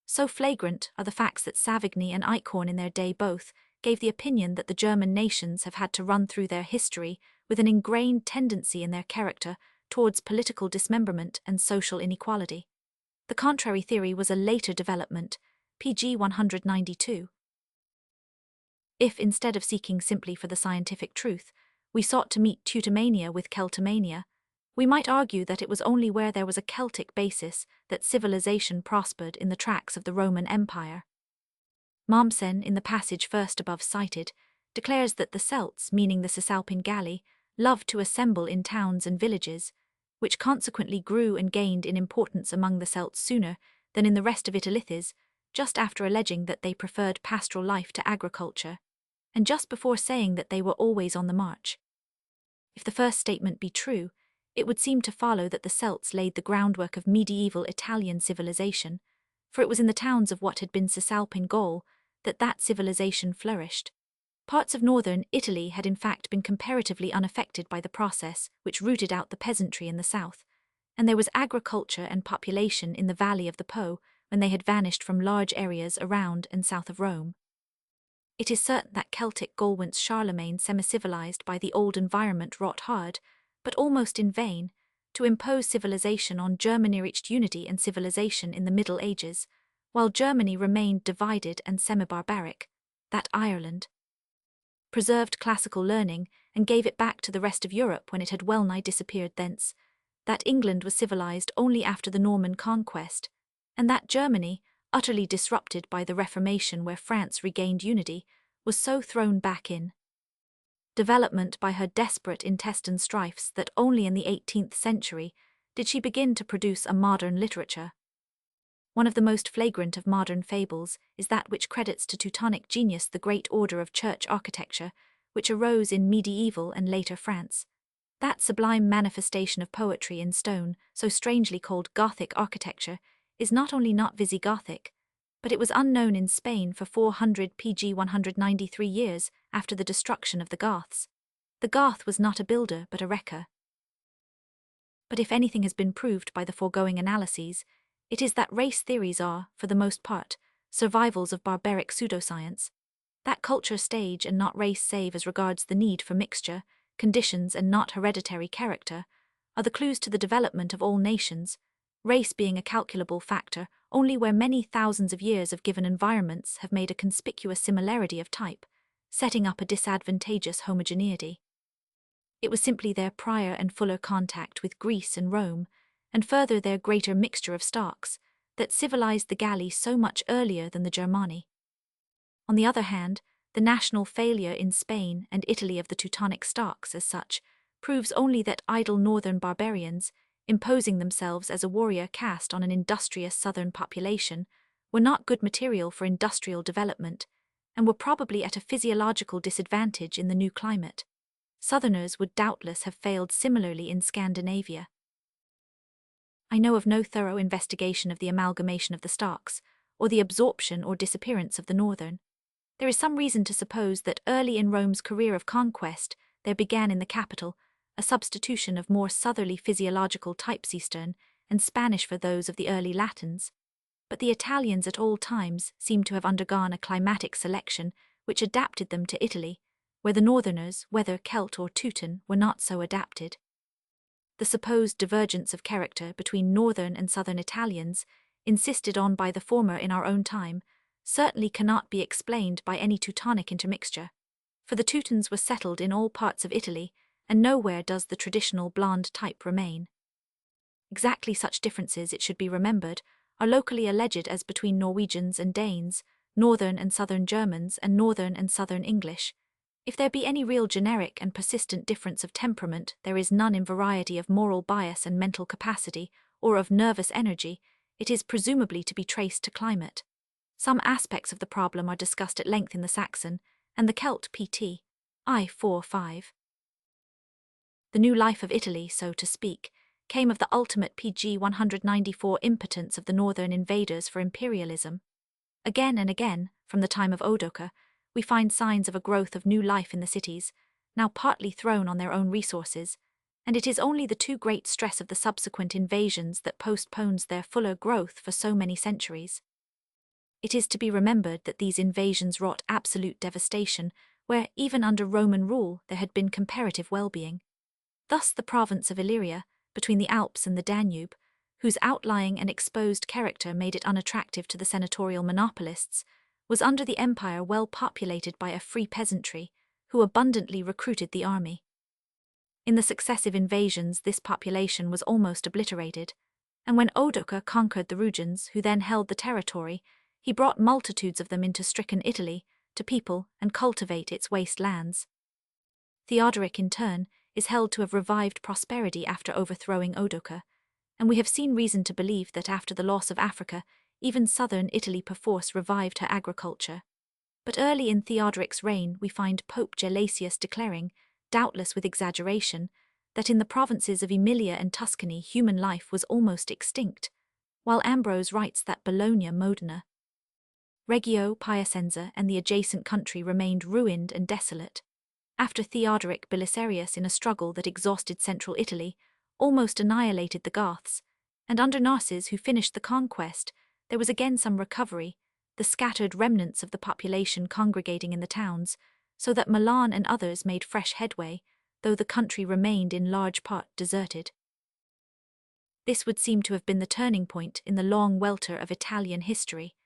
So flagrant are the facts that Savigny and Eichhorn in their day both gave the opinion that the German nations have had to run through their history with an ingrained tendency in their character towards political dismemberment and social inequality. The contrary theory was a later development, PG 192. If, instead of seeking simply for the scientific truth, we sought to meet Teutomania with Celtomania, we might argue that it was only where there was a Celtic basis that civilization prospered in the tracks of the Roman Empire. Mommsen, in the passage first above cited, declares that the Celts, meaning the Cisalpine Galli, loved to assemble in towns and villages, which consequently grew and gained in importance among the Celts sooner than in the rest of Italithes, just after alleging that they preferred pastoral life to agriculture, and just before saying that they were always on the march. If the first statement be true, it would seem to follow that the Celts laid the groundwork of medieval Italian civilization, for it was in the towns of what had been Cisalpine Gaul that civilization flourished. Parts of northern Italy had in fact been comparatively unaffected by the process which rooted out the peasantry in the south, and there was agriculture and population in the valley of the Po when they had vanished from large areas around and south of Rome. It is certain that Celtic Gaul once Charlemagne semi-civilized by the old environment wrought hard, but almost in vain, to impose civilization on Germany reached unity and civilization in the Middle Ages, while Germany remained divided and semi-barbaric, that Ireland preserved classical learning and gave it back to the rest of Europe when it had well-nigh disappeared thence, that England was civilized only after the Norman conquest, and that Germany, utterly disrupted by the Reformation where France regained unity, was so thrown back in development by her desperate intestine strifes that only in the 18th century did she begin to produce a modern literature. One of the most flagrant of modern fables is that which credits to Teutonic genius the great order of church architecture, which arose in medieval and later France. That sublime manifestation of poetry in stone, so strangely called Gothic architecture, is not only not Visigothic, but it was unknown in Spain for 400 PG 193 years after the destruction of the Goths. The Goth was not a builder but a wrecker. But if anything has been proved by the foregoing analyses, it is that race theories are, for the most part, survivals of barbaric pseudoscience, that culture stage and not race save as regards the need for mixture, conditions and not hereditary character, are the clues to the development of all nations, race being a calculable factor only where many thousands of years of given environments have made a conspicuous similarity of type, setting up a disadvantageous homogeneity. It was simply their prior and fuller contact with Greece and Rome, and further their greater mixture of stocks, that civilized the Galli so much earlier than the Germani. On the other hand, the national failure in Spain and Italy of the Teutonic stocks as such proves only that idle northern barbarians, imposing themselves as a warrior caste on an industrious southern population, were not good material for industrial development, and were probably at a physiological disadvantage in the new climate. Southerners would doubtless have failed similarly in Scandinavia. I know of no thorough investigation of the amalgamation of the stocks, or the absorption or disappearance of the northern. There is some reason to suppose that early in Rome's career of conquest there began in the capital a substitution of more southerly physiological types Eastern and Spanish for those of the early Latins, but the Italians at all times seem to have undergone a climatic selection which adapted them to Italy, where the northerners, whether Celt or Teuton, were not so adapted. The supposed divergence of character between northern and southern Italians, insisted on by the former in our own time, certainly cannot be explained by any Teutonic intermixture, for the Teutons were settled in all parts of Italy, and nowhere does the traditional blonde type remain. Exactly such differences, it should be remembered, are locally alleged as between Norwegians and Danes, northern and southern Germans, and northern and southern English. If there be any real generic and persistent difference of temperament, there is none in variety of moral bias and mental capacity, or of nervous energy. It is presumably to be traced to climate. Some aspects of the problem are discussed at length in the Saxon, and the Celt pt. I 4-5. The new life of Italy, so to speak, came of the ultimate PG 194 impotence of the northern invaders for imperialism. Again and again, from the time of Odoacer, we find signs of a growth of new life in the cities, now partly thrown on their own resources, and it is only the too great stress of the subsequent invasions that postpones their fuller growth for so many centuries. It is to be remembered that these invasions wrought absolute devastation, where, even under Roman rule, there had been comparative well-being. Thus the province of Illyria, between the Alps and the Danube, whose outlying and exposed character made it unattractive to the senatorial monopolists, was under the empire well populated by a free peasantry, who abundantly recruited the army. In the successive invasions this population was almost obliterated, and when Odoacer conquered the Rugians, who then held the territory, he brought multitudes of them into stricken Italy, to people and cultivate its waste lands. Theodoric, in turn, is held to have revived prosperity after overthrowing Odoacer, and we have seen reason to believe that after the loss of Africa, even southern Italy perforce revived her agriculture. But early in Theodoric's reign we find Pope Gelasius declaring, doubtless with exaggeration, that in the provinces of Emilia and Tuscany human life was almost extinct, while Ambrose writes that Bologna, Modena, Reggio, Piacenza and the adjacent country remained ruined and desolate. After Theodoric Belisarius in a struggle that exhausted central Italy, almost annihilated the Goths, and under Narses, who finished the conquest, there was again some recovery, the scattered remnants of the population congregating in the towns, so that Milan and others made fresh headway, though the country remained in large part deserted. This would seem to have been the turning point in the long welter of Italian history.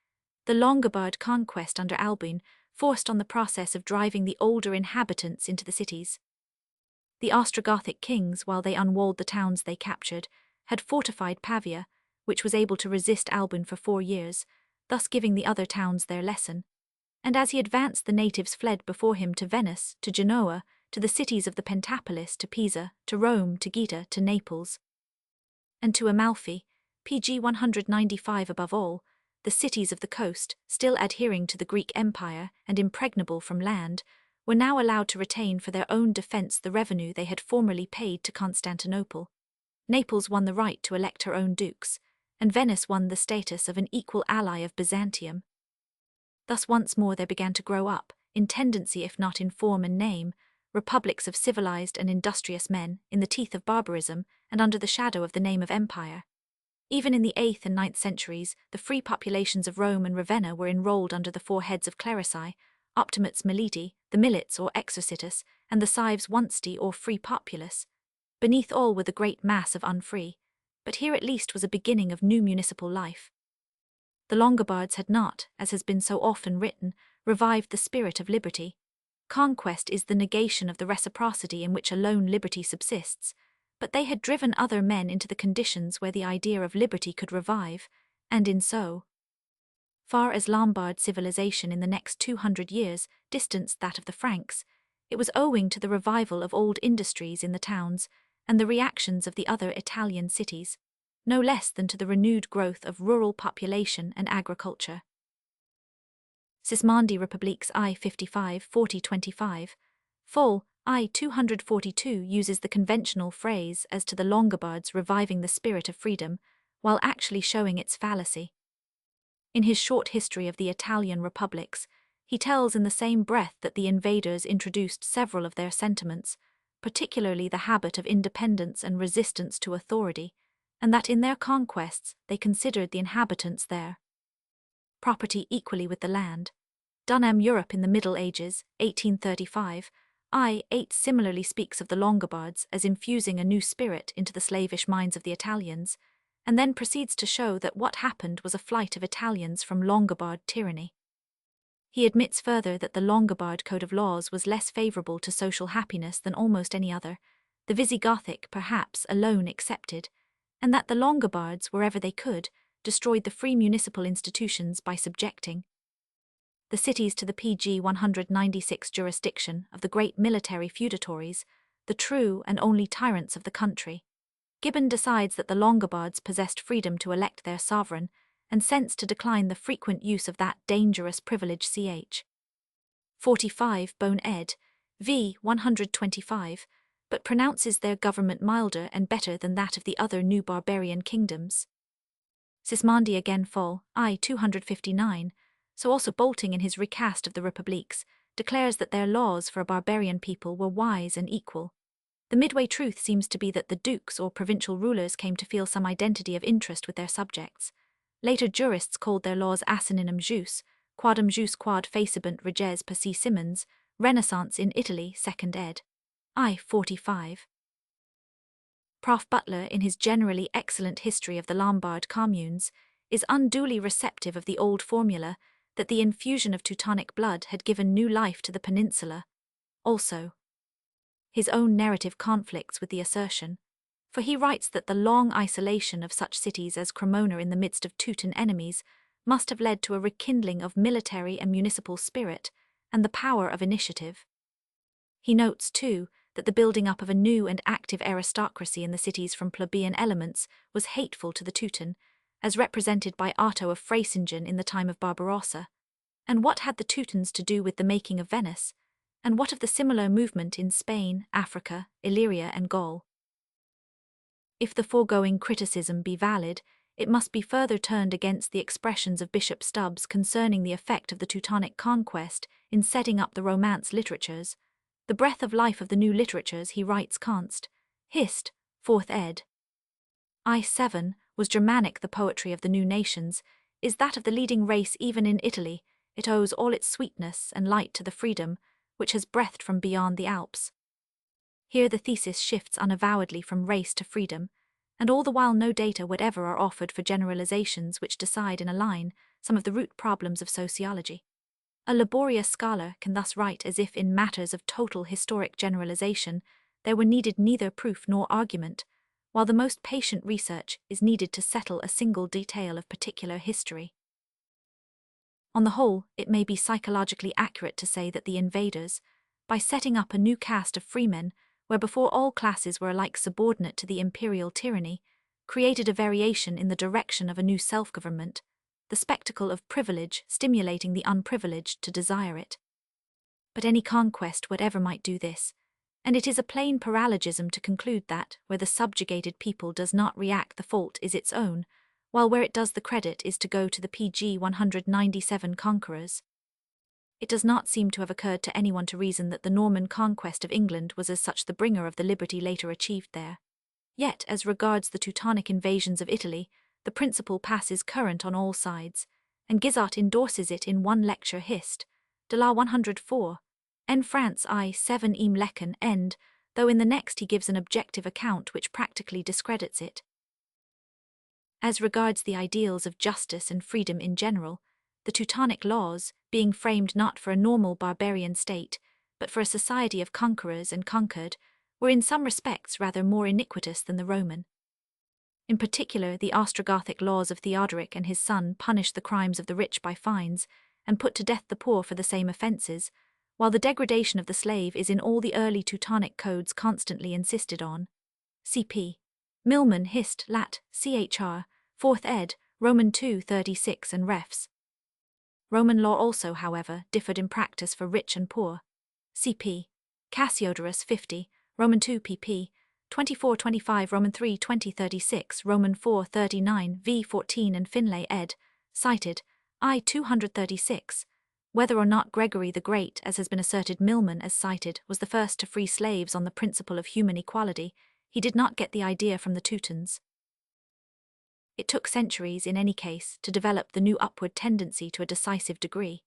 The Longobards conquest under Alboin forced on the process of driving the older inhabitants into the cities. The Ostrogothic kings, while they unwalled the towns they captured, had fortified Pavia, which was able to resist Alboin for 4 years, thus giving the other towns their lesson. And as he advanced, the natives fled before him to Venice, to Genoa, to the cities of the Pentapolis, to Pisa, to Rome, to Gaeta, to Naples, and to Amalfi, pg 195 above all, the cities of the coast, still adhering to the Greek Empire and impregnable from land, were now allowed to retain for their own defence the revenue they had formerly paid to Constantinople. Naples won the right to elect her own dukes, and Venice won the status of an equal ally of Byzantium. Thus once more there began to grow up, in tendency if not in form and name, republics of civilized and industrious men, in the teeth of barbarism and under the shadow of the name of empire. Even in the 8th and 9th centuries, the free populations of Rome and Ravenna were enrolled under the 4 heads of clerici, optimates militi, the milits or exercitus, and the cives onsti or free populace. Beneath all were the great mass of unfree, but here at least was a beginning of new municipal life. The Longobards had not, as has been so often written, revived the spirit of liberty. Conquest is the negation of the reciprocity in which alone liberty subsists, but they had driven other men into the conditions where the idea of liberty could revive, and in so far as Lombard civilization in the next 200 years distanced that of the Franks, it was owing to the revival of old industries in the towns and the reactions of the other Italian cities, no less than to the renewed growth of rural population and agriculture. Sismondi Republiques I 55 40-25, Fall I 242 uses the conventional phrase as to the Longobards reviving the spirit of freedom, while actually showing its fallacy. In his short history of the Italian republics, he tells in the same breath that the invaders introduced several of their sentiments, particularly the habit of independence and resistance to authority, and that in their conquests they considered the inhabitants their property equally with the land. Dunham Europe in the Middle Ages, 1835, I-8 similarly speaks of the Longobards as infusing a new spirit into the slavish minds of the Italians, and then proceeds to show that what happened was a flight of Italians from Longobard tyranny. He admits further that the Longobard code of laws was less favorable to social happiness than almost any other, the Visigothic perhaps alone excepted, and that the Longobards, wherever they could, destroyed the free municipal institutions by subjecting the cities to the PG 196 jurisdiction of the great military feudatories, the true and only tyrants of the country. Gibbon decides that the Longobards possessed freedom to elect their sovereign, and sents to decline the frequent use of that dangerous privilege ch. 45 Bone ed. v. 125, but pronounces their government milder and better than that of the other new barbarian kingdoms. Sismondi again Fall, I 259, so also Bolting in his recast of the Republiques, declares that their laws for a barbarian people were wise and equal. The midway truth seems to be that the dukes or provincial rulers came to feel some identity of interest with their subjects. Later jurists called their laws asynnym jus, quadam jus quad facebant reges per C. Simmons, Renaissance in Italy, 2nd ed. I. 45. Prof. Butler, in his generally excellent history of the Lombard communes, is unduly receptive of the old formula that the infusion of Teutonic blood had given new life to the peninsula. Also, his own narrative conflicts with the assertion, for he writes that the long isolation of such cities as Cremona in the midst of Teuton enemies must have led to a rekindling of military and municipal spirit and the power of initiative. He notes, too, that the building up of a new and active aristocracy in the cities from plebeian elements was hateful to the Teuton, as represented by Otto of Freysingen in the time of Barbarossa. And what had the Teutons to do with the making of Venice? And what of the similar movement in Spain, Africa, Illyria and Gaul? If the foregoing criticism be valid, it must be further turned against the expressions of Bishop Stubbs concerning the effect of the Teutonic conquest in setting up the Romance literatures. The breath of life of the new literatures, he writes const. Hist. 4th ed. I7 was Germanic. The poetry of the new nations is that of the leading race even in Italy. It owes all its sweetness and light to the freedom which has breathed from beyond the Alps. Here the thesis shifts unavowedly from race to freedom, and all the while no data whatever are offered for generalizations which decide in a line some of the root problems of sociology. A laborious scholar can thus write as if in matters of total historic generalization there were needed neither proof nor argument, while the most patient research is needed to settle a single detail of particular history. On the whole, it may be psychologically accurate to say that the invaders, by setting up a new caste of freemen, where before all classes were alike subordinate to the imperial tyranny, created a variation in the direction of a new self-government, the spectacle of privilege stimulating the unprivileged to desire it. But any conquest whatever might do this, and it is a plain paralogism to conclude that, where the subjugated people does not react the fault is its own, while where it does the credit is to go to the PG 197 conquerors. It does not seem to have occurred to anyone to reason that the Norman conquest of England was as such the bringer of the liberty later achieved there. Yet, as regards the Teutonic invasions of Italy, the principle passes current on all sides, and Guizot endorses it in one lecture Hist. de la 104, en France I7 im Lecken end, though in the next he gives an objective account which practically discredits it. As regards the ideals of justice and freedom in general, the Teutonic laws, being framed not for a normal barbarian state, but for a society of conquerors and conquered, were in some respects rather more iniquitous than the Roman. In particular, the Ostrogothic laws of Theodoric and his son punished the crimes of the rich by fines, and put to death the poor for the same offences, while the degradation of the slave is in all the early Teutonic codes constantly insisted on. Cp. Milman Hist. Lat. Chr. 4th ed. Roman 2:36 and refs. Roman law also, however, differed in practice for rich and poor. Cp. Cassiodorus 50, Roman 2 pp. 24-25, Roman 3 20-36, Roman 4:39 v 14 and Finlay ed. Cited, I 236. Whether or not Gregory the Great, as has been asserted Milman as cited, was the first to free slaves on the principle of human equality, he did not get the idea from the Teutons. It took centuries, in any case, to develop the new upward tendency to a decisive degree.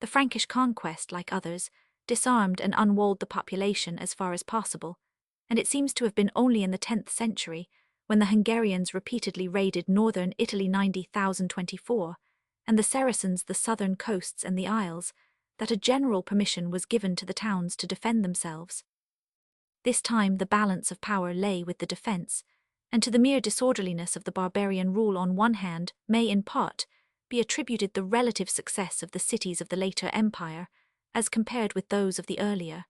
The Frankish conquest, like others, disarmed and unwalled the population as far as possible, and it seems to have been only in the 10th century, when the Hungarians repeatedly raided northern Italy 90,024, and the Saracens the southern coasts and the isles, that a general permission was given to the towns to defend themselves. This time the balance of power lay with the defence, and to the mere disorderliness of the barbarian rule on one hand may, in part, be attributed the relative success of the cities of the later empire, as compared with those of the earlier.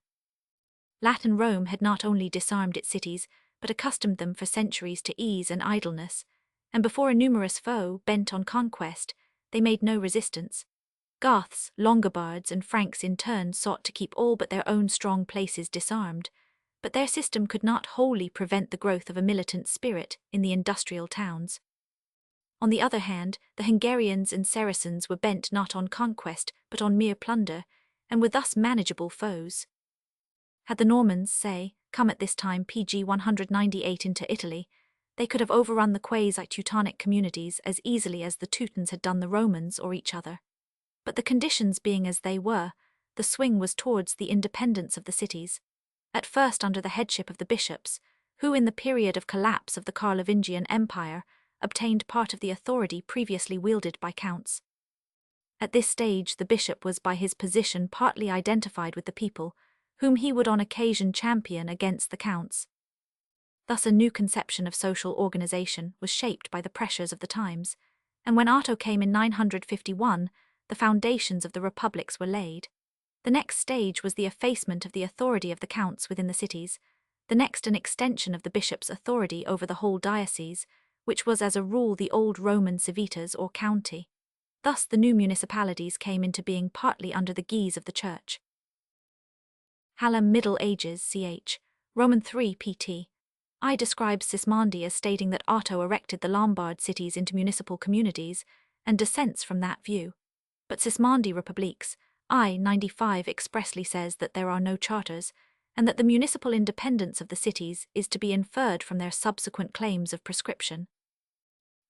Latin Rome had not only disarmed its cities, but accustomed them for centuries to ease and idleness, and before a numerous foe bent on conquest, they made no resistance. Goths, Longobards, and Franks in turn sought to keep all but their own strong places disarmed, but their system could not wholly prevent the growth of a militant spirit in the industrial towns. On the other hand, the Hungarians and Saracens were bent not on conquest but on mere plunder, and were thus manageable foes. Had the Normans, say, come at this time PG 198 into Italy, they could have overrun the quasi-Teutonic communities as easily as the Teutons had done the Romans or each other. But the conditions being as they were, the swing was towards the independence of the cities, at first under the headship of the bishops, who in the period of collapse of the Carlovingian Empire obtained part of the authority previously wielded by counts. At this stage the bishop was by his position partly identified with the people, whom he would on occasion champion against the counts. Thus a new conception of social organization was shaped by the pressures of the times, and when Otto came in 951, the foundations of the republics were laid. The next stage was the effacement of the authority of the counts within the cities, the next an extension of the bishop's authority over the whole diocese, which was as a rule the old Roman civitas or county. Thus the new municipalities came into being partly under the guise of the Church. Hallam Middle Ages ch. Roman 3 pt. I describes Sismondi as stating that Otto erected the Lombard cities into municipal communities, and dissents from that view. But Sismondi Republiques I 95 expressly says that there are no charters, and that the municipal independence of the cities is to be inferred from their subsequent claims of prescription.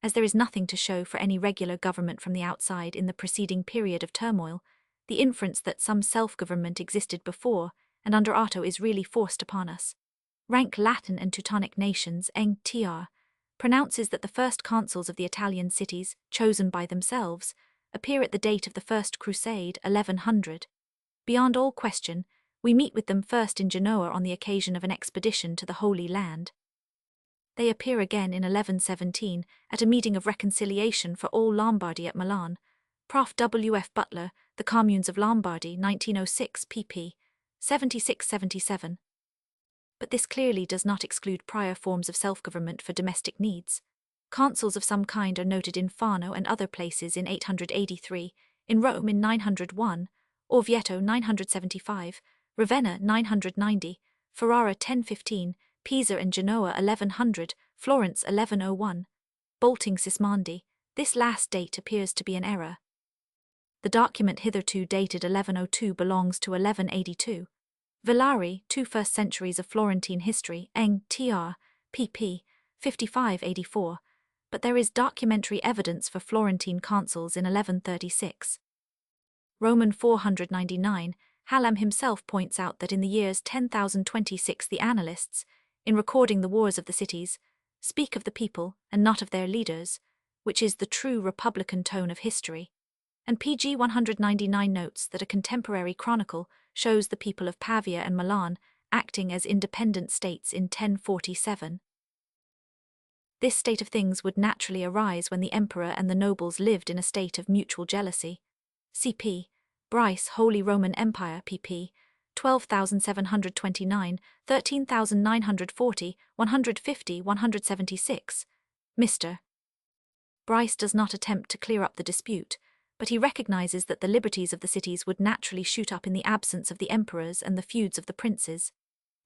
As there is nothing to show for any regular government from the outside in the preceding period of turmoil, the inference that some self-government existed before and under Otto is really forced upon us. Rank Latin and Teutonic nations, Eng-tr, pronounces that the first consuls of the Italian cities, chosen by themselves, appear at the date of the First Crusade, 1100. Beyond all question, we meet with them first in Genoa on the occasion of an expedition to the Holy Land. They appear again in 1117 at a meeting of reconciliation for all Lombardy at Milan. Prof. W. F. Butler, The Communes of Lombardy, 1906, pp. 76-77. But this clearly does not exclude prior forms of self-government for domestic needs. Consuls of some kind are noted in Fano and other places in 883, in Rome in 901, Orvieto 975, Ravenna 990, Ferrara 1015, Pisa and Genoa 1100, Florence 1101. Bolting Sismondi, this last date appears to be an error. The document hitherto dated 1102 belongs to 1182. Villari, 2 First Centuries of Florentine History, Eng-tr, pp. 55-84, but there is documentary evidence for Florentine consuls in 1136. Roman 499, Hallam himself points out that in the years 10,026 the annalists, in recording the wars of the cities, speak of the people and not of their leaders, which is the true republican tone of history. And PG 199 notes that a contemporary chronicle shows the people of Pavia and Milan acting as independent states in 1047. This state of things would naturally arise when the emperor and the nobles lived in a state of mutual jealousy. C.P. Bryce, Holy Roman Empire, pp. 12,729, 13,940, 150, 176. Mr. Bryce does not attempt to clear up the dispute, but he recognizes that the liberties of the cities would naturally shoot up in the absence of the emperors and the feuds of the princes.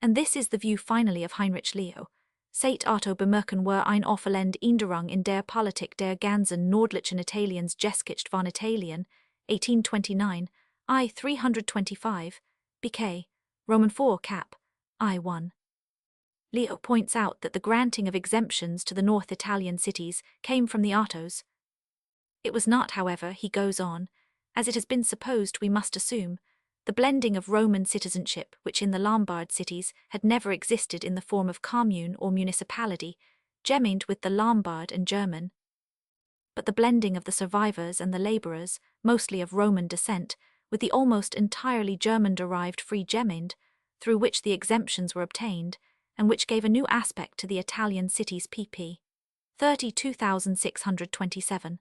And this is the view finally of Heinrich Leo. Seit Otto bemerken wir ein auffallend Änderung in der Politik der ganzen nordlichen Italiens Geschichte von Italien, 1829, I 325, BK, Roman 4 cap, I 1. Leo points out that the granting of exemptions to the North Italian cities came from the Ottos. It was not, however, he goes on, as it has been supposed we must assume, the blending of Roman citizenship which in the Lombard cities had never existed in the form of commune or municipality, gemmined with the Lombard and German. But the blending of the survivors and the labourers, mostly of Roman descent, with the almost entirely German-derived free gemmind, through which the exemptions were obtained, and which gave a new aspect to the Italian cities pp. 32,627.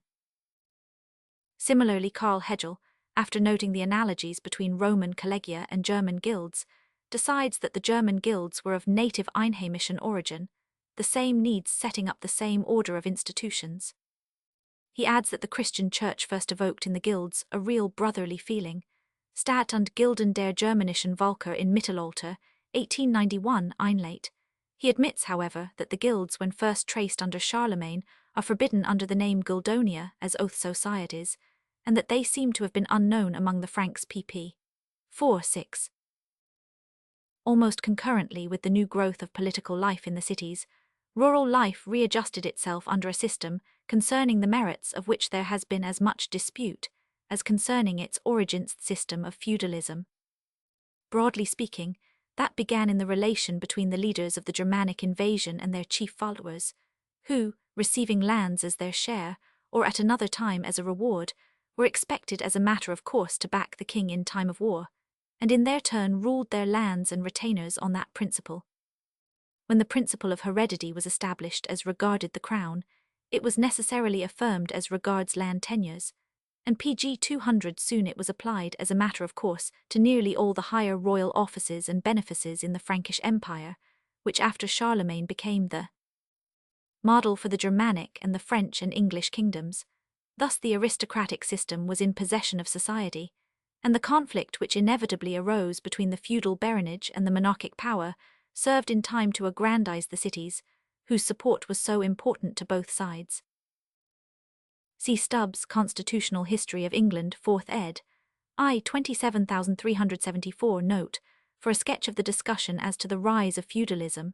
Similarly, Karl Hegel, after noting the analogies between Roman collegia and German guilds, decides that the German guilds were of native Einheimischen origin, the same needs setting up the same order of institutions. He adds that the Christian Church first evoked in the guilds a real brotherly feeling. Statt und Gilden der Germanischen Völker in Mittelalter, 1891, Einleit. He admits, however, that the guilds, when first traced under Charlemagne, are forbidden under the name Guildonia as oath societies, and that they seem to have been unknown among the Franks pp. 4-6. Almost concurrently with the new growth of political life in the cities, rural life readjusted itself under a system concerning the merits of which there has been as much dispute as concerning its origins system of feudalism. Broadly speaking, that began in the relation between the leaders of the Germanic invasion and their chief followers, who, receiving lands as their share, or at another time as a reward, were expected as a matter of course to back the king in time of war, and in their turn ruled their lands and retainers on that principle. When the principle of heredity was established as regarded the crown, it was necessarily affirmed as regards land tenures, and PG 200 soon it was applied as a matter of course to nearly all the higher royal offices and benefices in the Frankish Empire, which after Charlemagne became the model for the Germanic and the French and English kingdoms. Thus the aristocratic system was in possession of society, and the conflict which inevitably arose between the feudal baronage and the monarchic power served in time to aggrandize the cities, whose support was so important to both sides. See Stubbs' Constitutional History of England, 4th ed., I 27374 note, for a sketch of the discussion as to the rise of feudalism.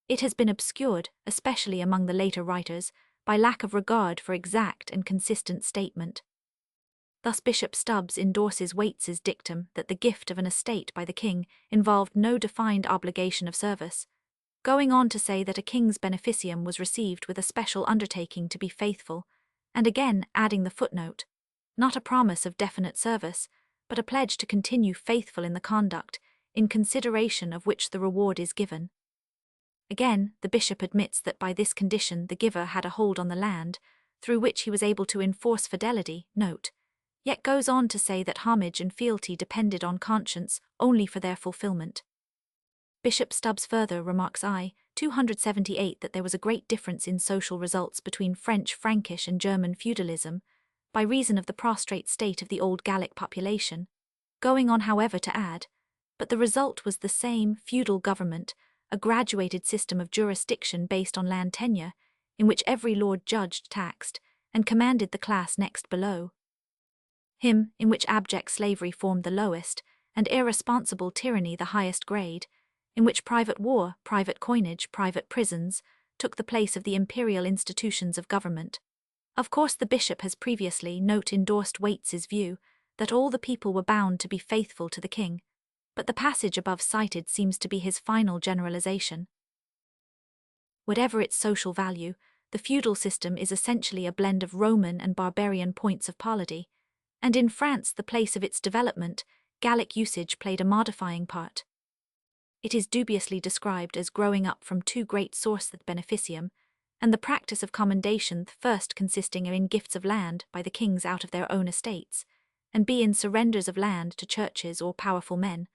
It has been obscured, especially among the later writers, by lack of regard for exact and consistent statement. Thus Bishop Stubbs endorses Wates's dictum that the gift of an estate by the king involved no defined obligation of service, going on to say that a king's beneficium was received with a special undertaking to be faithful, and again adding the footnote, not a promise of definite service, but a pledge to continue faithful in the conduct, in consideration of which the reward is given. Again, the bishop admits that by this condition the giver had a hold on the land, through which he was able to enforce fidelity, note, yet goes on to say that homage and fealty depended on conscience only for their fulfillment. Bishop Stubbs further remarks I. 278 that there was a great difference in social results between French, Frankish and German feudalism, by reason of the prostrate state of the old Gallic population, going on however to add, but the result was the same feudal government, a graduated system of jurisdiction based on land tenure, in which every lord judged, taxed, and commanded the class next below him, in which abject slavery formed the lowest, and irresponsible tyranny the highest grade, in which private war, private coinage, private prisons, took the place of the imperial institutions of government. Of course the bishop has previously, endorsed Wates's view, that all the people were bound to be faithful to the king, but the passage above cited seems to be his final generalization. Whatever its social value, the feudal system is essentially a blend of Roman and barbarian points of polity, and in France the place of its development, Gallic usage played a modifying part. It is dubiously described as growing up from two great sources of beneficium, and the practice of commendation first consisting in gifts of land by the kings out of their own estates, and b in surrenders of land to churches or powerful men,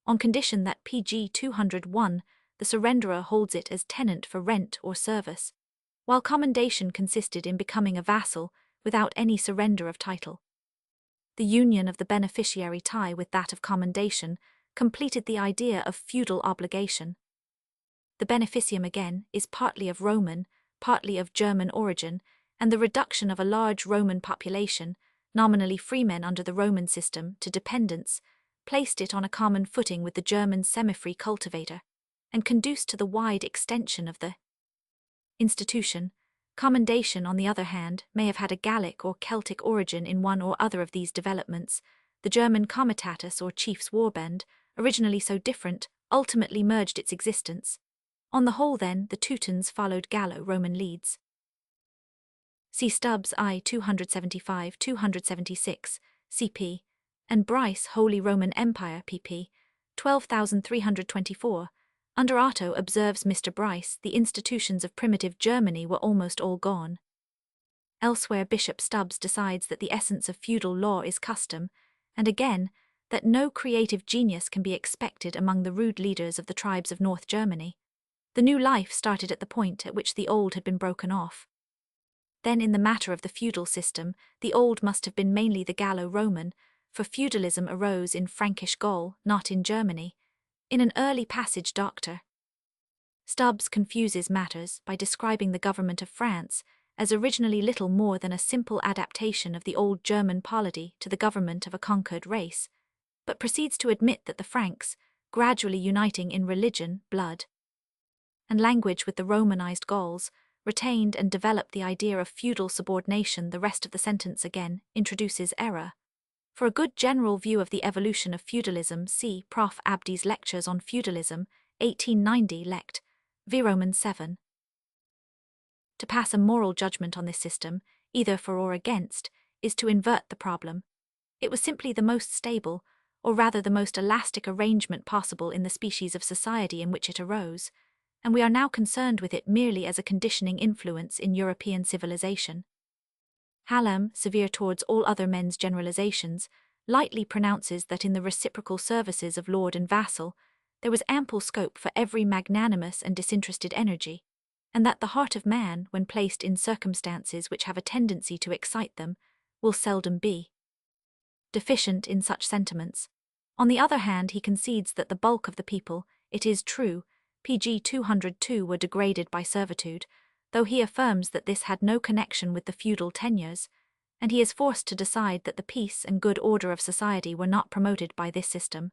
on condition that pg 201 the surrenderer holds it as tenant for rent or service, while commendation consisted in becoming a vassal without any surrender of title. The union of the beneficiary tie with that of commendation completed the idea of feudal obligation. The beneficium again is partly of Roman, partly of German origin, and the reduction of a large Roman population, nominally freemen under the Roman system, to dependents, placed it on a common footing with the German semi-free cultivator, and conduced to the wide extension of the institution. Commendation, on the other hand, may have had a Gallic or Celtic origin in one or other of these developments. The German comitatus or chief's warband, originally so different, ultimately merged its existence. On the whole then, the Teutons followed Gallo-Roman leads. See Stubbs I 275-276, cp. and Bryce Holy Roman Empire pp. 12,324. Under Otto observes Mr. Bryce, the institutions of primitive Germany were almost all gone. Elsewhere Bishop Stubbs decides that the essence of feudal law is custom, and again, that no creative genius can be expected among the rude leaders of the tribes of North Germany. The new life started at the point at which the old had been broken off. Then in the matter of the feudal system, the old must have been mainly the Gallo-Roman, for feudalism arose in Frankish Gaul, not in Germany. In an early passage Dr. Stubbs confuses matters by describing the government of France as originally little more than a simple adaptation of the old German polity to the government of a conquered race, but proceeds to admit that the Franks, gradually uniting in religion, blood, and language with the Romanized Gauls, retained and developed the idea of feudal subordination. The rest of the sentence again introduces error. For a good general view of the evolution of feudalism, see Prof. Abdi's Lectures on Feudalism, 1890 Lect. V. Roman 7. To pass a moral judgment on this system, either for or against, is to invert the problem. It was simply the most stable, or rather the most elastic arrangement possible in the species of society in which it arose, and we are now concerned with it merely as a conditioning influence in European civilization. Hallam, severe towards all other men's generalizations, lightly pronounces that in the reciprocal services of lord and vassal, there was ample scope for every magnanimous and disinterested energy, and that the heart of man, when placed in circumstances which have a tendency to excite them, will seldom be deficient in such sentiments. On the other hand, he concedes that the bulk of the people, it is true, pg 202 were degraded by servitude, though he affirms that this had no connection with the feudal tenures, and he is forced to decide that the peace and good order of society were not promoted by this system.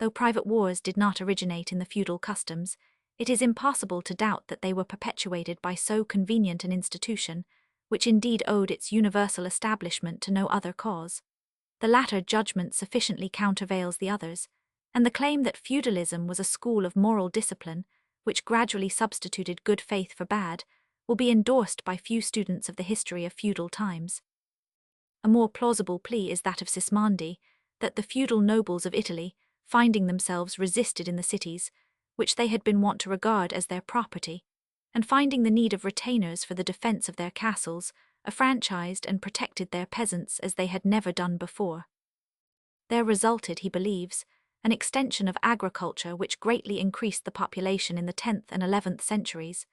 Though private wars did not originate in the feudal customs, it is impossible to doubt that they were perpetuated by so convenient an institution, which indeed owed its universal establishment to no other cause. The latter judgment sufficiently countervails the others, and the claim that feudalism was a school of moral discipline, which gradually substituted good faith for bad, will be endorsed by few students of the history of feudal times. A more plausible plea is that of Sismondi, that the feudal nobles of Italy, finding themselves resisted in the cities, which they had been wont to regard as their property, and finding the need of retainers for the defence of their castles, affranchised and protected their peasants as they had never done before. There resulted, he believes, an extension of agriculture which greatly increased the population in the 10th and 11th centuries.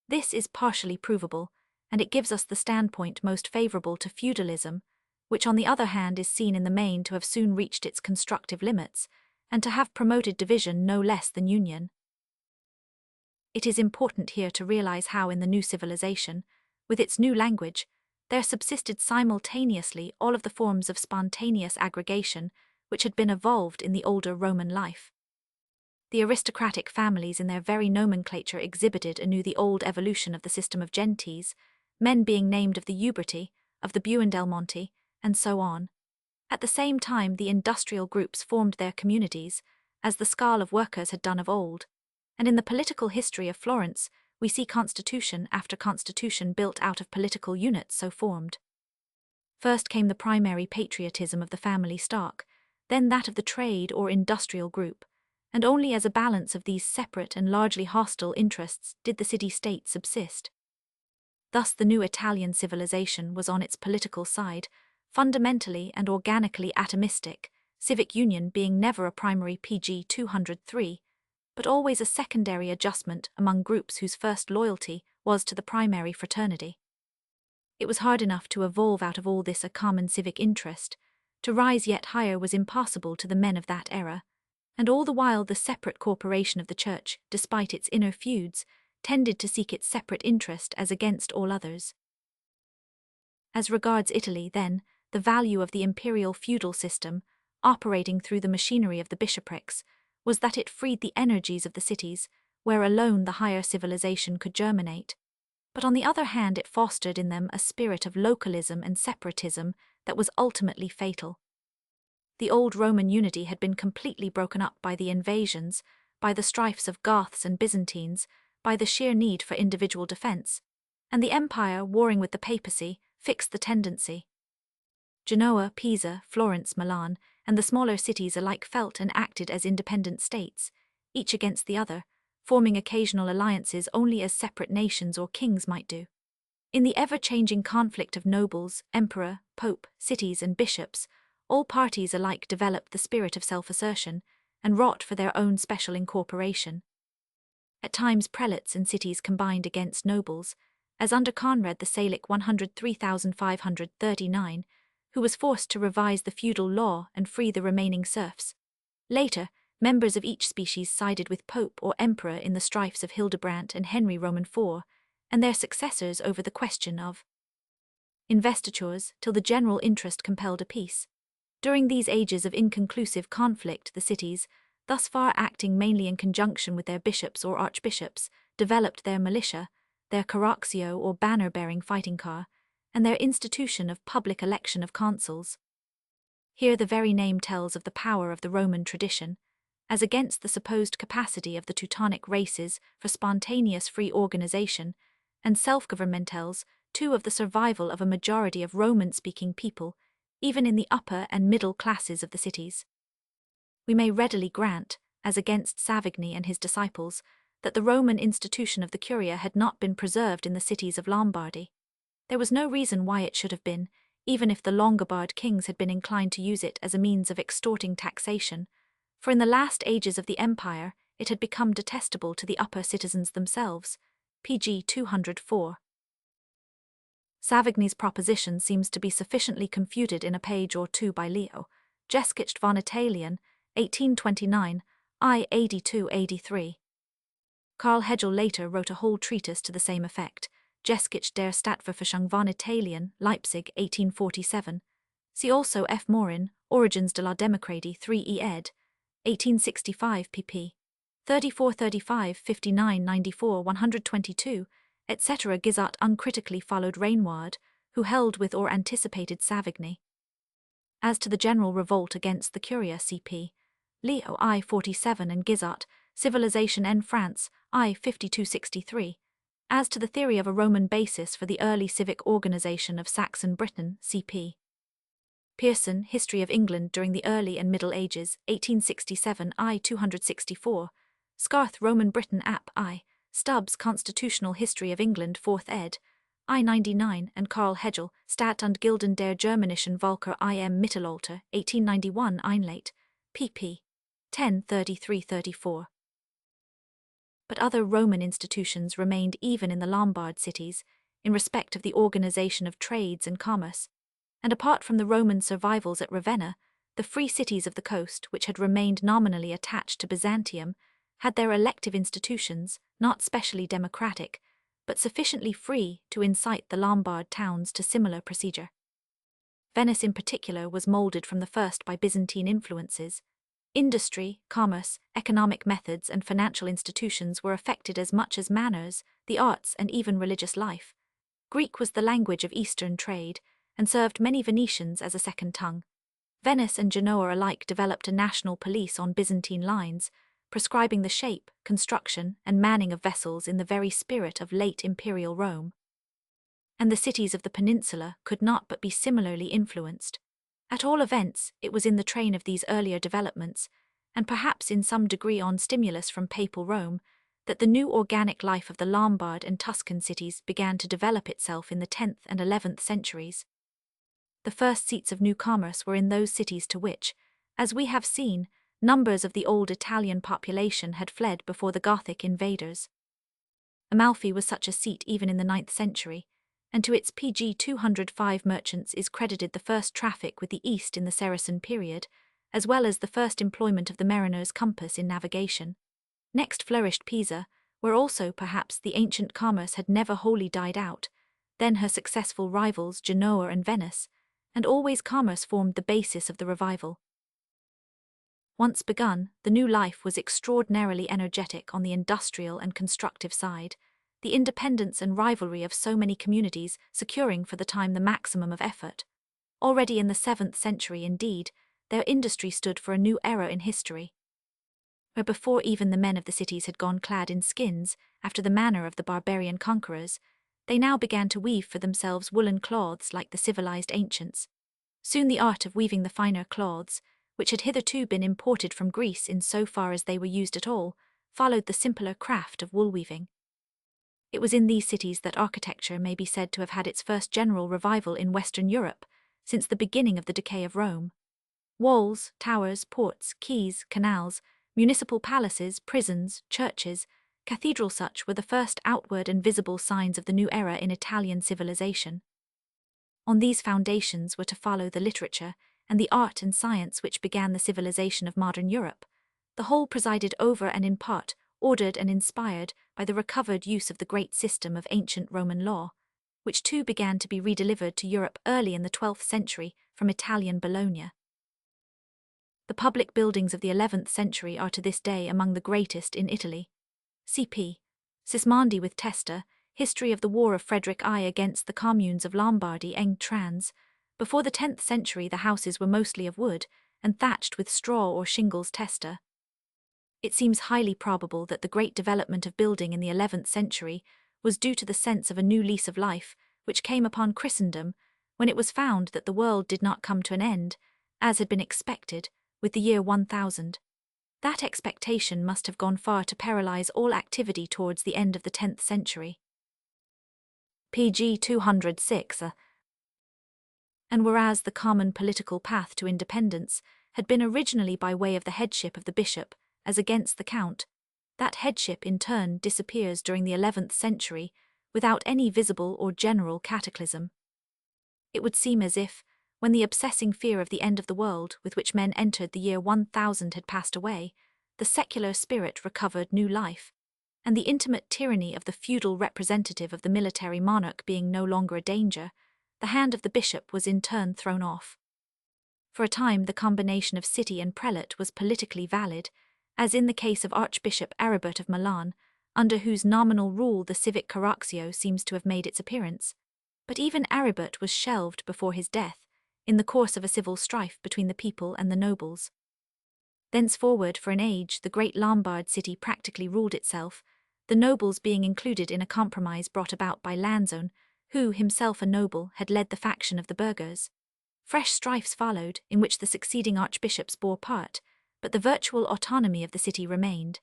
This is partially provable, and it gives us the standpoint most favourable to feudalism, which on the other hand is seen in the main to have soon reached its constructive limits, and to have promoted division no less than union. It is important here to realize how in the new civilization, with its new language, there subsisted simultaneously all of the forms of spontaneous aggregation which had been evolved in the older Roman life. The aristocratic families in their very nomenclature exhibited anew the old evolution of the system of gentes, men being named of the Uberti, of the Buondelmonti, and so on. At the same time the industrial groups formed their communities, as the Scale of workers had done of old, and in the political history of Florence we see constitution after constitution built out of political units so formed. First came the primary patriotism of the family stock, then that of the trade or industrial group, and only as a balance of these separate and largely hostile interests did the city-state subsist. Thus the new Italian civilization was on its political side, fundamentally and organically atomistic, civic union being never a primary pg 203, but always a secondary adjustment among groups whose first loyalty was to the primary fraternity. It was hard enough to evolve out of all this a common civic interest. To rise yet higher was impossible to the men of that era, and all the while the separate corporation of the Church, despite its inner feuds, tended to seek its separate interest as against all others. As regards Italy, then, the value of the imperial feudal system, operating through the machinery of the bishoprics, was that it freed the energies of the cities, where alone the higher civilization could germinate. But on the other hand it fostered in them a spirit of localism and separatism that was ultimately fatal. The old Roman unity had been completely broken up by the invasions, by the strifes of Goths and Byzantines, by the sheer need for individual defence, and the empire, warring with the papacy, fixed the tendency. Genoa, Pisa, Florence, Milan, and the smaller cities alike felt and acted as independent states, each against the other, forming occasional alliances only as separate nations or kings might do. In the ever-changing conflict of nobles, emperor, pope, cities, and bishops, all parties alike developed the spirit of self-assertion and wrought for their own special incorporation. At times prelates and cities combined against nobles, as under Conrad the Salic 103,539, who was forced to revise the feudal law and free the remaining serfs. Later, members of each species sided with pope or emperor in the strifes of Hildebrand and Henry Roman IV, and their successors over the question of investitures, till the general interest compelled a peace. During these ages of inconclusive conflict the cities, thus far acting mainly in conjunction with their bishops or archbishops, developed their militia, their carroxio or banner-bearing fighting car, and their institution of public election of consuls. Here the very name tells of the power of the Roman tradition, as against the supposed capacity of the Teutonic races for spontaneous free organization, and self-government tells, too, of the survival of a majority of Roman-speaking people, even in the upper and middle classes of the cities. We may readily grant, as against Savigny and his disciples, that the Roman institution of the curia had not been preserved in the cities of Lombardy. There was no reason why it should have been, even if the Longobard kings had been inclined to use it as a means of extorting taxation, for in the last ages of the empire it had become detestable to the upper citizens themselves. pg 204. Savigny's proposition seems to be sufficiently confuted in a page or two by Leo, Geschichte von Italien, 1829, I. 82-83. Karl Hegel later wrote a whole treatise to the same effect, Geschichte der Stadtverfassung von Italien, Leipzig, 1847. See also F. Morin, Origins de la Démocratie 3 ed. 1865 pp. 34-35, 59-94, 122, etc. Guizot uncritically followed Raynward, who held with or anticipated Savigny. As to the general revolt against the Curia cp. Leo I 47 and Guizot, Civilization en France, I 5263. As to the theory of a Roman basis for the early civic organization of Saxon Britain, cp. Pearson, History of England during the Early and Middle Ages, 1867, I 264. Scarth, Roman Britain App. I. Stubbs, Constitutional History of England, 4th ed. I 99, and Karl Hegel, Stat und Gilden der Germanischen Völker im Mittelalter, 1891, Einleit, pp. 1033-34. But other Roman institutions remained even in the Lombard cities, in respect of the organization of trades and commerce, and apart from the Roman survivals at Ravenna, the free cities of the coast, which had remained nominally attached to Byzantium, had their elective institutions, not specially democratic, but sufficiently free to incite the Lombard towns to similar procedure. Venice in particular was moulded from the first by Byzantine influences. Industry, commerce, economic methods, and financial institutions were affected as much as manners, the arts, and even religious life. Greek was the language of Eastern trade, and served many Venetians as a second tongue. Venice and Genoa alike developed a national police on Byzantine lines, prescribing the shape, construction, and manning of vessels in the very spirit of late imperial Rome. And the cities of the peninsula could not but be similarly influenced. At all events, it was in the train of these earlier developments, and perhaps in some degree on stimulus from papal Rome, that the new organic life of the Lombard and Tuscan cities began to develop itself in the 10th and 11th centuries. The first seats of new commerce were in those cities to which, as we have seen, numbers of the old Italian population had fled before the Gothic invaders. Amalfi was such a seat even in the 9th century, and to its PG 205 merchants is credited the first traffic with the East in the Saracen period, as well as the first employment of the mariner's compass in navigation. Next flourished Pisa, where also perhaps the ancient commerce had never wholly died out, then her successful rivals Genoa and Venice, and always commerce formed the basis of the revival. Once begun, the new life was extraordinarily energetic on the industrial and constructive side, the independence and rivalry of so many communities securing for the time the maximum of effort. Already in the 7th century, indeed, their industry stood for a new era in history. Where before even the men of the cities had gone clad in skins, after the manner of the barbarian conquerors, they now began to weave for themselves woolen cloths like the civilized ancients. Soon the art of weaving the finer cloths, which had hitherto been imported from Greece in so far as they were used at all, followed the simpler craft of wool weaving. It was in these cities that architecture may be said to have had its first general revival in Western Europe, since the beginning of the decay of Rome. Walls, towers, ports, quays, canals, municipal palaces, prisons, churches, cathedrals, such were the first outward and visible signs of the new era in Italian civilization. On these foundations were to follow the literature and the art and science which began the civilization of modern Europe, the whole presided over and in part ordered and inspired by the recovered use of the great system of ancient Roman law, which too began to be redelivered to Europe early in the 12th century from Italian Bologna. The public buildings of the 11th century are to this day among the greatest in Italy. C.P. Sismondi with Testa, History of the War of Frederick I against the communes of Lombardy eng trans. Before the 10th century the houses were mostly of wood, and thatched with straw or shingles. Testa. It seems highly probable that the great development of building in the 11th century was due to the sense of a new lease of life which came upon Christendom when it was found that the world did not come to an end, as had been expected, with the year 1000. That expectation must have gone far to paralyze all activity towards the end of the 10th century. PG 206. And whereas the common political path to independence had been originally by way of the headship of the bishop, as against the count, that headship in turn disappears during the 11th century without any visible or general cataclysm. It would seem as if, when the obsessing fear of the end of the world with which men entered the year 1000 had passed away, the secular spirit recovered new life, and the intimate tyranny of the feudal representative of the military monarch being no longer a danger, the hand of the bishop was in turn thrown off. For a time, the combination of city and prelate was politically valid, as in the case of Archbishop Aribert of Milan, under whose nominal rule the civic curatio seems to have made its appearance. But even Aribert was shelved before his death, in the course of a civil strife between the people and the nobles. Thenceforward, for an age, the great Lombard city practically ruled itself, the nobles being included in a compromise brought about by Lanzone, who, himself a noble, had led the faction of the burghers. Fresh strifes followed, in which the succeeding archbishops bore part, but the virtual autonomy of the city remained.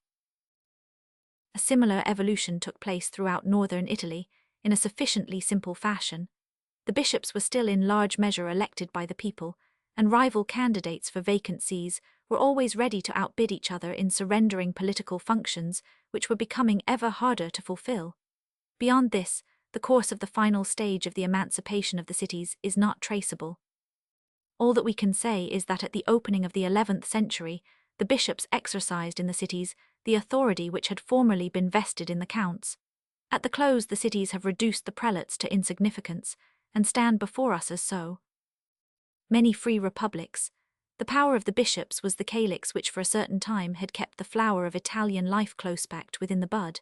A similar evolution took place throughout northern Italy, in a sufficiently simple fashion. The bishops were still in large measure elected by the people, and rival candidates for vacant sees were always ready to outbid each other in surrendering political functions which were becoming ever harder to fulfill. Beyond this, the course of the final stage of the emancipation of the cities is not traceable. All that we can say is that at the opening of the 11th century, the bishops exercised in the cities the authority which had formerly been vested in the counts. At the close, the cities have reduced the prelates to insignificance, and stand before us as so. Many free republics. The power of the bishops was the calyx which for a certain time had kept the flower of Italian life close packed within the bud.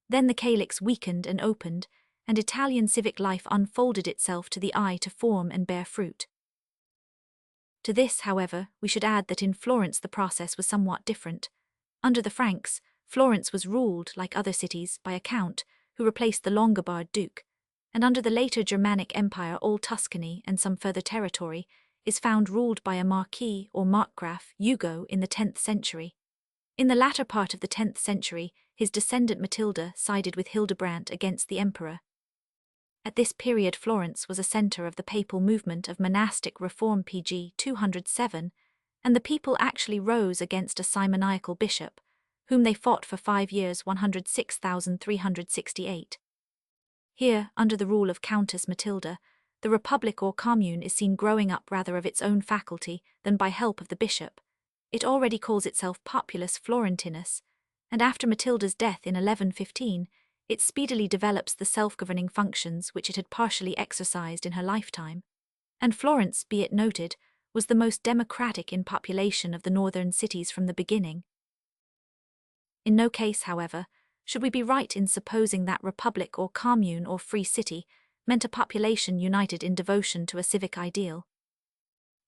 Then the calyx weakened and opened, and Italian civic life unfolded itself to the eye to form and bear fruit. To this, however, we should add that in Florence the process was somewhat different. Under the Franks, Florence was ruled, like other cities, by a count, who replaced the Longobard duke, and under the later Germanic Empire all Tuscany and some further territory is found ruled by a marquis or markgraf, Ugo, in the 10th century. In the latter part of the 10th century, his descendant Matilda sided with Hildebrand against the emperor. At this period Florence was a centre of the papal movement of monastic reform pg 207, and the people actually rose against a simoniacal bishop, whom they fought for 5 years 106,368. Here, under the rule of Countess Matilda, the republic or commune is seen growing up rather of its own faculty than by help of the bishop. It already calls itself Populus Florentinus, and after Matilda's death in 1115, it speedily develops the self-governing functions which it had partially exercised in her lifetime. And Florence, be it noted, was the most democratic in population of the northern cities from the beginning. In no case, however, should we be right in supposing that republic or commune or free city meant a population united in devotion to a civic ideal.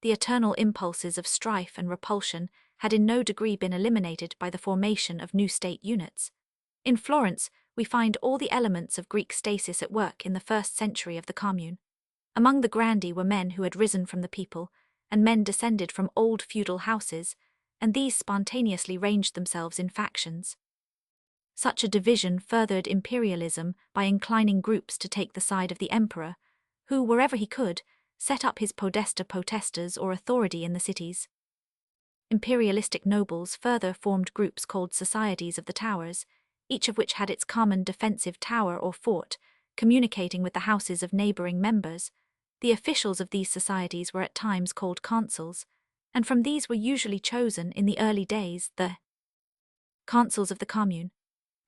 The eternal impulses of strife and repulsion had in no degree been eliminated by the formation of new state units. In Florence, we find all the elements of Greek stasis at work in the 1st century of the commune. Among the grandi were men who had risen from the people, and men descended from old feudal houses, and these spontaneously ranged themselves in factions. Such a division furthered imperialism by inclining groups to take the side of the emperor, who, wherever he could, set up his podesta potestas or authority in the cities. Imperialistic nobles further formed groups called Societies of the Towers, each of which had its common defensive tower or fort, communicating with the houses of neighbouring members. The officials of these societies were at times called consuls, and from these were usually chosen, in the early days, the consuls of the commune.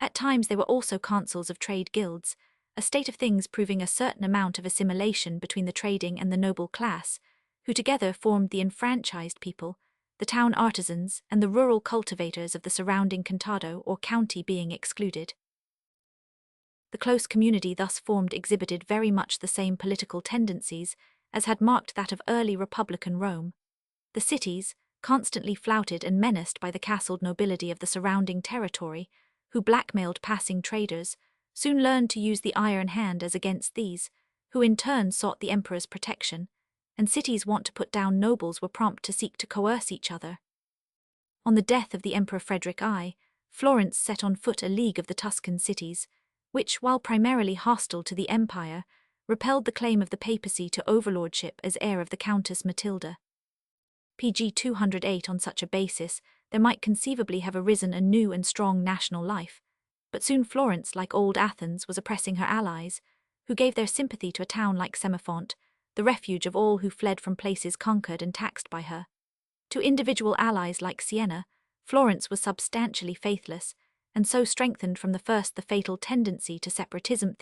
At times they were also consuls of trade guilds, a state of things proving a certain amount of assimilation between the trading and the noble class, who together formed the enfranchised people, the town artisans and the rural cultivators of the surrounding contado or county being excluded. The close community thus formed exhibited very much the same political tendencies as had marked that of early republican Rome. The cities, constantly flouted and menaced by the castled nobility of the surrounding territory, who blackmailed passing traders, soon learned to use the iron hand as against these, who in turn sought the emperor's protection, and cities wont to put down nobles were prompt to seek to coerce each other. On the death of the Emperor Frederick I, Florence set on foot a league of the Tuscan cities, which, while primarily hostile to the empire, repelled the claim of the papacy to overlordship as heir of the Countess Matilda. pg 208 On such a basis, there might conceivably have arisen a new and strong national life, but soon Florence, like old Athens, was oppressing her allies, who gave their sympathy to a town like Semiphont, the refuge of all who fled from places conquered and taxed by her. To individual allies like Siena, Florence was substantially faithless, and so strengthened from the first the fatal tendency to separatism,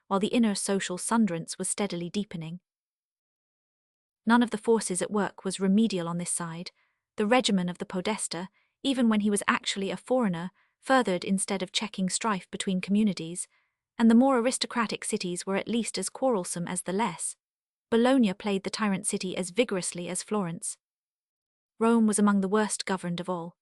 while the inner social sunderance was steadily deepening. None of the forces at work was remedial on this side. The regimen of the podesta, even when he was actually a foreigner, furthered instead of checking strife between communities, and the more aristocratic cities were at least as quarrelsome as the less. Bologna played the tyrant city as vigorously as Florence. Rome was among the worst governed of all.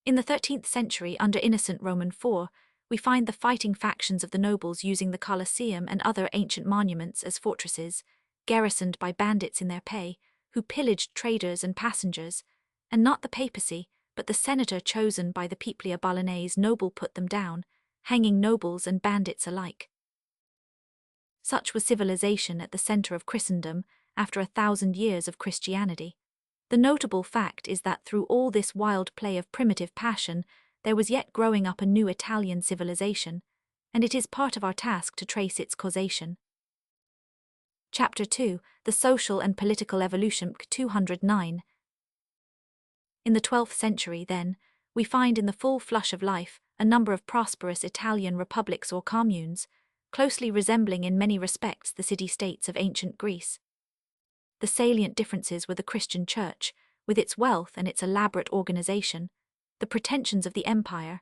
In the 13th century, under Innocent Roman IV, we find the fighting factions of the nobles using the Colosseum and other ancient monuments as fortresses, garrisoned by bandits in their pay, who pillaged traders and passengers, and not the papacy, but the senator chosen by the Piplia Bolognese noble put them down, hanging nobles and bandits alike. Such was civilization at the center of Christendom after 1,000 years of Christianity. The notable fact is that through all this wild play of primitive passion, there was yet growing up a new Italian civilization, and it is part of our task to trace its causation. Chapter 2, The Social and Political Evolution, 209. In the 12th century, then, we find in the full flush of life a number of prosperous Italian republics or communes, closely resembling in many respects the city-states of ancient Greece. The salient differences were the Christian Church, with its wealth and its elaborate organization, the pretensions of the empire,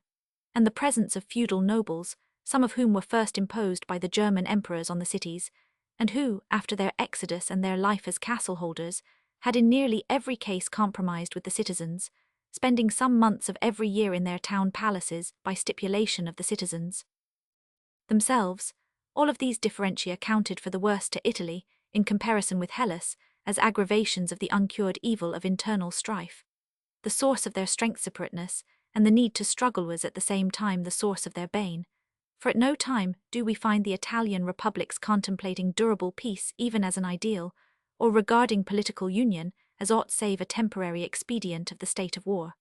and the presence of feudal nobles, some of whom were first imposed by the German emperors on the cities, and who, after their exodus and their life as castle holders, had in nearly every case compromised with the citizens, spending some months of every year in their town palaces by stipulation of the citizens themselves. All of these differentia counted for the worse to Italy, in comparison with Hellas, as aggravations of the uncured evil of internal strife. The source of their strength separateness, and the need to struggle was at the same time the source of their bane, for at no time do we find the Italian republics contemplating durable peace even as an ideal, or regarding political union as aught save a temporary expedient of the state of war.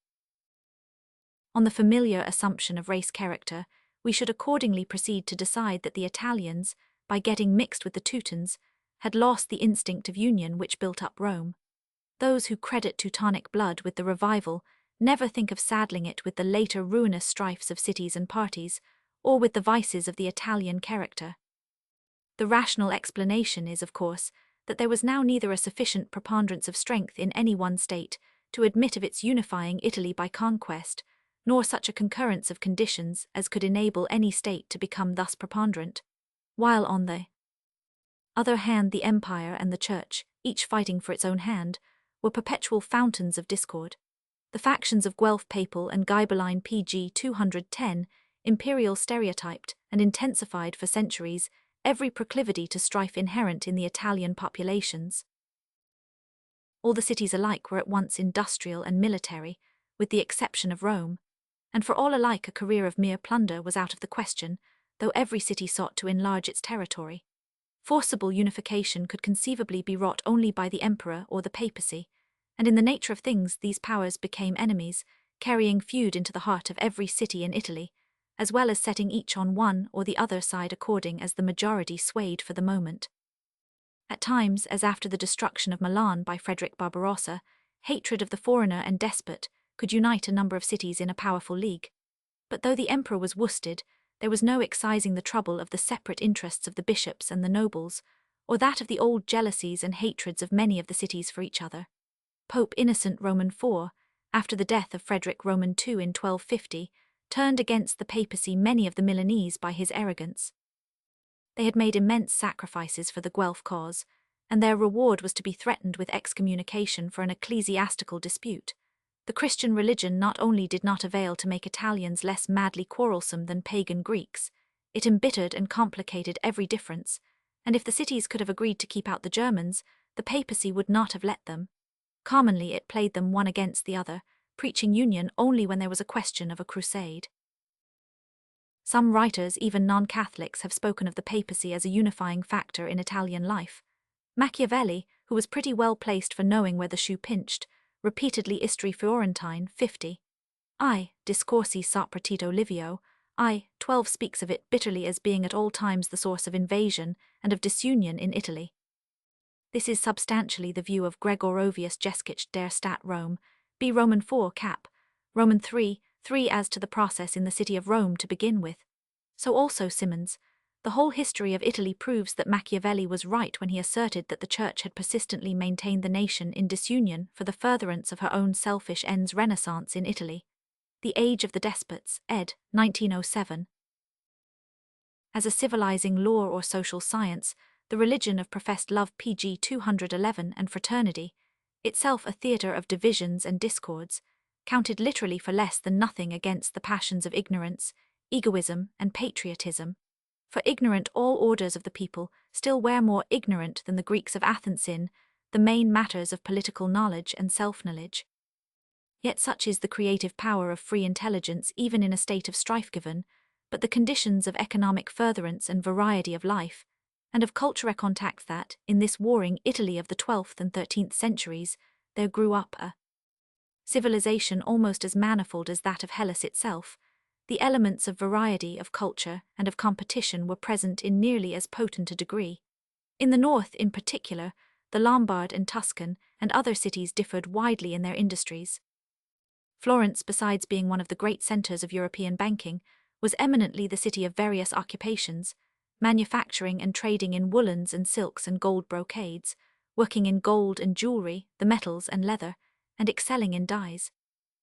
On the familiar assumption of race character, we should accordingly proceed to decide that the Italians, by getting mixed with the Teutons, had lost the instinct of union which built up Rome. Those who credit Teutonic blood with the revival never think of saddling it with the later ruinous strifes of cities and parties, or with the vices of the Italian character. The rational explanation is, of course, that there was now neither a sufficient preponderance of strength in any one state to admit of its unifying Italy by conquest, nor such a concurrence of conditions as could enable any state to become thus preponderant, while on the other hand the empire and the church, each fighting for its own hand, were perpetual fountains of discord. The factions of Guelph Papal and Ghibelline PG 210, imperial stereotyped and intensified for centuries every proclivity to strife inherent in the Italian populations. All the cities alike were at once industrial and military, with the exception of Rome, and for all alike a career of mere plunder was out of the question, though every city sought to enlarge its territory. Forcible unification could conceivably be wrought only by the emperor or the papacy, and in the nature of things these powers became enemies, carrying feud into the heart of every city in Italy, as well as setting each on one or the other side according as the majority swayed for the moment. At times, as after the destruction of Milan by Frederick Barbarossa, hatred of the foreigner and despot could unite a number of cities in a powerful league. But though the emperor was worsted, there was no excising the trouble of the separate interests of the bishops and the nobles, or that of the old jealousies and hatreds of many of the cities for each other. Pope Innocent Roman IV, after the death of Frederick Roman II in 1250, turned against the papacy many of the Milanese by his arrogance. They had made immense sacrifices for the Guelph cause, and their reward was to be threatened with excommunication for an ecclesiastical dispute. The Christian religion not only did not avail to make Italians less madly quarrelsome than pagan Greeks, it embittered and complicated every difference, and if the cities could have agreed to keep out the Germans, the papacy would not have let them. Commonly it played them one against the other, preaching union only when there was a question of a crusade. Some writers, even non-Catholics, have spoken of the papacy as a unifying factor in Italian life. Machiavelli, who was pretty well placed for knowing where the shoe pinched, repeatedly Istri Fiorentine 50. Discorsi sopra Tito Livio, 12 speaks of it bitterly as being at all times the source of invasion and of disunion in Italy. This is substantially the view of Gregorovius Geschichte der Stadt Rome, B. Roman 4 cap, Roman 3 as to the process in the city of Rome to begin with. So also Simmons, The whole history of Italy proves that Machiavelli was right when he asserted that the Church had persistently maintained the nation in disunion for the furtherance of her own selfish ends. Renaissance in Italy. The Age of the Despots, ed. 1907. As a civilizing law or social science, the religion of professed love pg 211 and fraternity, itself a theatre of divisions and discords, counted literally for less than nothing against the passions of ignorance, egoism, and patriotism. For ignorant all orders of the people still were more ignorant than the Greeks of Athens in the main matters of political knowledge and self-knowledge. Yet such is the creative power of free intelligence even in a state of strife given, but the conditions of economic furtherance and variety of life, and of culture contact that, in this warring Italy of the 12th and 13th centuries, there grew up a civilization almost as manifold as that of Hellas itself. The elements of variety, of culture, and of competition were present in nearly as potent a degree. In the north, in particular, the Lombard and Tuscan and other cities differed widely in their industries. Florence, besides being one of the great centers of European banking, was eminently the city of various occupations, manufacturing and trading in woolens and silks and gold brocades, working in gold and jewelry, the metals and leather, and excelling in dyes.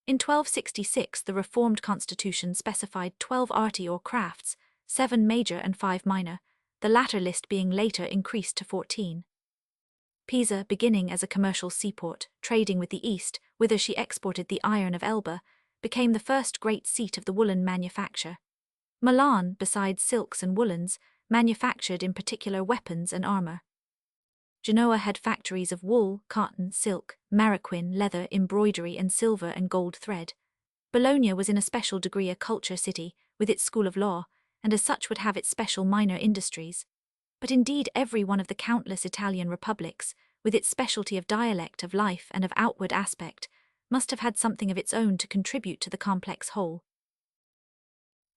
In 1266 the reformed constitution specified 12 arti or crafts, 7 major and 5 minor, the latter list being later increased to 14. Pisa, beginning as a commercial seaport, trading with the East, whither she exported the iron of Elba, became the first great seat of the woolen manufacture. Milan, besides silks and woolens, manufactured in particular weapons and armor. Genoa had factories of wool, cotton, silk, mariquin, leather, embroidery, and silver and gold thread. Bologna was in a special degree a culture city, with its school of law, and as such would have its special minor industries. But indeed every one of the countless Italian republics, with its specialty of dialect, of life, and of outward aspect, must have had something of its own to contribute to the complex whole.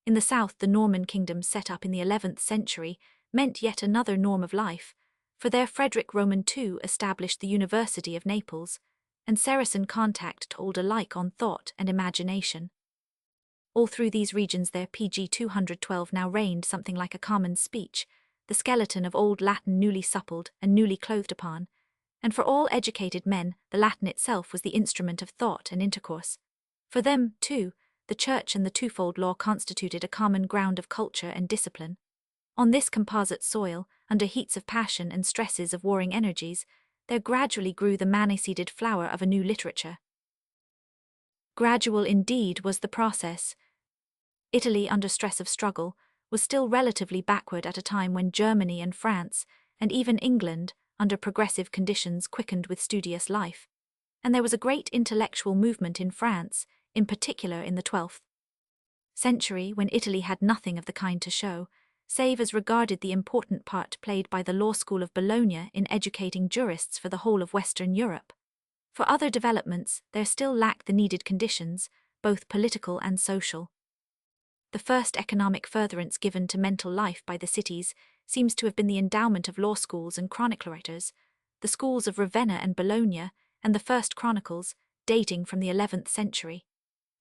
In the south, the Norman kingdom set up in the 11th century meant yet another norm of life, for there Frederick Roman II established the University of Naples, and Saracen contact told alike on thought and imagination. All through these regions there pg 212 now reigned something like a common speech, the skeleton of old Latin newly suppled and newly clothed upon, and for all educated men the Latin itself was the instrument of thought and intercourse. For them, too, the Church and the twofold law constituted a common ground of culture and discipline. On this composite soil, under heats of passion and stresses of warring energies, there gradually grew the many-seeded flower of a new literature. Gradual indeed was the process. Italy, under stress of struggle, was still relatively backward at a time when Germany and France, and even England, under progressive conditions quickened with studious life. And there was a great intellectual movement in France, in particular in the 12th century, when Italy had nothing of the kind to show, save as regarded the important part played by the law school of Bologna in educating jurists for the whole of Western Europe. For other developments, there still lacked the needed conditions, both political and social. The first economic furtherance given to mental life by the cities seems to have been the endowment of law schools and chronicle writers, the schools of Ravenna and Bologna, and the first chronicles, dating from the 11th century.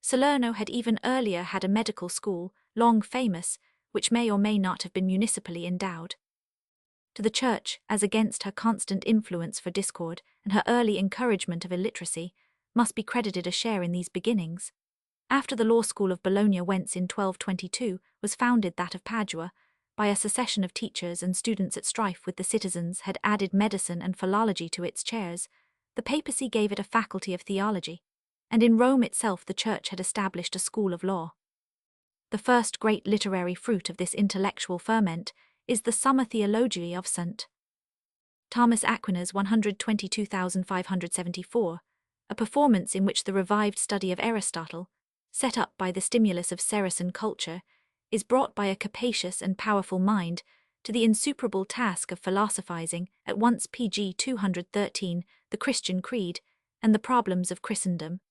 Salerno had even earlier had a medical school, long famous, which may or may not have been municipally endowed. To the Church, as against her constant influence for discord and her early encouragement of illiteracy, must be credited a share in these beginnings. After the law school of Bologna, whence in 1222 was founded that of Padua, by a succession of teachers and students at strife with the citizens had added medicine and philology to its chairs, the papacy gave it a faculty of theology, and in Rome itself the Church had established a school of law. The first great literary fruit of this intellectual ferment is the Summa Theologiae of St. Thomas Aquinas 122,574, a performance in which the revived study of Aristotle, set up by the stimulus of Saracen culture, is brought by a capacious and powerful mind to the insuperable task of philosophizing at once pg 213, the Christian creed, and the problems of Christendom.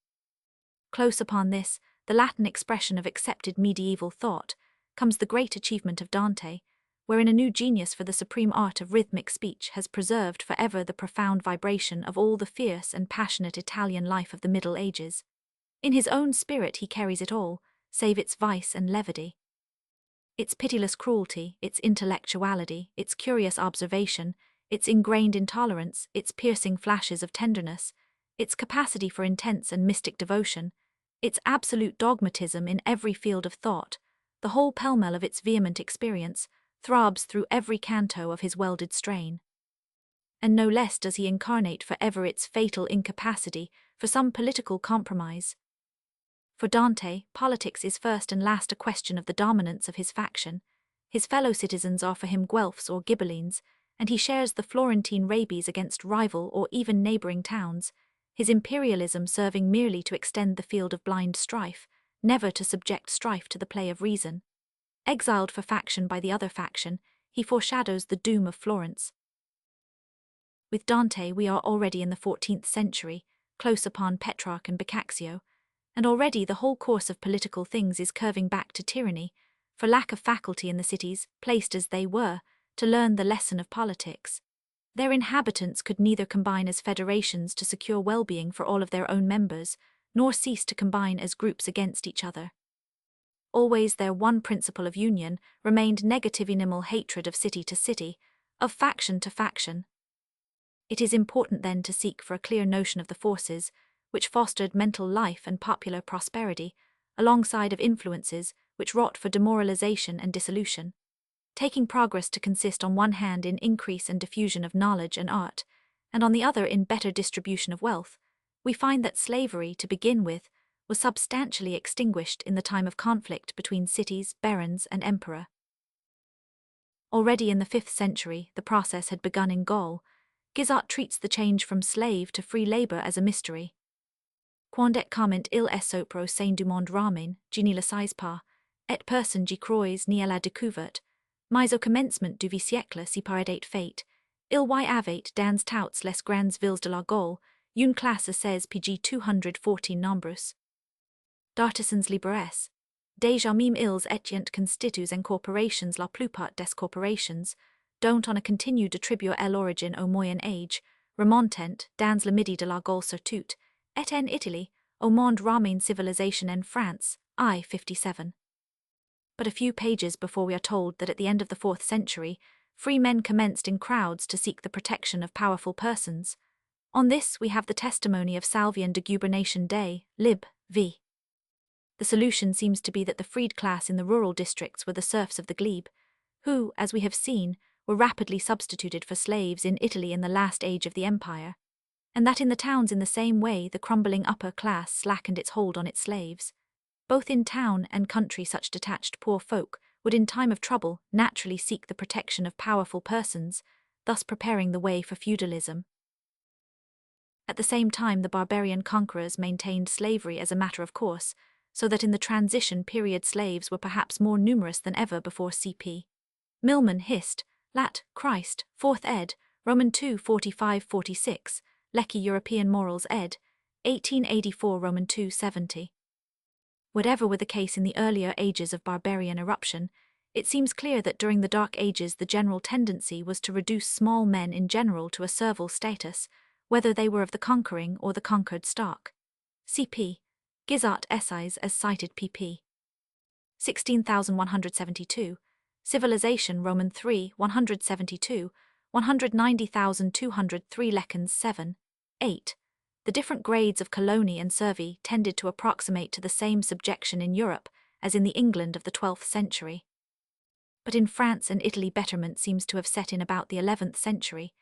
Close upon this, the Latin expression of accepted medieval thought, comes the great achievement of Dante, wherein a new genius for the supreme art of rhythmic speech has preserved forever the profound vibration of all the fierce and passionate Italian life of the Middle Ages. In his own spirit he carries it all, save its vice and levity. Its pitiless cruelty, its intellectuality, its curious observation, its ingrained intolerance, its piercing flashes of tenderness, its capacity for intense and mystic devotion, its absolute dogmatism in every field of thought, the whole pell-mell of its vehement experience, throbs through every canto of his welded strain. And no less does he incarnate forever its fatal incapacity for some political compromise. For Dante, politics is first and last a question of the dominance of his faction. His fellow citizens are for him Guelphs or Ghibellines, and he shares the Florentine rabies against rival or even neighboring towns, his imperialism serving merely to extend the field of blind strife, never to subject strife to the play of reason. Exiled for faction by the other faction, he foreshadows the doom of Florence. With Dante we are already in the 14th century, close upon Petrarch and Boccaccio, and already the whole course of political things is curving back to tyranny, for lack of faculty in the cities, placed as they were, to learn the lesson of politics. Their inhabitants could neither combine as federations to secure well-being for all of their own members, nor cease to combine as groups against each other. Always their one principle of union remained negativinimal hatred of city to city, of faction to faction. It is important then to seek for a clear notion of the forces which fostered mental life and popular prosperity, alongside of influences which wrought for demoralization and dissolution. Taking progress to consist on one hand in increase and diffusion of knowledge and art, and on the other in better distribution of wealth, we find that slavery, to begin with, was substantially extinguished in the time of conflict between cities, barons, and emperor. Already in the 5th century, the process had begun in Gaul. Guizot treats the change from slave to free labor as a mystery. Quand et comment il est sopra sein du monde romain, je ne le sais pas, et personne j'y crois ni à la découverte, mais au commencement du siècle si paradate fate, il y avait dans toutes les grandes villes de la Gaule, une classe 16 pg 214 nombreux. D'artisans libres. Déjà même ils étaient constitués en corporations, la plupart des corporations, dont on a continué d'attribuer l'origine au Moyen Âge, remontant, dans le midi de la Gaule surtout, et en Italy, au monde romain civilisation en France, I 57. But a few pages before we are told that at the end of the 4th century, free men commenced in crowds to seek the protection of powerful persons. On this we have the testimony of Salvian de Gubernation Dei, lib. v. The solution seems to be that the freed class in the rural districts were the serfs of the glebe, who, as we have seen, were rapidly substituted for slaves in Italy in the last age of the empire, and that in the towns in the same way the crumbling upper class slackened its hold on its slaves. Both in town and country such detached poor folk would in time of trouble naturally seek the protection of powerful persons, thus preparing the way for feudalism. At the same time the barbarian conquerors maintained slavery as a matter of course, so that in the transition period slaves were perhaps more numerous than ever before C.P. Milman Hist, Lat. Christ, 4th ed., Roman 2 45-46, Lecky European Morals ed., 1884 Roman 2 70. Whatever were the case in the earlier ages of barbarian eruption, it seems clear that during the Dark Ages the general tendency was to reduce small men in general to a servile status, whether they were of the conquering or the conquered stock. C.P. Guizot Essays as cited pp. 16,172, Civilization Roman 3 172, 190,203 Lekens 7, 8. The different grades of colony and servi tended to approximate to the same subjection in Europe as in the England of the 12th century. But in France and Italy betterment seems to have set in about the 11th century,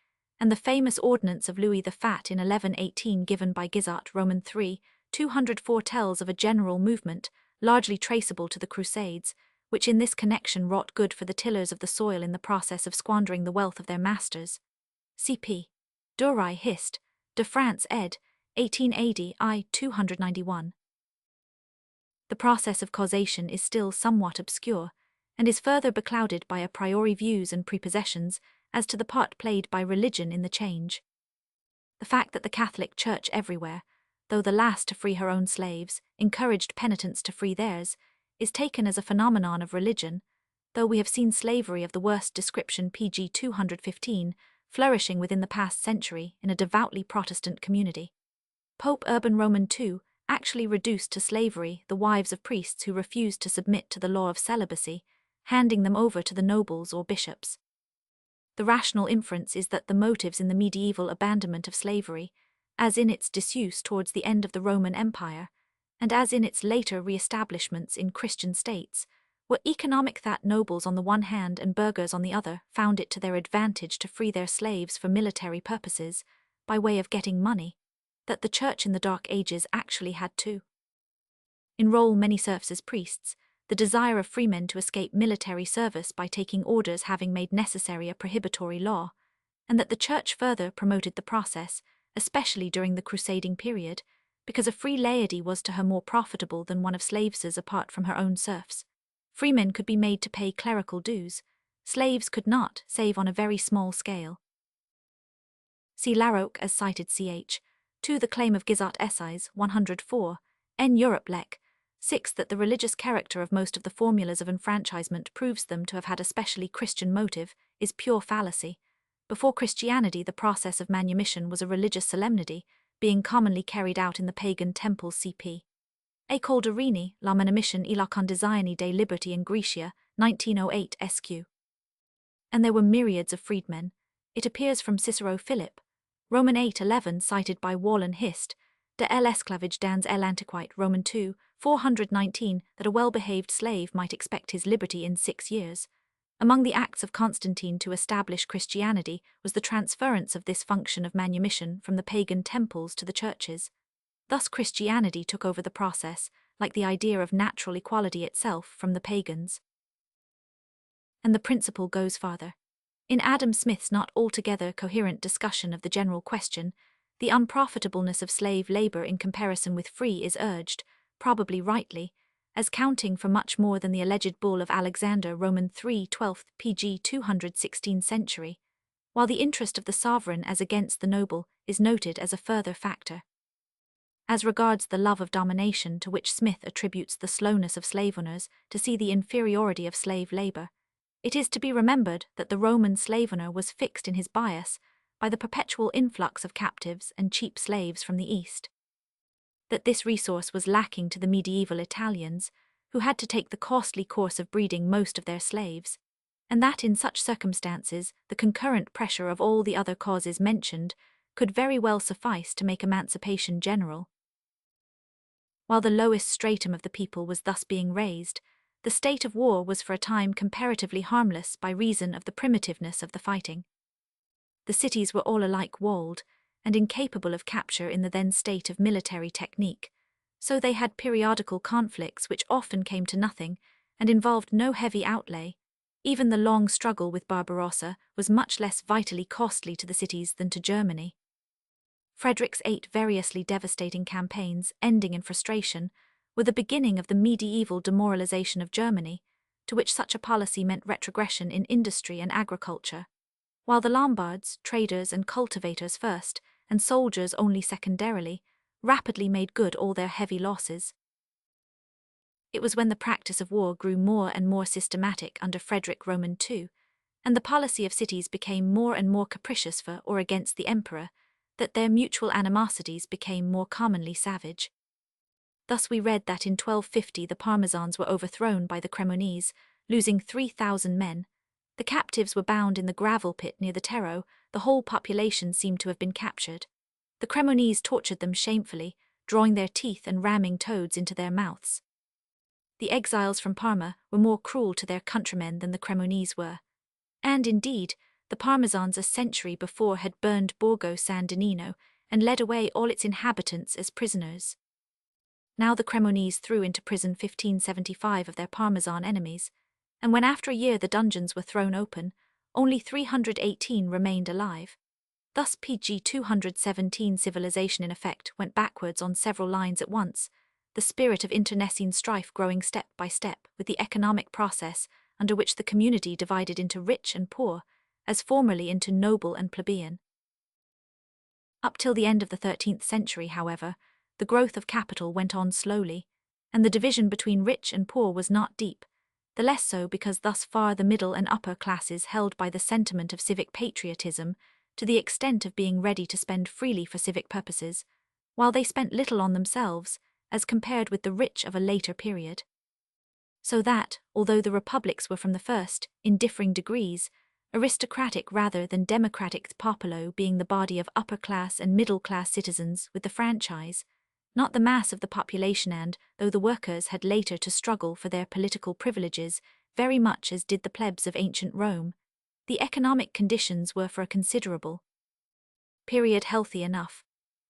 and the famous ordinance of Louis the Fat in 1118 given by Guizot Roman 3, 204 tells of a general movement, largely traceable to the Crusades, which in this connection wrought good for the tillers of the soil in the process of squandering the wealth of their masters. C.P. Durai Hist, de France ed., 1880 I 291. The process of causation is still somewhat obscure, and is further beclouded by a priori views and prepossessions as to the part played by religion in the change. The fact that the Catholic Church everywhere, though the last to free her own slaves, encouraged penitents to free theirs, is taken as a phenomenon of religion, though we have seen slavery of the worst description pg 215 flourishing within the past century in a devoutly Protestant community. Pope Urban Roman II actually reduced to slavery the wives of priests who refused to submit to the law of celibacy, handing them over to the nobles or bishops. The rational inference is that the motives in the medieval abandonment of slavery, as in its disuse towards the end of the Roman Empire, and as in its later re-establishments in Christian states, were economic, that nobles on the one hand and burghers on the other found it to their advantage to free their slaves for military purposes, by way of getting money, that the Church in the Dark Ages actually had to enroll many serfs as priests, the desire of freemen to escape military service by taking orders having made necessary a prohibitory law, and that the Church further promoted the process, especially during the crusading period, because a free laity was to her more profitable than one of slaves apart from her own serfs. Freemen could be made to pay clerical dues, slaves could not, save on a very small scale. See Larocque as cited ch. To the claim of Guizot Essays, 104, N. Europe Lec. 6. That the religious character of most of the formulas of enfranchisement proves them to have had a specially Christian motive, is pure fallacy. Before Christianity, the process of manumission was a religious solemnity, being commonly carried out in the pagan temples cp. A. Calderini, La Manumission et la Condizione de Liberty in Grecia, 1908 SQ. And there were myriads of freedmen. It appears from Cicero Philip, Roman 8:11, cited by Wall Hist, de l'esclavage dans l'Antiquité, Roman 2, 419, that a well-behaved slave might expect his liberty in 6 years. Among the acts of Constantine to establish Christianity was the transference of this function of manumission from the pagan temples to the churches. Thus Christianity took over the process, like the idea of natural equality itself, from the pagans. And the principle goes farther. In Adam Smith's not altogether coherent discussion of the general question, the unprofitableness of slave labor in comparison with free is urged, probably rightly, as counting for much more than the alleged bull of Alexander, Roman 3:12 pg 216 century, while the interest of the sovereign as against the noble is noted as a further factor. As regards the love of domination, to which Smith attributes the slowness of slave owners to see the inferiority of slave labor, it is to be remembered that the Roman slave owner was fixed in his bias by the perpetual influx of captives and cheap slaves from the East. That this resource was lacking to the medieval Italians, who had to take the costly course of breeding most of their slaves, and that in such circumstances the concurrent pressure of all the other causes mentioned could very well suffice to make emancipation general. While the lowest stratum of the people was thus being raised, the state of war was for a time comparatively harmless by reason of the primitiveness of the fighting. The cities were all alike walled, and incapable of capture in the then state of military technique, so they had periodical conflicts which often came to nothing and involved no heavy outlay. Even the long struggle with Barbarossa was much less vitally costly to the cities than to Germany. Frederick's 8 variously devastating campaigns, ending in frustration, were the beginning of the medieval demoralization of Germany, to which such a policy meant retrogression in industry and agriculture, while the Lombards, traders and cultivators first, and soldiers only secondarily, rapidly made good all their heavy losses. It was when the practice of war grew more and more systematic under Frederick Roman II, and the policy of cities became more and more capricious for or against the emperor, that their mutual animosities became more commonly savage. Thus we read that in 1250 the Parmesans were overthrown by the Cremonese, losing 3,000 men. The captives were bound in the gravel pit near the Tero, the whole population seemed to have been captured. The Cremonese tortured them shamefully, drawing their teeth and ramming toads into their mouths. The exiles from Parma were more cruel to their countrymen than the Cremonese were. And indeed, the Parmesans a century before had burned Borgo San Donnino and led away all its inhabitants as prisoners. Now the Cremonese threw into prison 1575 of their Parmesan enemies, and when after a year the dungeons were thrown open, only 318 remained alive. Thus PG 217 civilization in effect went backwards on several lines at once, the spirit of internecine strife growing step by step with the economic process under which the community divided into rich and poor, as formerly into noble and plebeian. Up till the end of the 13th century, however, the growth of capital went on slowly, and the division between rich and poor was not deep, the less so because thus far the middle and upper classes held by the sentiment of civic patriotism to the extent of being ready to spend freely for civic purposes, while they spent little on themselves, as compared with the rich of a later period. So that, although the republics were from the first, in differing degrees, aristocratic rather than democratic, popolo being the body of upper-class and middle-class citizens with the franchise, not the mass of the population, and, though the workers had later to struggle for their political privileges very much as did the plebs of ancient Rome, the economic conditions were for a considerable period healthy enough.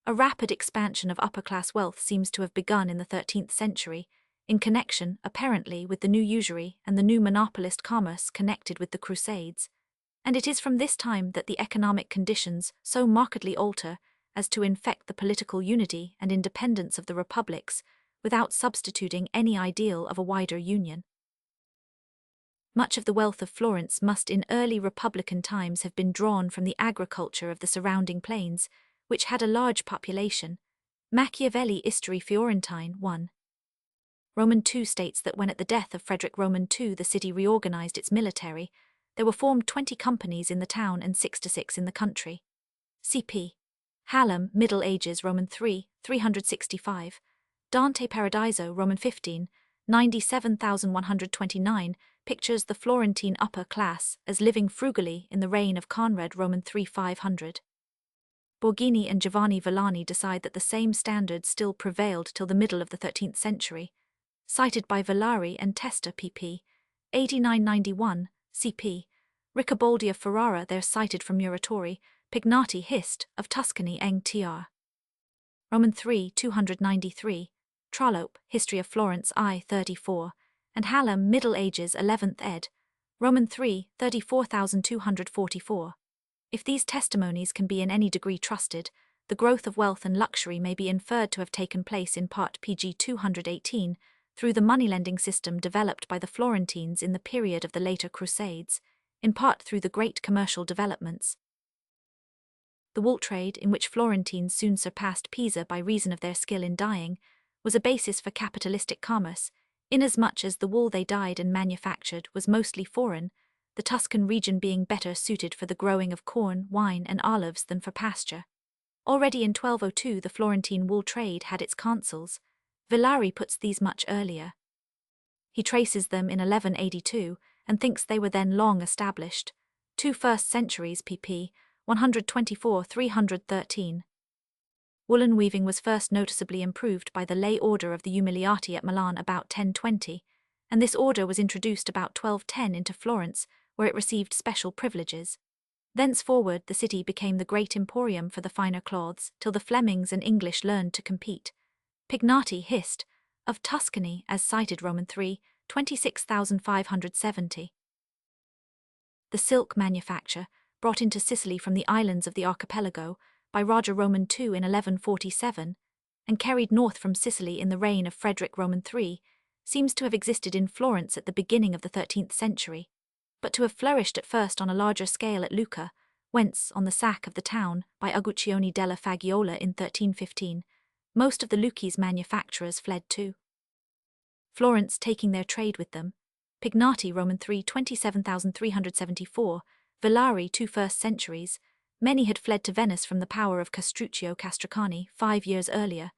A rapid expansion of upper-class wealth seems to have begun in the 13th century, in connection, apparently, with the new usury and the new monopolist commerce connected with the Crusades, and it is from this time that the economic conditions so markedly alter as to infect the political unity and independence of the republics without substituting any ideal of a wider union. Much of the wealth of Florence must in early republican times have been drawn from the agriculture of the surrounding plains, which had a large population. Machiavelli History Fiorentine 1. Roman II states that when at the death of Frederick Roman II the city reorganized its military, there were formed 20 companies in the town and 6 to 6 in the country. C.P. Hallam, Middle Ages, Roman 3, 365. Dante Paradiso, Roman 15, 97,129, pictures the Florentine upper class as living frugally in the reign of Conrad, Roman 3, 500. Borghini and Giovanni Villani decide that the same standard still prevailed till the middle of the 13th century, cited by Villari and Testa pp. 8991, cp. Riccoboldi of Ferrara there cited from Muratori, Pignati Hist. Of Tuscany Eng tr. Roman 3, 293, Trollope, History of Florence I 34, and Hallam, Middle Ages 11th ed., Roman 3, 34,244. If these testimonies can be in any degree trusted, the growth of wealth and luxury may be inferred to have taken place in part pg 218, through the moneylending system developed by the Florentines in the period of the later Crusades, in part through the great commercial developments. The wool trade, in which Florentines soon surpassed Pisa by reason of their skill in dyeing, was a basis for capitalistic commerce, inasmuch as the wool they dyed and manufactured was mostly foreign, the Tuscan region being better suited for the growing of corn, wine, and olives than for pasture. Already in 1202 the Florentine wool trade had its consuls. Villari puts these much earlier. He traces them in 1182, and thinks they were then long established. 2 first centuries pp. 124-313. Woolen weaving was first noticeably improved by the lay order of the Umiliati at Milan about 1020, and this order was introduced about 1210 into Florence, where it received special privileges. Thenceforward the city became the great emporium for the finer cloths, till the Flemings and English learned to compete. Pignati Hist. Of Tuscany, as cited Roman 3, 26,570. The silk manufacture, brought into Sicily from the islands of the archipelago by Roger Roman II in 1147, and carried north from Sicily in the reign of Frederick Roman III, seems to have existed in Florence at the beginning of the 13th century, but to have flourished at first on a larger scale at Lucca, whence, on the sack of the town by Uguccione della Fagiola in 1315, most of the Lucchese manufacturers fled too. Florence taking their trade with them. Pignati Roman 3, 27,374, Villari 2 first centuries, many had fled to Venice from the power of Castruccio Castracani 5 years earlier.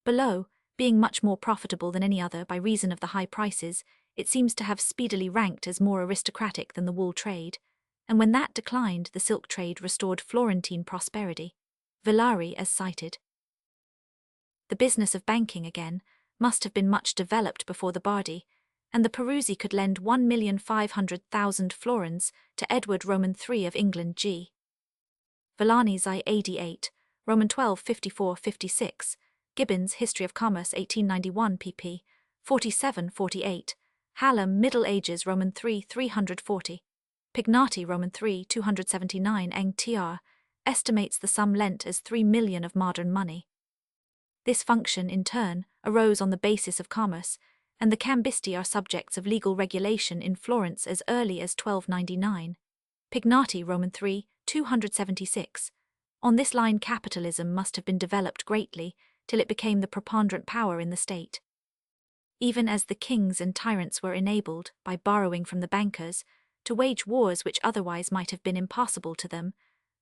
Below, being much more profitable than any other by reason of the high prices, it seems to have speedily ranked as more aristocratic than the wool trade, and when that declined the silk trade restored Florentine prosperity. Villari as cited. The business of banking, again, must have been much developed before the Bardi, and the Peruzzi could lend 1,500,000 florins to Edward Roman III of England g. Villani's I 88, Roman 12 54-56, Gibbon's History of Commerce 1891 pp. 47-48, Hallam Middle Ages Roman 3 340, Pignati Roman 3 279 Eng tr. estimates the sum lent as 3 million of modern money. This function, in turn, arose on the basis of commerce, and the cambisti are subjects of legal regulation in Florence as early as 1299. Pignati Roman 3, 276. On this line capitalism must have been developed greatly, till it became the preponderant power in the state. Even as the kings and tyrants were enabled, by borrowing from the bankers, to wage wars which otherwise might have been impossible to them,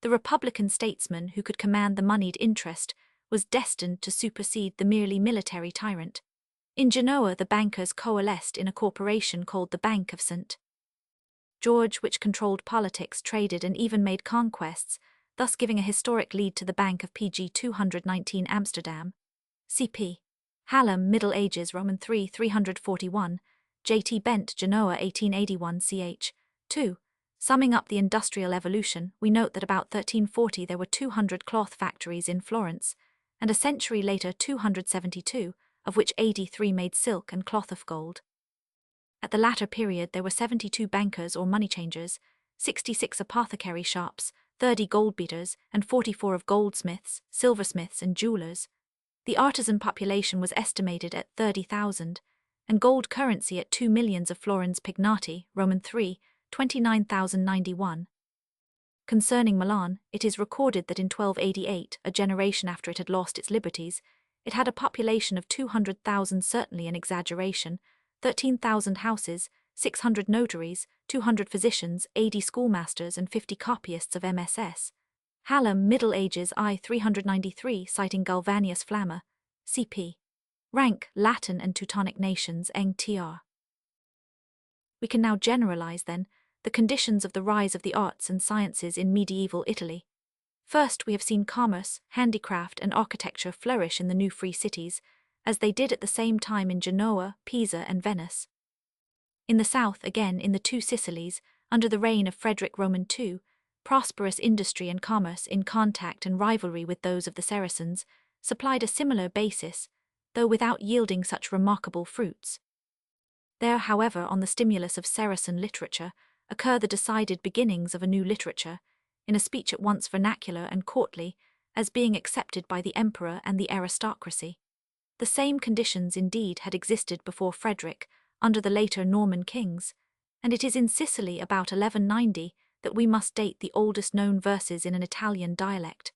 the republican statesman who could command the moneyed interest was destined to supersede the merely military tyrant. In Genoa, the bankers coalesced in a corporation called the Bank of St. George, which controlled politics, traded, and even made conquests, thus giving a historic lead to the Bank of PG 219 Amsterdam. CP. Hallam, Middle Ages, Roman 3 341, J.T. Bent, Genoa 1881 ch. 2. Summing up the industrial evolution, we note that about 1340 there were 200 cloth factories in Florence, and a century later 272, of which 83 made silk and cloth of gold. At the latter period there were 72 bankers or money changers, 66 apothecary shops, 30 goldbeaters, and 44 of goldsmiths, silversmiths, and jewelers. The artisan population was estimated at 30,000, and gold currency at 2 millions of florins pignati, Roman 3, 29,091. Concerning Milan, it is recorded that in 1288, a generation after it had lost its liberties, it had a population of 200,000, certainly an exaggeration, 13,000 houses, 600 notaries, 200 physicians, 80 schoolmasters, and 50 copyists of MSS. Hallam, Middle Ages, I 393, citing Galvanius Flamma, CP. Rank, Latin and Teutonic nations, Eng tr. We can now generalize, then, the conditions of the rise of the arts and sciences in medieval Italy. First, we have seen commerce, handicraft, and architecture flourish in the new free cities, as they did at the same time in Genoa, Pisa, and Venice. In the south, again, in the two Sicilies, under the reign of Frederick Roman II, prosperous industry and commerce, in contact and rivalry with those of the Saracens, supplied a similar basis, though without yielding such remarkable fruits. There, however, on the stimulus of Saracen literature, occur the decided beginnings of a new literature, in a speech at once vernacular and courtly, as being accepted by the emperor and the aristocracy. The same conditions, indeed, had existed before Frederick, under the later Norman kings, and it is in Sicily about 1190 that we must date the oldest known verses in an Italian dialect.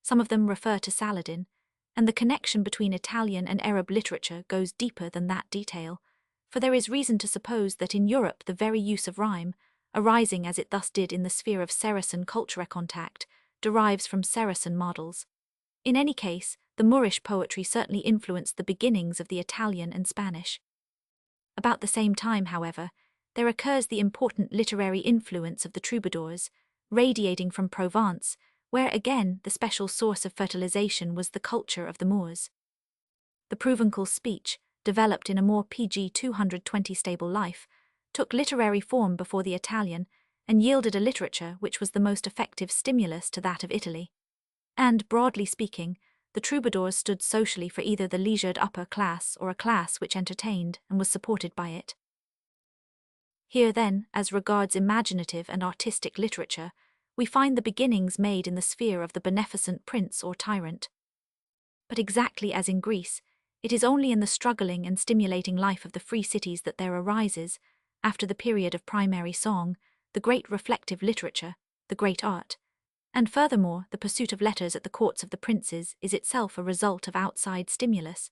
Some of them refer to Saladin, and the connection between Italian and Arab literature goes deeper than that detail, for there is reason to suppose that in Europe the very use of rhyme, arising as it thus did in the sphere of Saracen culture contact, derives from Saracen models. In any case, the Moorish poetry certainly influenced the beginnings of the Italian and Spanish. About the same time, however, there occurs the important literary influence of the troubadours, radiating from Provence, where again the special source of fertilization was the culture of the Moors. The Provençal speech, developed in a more PG 220 stable life, took literary form before the Italian and yielded a literature which was the most effective stimulus to that of Italy. And, broadly speaking, the troubadours stood socially for either the leisured upper class or a class which entertained and was supported by it. Here, then, as regards imaginative and artistic literature, we find the beginnings made in the sphere of the beneficent prince or tyrant. But exactly as in Greece, it is only in the struggling and stimulating life of the free cities that there arises, after the period of primary song, the great reflective literature, the great art. And furthermore, the pursuit of letters at the courts of the princes is itself a result of outside stimulus.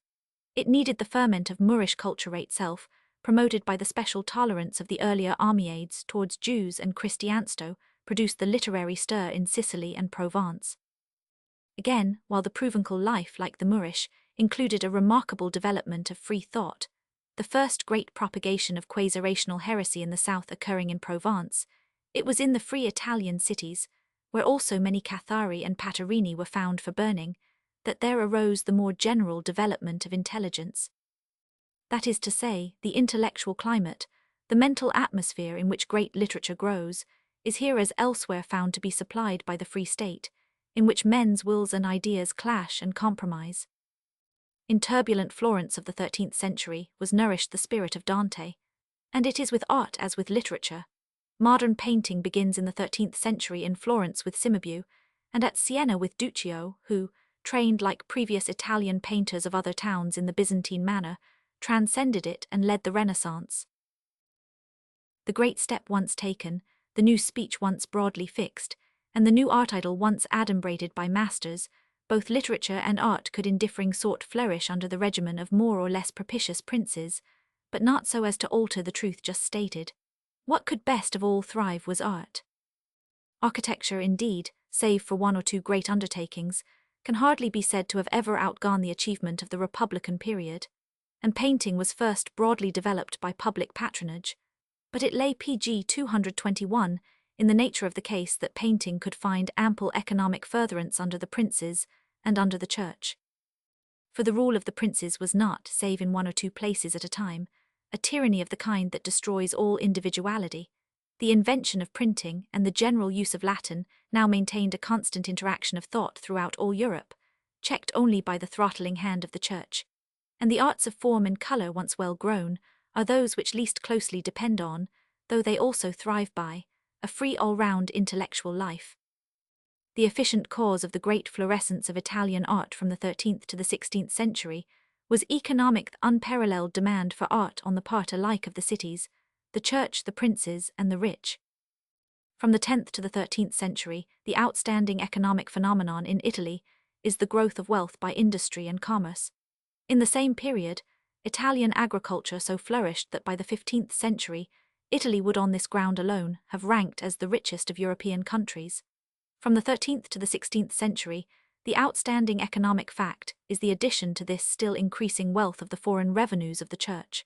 It needed the ferment of Moorish culture itself, promoted by the special tolerance of the earlier Armiades towards Jews, and Christiansto produced the literary stir in Sicily and Provence. Again, while the Provençal life, like the Moorish, included a remarkable development of free thought, the first great propagation of quasi-rational heresy in the south occurring in Provence, it was in the free Italian cities, where also many Cathari and Paterini were found for burning, that there arose the more general development of intelligence. That is to say, the intellectual climate, the mental atmosphere in which great literature grows, is here as elsewhere found to be supplied by the free state, in which men's wills and ideas clash and compromise. In turbulent Florence of the 13th century was nourished the spirit of Dante, and it is with art as with literature. Modern painting begins in the 13th century in Florence with Cimabue, and at Siena with Duccio, who, trained like previous Italian painters of other towns in the Byzantine manner, transcended it and led the Renaissance. The great step once taken, the new speech once broadly fixed, and the new art idol once adumbrated by masters, both literature and art could in differing sort flourish under the regimen of more or less propitious princes, but not so as to alter the truth just stated. What could best of all thrive was art. Architecture, indeed, save for one or two great undertakings, can hardly be said to have ever outgone the achievement of the Republican period, and painting was first broadly developed by public patronage, but it lay pg 221 in the nature of the case that painting could find ample economic furtherance under the princes and under the church. For the rule of the princes was not, save in one or two places at a time, a tyranny of the kind that destroys all individuality. The invention of printing and the general use of Latin now maintained a constant interaction of thought throughout all Europe, checked only by the throttling hand of the church. And the arts of form and colour, once well grown, are those which least closely depend on, though they also thrive by, a free all-round intellectual life. The efficient cause of the great florescence of Italian art from the 13th to the 16th century was economic unparalleled demand for art on the part alike of the cities, the church, the princes, and the rich. From the 10th to the 13th century, the outstanding economic phenomenon in Italy is the growth of wealth by industry and commerce. In the same period, Italian agriculture so flourished that by the 15th century, Italy would on this ground alone have ranked as the richest of European countries. From the 13th to the 16th century, the outstanding economic fact is the addition to this still increasing wealth of the foreign revenues of the church.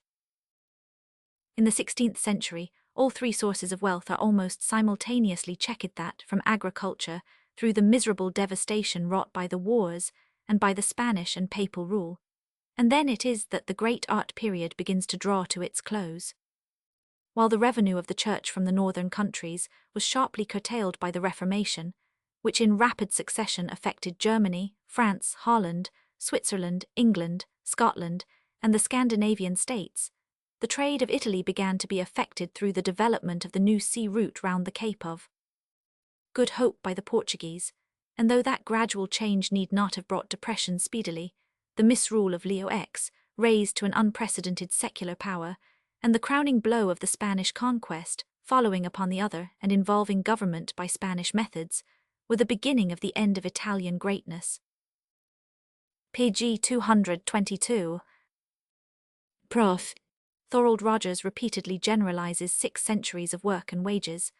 In the 16th century, all three sources of wealth are almost simultaneously checked, that from agriculture through the miserable devastation wrought by the wars and by the Spanish and papal rule. And then it is that the great art period begins to draw to its close. While the revenue of the church from the northern countries was sharply curtailed by the Reformation, which in rapid succession affected Germany, France, Holland, Switzerland, England, Scotland, and the Scandinavian states, the trade of Italy began to be affected through the development of the new sea route round the Cape of Good Hope by the Portuguese, and though that gradual change need not have brought depression speedily, the misrule of Leo X, raised to an unprecedented secular power, and the crowning blow of the Spanish conquest, following upon the other and involving government by Spanish methods, were the beginning of the end of Italian greatness. pg 222. Prof. Thorold Rogers repeatedly generalizes 6 centuries of work and wages.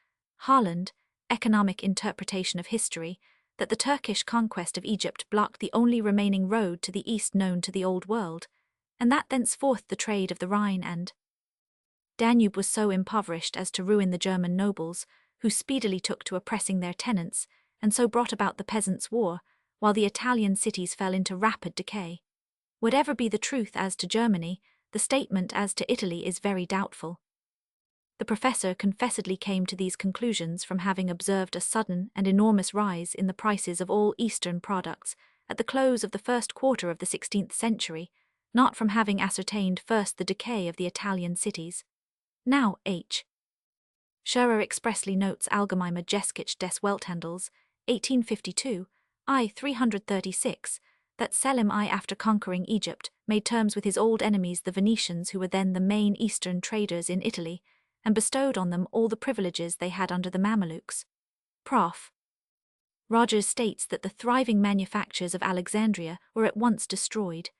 Haaland, Economic Interpretation of History, that the Turkish conquest of Egypt blocked the only remaining road to the east known to the Old World, and that thenceforth the trade of the Rhine and Danube was so impoverished as to ruin the German nobles, who speedily took to oppressing their tenants, and so brought about the Peasants' War, while the Italian cities fell into rapid decay. Whatever be the truth as to Germany, the statement as to Italy is very doubtful. The professor confessedly came to these conclusions from having observed a sudden and enormous rise in the prices of all Eastern products at the close of the first quarter of the 16th century, not from having ascertained first the decay of the Italian cities. Now H. Scherer expressly notes Allgemeine Geschichte des Welthandels, 1852, I. 336, that Selim I, after conquering Egypt, made terms with his old enemies the Venetians, who were then the main Eastern traders in Italy, and bestowed on them all the privileges they had under the Mamelukes. Prof. Rogers states that the thriving manufactures of Alexandria were at once destroyed.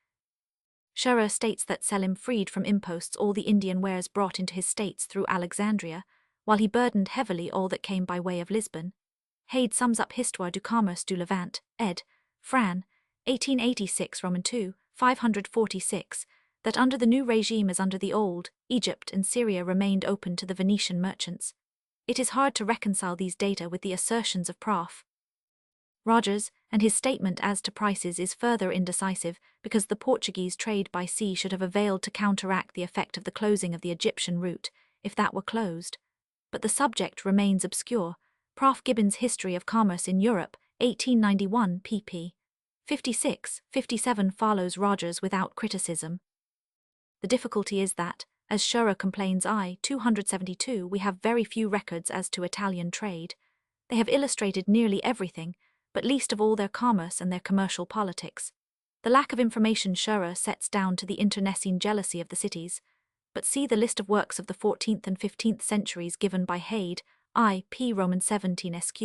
Scherer states that Selim freed from imposts all the Indian wares brought into his states through Alexandria, while he burdened heavily all that came by way of Lisbon. Haid sums up Histoire du commerce du Levant, ed. Fran, 1886, Roman 2, 546, that under the new regime as under the old, Egypt and Syria remained open to the Venetian merchants. It is hard to reconcile these data with the assertions of Prof. Rogers, and his statement as to prices is further indecisive because the Portuguese trade by sea should have availed to counteract the effect of the closing of the Egyptian route, if that were closed. But the subject remains obscure. Prof. Gibbon's History of Commerce in Europe, 1891, pp. 56-57 follows Rogers without criticism. The difficulty is that, as Scherer complains I. 272, we have very few records as to Italian trade. They have illustrated nearly everything, but least of all their commerce and their commercial politics. The lack of information Scherer sets down to the internecine jealousy of the cities, but see the list of works of the 14th and 15th centuries given by Haid, I. P. Roman 17 Sq.,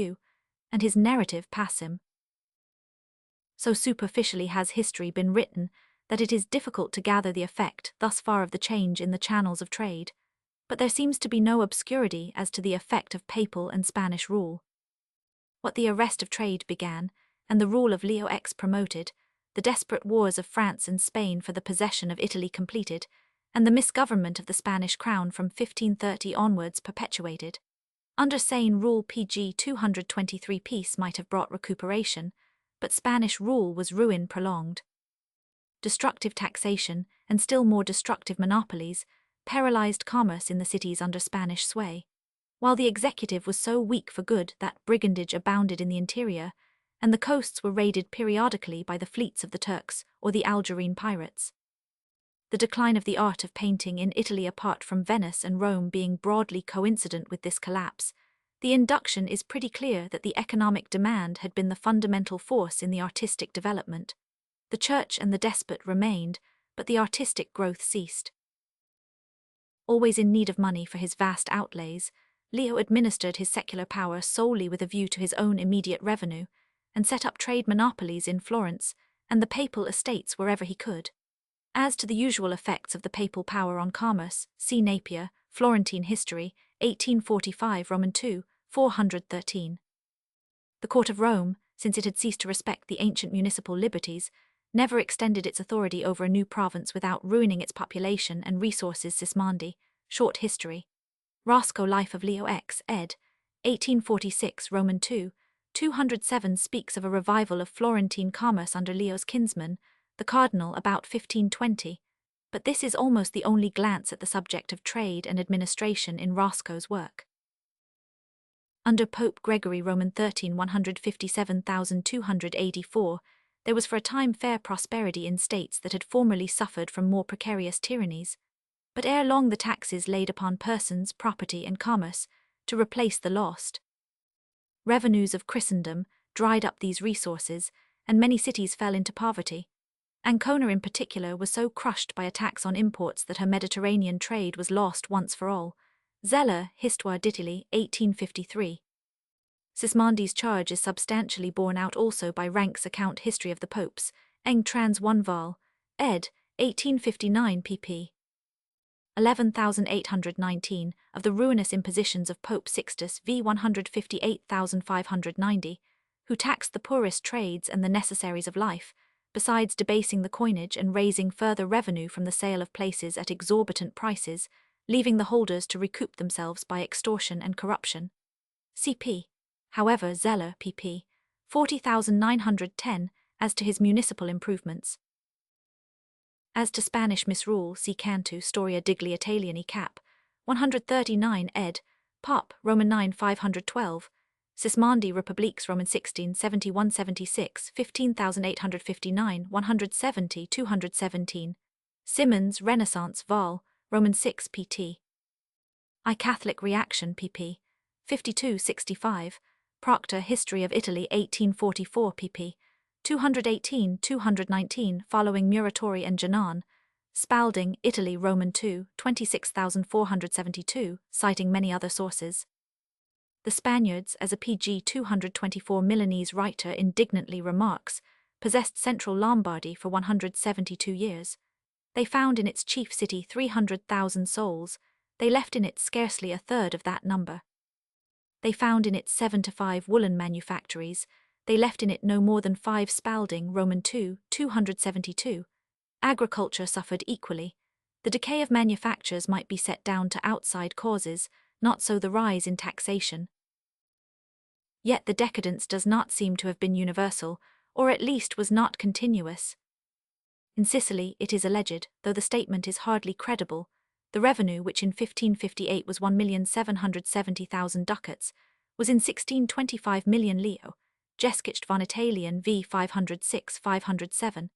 and his narrative passim. So superficially has history been written that it is difficult to gather the effect thus far of the change in the channels of trade, but there seems to be no obscurity as to the effect of papal and Spanish rule. What the arrest of trade began, and the rule of Leo X promoted, the desperate wars of France and Spain for the possession of Italy completed, and the misgovernment of the Spanish crown from 1530 onwards perpetuated. Under sane rule PG 223 peace might have brought recuperation, but Spanish rule was ruin prolonged. Destructive taxation, and still more destructive monopolies, paralyzed commerce in the cities under Spanish sway, while the executive was so weak for good that brigandage abounded in the interior, and the coasts were raided periodically by the fleets of the Turks or the Algerine pirates. The decline of the art of painting in Italy, apart from Venice and Rome being broadly coincident with this collapse, the induction is pretty clear that the economic demand had been the fundamental force in the artistic development. The church and the despot remained, but the artistic growth ceased. Always in need of money for his vast outlays, Leo administered his secular power solely with a view to his own immediate revenue, and set up trade monopolies in Florence and the papal estates wherever he could. As to the usual effects of the papal power on commerce, see Napier, Florentine History, 1845 Roman II, 413. The court of Rome, since it had ceased to respect the ancient municipal liberties, never extended its authority over a new province without ruining its population and resources. Sismondi, Short History. Roscoe Life of Leo X, ed. 1846 Roman II, 207 speaks of a revival of Florentine commerce under Leo's kinsman, the cardinal, about 1520, but this is almost the only glance at the subject of trade and administration in Roscoe's work. Under Pope Gregory Roman XIII 157,284, there was for a time fair prosperity in states that had formerly suffered from more precarious tyrannies, but ere long the taxes laid upon persons, property, and commerce, to replace the lost revenues of Christendom, dried up these resources, and many cities fell into poverty. Ancona in particular was so crushed by a tax on imports that her Mediterranean trade was lost once for all. Zeller, Histoire d'Italie, 1853. Sismondi's charge is substantially borne out also by Ranke's account History of the Popes, Eng trans 1 vol. ed. 1859 pp. 11,819, of the ruinous impositions of Pope Sixtus v. 158,590, who taxed the poorest trades and the necessaries of life, besides debasing the coinage and raising further revenue from the sale of places at exorbitant prices, leaving the holders to recoup themselves by extortion and corruption. Cp. However, Zeller, pp. 40,910, as to his municipal improvements. As to Spanish misrule, see Cantu Storia digli Italiani cap. 139 ed. Pop. Roman 9 512. Sismondi Republiques Roman 16 7176 15,859 170 217. Simmons Renaissance Vol. Roman 6 pt. I Catholic Reaction pp. 5265. Proctor History of Italy 1844 pp. 218-219 following Muratori and Janan. Spalding, Italy Roman II, 26,472, citing many other sources. The Spaniards, as a PG 224 Milanese writer indignantly remarks, possessed central Lombardy for 172 years. They found in its chief city 300,000 souls, they left in it scarcely a third of that number. They found in it 7 to 5 woolen manufactories, they left in it no more than 5. Spalding, Roman II, 272. Agriculture suffered equally. The decay of manufactures might be set down to outside causes, not so the rise in taxation. Yet the decadence does not seem to have been universal, or at least was not continuous. In Sicily, it is alleged, though the statement is hardly credible, the revenue, which in 1558 was 1,770,000 ducats, was in 1625 million leo, Geschichte von Italien v. 506-507,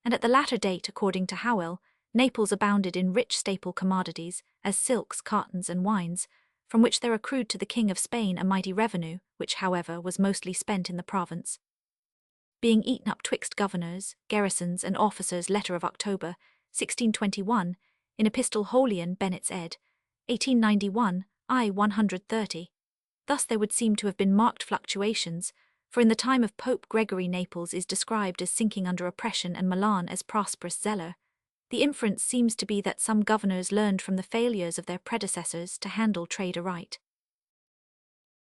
and at the latter date, according to Howell, Naples abounded in rich staple commodities, as silks, cottons, and wines, from which there accrued to the King of Spain a mighty revenue, which, however, was mostly spent in the province. Being eaten up twixt governors, garrisons, and officers, letter of October, 1621, in Epistle Holian, Bennett's ed. 1891, I. 130. Thus there would seem to have been marked fluctuations, for in the time of Pope Gregory Naples is described as sinking under oppression and Milan as prosperous. Zeller. The inference seems to be that some governors learned from the failures of their predecessors to handle trade aright.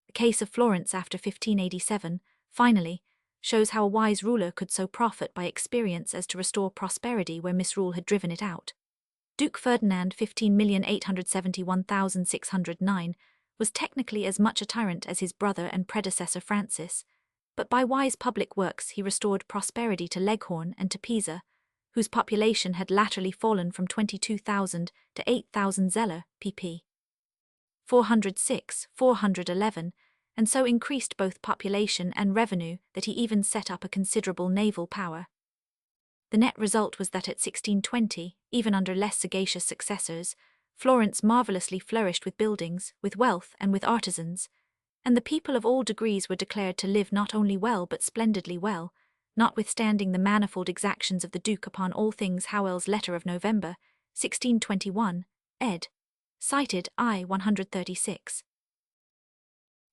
The case of Florence after 1587, finally, shows how a wise ruler could so profit by experience as to restore prosperity where misrule had driven it out. Duke Ferdinand 15,871,609 was technically as much a tyrant as his brother and predecessor Francis, but by wise public works he restored prosperity to Leghorn and to Pisa, whose population had latterly fallen from 22,000 to 8,000 zeller pp. 406-411, and so increased both population and revenue that he even set up a considerable naval power. The net result was that at 1620, even under less sagacious successors, Florence marvellously flourished with buildings, with wealth, and with artisans, and the people of all degrees were declared to live not only well but splendidly well, notwithstanding the manifold exactions of the Duke upon all things. Howell's letter of November, 1621, ed. Cited I. 136.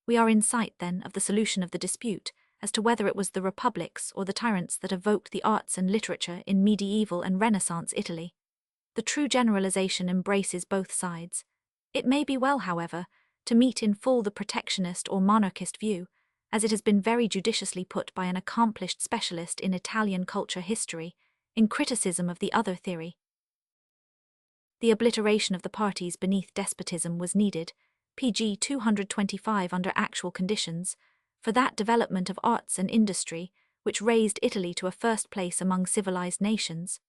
We are in sight, then, of the solution of the dispute, as to whether it was the republics or the tyrants that evoked the arts and literature in medieval and Renaissance Italy. The true generalization embraces both sides. It may be well, however, to meet in full the protectionist or monarchist view, as it has been very judiciously put by an accomplished specialist in Italian culture history, in criticism of the other theory. The obliteration of the parties beneath despotism was needed, pg 225 under actual conditions, for that development of arts and industry which raised Italy to a first place among civilized nations.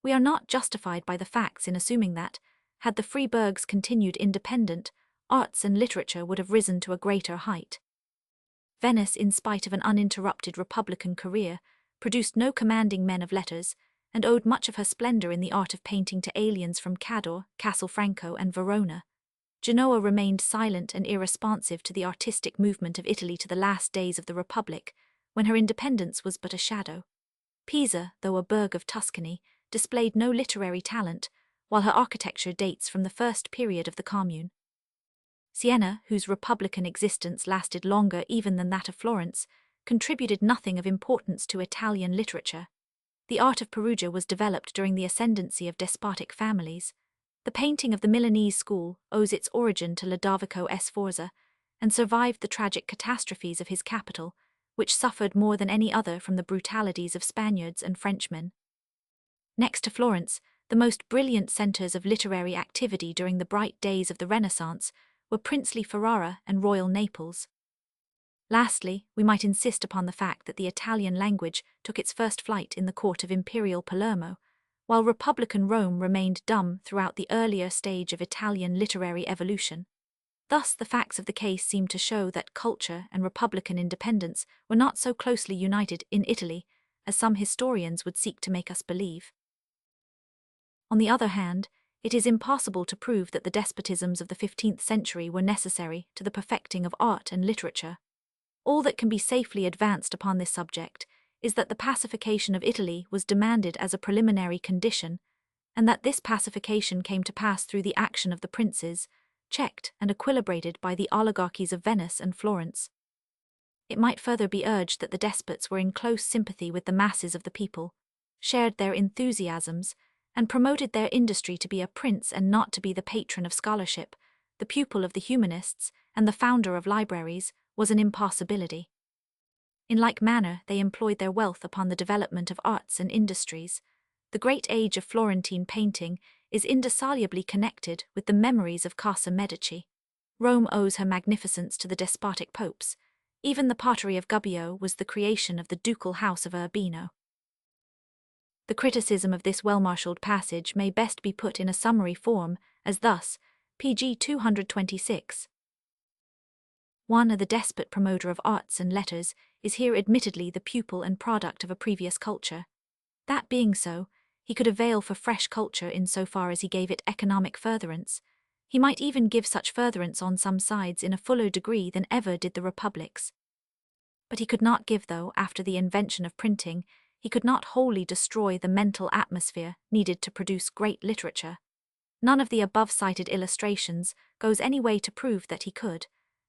We are not justified by the facts in assuming that, had the free burghs continued independent, arts and literature would have risen to a greater height. Venice, in spite of an uninterrupted republican career, produced no commanding men of letters, and owed much of her splendor in the art of painting to aliens from Cador, Castelfranco, and Verona. Genoa remained silent and irresponsive to the artistic movement of Italy to the last days of the Republic, when her independence was but a shadow. Pisa, though a burgh of Tuscany, displayed no literary talent, while her architecture dates from the first period of the Commune. Siena, whose republican existence lasted longer even than that of Florence, contributed nothing of importance to Italian literature. The art of Perugia was developed during the ascendancy of despotic families. The painting of the Milanese school owes its origin to Lodovico Sforza, and survived the tragic catastrophes of his capital, which suffered more than any other from the brutalities of Spaniards and Frenchmen. Next to Florence, the most brilliant centres of literary activity during the bright days of the Renaissance were princely Ferrara and royal Naples. Lastly, we might insist upon the fact that the Italian language took its first flight in the court of Imperial Palermo, while Republican Rome remained dumb throughout the earlier stage of Italian literary evolution. Thus, the facts of the case seem to show that culture and Republican independence were not so closely united in Italy as some historians would seek to make us believe. On the other hand, it is impossible to prove that the despotisms of the 15th century were necessary to the perfecting of art and literature. All that can be safely advanced upon this subject is that the pacification of Italy was demanded as a preliminary condition, and that this pacification came to pass through the action of the princes, checked and equilibrated by the oligarchies of Venice and Florence. It might further be urged that the despots were in close sympathy with the masses of the people, shared their enthusiasms, and promoted their industry to be a prince and not to be the patron of scholarship, the pupil of the humanists, and the founder of libraries, was an impossibility. In like manner, they employed their wealth upon the development of arts and industries. The great age of Florentine painting is indissolubly connected with the memories of Casa Medici. Rome owes her magnificence to the despotic popes. Even the pottery of Gubbio was the creation of the ducal house of Urbino. The criticism of this well-marshalled passage may best be put in a summary form, as thus, pg 226. 1. The despot promoter of arts and letters is here admittedly the pupil and product of a previous culture. That being so, he could avail for fresh culture in so far as he gave it economic furtherance. He might even give such furtherance on some sides in a fuller degree than ever did the republics. But he could not give, though, after the invention of printing, he could not wholly destroy the mental atmosphere needed to produce great literature. None of the above-cited illustrations goes any way to prove that he could,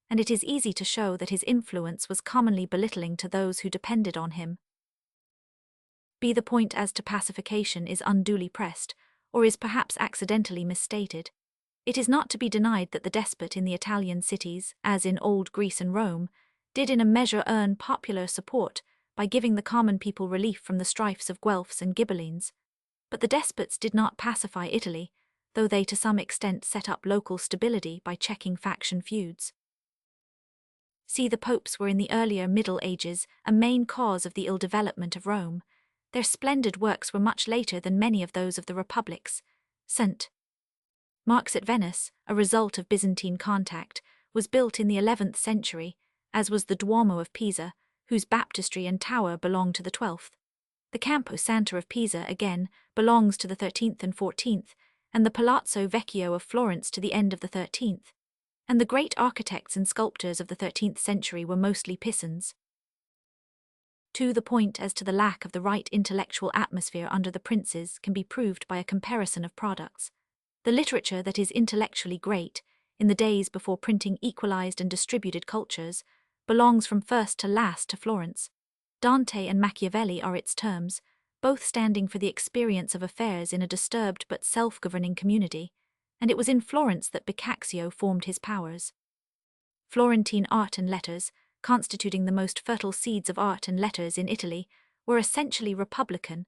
and it is easy to show that his influence was commonly belittling to those who depended on him. The point as to pacification is unduly pressed, or is perhaps accidentally misstated. It is not to be denied that the despot in the Italian cities, as in old Greece and Rome, did in a measure earn popular support by giving the common people relief from the strifes of Guelphs and Ghibellines. But the despots did not pacify Italy, though they to some extent set up local stability by checking faction feuds. See, the popes were in the earlier Middle Ages a main cause of the ill development of Rome. Their splendid works were much later than many of those of the republics. St. Mark's at Venice, a result of Byzantine contact, was built in the 11th century, as was the Duomo of Pisa, whose baptistry and tower belong to the 12th. The Campo Santo of Pisa, again, belongs to the 13th and 14th, and the Palazzo Vecchio of Florence to the end of the 13th. And the great architects and sculptors of the 13th century were mostly Pisans. To the point as to the lack of the right intellectual atmosphere under the princes can be proved by a comparison of products. The literature that is intellectually great, in the days before printing equalized and distributed cultures, belongs from first to last to Florence. Dante and Machiavelli are its terms, both standing for the experience of affairs in a disturbed but self-governing community, and it was in Florence that Boccaccio formed his powers. Florentine art and letters, constituting the most fertile seeds of art and letters in Italy, were essentially republican.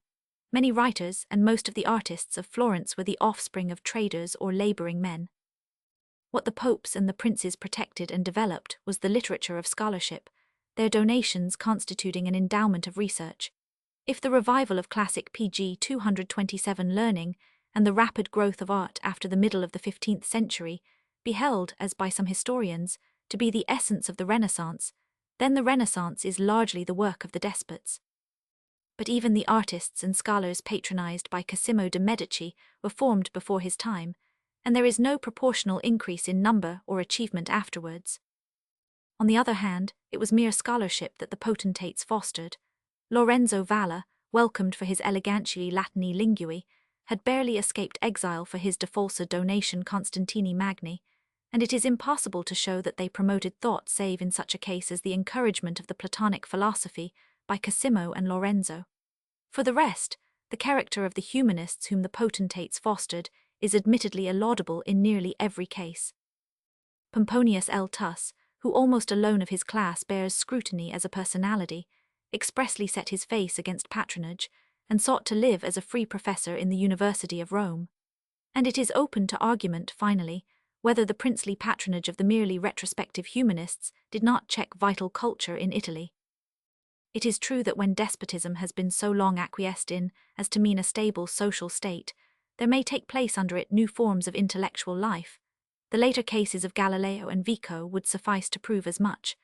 Many writers and most of the artists of Florence were the offspring of traders or laboring men. What the popes and the princes protected and developed was the literature of scholarship, their donations constituting an endowment of research. If the revival of classic PG 227 learning and the rapid growth of art after the middle of the 15th century be held, as by some historians, to be the essence of the Renaissance, then the Renaissance is largely the work of the despots. But even the artists and scholars patronized by Cosimo de' Medici were formed before his time, and there is no proportional increase in number or achievement afterwards. On the other hand, it was mere scholarship that the potentates fostered. Lorenzo Valla, welcomed for his elegantiae Latini Lingui, had barely escaped exile for his de falsa donation Constantini Magni, and it is impossible to show that they promoted thought save in such a case as the encouragement of the Platonic philosophy by Cosimo and Lorenzo. For the rest, the character of the humanists whom the potentates fostered is admittedly laudable in nearly every case. Pomponius L. Tus, who almost alone of his class bears scrutiny as a personality, expressly set his face against patronage, and sought to live as a free professor in the University of Rome. And it is open to argument, finally, whether the princely patronage of the merely retrospective humanists did not check vital culture in Italy. It is true that when despotism has been so long acquiesced in as to mean a stable social state, there may take place under it new forms of intellectual life. The later cases of Galileo and Vico would suffice to prove as much,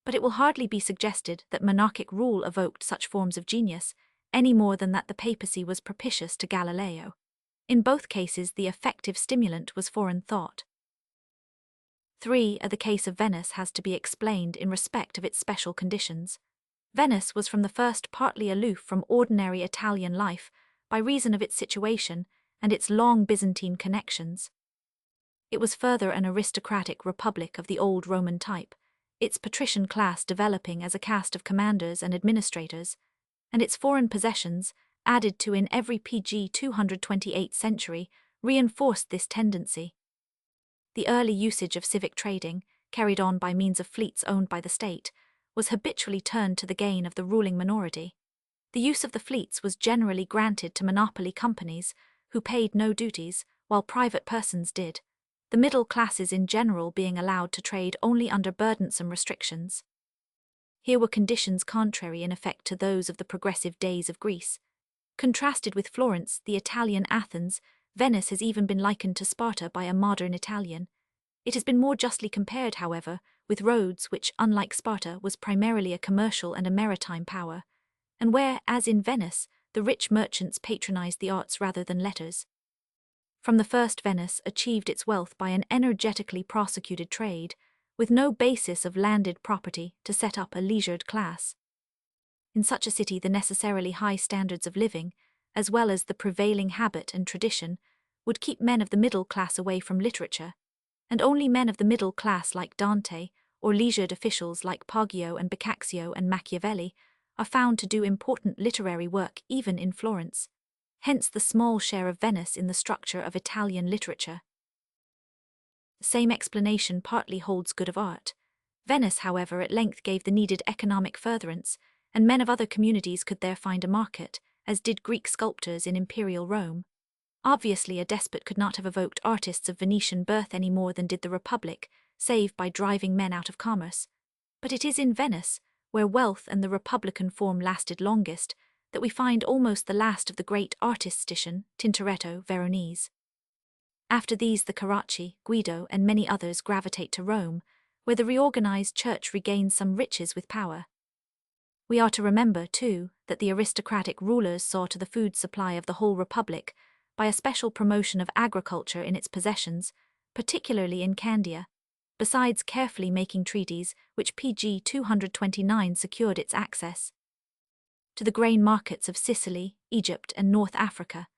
but it will hardly be suggested that monarchic rule evoked such forms of genius, any more than that the papacy was propitious to Galileo. In both cases the effective stimulant was foreign thought. 3. The case of Venice has to be explained in respect of its special conditions. Venice was from the first partly aloof from ordinary Italian life by reason of its situation and its long Byzantine connections. It was further an aristocratic republic of the old Roman type, its patrician class developing as a caste of commanders and administrators, and its foreign possessions, added to in every PG 228 century, reinforced this tendency. The early usage of civic trading, carried on by means of fleets owned by the state, was habitually turned to the gain of the ruling minority. The use of the fleets was generally granted to monopoly companies, who paid no duties, while private persons did, the middle classes in general being allowed to trade only under burdensome restrictions. Here were conditions contrary in effect to those of the progressive days of Greece. Contrasted with Florence, the Italian Athens, Venice has even been likened to Sparta by a modern Italian. It has been more justly compared, however, with Rhodes, which, unlike Sparta, was primarily a commercial and a maritime power, and where, as in Venice, the rich merchants patronized the arts rather than letters. From the first, Venice achieved its wealth by an energetically prosecuted trade, with no basis of landed property to set up a leisured class. In such a city, the necessarily high standards of living, as well as the prevailing habit and tradition, would keep men of the middle class away from literature, and only men of the middle class like Dante, or leisured officials like Poggio and Boccaccio and Machiavelli, are found to do important literary work even in Florence. Hence the small share of Venice in the structure of Italian literature. The same explanation partly holds good of art. Venice, however, at length gave the needed economic furtherance, and men of other communities could there find a market, as did Greek sculptors in imperial Rome. Obviously, a despot could not have evoked artists of Venetian birth any more than did the Republic, save by driving men out of commerce. But it is in Venice, where wealth and the republican form lasted longest, that we find almost the last of the great artistician, Tintoretto, Veronese. After these, the Carracci, Guido, and many others gravitate to Rome, where the reorganized church regains some riches with power. We are to remember, too, that the aristocratic rulers saw to the food supply of the whole republic by a special promotion of agriculture in its possessions, particularly in Candia, besides carefully making treaties which PG 229 secured its access to the grain markets of Sicily, Egypt, and North Africa.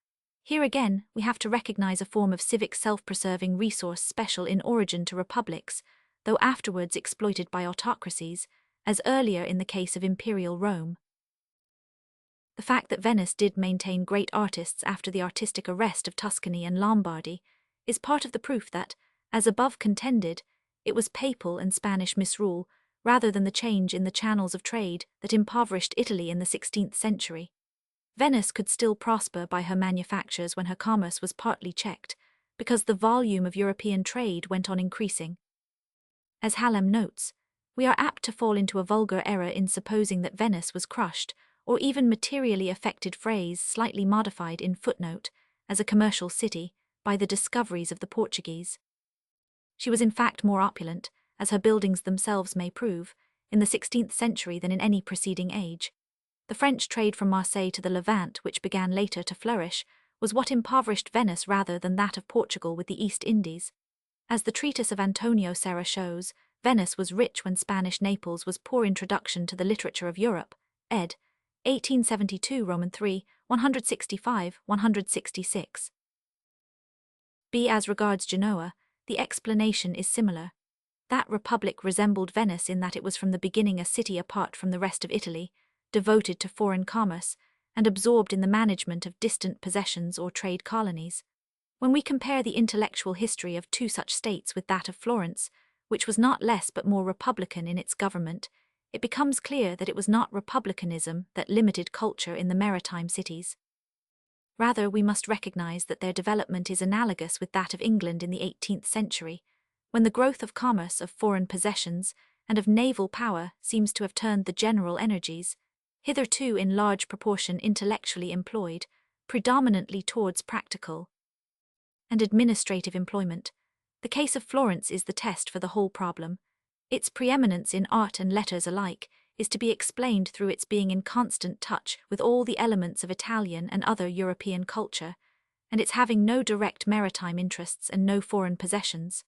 Here again, we have to recognize a form of civic self-preserving resource special in origin to republics, though afterwards exploited by autocracies, as earlier in the case of imperial Rome. The fact that Venice did maintain great artists after the artistic arrest of Tuscany and Lombardy is part of the proof that, as above contended, it was papal and Spanish misrule, rather than the change in the channels of trade that impoverished Italy in the 16th century. Venice could still prosper by her manufactures when her commerce was partly checked, because the volume of European trade went on increasing. As Hallam notes, we are apt to fall into a vulgar error in supposing that Venice was crushed, or even materially affected, phrase slightly modified in footnote, as a commercial city, by the discoveries of the Portuguese. She was in fact more opulent, as her buildings themselves may prove, in the 16th century than in any preceding age. The French trade from Marseille to the Levant, which began later to flourish, was what impoverished Venice rather than that of Portugal with the East Indies. As the treatise of Antonio Serra shows, Venice was rich when Spanish Naples was poor. Introduction to the Literature of Europe, ed. 1872, Roman 3, 165-166. B. As regards Genoa, the explanation is similar. That republic resembled Venice in that it was from the beginning a city apart from the rest of Italy, devoted to foreign commerce, and absorbed in the management of distant possessions or trade colonies. When we compare the intellectual history of two such states with that of Florence, which was not less but more republican in its government, it becomes clear that it was not republicanism that limited culture in the maritime cities. Rather, we must recognize that their development is analogous with that of England in the 18th century, when the growth of commerce, of foreign possessions, and of naval power seems to have turned the general energies, hitherto in large proportion intellectually employed, predominantly towards practical and administrative employment. The case of Florence is the test for the whole problem. Its preeminence in art and letters alike is to be explained through its being in constant touch with all the elements of Italian and other European culture, and its having no direct maritime interests and no foreign possessions.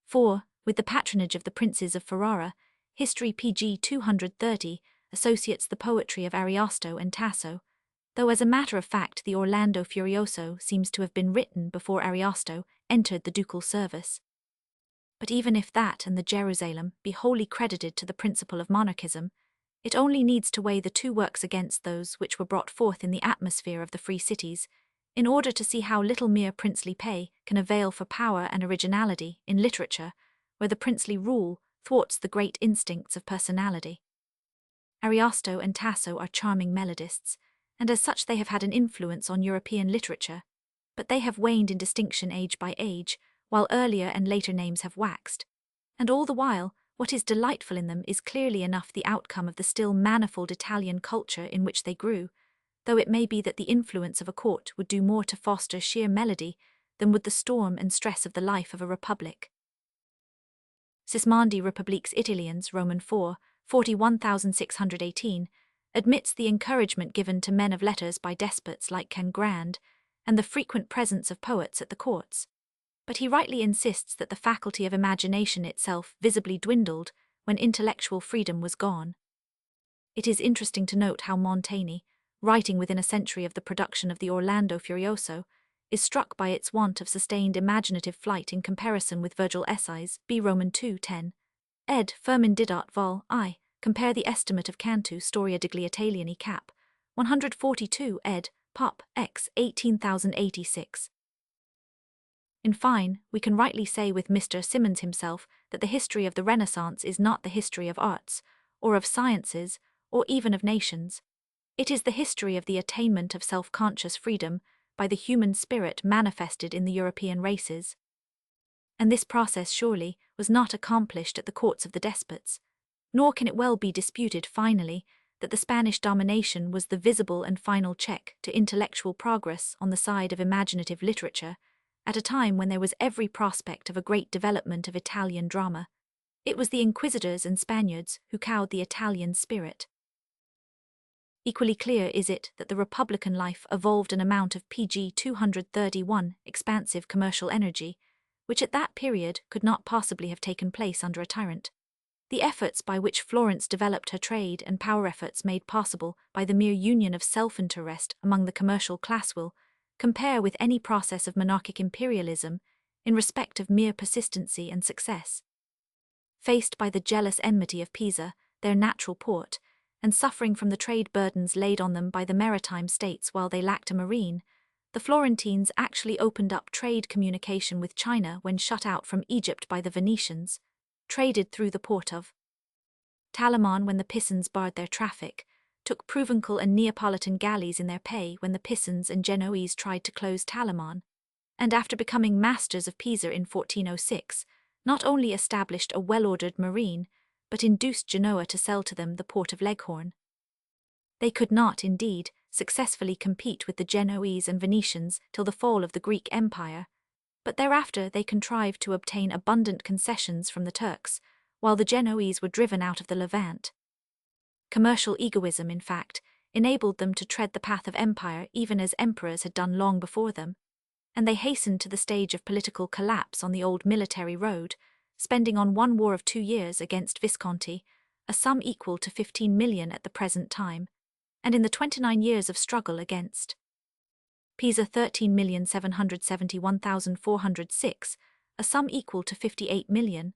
4. With the patronage of the princes of Ferrara, history PG 230 associates the poetry of Ariosto and Tasso, though as a matter of fact the Orlando Furioso seems to have been written before Ariosto entered the ducal service. But even if that and the Jerusalem be wholly credited to the principle of monarchism, it only needs to weigh the two works against those which were brought forth in the atmosphere of the free cities, in order to see how little mere princely pay can avail for power and originality in literature, where the princely rule thwarts the great instincts of personality. Ariosto and Tasso are charming melodists, and as such they have had an influence on European literature, but they have waned in distinction age by age, while earlier and later names have waxed. And all the while, what is delightful in them is clearly enough the outcome of the still manifold Italian culture in which they grew, though it may be that the influence of a court would do more to foster sheer melody than would the storm and stress of the life of a republic. Sismondi Republiques Italiens, Roman 4, 41,618, admits the encouragement given to men of letters by despots like Ken Grande, and the frequent presence of poets at the courts. But he rightly insists that the faculty of imagination itself visibly dwindled when intellectual freedom was gone. It is interesting to note how Montaigne, writing within a century of the production of the Orlando Furioso, is struck by its want of sustained imaginative flight in comparison with Virgil Essays, B. Roman 2:10. Ed. Firmin Didat Vol. I. Compare the estimate of Cantu Storia degli Italiani Cap. 142 ed. Pop. X. 18086. In fine, we can rightly say with Mr. Symonds himself that the history of the Renaissance is not the history of arts, or of sciences, or even of nations. It is the history of the attainment of self-conscious freedom by the human spirit manifested in the European races. And this process surely was not accomplished at the courts of the despots, nor can it well be disputed finally that the Spanish domination was the visible and final check to intellectual progress on the side of imaginative literature, at a time when there was every prospect of a great development of Italian drama. It was the Inquisitors and Spaniards who cowed the Italian spirit. Equally clear is it that the Republican life evolved an amount of PG 231 expansive commercial energy, which at that period could not possibly have taken place under a tyrant. The efforts by which Florence developed her trade and power efforts made possible by the mere union of self-interest among the commercial class will compare with any process of monarchic imperialism in respect of mere persistency and success. Faced by the jealous enmity of Pisa, their natural port, and suffering from the trade burdens laid on them by the maritime states while they lacked a marine, the Florentines actually opened up trade communication with China when shut out from Egypt by the Venetians, traded through the port of Talamon when the Pisans barred their traffic, took Provencal and Neapolitan galleys in their pay when the Pisans and Genoese tried to close Talamon, and after becoming masters of Pisa in 1406, not only established a well-ordered marine, but induced Genoa to sell to them the port of Leghorn. They could not, indeed, successfully compete with the Genoese and Venetians till the fall of the Greek Empire, but thereafter they contrived to obtain abundant concessions from the Turks, while the Genoese were driven out of the Levant. Commercial egoism, in fact, enabled them to tread the path of empire even as emperors had done long before them, and they hastened to the stage of political collapse on the old military road, spending on one war of 2 years against Visconti a sum equal to 15 million at the present time, and in the 29 years of struggle against Pisa 13,771,406, a sum equal to 58 million.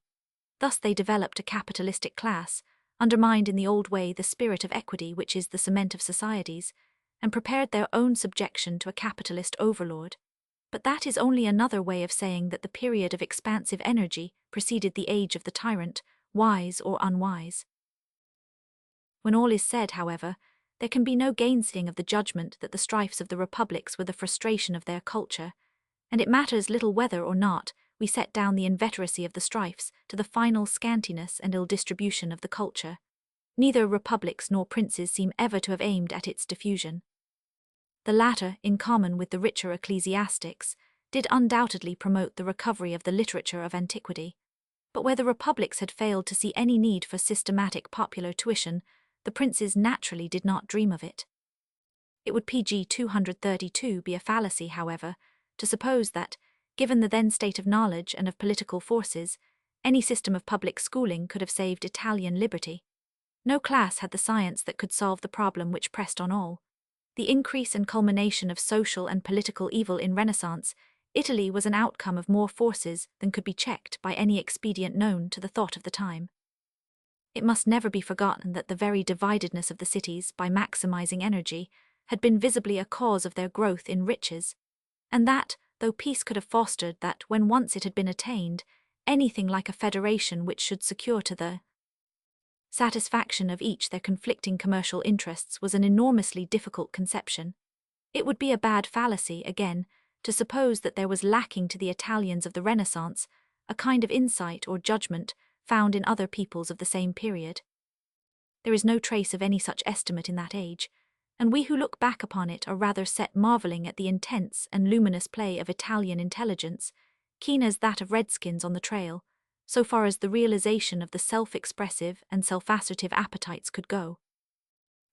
Thus they developed a capitalistic class, undermined in the old way the spirit of equity which is the cement of societies, and prepared their own subjection to a capitalist overlord. But that is only another way of saying that the period of expansive energy preceded the age of the tyrant, wise or unwise. When all is said, however, there can be no gainsaying of the judgment that the strifes of the republics were the frustration of their culture, and it matters little whether or not we set down the inveteracy of the strifes to the final scantiness and ill distribution of the culture. Neither republics nor princes seem ever to have aimed at its diffusion. The latter, in common with the richer ecclesiastics, did undoubtedly promote the recovery of the literature of antiquity. But where the republics had failed to see any need for systematic popular tuition, the princes naturally did not dream of it. It would PG 232 be a fallacy, however, to suppose that, given the then state of knowledge and of political forces, any system of public schooling could have saved Italian liberty. No class had the science that could solve the problem which pressed on all. The increase and culmination of social and political evil in Renaissance, Italy was an outcome of more forces than could be checked by any expedient known to the thought of the time. It must never be forgotten that the very dividedness of the cities by maximizing energy had been visibly a cause of their growth in riches, and that, though peace could have fostered that when once it had been attained, anything like a federation which should secure to the satisfaction of each their conflicting commercial interests was an enormously difficult conception. It would be a bad fallacy, again, to suppose that there was lacking to the Italians of the Renaissance a kind of insight or judgment found in other peoples of the same period. There is no trace of any such estimate in that age, and we who look back upon it are rather set marvelling at the intense and luminous play of Italian intelligence, keen as that of redskins on the trail, so far as the realization of the self-expressive and self-assertive appetites could go.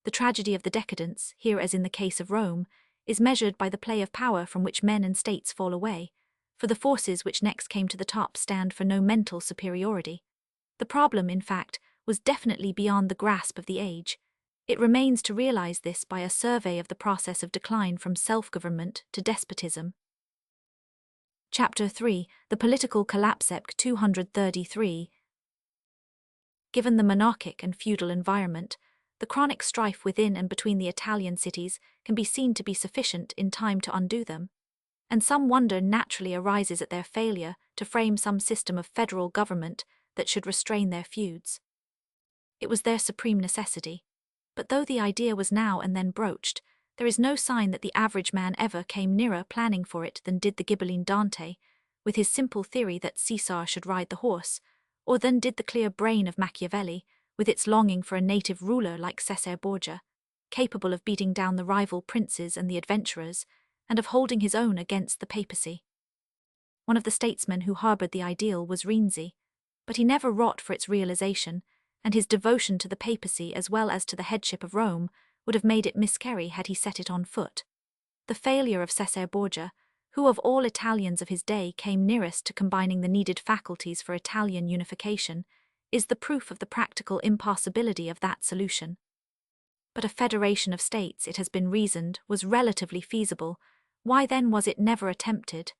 The tragedy of the decadence, here as in the case of Rome, is measured by the play of power from which men and states fall away, for the forces which next came to the top stand for no mental superiority. The problem, in fact, was definitely beyond the grasp of the age. It remains to realize this by a survey of the process of decline from self-government to despotism. Chapter 3, The Political Collapse, 233. Given the monarchic and feudal environment, the chronic strife within and between the Italian cities can be seen to be sufficient in time to undo them, and some wonder naturally arises at their failure to frame some system of federal government that should restrain their feuds. It was their supreme necessity. But though the idea was now and then broached, there is no sign that the average man ever came nearer planning for it than did the Ghibelline Dante, with his simple theory that Caesar should ride the horse, or than did the clear brain of Machiavelli, with its longing for a native ruler like Cesare Borgia, capable of beating down the rival princes and the adventurers, and of holding his own against the papacy. One of the statesmen who harboured the ideal was Renzi, but he never wrought for its realization, and his devotion to the papacy as well as to the headship of Rome would have made it miscarry had he set it on foot. The failure of Cesare Borgia, who of all Italians of his day came nearest to combining the needed faculties for Italian unification, is the proof of the practical impossibility of that solution. But a federation of states, it has been reasoned, was relatively feasible. Why then was it never attempted?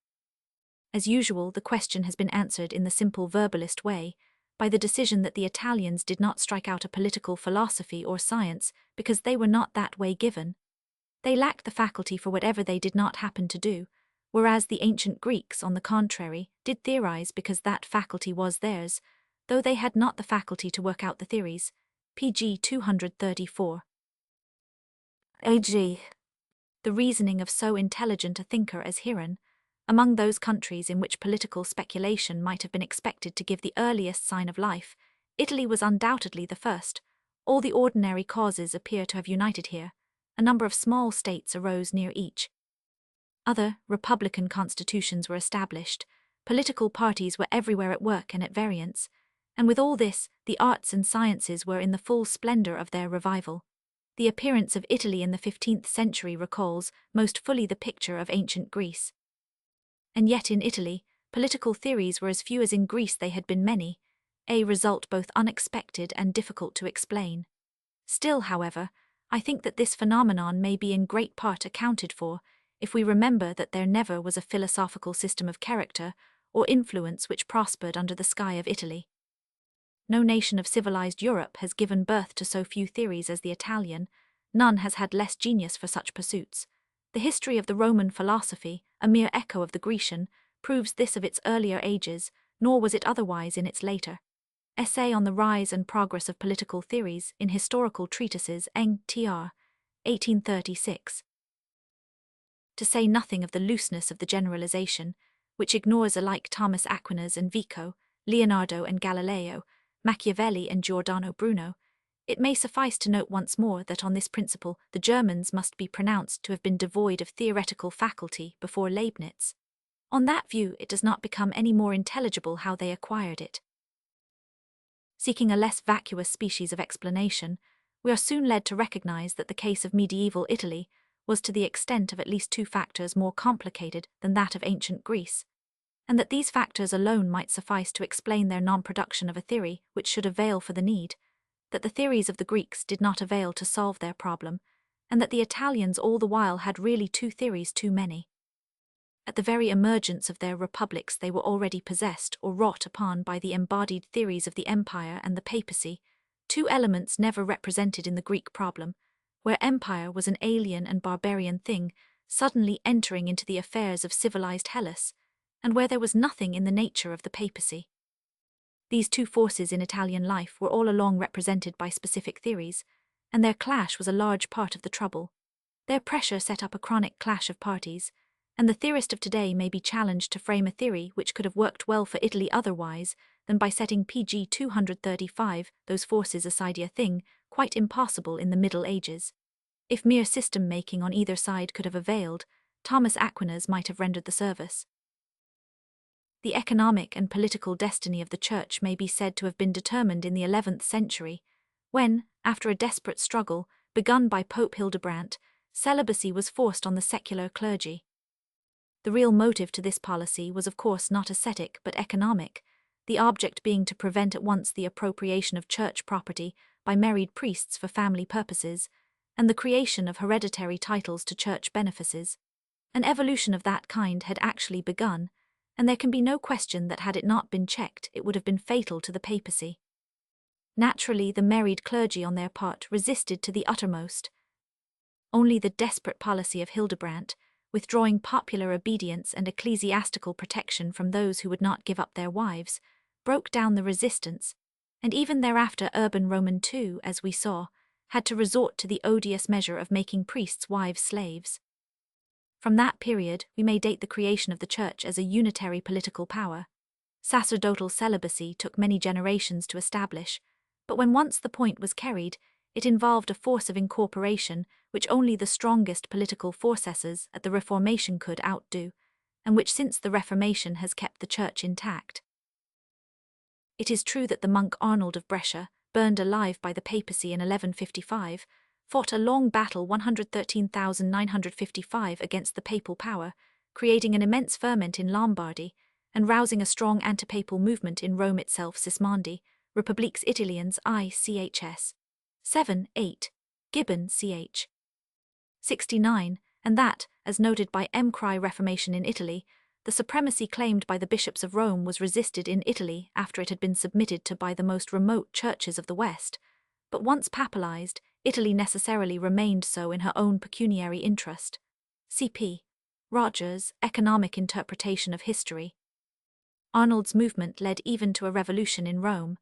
As usual, the question has been answered in the simple verbalist way, by the decision that the Italians did not strike out a political philosophy or science because they were not that way given. They lacked the faculty for whatever they did not happen to do, whereas the ancient Greeks, on the contrary, did theorize because that faculty was theirs, though they had not the faculty to work out the theories. Pg 234. A.G. The reasoning of so intelligent a thinker as Hieron, among those countries in which political speculation might have been expected to give the earliest sign of life, Italy was undoubtedly the first. All the ordinary causes appear to have united here. A number of small states arose near each. Other republican constitutions were established. Political parties were everywhere at work and at variance, and with all this, the arts and sciences were in the full splendor of their revival. The appearance of Italy in the 15th century recalls most fully the picture of ancient Greece. And yet in Italy, political theories were as few as in Greece they had been many, a result both unexpected and difficult to explain. Still, however, I think that this phenomenon may be in great part accounted for, if we remember that there never was a philosophical system of character or influence which prospered under the sky of Italy. No nation of civilized Europe has given birth to so few theories as the Italian, none has had less genius for such pursuits. The history of the Roman philosophy, a mere echo of the Grecian, proves this of its earlier ages, nor was it otherwise in its later. Essay on the Rise and Progress of Political Theories in Historical Treatises, Eng. Tr. 1836. To say nothing of the looseness of the generalization, which ignores alike Thomas Aquinas and Vico, Leonardo and Galileo, Machiavelli and Giordano Bruno, it may suffice to note once more that on this principle the Germans must be pronounced to have been devoid of theoretical faculty before Leibniz. On that view, it does not become any more intelligible how they acquired it. Seeking a less vacuous species of explanation, we are soon led to recognize that the case of medieval Italy was to the extent of at least two factors more complicated than that of ancient Greece, and that these factors alone might suffice to explain their non-production of a theory which should avail for the need, that the theories of the Greeks did not avail to solve their problem, and that the Italians all the while had really two theories too many. At the very emergence of their republics they were already possessed or wrought upon by the embodied theories of the empire and the papacy, two elements never represented in the Greek problem, where empire was an alien and barbarian thing, suddenly entering into the affairs of civilized Hellas, and where there was nothing in the nature of the papacy. These two forces in Italian life were all along represented by specific theories, and their clash was a large part of the trouble. Their pressure set up a chronic clash of parties, and the theorist of today may be challenged to frame a theory which could have worked well for Italy otherwise than by setting Pg 235 those forces aside, a thing quite impossible in the Middle Ages. If mere system-making on either side could have availed, Thomas Aquinas might have rendered the service. The economic and political destiny of the Church may be said to have been determined in the 11th century, when, after a desperate struggle, begun by Pope Hildebrand, celibacy was forced on the secular clergy. The real motive to this policy was of course not ascetic but economic, the object being to prevent at once the appropriation of church property by married priests for family purposes, and the creation of hereditary titles to church benefices. An evolution of that kind had actually begun, and there can be no question that had it not been checked it would have been fatal to the papacy. Naturally, the married clergy on their part resisted to the uttermost. Only the desperate policy of Hildebrand, withdrawing popular obedience and ecclesiastical protection from those who would not give up their wives, broke down the resistance, And even thereafter urban Roman too, as we saw, had to resort to the odious measure of making priests' wives slaves. From that period, we may date the creation of the Church as a unitary political power. Sacerdotal celibacy took many generations to establish, but when once the point was carried, it involved a force of incorporation which only the strongest political forces at the Reformation could outdo, and which since the Reformation has kept the Church intact. It is true that the monk Arnold of Brescia, burned alive by the papacy in 1155, fought a long battle 113,955 against the papal power, creating an immense ferment in Lombardy, and rousing a strong anti-papal movement in Rome itself. Sismondi, Republiques Italiens ICHS. 7-8. Gibbon ch. 69, and that, as noted by M. Cry Reformation in Italy, the supremacy claimed by the bishops of Rome was resisted in Italy after it had been submitted to by the most remote churches of the West, but once papalized, Italy necessarily remained so in her own pecuniary interest. C.P. Rogers, Economic Interpretation of History. Arnold's movement led even to a revolution in Rome,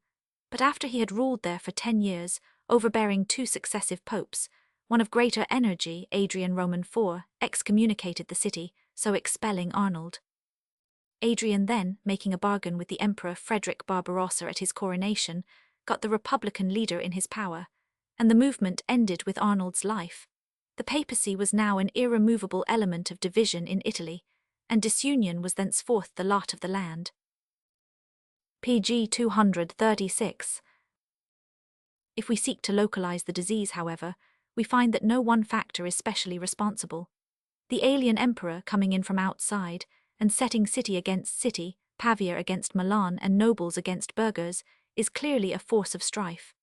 but after he had ruled there for 10 years, overbearing 2 successive popes, one of greater energy, Adrian Roman IV, excommunicated the city, so expelling Arnold. Adrian then, making a bargain with the Emperor Frederick Barbarossa at his coronation, got the Republican leader in his power, and the movement ended with Arnold's life. The papacy was now an irremovable element of division in Italy, and disunion was thenceforth the lot of the land. pg 236. If we seek to localize the disease, however, we find that no one factor is specially responsible. The alien emperor coming in from outside and setting city against city, Pavia against Milan and nobles against burghers, is clearly a force of strife.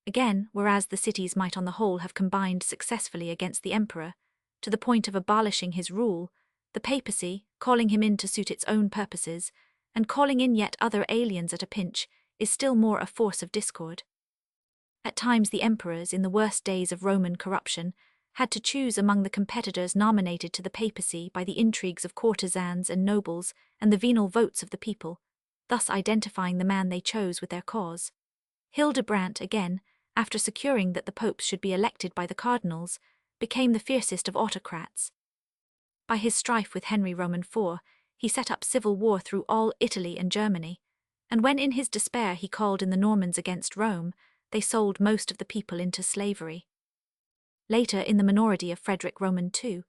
Again, whereas the cities might on the whole have combined successfully against the emperor, to the point of abolishing his rule, the papacy, calling him in to suit its own purposes, and calling in yet other aliens at a pinch, is still more a force of discord. At times the emperors, in the worst days of Roman corruption, had to choose among the competitors nominated to the papacy by the intrigues of courtesans and nobles and the venal votes of the people, thus identifying the man they chose with their cause. Hildebrand, again, after securing that the popes should be elected by the cardinals, became the fiercest of autocrats. By his strife with Henry Roman IV, he set up civil war through all Italy and Germany, and when in his despair he called in the Normans against Rome, they sold most of the people into slavery. Later, in the minority of Frederick Roman II,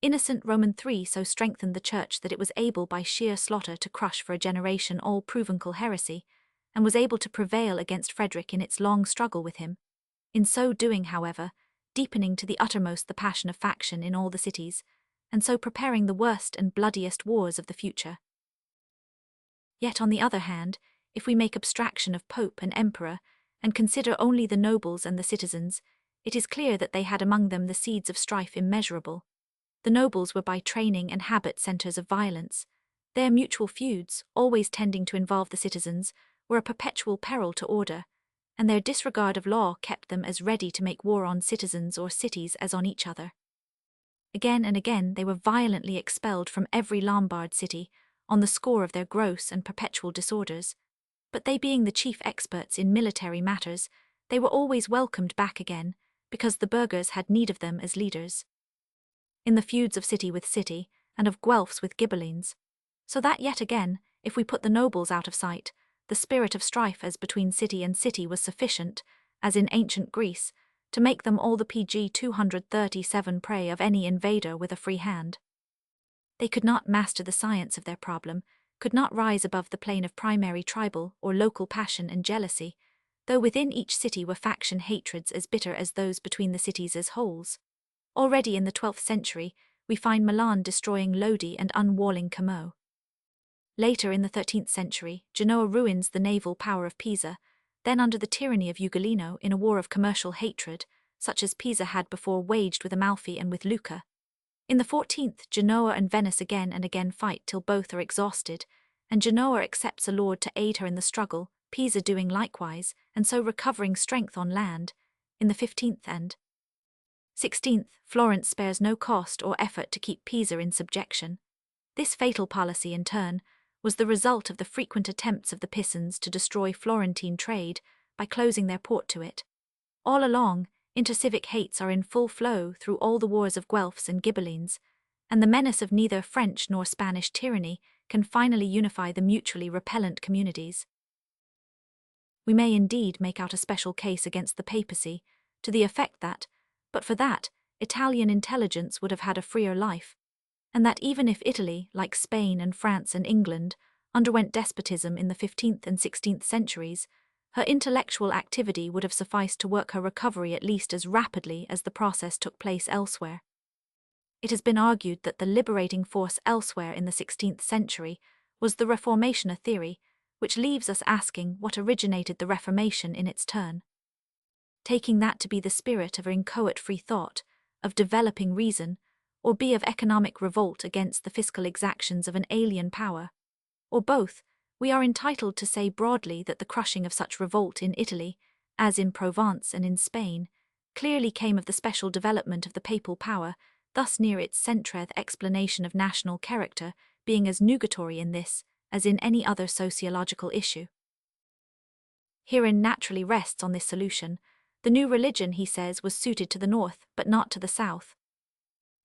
Innocent Roman III so strengthened the Church that it was able by sheer slaughter to crush for a generation all provincial heresy, and was able to prevail against Frederick in its long struggle with him, in so doing, however, deepening to the uttermost the passion of faction in all the cities, and so preparing the worst and bloodiest wars of the future. Yet on the other hand, if we make abstraction of Pope and Emperor, and consider only the nobles and the citizens, it is clear that they had among them the seeds of strife immeasurable. The nobles were by training and habit centers of violence. Their mutual feuds, always tending to involve the citizens, were a perpetual peril to order, and their disregard of law kept them as ready to make war on citizens or cities as on each other. Again and again they were violently expelled from every Lombard city on the score of their gross and perpetual disorders, but they being the chief experts in military matters, they were always welcomed back again, because the burghers had need of them as leaders. In the feuds of city with city, and of Guelphs with Ghibellines, so that yet again, if we put the nobles out of sight, the spirit of strife as between city and city was sufficient, as in ancient Greece, to make them all the pg 237 prey of any invader with a free hand. They could not master the science of their problem, could not rise above the plane of primary tribal or local passion and jealousy, though within each city were faction hatreds as bitter as those between the cities as wholes. Already in the 12th century, we find Milan destroying Lodi and unwalling Como. Later in the 13th century, Genoa ruins the naval power of Pisa, then under the tyranny of Ugolino in a war of commercial hatred, such as Pisa had before waged with Amalfi and with Lucca. In the 14th, Genoa and Venice again and again fight till both are exhausted, and Genoa accepts a lord to aid her in the struggle, Pisa doing likewise, and so recovering strength on land. In the 15th and 16th, Florence spares no cost or effort to keep Pisa in subjection. This fatal policy, in turn, was the result of the frequent attempts of the Pisans to destroy Florentine trade by closing their port to it. All along, intercivic hates are in full flow through all the wars of Guelphs and Ghibellines, and the menace of neither French nor Spanish tyranny can finally unify the mutually repellent communities. We may indeed make out a special case against the papacy, to the effect that, but for that, Italian intelligence would have had a freer life, and that even if Italy, like Spain and France and England, underwent despotism in the 15th and 16th centuries, her intellectual activity would have sufficed to work her recovery at least as rapidly as the process took place elsewhere. It has been argued that the liberating force elsewhere in the 16th century was the Reformation theory, which leaves us asking what originated the Reformation in its turn. Taking that to be the spirit of inchoate free thought, of developing reason, or be of economic revolt against the fiscal exactions of an alien power, or both, we are entitled to say broadly that the crushing of such revolt in Italy, as in Provence and in Spain, clearly came of the special development of the papal power, thus near its centreth explanation of national character being as nugatory in this as in any other sociological issue. Herein naturally rests on this solution. The new religion, he says, was suited to the north, but not to the south.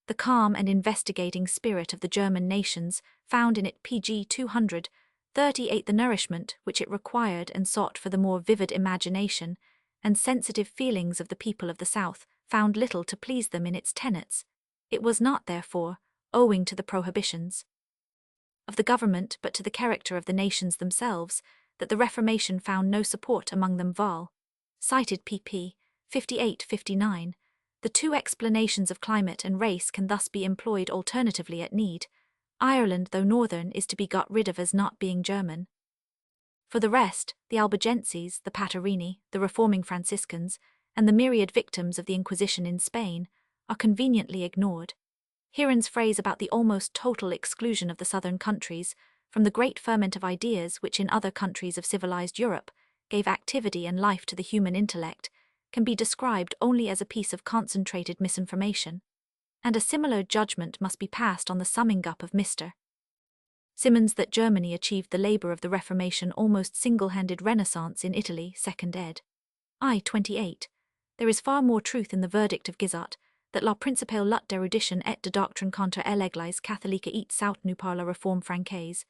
The calm and investigating spirit of the German nations found in it pg 238 the nourishment which it required and sought for the more vivid imagination and sensitive feelings of the people of the south found little to please them in its tenets. It was not, therefore, owing to the prohibitions of the government but to the character of the nations themselves that the Reformation found no support among them. Vol. Cited pp. 58-59. The two explanations of climate and race can thus be employed alternatively at need. Ireland, though northern, is to be got rid of as not being German. For the rest, the Albigenses, the Paterini, the reforming Franciscans, and the myriad victims of the Inquisition in Spain are conveniently ignored. Heron's phrase about the almost total exclusion of the southern countries from the great ferment of ideas which in other countries of civilized Europe gave activity and life to the human intellect can be described only as a piece of concentrated misinformation, and a similar judgment must be passed on the summing up of Mr. Symonds that Germany achieved the labor of the Reformation almost single-handed Renaissance in Italy, 2nd ed. I. 28. There is far more truth in the verdict of Guizot, that la principale lut d'érudition et de doctrine contre l'Église catholique et soutenu par la réforme francaise,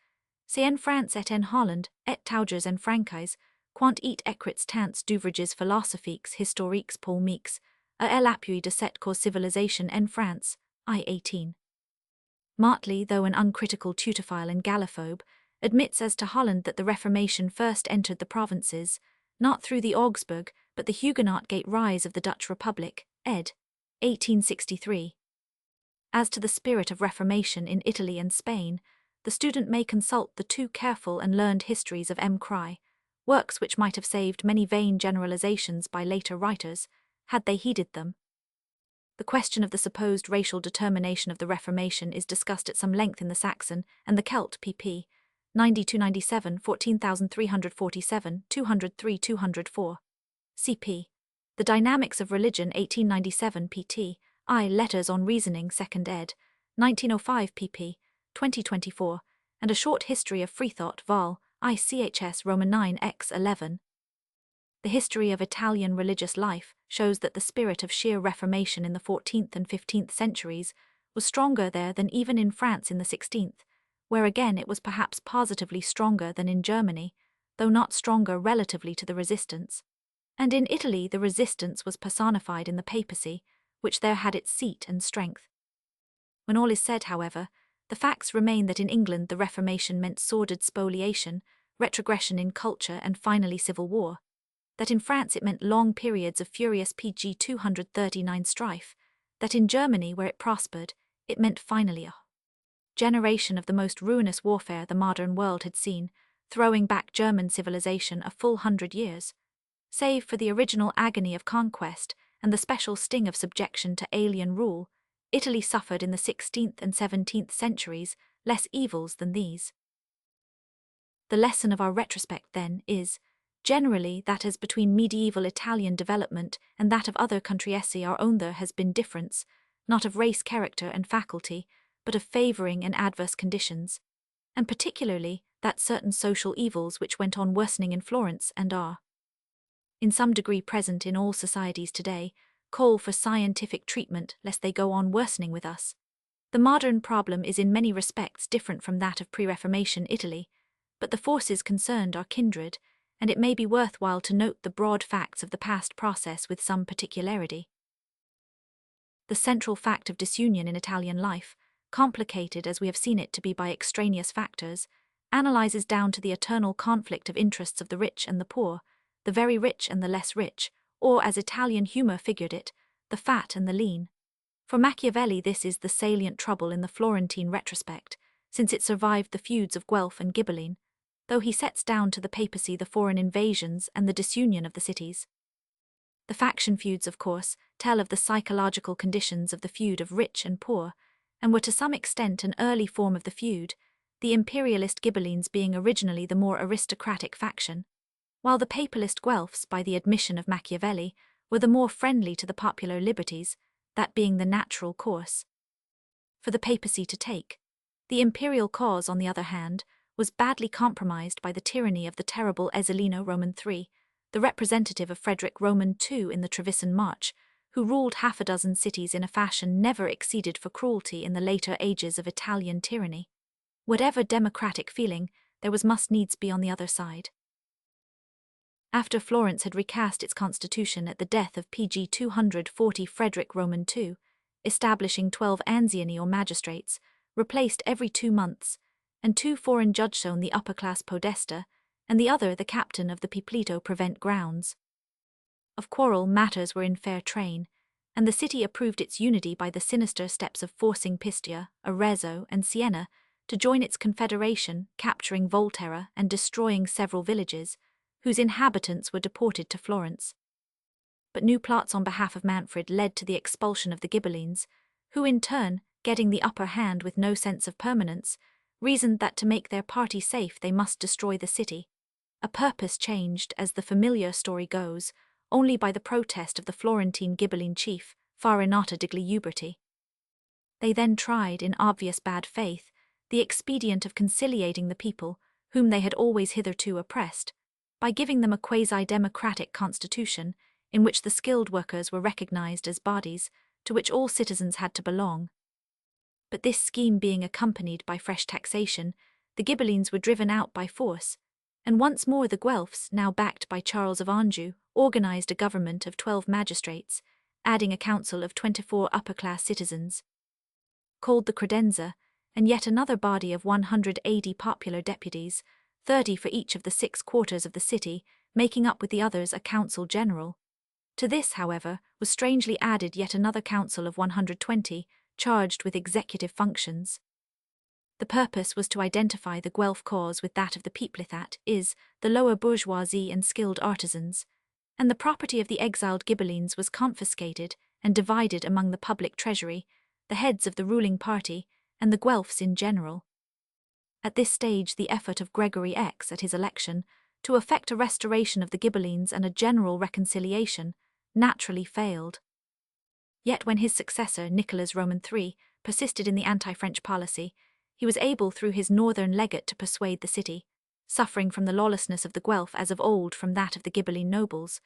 c'est en France et en Holland, et taugers en Francais, quant et écrits tant d'ouvrages philosophiques historiques polémiques, à l'appui de cette cause civilisation en France, I. 18. Martley, though an uncritical tutophile and gallophobe, admits as to Holland that the Reformation first entered the provinces, not through the Augsburg, but the Huguenot gate rise of the Dutch Republic, ed. 1863. As to the spirit of Reformation in Italy and Spain, the student may consult the too careful and learned histories of M. Cry, works which might have saved many vain generalizations by later writers, had they heeded them. The question of the supposed racial determination of the Reformation is discussed at some length in the Saxon and the Celt pp. 90-97, 14347, 203-204. cp. The Dynamics of Religion 1897 pt. I. Letters on Reasoning 2nd ed. 1905 pp. 2024, and A Short History of Freethought Vol. ICHS Roman 9 x 11. The history of Italian religious life shows that the spirit of sheer Reformation in the 14th and 15th centuries was stronger there than even in France in the 16th, where again it was perhaps positively stronger than in Germany, though not stronger relatively to the resistance. And in Italy the resistance was personified in the papacy, which there had its seat and strength. When all is said, however, the facts remain that in England the Reformation meant sordid spoliation, retrogression in culture and finally civil war, that in France it meant long periods of furious pg 239 strife, that in Germany, where it prospered, it meant finally a generation of the most ruinous warfare the modern world had seen, throwing back German civilization a full 100 years. Save for the original agony of conquest and the special sting of subjection to alien rule, Italy suffered in the 16th and 17th centuries less evils than these. The lesson of our retrospect, then, is, generally, that as between medieval Italian development and that of other countries our own there has been difference, not of race character and faculty, but of favouring and adverse conditions, and particularly that certain social evils which went on worsening in Florence and are, in some degree, present in all societies today, call for scientific treatment lest they go on worsening with us. The modern problem is in many respects different from that of pre-Reformation Italy, but the forces concerned are kindred, and it may be worthwhile to note the broad facts of the past process with some particularity. The central fact of disunion in Italian life, complicated as we have seen it to be by extraneous factors, analyzes down to the eternal conflict of interests of the rich and the poor, the very rich and the less rich, or as Italian humor figured it, the fat and the lean. For Machiavelli this is the salient trouble in the Florentine retrospect, since it survived the feuds of Guelph and Ghibelline, though he sets down to the papacy the foreign invasions and the disunion of the cities. The faction feuds, of course, tell of the psychological conditions of the feud of rich and poor, and were to some extent an early form of the feud, the imperialist Ghibellines being originally the more aristocratic faction, while the papalist Guelphs, by the admission of Machiavelli, were the more friendly to the popular liberties, that being the natural course for the papacy to take. The imperial cause, on the other hand, was badly compromised by the tyranny of the terrible Ezzelino Roman III, the representative of Frederick Roman II in the Trevisan March, who ruled half a dozen cities in a fashion never exceeded for cruelty in the later ages of Italian tyranny. Whatever democratic feeling, there must needs be on the other side. After Florence had recast its constitution at the death of PG 240 Frederick Roman II, establishing 12 anziani or magistrates, replaced every 2 months, and 2 foreign judges on the upper-class podesta, and the other the captain of the Piplito prevent grounds. Of quarrel matters were in fair train, and the city approved its unity by the sinister steps of forcing Pistia, Arezzo, and Siena to join its confederation, capturing Volterra and destroying several villages, whose inhabitants were deported to Florence. But new plots on behalf of Manfred led to the expulsion of the Ghibellines, who in turn, getting the upper hand with no sense of permanence, reasoned that to make their party safe they must destroy the city, a purpose changed, as the familiar story goes, only by the protest of the Florentine Ghibelline chief, Farinata degli Uberti. They then tried, in obvious bad faith, the expedient of conciliating the people, whom they had always hitherto oppressed, by giving them a quasi-democratic constitution, in which the skilled workers were recognized as bodies, to which all citizens had to belong. But this scheme being accompanied by fresh taxation, the Ghibellines were driven out by force, and once more the Guelphs, now backed by Charles of Anjou, organized a government of 12 magistrates, adding a council of 24 upper-class citizens, called the credenza, and yet another body of 180 popular deputies, 30 for each of the 6 quarters of the city, making up with the others a council general. To this, however, was strangely added yet another council of 120, charged with executive functions. The purpose was to identify the Guelph cause with that of the Pieplithat, the lower bourgeoisie and skilled artisans, and the property of the exiled Ghibellines was confiscated and divided among the public treasury, the heads of the ruling party, and the Guelphs in general. At this stage the effort of Gregory X at his election, to effect a restoration of the Ghibellines and a general reconciliation, naturally failed. Yet when his successor, Nicholas Roman III, persisted in the anti-French policy, he was able through his northern legate to persuade the city, suffering from the lawlessness of the Guelph as of old from that of the Ghibelline nobles,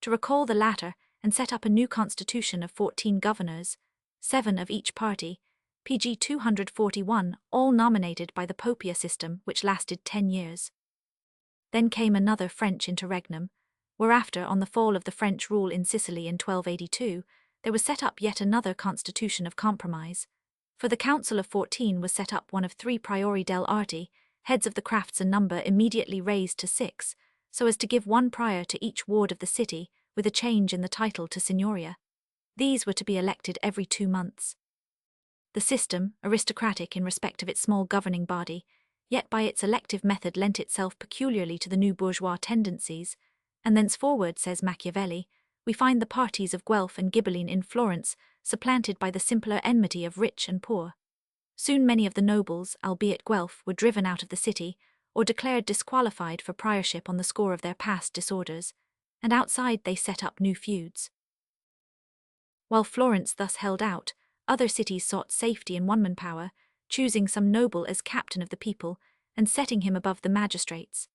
to recall the latter and set up a new constitution of 14 governors, 7 of each party, PG 241, all nominated by the Popia system, which lasted 10 years. Then came another French interregnum, whereafter, on the fall of the French rule in Sicily in 1282, there was set up yet another constitution of compromise. For the Council of 14 was set up one of 3 priori del arti, heads of the crafts and number immediately raised to 6, so as to give 1 prior to each ward of the city, with a change in the title to signoria. These were to be elected every 2 months. The system, aristocratic in respect of its small governing body, yet by its elective method lent itself peculiarly to the new bourgeois tendencies, and thenceforward, says Machiavelli, we find the parties of Guelph and Ghibelline in Florence supplanted by the simpler enmity of rich and poor. Soon many of the nobles, albeit Guelph, were driven out of the city, or declared disqualified for priorship on the score of their past disorders, and outside they set up new feuds. While Florence thus held out, other cities sought safety in one-man power, choosing some noble as captain of the people, and setting him above the magistrates.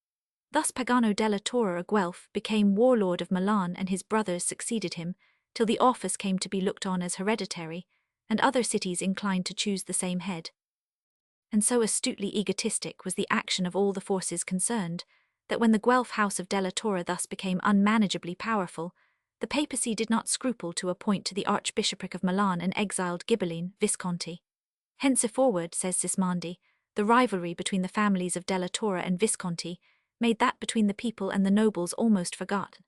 Thus Pagano della Torre a Guelph became warlord of Milan, and his brothers succeeded him, till the office came to be looked on as hereditary, and other cities inclined to choose the same head. And so astutely egotistic was the action of all the forces concerned, that when the Guelph house of Della Torre thus became unmanageably powerful, the papacy did not scruple to appoint to the Archbishopric of Milan an exiled Ghibelline, Visconti. Henceforward, says Sismondi, the rivalry between the families of Della Torre and Visconti made that between the people and the nobles almost forgotten.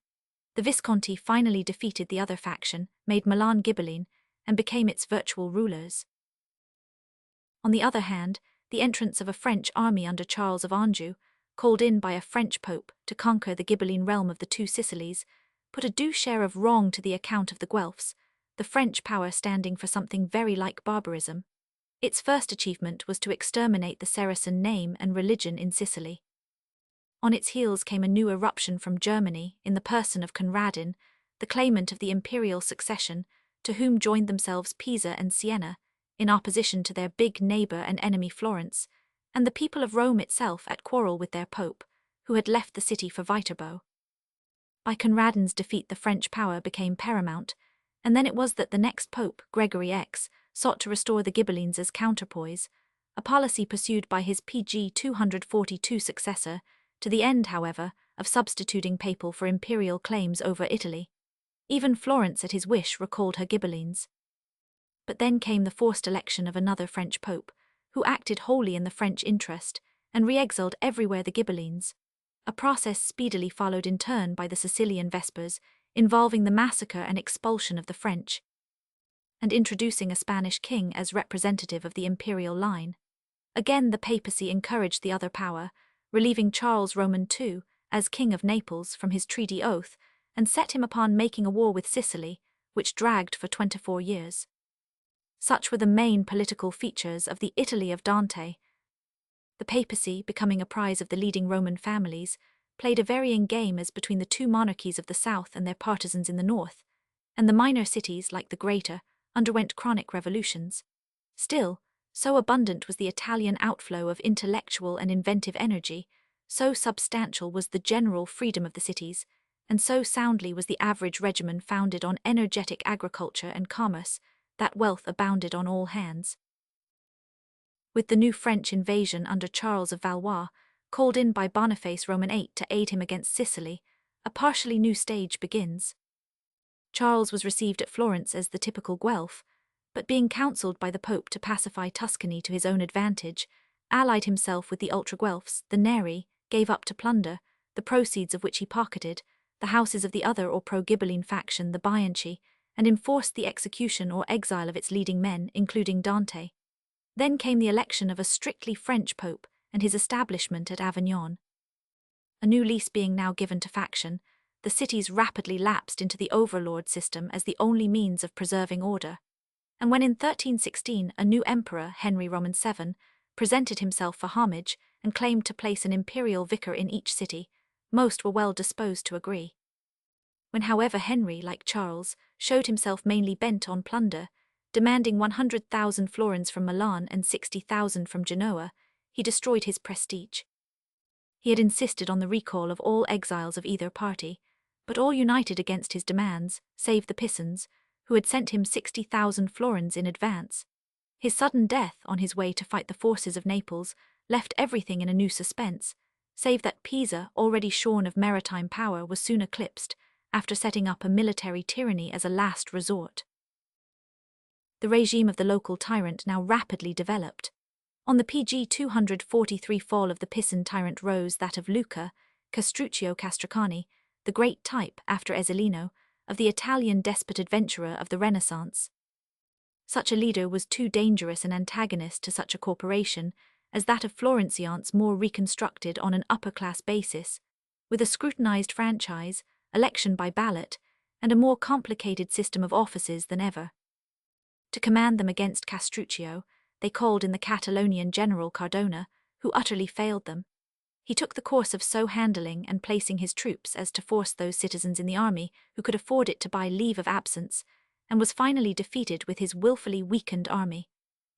The Visconti finally defeated the other faction, made Milan Ghibelline, and became its virtual rulers. On the other hand, the entrance of a French army under Charles of Anjou, called in by a French pope to conquer the Ghibelline realm of the two Sicilies, put a due share of wrong to the account of the Guelphs, the French power standing for something very like barbarism. Its first achievement was to exterminate the Saracen name and religion in Sicily. On its heels came a new eruption from Germany in the person of Conradin, the claimant of the imperial succession, to whom joined themselves Pisa and Siena, in opposition to their big neighbour and enemy Florence, and the people of Rome itself at quarrel with their pope, who had left the city for Viterbo. By Conradin's defeat the French power became paramount, and then it was that the next pope, Gregory X, sought to restore the Ghibellines as counterpoise, a policy pursued by his PG 242 successor, to the end, however, of substituting papal for imperial claims over Italy. Even Florence at his wish recalled her Ghibellines. But then came the forced election of another French pope, who acted wholly in the French interest, and re-exiled everywhere the Ghibellines, a process speedily followed in turn by the Sicilian Vespers, involving the massacre and expulsion of the French, and introducing a Spanish king as representative of the imperial line. Again the papacy encouraged the other power, relieving Charles Roman II, as King of Naples, from his treaty oath, and set him upon making a war with Sicily, which dragged for 24 years. Such were the main political features of the Italy of Dante. The papacy, becoming a prize of the leading Roman families, played a varying game as between the two monarchies of the south and their partisans in the north, and the minor cities, like the greater, underwent chronic revolutions. Still, so abundant was the Italian outflow of intellectual and inventive energy, so substantial was the general freedom of the cities, and so soundly was the average regimen founded on energetic agriculture and commerce, that wealth abounded on all hands. With the new French invasion under Charles of Valois, called in by Boniface Roman VIII to aid him against Sicily, a partially new stage begins. Charles was received at Florence as the typical Guelph, but being counselled by the Pope to pacify Tuscany to his own advantage, allied himself with the ultra-Guelphs, the Neri, gave up to plunder, the proceeds of which he pocketed, the houses of the other or pro-Ghibelline faction, the Bianchi, and enforced the execution or exile of its leading men, including Dante. Then came the election of a strictly French pope and his establishment at Avignon. A new lease being now given to faction, the cities rapidly lapsed into the overlord system as the only means of preserving order. And when in 1316 a new emperor, Henry Roman VII, presented himself for homage and claimed to place an imperial vicar in each city, most were well disposed to agree. When, however, Henry, like Charles, showed himself mainly bent on plunder, demanding 100,000 florins from Milan and 60,000 from Genoa, he destroyed his prestige. He had insisted on the recall of all exiles of either party, but all united against his demands, save the Pisans, who had sent him 60,000 florins in advance. His sudden death on his way to fight the forces of Naples left everything in a new suspense, save that Pisa, already shorn of maritime power, was soon eclipsed, after setting up a military tyranny as a last resort. The regime of the local tyrant now rapidly developed. On the PG 243 fall of the Pisan tyrant rose that of Luca, Castruccio Castracani, the great type, after Ezzelino, of the Italian despot adventurer of the Renaissance. Such a leader was too dangerous an antagonist to such a corporation as that of Florentians, more reconstructed on an upper-class basis, with a scrutinized franchise, election by ballot, and a more complicated system of offices than ever. To command them against Castruccio, they called in the Catalonian general Cardona, who utterly failed them. He took the course of so handling and placing his troops as to force those citizens in the army who could afford it to buy leave of absence, and was finally defeated with his willfully weakened army.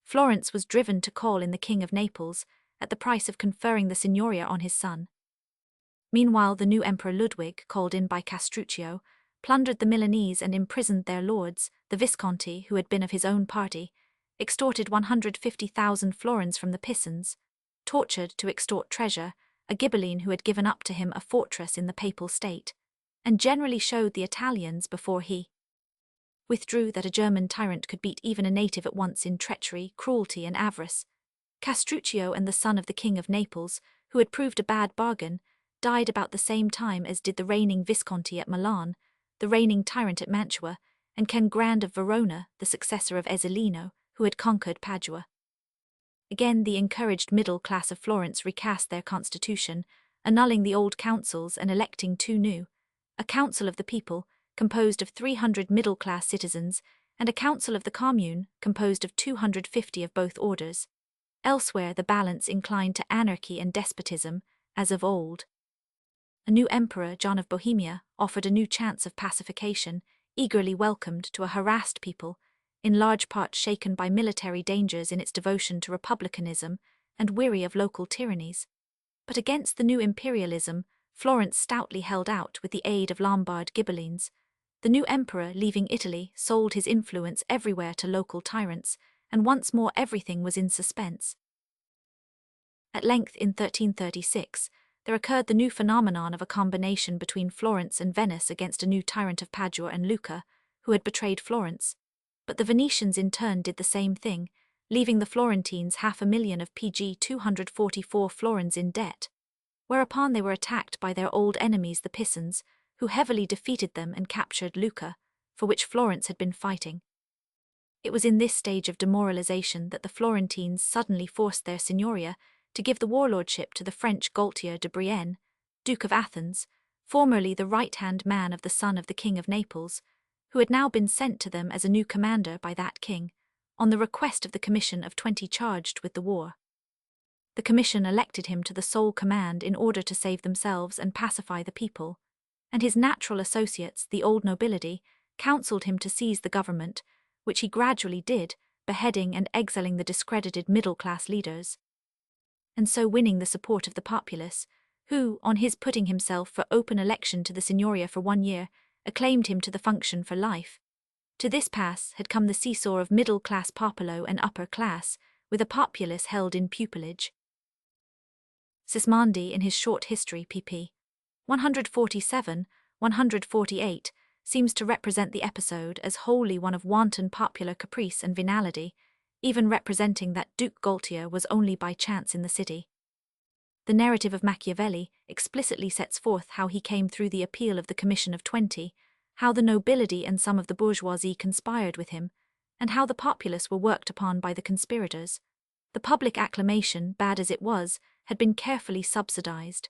Florence was driven to call in the King of Naples, at the price of conferring the signoria on his son. Meanwhile, the new Emperor Ludwig, called in by Castruccio, plundered the Milanese and imprisoned their lords, the Visconti, who had been of his own party, extorted 150,000 florins from the Pisans, tortured to extort treasure a Ghibelline who had given up to him a fortress in the Papal State, and generally showed the Italians before he withdrew that a German tyrant could beat even a native at once in treachery, cruelty, and avarice. Castruccio and the son of the King of Naples, who had proved a bad bargain, died about the same time as did the reigning Visconti at Milan, the reigning tyrant at Mantua, and Ken Grand of Verona, the successor of Ezzelino, who had conquered Padua. Again, the encouraged middle class of Florence recast their constitution, annulling the old councils and electing two new, a council of the people, composed of 300 middle-class citizens, and a council of the commune, composed of 250 of both orders. Elsewhere, the balance inclined to anarchy and despotism, as of old. A new emperor, John of Bohemia, offered a new chance of pacification, eagerly welcomed to a harassed people, in large part shaken by military dangers in its devotion to republicanism and weary of local tyrannies. But against the new imperialism, Florence stoutly held out with the aid of Lombard Ghibellines. The new emperor, leaving Italy, sold his influence everywhere to local tyrants, and once more everything was in suspense. At length, in 1336, there occurred the new phenomenon of a combination between Florence and Venice against a new tyrant of Padua and Lucca, who had betrayed Florence. But the Venetians in turn did the same thing, leaving the Florentines 500,000 of PG 244 florins in debt, whereupon they were attacked by their old enemies the Pisans, who heavily defeated them and captured Lucca, for which Florence had been fighting. It was in this stage of demoralization that the Florentines suddenly forced their signoria to give the warlordship to the French Gaultier de Brienne, Duke of Athens, formerly the right-hand man of the son of the King of Naples, who had now been sent to them as a new commander by that king, on the request of the commission of 20 charged with the war. The commission elected him to the sole command in order to save themselves and pacify the people, and his natural associates, the old nobility, counselled him to seize the government, which he gradually did, beheading and exiling the discredited middle-class leaders, and so winning the support of the populace, who, on his putting himself for open election to the signoria for 1 year, acclaimed him to the function for life. To this pass had come the seesaw of middle-class popolo and upper class, with a populace held in pupilage. Sismondi, in his short history pp. 147-148, seems to represent the episode as wholly one of wanton popular caprice and venality, even representing that Duke Gaultier was only by chance in the city. The narrative of Machiavelli explicitly sets forth how he came through the appeal of the Commission of 20, how the nobility and some of the bourgeoisie conspired with him, and how the populace were worked upon by the conspirators. The public acclamation, bad as it was, had been carefully subsidized.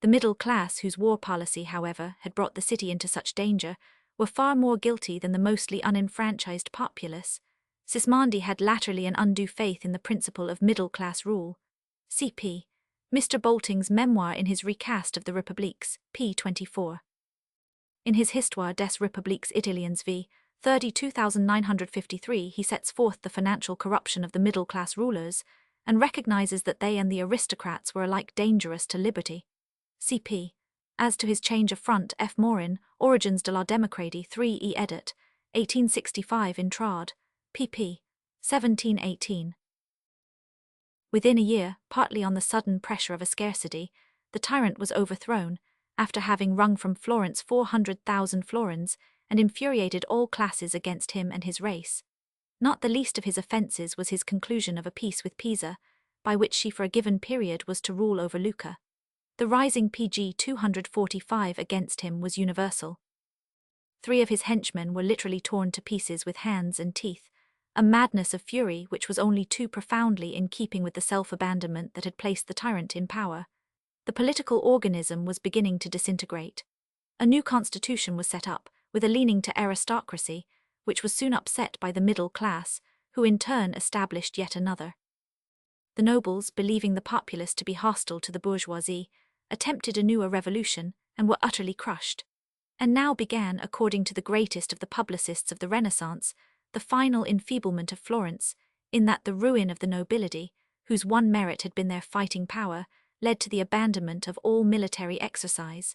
The middle class, whose war policy, however, had brought the city into such danger, were far more guilty than the mostly unenfranchised populace. Sismondi had latterly an undue faith in the principle of middle-class rule. C.P. Mr. Bolting's memoir in his recast of the Républiques, p. 24. In his Histoire des Républiques Italiennes v. 32,953 he sets forth the financial corruption of the middle-class rulers, and recognizes that they and the aristocrats were alike dangerous to liberty. C.P. As to his change of front, F. Morin, Origines de la Démocratie 3e edit, 1865 in Trad, pp. 1718. Within a year, partly on the sudden pressure of a scarcity, the tyrant was overthrown, after having wrung from Florence 400,000 florins, and infuriated all classes against him and his race. Not the least of his offences was his conclusion of a peace with Pisa, by which she for a given period was to rule over Lucca. The rising PG 245 against him was universal. 3 of his henchmen were literally torn to pieces with hands and teeth, a madness of fury which was only too profoundly in keeping with the self-abandonment that had placed the tyrant in power. The political organism was beginning to disintegrate. A new constitution was set up, with a leaning to aristocracy, which was soon upset by the middle class, who in turn established yet another. The nobles, believing the populace to be hostile to the bourgeoisie, attempted anew a revolution and were utterly crushed. And now began, according to the greatest of the publicists of the Renaissance, the final enfeeblement of Florence, in that the ruin of the nobility, whose one merit had been their fighting power, led to the abandonment of all military exercise.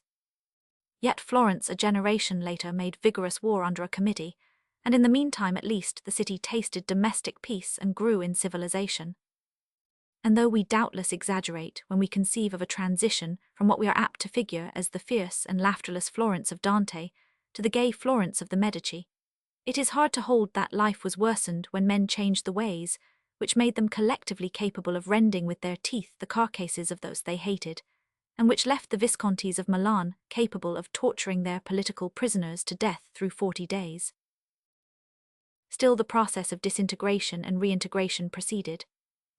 Yet Florence, a generation later, made vigorous war under a committee, and in the meantime at least the city tasted domestic peace and grew in civilization. And though we doubtless exaggerate when we conceive of a transition from what we are apt to figure as the fierce and laughterless Florence of Dante to the gay Florence of the Medici, it is hard to hold that life was worsened when men changed the ways which made them collectively capable of rending with their teeth the carcasses of those they hated, and which left the Viscontis of Milan capable of torturing their political prisoners to death through 40 days. Still, the process of disintegration and reintegration proceeded.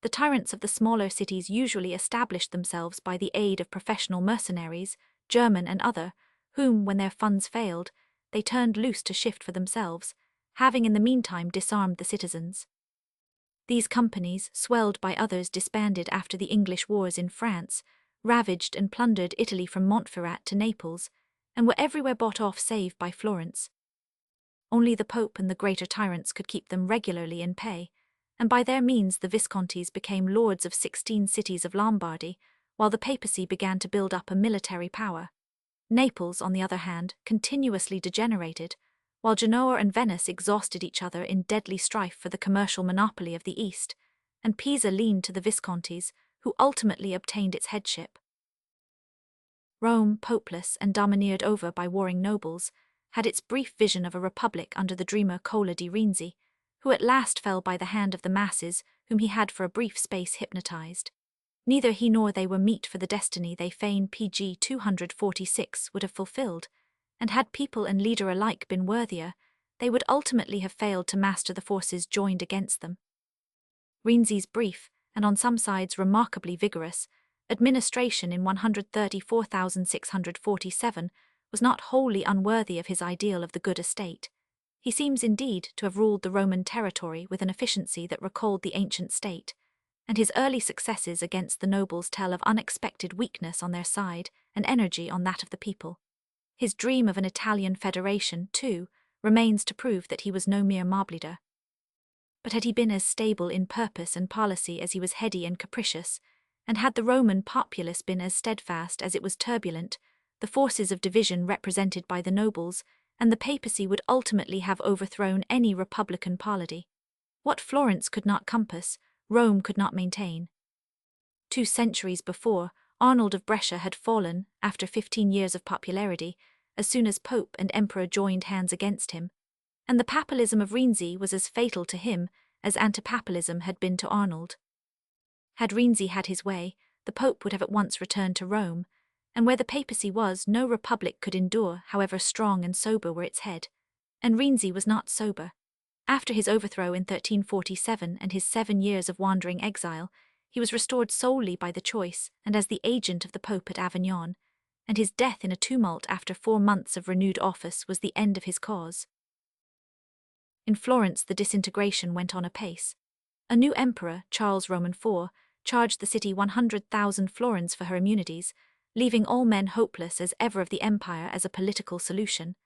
The tyrants of the smaller cities usually established themselves by the aid of professional mercenaries, German and other, whom, when their funds failed, they turned loose to shift for themselves, having in the meantime disarmed the citizens. These companies, swelled by others disbanded after the English wars in France, ravaged and plundered Italy from Montferrat to Naples, and were everywhere bought off save by Florence. Only the Pope and the greater tyrants could keep them regularly in pay, and by their means the Viscontis became lords of 16 cities of Lombardy, while the papacy began to build up a military power. Naples, on the other hand, continuously degenerated, while Genoa and Venice exhausted each other in deadly strife for the commercial monopoly of the East, and Pisa leaned to the Viscontis, who ultimately obtained its headship. Rome, popeless and domineered over by warring nobles, had its brief vision of a republic under the dreamer Cola di Renzi, who at last fell by the hand of the masses whom he had for a brief space hypnotized. Neither he nor they were meet for the destiny they fain PG 246 would have fulfilled, and had people and leader alike been worthier, they would ultimately have failed to master the forces joined against them. Renzi's brief, and on some sides remarkably vigorous, administration in 134,647 was not wholly unworthy of his ideal of the good estate. He seems indeed to have ruled the Roman territory with an efficiency that recalled the ancient state, and his early successes against the nobles tell of unexpected weakness on their side and energy on that of the people. His dream of an Italian federation, too, remains to prove that he was no mere mob leader. But had he been as stable in purpose and policy as he was heady and capricious, and had the Roman populace been as steadfast as it was turbulent, the forces of division represented by the nobles and the papacy would ultimately have overthrown any republican polity. What Florence could not compass, Rome could not maintain. 2 centuries before, Arnold of Brescia had fallen, after 15 years of popularity, as soon as Pope and Emperor joined hands against him, and the papalism of Renzi was as fatal to him as antipapalism had been to Arnold. Had Renzi had his way, the Pope would have at once returned to Rome, and where the papacy was, no republic could endure, however strong and sober were its head. And Renzi was not sober. After his overthrow in 1347 and his 7 years of wandering exile, he was restored solely by the choice and as the agent of the Pope at Avignon, and his death in a tumult after 4 months of renewed office was the end of his cause. In Florence the disintegration went on apace. A new emperor, Charles Roman IV, charged the city 100,000 florins for her immunities, leaving all men hopeless as ever of the empire as a political solution,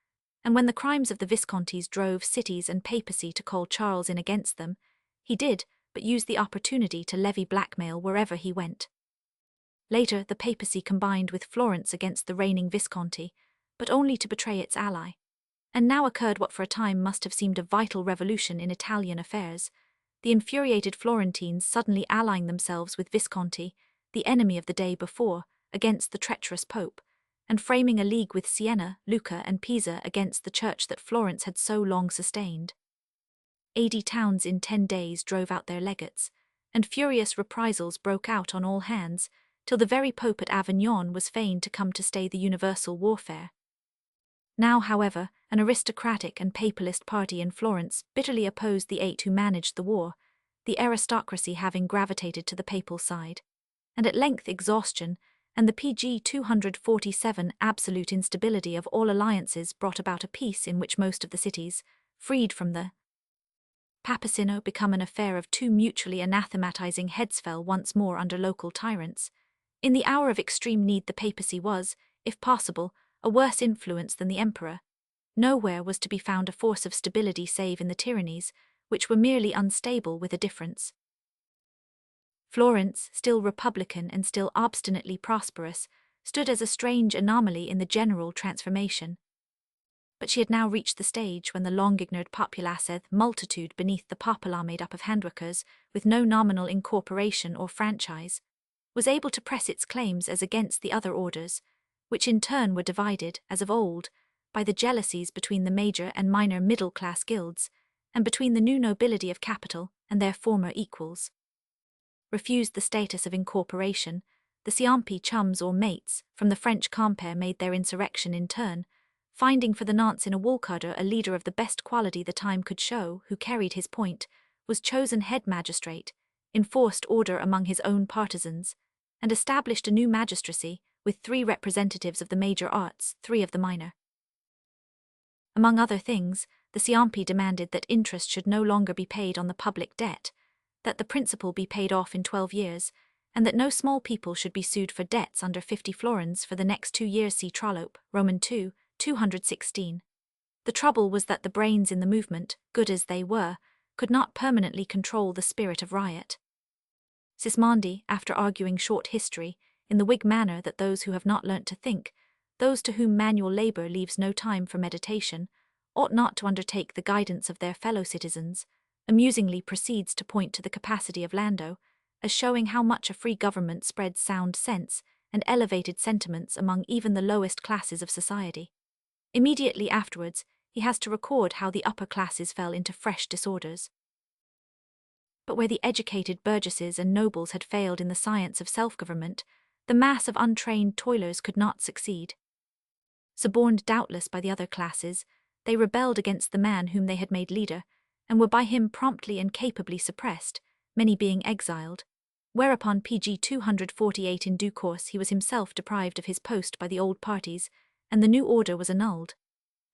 and when the crimes of the Viscontis drove cities and papacy to call Charles in against them, he did but used the opportunity to levy blackmail wherever he went. Later, the papacy combined with Florence against the reigning Visconti, but only to betray its ally. And now occurred what for a time must have seemed a vital revolution in Italian affairs, the infuriated Florentines suddenly allying themselves with Visconti, the enemy of the day before, against the treacherous Pope, and framing a league with Siena, Lucca and Pisa against the church that Florence had so long sustained. 80 towns in 10 days drove out their legates, and furious reprisals broke out on all hands, till the very Pope at Avignon was fain to come to stay the universal warfare. Now, however, an aristocratic and papalist party in Florence bitterly opposed the 8 who managed the war, the aristocracy having gravitated to the papal side, and at length exhaustion and the PG 247 absolute instability of all alliances brought about a peace in which most of the cities, freed from the Papacino, become an affair of 2 mutually anathematizing heads, fell once more under local tyrants. In the hour of extreme need the papacy was, if possible, a worse influence than the emperor. Nowhere was to be found a force of stability save in the tyrannies, which were merely unstable with a difference. Florence, still republican and still obstinately prosperous, stood as a strange anomaly in the general transformation. But she had now reached the stage when the long-ignored populaceth multitude beneath the popula made up of handworkers, with no nominal incorporation or franchise, was able to press its claims as against the other orders, which in turn were divided, as of old, by the jealousies between the major and minor middle-class guilds, and between the new nobility of capital and their former equals. Refused the status of incorporation, the Siampi chums or mates from the French compere made their insurrection in turn, finding for the nonce in a woolcarder a leader of the best quality the time could show, who carried his point, was chosen head magistrate, enforced order among his own partisans, and established a new magistracy, with 3 representatives of the major arts, 3 of the minor. Among other things, the Siampi demanded that interest should no longer be paid on the public debt, that the principal be paid off in 12 years, and that no small people should be sued for debts under 50 florins for the next 2 years. See Trollope, Roman 2, 216. The trouble was that the brains in the movement, good as they were, could not permanently control the spirit of riot. Sismondi, after arguing short history, in the Whig manner that those who have not learnt to think, those to whom manual labour leaves no time for meditation, ought not to undertake the guidance of their fellow citizens, amusingly proceeds to point to the capacity of Lando, as showing how much a free government spreads sound sense and elevated sentiments among even the lowest classes of society. Immediately afterwards, he has to record how the upper classes fell into fresh disorders. But where the educated burgesses and nobles had failed in the science of self-government, the mass of untrained toilers could not succeed. Suborned doubtless by the other classes, they rebelled against the man whom they had made leader, and were by him promptly and capably suppressed, many being exiled, whereupon pg 248 in due course he was himself deprived of his post by the old parties, and the new order was annulled.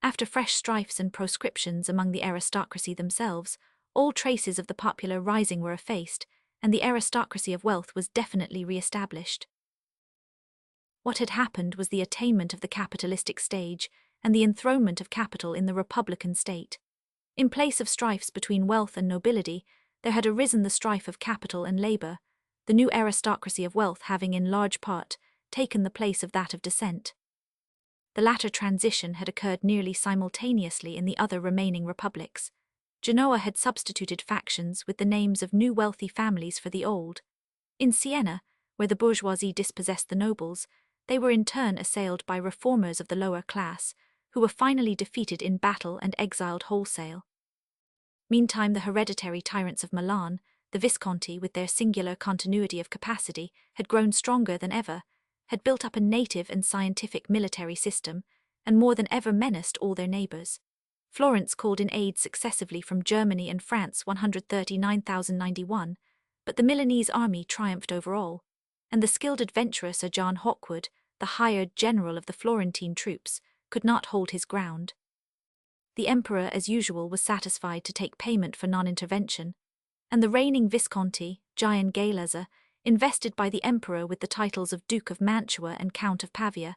After fresh strifes and proscriptions among the aristocracy themselves, all traces of the popular rising were effaced, and the aristocracy of wealth was definitely re-established. What had happened was the attainment of the capitalistic stage, and the enthronement of capital in the republican state. In place of strifes between wealth and nobility, there had arisen the strife of capital and labour, the new aristocracy of wealth having in large part taken the place of that of descent. The latter transition had occurred nearly simultaneously in the other remaining republics. Genoa had substituted factions with the names of new wealthy families for the old. In Siena, where the bourgeoisie dispossessed the nobles, they were in turn assailed by reformers of the lower class, who were finally defeated in battle and exiled wholesale. Meantime, the hereditary tyrants of Milan, the Visconti, with their singular continuity of capacity, had grown stronger than ever, had built up a native and scientific military system, and more than ever menaced all their neighbours. Florence called in aid successively from Germany and France 139,091, but the Milanese army triumphed over all, and the skilled adventurer Sir John Hawkwood, the hired general of the Florentine troops, could not hold his ground. The emperor, as usual, was satisfied to take payment for non-intervention, and the reigning Visconti, Gian Galeazza, invested by the emperor with the titles of Duke of Mantua and Count of Pavia,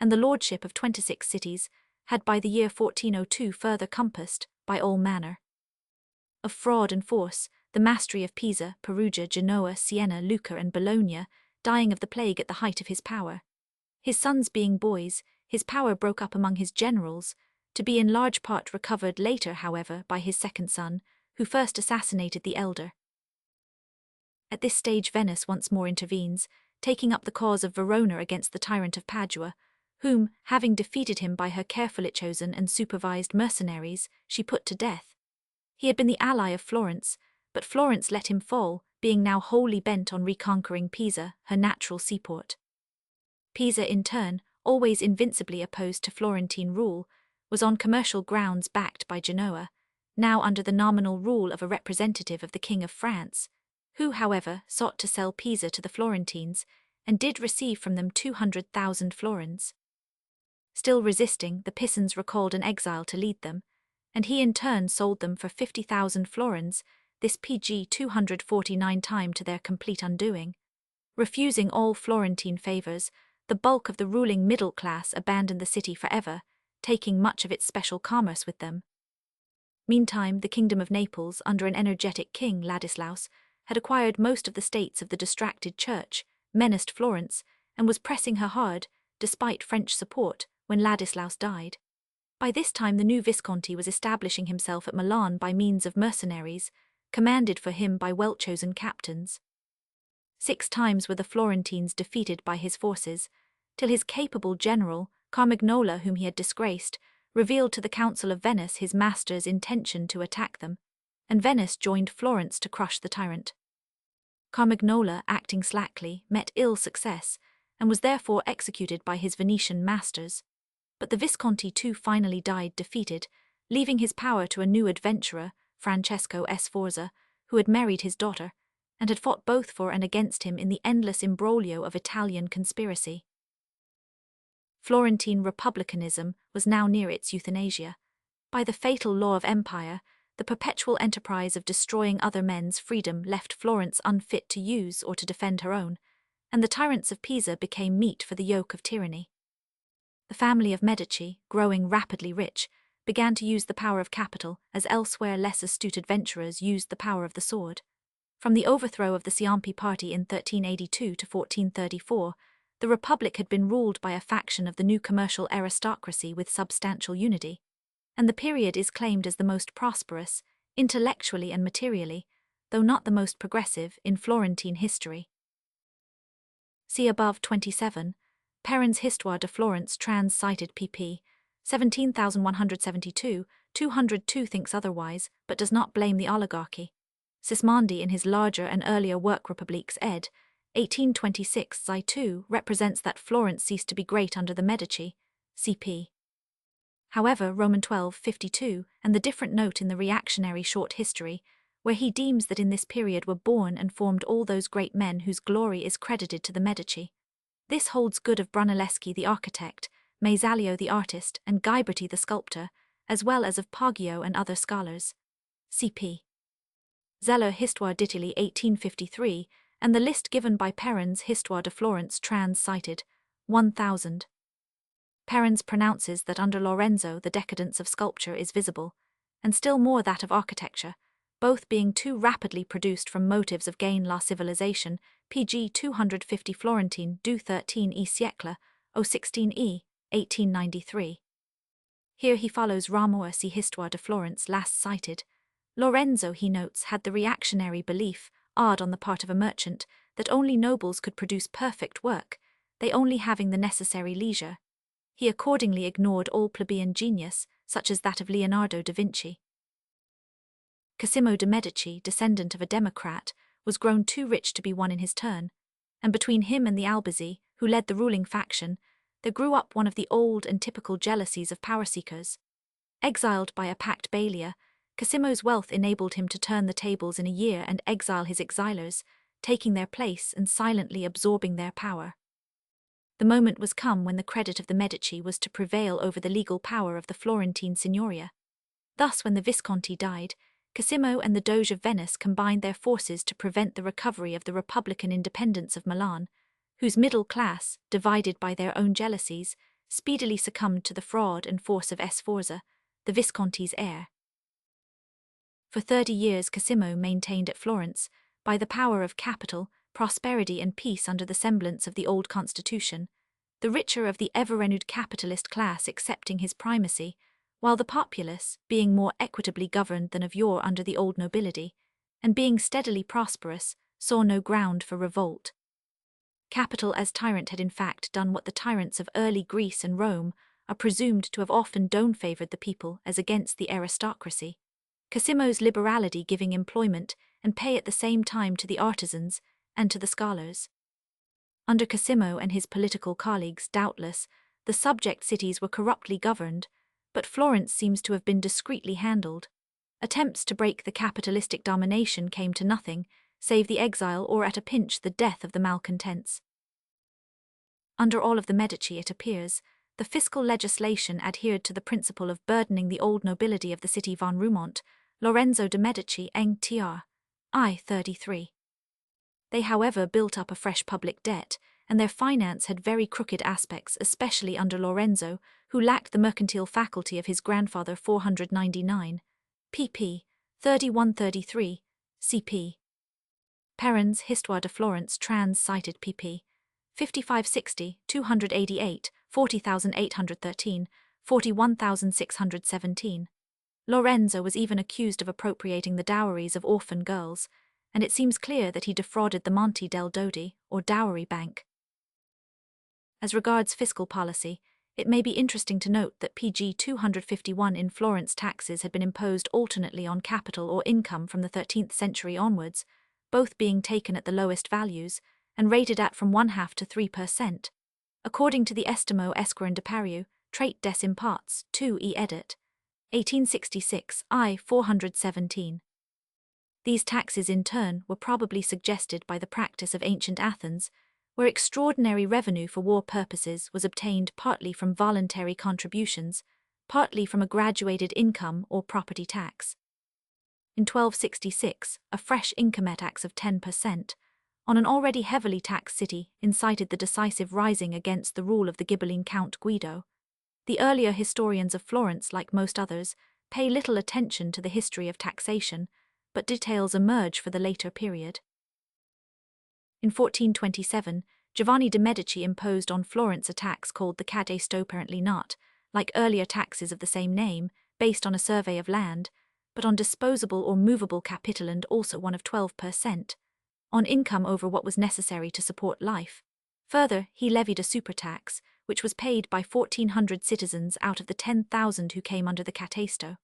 and the lordship of 26 cities, had by the year 1402 further compassed, by all manner of fraud and force, the mastery of Pisa, Perugia, Genoa, Siena, Lucca and Bologna, dying of the plague at the height of his power. His sons being boys, his power broke up among his generals, to be in large part recovered later, however, by his second son, who first assassinated the elder. At this stage Venice once more intervenes, taking up the cause of Verona against the tyrant of Padua, whom, having defeated him by her carefully chosen and supervised mercenaries, she put to death. He had been the ally of Florence, but Florence let him fall, being now wholly bent on reconquering Pisa, her natural seaport. Pisa, in turn, always invincibly opposed to Florentine rule, was on commercial grounds backed by Genoa, now under the nominal rule of a representative of the King of France, who, however, sought to sell Pisa to the Florentines, and did receive from them 200,000 florins. Still resisting, the Pisans recalled an exile to lead them, and he in turn sold them for 50,000 florins, this pg 249 time to their complete undoing. Refusing all Florentine favours, the bulk of the ruling middle class abandoned the city forever, taking much of its special commerce with them. Meantime, the kingdom of Naples, under an energetic king, Ladislaus, had acquired most of the states of the distracted church, menaced Florence, and was pressing her hard, despite French support, when Ladislaus died. By this time the new Visconti was establishing himself at Milan by means of mercenaries, commanded for him by well-chosen captains. 6 times were the Florentines defeated by his forces, till his capable general, Carmignola, whom he had disgraced, revealed to the Council of Venice his master's intention to attack them, and Venice joined Florence to crush the tyrant. Carmignola, acting slackly, met ill success, and was therefore executed by his Venetian masters. But the Visconti too finally died defeated, leaving his power to a new adventurer, Francesco Sforza, who had married his daughter, and had fought both for and against him in the endless imbroglio of Italian conspiracy. Florentine republicanism was now near its euthanasia. By the fatal law of empire, the perpetual enterprise of destroying other men's freedom left Florence unfit to use or to defend her own, and the tyrants of Pisa became meat for the yoke of tyranny. The family of Medici, growing rapidly rich, began to use the power of capital as elsewhere less astute adventurers used the power of the sword. From the overthrow of the Ciampi party in 1382 to 1434, the Republic had been ruled by a faction of the new commercial aristocracy with substantial unity, and the period is claimed as the most prosperous, intellectually and materially, though not the most progressive, in Florentine history. See above 27, Perrin's Histoire de Florence trans-cited pp. 17,172, 202 thinks otherwise, but does not blame the oligarchy. Sismondi in his larger and earlier work Republiques ed. 1826 Xi 2 represents that Florence ceased to be great under the Medici, cp. However, Roman 12:52, and the different note in the reactionary short history, where he deems that in this period were born and formed all those great men whose glory is credited to the Medici. This holds good of Brunelleschi the architect, Mesalio the artist, and Ghiberti the sculptor, as well as of Poggio and other scholars. Cp. Zeller Histoire d'Italie 1853, and the list given by Perrin's Histoire de Florence trans-cited, 1000. Perrins pronounces that under Lorenzo the decadence of sculpture is visible, and still more that of architecture, both being too rapidly produced from motives of gain la civilization, pg 250 Florentine du 13 e siècle, o 16 e, 1893. Here he follows Ramorsi Histoire de Florence last cited. Lorenzo, he notes, had the reactionary belief, odd on the part of a merchant, that only nobles could produce perfect work, they only having the necessary leisure. He accordingly ignored all plebeian genius, such as that of Leonardo da Vinci. Cosimo de' Medici, descendant of a democrat, was grown too rich to be one in his turn, and between him and the Albizzi, who led the ruling faction, there grew up one of the old and typical jealousies of power-seekers. Exiled by a pact Balia, Cosimo's wealth enabled him to turn the tables in a year and exile his exilers, taking their place and silently absorbing their power. The moment was come when the credit of the Medici was to prevail over the legal power of the Florentine Signoria. Thus, when the Visconti died, Cosimo and the Doge of Venice combined their forces to prevent the recovery of the republican independence of Milan, whose middle class, divided by their own jealousies, speedily succumbed to the fraud and force of Sforza, the Visconti's heir. For 30 years Cosimo maintained at Florence, by the power of capital, prosperity and peace under the semblance of the old constitution, the richer of the ever-renewed capitalist class accepting his primacy, while the populace, being more equitably governed than of yore under the old nobility, and being steadily prosperous, saw no ground for revolt. Capital as tyrant had in fact done what the tyrants of early Greece and Rome are presumed to have often favoured the people as against the aristocracy, Cosimo's liberality giving employment and pay at the same time to the artisans and to the scholars. Under Cosimo and his political colleagues, doubtless, the subject cities were corruptly governed, but Florence seems to have been discreetly handled. Attempts to break the capitalistic domination came to nothing, save the exile or at a pinch the death of the malcontents. Under all of the Medici, it appears, the fiscal legislation adhered to the principle of burdening the old nobility of the city von Rumont, Lorenzo de' Medici Eng tr. I. 33. They, however, built up a fresh public debt, and their finance had very crooked aspects, especially under Lorenzo, who lacked the mercantile faculty of his grandfather 499, pp. 31-33, cp. Perrin's Histoire de Florence trans-cited pp. 5560, 288, 40,813, 41,617. Lorenzo was even accused of appropriating the dowries of orphan girls, and it seems clear that he defrauded the Monte del Dodi, or dowry bank. As regards fiscal policy, it may be interesting to note that PG 251 in Florence taxes had been imposed alternately on capital or income from the 13th century onwards, both being taken at the lowest values, and rated at from 1/2 to 3%. According to the Estimo Esquerren de Pariu, Trait des Imparts, 2 e edit. 1866, I 417. These taxes in turn were probably suggested by the practice of ancient Athens, where extraordinary revenue for war purposes was obtained partly from voluntary contributions, partly from a graduated income or property tax. In 1266, a fresh income tax of 10%, on an already heavily taxed city, incited the decisive rising against the rule of the Ghibelline Count Guido. The earlier historians of Florence, like most others, pay little attention to the history of taxation, but details emerge for the later period. In 1427, Giovanni de' Medici imposed on Florence a tax called the catasto, apparently not, like earlier taxes of the same name, based on a survey of land, but on disposable or movable capital, and also one of 12%, on income over what was necessary to support life. Further, he levied a supertax, which was paid by 1,400 citizens out of the 10,000 who came under the catasto.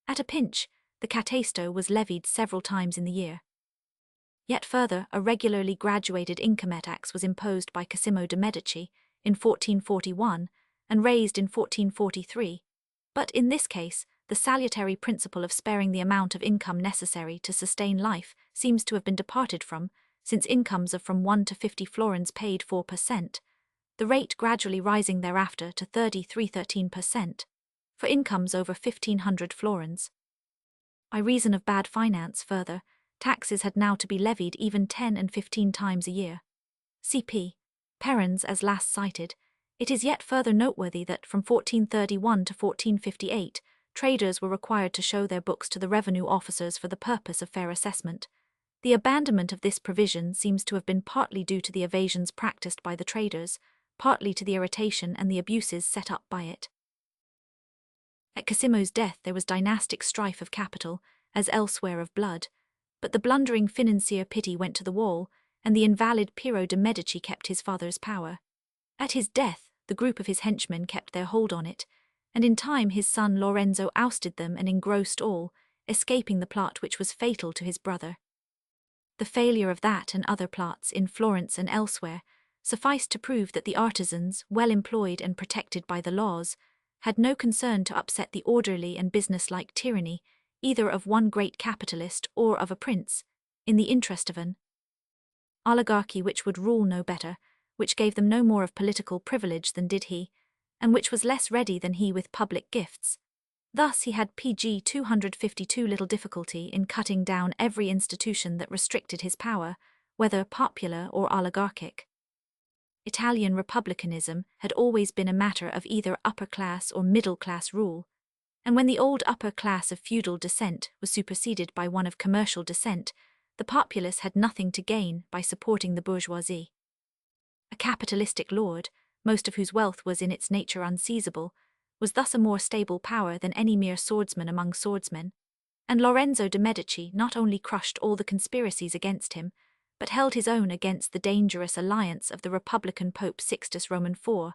At a pinch, the catasto was levied several times in the year. Yet further, a regularly graduated income tax was imposed by Cosimo de' Medici in 1441 and raised in 1443, but in this case, the salutary principle of sparing the amount of income necessary to sustain life seems to have been departed from, since incomes of from 1 to 50 florins paid 4%, the rate gradually rising thereafter to 13% for incomes over 1,500 florins. By reason of bad finance, further, taxes had now to be levied even 10 and 15 times a year. C.P. Perrin's as last cited, it is yet further noteworthy that from 1431 to 1458, traders were required to show their books to the revenue officers for the purpose of fair assessment. The abandonment of this provision seems to have been partly due to the evasions practiced by the traders, partly to the irritation and the abuses set up by it. At Cosimo's death there was dynastic strife of capital, as elsewhere of blood, but the blundering financier pity went to the wall, and the invalid Piero de' Medici kept his father's power. At his death, the group of his henchmen kept their hold on it, and in time his son Lorenzo ousted them and engrossed all, escaping the plot which was fatal to his brother. The failure of that and other plots in Florence and elsewhere sufficed to prove that the artisans, well employed and protected by the laws, had no concern to upset the orderly and business-like tyranny either of one great capitalist or of a prince, in the interest of an oligarchy which would rule no better, which gave them no more of political privilege than did he, and which was less ready than he with public gifts. Thus he had PG 252 little difficulty in cutting down every institution that restricted his power, whether popular or oligarchic. Italian republicanism had always been a matter of either upper-class or middle-class rule, and when the old upper class of feudal descent was superseded by one of commercial descent, the populace had nothing to gain by supporting the bourgeoisie. A capitalistic lord, most of whose wealth was in its nature unseizable, was thus a more stable power than any mere swordsman among swordsmen, and Lorenzo de' Medici not only crushed all the conspiracies against him, but held his own against the dangerous alliance of the Republican Pope Sixtus Roman IV,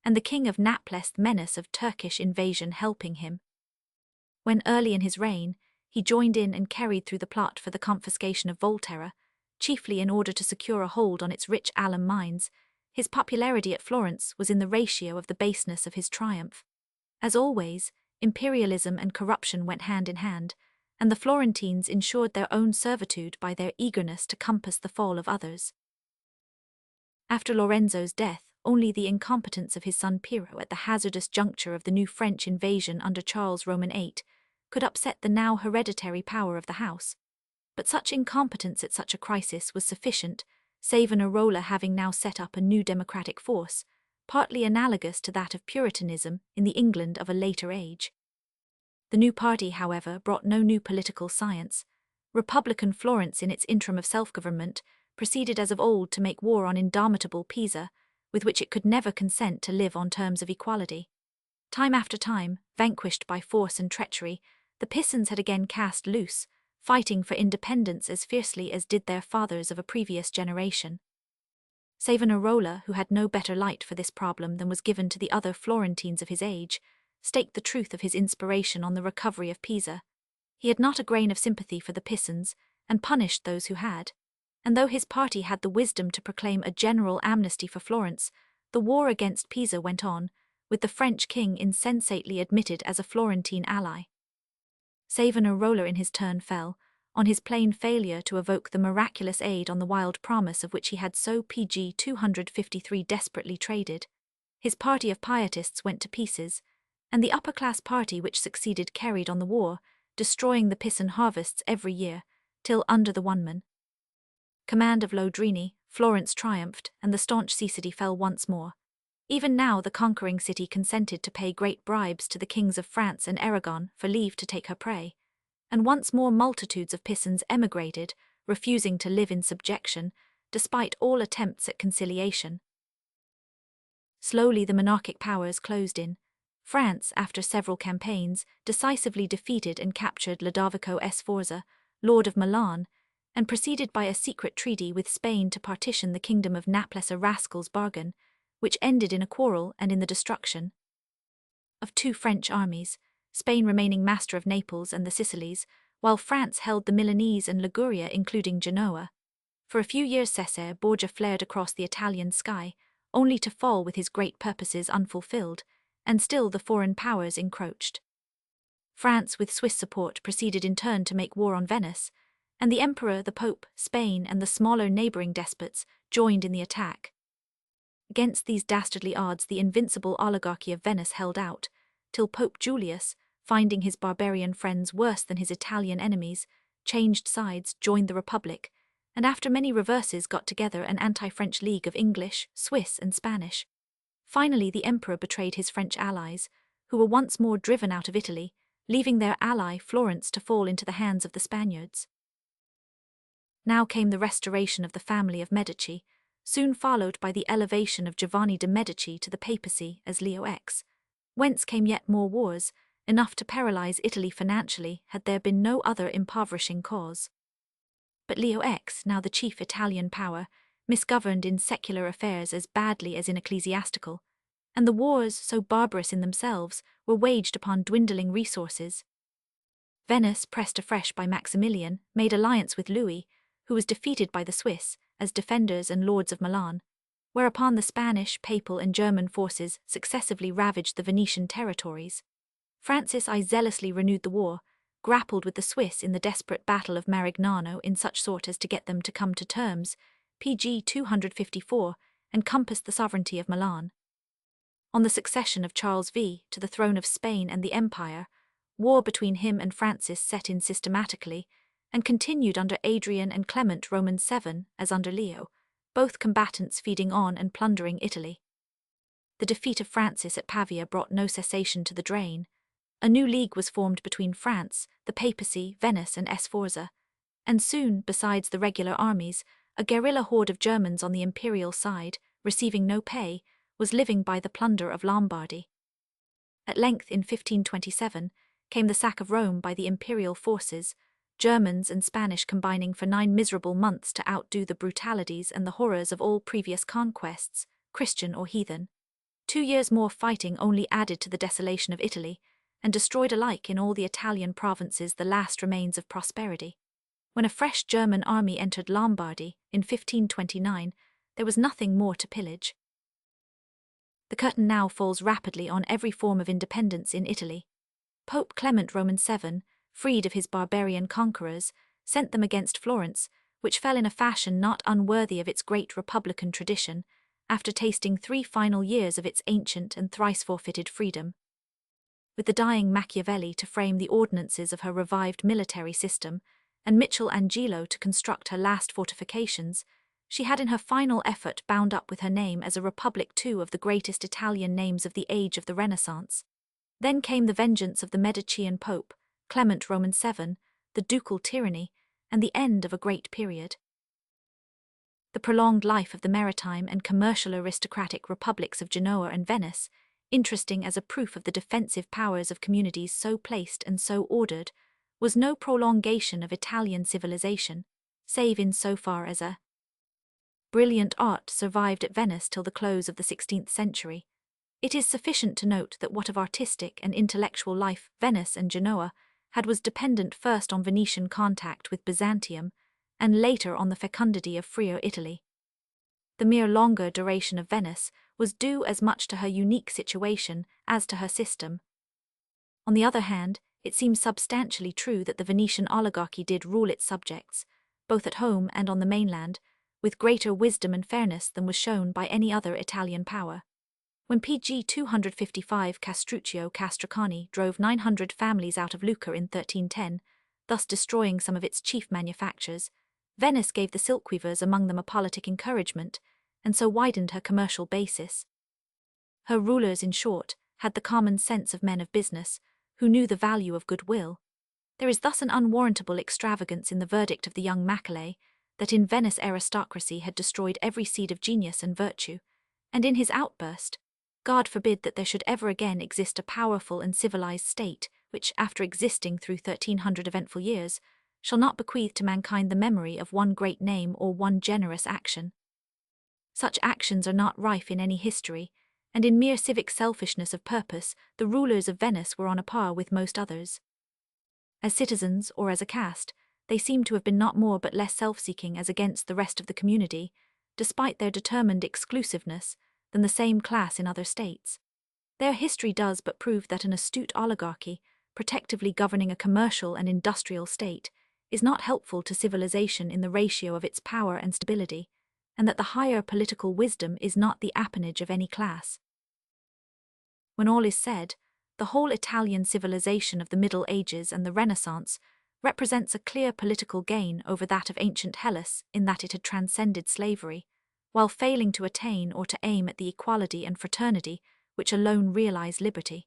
and the King of Naples' menace of Turkish invasion helping him. When early in his reign, he joined in and carried through the plot for the confiscation of Volterra, chiefly in order to secure a hold on its rich alum mines, his popularity at Florence was in the ratio of the baseness of his triumph. As always, imperialism and corruption went hand in hand, and the Florentines ensured their own servitude by their eagerness to compass the fall of others. After Lorenzo's death, only the incompetence of his son Piero at the hazardous juncture of the new French invasion under Charles Roman VIII could upset the now hereditary power of the house. But such incompetence at such a crisis was sufficient, Savonarola having now set up a new democratic force, partly analogous to that of Puritanism in the England of a later age. The new party, however, brought no new political science, Republican Florence, in its interim of self-government, proceeded as of old to make war on indomitable Pisa, with which it could never consent to live on terms of equality. Time after time, vanquished by force and treachery, the Pisans had again cast loose, fighting for independence as fiercely as did their fathers of a previous generation. Savonarola, who had no better light for this problem than was given to the other Florentines of his age, staked the truth of his inspiration on the recovery of Pisa. He had not a grain of sympathy for the Pisans, and punished those who had. And though his party had the wisdom to proclaim a general amnesty for Florence, the war against Pisa went on, with the French king insensately admitted as a Florentine ally. Savonarola in his turn fell, on his plain failure to evoke the miraculous aid on the wild promise of which he had so pg 253 desperately traded. His party of pietists went to pieces, and the upper-class party which succeeded carried on the war, destroying the Pisan harvests every year, till under the one-man command of Lodrini, Florence triumphed, and the staunch sea-city fell once more. Even now the conquering city consented to pay great bribes to the kings of France and Aragon for leave to take her prey, and once more multitudes of Pisans emigrated, refusing to live in subjection, despite all attempts at conciliation. Slowly the monarchic powers closed in. France, after several campaigns, decisively defeated and captured Lodovico Sforza, Lord of Milan, and proceeded by a secret treaty with Spain to partition the kingdom of Naples, a rascal's bargain, which ended in a quarrel and in the destruction of two French armies, Spain remaining master of Naples and the Sicilies, while France held the Milanese and Liguria, including Genoa. For a few years Cesare Borgia flared across the Italian sky, only to fall with his great purposes unfulfilled, and still the foreign powers encroached. France, with Swiss support, proceeded in turn to make war on Venice, and the Emperor, the Pope, Spain, and the smaller neighboring despots joined in the attack. Against these dastardly odds the invincible oligarchy of Venice held out, till Pope Julius, finding his barbarian friends worse than his Italian enemies, changed sides, joined the Republic, and after many reverses got together an anti-French league of English, Swiss, and Spanish. Finally the Emperor betrayed his French allies, who were once more driven out of Italy, leaving their ally Florence to fall into the hands of the Spaniards. Now came the restoration of the family of Medici, soon followed by the elevation of Giovanni de' Medici to the papacy as Leo X, whence came yet more wars, enough to paralyze Italy financially had there been no other impoverishing cause. But Leo X, now the chief Italian power, misgoverned in secular affairs as badly as in ecclesiastical, and the wars, so barbarous in themselves, were waged upon dwindling resources. Venice, pressed afresh by Maximilian, made alliance with Louis, who was defeated by the Swiss, as defenders and lords of Milan, whereupon the Spanish, Papal and German forces successively ravaged the Venetian territories. Francis I zealously renewed the war, grappled with the Swiss in the desperate battle of Marignano in such sort as to get them to come to terms, pg 254, and compassed the sovereignty of Milan. On the succession of Charles V to the throne of Spain and the Empire, war between him and Francis set in systematically, and continued under Adrian and Clement Roman VII as under Leo, both combatants feeding on and plundering Italy. The defeat of Francis at Pavia brought no cessation to the drain. A new league was formed between France, the papacy, Venice and Sforza, and soon, besides the regular armies, a guerrilla horde of Germans on the imperial side, receiving no pay, was living by the plunder of Lombardy. At length in 1527 came the sack of Rome by the imperial forces, Germans and Spanish combining for 9 miserable months to outdo the brutalities and the horrors of all previous conquests, Christian or heathen. 2 years more fighting only added to the desolation of Italy, and destroyed alike in all the Italian provinces the last remains of prosperity. When a fresh German army entered Lombardy in 1529, there was nothing more to pillage. The curtain now falls rapidly on every form of independence in Italy. Pope Clement Roman VII, freed of his barbarian conquerors, sent them against Florence, which fell in a fashion not unworthy of its great republican tradition, after tasting 3 final years of its ancient and thrice forfeited freedom. With the dying Machiavelli to frame the ordinances of her revived military system, and Michelangelo to construct her last fortifications, she had in her final effort bound up with her name as a republic 2 of the greatest Italian names of the age of the Renaissance. Then came the vengeance of the Medicean Pope, Clement Roman VII, the ducal tyranny, and the end of a great period. The prolonged life of the maritime and commercial aristocratic republics of Genoa and Venice, interesting as a proof of the defensive powers of communities so placed and so ordered, was no prolongation of Italian civilization, save in so far as a brilliant art survived at Venice till the close of the 16th century. It is sufficient to note that what of artistic and intellectual life Venice and Genoa had was dependent first on Venetian contact with Byzantium, and later on the fecundity of freer Italy. The mere longer duration of Venice was due as much to her unique situation as to her system. On the other hand, it seems substantially true that the Venetian oligarchy did rule its subjects, both at home and on the mainland, with greater wisdom and fairness than was shown by any other Italian power. When PG 255 Castruccio Castracani drove 900 families out of Lucca in 1310, thus destroying some of its chief manufactures, Venice gave the silkweavers among them a politic encouragement, and so widened her commercial basis. Her rulers, in short, had the common sense of men of business, who knew the value of goodwill. There is thus an unwarrantable extravagance in the verdict of the young Macaulay, that in Venice aristocracy had destroyed every seed of genius and virtue, and in his outburst, God forbid that there should ever again exist a powerful and civilized state, which, after existing through 1300 eventful years, shall not bequeath to mankind the memory of one great name or one generous action. Such actions are not rife in any history, and in mere civic selfishness of purpose, the rulers of Venice were on a par with most others. As citizens, or as a caste, they seem to have been not more but less self-seeking as against the rest of the community, despite their determined exclusiveness, than the same class in other states. Their history does but prove that an astute oligarchy, protectively governing a commercial and industrial state, is not helpful to civilization in the ratio of its power and stability, and that the higher political wisdom is not the appanage of any class. When all is said, the whole Italian civilization of the Middle Ages and the Renaissance represents a clear political gain over that of ancient Hellas in that it had transcended slavery, while failing to attain or to aim at the equality and fraternity which alone realize liberty.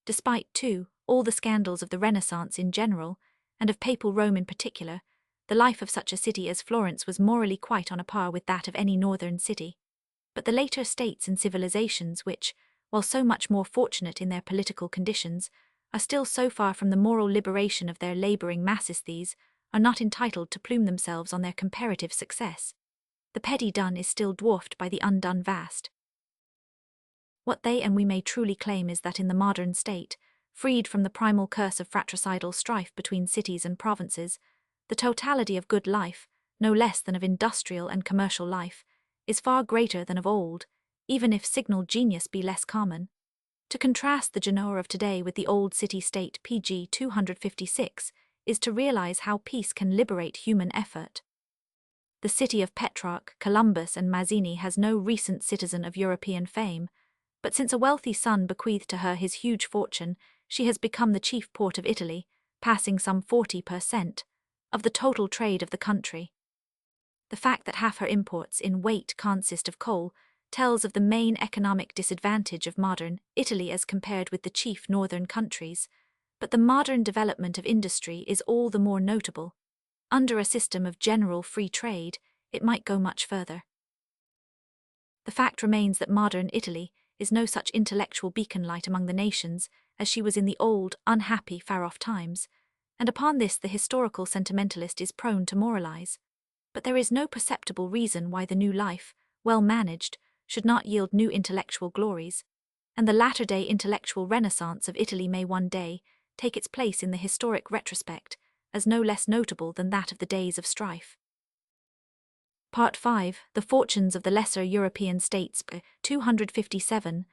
Despite, too, all the scandals of the Renaissance in general, and of Papal Rome in particular, the life of such a city as Florence was morally quite on a par with that of any northern city. But the later states and civilizations which, while so much more fortunate in their political conditions, are still so far from the moral liberation of their laboring masses, these are not entitled to plume themselves on their comparative success. The petty done is still dwarfed by the undone vast. What they and we may truly claim is that in the modern state, freed from the primal curse of fratricidal strife between cities and provinces, the totality of good life, no less than of industrial and commercial life, is far greater than of old, even if signal genius be less common. To contrast the Genoa of today with the old city-state PG 256 is to realize how peace can liberate human effort. The city of Petrarch, Columbus, and Mazzini has no recent citizen of European fame, but since a wealthy son bequeathed to her his huge fortune, she has become the chief port of Italy, passing some 40% of the total trade of the country. The fact that half her imports in weight consist of coal tells of the main economic disadvantage of modern Italy as compared with the chief northern countries, but the modern development of industry is all the more notable. Under a system of general free trade, it might go much further. The fact remains that modern Italy is no such intellectual beacon light among the nations as she was in the old, unhappy, far-off times, and upon this the historical sentimentalist is prone to moralize. But there is no perceptible reason why the new life, well managed, should not yield new intellectual glories, and the latter-day intellectual renaissance of Italy may one day take its place in the historic retrospect as no less notable than that of the days of strife. Part 5. The Fortunes of the Lesser European States, 257,